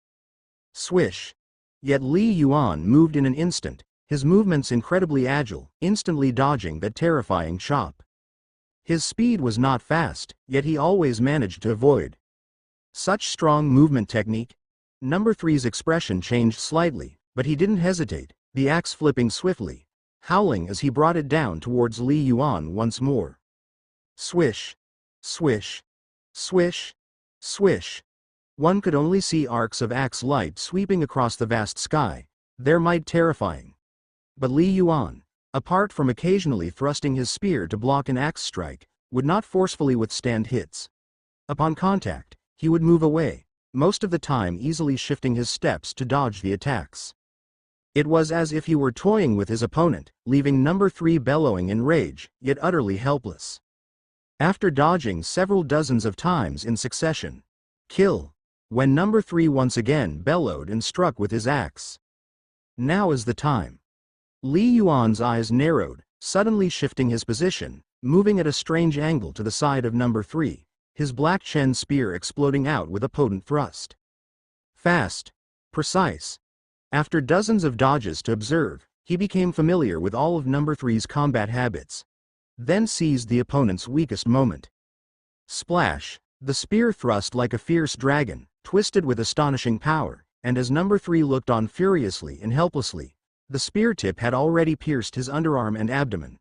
Swish! Yet Li Yuan moved in an instant, his movements incredibly agile, instantly dodging that terrifying chop. His speed was not fast, yet he always managed to avoid. Such strong movement technique. Number 3's expression changed slightly, but he didn't hesitate, the axe flipping swiftly, howling as he brought it down towards Li Yuan once more. Swish! Swish! Swish! Swish! One could only see arcs of axe light sweeping across the vast sky, their might terrifying. But Li Yuan, apart from occasionally thrusting his spear to block an axe strike, would not forcefully withstand hits. Upon contact, he would move away, most of the time easily shifting his steps to dodge the attacks. It was as if he were toying with his opponent, leaving number 3 bellowing in rage, yet utterly helpless. After dodging several dozens of times in succession, kill, when number 3 once again bellowed and struck with his axe. Now is the time. Li Yuan's eyes narrowed, suddenly shifting his position, moving at a strange angle to the side of number 3, his Black Chen spear exploding out with a potent thrust. Fast. Precise. After dozens of dodges to observe, he became familiar with all of number 3's combat habits. Then seized the opponent's weakest moment. Splash! The spear thrust like a fierce dragon, twisted with astonishing power, and as number 3 looked on furiously and helplessly, the spear tip had already pierced his underarm and abdomen.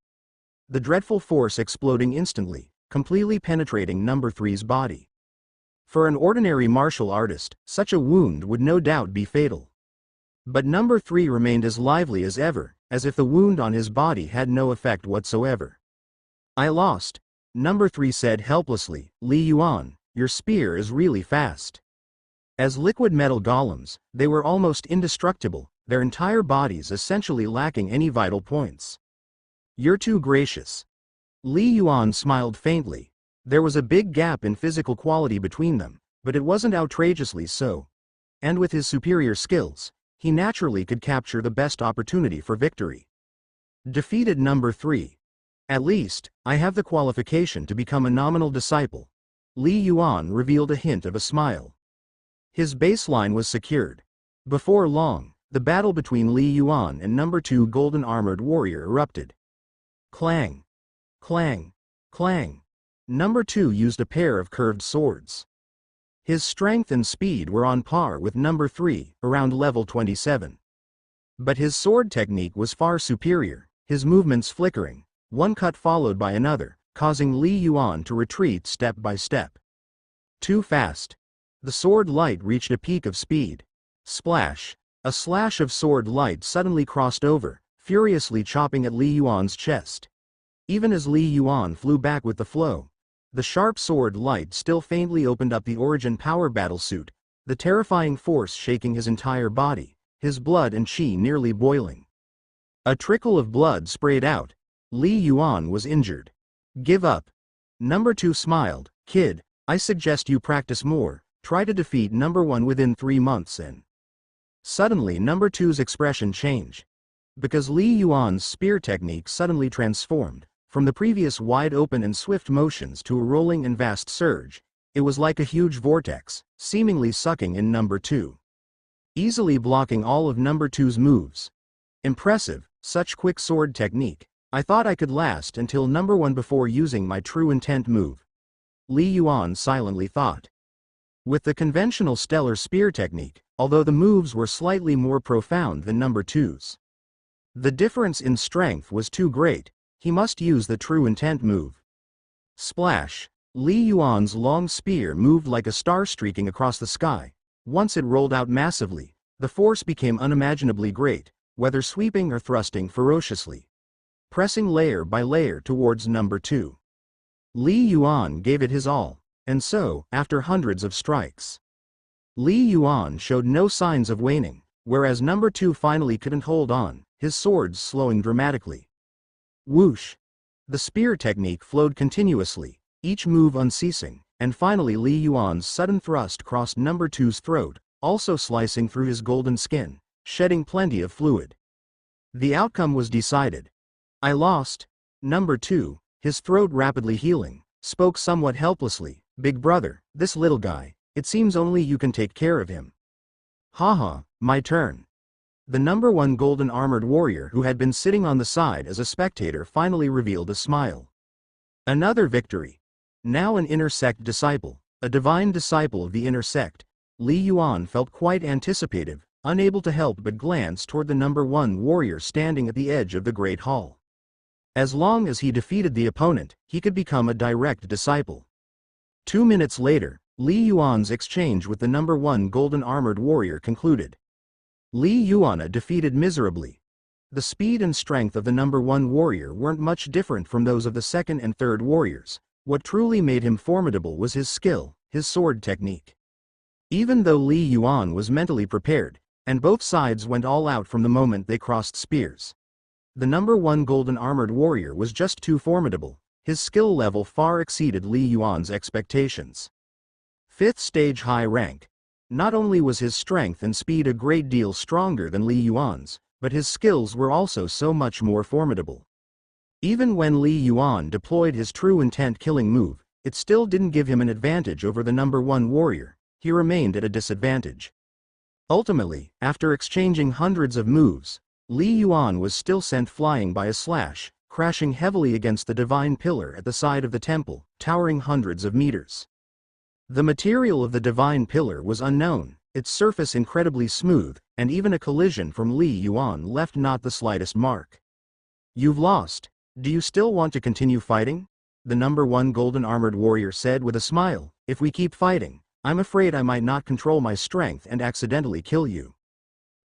The dreadful force exploding instantly, completely penetrating number 3's body. For an ordinary martial artist, such a wound would no doubt be fatal. But number 3 remained as lively as ever, as if the wound on his body had no effect whatsoever. I lost, number 3 said helplessly. Li Yuan, your spear is really fast. As liquid metal golems, they were almost indestructible, their entire bodies essentially lacking any vital points. You're too gracious. Li Yuan smiled faintly. There was a big gap in physical quality between them, but it wasn't outrageously so. And with his superior skills, he naturally could capture the best opportunity for victory. Defeated number 3. At least, I have the qualification to become a nominal disciple. Li Yuan revealed a hint of a smile. His baseline was secured. Before long, the battle between Li Yuan and number 2 golden armored warrior erupted. Clang! Clang! Clang! Number 2 used a pair of curved swords. His strength and speed were on par with number 3, around level 27. But his sword technique was far superior, his movements flickering, one cut followed by another, causing Li Yuan to retreat step by step. Too fast. The sword light reached a peak of speed. Splash! A slash of sword light suddenly crossed over, furiously chopping at Li Yuan's chest. Even as Li Yuan flew back with the flow, the sharp sword light still faintly opened up the Origin Power battlesuit, the terrifying force shaking his entire body, his blood and chi nearly boiling. A trickle of blood sprayed out. Li Yuan was injured. Give up. Number 2 smiled. Kid, I suggest you practice more, try to defeat number 1 within 3 months and... Suddenly number 2's expression changed. Because Li Yuan's spear technique suddenly transformed, from the previous wide-open and swift motions to a rolling and vast surge, it was like a huge vortex, seemingly sucking in number 2. Easily blocking all of number 2's moves. Impressive, such quick sword technique. I thought I could last until number 1 before using my true intent move. Li Yuan silently thought. With the conventional stellar spear technique, although the moves were slightly more profound than number 2's, the difference in strength was too great. He must use the true intent move. Splash! Li Yuan's long spear moved like a star streaking across the sky. Once it rolled out massively, the force became unimaginably great, whether sweeping or thrusting ferociously, pressing layer by layer towards number 2. Li Yuan gave it his all, and so, after hundreds of strikes, Li Yuan showed no signs of waning, whereas number 2 finally couldn't hold on, his swords slowing dramatically. Whoosh! The spear technique flowed continuously, each move unceasing, and finally Li Yuan's sudden thrust crossed number 2's throat, also slicing through his golden skin, shedding plenty of fluid. The outcome was decided. I lost. Number 2, his throat rapidly healing, spoke somewhat helplessly. Big brother, this little guy, it seems only you can take care of him. Haha, my turn. The number 1 golden armored warrior who had been sitting on the side as a spectator finally revealed a smile. Another victory. Now an inner sect disciple, a divine disciple of the inner sect, Li Yuan felt quite anticipative, unable to help but glance toward the number 1 warrior standing at the edge of the Great Hall. As long as he defeated the opponent, he could become a direct disciple. 2 minutes later, Li Yuan's exchange with the number 1 golden armored warrior concluded. Li Yuan defeated miserably. The speed and strength of the number 1 warrior weren't much different from those of the second and third warriors. What truly made him formidable was his skill, his sword technique. Even though Li Yuan was mentally prepared, and both sides went all out from the moment they crossed spears, the number 1 golden armored warrior was just too formidable. His skill level far exceeded Li Yuan's expectations. 5th stage high rank. Not only was his strength and speed a great deal stronger than Li Yuan's, but his skills were also so much more formidable. Even when Li Yuan deployed his true intent killing move, it still didn't give him an advantage over the number 1 warrior. He remained at a disadvantage. Ultimately, after exchanging hundreds of moves, Li Yuan was still sent flying by a slash, crashing heavily against the divine pillar at the side of the temple, towering hundreds of meters. The material of the divine pillar was unknown, its surface incredibly smooth, and even a collision from Li Yuan left not the slightest mark. You've lost. Do you still want to continue fighting? The number 1 golden armored warrior said with a smile. If we keep fighting, I'm afraid I might not control my strength and accidentally kill you.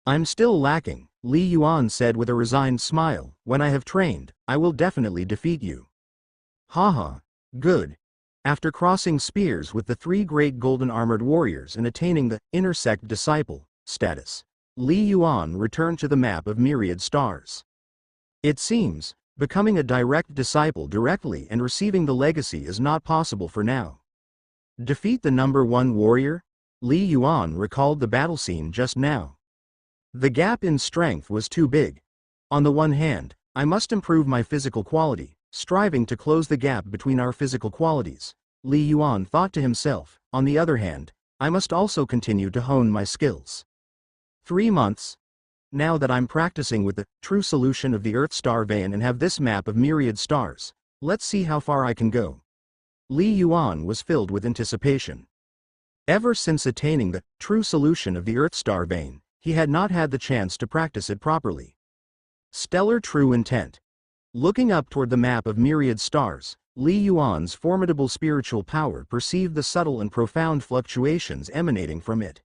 I'm still lacking, Li Yuan said with a resigned smile. When I have trained, I will definitely defeat you. Haha, good. After crossing spears with the 3 great golden armored warriors and attaining the inner sect disciple status, Li Yuan returned to the map of myriad stars. It seems, becoming a direct disciple directly and receiving the legacy is not possible for now. Defeat the number 1 warrior? Li Yuan recalled the battle scene just now. The gap in strength was too big. On the one hand, I must improve my physical quality, striving to close the gap between our physical qualities. Li Yuan thought to himself. On the other hand, I must also continue to hone my skills. 3 months. Now that I'm practicing with the true solution of the Earth star vein and have this map of myriad stars, let's see how far I can go. Li Yuan was filled with anticipation. Ever since attaining the true solution of the Earth star vein, he had not had the chance to practice it properly. Stellar true intent. Looking up toward the map of myriad stars, Li Yuan's formidable spiritual power perceived the subtle and profound fluctuations emanating from it.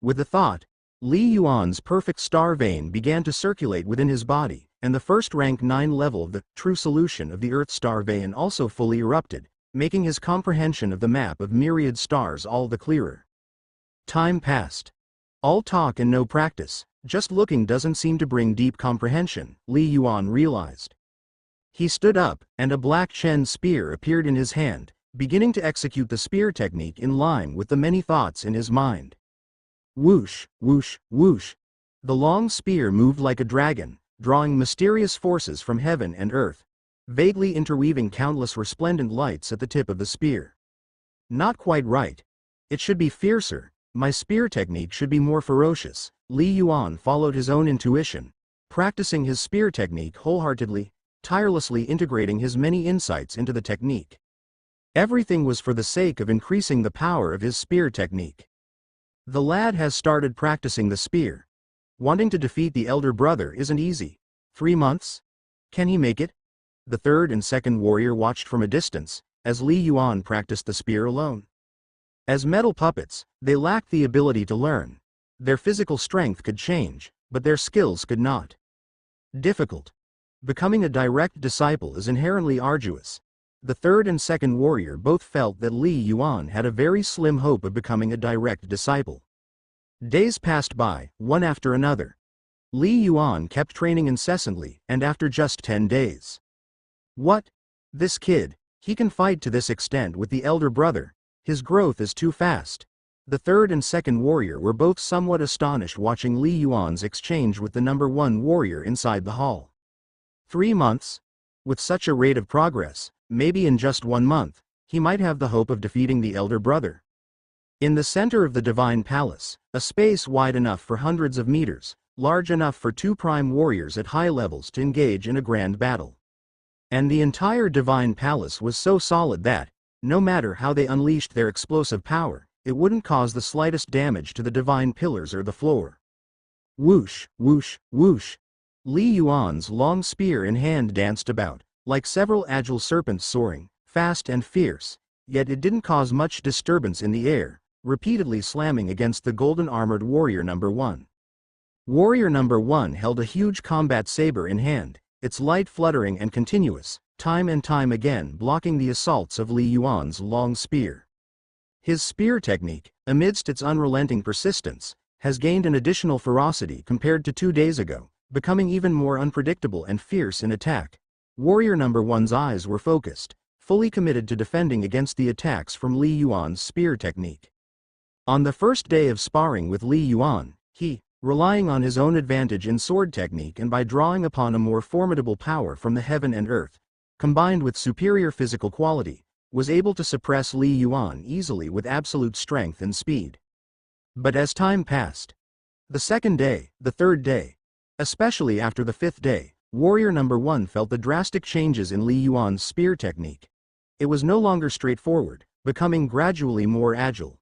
With the thought, Li Yuan's perfect star vein began to circulate within his body, and the first rank 9 level of the true solution of the Earth star vein also fully erupted, making his comprehension of the map of myriad stars all the clearer. Time passed. All talk and no practice, just looking doesn't seem to bring deep comprehension, Li Yuan realized. He stood up, and a black Chen spear appeared in his hand, beginning to execute the spear technique in line with the many thoughts in his mind. Whoosh, whoosh, whoosh. The long spear moved like a dragon, drawing mysterious forces from heaven and earth, vaguely interweaving countless resplendent lights at the tip of the spear. Not quite right. It should be fiercer. My spear technique should be more ferocious. Li Yuan followed his own intuition, practicing his spear technique wholeheartedly, tirelessly integrating his many insights into the technique. Everything was for the sake of increasing the power of his spear technique. The lad has started practicing the spear. Wanting to defeat the elder brother isn't easy. 3 months? Can he make it? The third and second warrior watched from a distance, as Li Yuan practiced the spear alone. As metal puppets, they lacked the ability to learn. Their physical strength could change, but their skills could not. Difficult. Becoming a direct disciple is inherently arduous. The third and second warrior both felt that Li Yuan had a very slim hope of becoming a direct disciple. Days passed by, one after another. Li Yuan kept training incessantly, and after just 10 days. What? This kid, he can fight to this extent with the elder brother. His growth is too fast. The third and second warrior were both somewhat astonished watching Li Yuan's exchange with the number 1 warrior inside the hall. 3 months? With such a rate of progress, maybe in just 1 month, he might have the hope of defeating the elder brother. In the center of the Divine Palace, a space wide enough for hundreds of meters, large enough for 2 prime warriors at high levels to engage in a grand battle. And the entire Divine Palace was so solid that, no matter how they unleashed their explosive power, it wouldn't cause the slightest damage to the divine pillars or the floor. Whoosh, whoosh, whoosh. Li Yuan's long spear in hand danced about, like several agile serpents soaring, fast and fierce, yet it didn't cause much disturbance in the air, repeatedly slamming against the golden-armored warrior number 1. Warrior number 1 held a huge combat saber in hand, its light fluttering and continuous, time and time again blocking the assaults of Li Yuan's long spear. His spear technique, amidst its unrelenting persistence, has gained an additional ferocity compared to 2 days ago, becoming even more unpredictable and fierce in attack. Warrior number 1's eyes were focused, fully committed to defending against the attacks from Li Yuan's spear technique. On the first day of sparring with Li Yuan, he, relying on his own advantage in sword technique and by drawing upon a more formidable power from the heaven and earth, combined with superior physical quality, was able to suppress Li Yuan easily with absolute strength and speed. But as time passed, the second day, the third day, especially after the 5th day, warrior number 1 felt the drastic changes in Li Yuan's spear technique. It was no longer straightforward, becoming gradually more agile.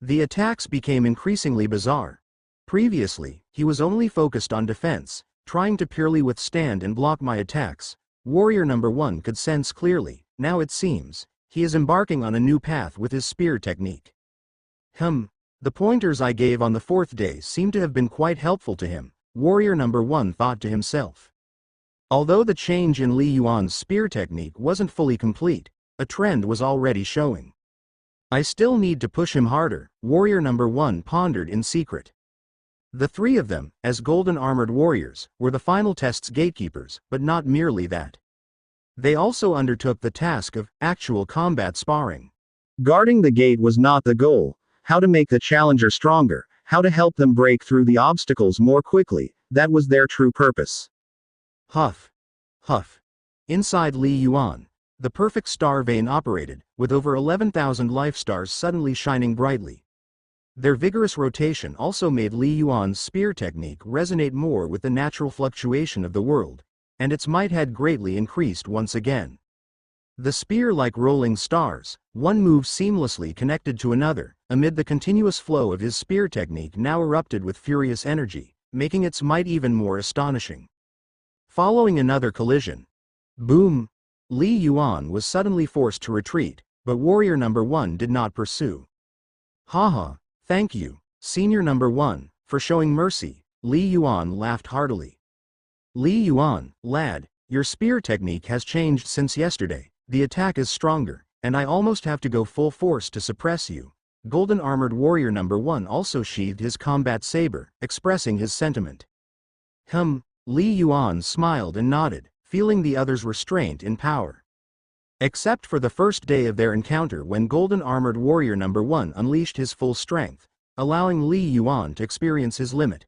The attacks became increasingly bizarre. Previously, he was only focused on defense, trying to purely withstand and block my attacks. Warrior number 1 could sense clearly, now it seems, he is embarking on a new path with his spear technique. The pointers I gave on the 4th day seemed to have been quite helpful to him, warrior number 1 thought to himself. Although the change in Li Yuan's spear technique wasn't fully complete, a trend was already showing. I still need to push him harder, warrior number 1 pondered in secret. The 3 of them, as golden-armored warriors, were the final test's gatekeepers, but not merely that. They also undertook the task of actual combat sparring. Guarding the gate was not the goal. How to make the challenger stronger, how to help them break through the obstacles more quickly, that was their true purpose. Huff. Huff. Inside Li Yuan, The perfect star vein operated, with over 11,000 life stars suddenly shining brightly. Their vigorous rotation also made Li Yuan's spear technique resonate more with the natural fluctuation of the world, and its might had greatly increased once again. The spear like rolling stars, one move seamlessly connected to another, amid the continuous flow of his spear technique now erupted with furious energy, making its might even more astonishing. Following another collision, boom! Li Yuan was suddenly forced to retreat, but warrior number 1 did not pursue. Haha, thank you, senior number 1, for showing mercy, Li Yuan laughed heartily. Li Yuan, lad, your spear technique has changed since yesterday, the attack is stronger, and I almost have to go full force to suppress you. Golden armored warrior number 1 also sheathed his combat saber, expressing his sentiment. Li Yuan smiled and nodded, feeling the other's restraint in power. Except for the first day of their encounter when Golden Armored Warrior number 1 unleashed his full strength, allowing Li Yuan to experience his limit.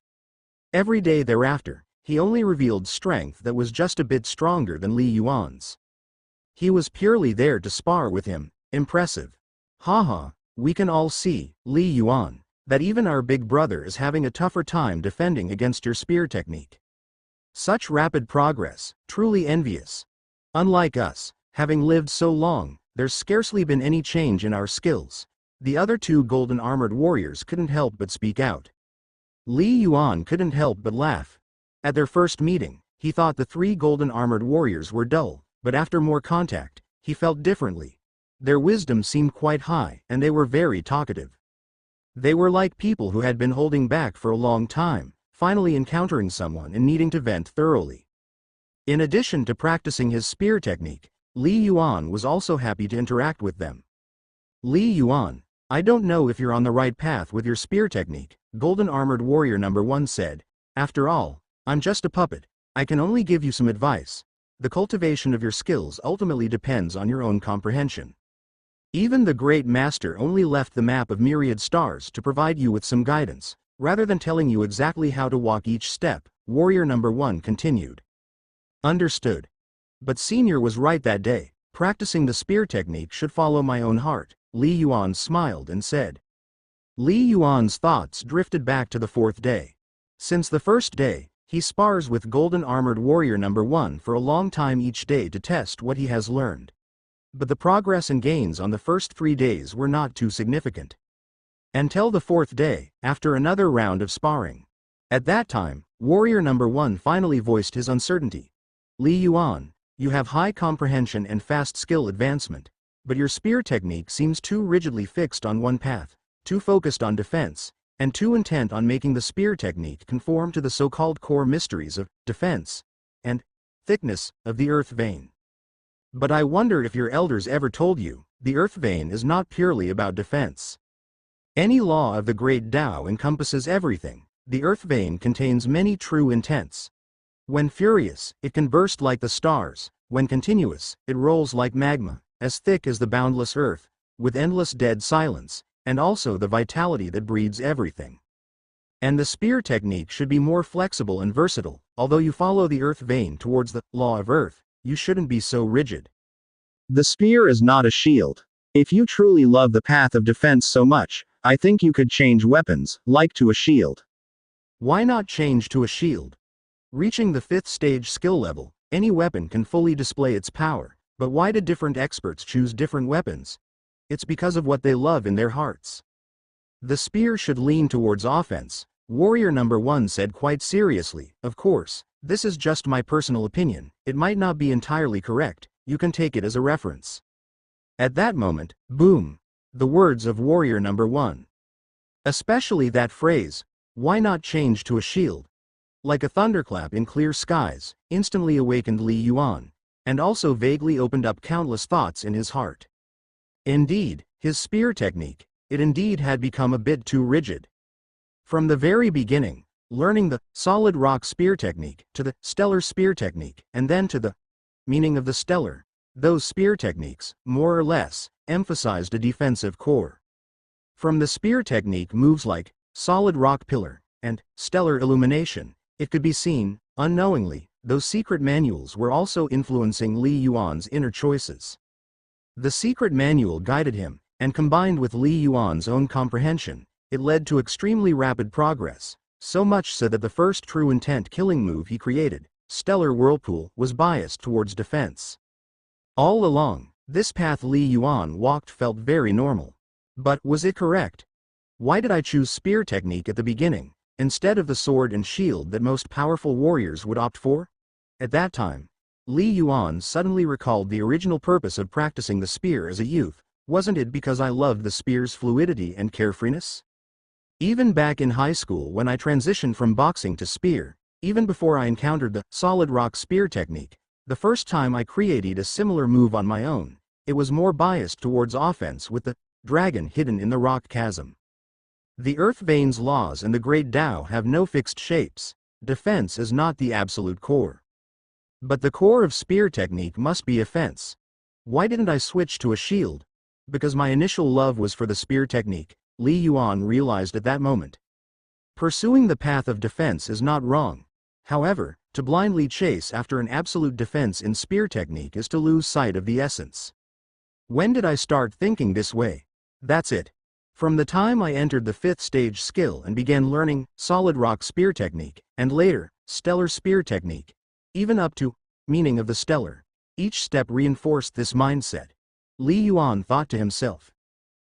Every day thereafter, he only revealed strength that was just a bit stronger than Li Yuan's. He was purely there to spar with him. Impressive. Haha, we can all see, Li Yuan, that even our big brother is having a tougher time defending against your spear technique. Such rapid progress, truly envious. Unlike us, having lived so long, there's scarcely been any change in our skills. The other 2 golden armored warriors couldn't help but speak out. Li Yuan couldn't help but laugh. At their first meeting, he thought the 3 golden armored warriors were dull, but after more contact, he felt differently. Their wisdom seemed quite high, and they were very talkative. They were like people who had been holding back for a long time, finally encountering someone and needing to vent thoroughly. In addition to practicing his spear technique, Li Yuan was also happy to interact with them. Li Yuan, I don't know if you're on the right path with your spear technique, Golden Armored Warrior number 1 said. After all, I'm just a puppet. I can only give you some advice. The cultivation of your skills ultimately depends on your own comprehension. Even the great master only left the map of myriad stars to provide you with some guidance, rather than telling you exactly how to walk each step, warrior number 1 continued. Understood. But senior was right that day, practicing the spear technique should follow my own heart, Li Yuan smiled and said. Li Yuan's thoughts drifted back to the 4th day. Since the first day, he spars with Golden Armored Warrior number 1 for a long time each day to test what he has learned. But the progress and gains on the first 3 days were not too significant. Until the 4th day, after another round of sparring. At that time, warrior number 1 finally voiced his uncertainty. Li Yuan, you have high comprehension and fast skill advancement, but your spear technique seems too rigidly fixed on one path, too focused on defense, and too intent on making the spear technique conform to the so-called core mysteries of defense and thickness of the earth vein. But I wonder if your elders ever told you, the earth vein is not purely about defense. Any law of the great Tao encompasses everything. The earth vein contains many true intents. When furious, it can burst like the stars. When continuous, it rolls like magma, as thick as the boundless earth, with endless dead silence, and also the vitality that breeds everything. And the spear technique should be more flexible and versatile. Although you follow the earth vein towards the law of earth, you shouldn't be so rigid. The spear is not a shield. If you truly love the path of defense so much, I think you could change weapons, like to a shield. Why not change to a shield? Reaching the 5th stage skill level, any weapon can fully display its power, but why did different experts choose different weapons? It's because of what they love in their hearts. The spear should lean towards offense, warrior number 1 said quite seriously. Of course, this is just my personal opinion, it might not be entirely correct, you can take it as a reference. At that moment, boom! The words of warrior number 1. Especially that phrase, why not change to a shield? Like a thunderclap in clear skies, instantly awakened Li Yuan, and also vaguely opened up countless thoughts in his heart. Indeed, his spear technique, it indeed had become a bit too rigid. From the very beginning, learning the solid rock spear technique, to the stellar spear technique, and then to the meaning of the stellar, those spear techniques, more or less, emphasized a defensive core. From the spear technique moves like solid rock pillar and stellar illumination, it could be seen, unknowingly, those secret manuals were also influencing Li Yuan's inner choices. The secret manual guided him, and combined with Li Yuan's own comprehension, it led to extremely rapid progress, so much so that the first true intent killing move he created, Stellar Whirlpool, was biased towards defense. All along, this path Li Yuan walked felt very normal. But was it correct? Why did I choose spear technique at the beginning, instead of the sword and shield that most powerful warriors would opt for? At that time, Li Yuan suddenly recalled the original purpose of practicing the spear as a youth. Wasn't it because I loved the spear's fluidity and carefreeness? Even back in high school when I transitioned from boxing to spear, even before I encountered the solid rock spear technique, the first time I created a similar move on my own, it was more biased towards offense with the dragon hidden in the rock chasm. The earth vein's laws and the great Tao have no fixed shapes. Defense is not the absolute core. But the core of spear technique must be offense. Why didn't I switch to a shield? Because my initial love was for the spear technique, Li Yuan realized at that moment. Pursuing the path of defense is not wrong. However, to blindly chase after an absolute defense in spear technique is to lose sight of the essence. When did I start thinking this way? That's it. From the time I entered the 5th stage skill and began learning solid rock spear technique, and later, stellar spear technique, even up to meaning of the stellar, each step reinforced this mindset. Li Yuan thought to himself.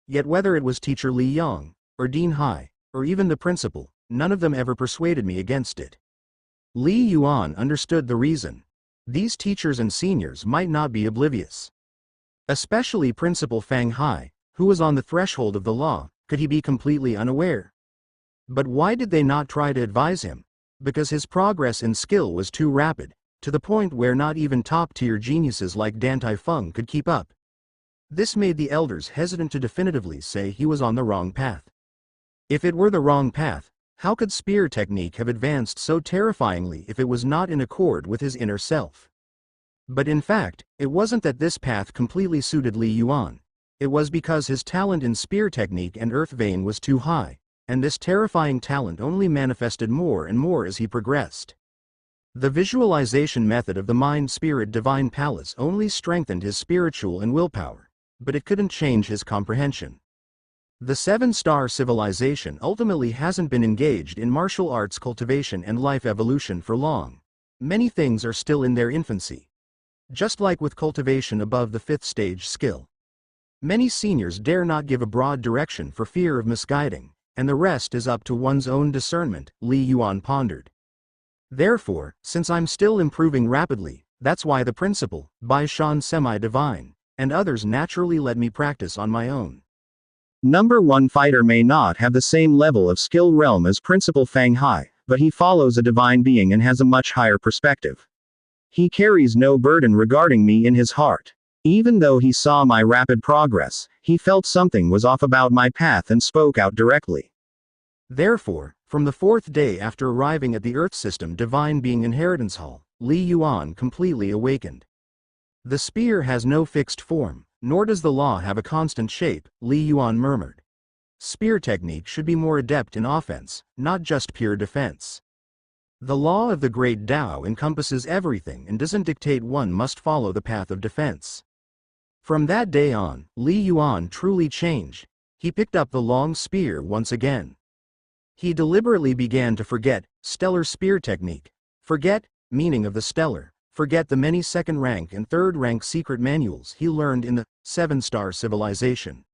Yet whether it was teacher Li Yang, or Dean Hai, or even the principal, none of them ever persuaded me against it. Li Yuan understood the reason. These teachers and seniors might not be oblivious. Especially Principal Fang Hai, who was on the threshold of the law. Could he be completely unaware? But why did they not try to advise him? Because his progress in skill was too rapid, to the point where not even top-tier geniuses like Dan Taifeng could keep up. This made the elders hesitant to definitively say he was on the wrong path. If it were the wrong path, how could spear technique have advanced so terrifyingly if it was not in accord with his inner self? But in fact, it wasn't that this path completely suited Li Yuan. It was because his talent in spear technique and earth vein was too high, and this terrifying talent only manifested more and more as he progressed. The visualization method of the Mind-Spirit Divine Palace only strengthened his spiritual and willpower, but it couldn't change his comprehension. The 7-star civilization ultimately hasn't been engaged in martial arts cultivation and life evolution for long. Many things are still in their infancy. Just like with cultivation above the 5th stage skill. Many seniors dare not give a broad direction for fear of misguiding, and the rest is up to one's own discernment, Li Yuan pondered. Therefore, since I'm still improving rapidly, that's why the principal, Bai Shan Semi-Divine, and others naturally let me practice on my own. Number 1 fighter may not have the same level of skill realm as Principal Fang Hai, but he follows a divine being and has a much higher perspective. He carries no burden regarding me in his heart. Even though he saw my rapid progress, he felt something was off about my path and spoke out directly. Therefore, from the 4th day after arriving at the Earth System Divine Being Inheritance Hall, Li Yuan completely awakened. The spear has no fixed form, nor does the law have a constant shape, Li Yuan murmured. Spear technique should be more adept in offense, not just pure defense. The law of the great Tao encompasses everything and doesn't dictate one must follow the path of defense. From that day on, Li Yuan truly changed. He picked up the long spear once again. He deliberately began to forget stellar spear technique. Forget meaning of the stellar. Forget the many 2nd rank and 3rd rank secret manuals he learned in the 7-star civilization.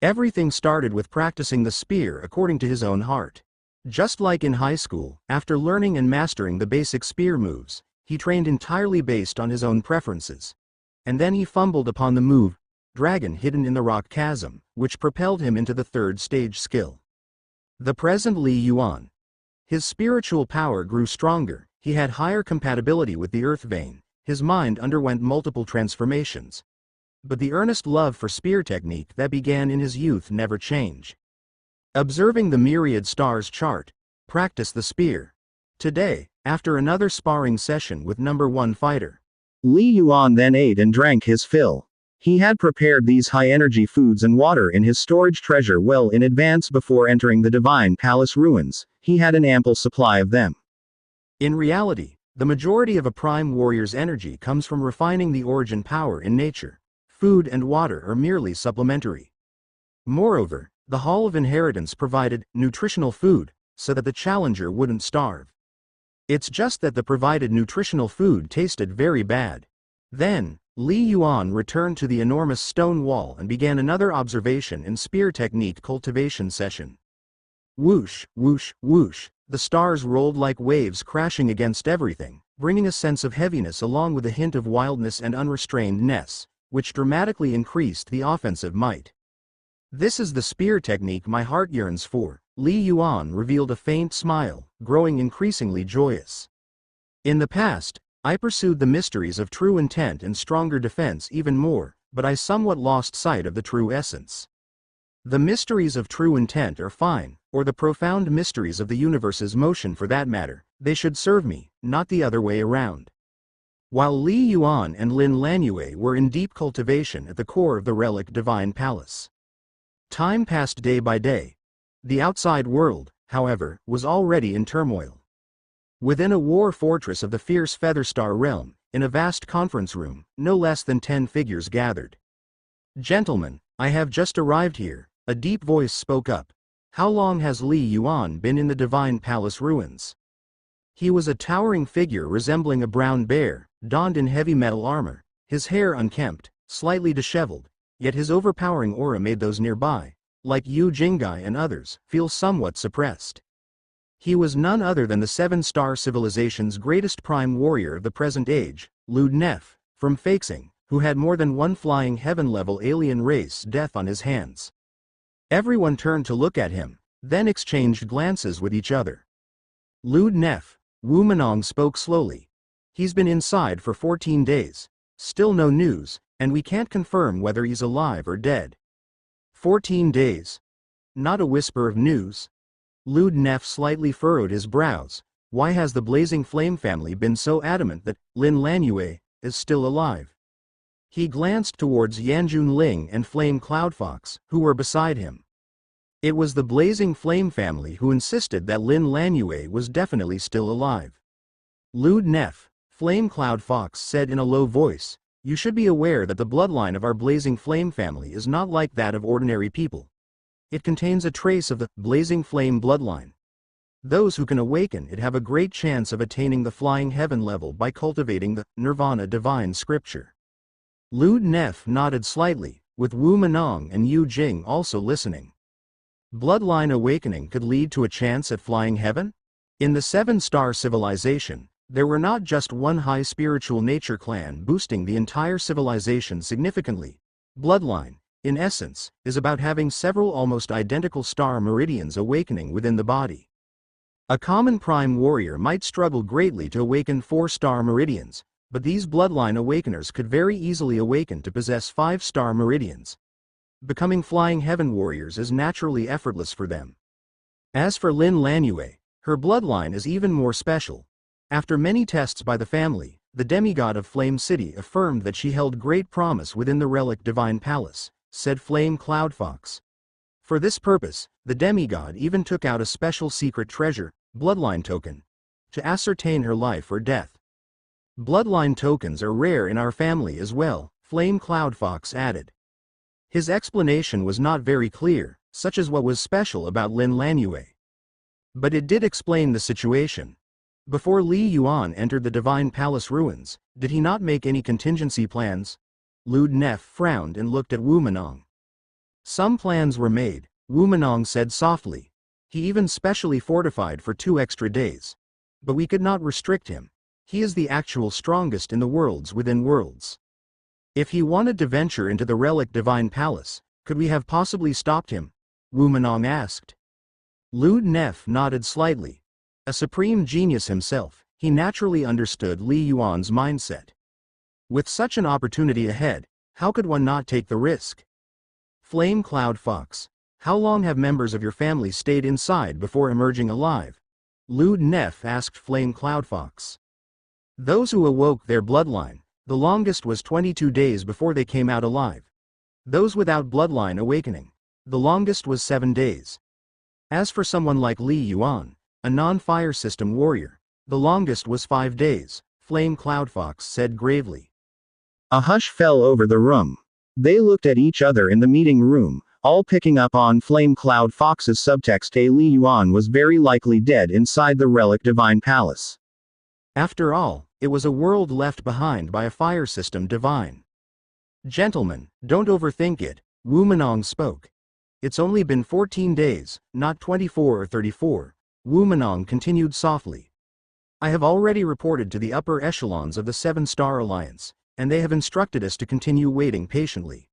Everything started with practicing the spear according to his own heart. Just like in high school, after learning and mastering the basic spear moves, he trained entirely based on his own preferences. And then he fumbled upon the move, Dragon hidden in the rock chasm, which propelled him into the 3rd stage skill. The present Li Yuan. His spiritual power grew stronger, he had higher compatibility with the earth vein, his mind underwent multiple transformations. But the earnest love for spear technique that began in his youth never changed. Observing the myriad stars chart, practice the spear. Today, after another sparring session with number 1 fighter, Li Yuan then ate and drank his fill. He had prepared these high-energy foods and water in his storage treasure well in advance before entering the Divine Palace ruins. He had an ample supply of them. In reality, the majority of a prime warrior's energy comes from refining the origin power in nature. Food and water are merely supplementary. Moreover, the Hall of Inheritance provided nutritional food, so that the challenger wouldn't starve. It's just that the provided nutritional food tasted very bad. Then, Li Yuan returned to the enormous stone wall and began another observation and spear technique cultivation session. Whoosh, whoosh, whoosh, the stars rolled like waves crashing against everything, bringing a sense of heaviness along with a hint of wildness and unrestrainedness, which dramatically increased the offensive might. This is the spear technique my heart yearns for. Li Yuan revealed a faint smile, growing increasingly joyous. In the past, I pursued the mysteries of true intent and stronger defense even more, but I somewhat lost sight of the true essence. The mysteries of true intent are fine, or the profound mysteries of the universe's motion for that matter, they should serve me, not the other way around. While Li Yuan and Lin Lanyue were in deep cultivation at the core of the relic Divine Palace, time passed day by day. The outside world, however, was already in turmoil. Within a war fortress of the fierce Featherstar realm, in a vast conference room, no less than 10 figures gathered. "Gentlemen, I have just arrived here," a deep voice spoke up. "How long has Li Yuan been in the Divine Palace ruins?" He was a towering figure resembling a brown bear, donned in heavy metal armor, his hair unkempt, slightly disheveled, yet his overpowering aura made those nearby, like Yu Jingai and others, feel somewhat suppressed. He was none other than the Seven-Star Civilization's greatest prime warrior of the present age, Lude Nef, from Faxing, who had more than one flying heaven-level alien race death on his hands. Everyone turned to look at him, then exchanged glances with each other. "Lude Nef," Wu Menong spoke slowly. "He's been inside for 14 days. Still no news, and we can't confirm whether he's alive or dead." 14 days. Not a whisper of news. Lude Nef slightly furrowed his brows. Why has the Blazing Flame family been so adamant that Lin Lanyue is still alive? He glanced towards Yanjun Ling and Flame Cloudfox, who were beside him. It was the Blazing Flame family who insisted that Lin Lanyue was definitely still alive. "Lude Nef," Flame Cloudfox said in a low voice, "you should be aware that the bloodline of our Blazing Flame family is not like that of ordinary people. It contains a trace of the Blazing Flame bloodline. Those who can awaken it have a great chance of attaining the flying heaven level by cultivating the Nirvana divine scripture." Lude Nef nodded slightly, with Wu Menong and Yu Jing also listening. Bloodline awakening could lead to a chance at flying heaven? In the Seven-Star Civilization, there were not just one high spiritual nature clan boosting the entire civilization significantly. Bloodline, in essence, is about having several almost identical star meridians awakening within the body. A common prime warrior might struggle greatly to awaken 4 star meridians, but these bloodline awakeners could very easily awaken to possess 5 star meridians. Becoming flying heaven warriors is naturally effortless for them. As for Lin Lanyue, her bloodline is even more special. After many tests by the family, the demigod of Flame City affirmed that she held great promise within the relic Divine Palace, said Flame Cloudfox. For this purpose, the demigod even took out a special secret treasure, bloodline token, to ascertain her life or death. "Bloodline tokens are rare in our family as well," Flame Cloudfox added. His explanation was not very clear, such as what was special about Lin Lanyue. But it did explain the situation. Before Li Yuan entered the Divine Palace ruins, did he not make any contingency plans? Lude Nef frowned and looked at Wu Menong. "Some plans were made," Wu Menong said softly. "He even specially fortified for 2 extra days. But we could not restrict him. He is the actual strongest in the worlds within worlds. If he wanted to venture into the relic Divine Palace, could we have possibly stopped him?" Wu Menong asked. Lude Nef nodded slightly. A supreme genius himself, he naturally understood Li Yuan's mindset. With such an opportunity ahead, how could one not take the risk? Flame Cloudfox, how long have members of your family stayed inside before emerging alive? Lude Nef asked Flame Cloudfox. Those who awoke their bloodline, the longest was 22 days before they came out alive. Those without bloodline awakening, the longest was 7 days. As for someone like Li Yuan, a non-fire system warrior, the longest was 5 days, Flame Cloudfox said gravely. A hush fell over the room. They looked at each other in the meeting room, all picking up on Flame Cloud Fox's subtext. Li Yuan was very likely dead inside the relic Divine Palace. After all, it was a world left behind by a fire system divine. Gentlemen, don't overthink it, Wu Menong spoke. It's only been 14 days, not 24 or 34, Wu Menong continued softly. I have already reported to the upper echelons of the Seven-Star Alliance, and they have instructed us to continue waiting patiently.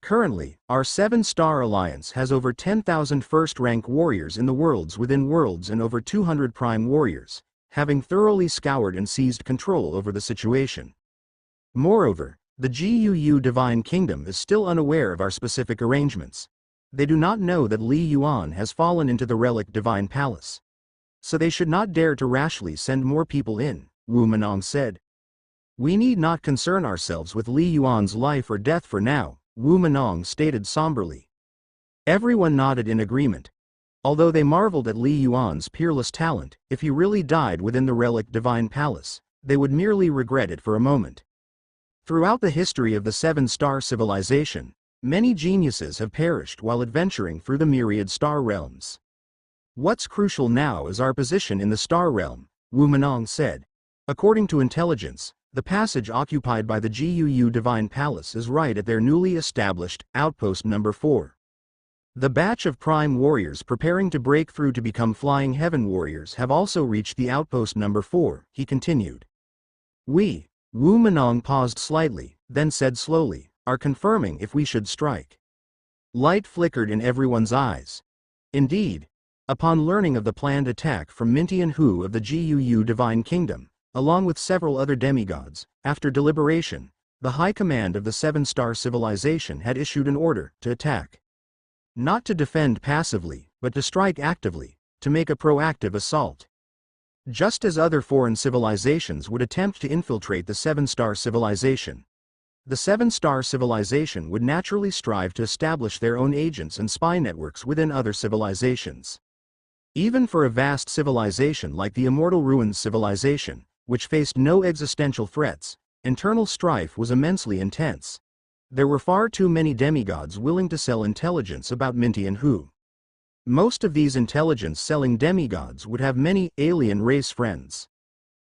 Currently, our Seven-Star Alliance has over 10,000 first-rank warriors in the worlds within worlds and over 200 prime warriors, having thoroughly scoured and seized control over the situation. Moreover, the GUU Divine Kingdom is still unaware of our specific arrangements. They do not know that Li Yuan has fallen into the relic Divine Palace. So they should not dare to rashly send more people in, Wu Menong said. We need not concern ourselves with Li Yuan's life or death for now, Wu Menong stated somberly. Everyone nodded in agreement. Although they marveled at Li Yuan's peerless talent, if he really died within the relic Divine Palace, they would merely regret it for a moment. Throughout the history of the Seven-Star Civilization, many geniuses have perished while adventuring through the myriad star realms. What's crucial now is our position in the star realm, Wu Menong said. According to intelligence, the passage occupied by the GUU Divine Palace is right at their newly established outpost number 4. The batch of prime warriors preparing to break through to become flying heaven warriors have also reached the outpost number 4, he continued. We, Wu Menong paused slightly, then said slowly, are confirming if we should strike. Light flickered in everyone's eyes. Indeed, upon learning of the planned attack from Mintian Hu of the GUU Divine Kingdom, along with several other demigods, after deliberation, the High Command of the Seven-Star Civilization had issued an order to attack. Not to defend passively, but to strike actively, to make a proactive assault. Just as other foreign civilizations would attempt to infiltrate the Seven-Star Civilization, the Seven-Star Civilization would naturally strive to establish their own agents and spy networks within other civilizations. Even for a vast civilization like the Immortal Ruins civilization, which faced no existential threats, internal strife was immensely intense. There were far too many demigods willing to sell intelligence about Mintian Hu. Most of these intelligence-selling demigods would have many alien race friends.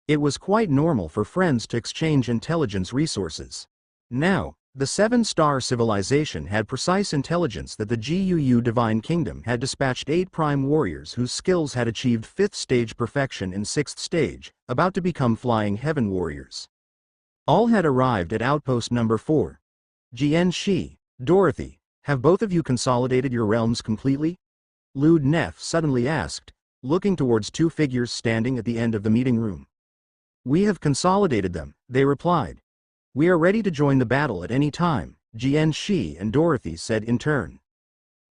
It was quite normal for friends to exchange intelligence resources. Now, the Seven-Star Civilization had precise intelligence that the GUU Divine Kingdom had dispatched 8 prime warriors whose skills had achieved 5th stage perfection in 6th stage, about to become flying heaven warriors. All had arrived at outpost number 4. Jian Shi, Dorothy, have both of you consolidated your realms completely? Lud Nef suddenly asked, looking towards 2 figures standing at the end of the meeting room. We have consolidated them, they replied. We are ready to join the battle at any time, Jian Shi and Dorothy said in turn.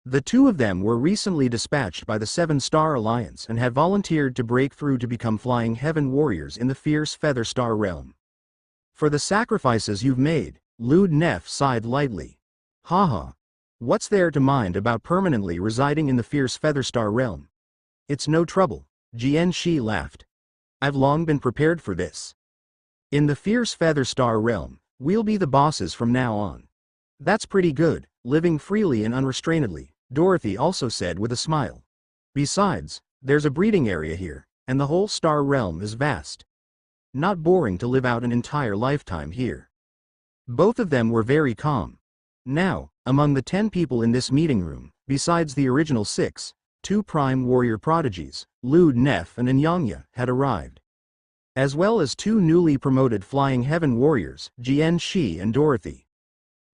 The 2 of them were recently dispatched by the Seven-Star Alliance and had volunteered to break through to become flying heaven warriors in the fierce Feather Star realm. For the sacrifices you've made, Lud Nef sighed lightly. Haha. What's there to mind about permanently residing in the fierce Featherstar realm? It's no trouble, Jian Shi laughed. I've long been prepared for this. In the fierce Featherstar realm, we'll be the bosses from now on. That's pretty good, living freely and unrestrainedly, Dorothy also said with a smile. Besides, there's a breeding area here, and the whole star realm is vast. Not boring to live out an entire lifetime here. Both of them were very calm. Now, among the 10 people in this meeting room, besides the original 6, 2 prime warrior prodigies, Lud Nef and Anyanya, had arrived. As well as 2 newly promoted flying heaven warriors, Jian Shi and Dorothy.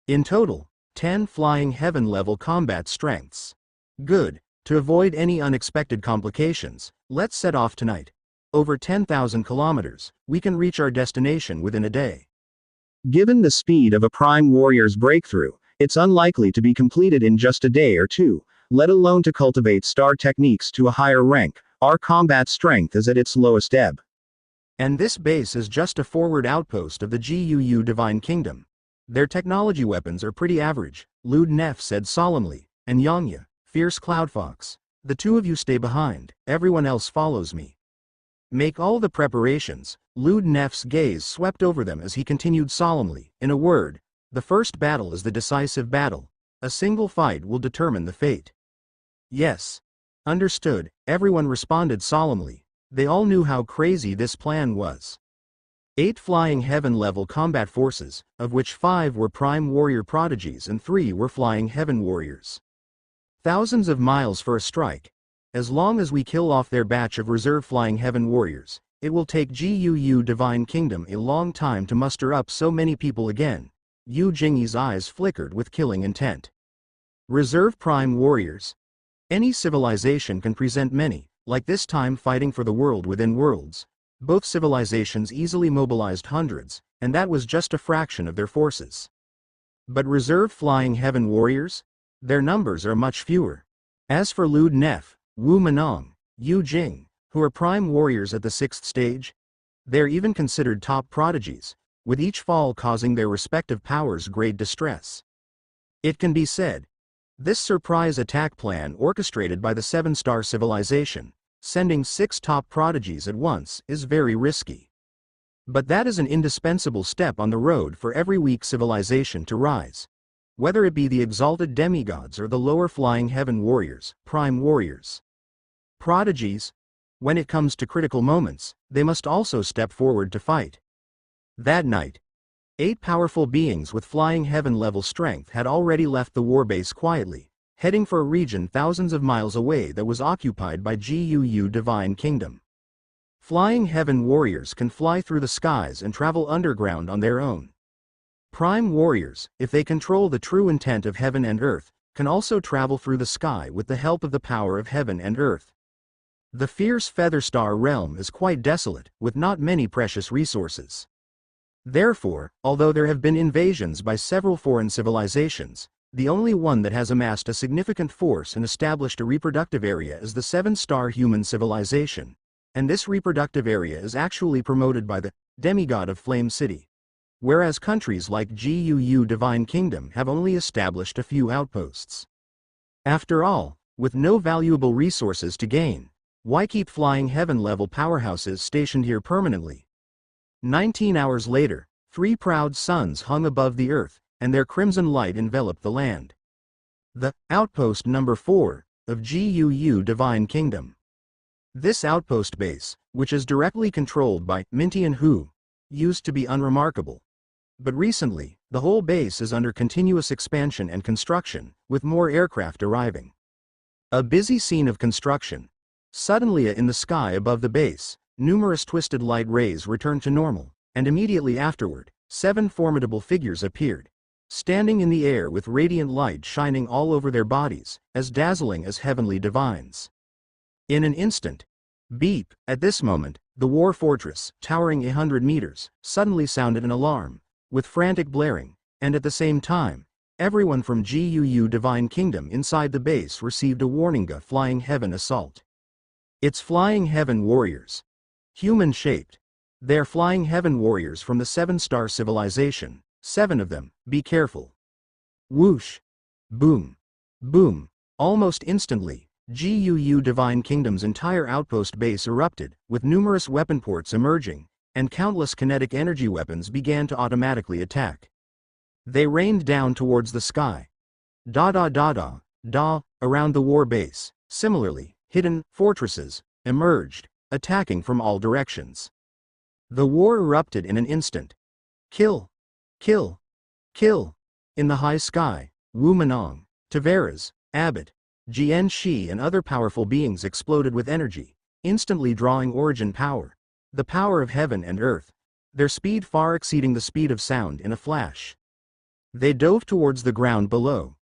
In total, 10 flying heaven level combat strengths. Good. To avoid any unexpected complications, let's set off tonight. Over 10,000 kilometers, we can reach our destination within a day. Given the speed of a prime warrior's breakthrough, it's unlikely to be completed in just a day or 2, let alone to cultivate star techniques to a higher rank. Our combat strength is at its lowest ebb. And this base is just a forward outpost of the GUU Divine Kingdom. Their technology weapons are pretty average, Lud Nef said solemnly, and Yangya, Fierce Cloudfox, the 2 of you stay behind, everyone else follows me. Make all the preparations. Lud Nef's gaze swept over them as he continued solemnly, in a word, The first battle is the decisive battle. A single fight will determine the fate. Yes. Understood, everyone responded solemnly. They all knew how crazy this plan was. 8 flying heaven-level combat forces, of which 5 were prime warrior prodigies and 3 were flying heaven warriors. Thousands of miles for a strike. As long as we kill off their batch of reserve flying heaven warriors, it will take GUU Divine Kingdom a long time to muster up so many people again. Yu Jingyi's eyes flickered with killing intent. Reserve prime warriors? Any civilization can present many, like this time fighting for the world within worlds. Both civilizations easily mobilized hundreds, and that was just a fraction of their forces. But reserve flying heaven warriors? Their numbers are much fewer. As for Lud Nef, Wu Menong, Yu Jing, who are prime warriors at the 6th stage, they're even considered top prodigies, with each fall causing their respective powers great distress. It can be said, this surprise attack plan orchestrated by the 7-star civilization, sending 6 top prodigies at once, is very risky. But that is an indispensable step on the road for every weak civilization to rise. Whether it be the exalted demigods or the lower flying heaven warriors, prime warriors. Prodigies, when it comes to critical moments, they must also step forward to fight. That night, 8 powerful beings with flying heaven-level strength had already left the warbase quietly, heading for a region thousands of miles away that was occupied by GUU Divine Kingdom. Flying heaven warriors can fly through the skies and travel underground on their own. Prime warriors, if they control the true intent of heaven and earth, can also travel through the sky with the help of the power of heaven and earth. The fierce Featherstar realm is quite desolate, with not many precious resources. Therefore, although there have been invasions by several foreign civilizations, the only one that has amassed a significant force and established a reproductive area is the 7-star human civilization, and this reproductive area is actually promoted by the demigod of Flame City. Whereas countries like GUU Divine Kingdom have only established a few outposts. After all, with no valuable resources to gain, why keep flying heaven-level powerhouses stationed here permanently? 19 hours later, 3 proud suns hung above the earth, and their crimson light enveloped the land. The outpost number 4 of GUU Divine Kingdom. This outpost base, which is directly controlled by Mintian Hu, used to be unremarkable. But recently, the whole base is under continuous expansion and construction, with more aircraft arriving. A busy scene of construction. Suddenly in the sky above the base, numerous twisted light rays returned to normal, and immediately afterward, 7 formidable figures appeared, standing in the air with radiant light shining all over their bodies, as dazzling as heavenly divines. In an instant, beep, at this moment, the war fortress, towering 100 meters, suddenly sounded an alarm, with frantic blaring, and at the same time, everyone from GUU Divine Kingdom inside the base received a warning: a flying heaven assault. It's flying heaven warriors. Human-shaped. They're flying heaven warriors from the 7-star civilization, 7 of them, be careful. Whoosh. Boom. Boom. Almost instantly, GUU Divine Kingdom's entire outpost base erupted, with numerous weapon ports emerging, and countless kinetic energy weapons began to automatically attack. They rained down towards the sky. Around the war base. Similarly, hidden fortresses emerged, attacking from all directions. The war erupted in an instant. Kill. Kill. Kill. In the high sky, Wu Menong, Tavares, Abbott, Jian Shi and other powerful beings exploded with energy, instantly drawing origin power. The power of heaven and earth, their speed far exceeding the speed of sound in a flash. They dove towards the ground below.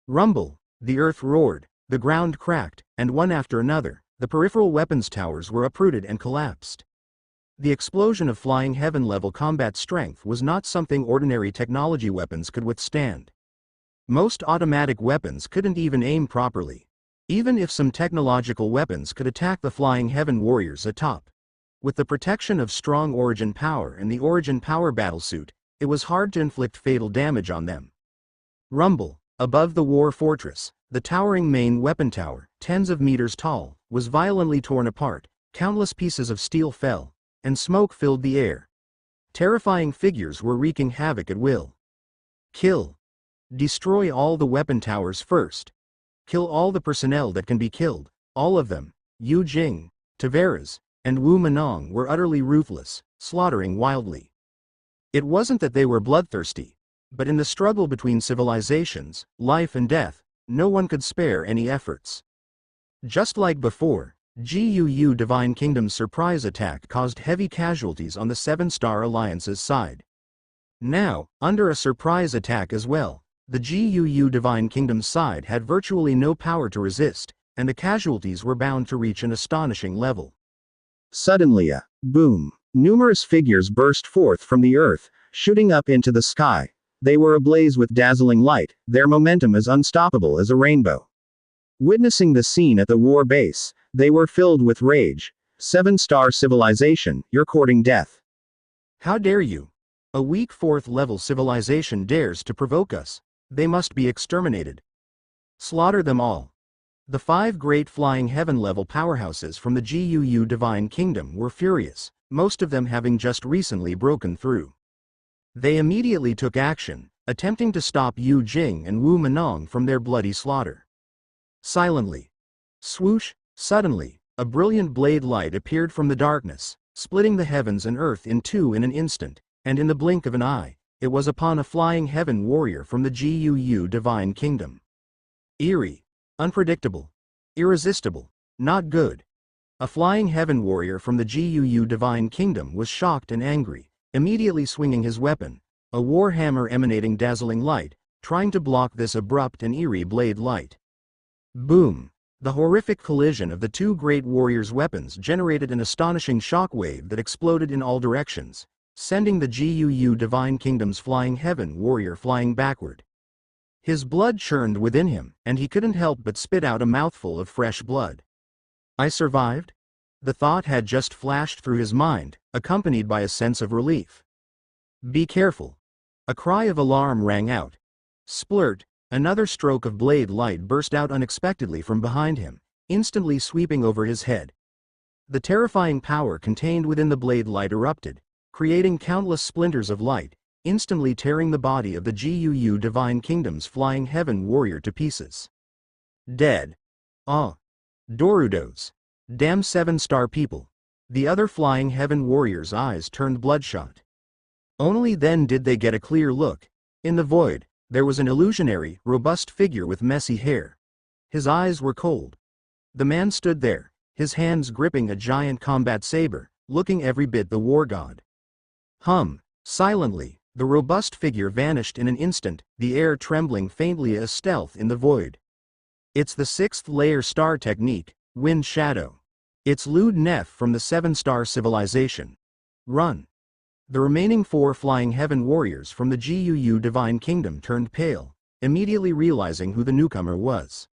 Rumble, the earth roared, the ground cracked, and one after another, the peripheral weapons towers were uprooted and collapsed. The explosion of flying heaven-level combat strength was not something ordinary technology weapons could withstand. Most automatic weapons couldn't even aim properly. Even if some technological weapons could attack the flying heaven warriors atop. With the protection of strong origin power and the origin power battlesuit, it was hard to inflict fatal damage on them. Rumble, above the war fortress, the towering main weapon tower, tens of meters tall, was violently torn apart, countless pieces of steel fell, and smoke filled the air. Terrifying figures were wreaking havoc at will. Kill. Destroy all the weapon towers first. Kill all the personnel that can be killed, all of them. Yu Jing, Tavares, and Wu Menong were utterly ruthless, slaughtering wildly. It wasn't that they were bloodthirsty, but in the struggle between civilizations, life and death, no one could spare any efforts. Just like before, GUU Divine Kingdom's surprise attack caused heavy casualties on the Seven-Star Alliance's side. Now, under a surprise attack as well, the GUU Divine Kingdom's side had virtually no power to resist, and the casualties were bound to reach an astonishing level. Suddenly a boom. Numerous figures burst forth from the earth, shooting up into the sky. They were ablaze with dazzling light, their momentum as unstoppable as a rainbow. Witnessing the scene at the war base, they were filled with rage. Seven-Star Civilization, you're courting death. How dare you? A weak 4th-level civilization dares to provoke us. They must be exterminated. Slaughter them all. The 5 great flying heaven-level powerhouses from the GUU Divine Kingdom were furious, most of them having just recently broken through. They immediately took action, attempting to stop Yu Jing and Wu Menong from their bloody slaughter. Silently. Swoosh, suddenly, a brilliant blade light appeared from the darkness, splitting the heavens and earth in two in an instant, and in the blink of an eye, it was upon a flying heaven warrior from the GUU Divine Kingdom. Eerie, unpredictable, irresistible, not good. A flying heaven warrior from the GUU Divine Kingdom was shocked and angry, immediately swinging his weapon, a war hammer emanating dazzling light, trying to block this abrupt and eerie blade light. Boom! The horrific collision of the 2 great warriors' weapons generated an astonishing shockwave that exploded in all directions, sending the GUU Divine Kingdom's flying heaven warrior flying backward. His blood churned within him, and he couldn't help but spit out a mouthful of fresh blood. I survived? The thought had just flashed through his mind, accompanied by a sense of relief. Be careful. A cry of alarm rang out. Splurt, another stroke of blade light burst out unexpectedly from behind him, instantly sweeping over his head. The terrifying power contained within the blade light erupted, creating countless splinters of light, instantly tearing the body of the GUU Divine Kingdom's flying heaven warrior to pieces. Dead. Ah. Dorudos. Damn 7-star people. The other flying heaven warrior's eyes turned bloodshot. Only then did they get a clear look. In the void, there was an illusionary, robust figure with messy hair. His eyes were cold. The man stood there, his hands gripping a giant combat saber, looking every bit the war god. Silently, the robust figure vanished in an instant, the air trembling faintly as stealth in the void. It's the 6th-layer star technique, Wind Shadow. It's Lud Neff from the 7-star civilization. Run. The remaining 4 flying heaven warriors from the GUU Divine Kingdom turned pale, immediately realizing who the newcomer was.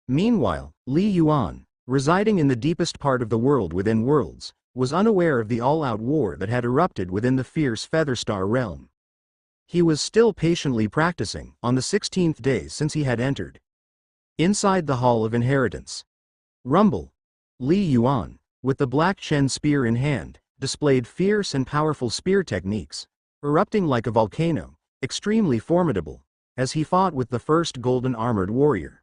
Meanwhile, Li Yuan, residing in the deepest part of the world within worlds, was unaware of the all-out war that had erupted within the fierce Featherstar realm. He was still patiently practicing, on the 16th day since he had entered. Inside the Hall of Inheritance. Rumble. Li Yuan, with the Black Chen spear in hand, displayed fierce and powerful spear techniques, erupting like a volcano, extremely formidable, as he fought with the first golden armored warrior.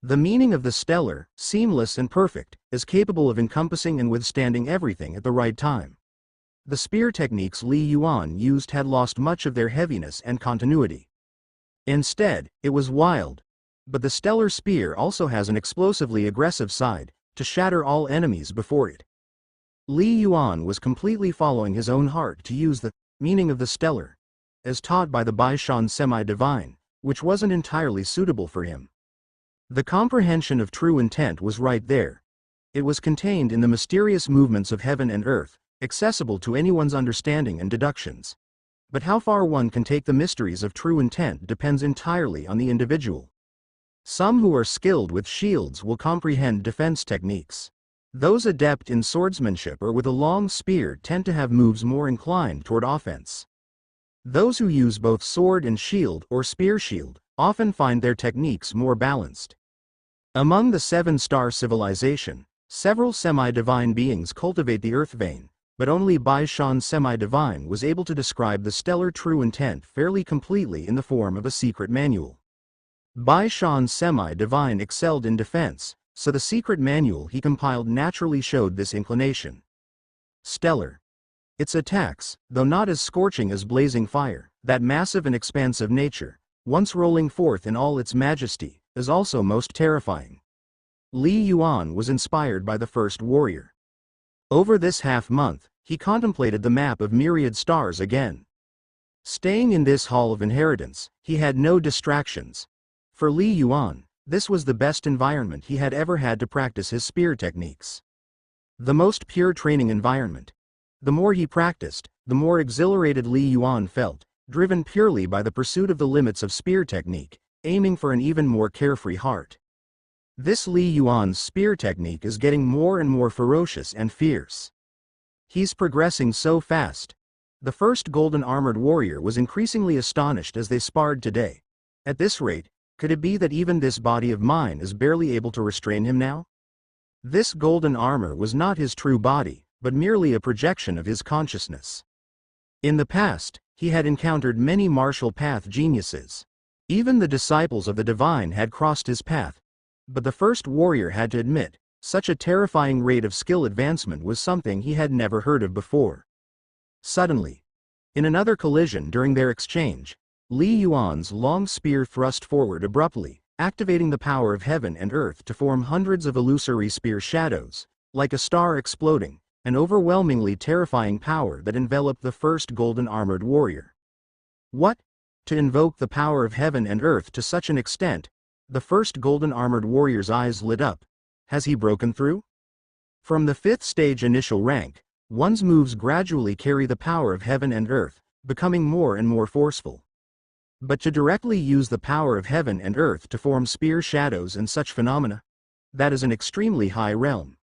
The meaning of the stellar, seamless and perfect, is capable of encompassing and withstanding everything at the right time. The spear techniques Li Yuan used had lost much of their heaviness and continuity. Instead, it was wild. But the stellar spear also has an explosively aggressive side, to shatter all enemies before it. Li Yuan was completely following his own heart to use the meaning of the stellar, as taught by the Baishan semi-divine, which wasn't entirely suitable for him. The comprehension of true intent was right there. It was contained in the mysterious movements of heaven and earth, accessible to anyone's understanding and deductions. But how far one can take the mysteries of true intent depends entirely on the individual. Some who are skilled with shields will comprehend defense techniques. Those adept in swordsmanship or with a long spear tend to have moves more inclined toward offense. Those who use both sword and shield or spear shield often find their techniques more balanced. Among the 7-star civilization, several semi-divine beings cultivate the earth vein, but only Bai Shan Semi-Divine was able to describe the stellar true intent fairly completely in the form of a secret manual. Bai Shan Semi-Divine excelled in defense, so the secret manual he compiled naturally showed this inclination. Stellar. Its attacks, though not as scorching as blazing fire, that massive and expansive nature, once rolling forth in all its majesty, is also most terrifying. Li Yuan was inspired by the first warrior. Over this half-month, he contemplated the map of myriad stars again. Staying in this hall of inheritance, he had no distractions. For Li Yuan, this was the best environment he had ever had to practice his spear techniques. The most pure training environment. The more he practiced, the more exhilarated Li Yuan felt, driven purely by the pursuit of the limits of spear technique, aiming for an even more carefree heart. This Li Yuan's spear technique is getting more and more ferocious and fierce. He's progressing so fast. The first golden armored warrior was increasingly astonished as they sparred today. At this rate, could it be that even this body of mine is barely able to restrain him now? This golden armor was not his true body, but merely a projection of his consciousness. In the past, he had encountered many martial path geniuses. Even the disciples of the divine had crossed his path. But the first warrior had to admit, such a terrifying rate of skill advancement was something he had never heard of before. Suddenly, in another collision during their exchange, Li Yuan's long spear thrust forward abruptly, activating the power of heaven and earth to form hundreds of illusory spear shadows, like a star exploding, an overwhelmingly terrifying power that enveloped the first golden armored warrior. What? To invoke the power of heaven and earth to such an extent? The first golden armored warrior's eyes lit up. Has he broken through? From the 5th stage initial rank, one's moves gradually carry the power of heaven and earth, becoming more and more forceful. But to directly use the power of heaven and earth to form spear shadows and such phenomena, that is an extremely high realm.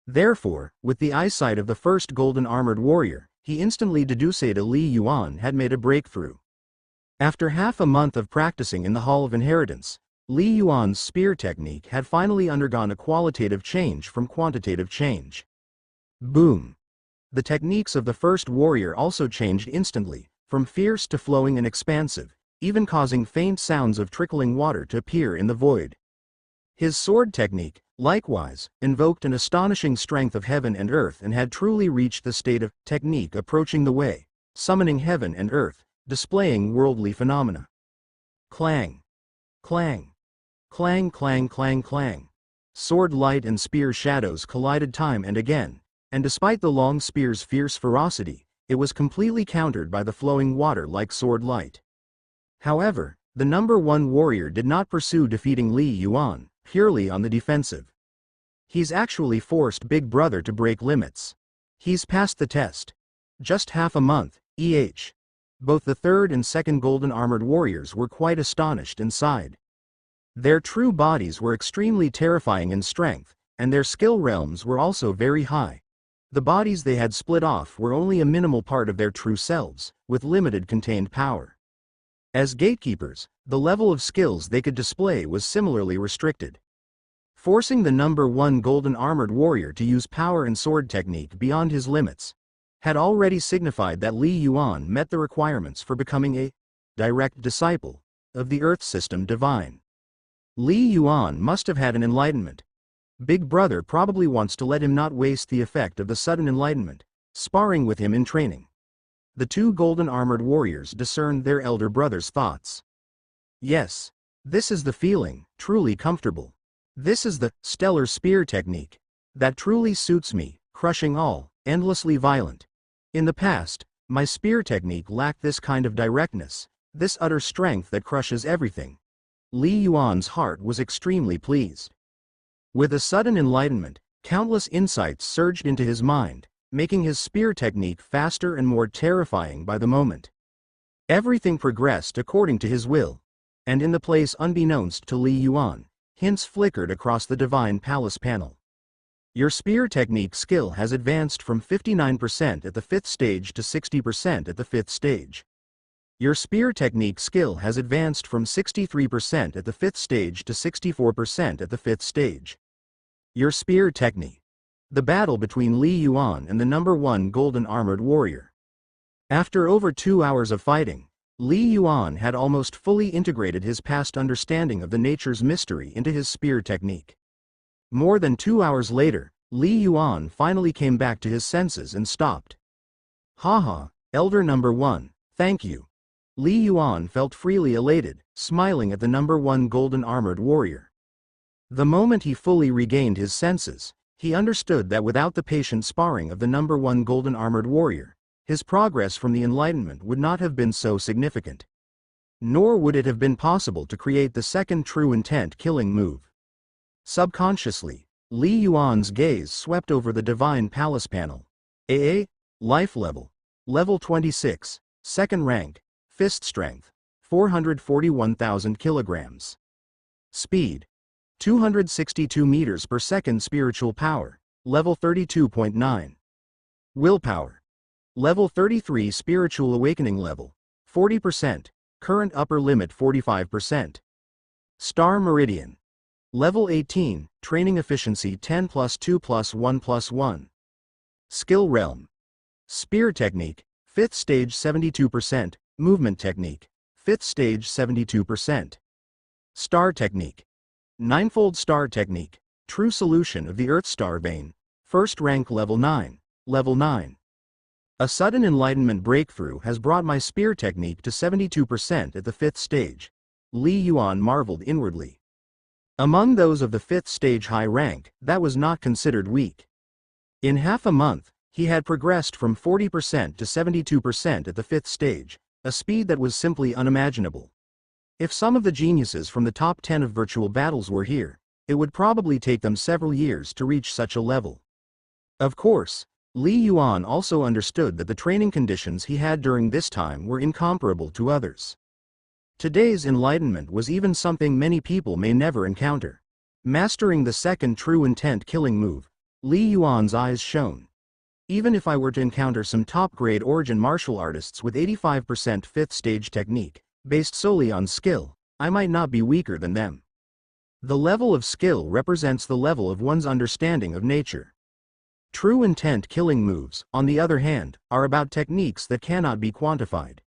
Therefore, with the eyesight of the first golden armored warrior, he instantly deduced that Li Yuan had made a breakthrough. After half a month of practicing in the Hall of Inheritance, Li Yuan's spear technique had finally undergone a qualitative change from quantitative change. Boom! The techniques of the first warrior also changed instantly, from fierce to flowing and expansive, even causing faint sounds of trickling water to appear in the void. His sword technique, likewise, invoked an astonishing strength of heaven and earth and had truly reached the state of technique approaching the way, summoning heaven and earth, displaying worldly phenomena. Clang! Clang! Clang, clang, clang, clang. Sword light and spear shadows collided time and again, and despite the long spear's fierce ferocity, it was completely countered by the flowing water like sword light. However, the number 1 warrior did not pursue defeating Li Yuan, purely on the defensive. He's actually forced Big Brother to break limits. He's passed the test. Just half a month, Both the 3rd and 2nd golden armored warriors were quite astonished and sighed. Their true bodies were extremely terrifying in strength, and their skill realms were also very high. The bodies they had split off were only a minimal part of their true selves, with limited contained power. As gatekeepers, the level of skills they could display was similarly restricted. Forcing the number 1 golden armored warrior to use power and sword technique beyond his limits had already signified that Li Yuan met the requirements for becoming a direct disciple of the Earth System Divine. Li Yuan must have had an enlightenment. Big Brother probably wants to let him not waste the effect of the sudden enlightenment, sparring with him in training. The 2 golden armored warriors discerned their elder brother's thoughts. Yes, this is the feeling, truly comfortable. This is the stellar spear technique that truly suits me, crushing all, endlessly violent. In the past, my spear technique lacked this kind of directness, this utter strength that crushes everything. Li Yuan's heart was extremely pleased. With a sudden enlightenment, countless insights surged into his mind, making his spear technique faster and more terrifying by the moment. Everything progressed according to his will, and in the place unbeknownst to Li Yuan, hints flickered across the Divine Palace panel. Your spear technique skill has advanced from 59% at the 5th stage to 60% at the 5th stage. Your spear technique skill has advanced from 63% at the 5th stage to 64% at the 5th stage. Your spear technique. The battle between Li Yuan and the number 1 golden armored warrior. After over 2 hours of fighting, Li Yuan had almost fully integrated his past understanding of the nature's mystery into his spear technique. More than 2 hours later, Li Yuan finally came back to his senses and stopped. Haha, Elder number 1, thank you. Li Yuan felt freely elated, smiling at the number 1 golden armored warrior. The moment he fully regained his senses, he understood that without the patient sparring of the number 1 golden armored warrior, his progress from the enlightenment would not have been so significant. Nor would it have been possible to create the second true intent killing move. Subconsciously, Li Yuan's gaze swept over the Divine Palace panel. AA, Life Level, Level 26, Second Rank, Fist Strength, 441,000 kilograms. Speed, 262 meters per second. Spiritual Power, Level 32.9. Willpower, Level 33. Spiritual Awakening Level, 40%, Current Upper Limit 45%. Star Meridian, Level 18, Training Efficiency 10 + 2 + 1 + 1. Skill Realm, Spear Technique, 5th Stage 72%, Movement Technique, 5th Stage 72%. Star Technique, Ninefold Star Technique, True Solution of the Earth Star Vein, 1st Rank Level 9, Level 9. A sudden enlightenment breakthrough has brought my spear technique to 72% at the 5th stage. Li Yuan marveled inwardly. Among those of the 5th stage high rank, that was not considered weak. In half a month, he had progressed from 40% to 72% at the 5th stage, a speed that was simply unimaginable. If some of the geniuses from the top 10 of virtual battles were here, it would probably take them several years to reach such a level. Of course, Li Yuan also understood that the training conditions he had during this time were incomparable to others. Today's enlightenment was even something many people may never encounter. Mastering the second true intent killing move, Li Yuan's eyes shone. Even if I were to encounter some top-grade origin martial artists with 85% 5th stage technique, based solely on skill, I might not be weaker than them. The level of skill represents the level of one's understanding of nature. True intent killing moves, on the other hand, are about techniques that cannot be quantified.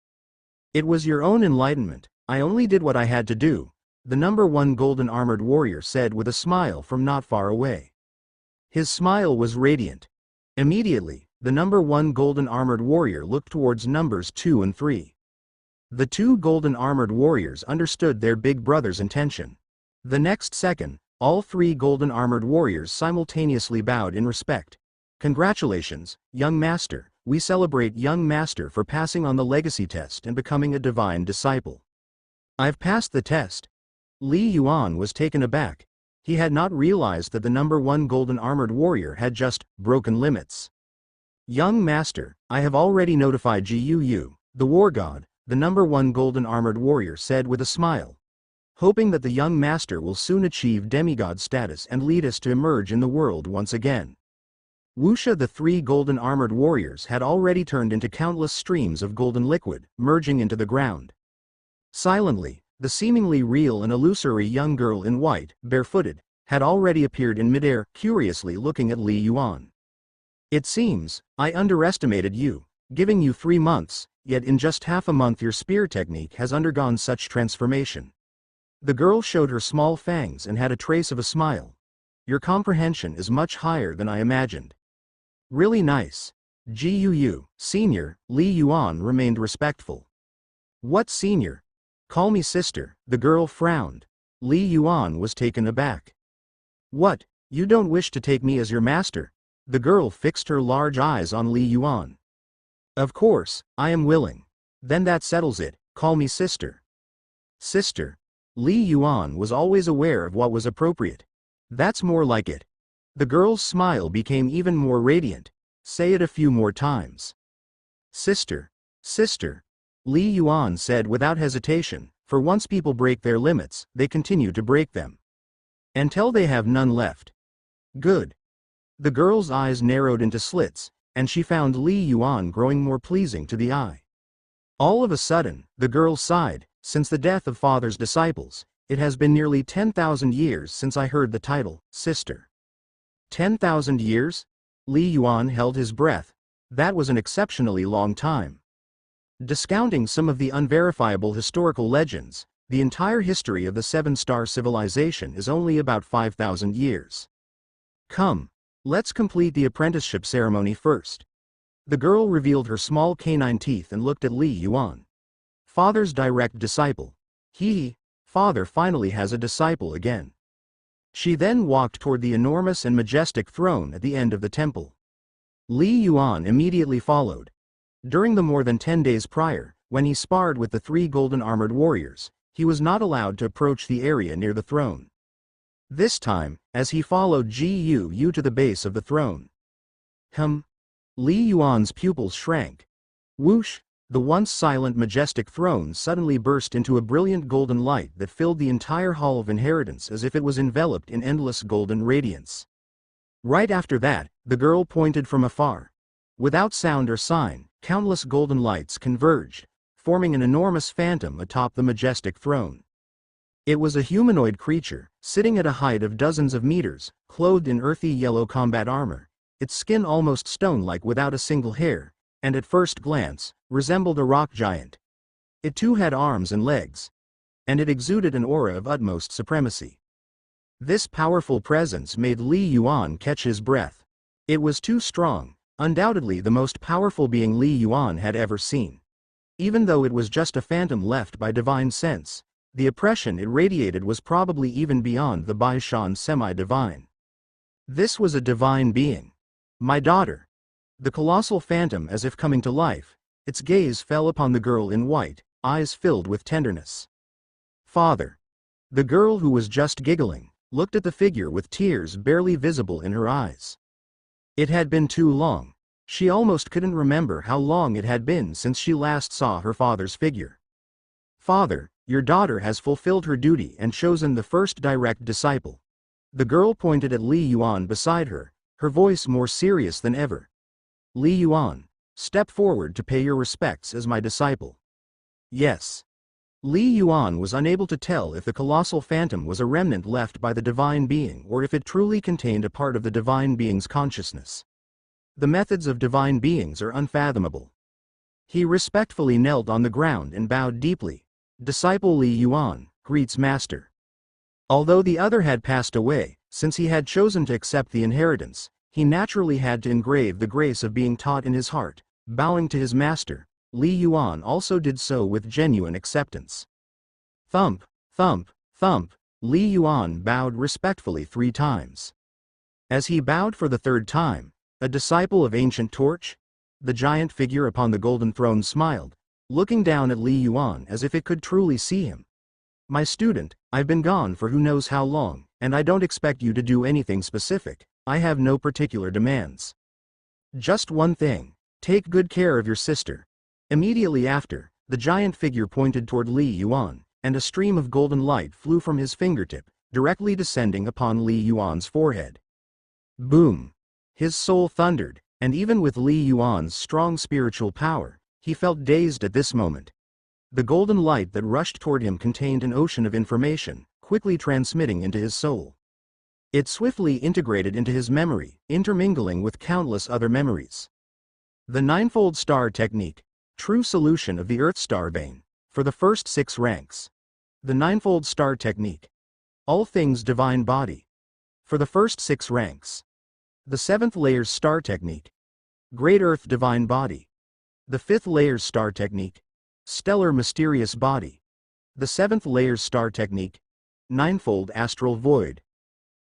It was your own enlightenment. I only did what I had to do, the number 1 golden armored warrior said with a smile from not far away. His smile was radiant. Immediately, the number 1 golden armored warrior looked towards numbers 2 and 3. The 2 golden armored warriors understood their big brother's intention. The next second, all 3 golden armored warriors simultaneously bowed in respect. Congratulations, young master, we celebrate young master for passing on the legacy test and becoming a divine disciple. I've passed the test. Li Yuan was taken aback. He had not realized that the number 1 golden armored warrior had just broken limits. Young master, I have already notified Gu, the war god, the number 1 golden armored warrior said with a smile. Hoping that the young master will soon achieve demigod status and lead us to emerge in the world once again. Wuxia. The 3 golden armored warriors had already turned into countless streams of golden liquid, merging into the ground. Silently, the seemingly real and illusory young girl in white, barefooted, had already appeared in midair, curiously looking at Li Yuan. It seems, I underestimated you, giving you 3 months, yet in just half a month your spear technique has undergone such transformation. The girl showed her small fangs and had a trace of a smile. Your comprehension is much higher than I imagined. Really nice. Gu, senior. Li Yuan remained respectful. What senior? Call me sister, the girl frowned. Li Yuan was taken aback. What, you don't wish to take me as your master? The girl fixed her large eyes on Li Yuan. Of course, I am willing. Then that settles it, call me sister. Sister. Li Yuan was always aware of what was appropriate. That's more like it. The girl's smile became even more radiant. Say it a few more times. Sister. Sister. Li Yuan said without hesitation, for once people break their limits, they continue to break them. Until they have none left. Good. The girl's eyes narrowed into slits, and she found Li Yuan growing more pleasing to the eye. All of a sudden, the girl sighed. Since the death of father's disciples, it has been nearly 10,000 years since I heard the title, sister. 10,000 years? Li Yuan held his breath. That was an exceptionally long time. Discounting some of the unverifiable historical legends, the entire history of the Seven-Star Civilization is only about 5,000 years. Come, let's complete the apprenticeship ceremony first. The girl revealed her small canine teeth and looked at Li Yuan. Father's direct disciple. Father finally has a disciple again. She then walked toward the enormous and majestic throne at the end of the temple. Li Yuan immediately followed. During the more than 10 days prior, when he sparred with the 3 golden armored warriors, he was not allowed to approach the area near the throne. This time, as he followed Ji Yu to the base of the throne. Li Yuan's pupils shrank. Whoosh! The once silent majestic throne suddenly burst into a brilliant golden light that filled the entire Hall of Inheritance as if it was enveloped in endless golden radiance. Right after that, the girl pointed from afar. Without sound or sign, countless golden lights converged, forming an enormous phantom atop the majestic throne. It was a humanoid creature, sitting at a height of dozens of meters, clothed in earthy yellow combat armor, its skin almost stone-like without a single hair, and at first glance, resembled a rock giant. It too had arms and legs. And it exuded an aura of utmost supremacy. This powerful presence made Li Yuan catch his breath. It was too strong, undoubtedly the most powerful being Li Yuan had ever seen. Even though it was just a phantom left by divine sense, the oppression it radiated was probably even beyond the Baishan semi-divine. This was a divine being. My daughter. The colossal phantom, as if coming to life, its gaze fell upon the girl in white, eyes filled with tenderness. Father. The girl, who was just giggling, looked at the figure with tears barely visible in her eyes. It had been too long. She almost couldn't remember how long it had been since she last saw her father's figure. Father, your daughter has fulfilled her duty and chosen the first direct disciple. The girl pointed at Li Yuan beside her, her voice more serious than ever. Li Yuan, step forward to pay your respects as my disciple. Yes. Li Yuan was unable to tell if the colossal phantom was a remnant left by the divine being or if it truly contained a part of the divine being's consciousness. The methods of divine beings are unfathomable. He respectfully knelt on the ground and bowed deeply. Disciple Li Yuan, greets Master. Although the other had passed away, since he had chosen to accept the inheritance, he naturally had to engrave the grace of being taught in his heart. Bowing to his master, Li Yuan also did so with genuine acceptance. Thump, thump, thump, Li Yuan bowed respectfully 3 times. As he bowed for the 3rd time, a disciple of Ancient Torch? The giant figure upon the golden throne smiled, looking down at Li Yuan as if it could truly see him. My student, I've been gone for who knows how long, and I don't expect you to do anything specific. I have no particular demands. Just one thing, take good care of your sister. Immediately after, the giant figure pointed toward Li Yuan, and a stream of golden light flew from his fingertip, directly descending upon Li Yuan's forehead. Boom! His soul thundered, and even with Li Yuan's strong spiritual power, he felt dazed at this moment. The golden light that rushed toward him contained an ocean of information, quickly transmitting into his soul. It swiftly integrated into his memory, intermingling with countless other memories. The Ninefold Star Technique, true solution of the Earth Star Vein, for the first 6 ranks. The Ninefold Star Technique. All things divine body. For the first 6 ranks. The 7th Layers Star Technique. Great Earth Divine Body. The 5th Layers Star Technique. Stellar Mysterious Body. The 7th Layers Star Technique. Ninefold Astral Void.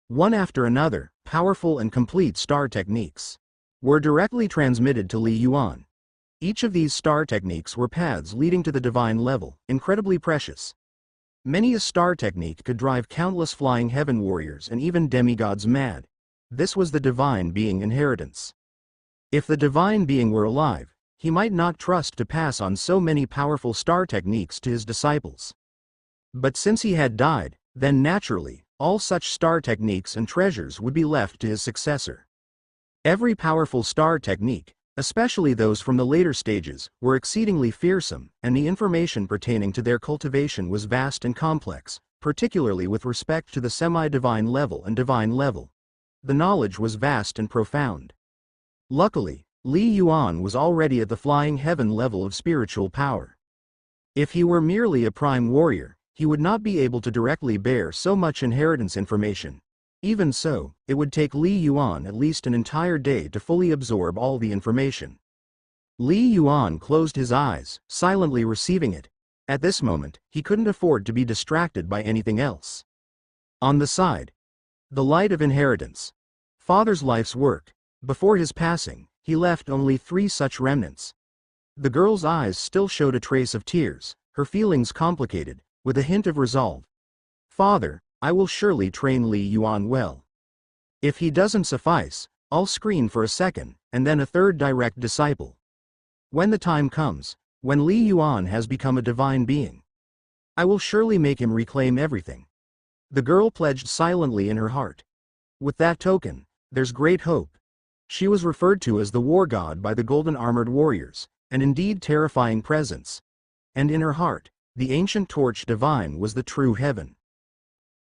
One after another, powerful and complete star techniques were directly transmitted to Li Yuan. Each of these star techniques were paths leading to the divine level, incredibly precious. Many a star technique could drive countless flying heaven warriors and even demigods mad. This was the divine being inheritance. If the divine being were alive, he might not trust to pass on so many powerful star techniques to his disciples. But since he had died, then naturally, all such star techniques and treasures would be left to his successor. Every powerful star technique, especially those from the later stages, were exceedingly fearsome, and the information pertaining to their cultivation was vast and complex, particularly with respect to the semi-divine level and divine level. The knowledge was vast and profound. Luckily, Li Yuan was already at the flying heaven level of spiritual power. If he were merely a prime warrior, he would not be able to directly bear so much inheritance information. Even so, it would take Li Yuan at least an entire day to fully absorb all the information. Li Yuan closed his eyes, silently receiving it. At this moment, he couldn't afford to be distracted by anything else. On the side, the light of inheritance. Father's life's work. Before his passing, he left only 3 such remnants. The girl's eyes still showed a trace of tears, her feelings complicated, with a hint of resolve. Father, I will surely train Li Yuan well. If he doesn't suffice, I'll screen for a second, and then a third direct disciple. When the time comes, when Li Yuan has become a divine being, I will surely make him reclaim everything. The girl pledged silently in her heart. With that token, there's great hope. She was referred to as the war god by the golden-armored warriors, an indeed terrifying presence. And in her heart, the ancient torch divine was the true heaven.